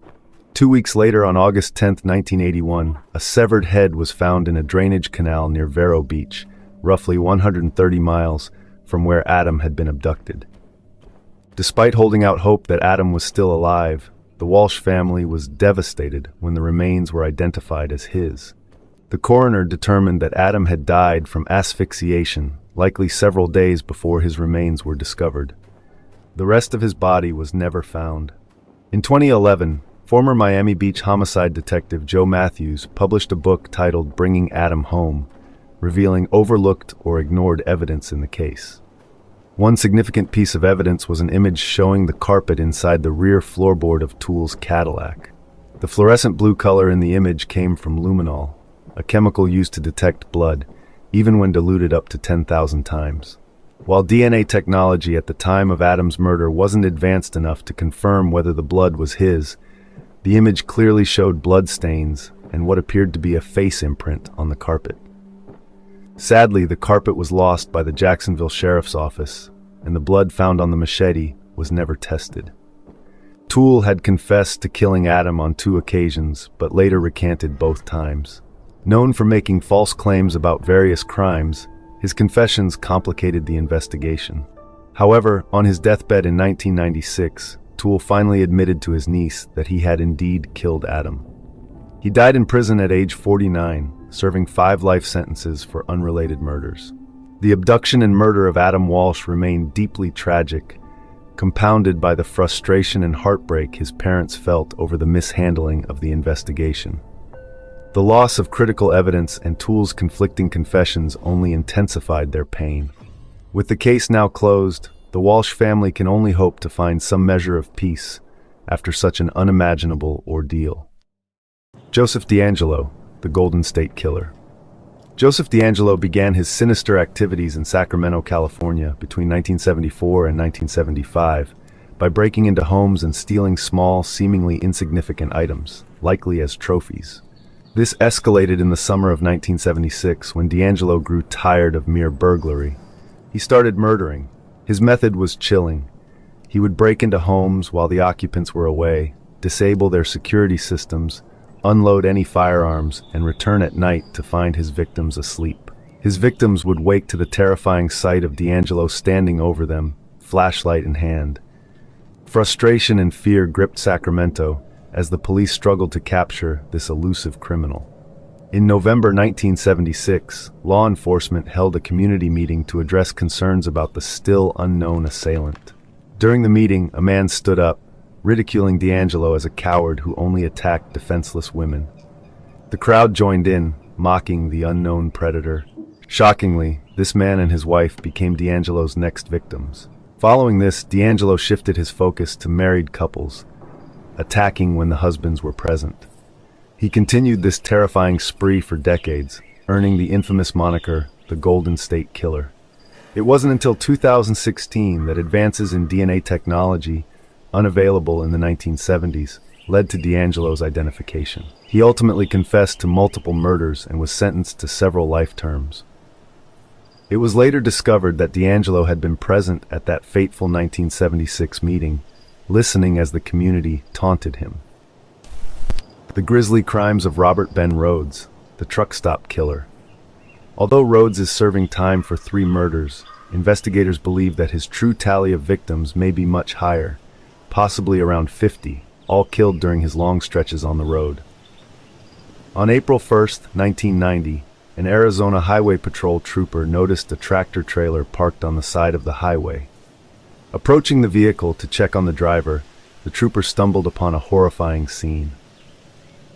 2 weeks later, on August 10, 1981, a severed head was found in a drainage canal near Vero Beach, roughly 130 miles from where Adam had been abducted. Despite holding out hope that Adam was still alive, the Walsh family was devastated when the remains were identified as his. The coroner determined that Adam had died from asphyxiation, likely several days before his remains were discovered. The rest of his body was never found. In 2011, former Miami Beach homicide detective Joe Matthews published a book titled Bringing Adam Home, revealing overlooked or ignored evidence in the case. One significant piece of evidence was an image showing the carpet inside the rear floorboard of Toole's Cadillac. The fluorescent blue color in the image came from luminol, a chemical used to detect blood, even when diluted up to 10,000 times. While DNA technology at the time of Adam's murder wasn't advanced enough to confirm whether the blood was his, the image clearly showed blood stains and what appeared to be a face imprint on the carpet. Sadly, the carpet was lost by the Jacksonville Sheriff's Office, and the blood found on the machete was never tested. Toole had confessed to killing Adam on 2 occasions, but later recanted both times. Known for making false claims about various crimes, his confessions complicated the investigation. However, on his deathbed in 1996, Toole finally admitted to his niece that he had indeed killed Adam. He died in prison at age 49, serving 5 life sentences for unrelated murders. The abduction and murder of Adam Walsh remained deeply tragic, compounded by the frustration and heartbreak his parents felt over the mishandling of the investigation. The loss of critical evidence and Toole's conflicting confessions only intensified their pain. With the case now closed, the Walsh family can only hope to find some measure of peace after such an unimaginable ordeal. Joseph DeAngelo, the Golden State Killer. Joseph DeAngelo began his sinister activities in Sacramento, California between 1974 and 1975 by breaking into homes and stealing small, seemingly insignificant items, likely as trophies. This escalated in the summer of 1976 when DeAngelo grew tired of mere burglary. He started murdering. His method was chilling. He would break into homes while the occupants were away, disable their security systems, unload any firearms, and return at night to find his victims asleep. His victims would wake to the terrifying sight of DeAngelo standing over them, flashlight in hand. Frustration and fear gripped Sacramento as the police struggled to capture this elusive criminal. In November 1976, law enforcement held a community meeting to address concerns about the still unknown assailant. During the meeting, a man stood up, ridiculing DeAngelo as a coward who only attacked defenseless women. The crowd joined in, mocking the unknown predator. Shockingly, this man and his wife became DeAngelo's next victims. Following this, DeAngelo shifted his focus to married couples, attacking when the husbands were present. He continued this terrifying spree for decades, earning the infamous moniker, the Golden State Killer. It wasn't until 2016 that advances in DNA technology, unavailable in the 1970s, led to DeAngelo's identification. He ultimately confessed to multiple murders and was sentenced to several life terms. It was later discovered that DeAngelo had been present at that fateful 1976 meeting, listening as the community taunted him. The grisly crimes of Robert Ben Rhodes, the truck stop killer. Although Rhodes is serving time for 3 murders, investigators believe that his true tally of victims may be much higher, possibly around 50, all killed during his long stretches on the road. On April 1, 1990, an Arizona Highway Patrol trooper noticed a tractor trailer parked on the side of the highway. Approaching the vehicle to check on the driver, the trooper stumbled upon a horrifying scene.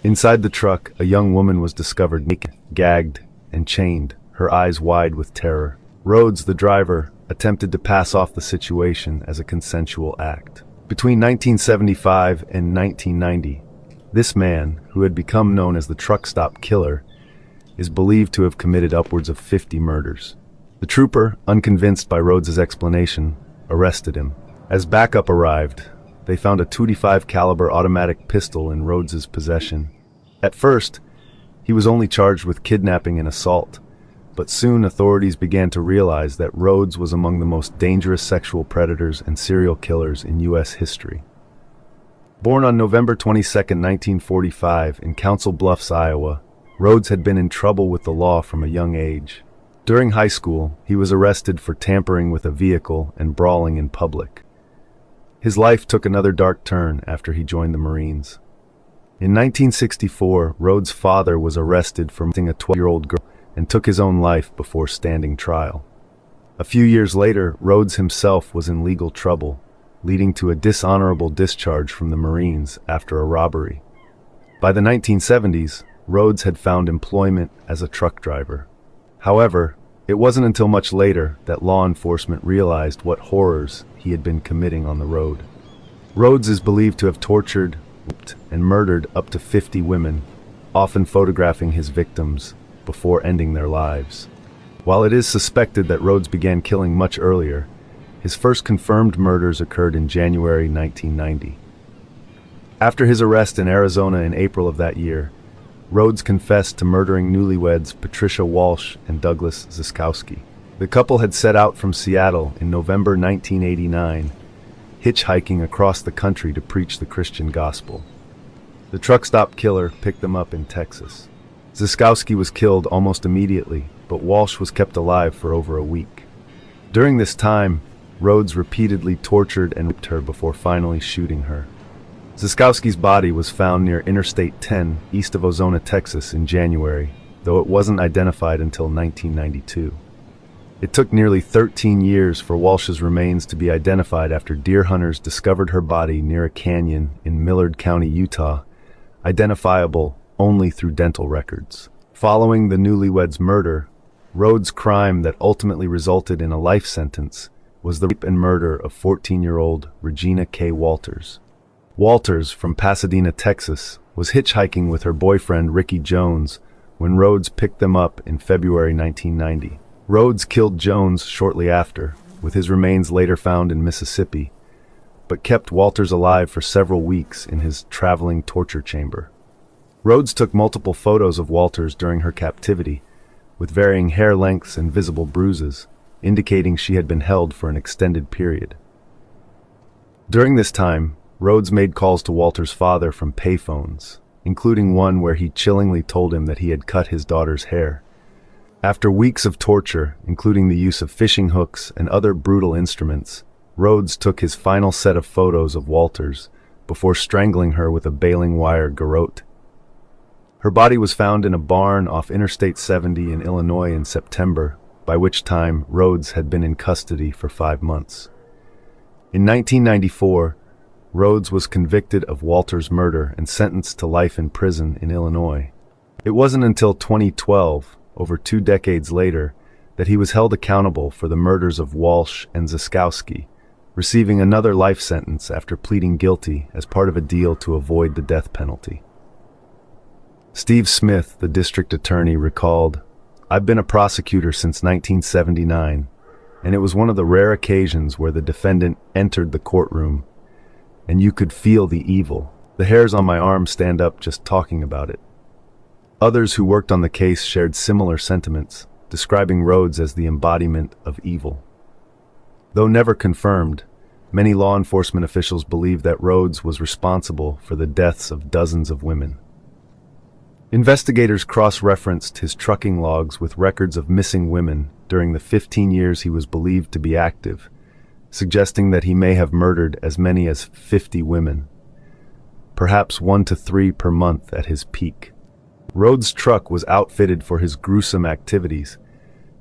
Inside the truck, a young woman was discovered naked, gagged, and chained, her eyes wide with terror. Rhodes, the driver, attempted to pass off the situation as a consensual act. Between 1975 and 1990, this man, who had become known as the truck stop killer, is believed to have committed upwards of 50 murders. The trooper, unconvinced by Rhodes's explanation, arrested him. As backup arrived, they found a .25 caliber automatic pistol in Rhodes's possession. At first, he was only charged with kidnapping and assault, but soon authorities began to realize that Rhodes was among the most dangerous sexual predators and serial killers in U.S. history. Born on November 22, 1945, in Council Bluffs, Iowa, Rhodes had been in trouble with the law from a young age. During high school, he was arrested for tampering with a vehicle and brawling in public. His life took another dark turn after he joined the Marines. In 1964, Rhodes' father was arrested for murdering a 12-year-old girl and took his own life before standing trial. A few years later, Rhodes himself was in legal trouble, leading to a dishonorable discharge from the Marines after a robbery. By the 1970s, Rhodes had found employment as a truck driver. However, it wasn't until much later that law enforcement realized what horrors he had been committing on the road. Rhodes is believed to have tortured, raped, and murdered up to 50 women, often photographing his victims before ending their lives. While it is suspected that Rhodes began killing much earlier, his first confirmed murders occurred in January 1990. After his arrest in Arizona in April of that year, Rhodes confessed to murdering newlyweds Patricia Walsh and Douglas Ziskowski. The couple had set out from Seattle in November 1989, hitchhiking across the country to preach the Christian gospel. The truck stop killer picked them up in Texas. Ziskowski was killed almost immediately, but Walsh was kept alive for over a week. During this time, Rhodes repeatedly tortured and raped her before finally shooting her. Ziskowski's body was found near Interstate 10, east of Ozona, Texas in January, though it wasn't identified until 1992. It took nearly 13 years for Walsh's remains to be identified after deer hunters discovered her body near a canyon in Millard County, Utah, identifiable only through dental records. Following the newlyweds' murder, Rhodes' crime that ultimately resulted in a life sentence was the rape and murder of 14-year-old Regina K. Walters. Walters, from Pasadena, Texas, was hitchhiking with her boyfriend Ricky Jones when Rhodes picked them up in February 1990. Rhodes killed Jones shortly after, with his remains later found in Mississippi, but kept Walters alive for several weeks in his traveling torture chamber. Rhodes took multiple photos of Walters during her captivity, with varying hair lengths and visible bruises, indicating she had been held for an extended period. During this time, Rhodes made calls to Walters' father from payphones, including one where he chillingly told him that he had cut his daughter's hair. After weeks of torture, including the use of fishing hooks and other brutal instruments, Rhodes took his final set of photos of Walters before strangling her with a baling wire garrote. Her body was found in a barn off Interstate 70 in Illinois in September, by which time Rhodes had been in custody for 5 months. In 1994, Rhodes was convicted of Walters' murder and sentenced to life in prison in Illinois. It wasn't until 2012, over 2 decades later, that he was held accountable for the murders of Walsh and Ziskowski, receiving another life sentence after pleading guilty as part of a deal to avoid the death penalty. Steve Smith, the district attorney, recalled, "I've been a prosecutor since 1979, and it was one of the rare occasions where the defendant entered the courtroom, and you could feel the evil. The hairs on my arm stand up just talking about it." Others who worked on the case shared similar sentiments, describing Rhodes as the embodiment of evil. Though never confirmed, many law enforcement officials believe that Rhodes was responsible for the deaths of dozens of women. Investigators cross-referenced his trucking logs with records of missing women during the 15 years he was believed to be active, suggesting that he may have murdered as many as 50 women, perhaps 1 to 3 per month at his peak. Rhodes' truck was outfitted for his gruesome activities,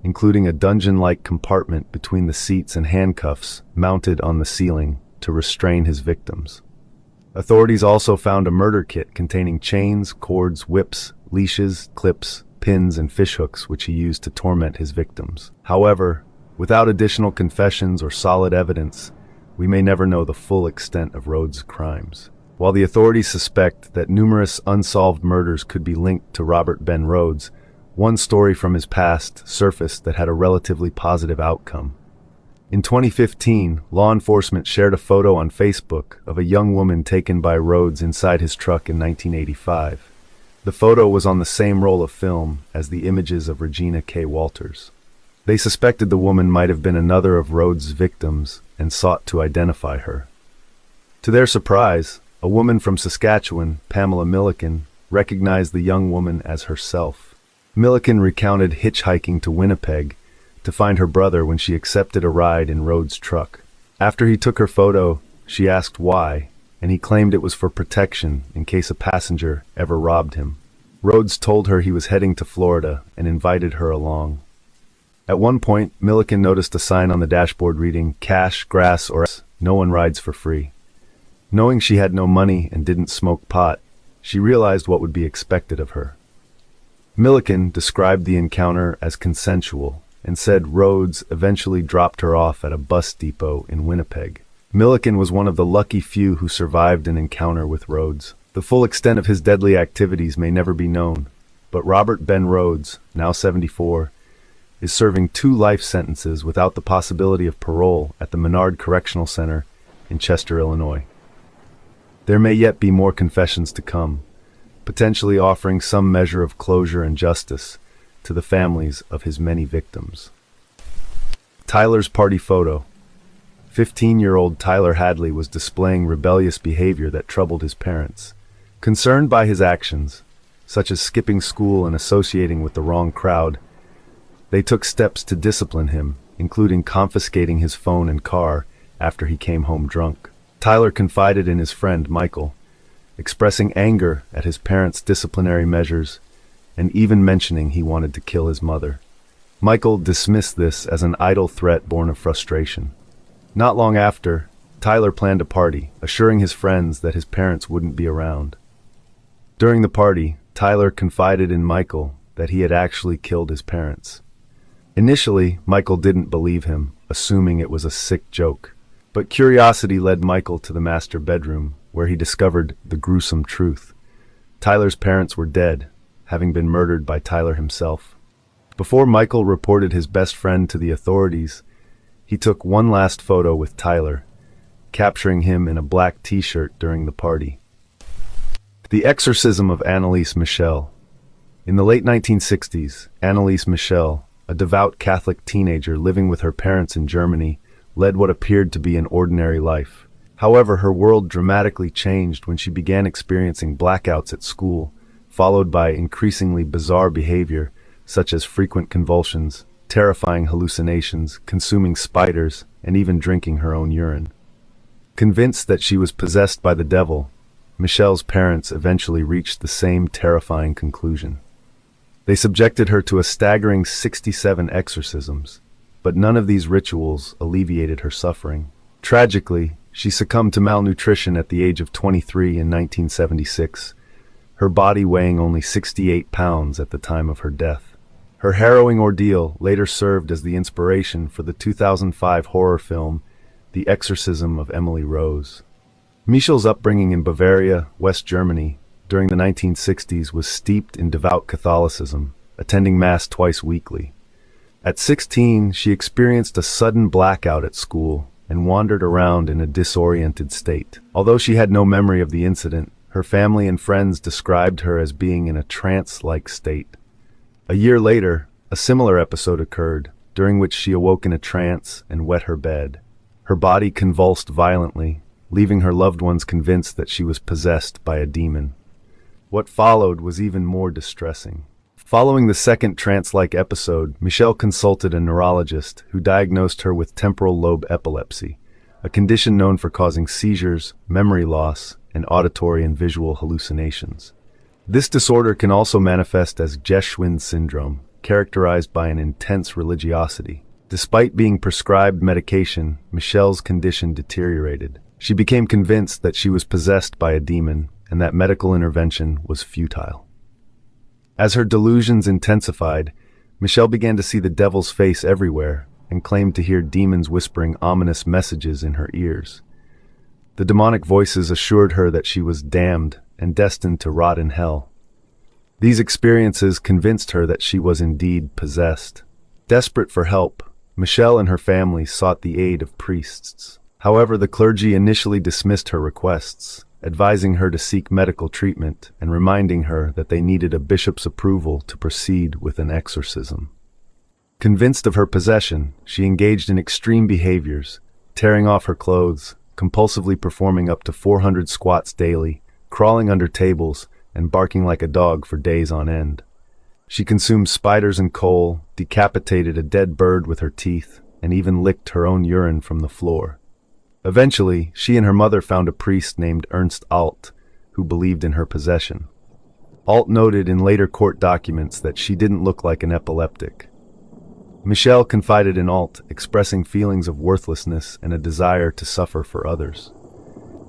including a dungeon-like compartment between the seats and handcuffs mounted on the ceiling to restrain his victims. Authorities also found a murder kit containing chains, cords, whips, leashes, clips, pins, and fishhooks which he used to torment his victims. However, without additional confessions or solid evidence, we may never know the full extent of Rhodes' crimes. While the authorities suspect that numerous unsolved murders could be linked to Robert Ben Rhodes, one story from his past surfaced that had a relatively positive outcome. In 2015, law enforcement shared a photo on Facebook of a young woman taken by Rhodes inside his truck in 1985. The photo was on the same roll of film as the images of Regina K. Walters. They suspected the woman might have been another of Rhodes' victims and sought to identify her. To their surprise, a woman from Saskatchewan, Pamela Milliken, recognized the young woman as herself. Milliken recounted hitchhiking to Winnipeg to find her brother when she accepted a ride in Rhodes' truck. After he took her photo, she asked why, and he claimed it was for protection in case a passenger ever robbed him. Rhodes told her he was heading to Florida and invited her along. At one point, Milliken noticed a sign on the dashboard reading, "Cash, grass, or no one rides for free." Knowing she had no money and didn't smoke pot, she realized what would be expected of her. Milliken described the encounter as consensual and said Rhodes eventually dropped her off at a bus depot in Winnipeg. Milliken was one of the lucky few who survived an encounter with Rhodes. The full extent of his deadly activities may never be known, but Robert Ben Rhodes, now 74, is serving 2 life sentences without the possibility of parole at the Menard Correctional Center in Chester, Illinois. There may yet be more confessions to come, potentially offering some measure of closure and justice to the families of his many victims. Tyler's party photo. 15-year-old Tyler Hadley was displaying rebellious behavior that troubled his parents. Concerned by his actions, such as skipping school and associating with the wrong crowd, they took steps to discipline him, including confiscating his phone and car after he came home drunk. Tyler confided in his friend Michael, expressing anger at his parents' disciplinary measures and even mentioning he wanted to kill his mother. Michael dismissed this as an idle threat born of frustration. Not long after, Tyler planned a party, assuring his friends that his parents wouldn't be around. During the party, Tyler confided in Michael that he had actually killed his parents. Initially, Michael didn't believe him, assuming it was a sick joke. But curiosity led Michael to the master bedroom, where he discovered the gruesome truth. Tyler's parents were dead, having been murdered by Tyler himself. Before Michael reported his best friend to the authorities, he took one last photo with Tyler, capturing him in a black t-shirt during the party. The exorcism of Anneliese Michel. In the late 1960s, Anneliese Michel, a devout Catholic teenager living with her parents in Germany, led what appeared to be an ordinary life. However, her world dramatically changed when she began experiencing blackouts at school, followed by increasingly bizarre behavior, such as frequent convulsions, terrifying hallucinations, consuming spiders, and even drinking her own urine. Convinced that she was possessed by the devil, Michelle's parents eventually reached the same terrifying conclusion. They subjected her to a staggering 67 exorcisms, but none of these rituals alleviated her suffering. Tragically, she succumbed to malnutrition at the age of 23 in 1976, her body weighing only 68 pounds at the time of her death. Her harrowing ordeal later served as the inspiration for the 2005 horror film The Exorcism of Emily Rose. Michel's upbringing in Bavaria, West Germany, during the 1960s was steeped in devout Catholicism, attending Mass twice weekly. At 16, she experienced a sudden blackout at school and wandered around in a disoriented state. Although she had no memory of the incident, her family and friends described her as being in a trance-like state. A year later, a similar episode occurred, during which she awoke in a trance and wet her bed. Her body convulsed violently, leaving her loved ones convinced that she was possessed by a demon. What followed was even more distressing. Following the second trance-like episode, Michelle consulted a neurologist who diagnosed her with temporal lobe epilepsy, a condition known for causing seizures, memory loss, and auditory and visual hallucinations. This disorder can also manifest as Geschwind syndrome, characterized by an intense religiosity. Despite being prescribed medication, Michelle's condition deteriorated. She became convinced that she was possessed by a demon and that medical intervention was futile. As her delusions intensified, Michelle began to see the devil's face everywhere and claimed to hear demons whispering ominous messages in her ears. The demonic voices assured her that she was damned and destined to rot in hell. These experiences convinced her that she was indeed possessed. Desperate for help, Michelle and her family sought the aid of priests. However, the clergy initially dismissed her requests, advising her to seek medical treatment and reminding her that they needed a bishop's approval to proceed with an exorcism. Convinced of her possession, she engaged in extreme behaviors, tearing off her clothes, compulsively performing up to 400 squats daily, crawling under tables, and barking like a dog for days on end. She consumed spiders and coal, decapitated a dead bird with her teeth, and even licked her own urine from the floor. Eventually, she and her mother found a priest named Ernst Alt, who believed in her possession. Alt noted in later court documents that she didn't look like an epileptic. Michelle confided in Alt, expressing feelings of worthlessness and a desire to suffer for others.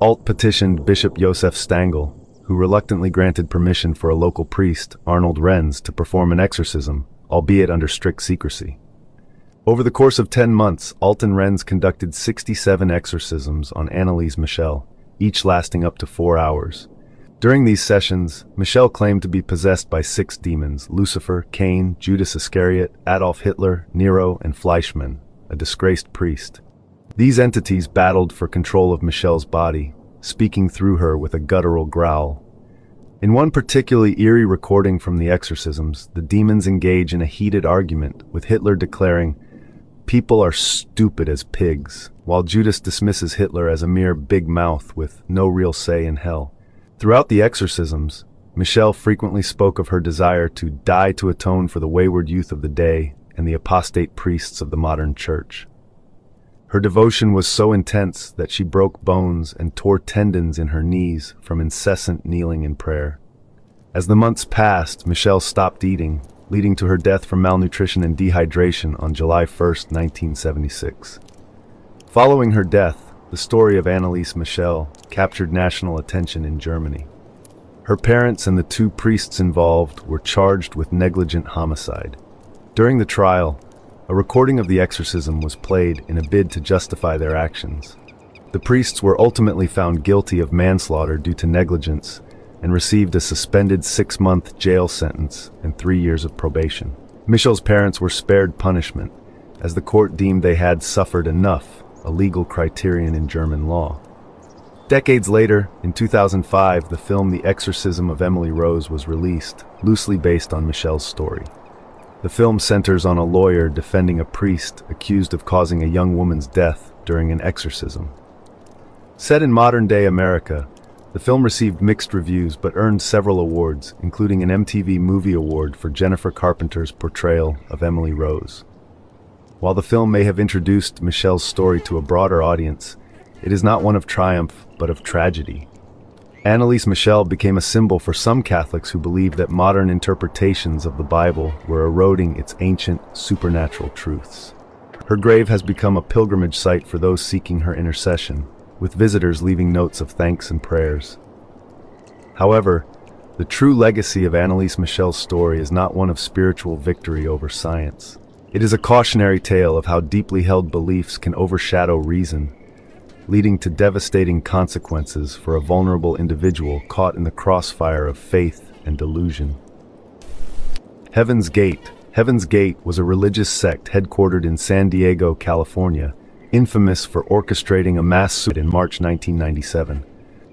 Alt petitioned Bishop Josef Stangl, who reluctantly granted permission for a local priest, Arnold Renz, to perform an exorcism, albeit under strict secrecy. Over the course of 10 months, Alt and Renz conducted 67 exorcisms on Anneliese Michel, each lasting up to 4 hours. During these sessions, Michelle claimed to be possessed by 6 demons: Lucifer, Cain, Judas Iscariot, Adolf Hitler, Nero, and Fleischmann, a disgraced priest. These entities battled for control of Michelle's body, speaking through her with a guttural growl. In one particularly eerie recording from the exorcisms, the demons engage in a heated argument, with Hitler declaring, "People are stupid as pigs," while Judas dismisses Hitler as a mere big mouth with no real say in hell. Throughout the exorcisms, Michelle frequently spoke of her desire to die to atone for the wayward youth of the day and the apostate priests of the modern church. Her devotion was so intense that she broke bones and tore tendons in her knees from incessant kneeling in prayer. As the months passed, Michelle stopped eating, leading to her death from malnutrition and dehydration on July 1st, 1976. Following her death, the story of Anneliese Michel captured national attention in Germany. Her parents and the 2 priests involved were charged with negligent homicide. During the trial, a recording of the exorcism was played in a bid to justify their actions. The priests were ultimately found guilty of manslaughter due to negligence and received a suspended 6-month jail sentence and 3 years of probation. Michel's parents were spared punishment, as the court deemed they had suffered enough, a legal criterion in German law. Decades later, in 2005, the film The Exorcism of Emily Rose was released, loosely based on Michel's story. The film centers on a lawyer defending a priest accused of causing a young woman's death during an exorcism. Set in modern-day America, the film received mixed reviews but earned several awards, including an MTV Movie Award for Jennifer Carpenter's portrayal of Emily Rose. While the film may have introduced Michel's story to a broader audience, it is not one of triumph, but of tragedy. Anneliese Michel became a symbol for some Catholics who believed that modern interpretations of the Bible were eroding its ancient, supernatural truths. Her grave has become a pilgrimage site for those seeking her intercession, with visitors leaving notes of thanks and prayers. However, the true legacy of Anneliese Michel's story is not one of spiritual victory over science. It is a cautionary tale of how deeply held beliefs can overshadow reason, leading to devastating consequences for a vulnerable individual caught in the crossfire of faith and delusion. Heaven's Gate. Heaven's Gate was a religious sect headquartered in San Diego, California, infamous for orchestrating a mass suicide in March 1997.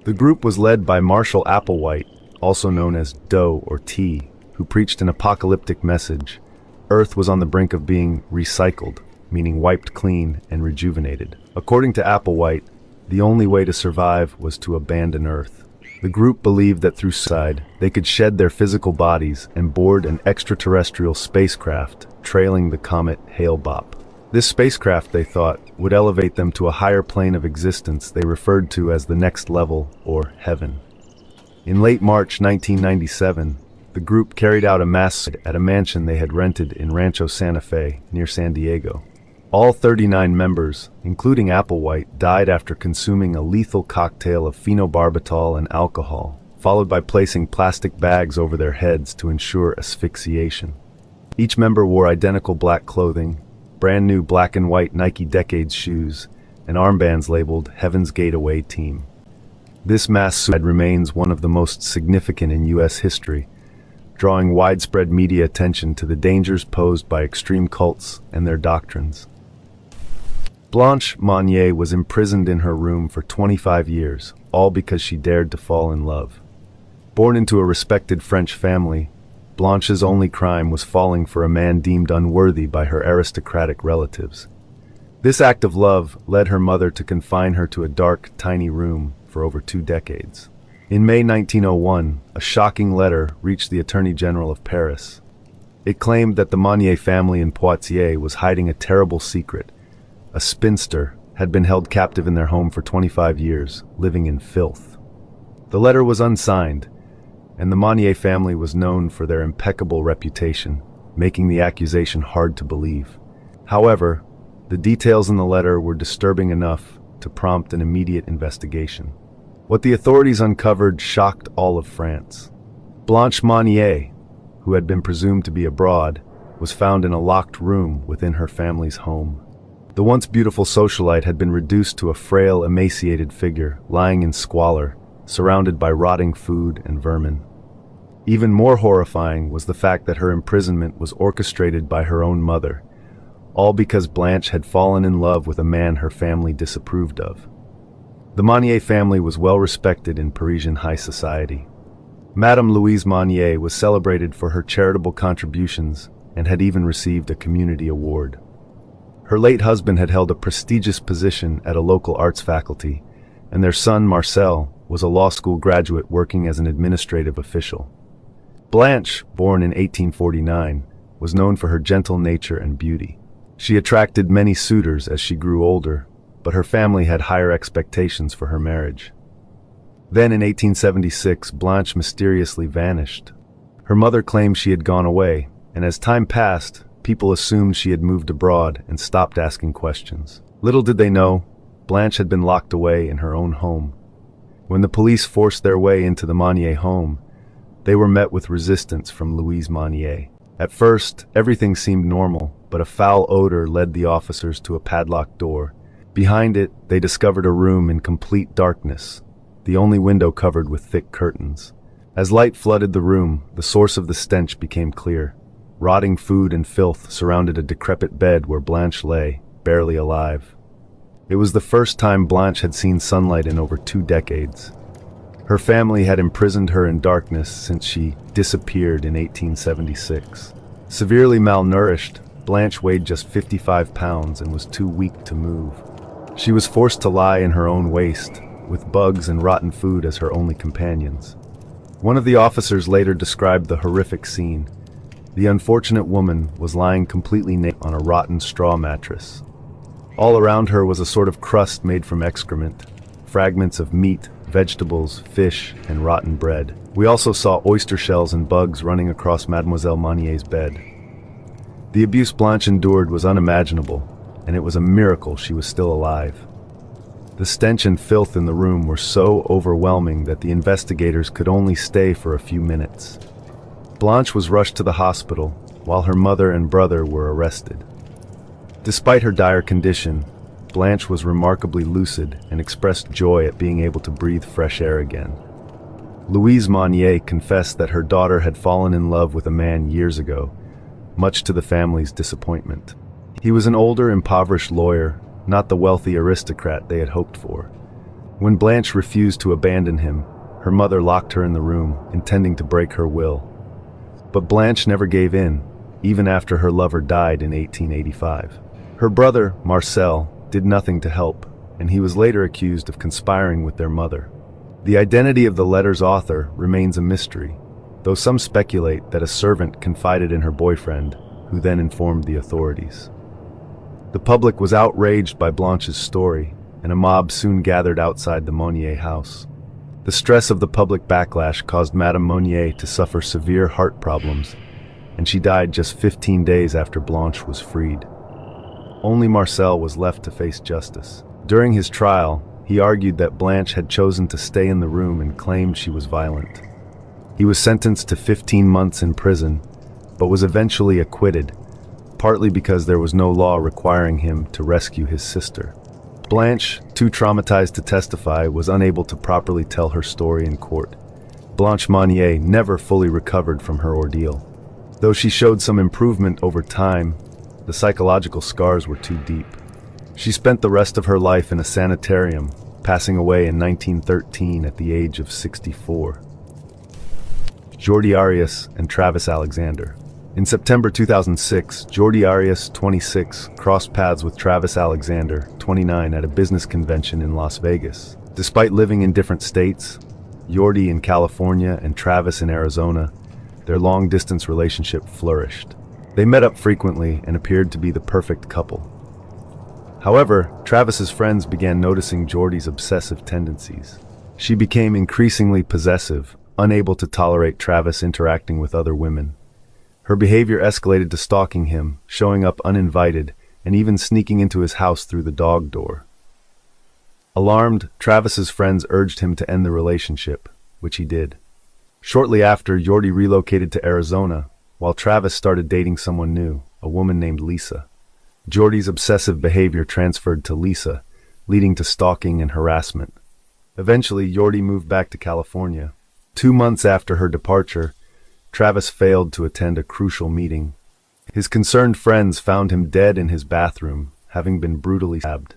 The group was led by Marshall Applewhite, also known as Doe or T, who preached an apocalyptic message. Earth was on the brink of being recycled, meaning wiped clean and rejuvenated. According to Applewhite, the only way to survive was to abandon Earth. The group believed that through suicide, they could shed their physical bodies and board an extraterrestrial spacecraft trailing the comet Hale-Bopp. This spacecraft, they thought, would elevate them to a higher plane of existence they referred to as the next level, or heaven. In late March 1997, the group carried out a mass suicide at a mansion they had rented in Rancho Santa Fe, near San Diego. All 39 members, including Applewhite, died after consuming a lethal cocktail of phenobarbital and alcohol, followed by placing plastic bags over their heads to ensure asphyxiation. Each member wore identical black clothing, brand new black and white Nike Decades shoes, and armbands labeled Heaven's Gate Away Team. This mass suicide remains one of the most significant in U.S. history, drawing widespread media attention to the dangers posed by extreme cults and their doctrines. Blanche Monnier was imprisoned in her room for 25 years, all because she dared to fall in love. Born into a respected French family, Blanche's only crime was falling for a man deemed unworthy by her aristocratic relatives. This act of love led her mother to confine her to a dark, tiny room for over 2 decades. In May 1901, a shocking letter reached the Attorney General of Paris. It claimed that the Monnier family in Poitiers was hiding a terrible secret. A spinster had been held captive in their home for 25 years, living in filth. The letter was unsigned, and the Monnier family was known for their impeccable reputation, making the accusation hard to believe. However, the details in the letter were disturbing enough to prompt an immediate investigation. What the authorities uncovered shocked all of France. Blanche Monnier, who had been presumed to be abroad, was found in a locked room within her family's home. The once beautiful socialite had been reduced to a frail, emaciated figure, lying in squalor, surrounded by rotting food and vermin. Even more horrifying was the fact that her imprisonment was orchestrated by her own mother, all because Blanche had fallen in love with a man her family disapproved of. The Monnier family was well respected in Parisian high society. Madame Louise Monnier was celebrated for her charitable contributions and had even received a community award. Her late husband had held a prestigious position at a local arts faculty, and their son Marcel was a law school graduate working as an administrative official. Blanche, born in 1849, was known for her gentle nature and beauty. She attracted many suitors as she grew older, but her family had higher expectations for her marriage. Then in 1876, Blanche mysteriously vanished. Her mother claimed she had gone away, and as time passed, people assumed she had moved abroad and stopped asking questions. Little did they know, Blanche had been locked away in her own home. When the police forced their way into the Monnier home, they were met with resistance from Louise Monnier. At first, everything seemed normal, but a foul odor led the officers to a padlocked door. Behind it, they discovered a room in complete darkness, the only window covered with thick curtains. As light flooded the room, the source of the stench became clear. Rotting food and filth surrounded a decrepit bed where Blanche lay, barely alive. It was the first time Blanche had seen sunlight in over 2 decades. Her family had imprisoned her in darkness since she disappeared in 1876. Severely malnourished, Blanche weighed just 55 pounds and was too weak to move. She was forced to lie in her own waste, with bugs and rotten food as her only companions. One of the officers later described the horrific scene. The unfortunate woman was lying completely naked on a rotten straw mattress. All around her was a sort of crust made from excrement, fragments of meat, vegetables, fish, and rotten bread. We also saw oyster shells and bugs running across Mademoiselle Monnier's bed. The abuse Blanche endured was unimaginable, and it was a miracle she was still alive. The stench and filth in the room were so overwhelming that the investigators could only stay for a few minutes. Blanche was rushed to the hospital, while her mother and brother were arrested. Despite her dire condition, Blanche was remarkably lucid and expressed joy at being able to breathe fresh air again. Louise Monnier confessed that her daughter had fallen in love with a man years ago, much to the family's disappointment. He was an older, impoverished lawyer, not the wealthy aristocrat they had hoped for. When Blanche refused to abandon him, her mother locked her in the room, intending to break her will. But Blanche never gave in, even after her lover died in 1885. Her brother, Marcel, did nothing to help, and he was later accused of conspiring with their mother. The identity of the letter's author remains a mystery, though some speculate that a servant confided in her boyfriend, who then informed the authorities. The public was outraged by Blanche's story, and a mob soon gathered outside the Monnier house. The stress of the public backlash caused Madame Monnier to suffer severe heart problems, and she died just 15 days after Blanche was freed. Only Marcel was left to face justice. During his trial, he argued that Blanche had chosen to stay in the room and claimed she was violent. He was sentenced to 15 months in prison, but was eventually acquitted, partly because there was no law requiring him to rescue his sister. Blanche, too traumatized to testify, was unable to properly tell her story in court. Blanche Monnier never fully recovered from her ordeal. Though she showed some improvement over time, the psychological scars were too deep. She spent the rest of her life in a sanitarium, passing away in 1913 at the age of 64. Jordi Arias and Travis Alexander. In September 2006, Jordi Arias, 26, crossed paths with Travis Alexander, 29, at a business convention in Las Vegas. Despite living in different states, Jordi in California and Travis in Arizona, their long-distance relationship flourished. They met up frequently and appeared to be the perfect couple. However, Travis's friends began noticing Jordi's obsessive tendencies. She became increasingly possessive, unable to tolerate Travis interacting with other women. Her behavior escalated to stalking him, showing up uninvited, and even sneaking into his house through the dog door. Alarmed, Travis's friends urged him to end the relationship, which he did. Shortly after, Jordi relocated to Arizona, while Travis started dating someone new, a woman named Lisa. Jordi's obsessive behavior transferred to Lisa, leading to stalking and harassment. Eventually, Yordi moved back to California. 2 months after her departure, Travis failed to attend a crucial meeting. His concerned friends found him dead in his bathroom, having been brutally stabbed.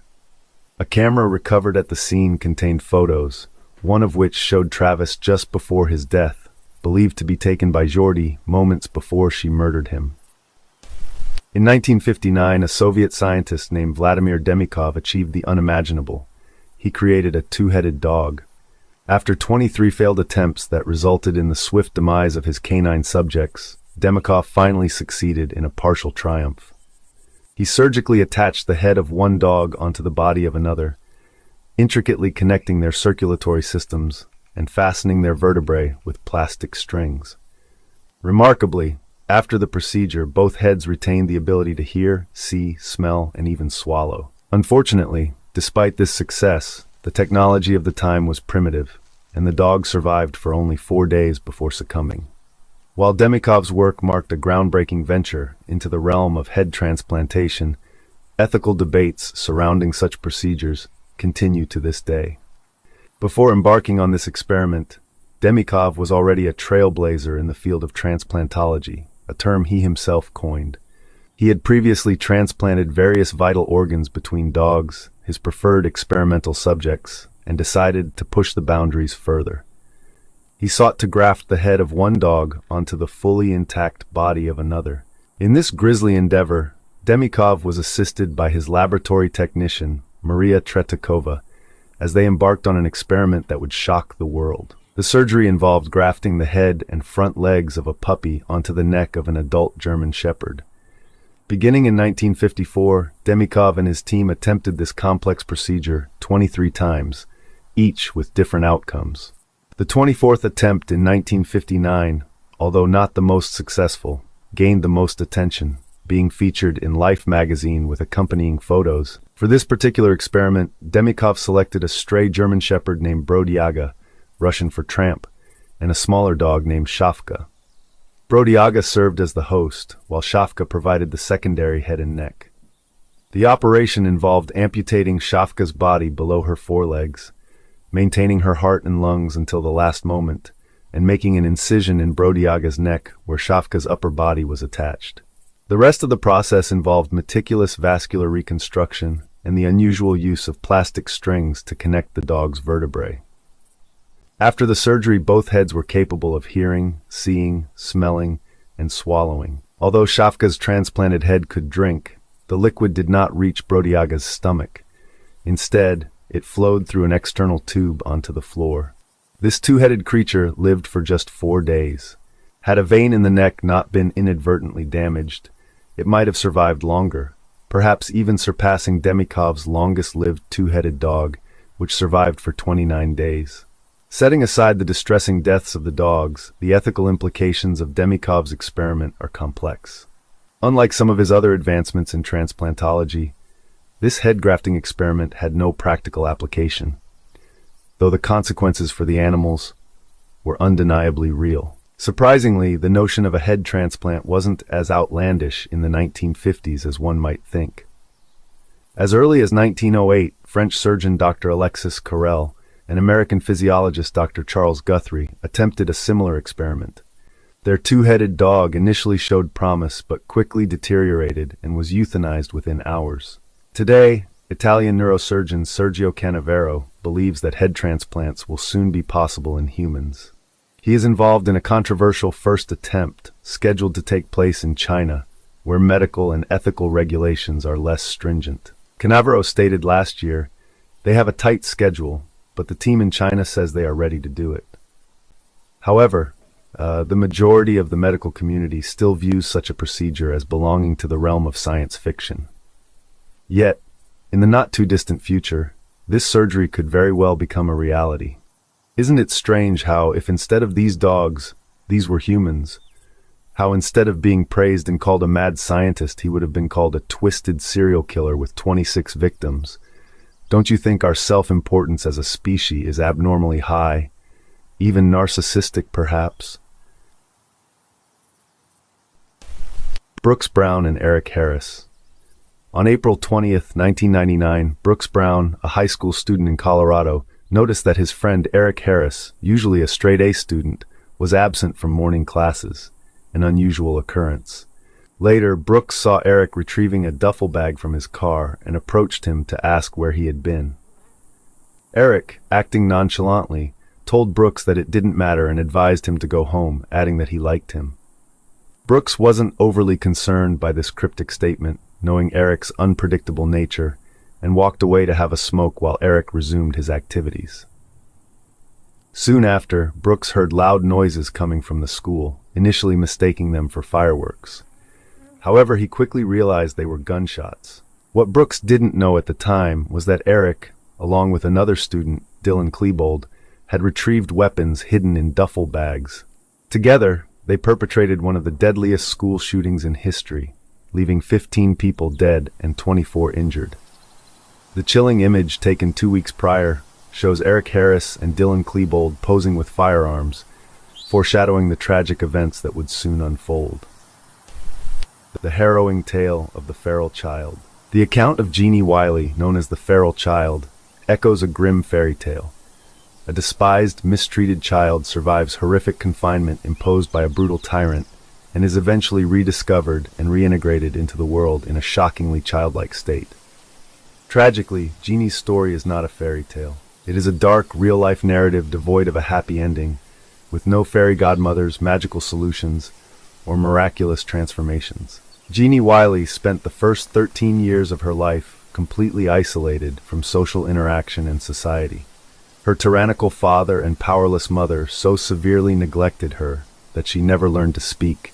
A camera recovered at the scene contained photos, one of which showed Travis just before his death, believed to be taken by Yordi moments before she murdered him. In 1959, a Soviet scientist named Vladimir Demikov achieved the unimaginable. He created a two-headed dog. After 23 failed attempts that resulted in the swift demise of his canine subjects, Demikov finally succeeded in a partial triumph. He surgically attached the head of one dog onto the body of another, intricately connecting their circulatory systems and fastening their vertebrae with plastic strings. Remarkably, after the procedure, both heads retained the ability to hear, see, smell, and even swallow. Unfortunately, despite this success, the technology of the time was primitive, and the dog survived for only 4 days before succumbing. While Demikov's work marked a groundbreaking venture into the realm of head transplantation, ethical debates surrounding such procedures continue to this day. Before embarking on this experiment, Demikov was already a trailblazer in the field of transplantology, a term he himself coined. He had previously transplanted various vital organs between dogs, his preferred experimental subjects, and decided to push the boundaries further. He sought to graft the head of one dog onto the fully intact body of another. In this grisly endeavor, Demikov was assisted by his laboratory technician, Maria Tretikova, as they embarked on an experiment that would shock the world. The surgery involved grafting the head and front legs of a puppy onto the neck of an adult German Shepherd. Beginning in 1954, Demikov and his team attempted this complex procedure 23 times, each with different outcomes. The 24th attempt in 1959, although not the most successful, gained the most attention, being featured in Life magazine with accompanying photos. For this particular experiment, Demikov selected a stray German Shepherd named Brodiaga, Russian for tramp, and a smaller dog named Shafka. Brodiaga served as the host, while Shafka provided the secondary head and neck. The operation involved amputating Shafka's body below her forelegs, maintaining her heart and lungs until the last moment, and making an incision in Brodiaga's neck where Shafka's upper body was attached. The rest of the process involved meticulous vascular reconstruction and the unusual use of plastic strings to connect the dog's vertebrae. After the surgery, both heads were capable of hearing, seeing, smelling, and swallowing. Although Shafka's transplanted head could drink, the liquid did not reach Brodiaga's stomach. Instead, it flowed through an external tube onto the floor. This two-headed creature lived for just 4 days. Had a vein in the neck not been inadvertently damaged, it might have survived longer, perhaps even surpassing Demikov's longest-lived two-headed dog, which survived for 29 days. Setting aside the distressing deaths of the dogs, the ethical implications of Demikov's experiment are complex. Unlike some of his other advancements in transplantology, this head grafting experiment had no practical application, though the consequences for the animals were undeniably real. Surprisingly, the notion of a head transplant wasn't as outlandish in the 1950s as one might think. As early as 1908, French surgeon Dr. Alexis Carrel and American physiologist Dr. Charles Guthrie attempted a similar experiment. Their two-headed dog initially showed promise but quickly deteriorated and was euthanized within hours. Today, Italian neurosurgeon Sergio Canavero believes that head transplants will soon be possible in humans. He is involved in a controversial first attempt scheduled to take place in China, where medical and ethical regulations are less stringent. Canavero stated last year, "They have a tight schedule, but the team in China says they are ready to do it." However, the majority of the medical community still views such a procedure as belonging to the realm of science fiction. Yet, in the not-too-distant future, this surgery could very well become a reality. Isn't it strange how, if instead of these dogs, these were humans, how instead of being praised and called a mad scientist, he would have been called a twisted serial killer with 26 victims? Don't you think our self-importance as a species is abnormally high, even narcissistic perhaps? Brooks Brown and Eric Harris. On April 20th, 1999, Brooks Brown, a high school student in Colorado, noticed that his friend Eric Harris, usually a straight-A student, was absent from morning classes, an unusual occurrence. Later, Brooks saw Eric retrieving a duffel bag from his car and approached him to ask where he had been. Eric, acting nonchalantly, told Brooks that it didn't matter and advised him to go home, adding that he liked him. Brooks wasn't overly concerned by this cryptic statement, knowing Eric's unpredictable nature, and walked away to have a smoke while Eric resumed his activities. Soon after, Brooks heard loud noises coming from the school, initially mistaking them for fireworks. However, he quickly realized they were gunshots. What Brooks didn't know at the time was that Eric, along with another student, Dylan Klebold, had retrieved weapons hidden in duffel bags. Together, they perpetrated one of the deadliest school shootings in history, leaving 15 people dead and 24 injured. The chilling image taken 2 weeks prior shows Eric Harris and Dylan Klebold posing with firearms, foreshadowing the tragic events that would soon unfold. The harrowing tale of the feral child. The account of Jeannie Wiley, known as the feral child, echoes a grim fairy tale. A despised, mistreated child survives horrific confinement imposed by a brutal tyrant and is eventually rediscovered and reintegrated into the world in a shockingly childlike state. Tragically, Jeannie's story is not a fairy tale. It is a dark, real-life narrative devoid of a happy ending, with no fairy godmothers, magical solutions, or miraculous transformations. Jeannie Wiley spent the first 13 years of her life completely isolated from social interaction and society. Her tyrannical father and powerless mother so severely neglected her that she never learned to speak,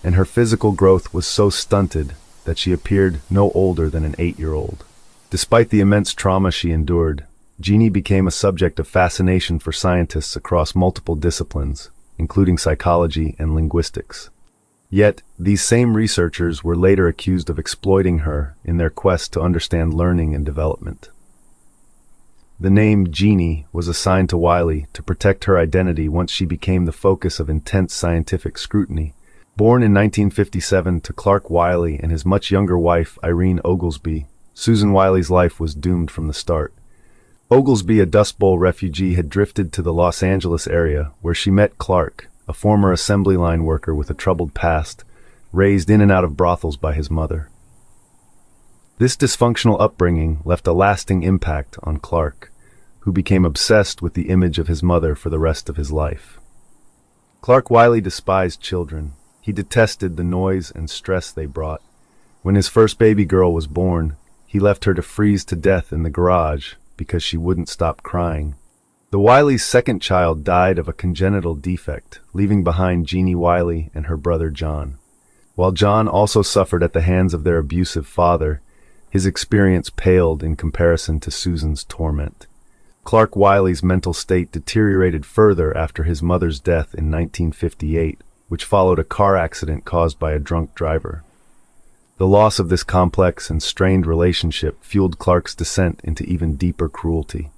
and her physical growth was so stunted that she appeared no older than an 8-year-old. Despite the immense trauma she endured, Jeannie became a subject of fascination for scientists across multiple disciplines, including psychology and linguistics. Yet, these same researchers were later accused of exploiting her in their quest to understand learning and development. The name Jeannie was assigned to Wiley to protect her identity once she became the focus of intense scientific scrutiny. Born in 1957 to Clark Wiley and his much younger wife, Irene Oglesby, Susan Wiley's life was doomed from the start. Oglesby, a Dust Bowl refugee, had drifted to the Los Angeles area, where she met Clark, a former assembly line worker with a troubled past, raised in and out of brothels by his mother. This dysfunctional upbringing left a lasting impact on Clark, who became obsessed with the image of his mother for the rest of his life. Clark Wiley despised children. He detested the noise and stress they brought. When his first baby girl was born, he left her to freeze to death in the garage because she wouldn't stop crying. The Wileys' second child died of a congenital defect, leaving behind Jeannie Wiley and her brother John. While John also suffered at the hands of their abusive father, his experience paled in comparison to Susan's torment. Clark Wiley's mental state deteriorated further after his mother's death in 1958, which followed a car accident caused by a drunk driver. The loss of this complex and strained relationship fueled Clark's descent into even deeper cruelty.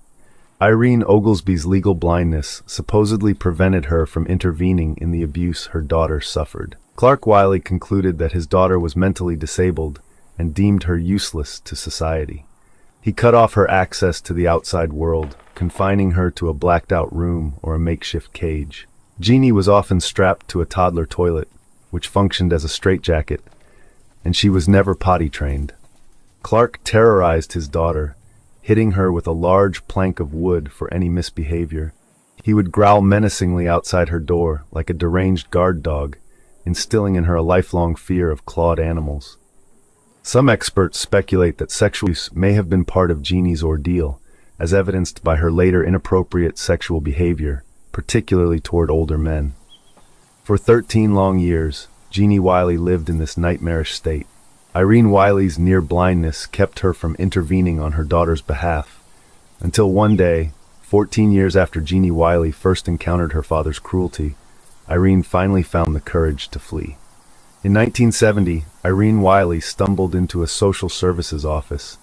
Irene Oglesby's legal blindness supposedly prevented her from intervening in the abuse her daughter suffered. Clark Wiley concluded that his daughter was mentally disabled and deemed her useless to society. He cut off her access to the outside world, confining her to a blacked-out room or a makeshift cage. Jeannie was often strapped to a toddler toilet, which functioned as a straitjacket, and she was never potty trained. Clark terrorized his daughter, hitting her with a large plank of wood for any misbehavior. He would growl menacingly outside her door like a deranged guard dog, instilling in her a lifelong fear of clawed animals. Some experts speculate that sexual abuse may have been part of Jeannie's ordeal, as evidenced by her later inappropriate sexual behavior, particularly toward older men. For 13 long years, Jeannie Wiley lived in this nightmarish state. Irene Wiley's near blindness kept her from intervening on her daughter's behalf, until one day, 14 years after Jeannie Wiley first encountered her father's cruelty, Irene finally found the courage to flee. In 1970, Irene Wiley stumbled into a social services office,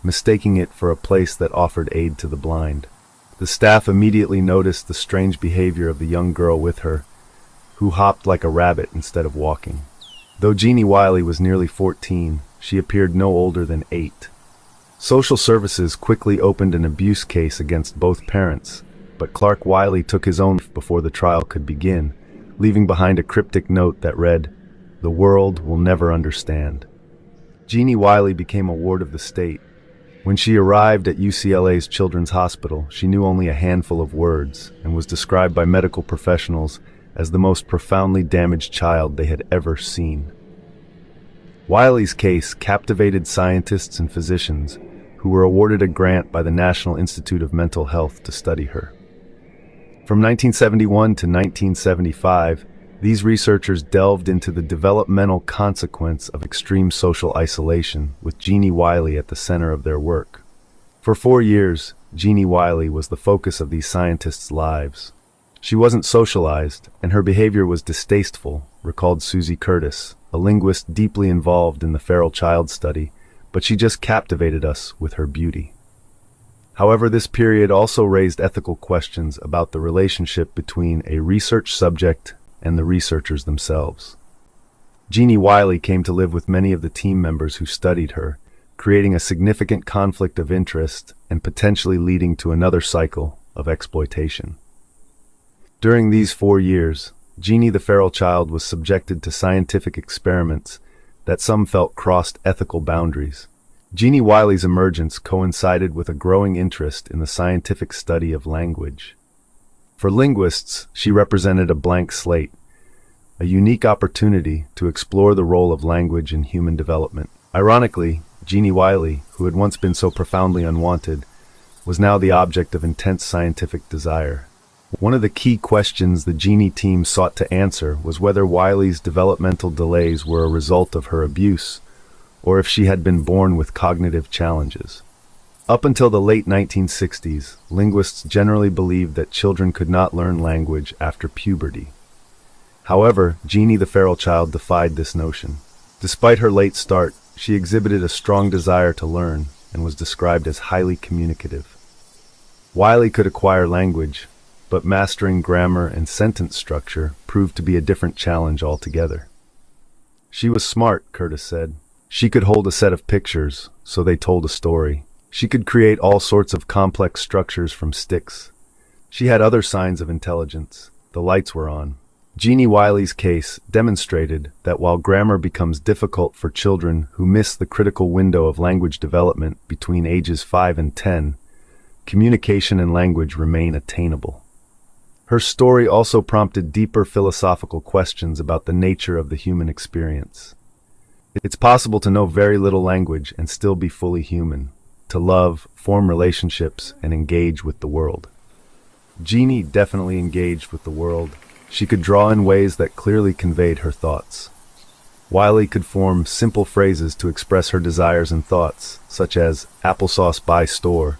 mistaking it for a place that offered aid to the blind. The staff immediately noticed the strange behavior of the young girl with her, who hopped like a rabbit instead of walking. Though Jeannie Wiley was nearly 14, she appeared no older than 8. Social services quickly opened an abuse case against both parents, but Clark Wiley took his own before the trial could begin, leaving behind a cryptic note that read, "The world will never understand." Jeannie Wiley became a ward of the state. When she arrived at UCLA's Children's Hospital, she knew only a handful of words and was described by medical professionals as the most profoundly damaged child they had ever seen. Wiley's case captivated scientists and physicians who were awarded a grant by the National Institute of Mental Health to study her. From 1971 to 1975, these researchers delved into the developmental consequence of extreme social isolation, with Jeannie Wiley at the center of their work. For 4 years, Jeannie Wiley was the focus of these scientists' lives. She wasn't socialized, and her behavior was distasteful, recalled Susie Curtis, a linguist deeply involved in the feral child study, but she just captivated us with her beauty. However, this period also raised ethical questions about the relationship between a research subject and the researchers themselves. Jeannie Wiley came to live with many of the team members who studied her, creating a significant conflict of interest and potentially leading to another cycle of exploitation. During these 4 years, Jeannie the feral child was subjected to scientific experiments that some felt crossed ethical boundaries. Jeannie Wiley's emergence coincided with a growing interest in the scientific study of language. For linguists, she represented a blank slate, a unique opportunity to explore the role of language in human development. Ironically, Jeannie Wiley, who had once been so profoundly unwanted, was now the object of intense scientific desire. One of the key questions the Jeannie team sought to answer was whether Wiley's developmental delays were a result of her abuse, or if she had been born with cognitive challenges. Up until the late 1960s, linguists generally believed that children could not learn language after puberty. However, Jeannie the feral child defied this notion. Despite her late start, she exhibited a strong desire to learn and was described as highly communicative. Wiley could acquire language, but mastering grammar and sentence structure proved to be a different challenge altogether. She was smart, Curtis said. She could hold a set of pictures, so they told a story. She could create all sorts of complex structures from sticks. She had other signs of intelligence. The lights were on. Jeannie Wiley's case demonstrated that while grammar becomes difficult for children who miss the critical window of language development between ages 5 and 10, communication and language remain attainable. Her story also prompted deeper philosophical questions about the nature of the human experience. It's possible to know very little language and still be fully human, to love, form relationships, and engage with the world. Jeannie definitely engaged with the world. She could draw in ways that clearly conveyed her thoughts. Wiley could form simple phrases to express her desires and thoughts, such as applesauce by store,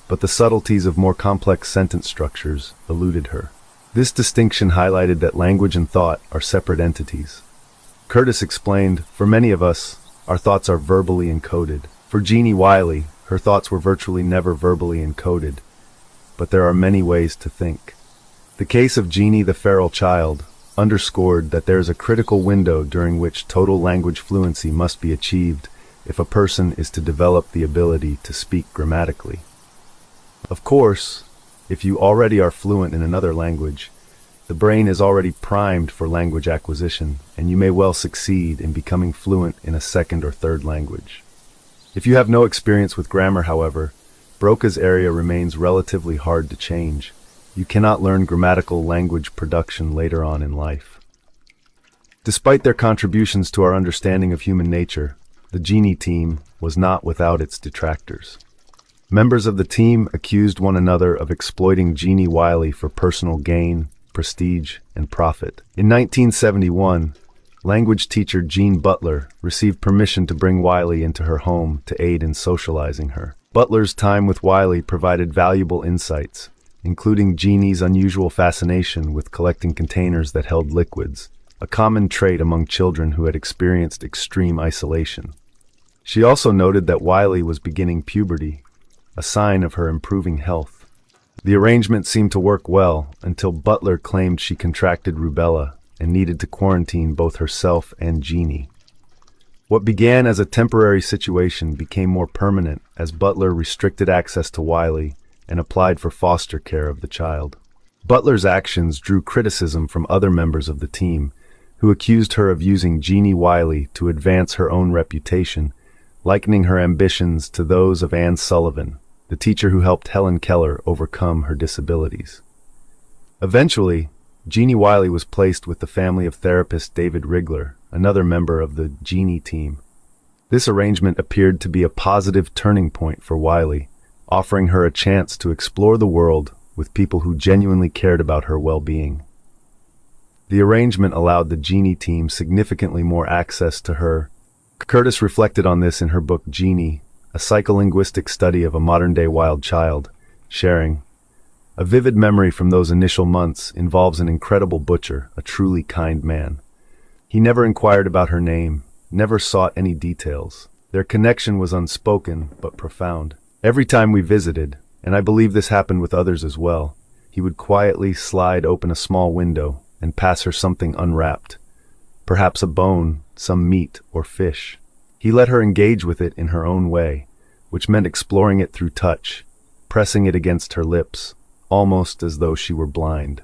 but the subtleties of more complex sentence structures eluded her. This distinction highlighted that language and thought are separate entities. Curtis explained, for many of us, our thoughts are verbally encoded. For Jeannie Wiley, her thoughts were virtually never verbally encoded, but there are many ways to think. The case of Jeannie the feral child underscored that there is a critical window during which total language fluency must be achieved if a person is to develop the ability to speak grammatically. Of course, if you already are fluent in another language, the brain is already primed for language acquisition, and you may well succeed in becoming fluent in a second or third language. If you have no experience with grammar, however, Broca's area remains relatively hard to change. You cannot learn grammatical language production later on in life. Despite their contributions to our understanding of human nature, the Jeannie team was not without its detractors. Members of the team accused one another of exploiting Jeannie Wiley for personal gain, prestige, and profit. In 1971, language teacher Jean Butler received permission to bring Wiley into her home to aid in socializing her. Butler's time with Wiley provided valuable insights, including Jeannie's unusual fascination with collecting containers that held liquids, a common trait among children who had experienced extreme isolation. She also noted that Wiley was beginning puberty, a sign of her improving health. The arrangement seemed to work well until Butler claimed she contracted rubella and needed to quarantine both herself and Jeannie. What began as a temporary situation became more permanent as Butler restricted access to Wiley and applied for foster care of the child. Butler's actions drew criticism from other members of the team, who accused her of using Jeannie Wiley to advance her own reputation, likening her ambitions to those of Anne Sullivan, the teacher who helped Helen Keller overcome her disabilities. Eventually, Jeannie Wiley was placed with the family of therapist David Rigler, another member of the Jeannie team. This arrangement appeared to be a positive turning point for Wiley, offering her a chance to explore the world with people who genuinely cared about her well-being. The arrangement allowed the Jeannie team significantly more access to her. Curtis reflected on this in her book Jeannie, a psycholinguistic study of a modern-day wild child, sharing, "A vivid memory from those initial months involves an incredible butcher, a truly kind man. He never inquired about her name, never sought any details. Their connection was unspoken but profound. Every time we visited, and I believe this happened with others as well, he would quietly slide open a small window and pass her something unwrapped, perhaps a bone, some meat or fish. He let her engage with it in her own way, which meant exploring it through touch, pressing it against her lips, almost as though she were blind."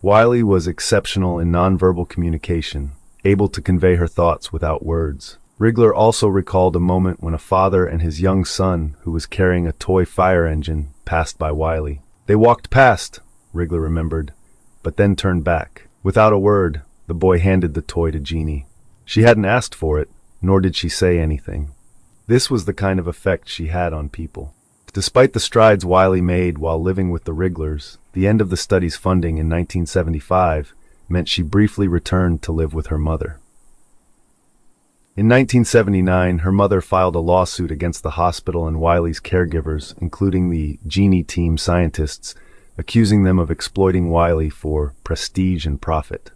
Wiley was exceptional in nonverbal communication, able to convey her thoughts without words. Rigler also recalled a moment when a father and his young son, who was carrying a toy fire engine, passed by Wiley. "They walked past," Rigler remembered, but then turned back. Without a word, the boy handed the toy to Jeannie. She hadn't asked for it, nor did she say anything. This was the kind of effect she had on people. Despite the strides Wiley made while living with the Riglers, the end of the study's funding in 1975 meant she briefly returned to live with her mother. In 1979, her mother filed a lawsuit against the hospital and Wiley's caregivers, including the Jeannie team scientists, accusing them of exploiting Wiley for prestige and profit.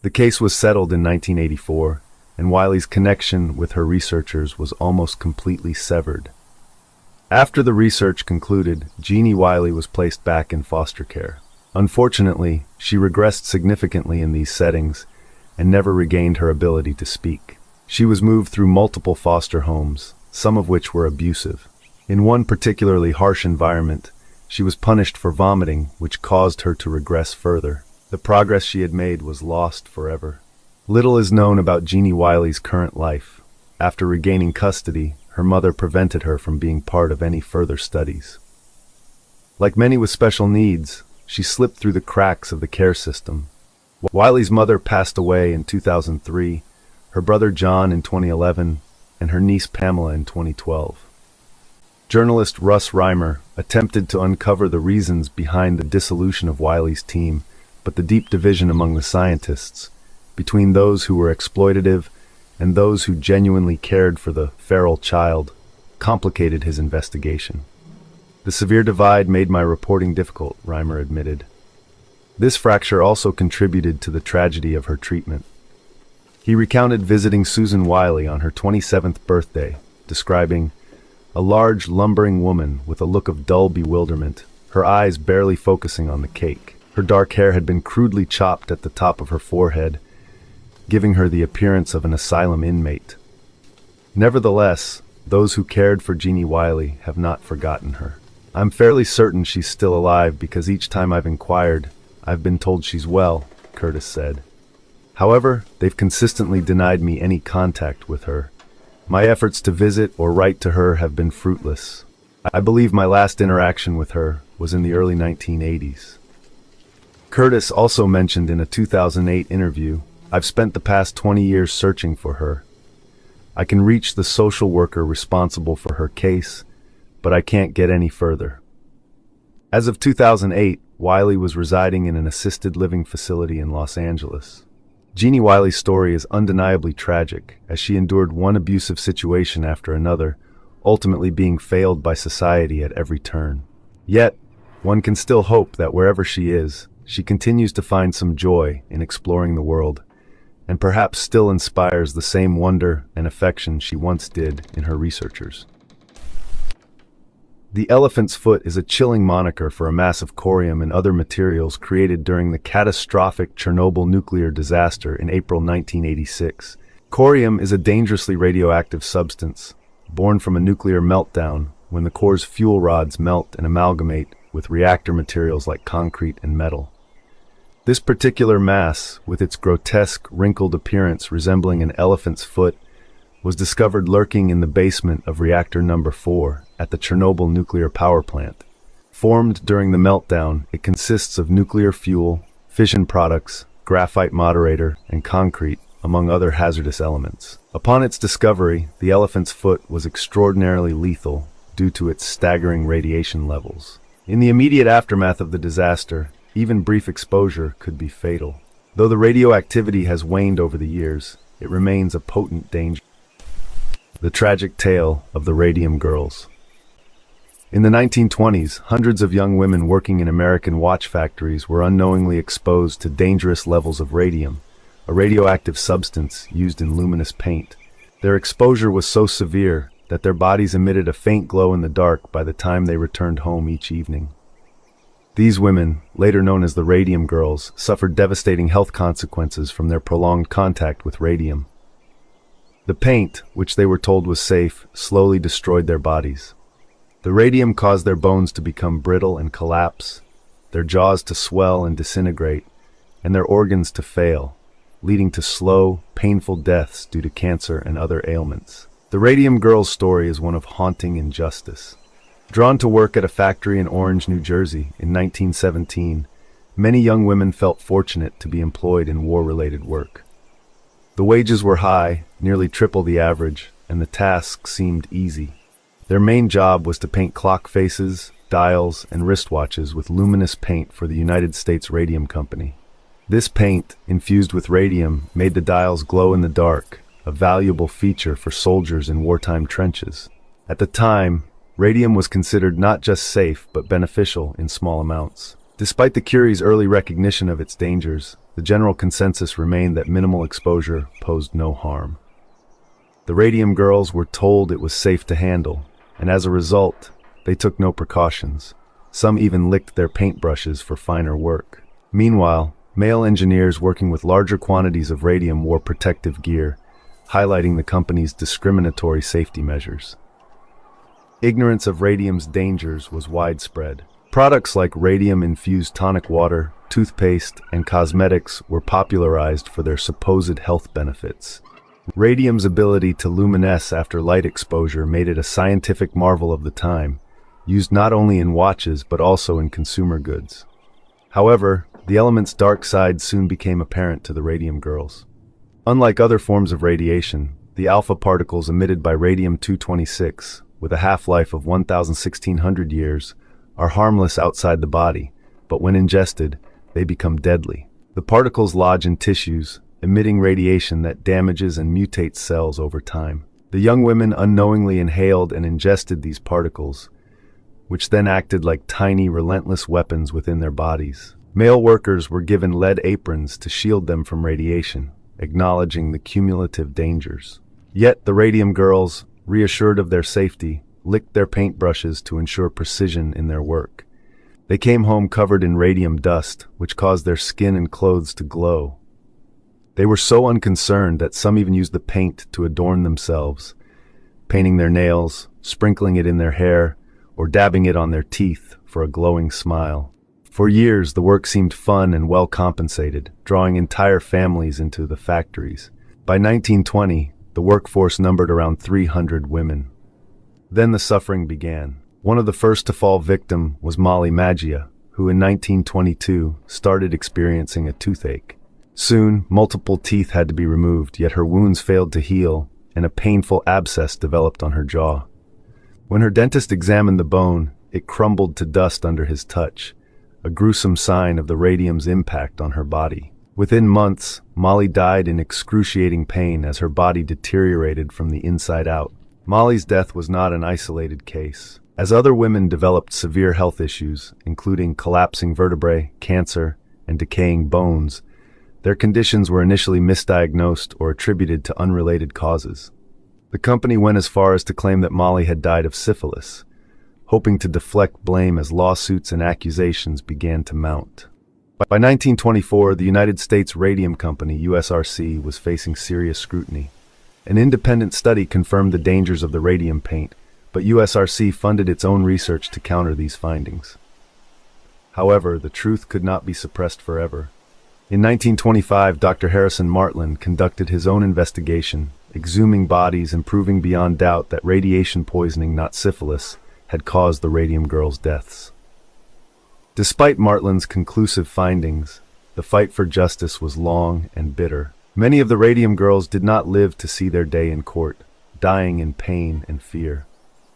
The case was settled in 1984, and Wiley's connection with her researchers was almost completely severed. After the research concluded, Jeannie Wiley was placed back in foster care. Unfortunately, she regressed significantly in these settings and never regained her ability to speak. She was moved through multiple foster homes, some of which were abusive. In one particularly harsh environment, she was punished for vomiting, which caused her to regress further. The progress she had made was lost forever. Little is known about Jeannie Wiley's current life. After regaining custody, her mother prevented her from being part of any further studies. Like many with special needs, she slipped through the cracks of the care system. Wiley's mother passed away in 2003, her brother John in 2011, and her niece Pamela in 2012. Journalist Russ Reimer attempted to uncover the reasons behind the dissolution of Wiley's team, but the deep division among the scientists, between those who were exploitative and those who genuinely cared for the feral child, complicated his investigation. "The severe divide made my reporting difficult," Reimer admitted. This fracture also contributed to the tragedy of her treatment. He recounted visiting Susan Wiley on her 27th birthday, describing a large, lumbering woman with a look of dull bewilderment, her eyes barely focusing on the cake. Her dark hair had been crudely chopped at the top of her forehead, giving her the appearance of an asylum inmate. Nevertheless, those who cared for Jeannie Wiley have not forgotten her. "I'm fairly certain she's still alive because each time I've inquired, I've been told she's well," Curtis said. "However, they've consistently denied me any contact with her. My efforts to visit or write to her have been fruitless. I believe my last interaction with her was in the early 1980s. Curtis also mentioned in a 2008 interview, "I've spent the past 20 years searching for her. I can reach the social worker responsible for her case, but I can't get any further." As of 2008, Wiley was residing in an assisted living facility in Los Angeles. Jeannie Wiley's story is undeniably tragic, as she endured one abusive situation after another, ultimately being failed by society at every turn. Yet, one can still hope that wherever she is, she continues to find some joy in exploring the world, and perhaps still inspires the same wonder and affection she once did in her researchers. The elephant's foot is a chilling moniker for a mass of corium and other materials created during the catastrophic Chernobyl nuclear disaster in April 1986. Corium is a dangerously radioactive substance, born from a nuclear meltdown when the core's fuel rods melt and amalgamate with reactor materials like concrete and metal. This particular mass, with its grotesque, wrinkled appearance resembling an elephant's foot, was discovered lurking in the basement of reactor number 4 at the Chernobyl nuclear power plant. Formed during the meltdown, it consists of nuclear fuel, fission products, graphite moderator, and concrete, among other hazardous elements. Upon its discovery, the elephant's foot was extraordinarily lethal due to its staggering radiation levels. In the immediate aftermath of the disaster, even brief exposure could be fatal. Though the radioactivity has waned over the years, it remains a potent danger. The tragic tale of the radium girls. In the 1920s, hundreds of young women working in American watch factories were unknowingly exposed to dangerous levels of radium, a radioactive substance used in luminous paint. Their exposure was so severe that their bodies emitted a faint glow in the dark by the time they returned home each evening. These women, later known as the radium girls, suffered devastating health consequences from their prolonged contact with radium. The paint, which they were told was safe, slowly destroyed their bodies. The radium caused their bones to become brittle and collapse, their jaws to swell and disintegrate, and their organs to fail, leading to slow, painful deaths due to cancer and other ailments. The Radium Girls' story is one of haunting injustice. Drawn to work at a factory in Orange, New Jersey in 1917, many young women felt fortunate to be employed in war-related work. The wages were high, nearly triple the average, and the tasks seemed easy. Their main job was to paint clock faces, dials, and wristwatches with luminous paint for the United States Radium Company. This paint, infused with radium, made the dials glow in the dark, a valuable feature for soldiers in wartime trenches. At the time, radium was considered not just safe but beneficial in small amounts. Despite the Curie's early recognition of its dangers, the general consensus remained that minimal exposure posed no harm. The Radium Girls were told it was safe to handle, and as a result, they took no precautions. Some even licked their paintbrushes for finer work. Meanwhile, male engineers working with larger quantities of radium wore protective gear, highlighting the company's discriminatory safety measures. Ignorance of radium's dangers was widespread. Products like radium-infused tonic water, toothpaste, and cosmetics were popularized for their supposed health benefits. Radium's ability to luminesce after light exposure made it a scientific marvel of the time, used not only in watches but also in consumer goods. However, the element's dark side soon became apparent to the Radium Girls. Unlike other forms of radiation, the alpha particles emitted by radium-226, with a half-life of 1,600 years, are harmless outside the body, but when ingested, they become deadly. The particles lodge in tissues, emitting radiation that damages and mutates cells over time. The young women unknowingly inhaled and ingested these particles, which then acted like tiny, relentless weapons within their bodies. Male workers were given lead aprons to shield them from radiation, acknowledging the cumulative dangers. Yet the Radium Girls, reassured of their safety, licked their paintbrushes to ensure precision in their work. They came home covered in radium dust, which caused their skin and clothes to glow. They were so unconcerned that some even used the paint to adorn themselves, painting their nails, sprinkling it in their hair, or dabbing it on their teeth for a glowing smile. For years, the work seemed fun and well compensated, drawing entire families into the factories. By 1920, the workforce numbered around 300 women. Then the suffering began. One of the first to fall victim was Molly Maggia, who in 1922 started experiencing a toothache. Soon, multiple teeth had to be removed, yet her wounds failed to heal, and a painful abscess developed on her jaw. When her dentist examined the bone, it crumbled to dust under his touch, a gruesome sign of the radium's impact on her body. Within months, Molly died in excruciating pain as her body deteriorated from the inside out. Molly's death was not an isolated case. As other women developed severe health issues, including collapsing vertebrae, cancer, and decaying bones, their conditions were initially misdiagnosed or attributed to unrelated causes. The company went as far as to claim that Molly had died of syphilis, hoping to deflect blame as lawsuits and accusations began to mount. By 1924, the United States Radium Company, USRC, was facing serious scrutiny. An independent study confirmed the dangers of the radium paint, but USRC funded its own research to counter these findings. However, the truth could not be suppressed forever. In 1925, Dr. Harrison Martland conducted his own investigation, exhuming bodies and proving beyond doubt that radiation poisoning, not syphilis, had caused the radium girls' deaths. Despite Martland's conclusive findings, the fight for justice was long and bitter. Many of the radium girls did not live to see their day in court, dying in pain and fear.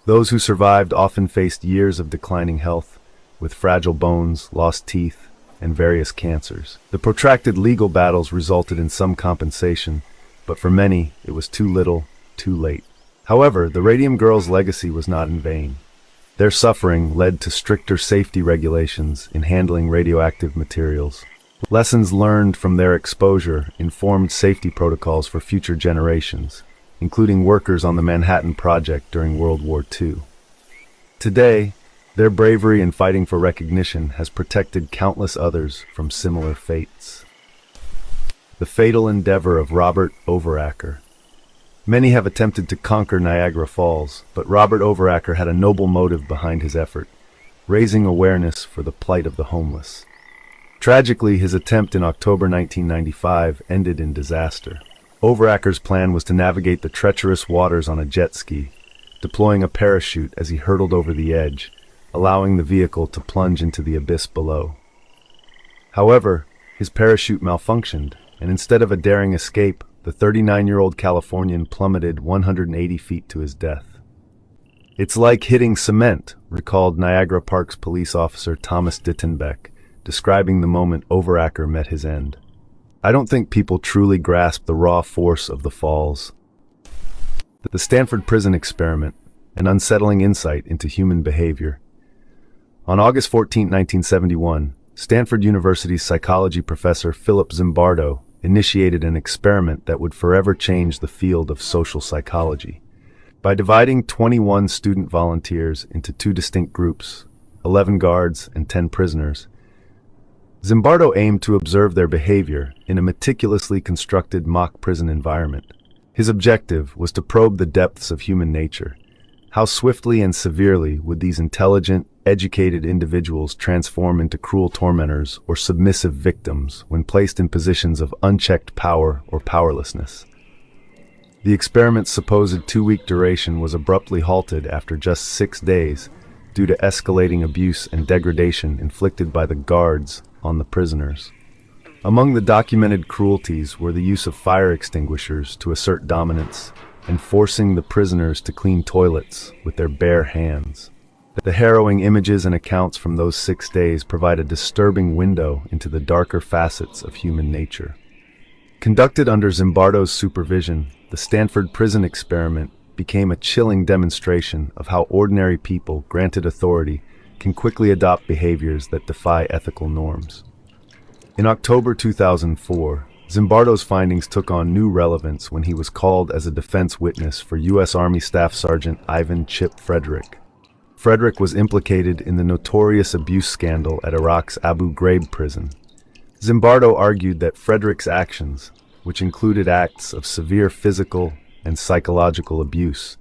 Those who survived often faced years of declining health, with fragile bones, lost teeth, and various cancers. The protracted legal battles resulted in some compensation, but for many, it was too little, too late. However, the radium girls' legacy was not in vain. Their suffering led to stricter safety regulations in handling radioactive materials. Lessons learned from their exposure informed safety protocols for future generations, including workers on the Manhattan Project during World War II. Today, their bravery in fighting for recognition has protected countless others from similar fates. The fatal endeavor of Robert Overacker. Many have attempted to conquer Niagara Falls, but Robert Overacker had a noble motive behind his effort, raising awareness for the plight of the homeless. Tragically, his attempt in October 1995 ended in disaster. Overacker's plan was to navigate the treacherous waters on a jet ski, deploying a parachute as he hurtled over the edge, allowing the vehicle to plunge into the abyss below. However, his parachute malfunctioned, and instead of a daring escape, the 39-year-old Californian plummeted 180 feet to his death. "It's like hitting cement," recalled Niagara Park's police officer Thomas Dittenbeck, describing the moment Overacker met his end. "I don't think people truly grasp the raw force of the falls." The Stanford Prison Experiment, an unsettling insight into human behavior. On August 14, 1971, Stanford University's psychology professor Philip Zimbardo initiated an experiment that would forever change the field of social psychology. By dividing 21 student volunteers into two distinct groups, 11 guards and 10 prisoners, Zimbardo aimed to observe their behavior in a meticulously constructed mock prison environment. His objective was to probe the depths of human nature. How swiftly and severely would these intelligent, educated individuals transform into cruel tormentors or submissive victims when placed in positions of unchecked power or powerlessness? The experiment's supposed 2-week duration was abruptly halted after just 6 days due to escalating abuse and degradation inflicted by the guards on the prisoners. Among the documented cruelties were the use of fire extinguishers to assert dominance and forcing the prisoners to clean toilets with their bare hands. The harrowing images and accounts from those 6 days provide a disturbing window into the darker facets of human nature. Conducted under Zimbardo's supervision, the Stanford Prison Experiment became a chilling demonstration of how ordinary people, granted authority, can quickly adopt behaviors that defy ethical norms. In October 2004, Zimbardo's findings took on new relevance when he was called as a defense witness for U.S. Army Staff Sergeant Ivan Chip Frederick. Frederick was implicated in the notorious abuse scandal at Iraq's Abu Ghraib prison. Zimbardo argued that Frederick's actions, which included acts of severe physical and psychological abuse,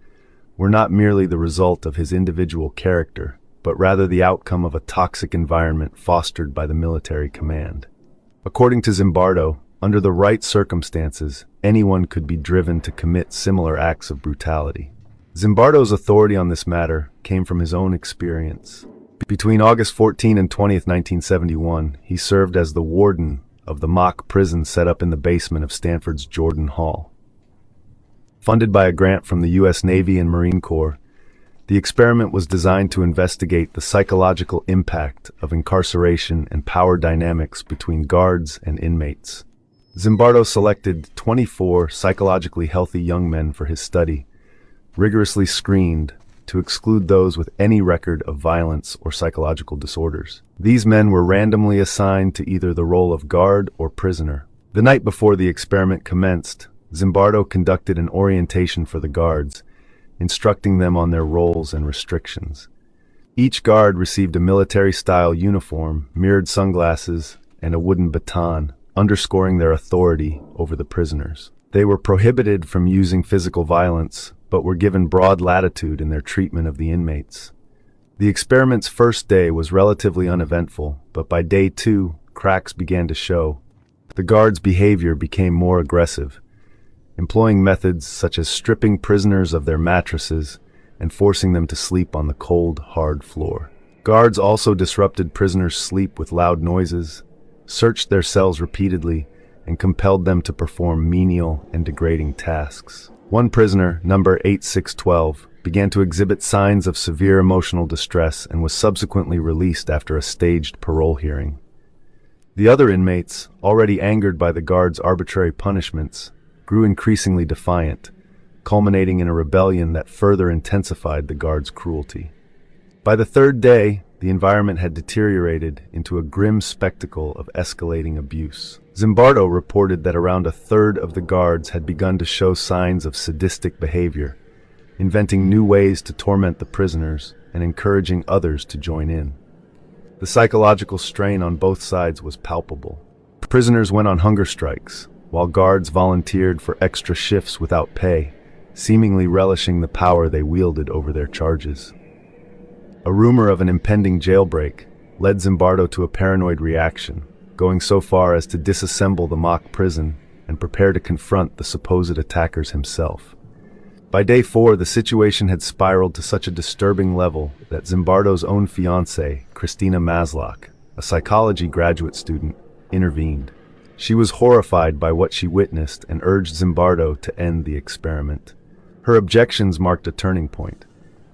were not merely the result of his individual character, but rather the outcome of a toxic environment fostered by the military command. According to Zimbardo, under the right circumstances, anyone could be driven to commit similar acts of brutality. Zimbardo's authority on this matter came from his own experience. Between August 14 and 20th, 1971, he served as the warden of the mock prison set up in the basement of Stanford's Jordan Hall. Funded by a grant from the U.S. Navy and Marine Corps, the experiment was designed to investigate the psychological impact of incarceration and power dynamics between guards and inmates. Zimbardo selected 24 psychologically healthy young men for his study, rigorously screened to exclude those with any record of violence or psychological disorders. These men were randomly assigned to either the role of guard or prisoner. The night before the experiment commenced, Zimbardo conducted an orientation for the guards, instructing them on their roles and restrictions. Each guard received a military-style uniform, mirrored sunglasses, and a wooden baton, underscoring their authority over the prisoners. They were prohibited from using physical violence, but were given broad latitude in their treatment of the inmates. The experiment's first day was relatively uneventful, but by day 2, cracks began to show. The guards' behavior became more aggressive, employing methods such as stripping prisoners of their mattresses and forcing them to sleep on the cold, hard floor. Guards also disrupted prisoners' sleep with loud noises, searched their cells repeatedly, and compelled them to perform menial and degrading tasks. One prisoner, number 8612, began to exhibit signs of severe emotional distress and was subsequently released after a staged parole hearing. The other inmates, already angered by the guards' arbitrary punishments, grew increasingly defiant, culminating in a rebellion that further intensified the guards' cruelty. By the third day, the environment had deteriorated into a grim spectacle of escalating abuse. Zimbardo reported that around a third of the guards had begun to show signs of sadistic behavior, inventing new ways to torment the prisoners and encouraging others to join in. The psychological strain on both sides was palpable. Prisoners went on hunger strikes, while guards volunteered for extra shifts without pay, seemingly relishing the power they wielded over their charges. A rumor of an impending jailbreak led Zimbardo to a paranoid reaction, going so far as to disassemble the mock prison and prepare to confront the supposed attackers himself. By day 4, the situation had spiraled to such a disturbing level that Zimbardo's own fiancée, Christina Maslock, a psychology graduate student, intervened. She was horrified by what she witnessed and urged Zimbardo to end the experiment. Her objections marked a turning point.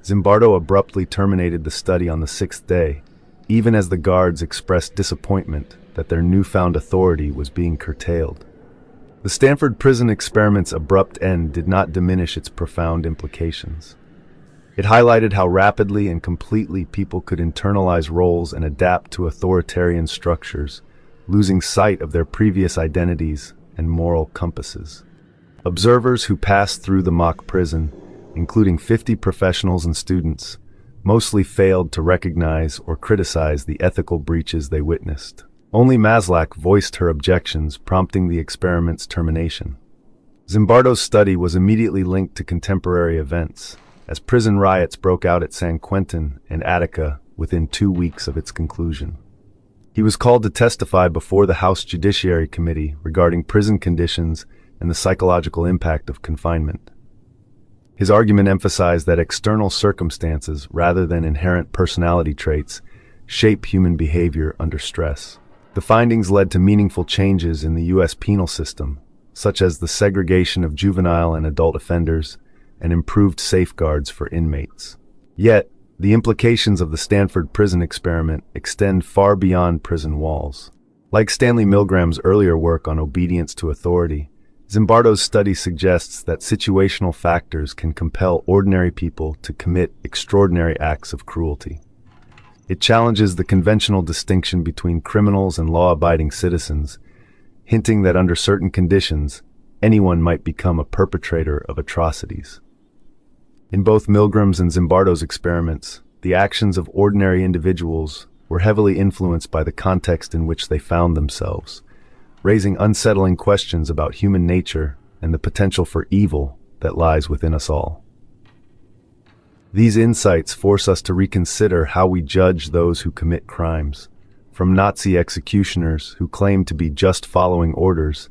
Zimbardo abruptly terminated the study on the 6th day, even as the guards expressed disappointment that their newfound authority was being curtailed. The Stanford prison experiment's abrupt end did not diminish its profound implications. It highlighted how rapidly and completely people could internalize roles and adapt to authoritarian structures, losing sight of their previous identities and moral compasses. Observers who passed through the mock prison, including 50 professionals and students, mostly failed to recognize or criticize the ethical breaches they witnessed. Only Maslock voiced her objections, prompting the experiment's termination. Zimbardo's study was immediately linked to contemporary events, as prison riots broke out at San Quentin and Attica within 2 weeks of its conclusion. He was called to testify before the House Judiciary Committee regarding prison conditions and the psychological impact of confinement. His argument emphasized that external circumstances, rather than inherent personality traits, shape human behavior under stress. The findings led to meaningful changes in the U.S. penal system, such as the segregation of juvenile and adult offenders and improved safeguards for inmates. Yet, the implications of the Stanford prison experiment extend far beyond prison walls. Like Stanley Milgram's earlier work on obedience to authority, Zimbardo's study suggests that situational factors can compel ordinary people to commit extraordinary acts of cruelty. It challenges the conventional distinction between criminals and law-abiding citizens, hinting that under certain conditions, anyone might become a perpetrator of atrocities. In both Milgram's and Zimbardo's experiments, the actions of ordinary individuals were heavily influenced by the context in which they found themselves, raising unsettling questions about human nature and the potential for evil that lies within us all. These insights force us to reconsider how we judge those who commit crimes, from Nazi executioners who claim to be just following orders,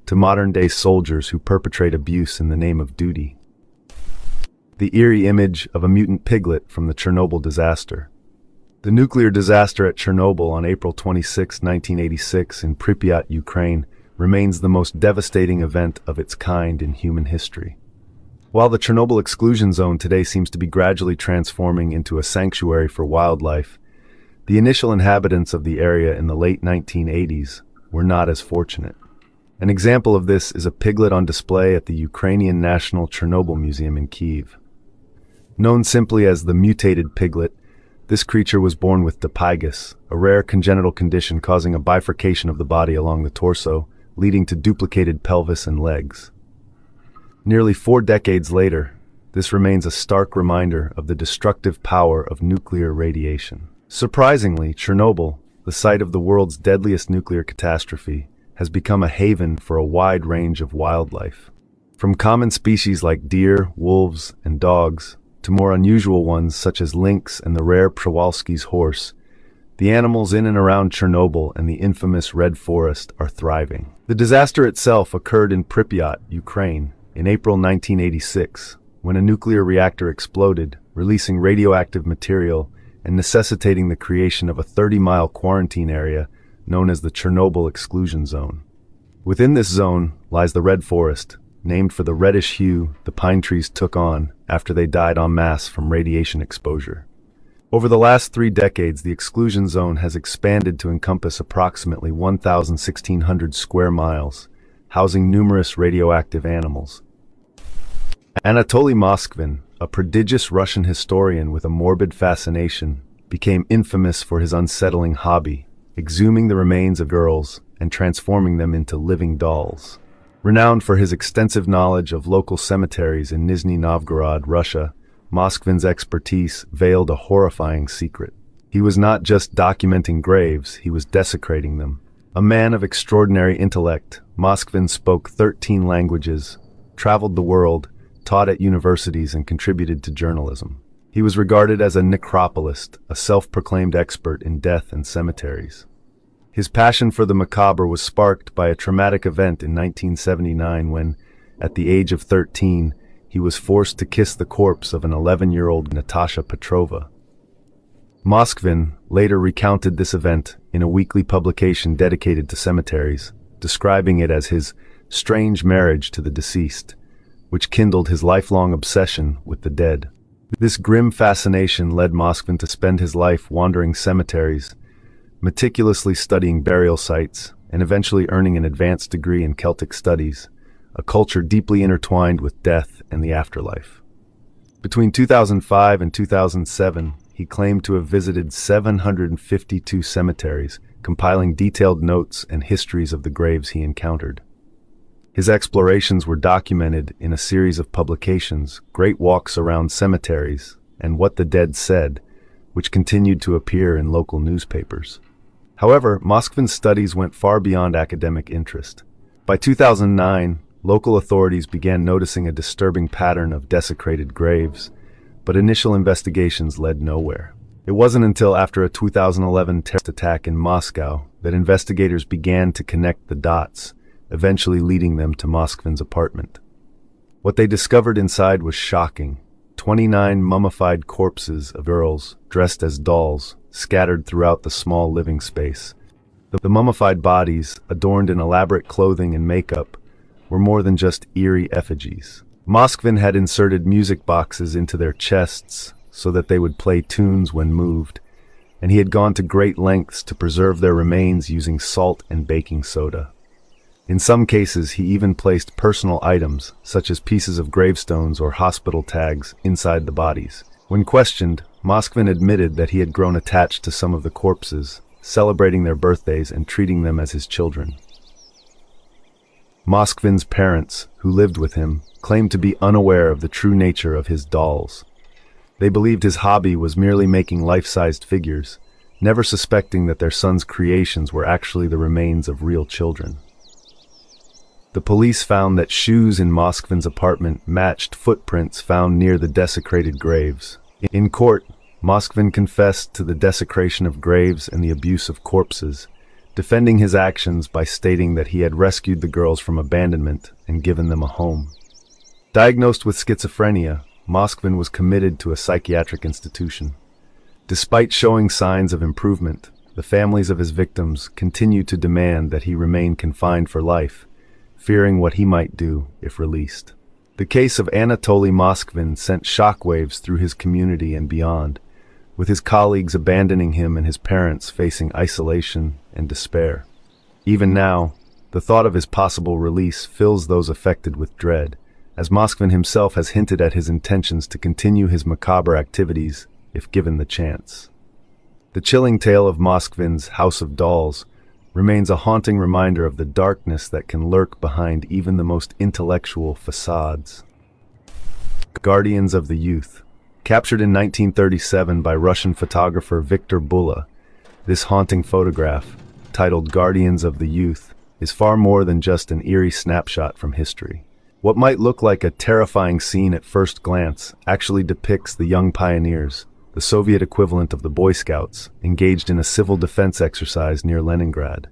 to modern-day soldiers who perpetrate abuse in the name of duty. The eerie image of a mutant piglet from the Chernobyl disaster. The nuclear disaster at Chernobyl on April 26, 1986 in Pripyat, Ukraine, remains the most devastating event of its kind in human history. While the Chernobyl exclusion zone today seems to be gradually transforming into a sanctuary for wildlife, the initial inhabitants of the area in the late 1980s were not as fortunate. An example of this is a piglet on display at the Ukrainian National Chernobyl Museum in Kyiv. Known simply as the mutated piglet, this creature was born with dipygus, a rare congenital condition causing a bifurcation of the body along the torso, leading to duplicated pelvis and legs. Nearly 4 decades later, this remains a stark reminder of the destructive power of nuclear radiation. Surprisingly, Chernobyl, the site of the world's deadliest nuclear catastrophe, has become a haven for a wide range of wildlife. From common species like deer, wolves, and dogs, to more unusual ones such as lynx and the rare Przewalski's horse, the animals in and around Chernobyl and the infamous Red Forest are thriving. The disaster itself occurred in Pripyat, Ukraine, in April 1986, when a nuclear reactor exploded, releasing radioactive material and necessitating the creation of a 30-mile quarantine area known as the Chernobyl Exclusion Zone. Within this zone lies the Red Forest, named for the reddish hue the pine trees took on after they died en masse from radiation exposure. Over the last 3 decades, the exclusion zone has expanded to encompass approximately 1,600 square miles, housing numerous radioactive animals. Anatoly Moskvin, a prodigious Russian historian with a morbid fascination, became infamous for his unsettling hobby, exhuming the remains of girls and transforming them into living dolls. Renowned for his extensive knowledge of local cemeteries in Nizhny Novgorod, Russia, Moskvin's expertise veiled a horrifying secret. He was not just documenting graves, he was desecrating them. A man of extraordinary intellect, Moskvin spoke 13 languages, traveled the world, taught at universities, and contributed to journalism. He was regarded as a necropolist, a self-proclaimed expert in death and cemeteries. His passion for the macabre was sparked by a traumatic event in 1979 when, at the age of 13, he was forced to kiss the corpse of an 11-year-old Natasha Petrova. Moskvin later recounted this event in a weekly publication dedicated to cemeteries, describing it as his strange marriage to the deceased, which kindled his lifelong obsession with the dead. This grim fascination led Moskvin to spend his life wandering cemeteries, meticulously studying burial sites, and eventually earning an advanced degree in Celtic studies, a culture deeply intertwined with death and the afterlife. Between 2005 and 2007, he claimed to have visited 752 cemeteries, compiling detailed notes and histories of the graves he encountered. His explorations were documented in a series of publications, Great Walks Around Cemeteries, and What the Dead Said, which continued to appear in local newspapers. However, Moskvin's studies went far beyond academic interest. By 2009, local authorities began noticing a disturbing pattern of desecrated graves, but initial investigations led nowhere. It wasn't until after a 2011 terrorist attack in Moscow that investigators began to connect the dots, eventually leading them to Moskvin's apartment. What they discovered inside was shocking. 29 mummified corpses of girls, dressed as dolls, scattered throughout the small living space. The mummified bodies, adorned in elaborate clothing and makeup, were more than just eerie effigies. Moskvin had inserted music boxes into their chests so that they would play tunes when moved, and he had gone to great lengths to preserve their remains using salt and baking soda. In some cases, he even placed personal items, such as pieces of gravestones or hospital tags, inside the bodies. When questioned, Moskvin admitted that he had grown attached to some of the corpses, celebrating their birthdays and treating them as his children. Moskvin's parents, who lived with him, claimed to be unaware of the true nature of his dolls. They believed his hobby was merely making life-sized figures, never suspecting that their son's creations were actually the remains of real children. The police found that shoes in Moskvin's apartment matched footprints found near the desecrated graves. In court, Moskvin confessed to the desecration of graves and the abuse of corpses, defending his actions by stating that he had rescued the girls from abandonment and given them a home. Diagnosed with schizophrenia, Moskvin was committed to a psychiatric institution. Despite showing signs of improvement, the families of his victims continued to demand that he remain confined for life, fearing what he might do if released. The case of Anatoly Moskvin sent shockwaves through his community and beyond, with his colleagues abandoning him and his parents facing isolation and despair. Even now, the thought of his possible release fills those affected with dread, as Moskvin himself has hinted at his intentions to continue his macabre activities if given the chance. The chilling tale of Moskvin's House of Dolls remains a haunting reminder of the darkness that can lurk behind even the most intellectual facades. Guardians of the Youth. Captured in 1937 by Russian photographer Viktor Bulla, this haunting photograph, titled Guardians of the Youth, is far more than just an eerie snapshot from history. What might look like a terrifying scene at first glance actually depicts the young pioneers, the Soviet equivalent of the Boy Scouts, engaged in a civil defense exercise near Leningrad.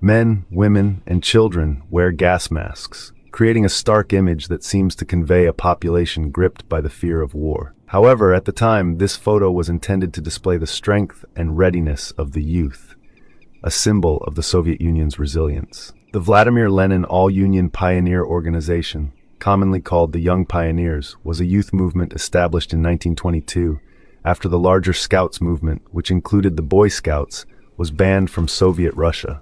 Men, women, and children wear gas masks, creating a stark image that seems to convey a population gripped by the fear of war. However, at the time, this photo was intended to display the strength and readiness of the youth, a symbol of the Soviet Union's resilience. The Vladimir Lenin All-Union Pioneer Organization, commonly called the Young Pioneers, was a youth movement established in 1922 after the larger Scouts movement, which included the Boy Scouts, was banned from Soviet Russia.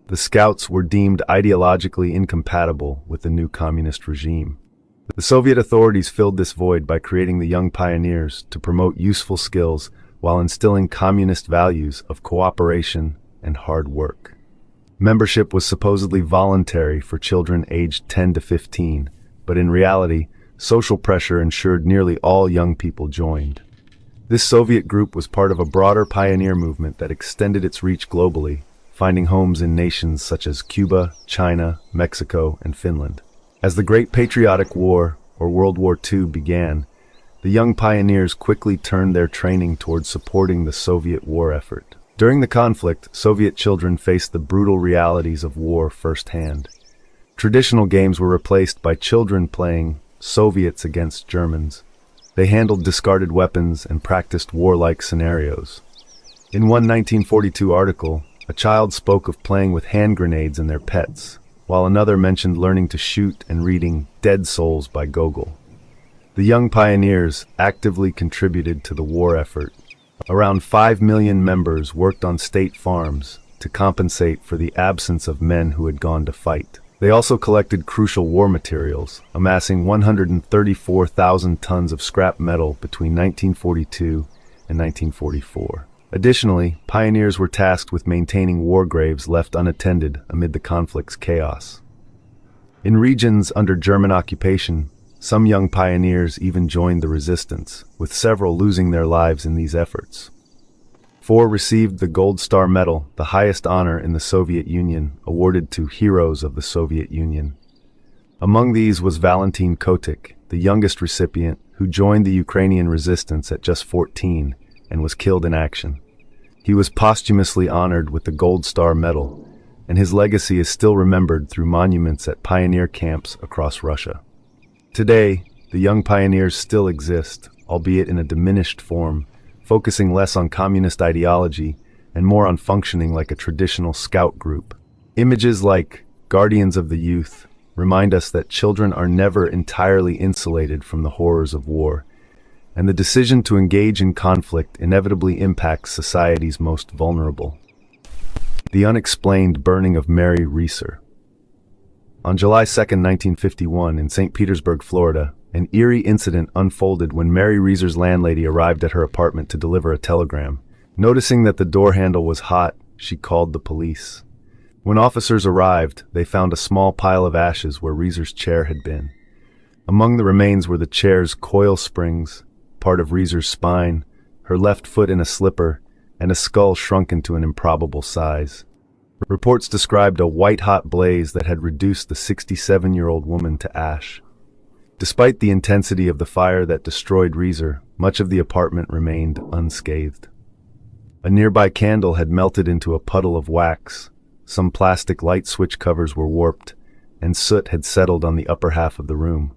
The Scouts were deemed ideologically incompatible with the new communist regime. The Soviet authorities filled this void by creating the Young Pioneers to promote useful skills while instilling communist values of cooperation and hard work. Membership was supposedly voluntary for children aged 10 to 15, but in reality, social pressure ensured nearly all young people joined. This Soviet group was part of a broader pioneer movement that extended its reach globally, finding homes in nations such as Cuba, China, Mexico, and Finland. As the Great Patriotic War, or World War II, began, the young pioneers quickly turned their training towards supporting the Soviet war effort. During the conflict, Soviet children faced the brutal realities of war firsthand. Traditional games were replaced by children playing Soviets against Germans. They handled discarded weapons and practiced warlike scenarios. In one 1942 article, a child spoke of playing with hand grenades and their pets, while another mentioned learning to shoot and reading Dead Souls by Gogol. The young pioneers actively contributed to the war effort. Around 5 million members worked on state farms to compensate for the absence of men who had gone to fight. They also collected crucial war materials, amassing 134,000 tons of scrap metal between 1942 and 1944. Additionally, pioneers were tasked with maintaining war graves left unattended amid the conflict's chaos. In regions under German occupation, some young pioneers even joined the resistance, with several losing their lives in these efforts. 4 received the Gold Star Medal, the highest honor in the Soviet Union, awarded to heroes of the Soviet Union. Among these was Valentin Kotik, the youngest recipient, who joined the Ukrainian resistance at just 14 and was killed in action. He was posthumously honored with the Gold Star Medal, and his legacy is still remembered through monuments at pioneer camps across Russia. Today, the young pioneers still exist, albeit in a diminished form, focusing less on communist ideology and more on functioning like a traditional scout group. Images like Guardians of the Youth remind us that children are never entirely insulated from the horrors of war, and the decision to engage in conflict inevitably impacts society's most vulnerable. The unexplained burning of Mary Reeser. On July 2, 1951, in St. Petersburg, Florida, an eerie incident unfolded when Mary Reeser's landlady arrived at her apartment to deliver a telegram. Noticing that the door handle was hot, she called the police. When officers arrived, they found a small pile of ashes where Reeser's chair had been. Among the remains were the chair's coil springs, part of Reeser's spine, her left foot in a slipper, and a skull shrunken to an improbable size. Reports described a white-hot blaze that had reduced the 67-year-old woman to ash. Despite the intensity of the fire that destroyed Reeser, much of the apartment remained unscathed. A nearby candle had melted into a puddle of wax, some plastic light switch covers were warped, and soot had settled on the upper half of the room.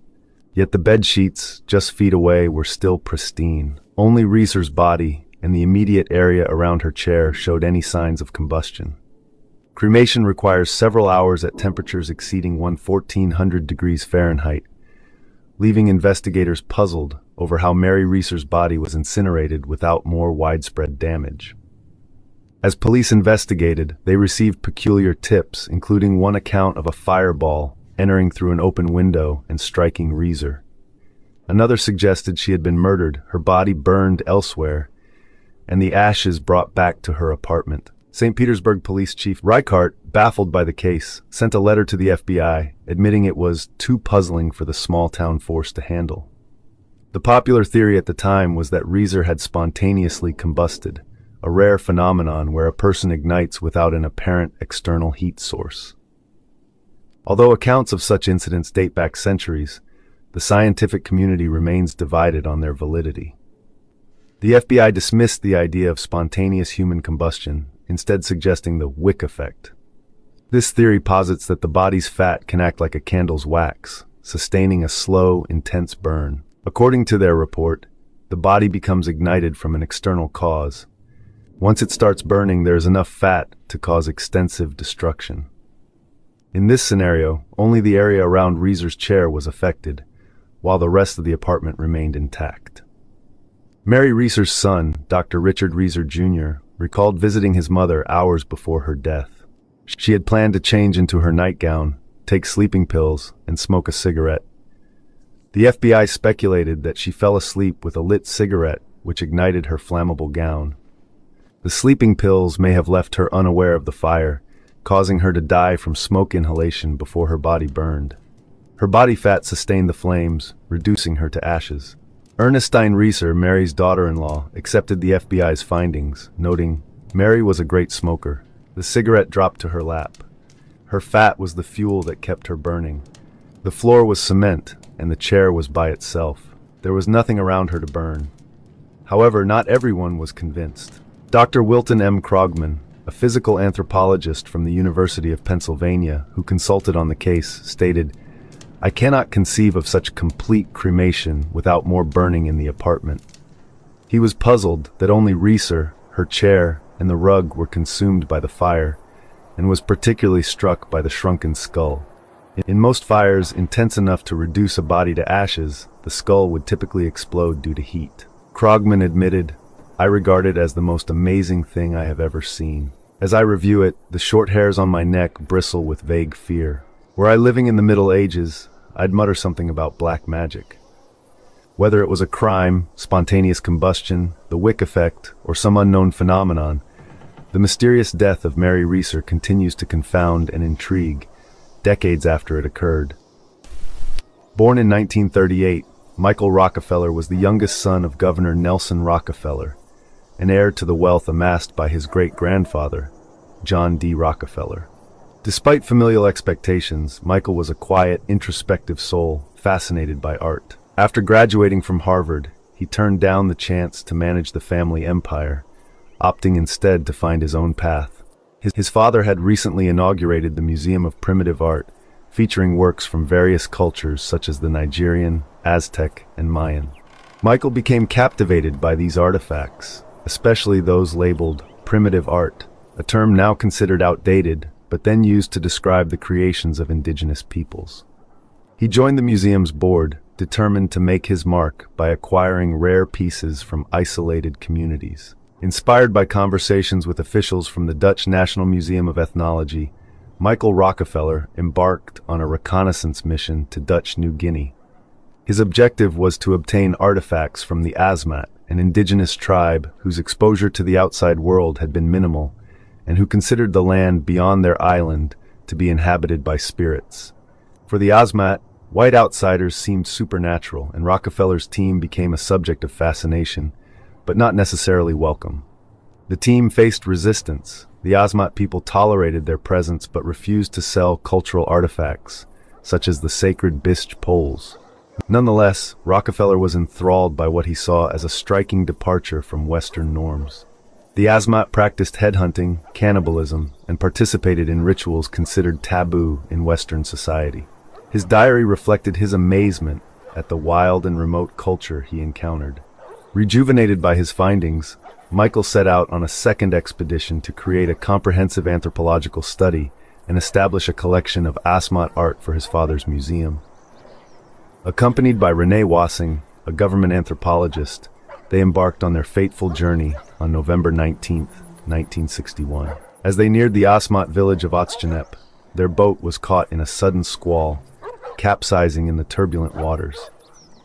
Yet the bed sheets, just feet away, were still pristine. Only Reeser's body and the immediate area around her chair showed any signs of combustion. Cremation requires several hours at temperatures exceeding 1400 degrees Fahrenheit, leaving investigators puzzled over how Mary Reeser's body was incinerated without more widespread damage. As police investigated, they received peculiar tips, including one account of a fireball entering through an open window and striking Reeser. Another suggested she had been murdered, her body burned elsewhere, and the ashes brought back to her apartment. St. Petersburg Police Chief Reichardt, baffled by the case, sent a letter to the FBI, admitting it was too puzzling for the small-town force to handle. The popular theory at the time was that Reeser had spontaneously combusted, a rare phenomenon where a person ignites without an apparent external heat source. Although accounts of such incidents date back centuries, the scientific community remains divided on their validity. The FBI dismissed the idea of spontaneous human combustion, instead suggesting the wick effect. This theory posits that the body's fat can act like a candle's wax, sustaining a slow, intense burn. According to their report, the body becomes ignited from an external cause. Once it starts burning, there is enough fat to cause extensive destruction. In this scenario, only the area around Reeser's chair was affected, while the rest of the apartment remained intact. Mary Reeser's son, Dr. Richard Reeser Jr., recalled visiting his mother hours before her death. She had planned to change into her nightgown, take sleeping pills, and smoke a cigarette. The FBI speculated that she fell asleep with a lit cigarette, which ignited her flammable gown. The sleeping pills may have left her unaware of the fire, causing her to die from smoke inhalation before her body burned. Her body fat sustained the flames, reducing her to ashes. Ernestine Reeser, Mary's daughter-in-law, accepted the FBI's findings, noting, "Mary was a great smoker. The cigarette dropped to her lap. Her fat was the fuel that kept her burning. The floor was cement, and the chair was by itself. There was nothing around her to burn." However, not everyone was convinced. Dr. Wilton M. Krogman, a physical anthropologist from the University of Pennsylvania who consulted on the case, stated, "I cannot conceive of such complete cremation without more burning in the apartment." He was puzzled that only Reeser, her chair, and the rug were consumed by the fire, and was particularly struck by the shrunken skull. In most fires intense enough to reduce a body to ashes, the skull would typically explode due to heat. Krogman admitted, "I regard it as the most amazing thing I have ever seen. As I review it, the short hairs on my neck bristle with vague fear. Were I living in the Middle Ages, I'd mutter something about black magic." Whether it was a crime, spontaneous combustion, the wick effect, or some unknown phenomenon, the mysterious death of Mary Reeser continues to confound and intrigue, decades after it occurred. Born in 1938, Michael Rockefeller was the youngest son of Governor Nelson Rockefeller, and heir to the wealth amassed by his great-grandfather, John D. Rockefeller. Despite familial expectations, Michael was a quiet, introspective soul, fascinated by art. After graduating from Harvard, he turned down the chance to manage the family empire, opting instead to find his own path. His father had recently inaugurated the Museum of Primitive Art, featuring works from various cultures such as the Nigerian, Aztec, and Mayan. Michael became captivated by these artifacts, especially those labeled primitive art, a term now considered outdated, but then used to describe the creations of indigenous peoples. He joined the museum's board, determined to make his mark by acquiring rare pieces from isolated communities. Inspired by conversations with officials from the Dutch National Museum of Ethnology, Michael Rockefeller embarked on a reconnaissance mission to Dutch New Guinea. His objective was to obtain artifacts from the Asmat, an indigenous tribe whose exposure to the outside world had been minimal, and who considered the land beyond their island to be inhabited by spirits. For the Asmat, white outsiders seemed supernatural, and Rockefeller's team became a subject of fascination, but not necessarily welcome. The team faced resistance. The Asmat people tolerated their presence but refused to sell cultural artifacts, such as the sacred bisht poles. Nonetheless, Rockefeller was enthralled by what he saw as a striking departure from Western norms. The Asmat practiced headhunting, cannibalism, and participated in rituals considered taboo in Western society. His diary reflected his amazement at the wild and remote culture he encountered. Rejuvenated by his findings, Michael set out on a second expedition to create a comprehensive anthropological study and establish a collection of Asmat art for his father's museum. Accompanied by Renee Wassing, a government anthropologist, they embarked on their fateful journey on November 19, 1961. As they neared the Asmat village of Otstjanep, their boat was caught in a sudden squall, capsizing in the turbulent waters.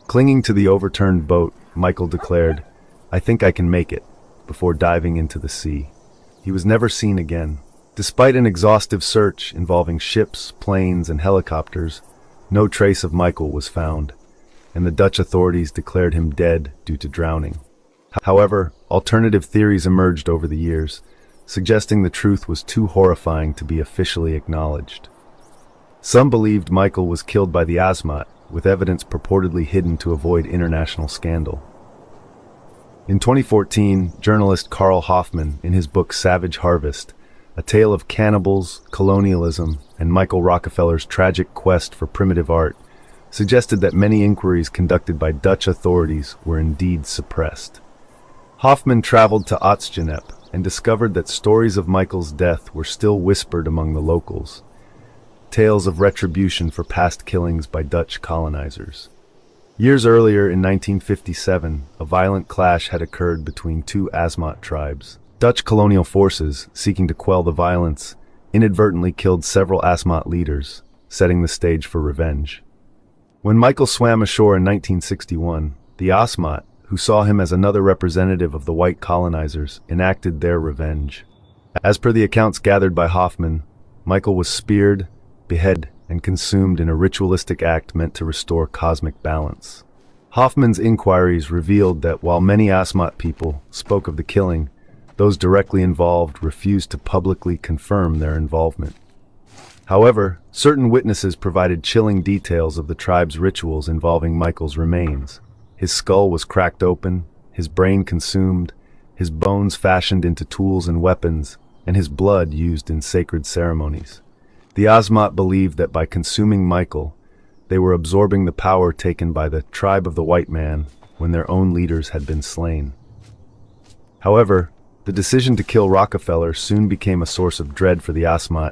Clinging to the overturned boat, Michael declared, "I think I can make it," before diving into the sea. He was never seen again. Despite an exhaustive search involving ships, planes, and helicopters, no trace of Michael was found, and the Dutch authorities declared him dead due to drowning. However, alternative theories emerged over the years, suggesting the truth was too horrifying to be officially acknowledged. Some believed Michael was killed by the Asmat, with evidence purportedly hidden to avoid international scandal. In 2014, journalist Carl Hoffman, in his book Savage Harvest, a tale of cannibals, colonialism, and Michael Rockefeller's tragic quest for primitive art, suggested that many inquiries conducted by Dutch authorities were indeed suppressed. Hoffman traveled to Oostgeneep and discovered that stories of Michael's death were still whispered among the locals, tales of retribution for past killings by Dutch colonizers. Years earlier, in 1957, a violent clash had occurred between two Asmat tribes. Dutch colonial forces, seeking to quell the violence, inadvertently killed several Asmat leaders, setting the stage for revenge. When Michael swam ashore in 1961, the Asmat, who saw him as another representative of the white colonizers, enacted their revenge. As per the accounts gathered by Hoffman, Michael was speared, beheaded, and consumed in a ritualistic act meant to restore cosmic balance. Hoffman's inquiries revealed that while many Asmat people spoke of the killing, those directly involved refused to publicly confirm their involvement. However, certain witnesses provided chilling details of the tribe's rituals involving Michael's remains. His skull was cracked open, his brain consumed, his bones fashioned into tools and weapons, and his blood used in sacred ceremonies. The Asmat believed that by consuming Michael, they were absorbing the power taken by the tribe of the white man when their own leaders had been slain. However, the decision to kill Rockefeller soon became a source of dread for the Asmat,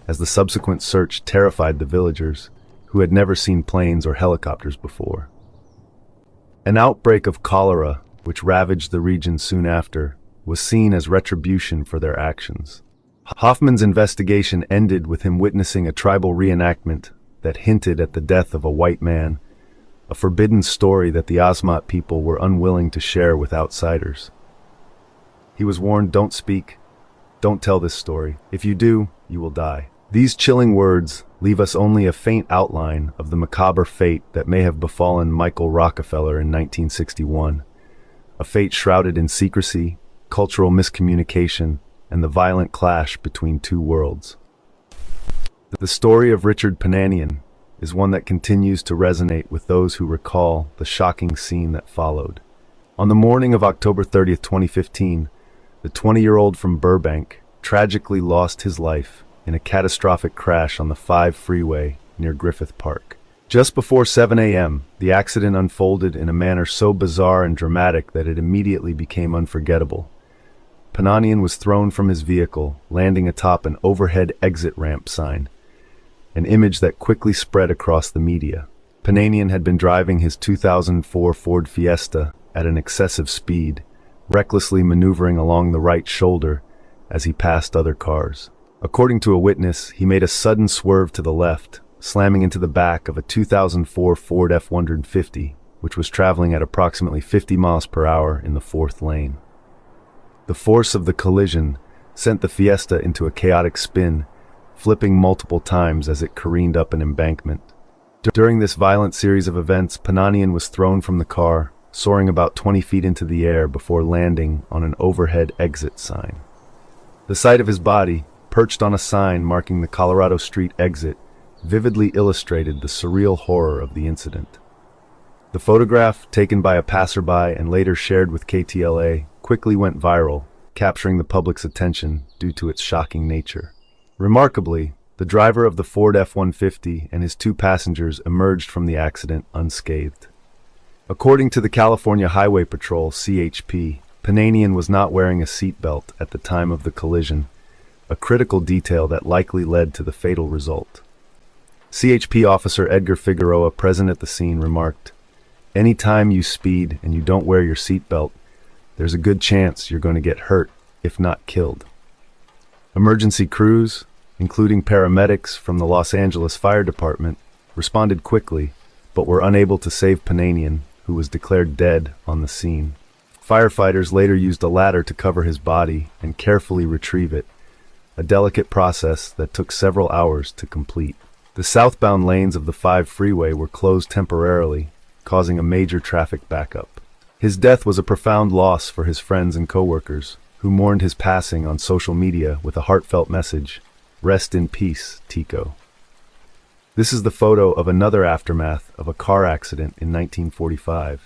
as the subsequent search terrified the villagers, who had never seen planes or helicopters before. An outbreak of cholera, which ravaged the region soon after, was seen as retribution for their actions. Hoffman's investigation ended with him witnessing a tribal reenactment that hinted at the death of a white man, a forbidden story that the Asmat people were unwilling to share with outsiders. He was warned, "Don't speak, don't tell this story. If you do, you will die." These chilling words leave us only a faint outline of the macabre fate that may have befallen Michael Rockefeller in 1961, a fate shrouded in secrecy, cultural miscommunication, and the violent clash between two worlds. The story of Richard Pananian is one that continues to resonate with those who recall the shocking scene that followed. On the morning of October 30th, 2015, the 20-year-old from Burbank tragically lost his life in a catastrophic crash on the 5 freeway near Griffith Park. Just before 7 a.m., the accident unfolded in a manner so bizarre and dramatic that it immediately became unforgettable. Pananian was thrown from his vehicle, landing atop an overhead exit ramp sign, an image that quickly spread across the media. Pananian had been driving his 2004 Ford Fiesta at an excessive speed, recklessly maneuvering along the right shoulder as he passed other cars. According to a witness, he made a sudden swerve to the left, slamming into the back of a 2004 Ford F-150, which was traveling at approximately 50 miles per hour in the 4th lane. The force of the collision sent the Fiesta into a chaotic spin, flipping multiple times as it careened up an embankment. During this violent series of events, Pananian was thrown from the car, soaring about 20 feet into the air before landing on an overhead exit sign. The sight of his body, perched on a sign marking the Colorado Street exit, vividly illustrated the surreal horror of the incident. The photograph, taken by a passerby and later shared with KTLA, quickly went viral, capturing the public's attention due to its shocking nature. Remarkably, the driver of the Ford F-150 and his 2 passengers emerged from the accident unscathed. According to the California Highway Patrol, CHP, Pananian was not wearing a seatbelt at the time of the collision, a critical detail that likely led to the fatal result. CHP officer Edgar Figueroa, present at the scene, remarked, "Any time you speed and you don't wear your seatbelt, there's a good chance you're going to get hurt, if not killed." Emergency crews, including paramedics from the Los Angeles Fire Department, responded quickly, but were unable to save Pananian, who was declared dead on the scene. Firefighters later used a ladder to cover his body and carefully retrieve it, a delicate process that took several hours to complete. The southbound lanes of the 5 freeway were closed temporarily, causing a major traffic backup. His death was a profound loss for his friends and coworkers, who mourned his passing on social media with a heartfelt message, "Rest in peace, Tico." This is the photo of another aftermath of a car accident in 1945,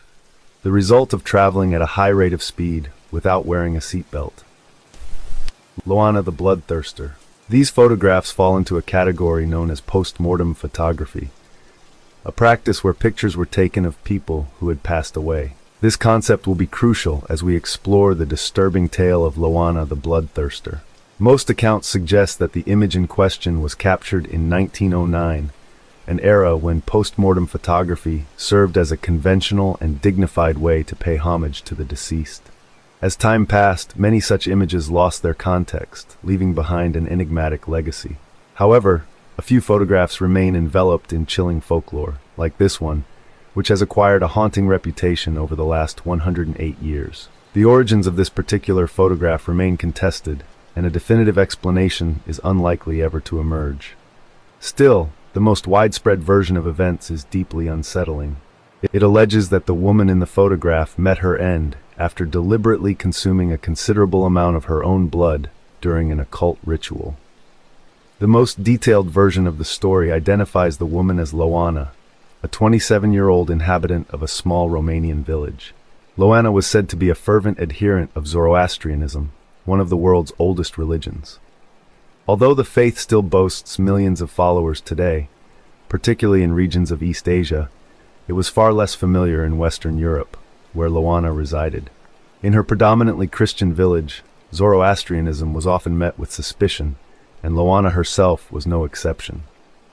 the result of traveling at a high rate of speed without wearing a seatbelt. Loana the Bloodthirster. These photographs fall into a category known as post-mortem photography, a practice where pictures were taken of people who had passed away. This concept will be crucial as we explore the disturbing tale of Loana the Bloodthirster. Most accounts suggest that the image in question was captured in 1909, an era when post-mortem photography served as a conventional and dignified way to pay homage to the deceased. As time passed, many such images lost their context, leaving behind an enigmatic legacy. However, a few photographs remain enveloped in chilling folklore, like this one, which has acquired a haunting reputation over the last 108 years. The origins of this particular photograph remain contested, and a definitive explanation is unlikely ever to emerge. Still, the most widespread version of events is deeply unsettling. It alleges that the woman in the photograph met her end after deliberately consuming a considerable amount of her own blood during an occult ritual. The most detailed version of the story identifies the woman as Loana, a 27-year-old inhabitant of a small Romanian village. Loana was said to be a fervent adherent of Zoroastrianism, one of the world's oldest religions. Although the faith still boasts millions of followers today, particularly in regions of East Asia, it was far less familiar in Western Europe, where Loana resided. In her predominantly Christian village, Zoroastrianism was often met with suspicion, and Loana herself was no exception.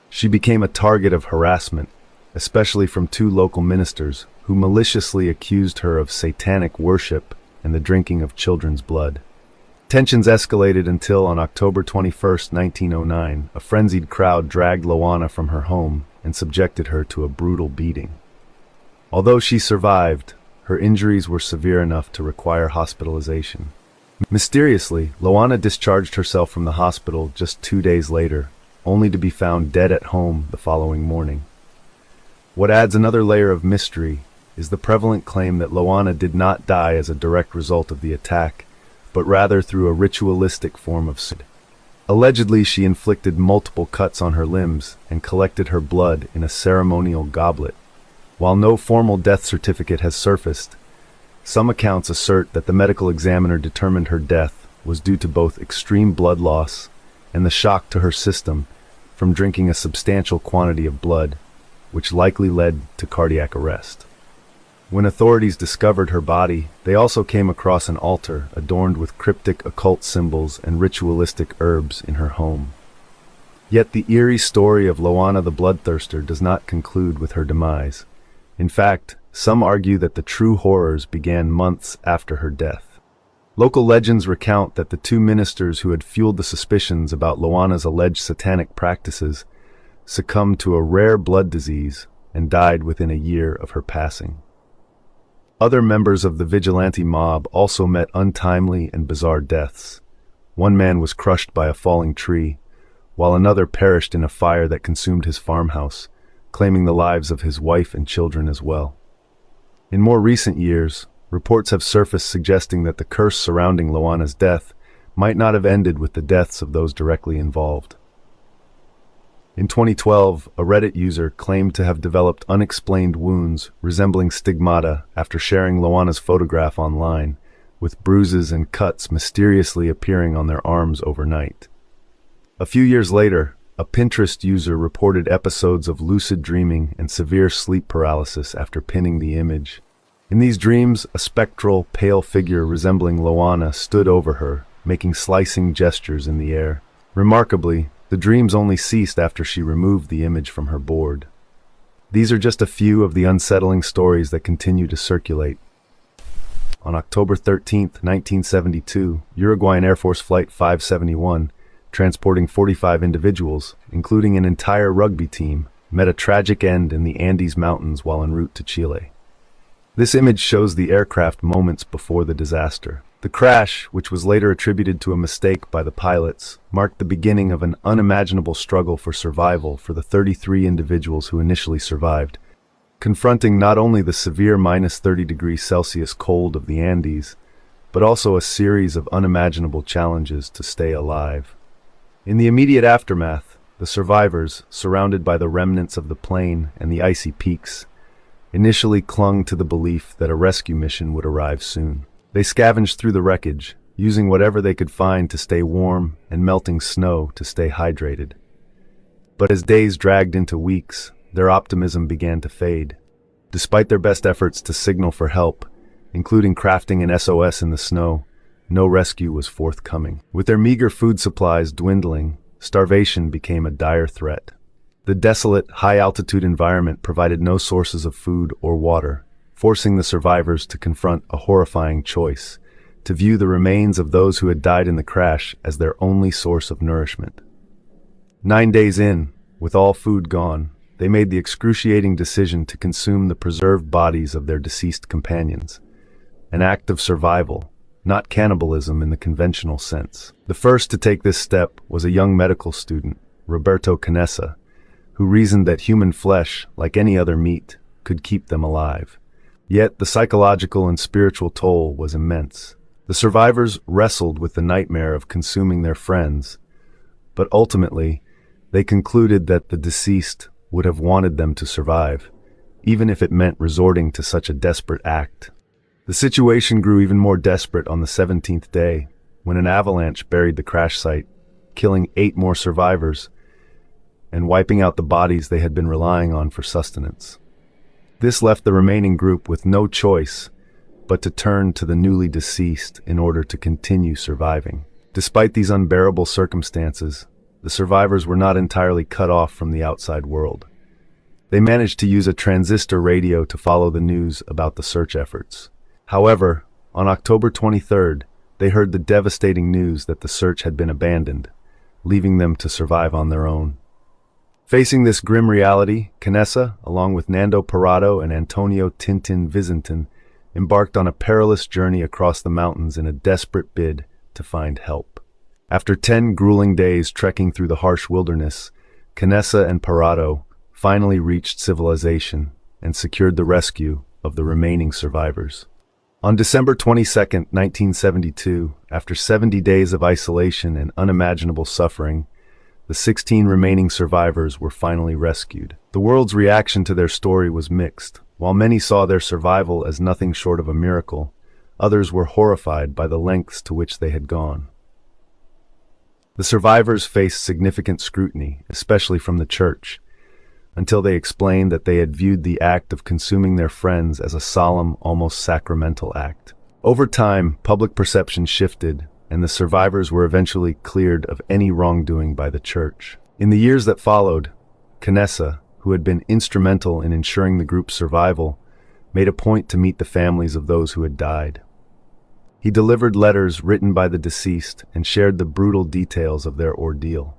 She became a target of harassment, especially from two local ministers who maliciously accused her of satanic worship and the drinking of children's blood. Tensions escalated until on October 21, 1909, a frenzied crowd dragged Loana from her home and subjected her to a brutal beating. Although she survived, her injuries were severe enough to require hospitalization. Mysteriously, Loana discharged herself from the hospital just 2 days later, only to be found dead at home the following morning. What adds another layer of mystery is the prevalent claim that Loana did not die as a direct result of the attack, but rather through a ritualistic form of suicide. Allegedly, she inflicted multiple cuts on her limbs and collected her blood in a ceremonial goblet. While no formal death certificate has surfaced, some accounts assert that the medical examiner determined her death was due to both extreme blood loss and the shock to her system from drinking a substantial quantity of blood, which likely led to cardiac arrest. When authorities discovered her body, they also came across an altar adorned with cryptic occult symbols and ritualistic herbs in her home. Yet the eerie story of Loana the Bloodthirster does not conclude with her demise. In fact, some argue that the true horrors began months after her death. Local legends recount that the two ministers who had fueled the suspicions about Loana's alleged satanic practices succumbed to a rare blood disease and died within a year of her passing. Other members of the vigilante mob also met untimely and bizarre deaths. One man was crushed by a falling tree, while another perished in a fire that consumed his farmhouse, claiming the lives of his wife and children as well. In more recent years, reports have surfaced suggesting that the curse surrounding Loana's death might not have ended with the deaths of those directly involved. In 2012, a Reddit user claimed to have developed unexplained wounds resembling stigmata after sharing Loana's photograph online, with bruises and cuts mysteriously appearing on their arms overnight. A few years later, a Pinterest user reported episodes of lucid dreaming and severe sleep paralysis after pinning the image. In these dreams, a spectral, pale figure resembling Loana stood over her, making slicing gestures in the air. Remarkably, the dreams only ceased after she removed the image from her board. These are just a few of the unsettling stories that continue to circulate. On October 13, 1972, Uruguayan Air Force Flight 571, transporting 45 individuals, including an entire rugby team, met a tragic end in the Andes Mountains while en route to Chile. This image shows the aircraft moments before the disaster. The crash, which was later attributed to a mistake by the pilots, marked the beginning of an unimaginable struggle for survival for the 33 individuals who initially survived. confronting not only the severe -30°C cold of the Andes, but also a series of unimaginable challenges to stay alive. In the immediate aftermath, the survivors, surrounded by the remnants of the plane and the icy peaks, initially clung to the belief that a rescue mission would arrive soon. They scavenged through the wreckage, using whatever they could find to stay warm and melting snow to stay hydrated. But as days dragged into weeks, their optimism began to fade. Despite their best efforts to signal for help, including crafting an SOS in the snow, no rescue was forthcoming. With their meager food supplies dwindling, starvation became a dire threat. The desolate, high-altitude environment provided no sources of food or water, forcing the survivors to confront a horrifying choice: to view the remains of those who had died in the crash as their only source of nourishment. 9 days in, with all food gone, they made the excruciating decision to consume the preserved bodies of their deceased companions. An act of survival, not cannibalism in the conventional sense. The first to take this step was a young medical student, Roberto Canessa, who reasoned that human flesh, like any other meat, could keep them alive. Yet the psychological and spiritual toll was immense. The survivors wrestled with the nightmare of consuming their friends, but ultimately, they concluded that the deceased would have wanted them to survive, even if it meant resorting to such a desperate act. The situation grew even more desperate on the 17th day, when an avalanche buried the crash site, killing 8 more survivors and wiping out the bodies they had been relying on for sustenance. This left the remaining group with no choice but to turn to the newly deceased in order to continue surviving. Despite these unbearable circumstances, the survivors were not entirely cut off from the outside world. They managed to use a transistor radio to follow the news about the search efforts. However, on October 23rd, they heard the devastating news that the search had been abandoned, leaving them to survive on their own. Facing this grim reality, Canessa, along with Nando Parado and Antônio Tintin Vizintin, embarked on a perilous journey across the mountains in a desperate bid to find help. After 10 grueling days trekking through the harsh wilderness, Canessa and Parado finally reached civilization and secured the rescue of the remaining survivors. On December 22, 1972, after 70 days of isolation and unimaginable suffering, the 16 remaining survivors were finally rescued. The world's reaction to their story was mixed. While many saw their survival as nothing short of a miracle, others were horrified by the lengths to which they had gone. The survivors faced significant scrutiny, especially from the church, until they explained that they had viewed the act of consuming their friends as a solemn, almost sacramental act. Over time, public perception shifted, and the survivors were eventually cleared of any wrongdoing by the church. In the years that followed, Canessa, who had been instrumental in ensuring the group's survival, made a point to meet the families of those who had died. He delivered letters written by the deceased and shared the brutal details of their ordeal.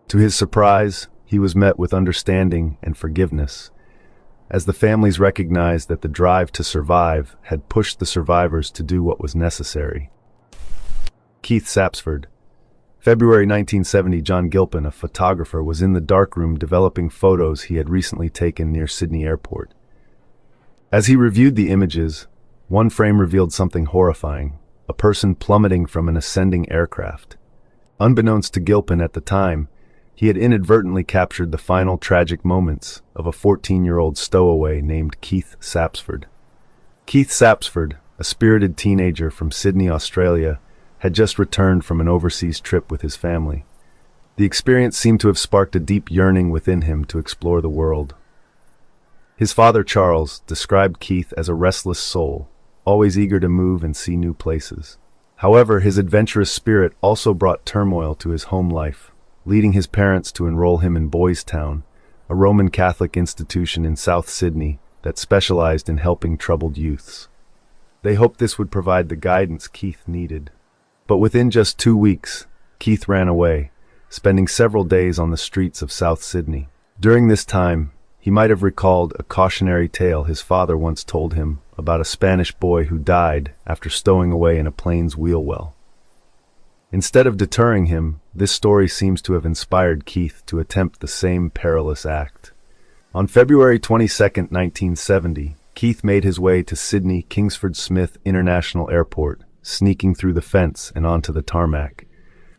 To his surprise, he was met with understanding and forgiveness, as the families recognized that the drive to survive had pushed the survivors to do what was necessary. Keith Sapsford. February 1970, John Gilpin, a photographer, was in the darkroom developing photos he had recently taken near Sydney Airport. As he reviewed the images, one frame revealed something horrifying: a person plummeting from an ascending aircraft. Unbeknownst to Gilpin at the time, he had inadvertently captured the final tragic moments of a 14-year-old stowaway named Keith Sapsford. Keith Sapsford, a spirited teenager from Sydney, Australia, had just returned from an overseas trip with his family. The experience seemed to have sparked a deep yearning within him to explore the world. His father, Charles, described Keith as a restless soul, always eager to move and see new places. However, his adventurous spirit also brought turmoil to his home life, leading his parents to enroll him in Boys Town, a Roman Catholic institution in South Sydney that specialized in helping troubled youths. They hoped this would provide the guidance Keith needed. But within just 2 weeks, Keith ran away, spending several days on the streets of South Sydney. During this time, he might have recalled a cautionary tale his father once told him about a Spanish boy who died after stowing away in a plane's wheel well. Instead of deterring him, this story seems to have inspired Keith to attempt the same perilous act. On February 22, 1970, Keith made his way to Sydney Kingsford Smith International Airport, sneaking through the fence and onto the tarmac.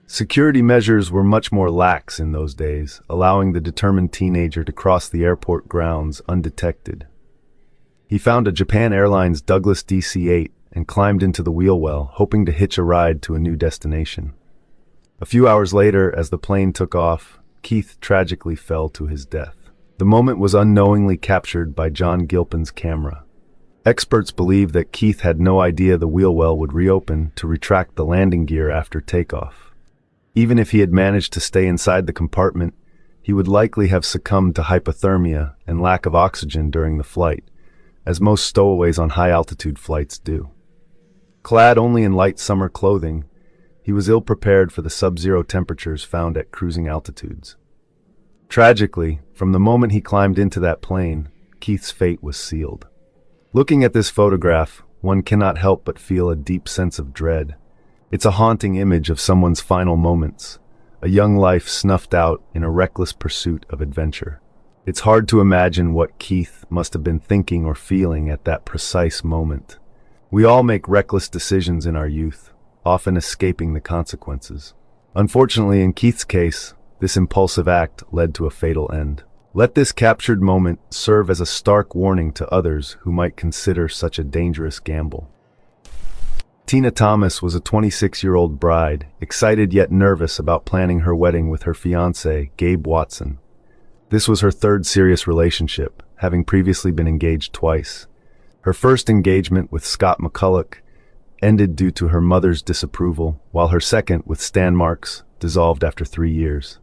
Security measures were much more lax in those days, allowing the determined teenager to cross the airport grounds undetected. He found a Japan Airlines Douglas DC-8 and climbed into the wheel well, hoping to hitch a ride to a new destination. A few hours later, as the plane took off, Keith tragically fell to his death. The moment was unknowingly captured by John Gilpin's camera. Experts believe that Keith had no idea the wheel well would reopen to retract the landing gear after takeoff. Even if he had managed to stay inside the compartment, he would likely have succumbed to hypothermia and lack of oxygen during the flight, as most stowaways on high-altitude flights do. Clad only in light summer clothing, he was ill-prepared for the sub-zero temperatures found at cruising altitudes. Tragically, from the moment he climbed into that plane, Keith's fate was sealed. Looking at this photograph, one cannot help but feel a deep sense of dread. It's a haunting image of someone's final moments, a young life snuffed out in a reckless pursuit of adventure. It's hard to imagine what Keith must have been thinking or feeling at that precise moment. We all make reckless decisions in our youth, often escaping the consequences. Unfortunately, in Keith's case, this impulsive act led to a fatal end. Let this captured moment serve as a stark warning to others who might consider such a dangerous gamble. Tina Thomas was a 26-year-old bride, excited yet nervous about planning her wedding with her fiancé, Gabe Watson. This was her third serious relationship, having previously been engaged twice. Her first engagement with Scott McCulloch ended due to her mother's disapproval, while her second, with Stan Marks, dissolved after 3 years.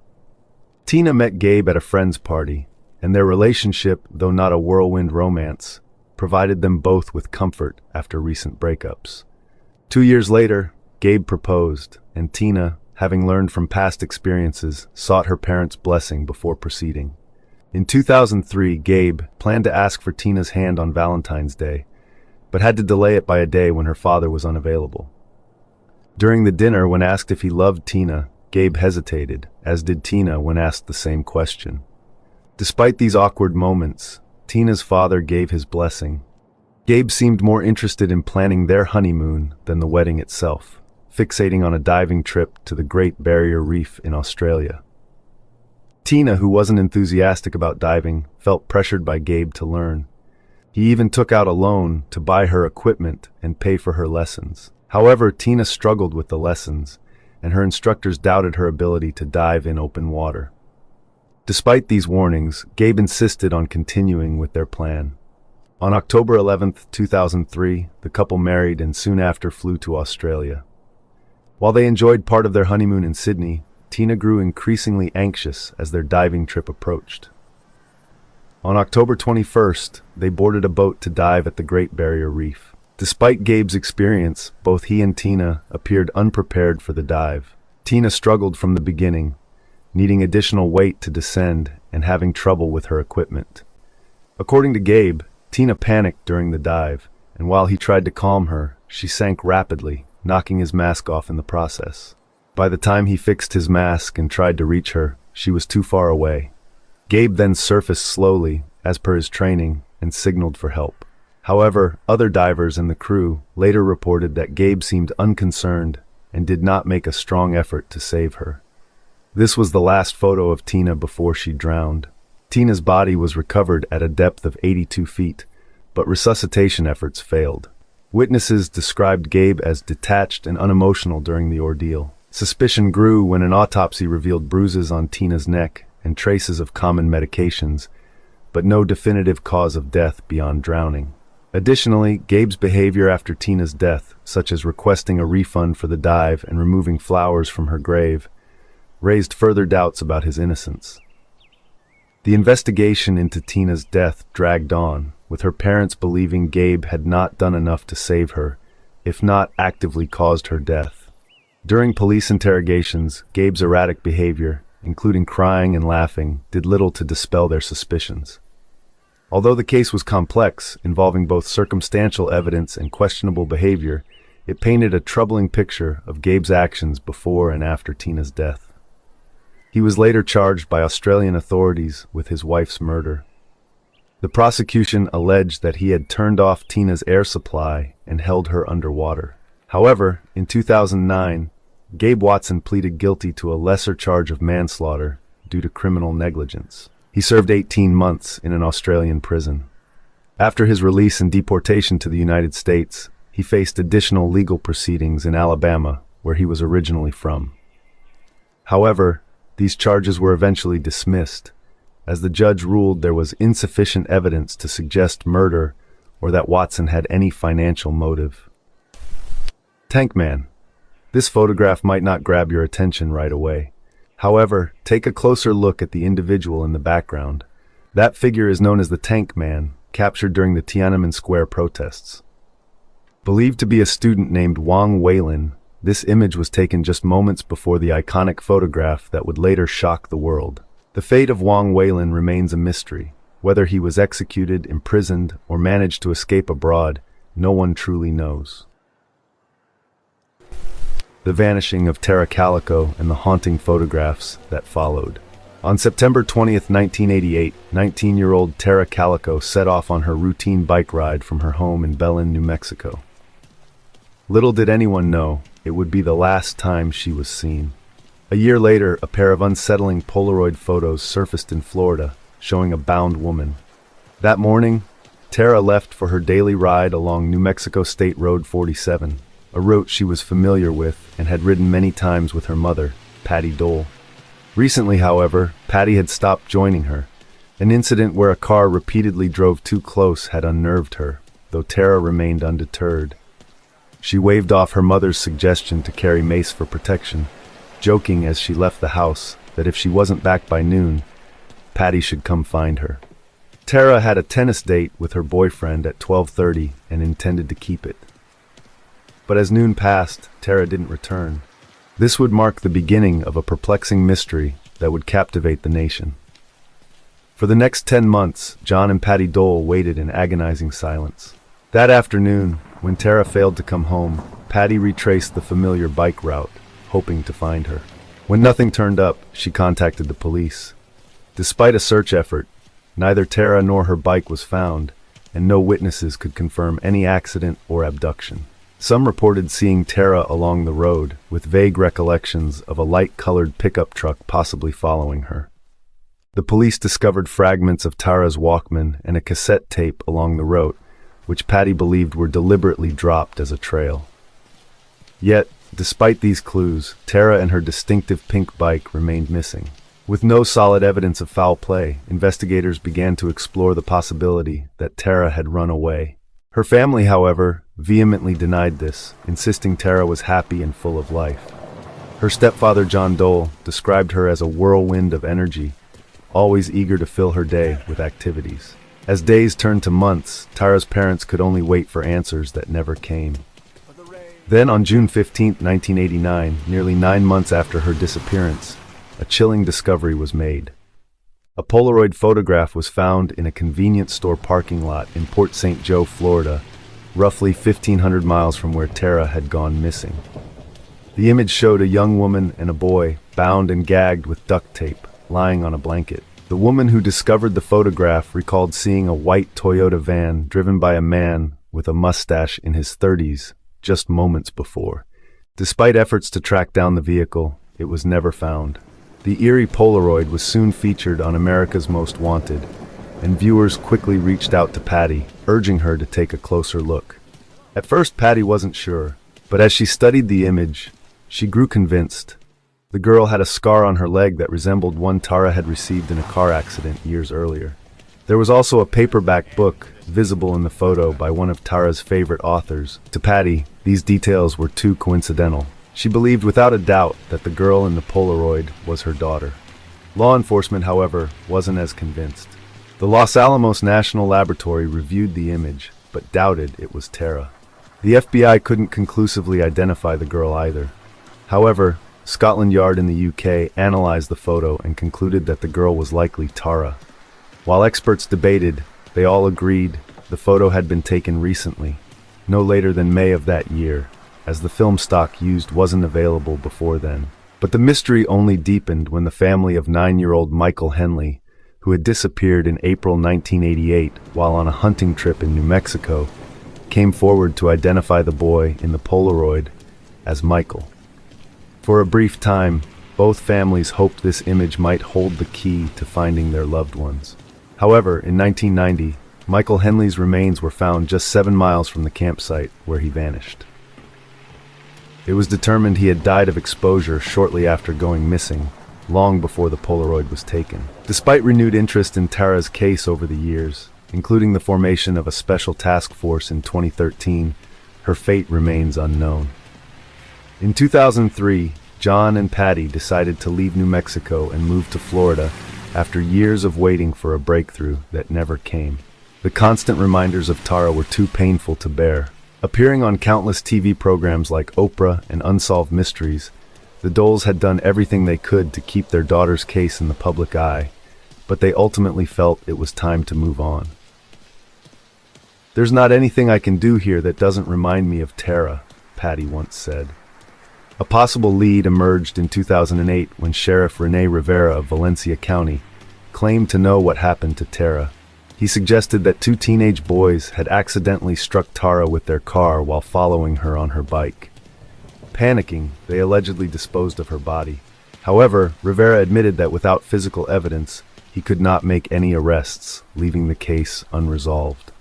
Tina met Gabe at a friend's party, and their relationship, though not a whirlwind romance, provided them both with comfort after recent breakups. 2 years later, Gabe proposed, and Tina, having learned from past experiences, sought her parents' blessing before proceeding. In 2003, Gabe planned to ask for Tina's hand on Valentine's Day, but had to delay it by a day when her father was unavailable. During the dinner, when asked if he loved Tina, Gabe hesitated, as did Tina when asked the same question. Despite these awkward moments, Tina's father gave his blessing. Gabe seemed more interested in planning their honeymoon than the wedding itself, fixating on a diving trip to the Great Barrier Reef in Australia. Tina, who wasn't enthusiastic about diving, felt pressured by Gabe to learn. He even took out a loan to buy her equipment and pay for her lessons. However, Tina struggled with the lessons, and her instructors doubted her ability to dive in open water. Despite these warnings, Gabe insisted on continuing with their plan. On October 11, 2003, the couple married and soon after flew to Australia. While they enjoyed part of their honeymoon in Sydney, Tina grew increasingly anxious as their diving trip approached. On October 21st, they boarded a boat to dive at the Great Barrier Reef. Despite Gabe's experience, both he and Tina appeared unprepared for the dive. Tina struggled from the beginning, needing additional weight to descend and having trouble with her equipment. According to Gabe, Tina panicked during the dive, and while he tried to calm her, she sank rapidly, knocking his mask off in the process. By the time he fixed his mask and tried to reach her, she was too far away. Gabe then surfaced slowly, as per his training, and signaled for help. However, other divers in the crew later reported that Gabe seemed unconcerned and did not make a strong effort to save her. This was the last photo of Tina before she drowned. Tina's body was recovered at a depth of 82 feet, but resuscitation efforts failed. Witnesses described Gabe as detached and unemotional during the ordeal. Suspicion grew when an autopsy revealed bruises on Tina's neck and traces of common medications, but no definitive cause of death beyond drowning. Additionally, Gabe's behavior after Tina's death, such as requesting a refund for the dive and removing flowers from her grave, raised further doubts about his innocence. The investigation into Tina's death dragged on, with her parents believing Gabe had not done enough to save her, if not actively caused her death. During police interrogations, Gabe's erratic behavior, including crying and laughing, did little to dispel their suspicions. Although the case was complex, involving both circumstantial evidence and questionable behavior, it painted a troubling picture of Gabe's actions before and after Tina's death. He was later charged by Australian authorities with his wife's murder. The prosecution alleged that he had turned off Tina's air supply and held her underwater. However, in 2009, Gabe Watson pleaded guilty to a lesser charge of manslaughter due to criminal negligence. He served 18 months in an Australian prison. After his release and deportation to the United States, he faced additional legal proceedings in Alabama, where he was originally from. However, these charges were eventually dismissed, as the judge ruled there was insufficient evidence to suggest murder or that Watson had any financial motive. Tank Man. This photograph might not grab your attention right away. However, take a closer look at the individual in the background. That figure is known as the Tank Man, captured during the Tiananmen Square protests. Believed to be a student named Wang Weilin, this image was taken just moments before the iconic photograph that would later shock the world. The fate of Wang Weilin remains a mystery. Whether he was executed, imprisoned, or managed to escape abroad, no one truly knows. The vanishing of Tara Calico and the haunting photographs that followed. On September 20th, 1988, 19-year-old Tara Calico set off on her routine bike ride from her home in Belen, New Mexico. Little did anyone know it would be the last time she was seen. A year later, a pair of unsettling Polaroid photos surfaced in Florida, showing a bound woman. That morning, Tara left for her daily ride along New Mexico State Road 47, a route she was familiar with and had ridden many times with her mother, Patty Dole. Recently, however, Patty had stopped joining her. An incident where a car repeatedly drove too close had unnerved her, though Tara remained undeterred. She waved off her mother's suggestion to carry mace for protection, joking as she left the house that if she wasn't back by noon, Patty should come find her. Tara had a tennis date with her boyfriend at 12:30 and intended to keep it. But as noon passed, Tara didn't return. This would mark the beginning of a perplexing mystery that would captivate the nation. For the next 10 months, John and Patty Dole waited in agonizing silence. That afternoon, when Tara failed to come home, Patty retraced the familiar bike route, hoping to find her. When nothing turned up, she contacted the police. Despite a search effort, neither Tara nor her bike was found, and no witnesses could confirm any accident or abduction. Some reported seeing Tara along the road, with vague recollections of a light-colored pickup truck possibly following her. The police discovered fragments of Tara's Walkman and a cassette tape along the road, which Patty believed were deliberately dropped as a trail. Yet, despite these clues, Tara and her distinctive pink bike remained missing. With no solid evidence of foul play, investigators began to explore the possibility that Tara had run away. Her family, however, vehemently denied this, insisting Tara was happy and full of life. Her stepfather, John Dole, described her as a whirlwind of energy, always eager to fill her day with activities. As days turned to months, Tara's parents could only wait for answers that never came. Then, on June 15, 1989, nearly 9 months after her disappearance, a chilling discovery was made. A Polaroid photograph was found in a convenience store parking lot in Port St. Joe, Florida, roughly 1,500 miles from where Tara had gone missing. The image showed a young woman and a boy, bound and gagged with duct tape, lying on a blanket. The woman who discovered the photograph recalled seeing a white Toyota van driven by a man with a mustache in his 30s just moments before. Despite efforts to track down the vehicle, it was never found. The eerie Polaroid was soon featured on America's Most Wanted, and viewers quickly reached out to Patty, urging her to take a closer look. At first, Patty wasn't sure, but as she studied the image, she grew convinced. The girl had a scar on her leg that resembled one Tara had received in a car accident years earlier. There was also a paperback book visible in the photo by one of Tara's favorite authors. To Patty, these details were too coincidental. She believed without a doubt that the girl in the Polaroid was her daughter. Law enforcement, however, wasn't as convinced. The Los Alamos National Laboratory reviewed the image, but doubted it was Tara. The FBI couldn't conclusively identify the girl either. However, Scotland Yard in the UK analyzed the photo and concluded that the girl was likely Tara. While experts debated, they all agreed the photo had been taken recently, no later than May of that year, as the film stock used wasn't available before then. But the mystery only deepened when the family of 9-year-old Michael Henley, who had disappeared in April 1988 while on a hunting trip in New Mexico, came forward to identify the boy in the Polaroid as Michael. For a brief time, both families hoped this image might hold the key to finding their loved ones. However, in 1990, Michael Henley's remains were found just 7 miles from the campsite where he vanished. It was determined he had died of exposure shortly after going missing, long before the Polaroid was taken. Despite renewed interest in Tara's case over the years, including the formation of a special task force in 2013, her fate remains unknown. In 2003, John and Patty decided to leave New Mexico and move to Florida after years of waiting for a breakthrough that never came. The constant reminders of Tara were too painful to bear. Appearing on countless TV programs like Oprah and Unsolved Mysteries, the Doles had done everything they could to keep their daughter's case in the public eye, but they ultimately felt it was time to move on. "There's not anything I can do here that doesn't remind me of Tara," Patty once said. A possible lead emerged in 2008 when Sheriff Rene Rivera of Valencia County claimed to know what happened to Tara. He suggested that 2 teenage boys had accidentally struck Tara with their car while following her on her bike. Panicking, they allegedly disposed of her body. However, Rivera admitted that without physical evidence, he could not make any arrests, leaving the case unresolved.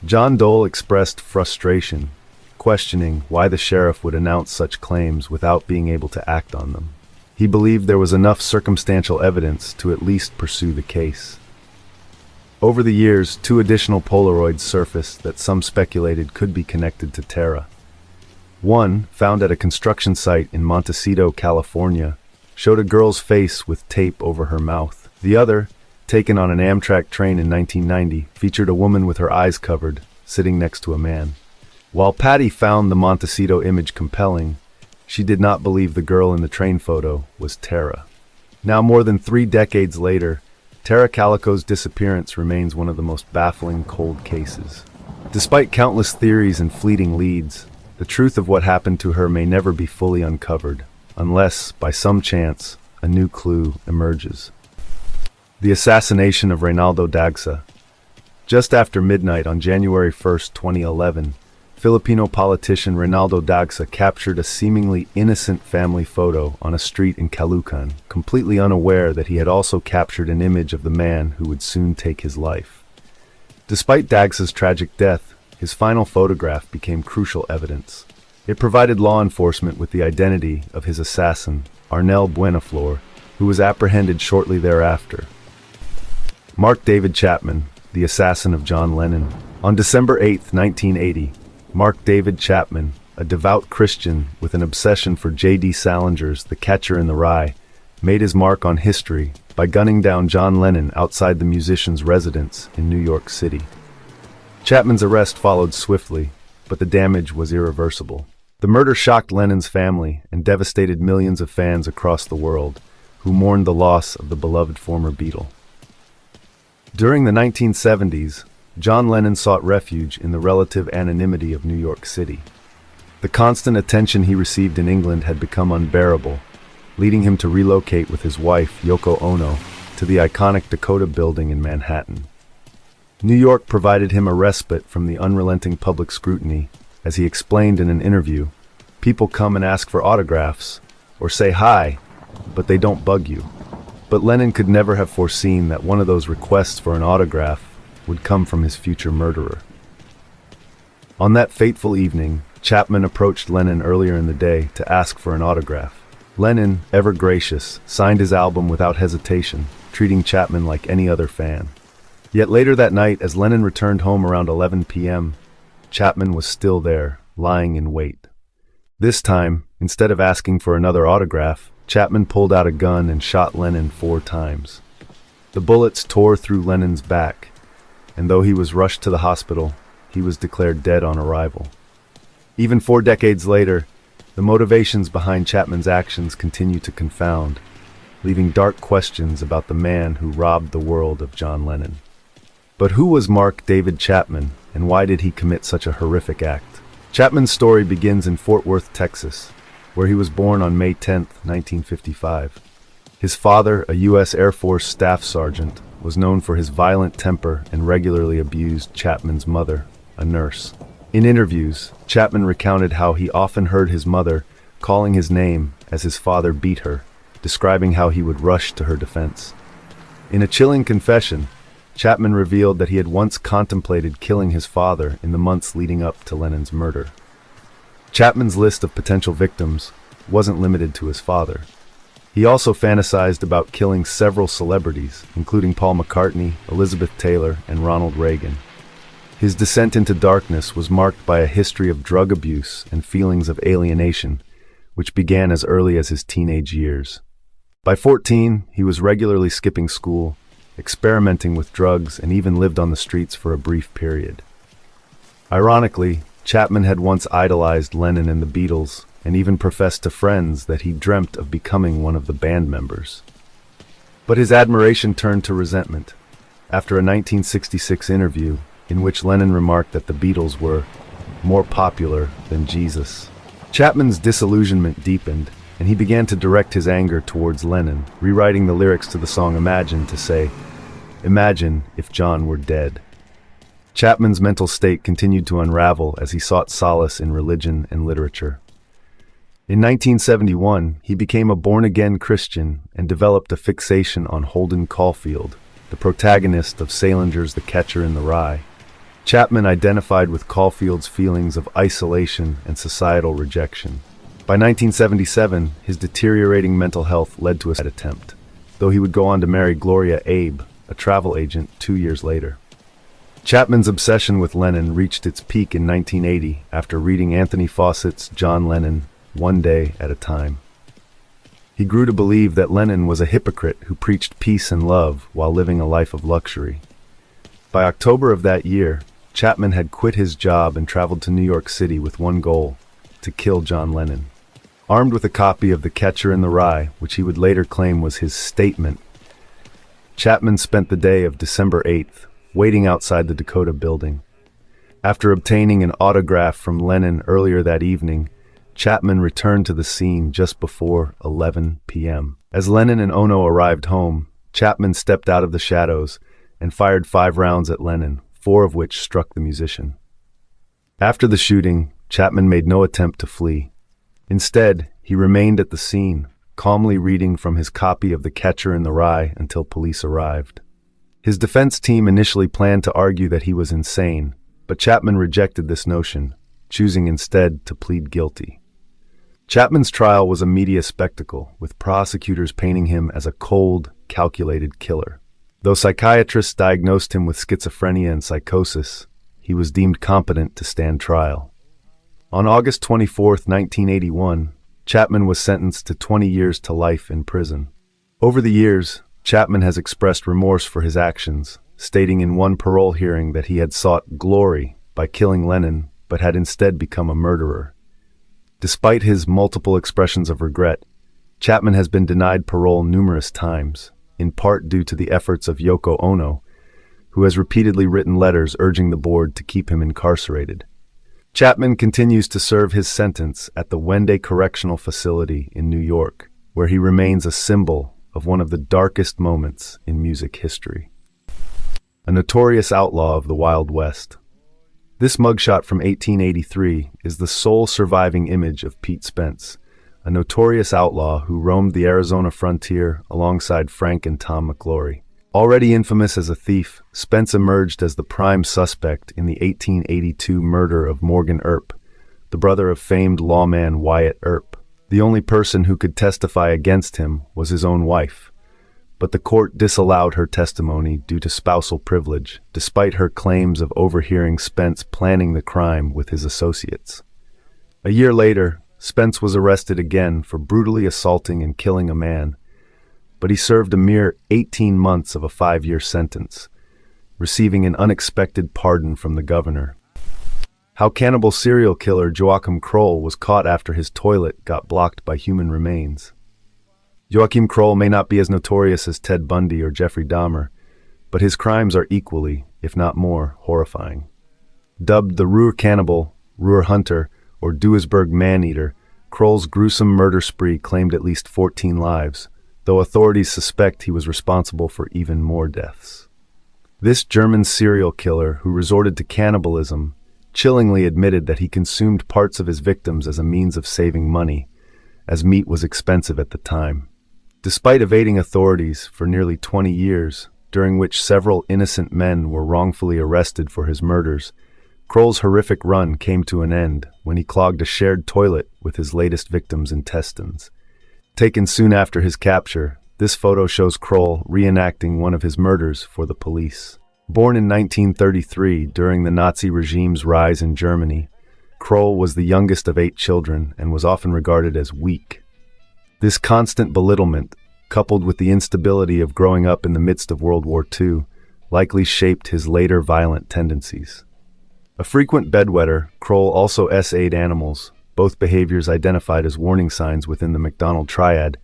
John Dole expressed frustration, questioning why the sheriff would announce such claims without being able to act on them. He believed there was enough circumstantial evidence to at least pursue the case. Over the years, 2 additional Polaroids surfaced that some speculated could be connected to Tara. One, found at a construction site in Montecito, California, showed a girl's face with tape over her mouth. The other, taken on an Amtrak train in 1990, featured a woman with her eyes covered, sitting next to a man. While Patty found the Montecito image compelling, she did not believe the girl in the train photo was Tara. Now more than 3 decades later, Tara Calico's disappearance remains one of the most baffling cold cases. Despite countless theories and fleeting leads, the truth of what happened to her may never be fully uncovered, unless, by some chance, a new clue emerges. The assassination of Reynaldo Dagsa. Just after midnight on January 1, 2011, Filipino politician Reynaldo Dagsa captured a seemingly innocent family photo on a street in Caloocan, completely unaware that he had also captured an image of the man who would soon take his life. Despite Dagsa's tragic death, his final photograph became crucial evidence. It provided law enforcement with the identity of his assassin, Arnel Buenaflor, who was apprehended shortly thereafter. Mark David Chapman, the assassin of John Lennon. On December 8, 1980, Mark David Chapman, a devout Christian with an obsession for J.D. Salinger's The Catcher in the Rye, made his mark on history by gunning down John Lennon outside the musician's residence in New York City. Chapman's arrest followed swiftly, but the damage was irreversible. The murder shocked Lennon's family and devastated millions of fans across the world, who mourned the loss of the beloved former Beatle. During the 1970s, John Lennon sought refuge in the relative anonymity of New York City. The constant attention he received in England had become unbearable, leading him to relocate with his wife, Yoko Ono, to the iconic Dakota Building in Manhattan. New York provided him a respite from the unrelenting public scrutiny. As he explained in an interview, people come and ask for autographs, or say hi, but they don't bug you. But Lennon could never have foreseen that one of those requests for an autograph would come from his future murderer. On that fateful evening, Chapman approached Lennon earlier in the day to ask for an autograph. Lennon, ever gracious, signed his album without hesitation, treating Chapman like any other fan. Yet later that night, as Lennon returned home around 11 p.m., Chapman was still there, lying in wait. This time, instead of asking for another autograph, Chapman pulled out a gun and shot Lennon 4 times. The bullets tore through Lennon's back, and though he was rushed to the hospital, he was declared dead on arrival. Even 4 decades later, the motivations behind Chapman's actions continue to confound, leaving dark questions about the man who robbed the world of John Lennon. But who was Mark David Chapman, and why did he commit such a horrific act? Chapman's story begins in Fort Worth, Texas, where he was born on May 10, 1955. His father, a U.S. Air Force staff sergeant, was known for his violent temper and regularly abused Chapman's mother, a nurse. In interviews, Chapman recounted how he often heard his mother calling his name as his father beat her, describing how he would rush to her defense. In a chilling confession, Chapman revealed that he had once contemplated killing his father in the months leading up to Lennon's murder. Chapman's list of potential victims wasn't limited to his father. He also fantasized about killing several celebrities, including Paul McCartney, Elizabeth Taylor, and Ronald Reagan. His descent into darkness was marked by a history of drug abuse and feelings of alienation, which began as early as his teenage years. By 14, he was regularly skipping school, experimenting with drugs, and even lived on the streets for a brief period. Ironically, Chapman had once idolized Lennon and the Beatles, and even professed to friends that he dreamt of becoming one of the band members. But his admiration turned to resentment after a 1966 interview in which Lennon remarked that the Beatles were more popular than Jesus. Chapman's disillusionment deepened, and he began to direct his anger towards Lennon, rewriting the lyrics to the song Imagine to say, "Imagine if John were dead." Chapman's mental state continued to unravel as he sought solace in religion and literature. In 1971, he became a born-again Christian and developed a fixation on Holden Caulfield, the protagonist of Salinger's The Catcher in the Rye. Chapman identified with Caulfield's feelings of isolation and societal rejection. By 1977, his deteriorating mental health led to a suicide attempt, though he would go on to marry Gloria Abe, a travel agent, 2 years later. Chapman's obsession with Lennon reached its peak in 1980 after reading Anthony Fawcett's John Lennon, One Day at a Time. He grew to believe that Lennon was a hypocrite who preached peace and love while living a life of luxury. By October of that year, Chapman had quit his job and traveled to New York City with one goal: to kill John Lennon. Armed with a copy of The Catcher in the Rye, which he would later claim was his statement, Chapman spent the day of December 8th waiting outside the Dakota Building. After obtaining an autograph from Lennon earlier that evening, Chapman returned to the scene just before 11 p.m. As Lennon and Ono arrived home, Chapman stepped out of the shadows and fired 5 rounds at Lennon, 4 of which struck the musician. After the shooting, Chapman made no attempt to flee. Instead, he remained at the scene, calmly reading from his copy of The Catcher in the Rye until police arrived. His defense team initially planned to argue that he was insane, but Chapman rejected this notion, choosing instead to plead guilty. Chapman's trial was a media spectacle, with prosecutors painting him as a cold, calculated killer. Though psychiatrists diagnosed him with schizophrenia and psychosis, he was deemed competent to stand trial. On August 24, 1981, Chapman was sentenced to 20 years to life in prison. Over the years, Chapman has expressed remorse for his actions, stating in one parole hearing that he had sought glory by killing Lennon, but had instead become a murderer. Despite his multiple expressions of regret, Chapman has been denied parole numerous times, in part due to the efforts of Yoko Ono, who has repeatedly written letters urging the board to keep him incarcerated. Chapman continues to serve his sentence at the Wende Correctional Facility in New York, where he remains a symbol of one of the darkest moments in music history. A notorious outlaw of the Wild West. This mugshot from 1883 is the sole surviving image of Pete Spence, a notorious outlaw who roamed the Arizona frontier alongside Frank and Tom McAuley. Already infamous as a thief, Spence emerged as the prime suspect in the 1882 murder of Morgan Earp, the brother of famed lawman Wyatt Earp. The only person who could testify against him was his own wife, but the court disallowed her testimony due to spousal privilege, despite her claims of overhearing Spence planning the crime with his associates. A year later, Spence was arrested again for brutally assaulting and killing a man, but he served a mere 18 months of a 5-year sentence, receiving an unexpected pardon from the governor. How cannibal serial killer Joachim Kroll was caught after his toilet got blocked by human remains. Joachim Kroll may not be as notorious as Ted Bundy or Jeffrey Dahmer, but his crimes are equally, if not more, horrifying. Dubbed the Ruhr Cannibal, Ruhr Hunter, or Duisburg Man-Eater, Kroll's gruesome murder spree claimed at least 14 lives, though authorities suspect he was responsible for even more deaths. This German serial killer, who resorted to cannibalism, chillingly admitted that he consumed parts of his victims as a means of saving money, as meat was expensive at the time. Despite evading authorities for nearly 20 years, during which several innocent men were wrongfully arrested for his murders, Kroll's horrific run came to an end when he clogged a shared toilet with his latest victim's intestines. Taken soon after his capture, this photo shows Kroll reenacting one of his murders for the police. Born in 1933 during the Nazi regime's rise in Germany, Kroll was the youngest of 8 children and was often regarded as weak. This constant belittlement, coupled with the instability of growing up in the midst of World War II, likely shaped his later violent tendencies. A frequent bedwetter, Kroll also S.A.'d animals, both behaviors identified as warning signs within the McDonald triad,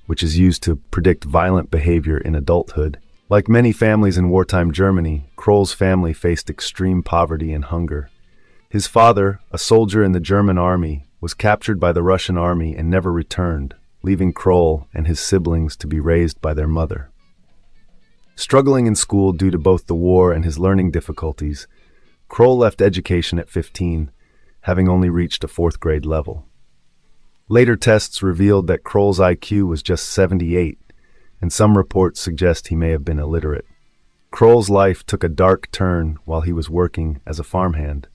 which is used to predict violent behavior in adulthood. Like many families in wartime Germany, Kroll's family faced extreme poverty and hunger. His father, a soldier in the German army, was captured by the Russian army and never returned, leaving Kroll and his siblings to be raised by their mother. Struggling in school due to both the war and his learning difficulties, Kroll left education at 15, having only reached a 4th grade level. Later tests revealed that Kroll's IQ was just 78, and some reports suggest he may have been illiterate. Kroll's life took a dark turn while he was working as a farmhand.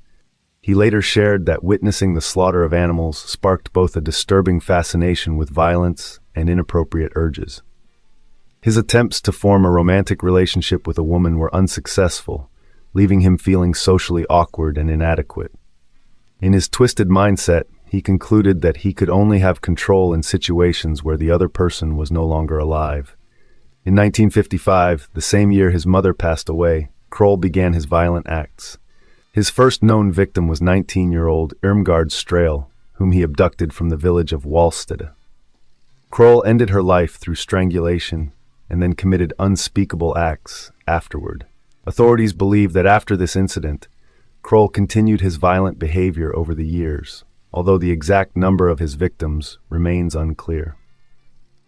He later shared that witnessing the slaughter of animals sparked both a disturbing fascination with violence and inappropriate urges. His attempts to form a romantic relationship with a woman were unsuccessful, leaving him feeling socially awkward and inadequate. In his twisted mindset, he concluded that he could only have control in situations where the other person was no longer alive. In 1955, the same year his mother passed away, Kroll began his violent acts. His first known victim was 19-year-old Irmgard Strahl, whom he abducted from the village of Wallstede. Kroll ended her life through strangulation and then committed unspeakable acts afterward. Authorities believe that after this incident, Kroll continued his violent behavior over the years, although the exact number of his victims remains unclear.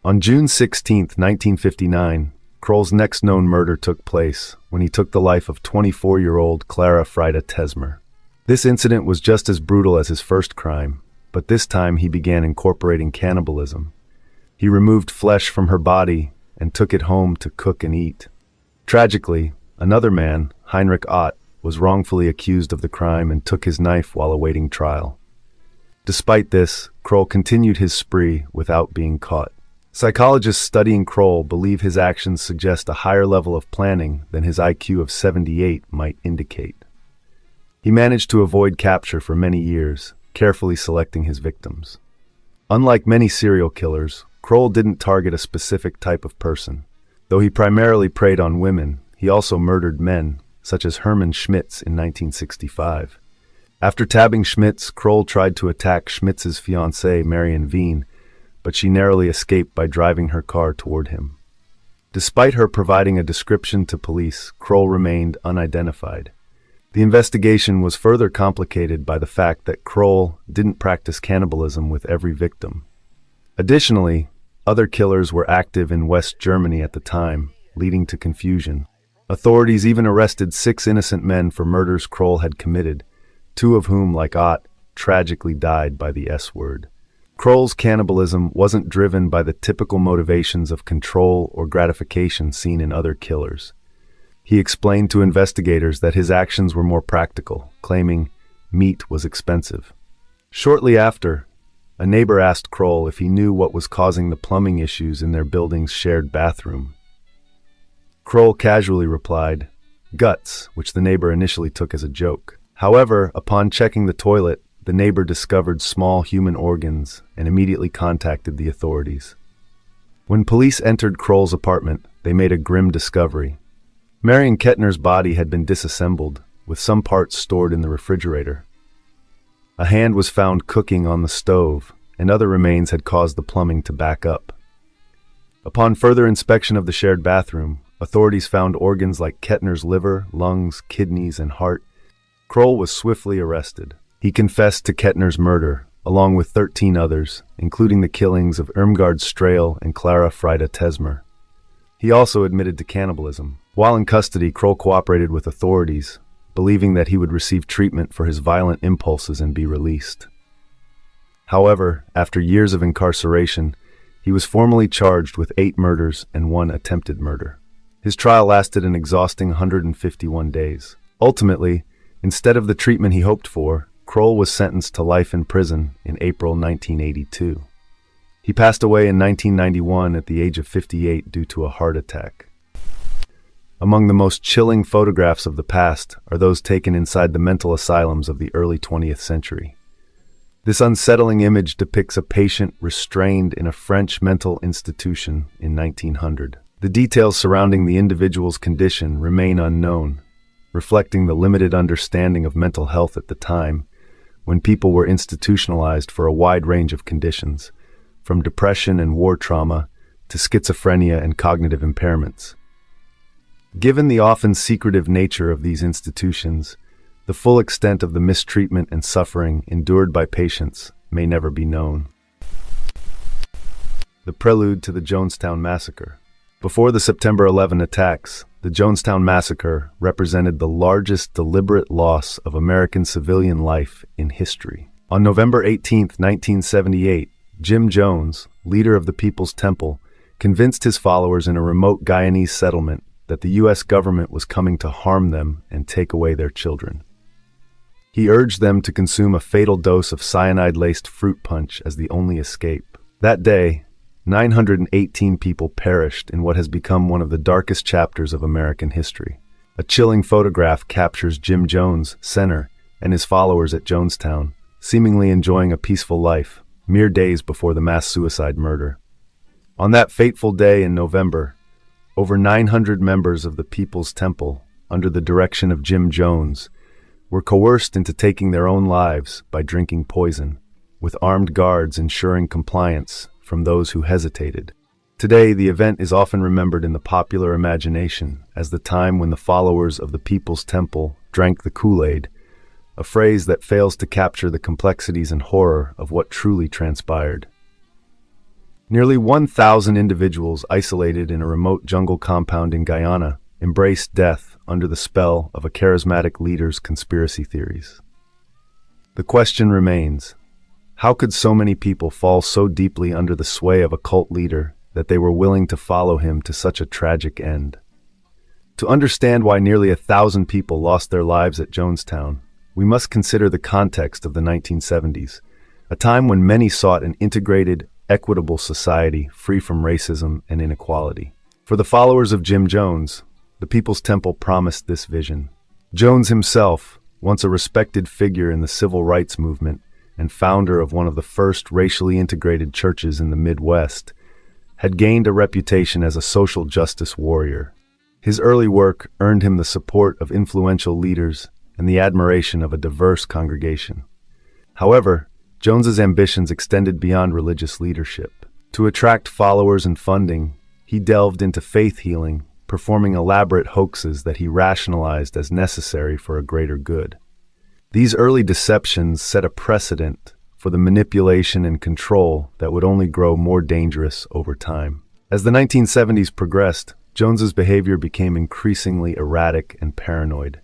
On June 16, 1959, Kroll's next known murder took place when he took the life of 24-year-old Clara Frieda Tesmer. This incident was just as brutal as his first crime, but this time he began incorporating cannibalism. He removed flesh from her body and took it home to cook and eat. Tragically, another man, Heinrich Ott, was wrongfully accused of the crime and took his knife while awaiting trial. Despite this, Kroll continued his spree without being caught. Psychologists studying Kroll believe his actions suggest a higher level of planning than his IQ of 78 might indicate. He managed to avoid capture for many years, carefully selecting his victims. Unlike many serial killers, Kroll didn't target a specific type of person. Though he primarily preyed on women, he also murdered men, such as Hermann Schmitz in 1965. After tabbing Schmitz, Kroll tried to attack Schmitz's fiancée, Marion Veen, but she narrowly escaped by driving her car toward him. Despite her providing a description to police, Kroll remained unidentified. The investigation was further complicated by the fact that Kroll didn't practice cannibalism with every victim. Additionally, other killers were active in West Germany at the time, leading to confusion. Authorities even arrested 6 innocent men for murders Kroll had committed, 2 of whom, like Ott, tragically died by the S-word. Kroll's cannibalism wasn't driven by the typical motivations of control or gratification seen in other killers. He explained to investigators that his actions were more practical, claiming meat was expensive. Shortly after, a neighbor asked Kroll if he knew what was causing the plumbing issues in their building's shared bathroom. Kroll casually replied, "Guts," which the neighbor initially took as a joke. However, upon checking the toilet, the neighbor discovered small human organs and immediately contacted the authorities. When police entered Kroll's apartment, they made a grim discovery. Marion Kettner's body had been disassembled, with some parts stored in the refrigerator. A hand was found cooking on the stove, and other remains had caused the plumbing to back up. Upon further inspection of the shared bathroom, authorities found organs like Kettner's liver, lungs, kidneys, and heart. Kroll was swiftly arrested. He confessed to Kettner's murder, along with 13 others, including the killings of Irmgard Strail and Clara Frida Tesmer. He also admitted to cannibalism. While in custody, Kroll cooperated with authorities, believing that he would receive treatment for his violent impulses and be released. However, after years of incarceration, he was formally charged with 8 murders and 1 attempted murder. His trial lasted an exhausting 151 days. Ultimately, instead of the treatment he hoped for, Kroll was sentenced to life in prison in April 1982. He passed away in 1991 at the age of 58 due to a heart attack. Among the most chilling photographs of the past are those taken inside the mental asylums of the early 20th century. This unsettling image depicts a patient restrained in a French mental institution in 1900. The details surrounding the individual's condition remain unknown, reflecting the limited understanding of mental health at the time, when people were institutionalized for a wide range of conditions, from depression and war trauma to schizophrenia and cognitive impairments. Given the often secretive nature of these institutions, the full extent of the mistreatment and suffering endured by patients may never be known. The prelude to the Jonestown Massacre. Before the September 11 attacks, the Jonestown Massacre represented the largest deliberate loss of American civilian life in history. On November 18, 1978, Jim Jones, leader of the People's Temple, convinced his followers in a remote Guyanese settlement that the U.S. government was coming to harm them and take away their children. He urged them to consume a fatal dose of cyanide-laced fruit punch as the only escape. That day, 918 people perished in what has become one of the darkest chapters of American history. A chilling photograph captures Jim Jones, Senna, and his followers at Jonestown, seemingly enjoying a peaceful life, mere days before the mass suicide murder. On that fateful day in November, over 900 members of the People's Temple, under the direction of Jim Jones, were coerced into taking their own lives by drinking poison, with armed guards ensuring compliance from those who hesitated. Today, the event is often remembered in the popular imagination as the time when the followers of the People's Temple drank the Kool-Aid, a phrase that fails to capture the complexities and horror of what truly transpired. Nearly 1,000 individuals isolated in a remote jungle compound in Guyana embraced death under the spell of a charismatic leader's conspiracy theories. The question remains, how could so many people fall so deeply under the sway of a cult leader that they were willing to follow him to such a tragic end? To understand why nearly 1,000 people lost their lives at Jonestown, we must consider the context of the 1970s, a time when many sought an integrated, equitable society free from racism and inequality. For the followers of Jim Jones, the People's Temple promised this vision. Jones himself, once a respected figure in the civil rights movement and founder of one of the first racially integrated churches in the Midwest, had gained a reputation as a social justice warrior. His early work earned him the support of influential leaders and the admiration of a diverse congregation. However, Jones's ambitions extended beyond religious leadership. To attract followers and funding, he delved into faith healing, performing elaborate hoaxes that he rationalized as necessary for a greater good. These early deceptions set a precedent for the manipulation and control that would only grow more dangerous over time. As the 1970s progressed, Jones's behavior became increasingly erratic and paranoid.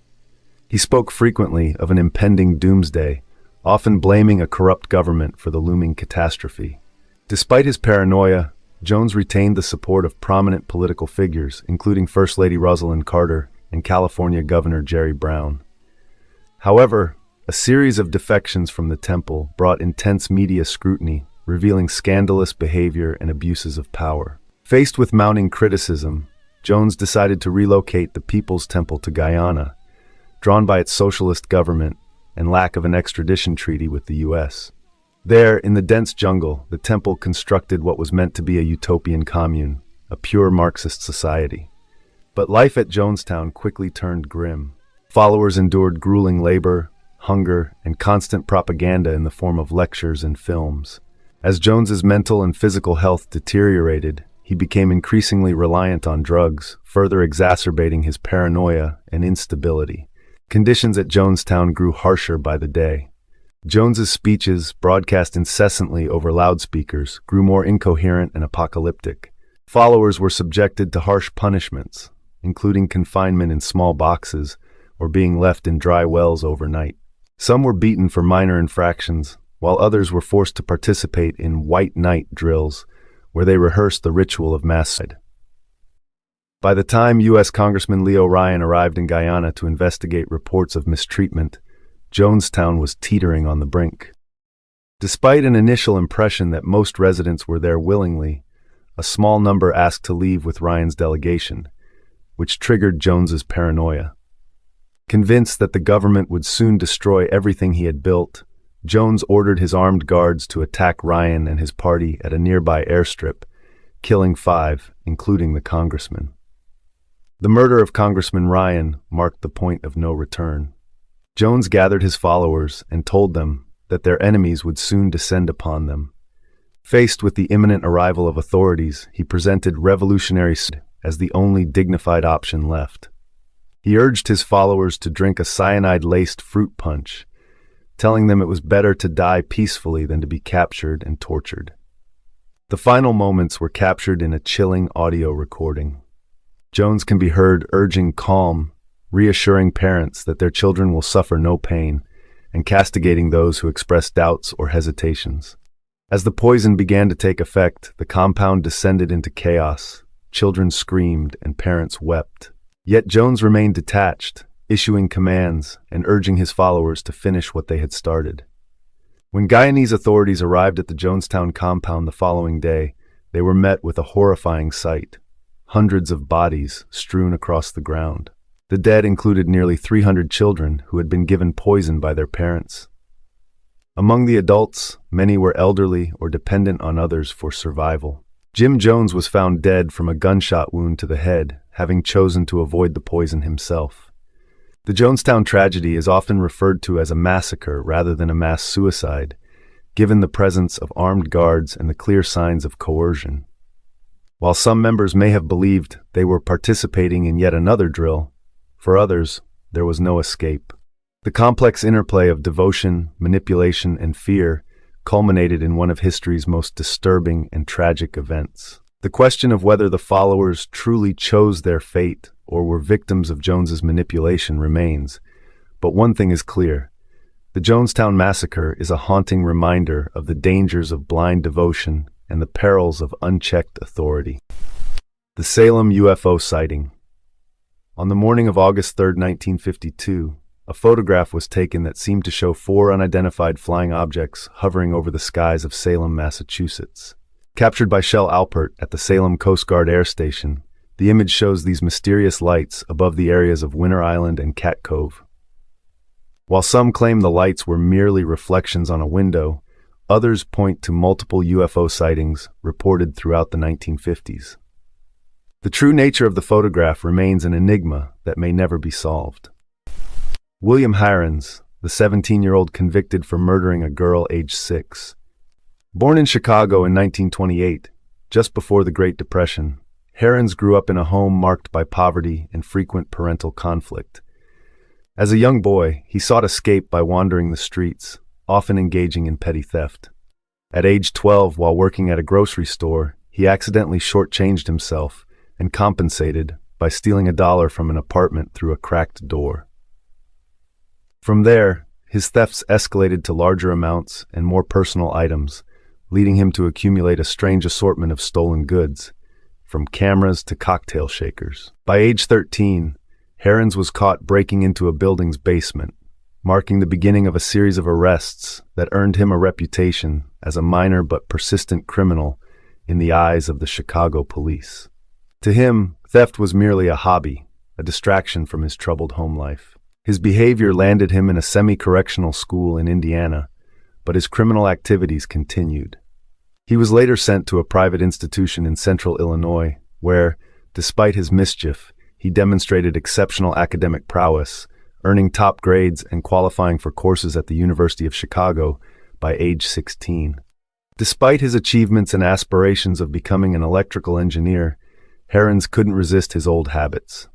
He spoke frequently of an impending doomsday, often blaming a corrupt government for the looming catastrophe. Despite his paranoia, Jones retained the support of prominent political figures, including First Lady Rosalynn Carter and California Governor Jerry Brown. However, a series of defections from the temple brought intense media scrutiny, revealing scandalous behavior and abuses of power. Faced with mounting criticism, Jones decided to relocate the People's Temple to Guyana, drawn by its socialist government and lack of an extradition treaty with the U.S. There, in the dense jungle, the temple constructed what was meant to be a utopian commune, a pure Marxist society. But life at Jonestown quickly turned grim. Followers endured grueling labor, hunger, and constant propaganda in the form of lectures and films. As Jones's mental and physical health deteriorated, he became increasingly reliant on drugs, further exacerbating his paranoia and instability. Conditions at Jonestown grew harsher by the day. Jones's speeches, broadcast incessantly over loudspeakers, grew more incoherent and apocalyptic. Followers were subjected to harsh punishments, including confinement in small boxes or being left in dry wells overnight. Some were beaten for minor infractions, while others were forced to participate in white night drills, where they rehearsed the ritual of mass suicide. By the time U.S. Congressman Leo Ryan arrived in Guyana to investigate reports of mistreatment, Jonestown was teetering on the brink. Despite an initial impression that most residents were there willingly, a small number asked to leave with Ryan's delegation, which triggered Jones's paranoia. Convinced that the government would soon destroy everything he had built, Jones ordered his armed guards to attack Ryan and his party at a nearby airstrip, killing 5, including the congressman. The murder of Congressman Ryan marked the point of no return. Jones gathered his followers and told them that their enemies would soon descend upon them. Faced with the imminent arrival of authorities, he presented revolutionary as the only dignified option left. He urged his followers to drink a cyanide-laced fruit punch, telling them it was better to die peacefully than to be captured and tortured. The final moments were captured in a chilling audio recording. Jones can be heard urging calm, reassuring parents that their children will suffer no pain, and castigating those who express doubts or hesitations. As the poison began to take effect, the compound descended into chaos. Children screamed and parents wept. Yet Jones remained detached, issuing commands and urging his followers to finish what they had started. When Guyanese authorities arrived at the Jonestown compound the following day, they were met with a horrifying sight. Hundreds of bodies strewn across the ground. The dead included nearly 300 children who had been given poison by their parents. Among the adults, many were elderly or dependent on others for survival. Jim Jones was found dead from a gunshot wound to the head, having chosen to avoid the poison himself. The Jonestown tragedy is often referred to as a massacre rather than a mass suicide, given the presence of armed guards and the clear signs of coercion. While some members may have believed they were participating in yet another drill, for others, there was no escape. The complex interplay of devotion, manipulation, and fear culminated in one of history's most disturbing and tragic events. The question of whether the followers truly chose their fate or were victims of Jones's manipulation remains, but one thing is clear. The Jonestown massacre is a haunting reminder of the dangers of blind devotion and the perils of unchecked authority. The Salem UFO sighting. On the morning of August 3, 1952, a photograph was taken that seemed to show 4 unidentified flying objects hovering over the skies of Salem, Massachusetts. Captured by Shell Alpert at the Salem Coast Guard Air Station, the image shows these mysterious lights above the areas of Winter Island and Cat Cove. While some claim the lights were merely reflections on a window, others point to multiple UFO sightings reported throughout the 1950s. The true nature of the photograph remains an enigma that may never be solved. William Helens, the 17-year-old convicted for murdering a girl aged 6. Born in Chicago in 1928, just before the Great Depression, Helens grew up in a home marked by poverty and frequent parental conflict. As a young boy, he sought escape by wandering the streets, often engaging in petty theft. At age 12, while working at a grocery store, he accidentally shortchanged himself and compensated by stealing $1 from an apartment through a cracked door. From there, his thefts escalated to larger amounts and more personal items, leading him to accumulate a strange assortment of stolen goods, from cameras to cocktail shakers. By age 13, Helens was caught breaking into a building's basement, marking the beginning of a series of arrests that earned him a reputation as a minor but persistent criminal in the eyes of the Chicago police. To him, theft was merely a hobby, a distraction from his troubled home life. His behavior landed him in a semi-correctional school in Indiana, but his criminal activities continued. He was later sent to a private institution in central Illinois, where, despite his mischief, he demonstrated exceptional academic prowess, earning top grades and qualifying for courses at the University of Chicago by age 16. Despite his achievements and aspirations of becoming an electrical engineer, Helens couldn't resist his old habits.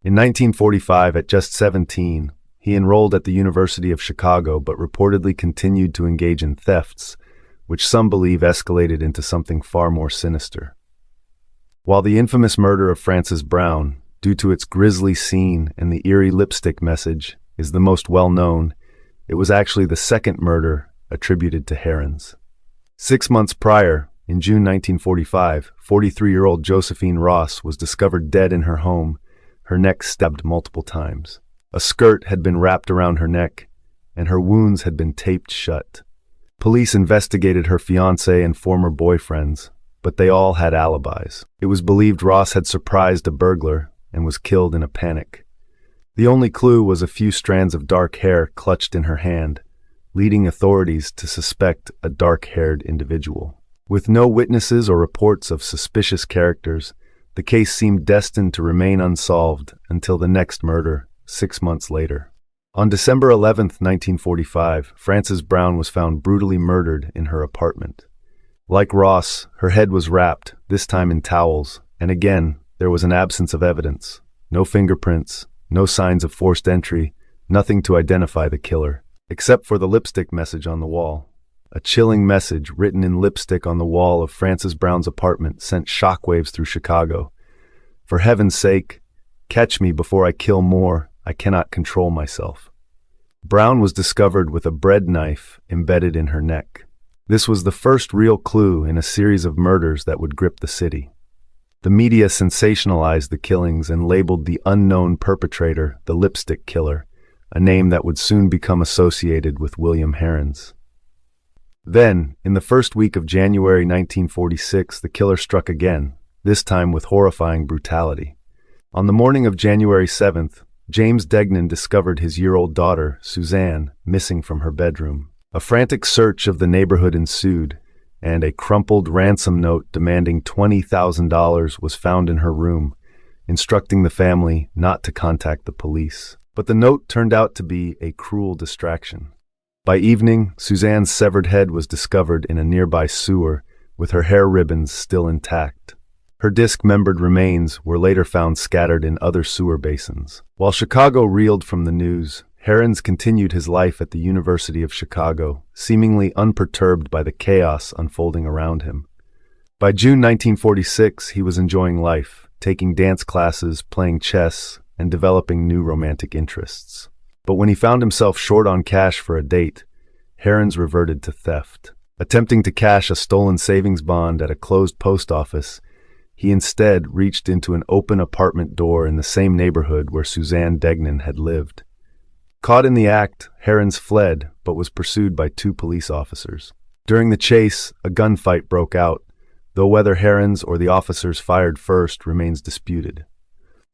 In 1945, at just 17, he enrolled at the University of Chicago but reportedly continued to engage in thefts, which some believe escalated into something far more sinister. While the infamous murder of Frances Brown, due to its grisly scene and the eerie lipstick message, is the most well-known, it was actually the second murder attributed to Helens. 6 months prior, in June 1945, 43-year-old Josephine Ross was discovered dead in her home, her neck stabbed multiple times. A skirt had been wrapped around her neck, and her wounds had been taped shut. Police investigated her fiancé and former boyfriends, but they all had alibis. It was believed Ross had surprised a burglar and was killed in a panic. The only clue was a few strands of dark hair clutched in her hand, leading authorities to suspect a dark-haired individual. With no witnesses or reports of suspicious characters, the case seemed destined to remain unsolved until the next murder, 6 months later. On December 11, 1945, Frances Brown was found brutally murdered in her apartment. Like Ross, her head was wrapped, this time in towels, and again, there was an absence of evidence. No fingerprints, no signs of forced entry, nothing to identify the killer, except for the lipstick message on the wall. A chilling message written in lipstick on the wall of Frances Brown's apartment sent shockwaves through Chicago. For heaven's sake, catch me before I kill more. I cannot control myself. Brown was discovered with a bread knife embedded in her neck. This was the first real clue in a series of murders that would grip the city. The media sensationalized the killings and labeled the unknown perpetrator the lipstick killer, a name that would soon become associated with William Helens. Then, in the first week of January 1946, the killer struck again, this time with horrifying brutality. On the morning of January 7th, James Degnan discovered his year-old daughter, Suzanne, missing from her bedroom. A frantic search of the neighborhood ensued, and a crumpled ransom note demanding $20,000 was found in her room, instructing the family not to contact the police. But the note turned out to be a cruel distraction. By evening, Suzanne's severed head was discovered in a nearby sewer, with her hair ribbons still intact. Her dismembered remains were later found scattered in other sewer basins. While Chicago reeled from the news, Helens continued his life at the University of Chicago, seemingly unperturbed by the chaos unfolding around him. By June 1946, he was enjoying life, taking dance classes, playing chess, and developing new romantic interests. But when he found himself short on cash for a date, Helens reverted to theft. Attempting to cash a stolen savings bond at a closed post office, he instead reached into an open apartment door in the same neighborhood where Suzanne Degnan had lived. Caught in the act, Helens fled, but was pursued by 2 police officers. During the chase, a gunfight broke out, though whether Helens or the officers fired first remains disputed.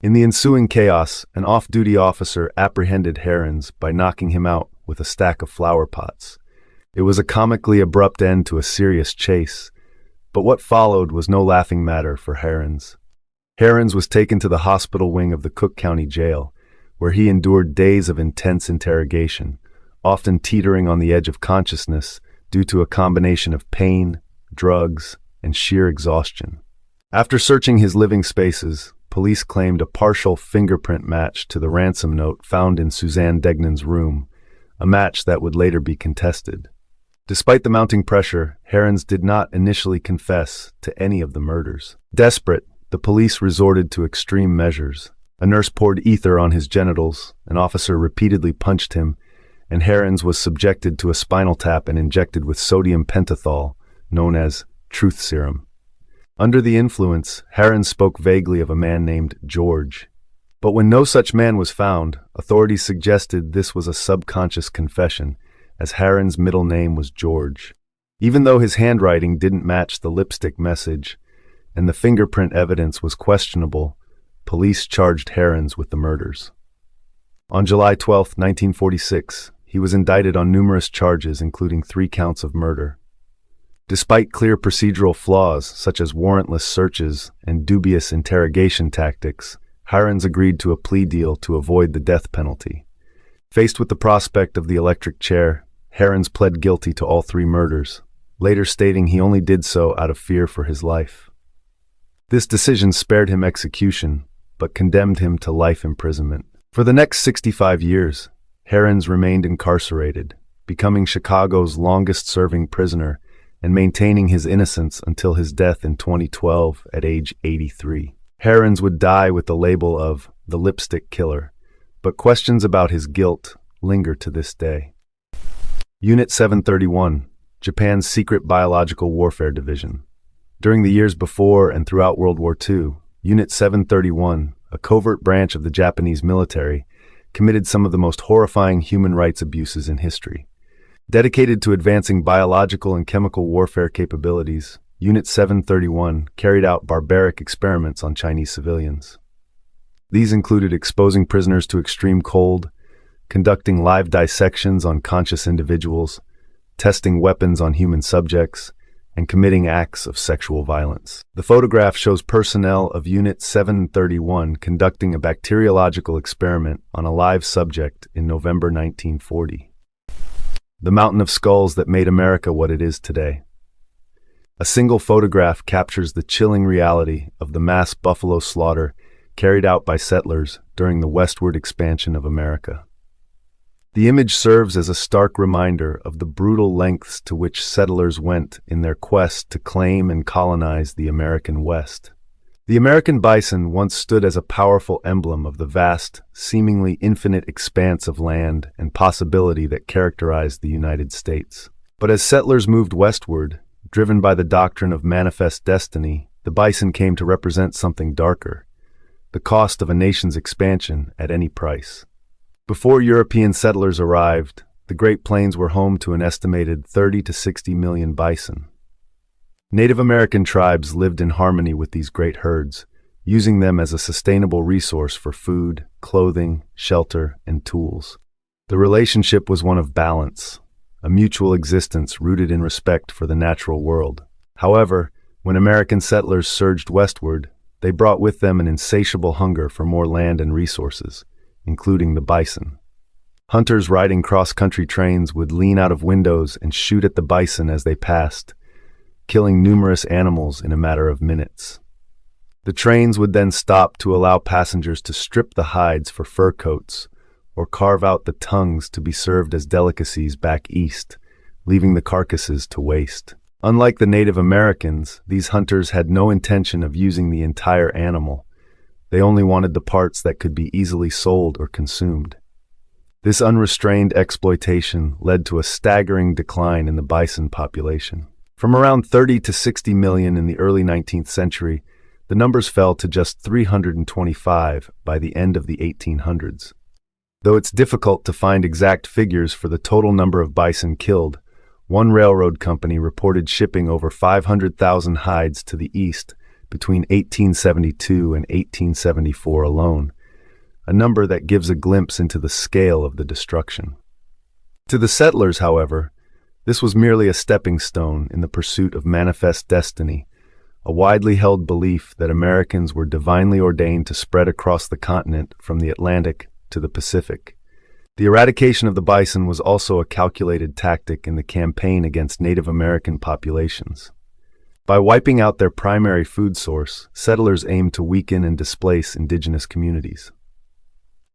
In the ensuing chaos, an off-duty officer apprehended Helens by knocking him out with a stack of flower pots. It was a comically abrupt end to a serious chase, but what followed was no laughing matter for Helens. Helens was taken to the hospital wing of the Cook County Jail, where he endured days of intense interrogation, often teetering on the edge of consciousness due to a combination of pain, drugs, and sheer exhaustion. After searching his living spaces, police claimed a partial fingerprint match to the ransom note found in Suzanne Degnan's room, a match that would later be contested. Despite the mounting pressure, Helens did not initially confess to any of the murders. Desperate, the police resorted to extreme measures. A nurse poured ether on his genitals, an officer repeatedly punched him, and Helens was subjected to a spinal tap and injected with sodium pentothal, known as truth serum. Under the influence, Helens spoke vaguely of a man named George. But when no such man was found, authorities suggested this was a subconscious confession, as Helens' middle name was George. Even though his handwriting didn't match the lipstick message, and the fingerprint evidence was questionable, police charged Helens with the murders. On July 12, 1946, he was indicted on numerous charges, including 3 counts of murder. Despite clear procedural flaws, such as warrantless searches and dubious interrogation tactics, Helens agreed to a plea deal to avoid the death penalty. Faced with the prospect of the electric chair, Helens pled guilty to all 3 murders, later stating he only did so out of fear for his life. This decision spared him execution, but condemned him to life imprisonment. For the next 65 years, Helens remained incarcerated, becoming Chicago's longest-serving prisoner and maintaining his innocence until his death in 2012 at age 83. Helens would die with the label of the lipstick killer, but questions about his guilt linger to this day. Unit 731, Japan's secret biological warfare division. During the years before and throughout World War II, Unit 731, a covert branch of the Japanese military, committed some of the most horrifying human rights abuses in history. Dedicated to advancing biological and chemical warfare capabilities, Unit 731 carried out barbaric experiments on Chinese civilians. These included exposing prisoners to extreme cold, conducting live dissections on conscious individuals, testing weapons on human subjects, and committing acts of sexual violence. The photograph shows personnel of Unit 731 conducting a bacteriological experiment on a live subject in November 1940. The mountain of skulls that made America what it is today. A single photograph captures the chilling reality of the mass buffalo slaughter carried out by settlers during the westward expansion of America. The image serves as a stark reminder of the brutal lengths to which settlers went in their quest to claim and colonize the American West. The American bison once stood as a powerful emblem of the vast, seemingly infinite expanse of land and possibility that characterized the United States. But as settlers moved westward, driven by the doctrine of manifest destiny, the bison came to represent something darker: the cost of a nation's expansion at any price. Before European settlers arrived, the Great Plains were home to an estimated 30 to 60 million bison. Native American tribes lived in harmony with these great herds, using them as a sustainable resource for food, clothing, shelter, and tools. The relationship was one of balance, a mutual existence rooted in respect for the natural world. However, when American settlers surged westward, they brought with them an insatiable hunger for more land and resources, including the bison. Hunters riding cross-country trains would lean out of windows and shoot at the bison as they passed, killing numerous animals in a matter of minutes. The trains would then stop to allow passengers to strip the hides for fur coats or carve out the tongues to be served as delicacies back east, leaving the carcasses to waste. Unlike the Native Americans, these hunters had no intention of using the entire animal. They only wanted the parts that could be easily sold or consumed. This unrestrained exploitation led to a staggering decline in the bison population. From around 30 to 60 million in the early 19th century, the numbers fell to just 325 by the end of the 1800s. Though it's difficult to find exact figures for the total number of bison killed, one railroad company reported shipping over 500,000 hides to the east between 1872 and 1874 alone, a number that gives a glimpse into the scale of the destruction. To the settlers, however, this was merely a stepping stone in the pursuit of manifest destiny, a widely held belief that Americans were divinely ordained to spread across the continent from the Atlantic to the Pacific. The eradication of the bison was also a calculated tactic in the campaign against Native American populations. By wiping out their primary food source, settlers aimed to weaken and displace indigenous communities.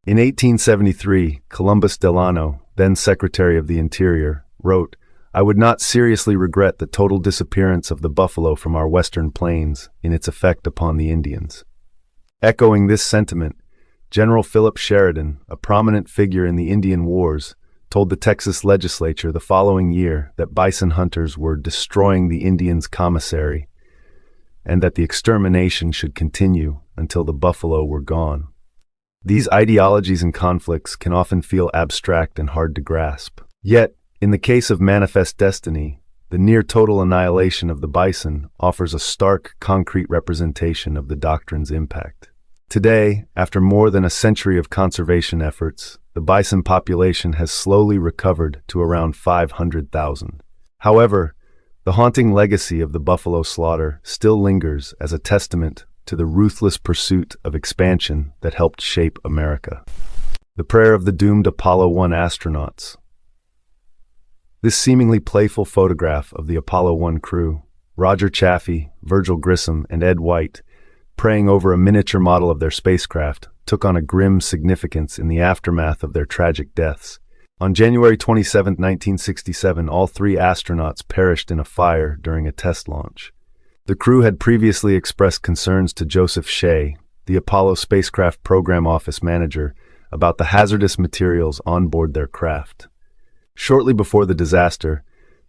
In 1873, Columbus Delano, then Secretary of the Interior, wrote, "I would not seriously regret the total disappearance of the buffalo from our western plains in its effect upon the Indians." Echoing this sentiment, General Philip Sheridan, a prominent figure in the Indian Wars, told the Texas legislature the following year that bison hunters were destroying the Indians' commissary and that the extermination should continue until the buffalo were gone. These ideologies and conflicts can often feel abstract and hard to grasp. Yet, in the case of manifest destiny, the near-total annihilation of the bison offers a stark, concrete representation of the doctrine's impact. Today, after more than a century of conservation efforts, the bison population has slowly recovered to around 500,000. However, the haunting legacy of the buffalo slaughter still lingers as a testament to the ruthless pursuit of expansion that helped shape America. The prayer of the doomed Apollo 1 astronauts. This seemingly playful photograph of the Apollo 1 crew, Roger Chaffee, Virgil Grissom, and Ed White, praying over a miniature model of their spacecraft, took on a grim significance in the aftermath of their tragic deaths. On January 27, 1967, all 3 astronauts perished in a fire during a test launch. The crew had previously expressed concerns to Joseph Shea, the Apollo spacecraft program office manager, about the hazardous materials on board their craft. Shortly before the disaster,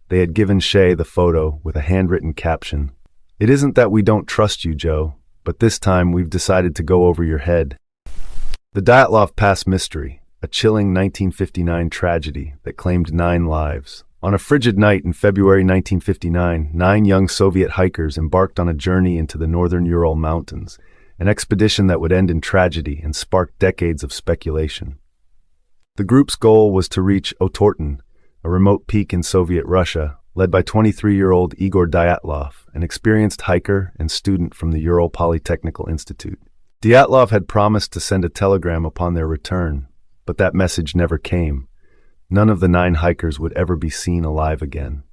they had given Shea the photo with a handwritten caption. "It isn't that we don't trust you, Joe, but this time we've decided to go over your head." The Dyatlov Pass mystery, a chilling 1959 tragedy that claimed 9 lives. On a frigid night in February 1959, 9 young Soviet hikers embarked on a journey into the northern Ural Mountains, an expedition that would end in tragedy and spark decades of speculation. The group's goal was to reach Otorten, a remote peak in Soviet Russia, led by 23-year-old Igor Dyatlov, an experienced hiker and student from the Ural Polytechnical Institute. Dyatlov had promised to send a telegram upon their return, but that message never came. None of the 9 hikers would ever be seen alive again.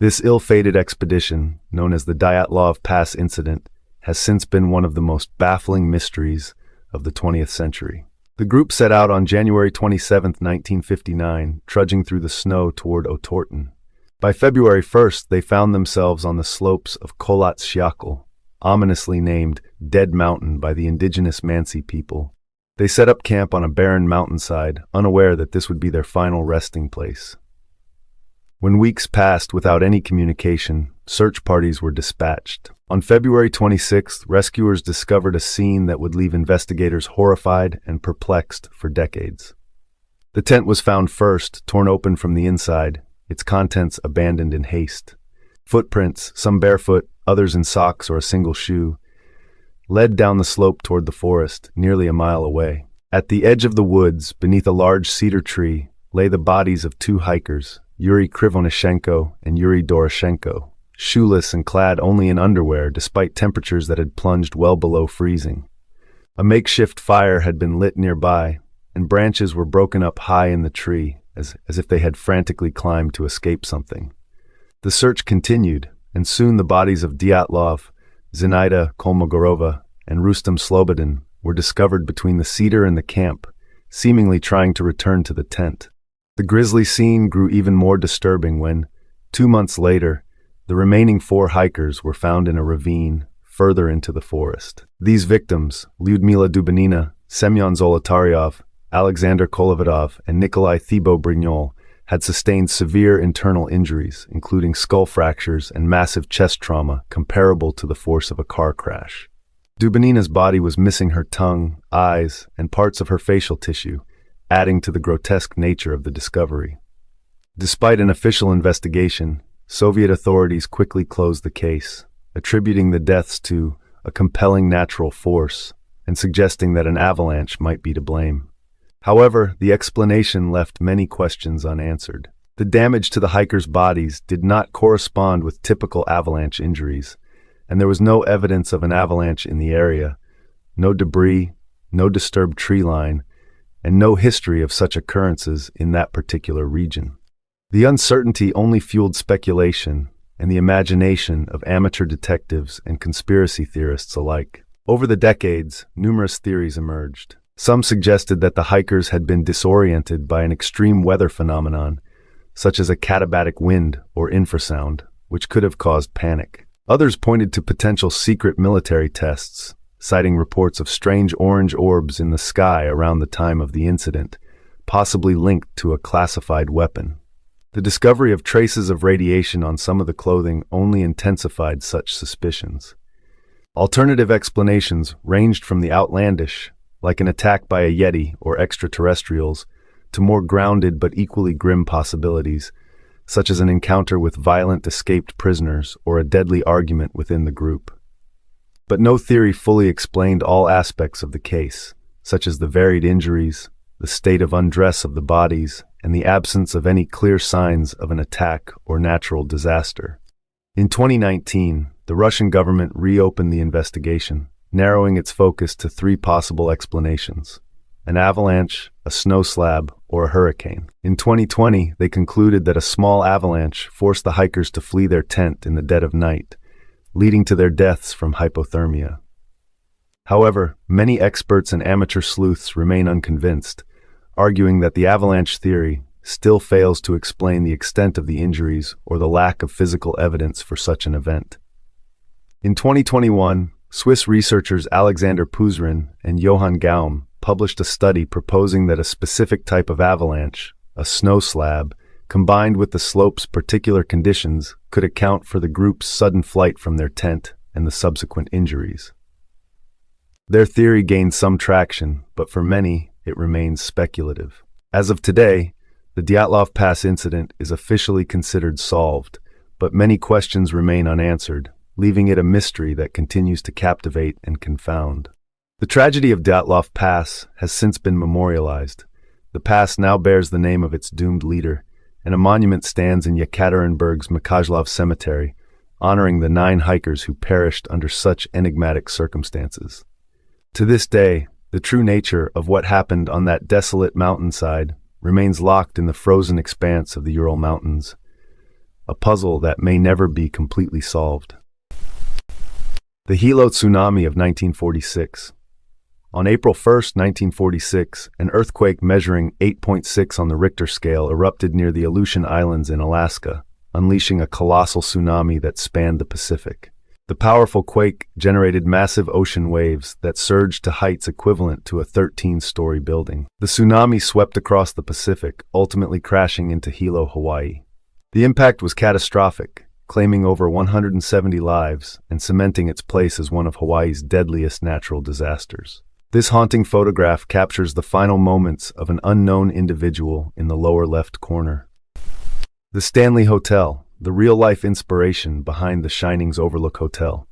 This ill-fated expedition, known as the Dyatlov Pass Incident, has since been one of the most baffling mysteries of the 20th century. The group set out on January 27, 1959, trudging through the snow toward Otorten. By February 1st, they found themselves on the slopes of Kholat Syakhl, ominously named Dead Mountain by the indigenous Mansi people. They set up camp on a barren mountainside, unaware that this would be their final resting place. When weeks passed without any communication, search parties were dispatched. On February 26th, rescuers discovered a scene that would leave investigators horrified and perplexed for decades. The tent was found first, torn open from the inside, its contents abandoned in haste. Footprints, some barefoot, others in socks or a single shoe, led down the slope toward the forest, nearly a mile away. At the edge of the woods, beneath a large cedar tree, lay the bodies of 2 hikers, Yuri Krivonishenko and Yuri Doroshenko, shoeless and clad only in underwear despite temperatures that had plunged well below freezing. A makeshift fire had been lit nearby, and branches were broken up high in the tree, as if they had frantically climbed to escape something. The search continued, and soon the bodies of Dyatlov, Zinaida Kolmogorova, and Rustam Slobodin were discovered between the cedar and the camp, seemingly trying to return to the tent. The grisly scene grew even more disturbing when, 2 months later, the remaining 4 hikers were found in a ravine further into the forest. These victims, Lyudmila Dubanina, Semyon Zolotaryov, Alexander Kolovatov, and Nikolai Thibault-Brignol, had sustained severe internal injuries, including skull fractures and massive chest trauma comparable to the force of a car crash. Dubanina's body was missing her tongue, eyes, and parts of her facial tissue, adding to the grotesque nature of the discovery. Despite an official investigation, Soviet authorities quickly closed the case, attributing the deaths to a compelling natural force and suggesting that an avalanche might be to blame. However, the explanation left many questions unanswered. The damage to the hikers' bodies did not correspond with typical avalanche injuries, and there was no evidence of an avalanche in the area, no debris, no disturbed tree line, and no history of such occurrences in that particular region. The uncertainty only fueled speculation and the imagination of amateur detectives and conspiracy theorists alike. Over the decades, numerous theories emerged. Some suggested that the hikers had been disoriented by an extreme weather phenomenon, such as a katabatic wind or infrasound, which could have caused panic. Others pointed to potential secret military tests, citing reports of strange orange orbs in the sky around the time of the incident, possibly linked to a classified weapon. The discovery of traces of radiation on some of the clothing only intensified such suspicions. Alternative explanations ranged from the outlandish, like an attack by a Yeti or extraterrestrials, to more grounded but equally grim possibilities, such as an encounter with violent escaped prisoners or a deadly argument within the group. But no theory fully explained all aspects of the case, such as the varied injuries, the state of undress of the bodies, and the absence of any clear signs of an attack or natural disaster. In 2019, the Russian government reopened the investigation, narrowing its focus to 3 possible explanations: an avalanche, a snow slab, or a hurricane. In 2020, they concluded that a small avalanche forced the hikers to flee their tent in the dead of night, leading to their deaths from hypothermia. However, many experts and amateur sleuths remain unconvinced, arguing that the avalanche theory still fails to explain the extent of the injuries or the lack of physical evidence for such an event. In 2021, Swiss researchers Alexander Puzrin and Johann Gaum published a study proposing that a specific type of avalanche, a snow slab, combined with the slope's particular conditions, could account for the group's sudden flight from their tent and the subsequent injuries. Their theory gained some traction, but for many, it remains speculative. As of today, the Dyatlov Pass incident is officially considered solved, but many questions remain unanswered, leaving it a mystery that continues to captivate and confound. The tragedy of Dyatlov Pass has since been memorialized. The pass now bears the name of its doomed leader, and a monument stands in Yekaterinburg's McAuley Cemetery, honoring the 9 hikers who perished under such enigmatic circumstances. To this day, the true nature of what happened on that desolate mountainside remains locked in the frozen expanse of the Ural Mountains, a puzzle that may never be completely solved. The Hilo Tsunami of 1946. On April 1, 1946, an earthquake measuring 8.6 on the Richter scale erupted near the Aleutian Islands in Alaska, unleashing a colossal tsunami that spanned the Pacific. The powerful quake generated massive ocean waves that surged to heights equivalent to a 13-story building. The tsunami swept across the Pacific, ultimately crashing into Hilo, Hawaii. The impact was catastrophic, claiming over 170 lives and cementing its place as one of Hawaii's deadliest natural disasters. This haunting photograph captures the final moments of an unknown individual in the lower left corner. The Stanley Hotel, the real-life inspiration behind The Shining's Overlook Hotel.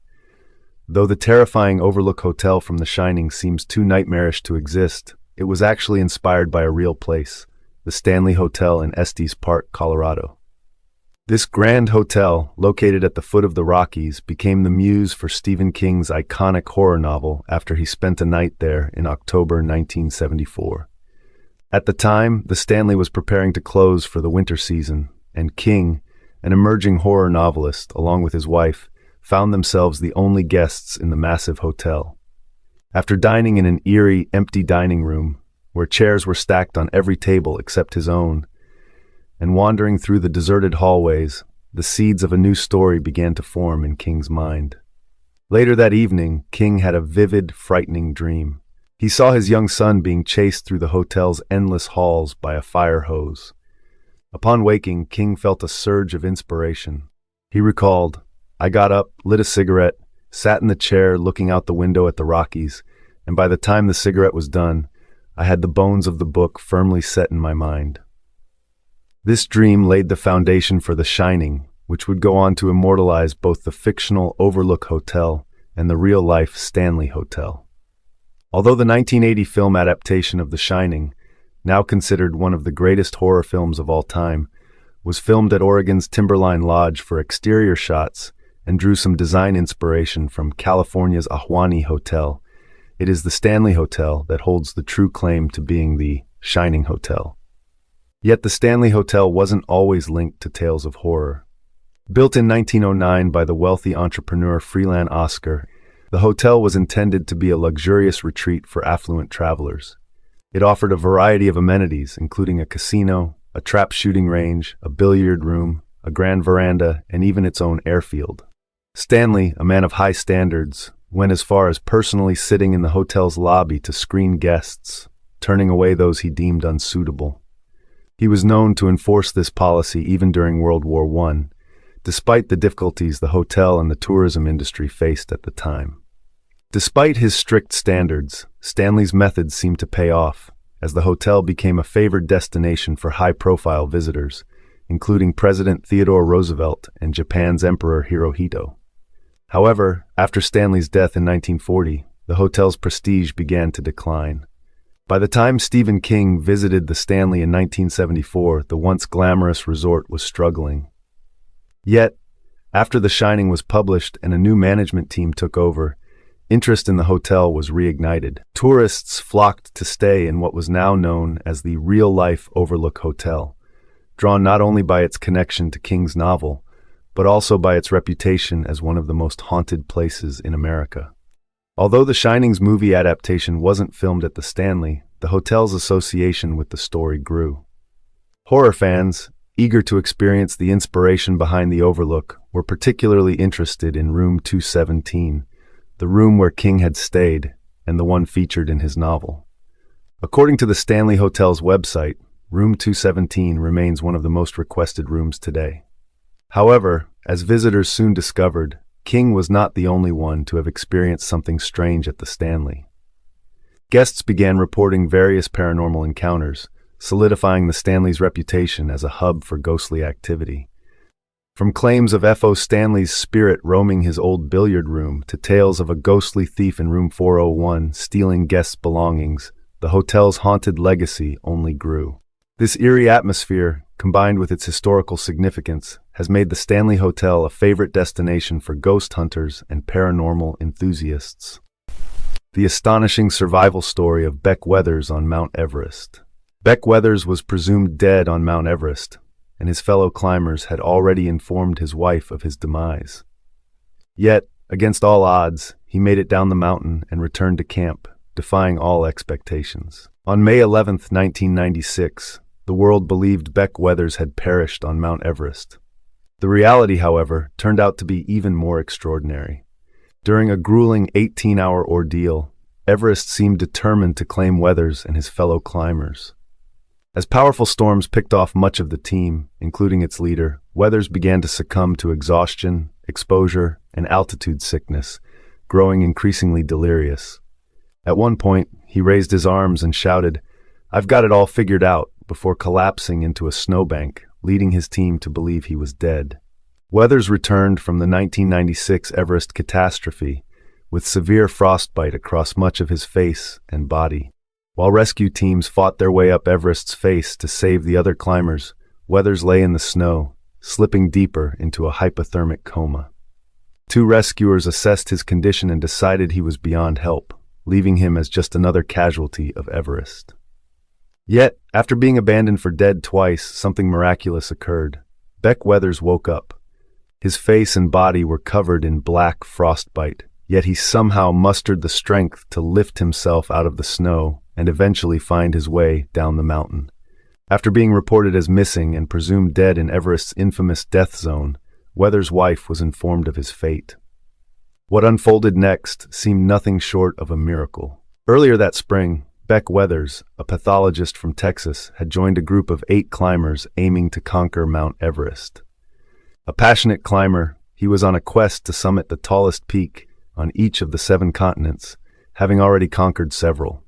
Though the terrifying Overlook Hotel from The Shining seems too nightmarish to exist, it was actually inspired by a real place, the Stanley Hotel in Estes Park, Colorado. This grand hotel, located at the foot of the Rockies, became the muse for Stephen King's iconic horror novel after he spent a night there in October 1974. At the time, the Stanley was preparing to close for the winter season, and King, an emerging horror novelist, along with his wife, found themselves the only guests in the massive hotel. After dining in an eerie, empty dining room, where chairs were stacked on every table except his own, and wandering through the deserted hallways, the seeds of a new story began to form in King's mind. Later that evening, King had a vivid, frightening dream. He saw his young son being chased through the hotel's endless halls by a fire hose. Upon waking, King felt a surge of inspiration. He recalled, "I got up, lit a cigarette, sat in the chair looking out the window at the Rockies, and by the time the cigarette was done, I had the bones of the book firmly set in my mind." This dream laid the foundation for The Shining, which would go on to immortalize both the fictional Overlook Hotel and the real-life Stanley Hotel. Although the 1980 film adaptation of The Shining, now considered one of the greatest horror films of all time, was filmed at Oregon's Timberline Lodge for exterior shots and drew some design inspiration from California's Ahwahnee Hotel, it is the Stanley Hotel that holds the true claim to being the Shining Hotel. Yet the Stanley Hotel wasn't always linked to tales of horror. Built in 1909 by the wealthy entrepreneur Freeland Oscar, the hotel was intended to be a luxurious retreat for affluent travelers. It offered a variety of amenities, including a casino, a trap shooting range, a billiard room, a grand veranda, and even its own airfield. Stanley, a man of high standards, went as far as personally sitting in the hotel's lobby to screen guests, turning away those he deemed unsuitable. He was known to enforce this policy even during World War I, despite the difficulties the hotel and the tourism industry faced at the time. Despite his strict standards, Stanley's methods seemed to pay off, as the hotel became a favored destination for high-profile visitors, including President Theodore Roosevelt and Japan's Emperor Hirohito. However, after Stanley's death in 1940, the hotel's prestige began to decline. By the time Stephen King visited the Stanley in 1974, the once glamorous resort was struggling. Yet, after The Shining was published and a new management team took over, interest in the hotel was reignited. Tourists flocked to stay in what was now known as the real-life Overlook Hotel, drawn not only by its connection to King's novel, but also by its reputation as one of the most haunted places in America. Although The Shining's movie adaptation wasn't filmed at the Stanley, the hotel's association with the story grew. Horror fans, eager to experience the inspiration behind the Overlook, were particularly interested in Room 217, the room where King had stayed, and the one featured in his novel. According to the Stanley Hotel's website, Room 217 remains one of the most requested rooms today. However, as visitors soon discovered, King was not the only one to have experienced something strange at the Stanley. Guests began reporting various paranormal encounters, solidifying the Stanley's reputation as a hub for ghostly activity. From claims of F.O. Stanley's spirit roaming his old billiard room to tales of a ghostly thief in room 401 stealing guests' belongings, the hotel's haunted legacy only grew. This eerie atmosphere, combined with its historical significance, has made the Stanley Hotel a favorite destination for ghost hunters and paranormal enthusiasts. The astonishing survival story of Beck Weathers on Mount Everest. Beck Weathers was presumed dead on Mount Everest, and his fellow climbers had already informed his wife of his demise. Yet, against all odds, he made it down the mountain and returned to camp, defying all expectations. On May 11, 1996, the world believed Beck Weathers had perished on Mount Everest. The reality, however, turned out to be even more extraordinary. During a grueling 18-hour ordeal, Everest seemed determined to claim Weathers and his fellow climbers. As powerful storms picked off much of the team, including its leader, Weathers began to succumb to exhaustion, exposure, and altitude sickness, growing increasingly delirious. At one point, he raised his arms and shouted, "I've got it all figured out," before collapsing into a snowbank, leading his team to believe he was dead. Weathers returned from the 1996 Everest catastrophe with severe frostbite across much of his face and body. While rescue teams fought their way up Everest's face to save the other climbers, Weathers lay in the snow, slipping deeper into a hypothermic coma. Two rescuers assessed his condition and decided he was beyond help, leaving him as just another casualty of Everest. Yet, after being abandoned for dead twice, something miraculous occurred. Beck Weathers woke up. His face and body were covered in black frostbite, yet he somehow mustered the strength to lift himself out of the snow and eventually find his way down the mountain. After being reported as missing and presumed dead in Everest's infamous death zone, Weathers' wife was informed of his fate. What unfolded next seemed nothing short of a miracle. Earlier that spring, Beck Weathers, a pathologist from Texas, had joined a group of 8 climbers aiming to conquer Mount Everest. A passionate climber, he was on a quest to summit the tallest peak on each of the 7 continents, having already conquered several.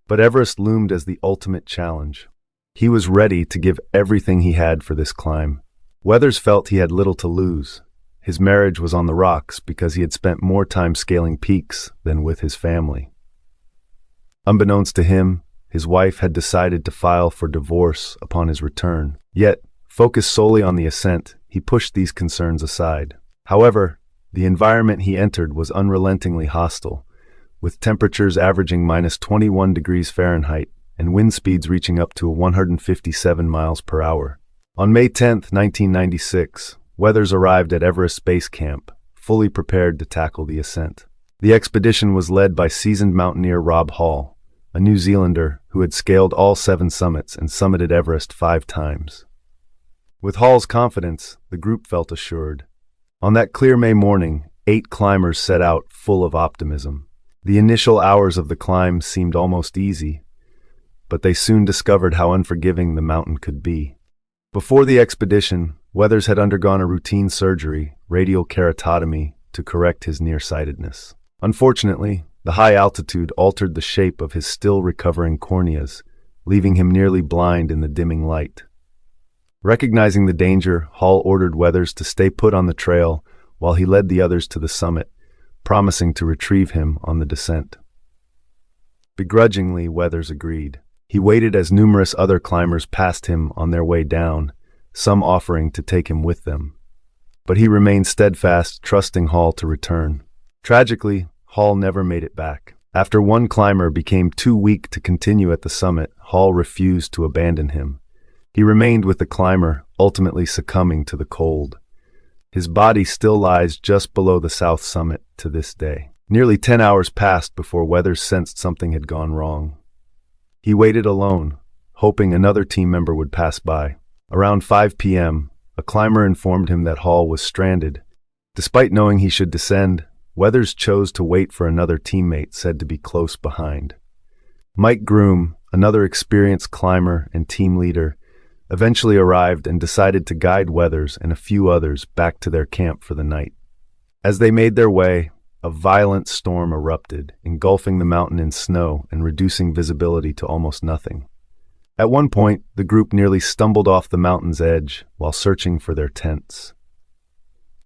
But Everest loomed as the ultimate challenge. He was ready to give everything he had for this climb. Weathers felt he had little to lose. His marriage was on the rocks because he had spent more time scaling peaks than with his family. Unbeknownst to him, his wife had decided to file for divorce upon his return. Yet, focused solely on the ascent, he pushed these concerns aside. However, the environment he entered was unrelentingly hostile, with temperatures averaging -21 degrees Fahrenheit and wind speeds reaching up to 157 miles per hour. On May 10, 1996, Weathers arrived at Everest Base Camp, fully prepared to tackle the ascent. The expedition was led by seasoned mountaineer Rob Hall, a New Zealander who had scaled all 7 summits and summited Everest 5 times. With Hall's confidence, the group felt assured. On that clear May morning, 8 climbers set out full of optimism. The initial hours of the climb seemed almost easy, but they soon discovered how unforgiving the mountain could be. Before the expedition, Weathers had undergone a routine surgery, radial keratotomy, to correct his nearsightedness. Unfortunately, the high altitude altered the shape of his still recovering corneas, leaving him nearly blind in the dimming light. Recognizing the danger, Hall ordered Weathers to stay put on the trail while he led the others to the summit, promising to retrieve him on the descent. Begrudgingly, Weathers agreed. He waited as numerous other climbers passed him on their way down, some offering to take him with them. But he remained steadfast, trusting Hall to return. Tragically, Hall never made it back. After one climber became too weak to continue at the summit, Hall refused to abandon him. He remained with the climber, ultimately succumbing to the cold. His body still lies just below the south summit to this day. Nearly 10 hours passed before Weathers sensed something had gone wrong. He waited alone, hoping another team member would pass by. Around 5 p.m., a climber informed him that Hall was stranded. Despite knowing he should descend, Weathers chose to wait for another teammate said to be close behind. Mike Groom, another experienced climber and team leader, eventually arrived and decided to guide Weathers and a few others back to their camp for the night. As they made their way, a violent storm erupted, engulfing the mountain in snow and reducing visibility to almost nothing. At one point, the group nearly stumbled off the mountain's edge while searching for their tents.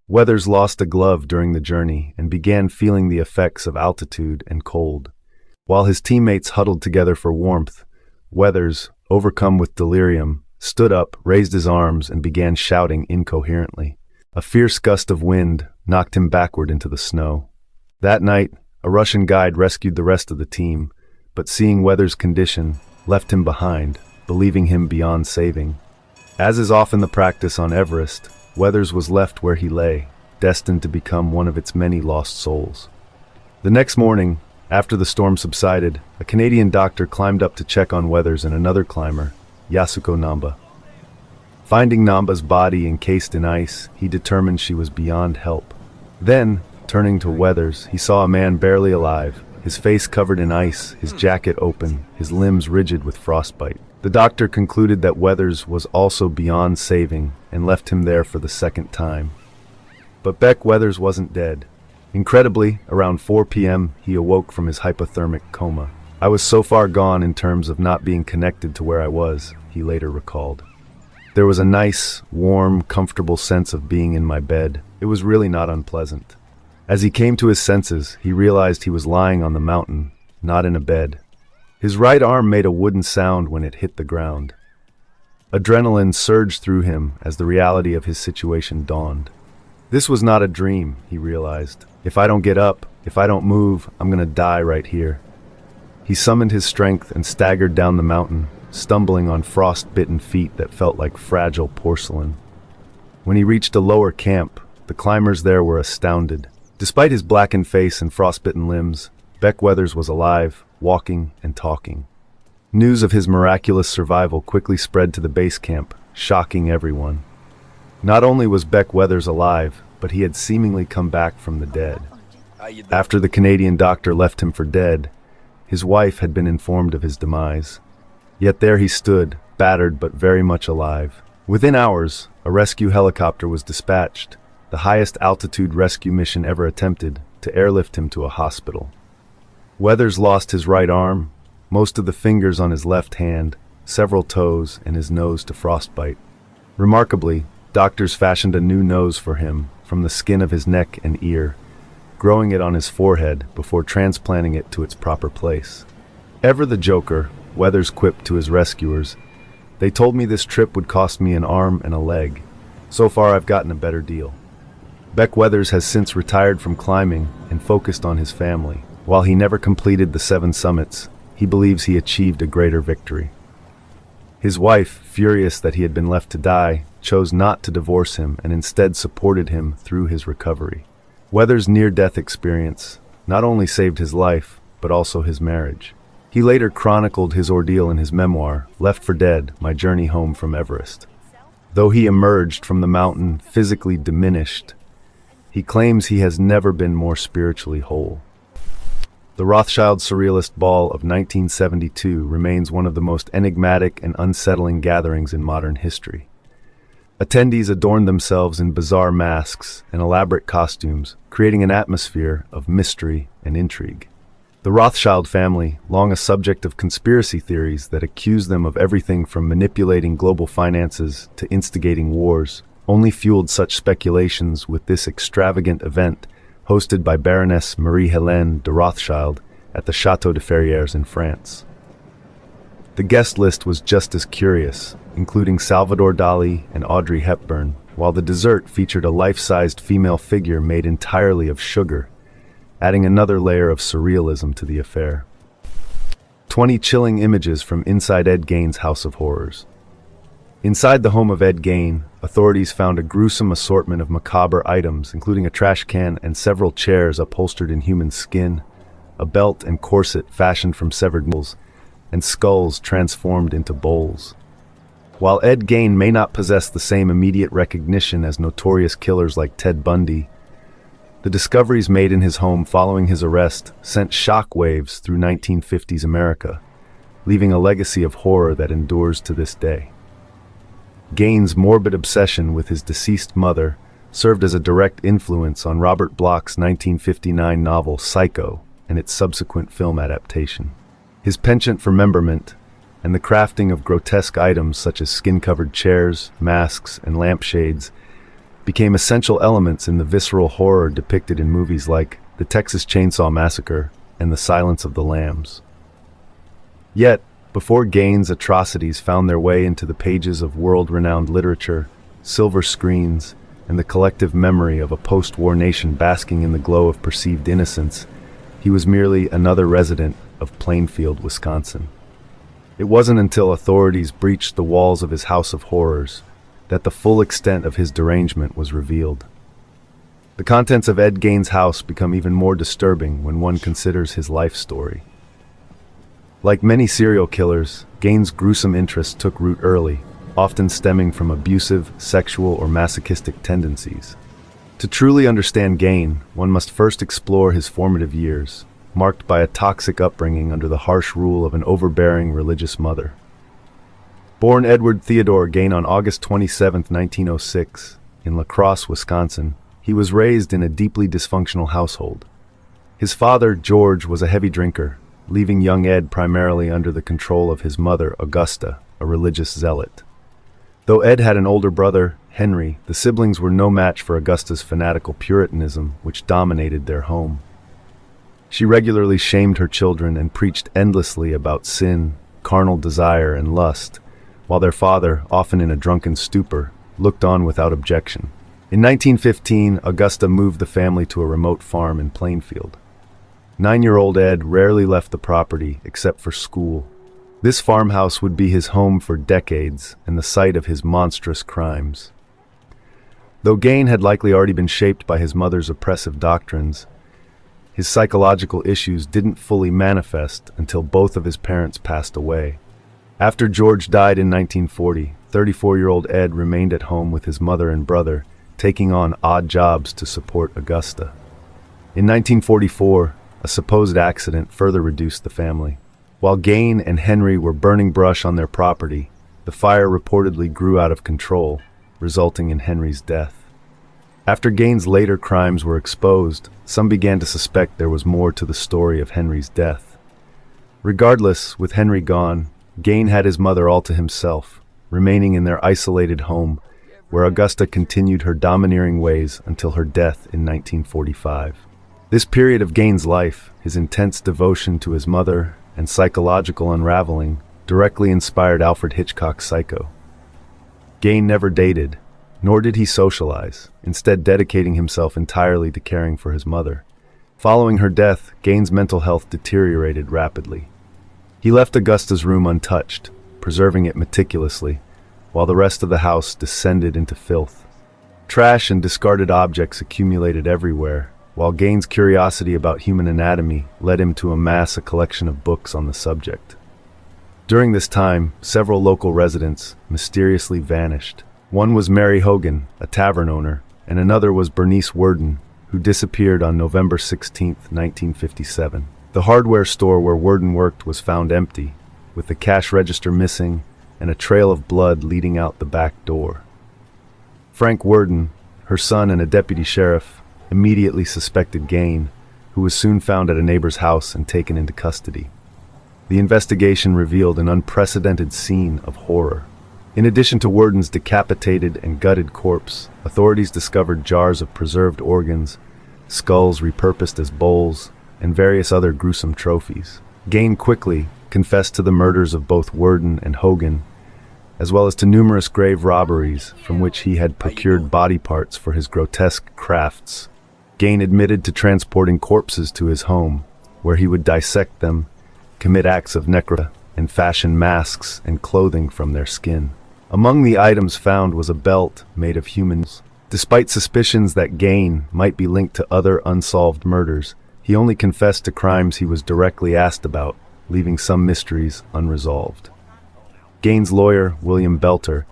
Weathers lost a glove during the journey and began feeling the effects of altitude and cold. While his teammates huddled together for warmth, Weathers, overcome with delirium, stood up, raised his arms, and began shouting incoherently. A fierce gust of wind knocked him backward into the snow. That night, a Russian guide rescued the rest of the team, but seeing Weathers' condition, left him behind, believing him beyond saving. As is often the practice on Everest, Weathers was left where he lay, destined to become one of its many lost souls. The next morning, after the storm subsided, a Canadian doctor climbed up to check on Weathers and another climber, Yasuko Namba. Finding Namba's body encased in ice, he determined she was beyond help. Then, turning to Weathers, he saw a man barely alive, his face covered in ice, his jacket open, his limbs rigid with frostbite. The doctor concluded that Weathers was also beyond saving and left him there for the second time. But Beck Weathers wasn't dead. Incredibly, around 4 p.m., he awoke from his hypothermic coma. "I was so far gone in terms of not being connected to where I was," he later recalled. "There was a nice, warm, comfortable sense of being in my bed. It was really not unpleasant." As he came to his senses, he realized he was lying on the mountain, not in a bed. His right arm made a wooden sound when it hit the ground. Adrenaline surged through him as the reality of his situation dawned. This was not a dream, he realized. If I don't get up, if I don't move, I'm going to die right here. He summoned his strength and staggered down the mountain, stumbling on frost-bitten feet that felt like fragile porcelain. When he reached a lower camp, the climbers there were astounded. Despite his blackened face and frostbitten limbs, Beck Weathers was alive, walking and talking. News of his miraculous survival quickly spread to the base camp, shocking everyone. Not only was Beck Weathers alive, but he had seemingly come back from the dead. After the Canadian doctor left him for dead, his wife had been informed of his demise. Yet there he stood, battered but very much alive. Within hours, a rescue helicopter was dispatched, the highest altitude rescue mission ever attempted, to airlift him to a hospital. Weathers lost his right arm, most of the fingers on his left hand, several toes, and his nose to frostbite. Remarkably, doctors fashioned a new nose for him from the skin of his neck and ear, growing it on his forehead before transplanting it to its proper place. Ever the joker, Weathers quipped to his rescuers, "They told me this trip would cost me an arm and a leg. So far I've gotten a better deal." Beck Weathers has since retired from climbing and focused on his family. While he never completed the 7 summits, he believes he achieved a greater victory. His wife, furious that he had been left to die, chose not to divorce him and instead supported him through his recovery. Weathers' near-death experience not only saved his life, but also his marriage. He later chronicled his ordeal in his memoir, Left for Dead, My Journey Home from Everest. Though he emerged from the mountain physically diminished, he claims he has never been more spiritually whole. The Rothschild Surrealist Ball of 1972 remains one of the most enigmatic and unsettling gatherings in modern history. Attendees adorned themselves in bizarre masks and elaborate costumes, creating an atmosphere of mystery and intrigue. The Rothschild family, long a subject of conspiracy theories that accused them of everything from manipulating global finances to instigating wars, only fueled such speculations with this extravagant event hosted by Baroness Marie-Hélène de Rothschild at the Château de Ferrières in France. The guest list was just as curious, including Salvador Dali and Audrey Hepburn, while the dessert featured a life-sized female figure made entirely of sugar, adding another layer of surrealism to the affair. 20 chilling images from inside Ed Gein's House of Horrors. Inside the home of Ed Gain, authorities found a gruesome assortment of macabre items, including a trash can and several chairs upholstered in human skin, a belt and corset fashioned from severed nipples, and skulls transformed into bowls. While Ed Gain may not possess the same immediate recognition as notorious killers like Ted Bundy, the discoveries made in his home following his arrest sent shockwaves through 1950s America, leaving a legacy of horror that endures to this day. Gain's morbid obsession with his deceased mother served as a direct influence on Robert Bloch's 1959 novel Psycho and its subsequent film adaptation. His penchant for memorment and the crafting of grotesque items such as skin-covered chairs, masks, and lampshades became essential elements in the visceral horror depicted in movies like The Texas Chainsaw Massacre and The Silence of the Lambs. Yet, before Gain's atrocities found their way into the pages of world-renowned literature, silver screens, and the collective memory of a post-war nation basking in the glow of perceived innocence, he was merely another resident of Plainfield, Wisconsin. It wasn't until authorities breached the walls of his house of horrors that the full extent of his derangement was revealed. The contents of Ed Gain's house become even more disturbing when one considers his life story. Like many serial killers, Gain's gruesome interests took root early, often stemming from abusive, sexual, or masochistic tendencies. To truly understand Gain, one must first explore his formative years, marked by a toxic upbringing under the harsh rule of an overbearing religious mother. Born Edward Theodore Gain on August 27, 1906, in La Crosse, Wisconsin, he was raised in a deeply dysfunctional household. His father, George, was a heavy drinker, leaving young Ed primarily under the control of his mother, Augusta, a religious zealot. Though Ed had an older brother, Henry, the siblings were no match for Augusta's fanatical Puritanism, which dominated their home. She regularly shamed her children and preached endlessly about sin, carnal desire, and lust, while their father, often in a drunken stupor, looked on without objection. In 1915, Augusta moved the family to a remote farm in Plainfield. 9-year-old Ed rarely left the property except for school. This farmhouse would be his home for decades and the site of his monstrous crimes. Though Gain had likely already been shaped by his mother's oppressive doctrines, his psychological issues didn't fully manifest until both of his parents passed away. After George died in 1940, 34-year-old Ed remained at home with his mother and brother, taking on odd jobs to support Augusta. In 1944, a supposed accident further reduced the family. While Gain and Henry were burning brush on their property, the fire reportedly grew out of control, resulting in Henry's death. After Gain's later crimes were exposed, some began to suspect there was more to the story of Henry's death. Regardless, with Henry gone, Gain had his mother all to himself, remaining in their isolated home, where Augusta continued her domineering ways until her death in 1945. This period of Gain's life, his intense devotion to his mother and psychological unraveling, directly inspired Alfred Hitchcock's Psycho. Gain never dated, nor did he socialize, instead dedicating himself entirely to caring for his mother. Following her death, Gain's mental health deteriorated rapidly. He left Augusta's room untouched, preserving it meticulously, while the rest of the house descended into filth. Trash and discarded objects accumulated everywhere, while Gain's curiosity about human anatomy led him to amass a collection of books on the subject. During this time, several local residents mysteriously vanished. One was Mary Hogan, a tavern owner, and another was Bernice Worden, who disappeared on November 16, 1957. The hardware store where Worden worked was found empty, with the cash register missing and a trail of blood leading out the back door. Frank Worden, her son and a deputy sheriff, immediately suspected Gain, who was soon found at a neighbor's house and taken into custody. The investigation revealed an unprecedented scene of horror. In addition to Worden's decapitated and gutted corpse, authorities discovered jars of preserved organs, skulls repurposed as bowls, and various other gruesome trophies. Gain quickly confessed to the murders of both Worden and Hogan, as well as to numerous grave robberies from which he had procured body parts for his grotesque crafts. Gain admitted to transporting corpses to his home, where he would dissect them, commit acts of necrophagy, and fashion masks and clothing from their skin. Among the items found was a belt made of humans. Despite suspicions that Gain might be linked to other unsolved murders, he only confessed to crimes he was directly asked about, leaving some mysteries unresolved. Gain's lawyer, William Belter,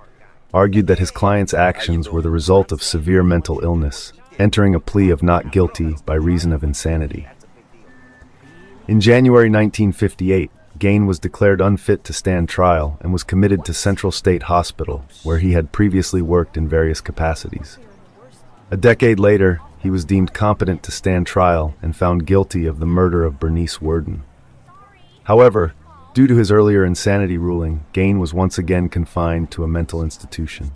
argued that his client's actions were the result of severe mental illness, entering a plea of not guilty by reason of insanity. In January 1958, Gain was declared unfit to stand trial and was committed to Central State Hospital, where he had previously worked in various capacities. A decade later, he was deemed competent to stand trial and found guilty of the murder of Bernice Worden. However, due to his earlier insanity ruling, Gain was once again confined to a mental institution.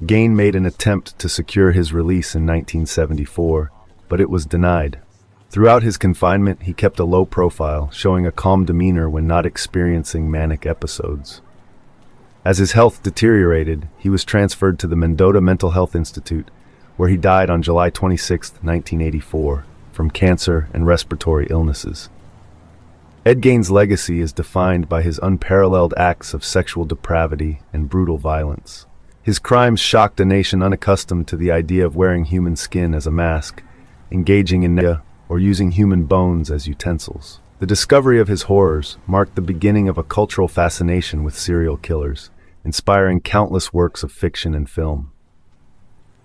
Gain made an attempt to secure his release in 1974, but it was denied. Throughout his confinement, he kept a low profile, showing a calm demeanor when not experiencing manic episodes. As his health deteriorated, he was transferred to the Mendonça Mental Health Institute, where he died on July 26, 1984, from cancer and respiratory illnesses. Ed Gain's legacy is defined by his unparalleled acts of sexual depravity and brutal violence. His crimes shocked a nation unaccustomed to the idea of wearing human skin as a mask, engaging in or using human bones as utensils. The discovery of his horrors marked the beginning of a cultural fascination with serial killers, inspiring countless works of fiction and film.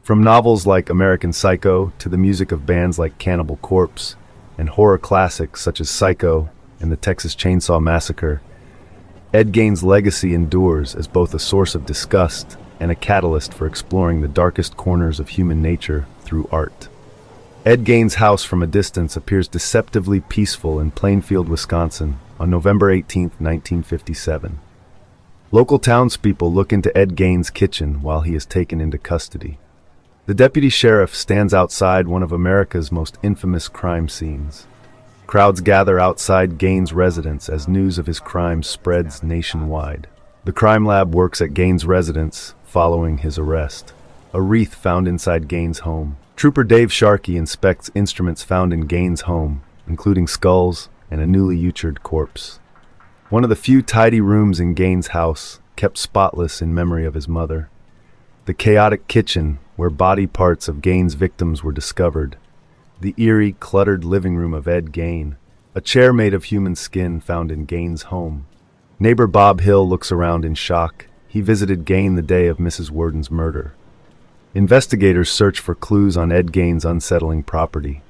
From novels like American Psycho to the music of bands like Cannibal Corpse and horror classics such as Psycho and the Texas Chainsaw Massacre, Ed Gain's legacy endures as both a source of disgust and a catalyst for exploring the darkest corners of human nature through art. Ed Gain's house from a distance appears deceptively peaceful in Plainfield, Wisconsin, on November 18, 1957. Local townspeople look into Ed Gain's kitchen while he is taken into custody. The deputy sheriff stands outside one of America's most infamous crime scenes. Crowds gather outside Gain's residence as news of his crimes spreads nationwide. The crime lab works at Gain's residence following his arrest. A wreath found inside Gain's home. Trooper Dave Sharkey inspects instruments found in Gain's home, including skulls and a newly sutured corpse. One of the few tidy rooms in Gain's house, kept spotless in memory of his mother. The chaotic kitchen, where body parts of Gain's victims were discovered. The eerie, cluttered living room of Ed Gain. A chair made of human skin found in Gain's home. Neighbor Bob Hill looks around in shock. He visited Gain the day of Mrs. Worden's murder. Investigators search for clues on Ed Gain's unsettling property.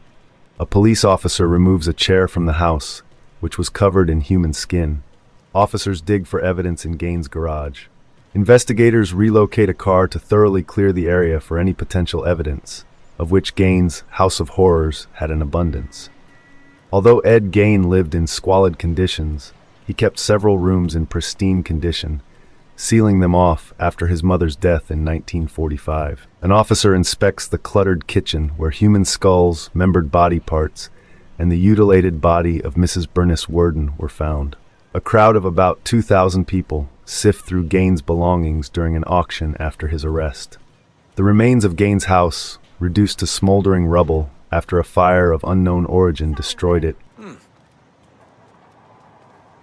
A police officer removes a chair from the house, which was covered in human skin. Officers dig for evidence in Gain's garage. Investigators relocate a car to thoroughly clear the area for any potential evidence, of which Gain's House of Horrors had an abundance. Although Ed Gain lived in squalid conditions, he kept several rooms in pristine condition, sealing them off after his mother's death in 1945. An officer inspects the cluttered kitchen where human skulls, membered body parts, and the mutilated body of Mrs. Bernice Worden were found. A crowd of about 2,000 people sift through Gain's belongings during an auction after his arrest. The remains of Gain's house, reduced to smoldering rubble after a fire of unknown origin destroyed it,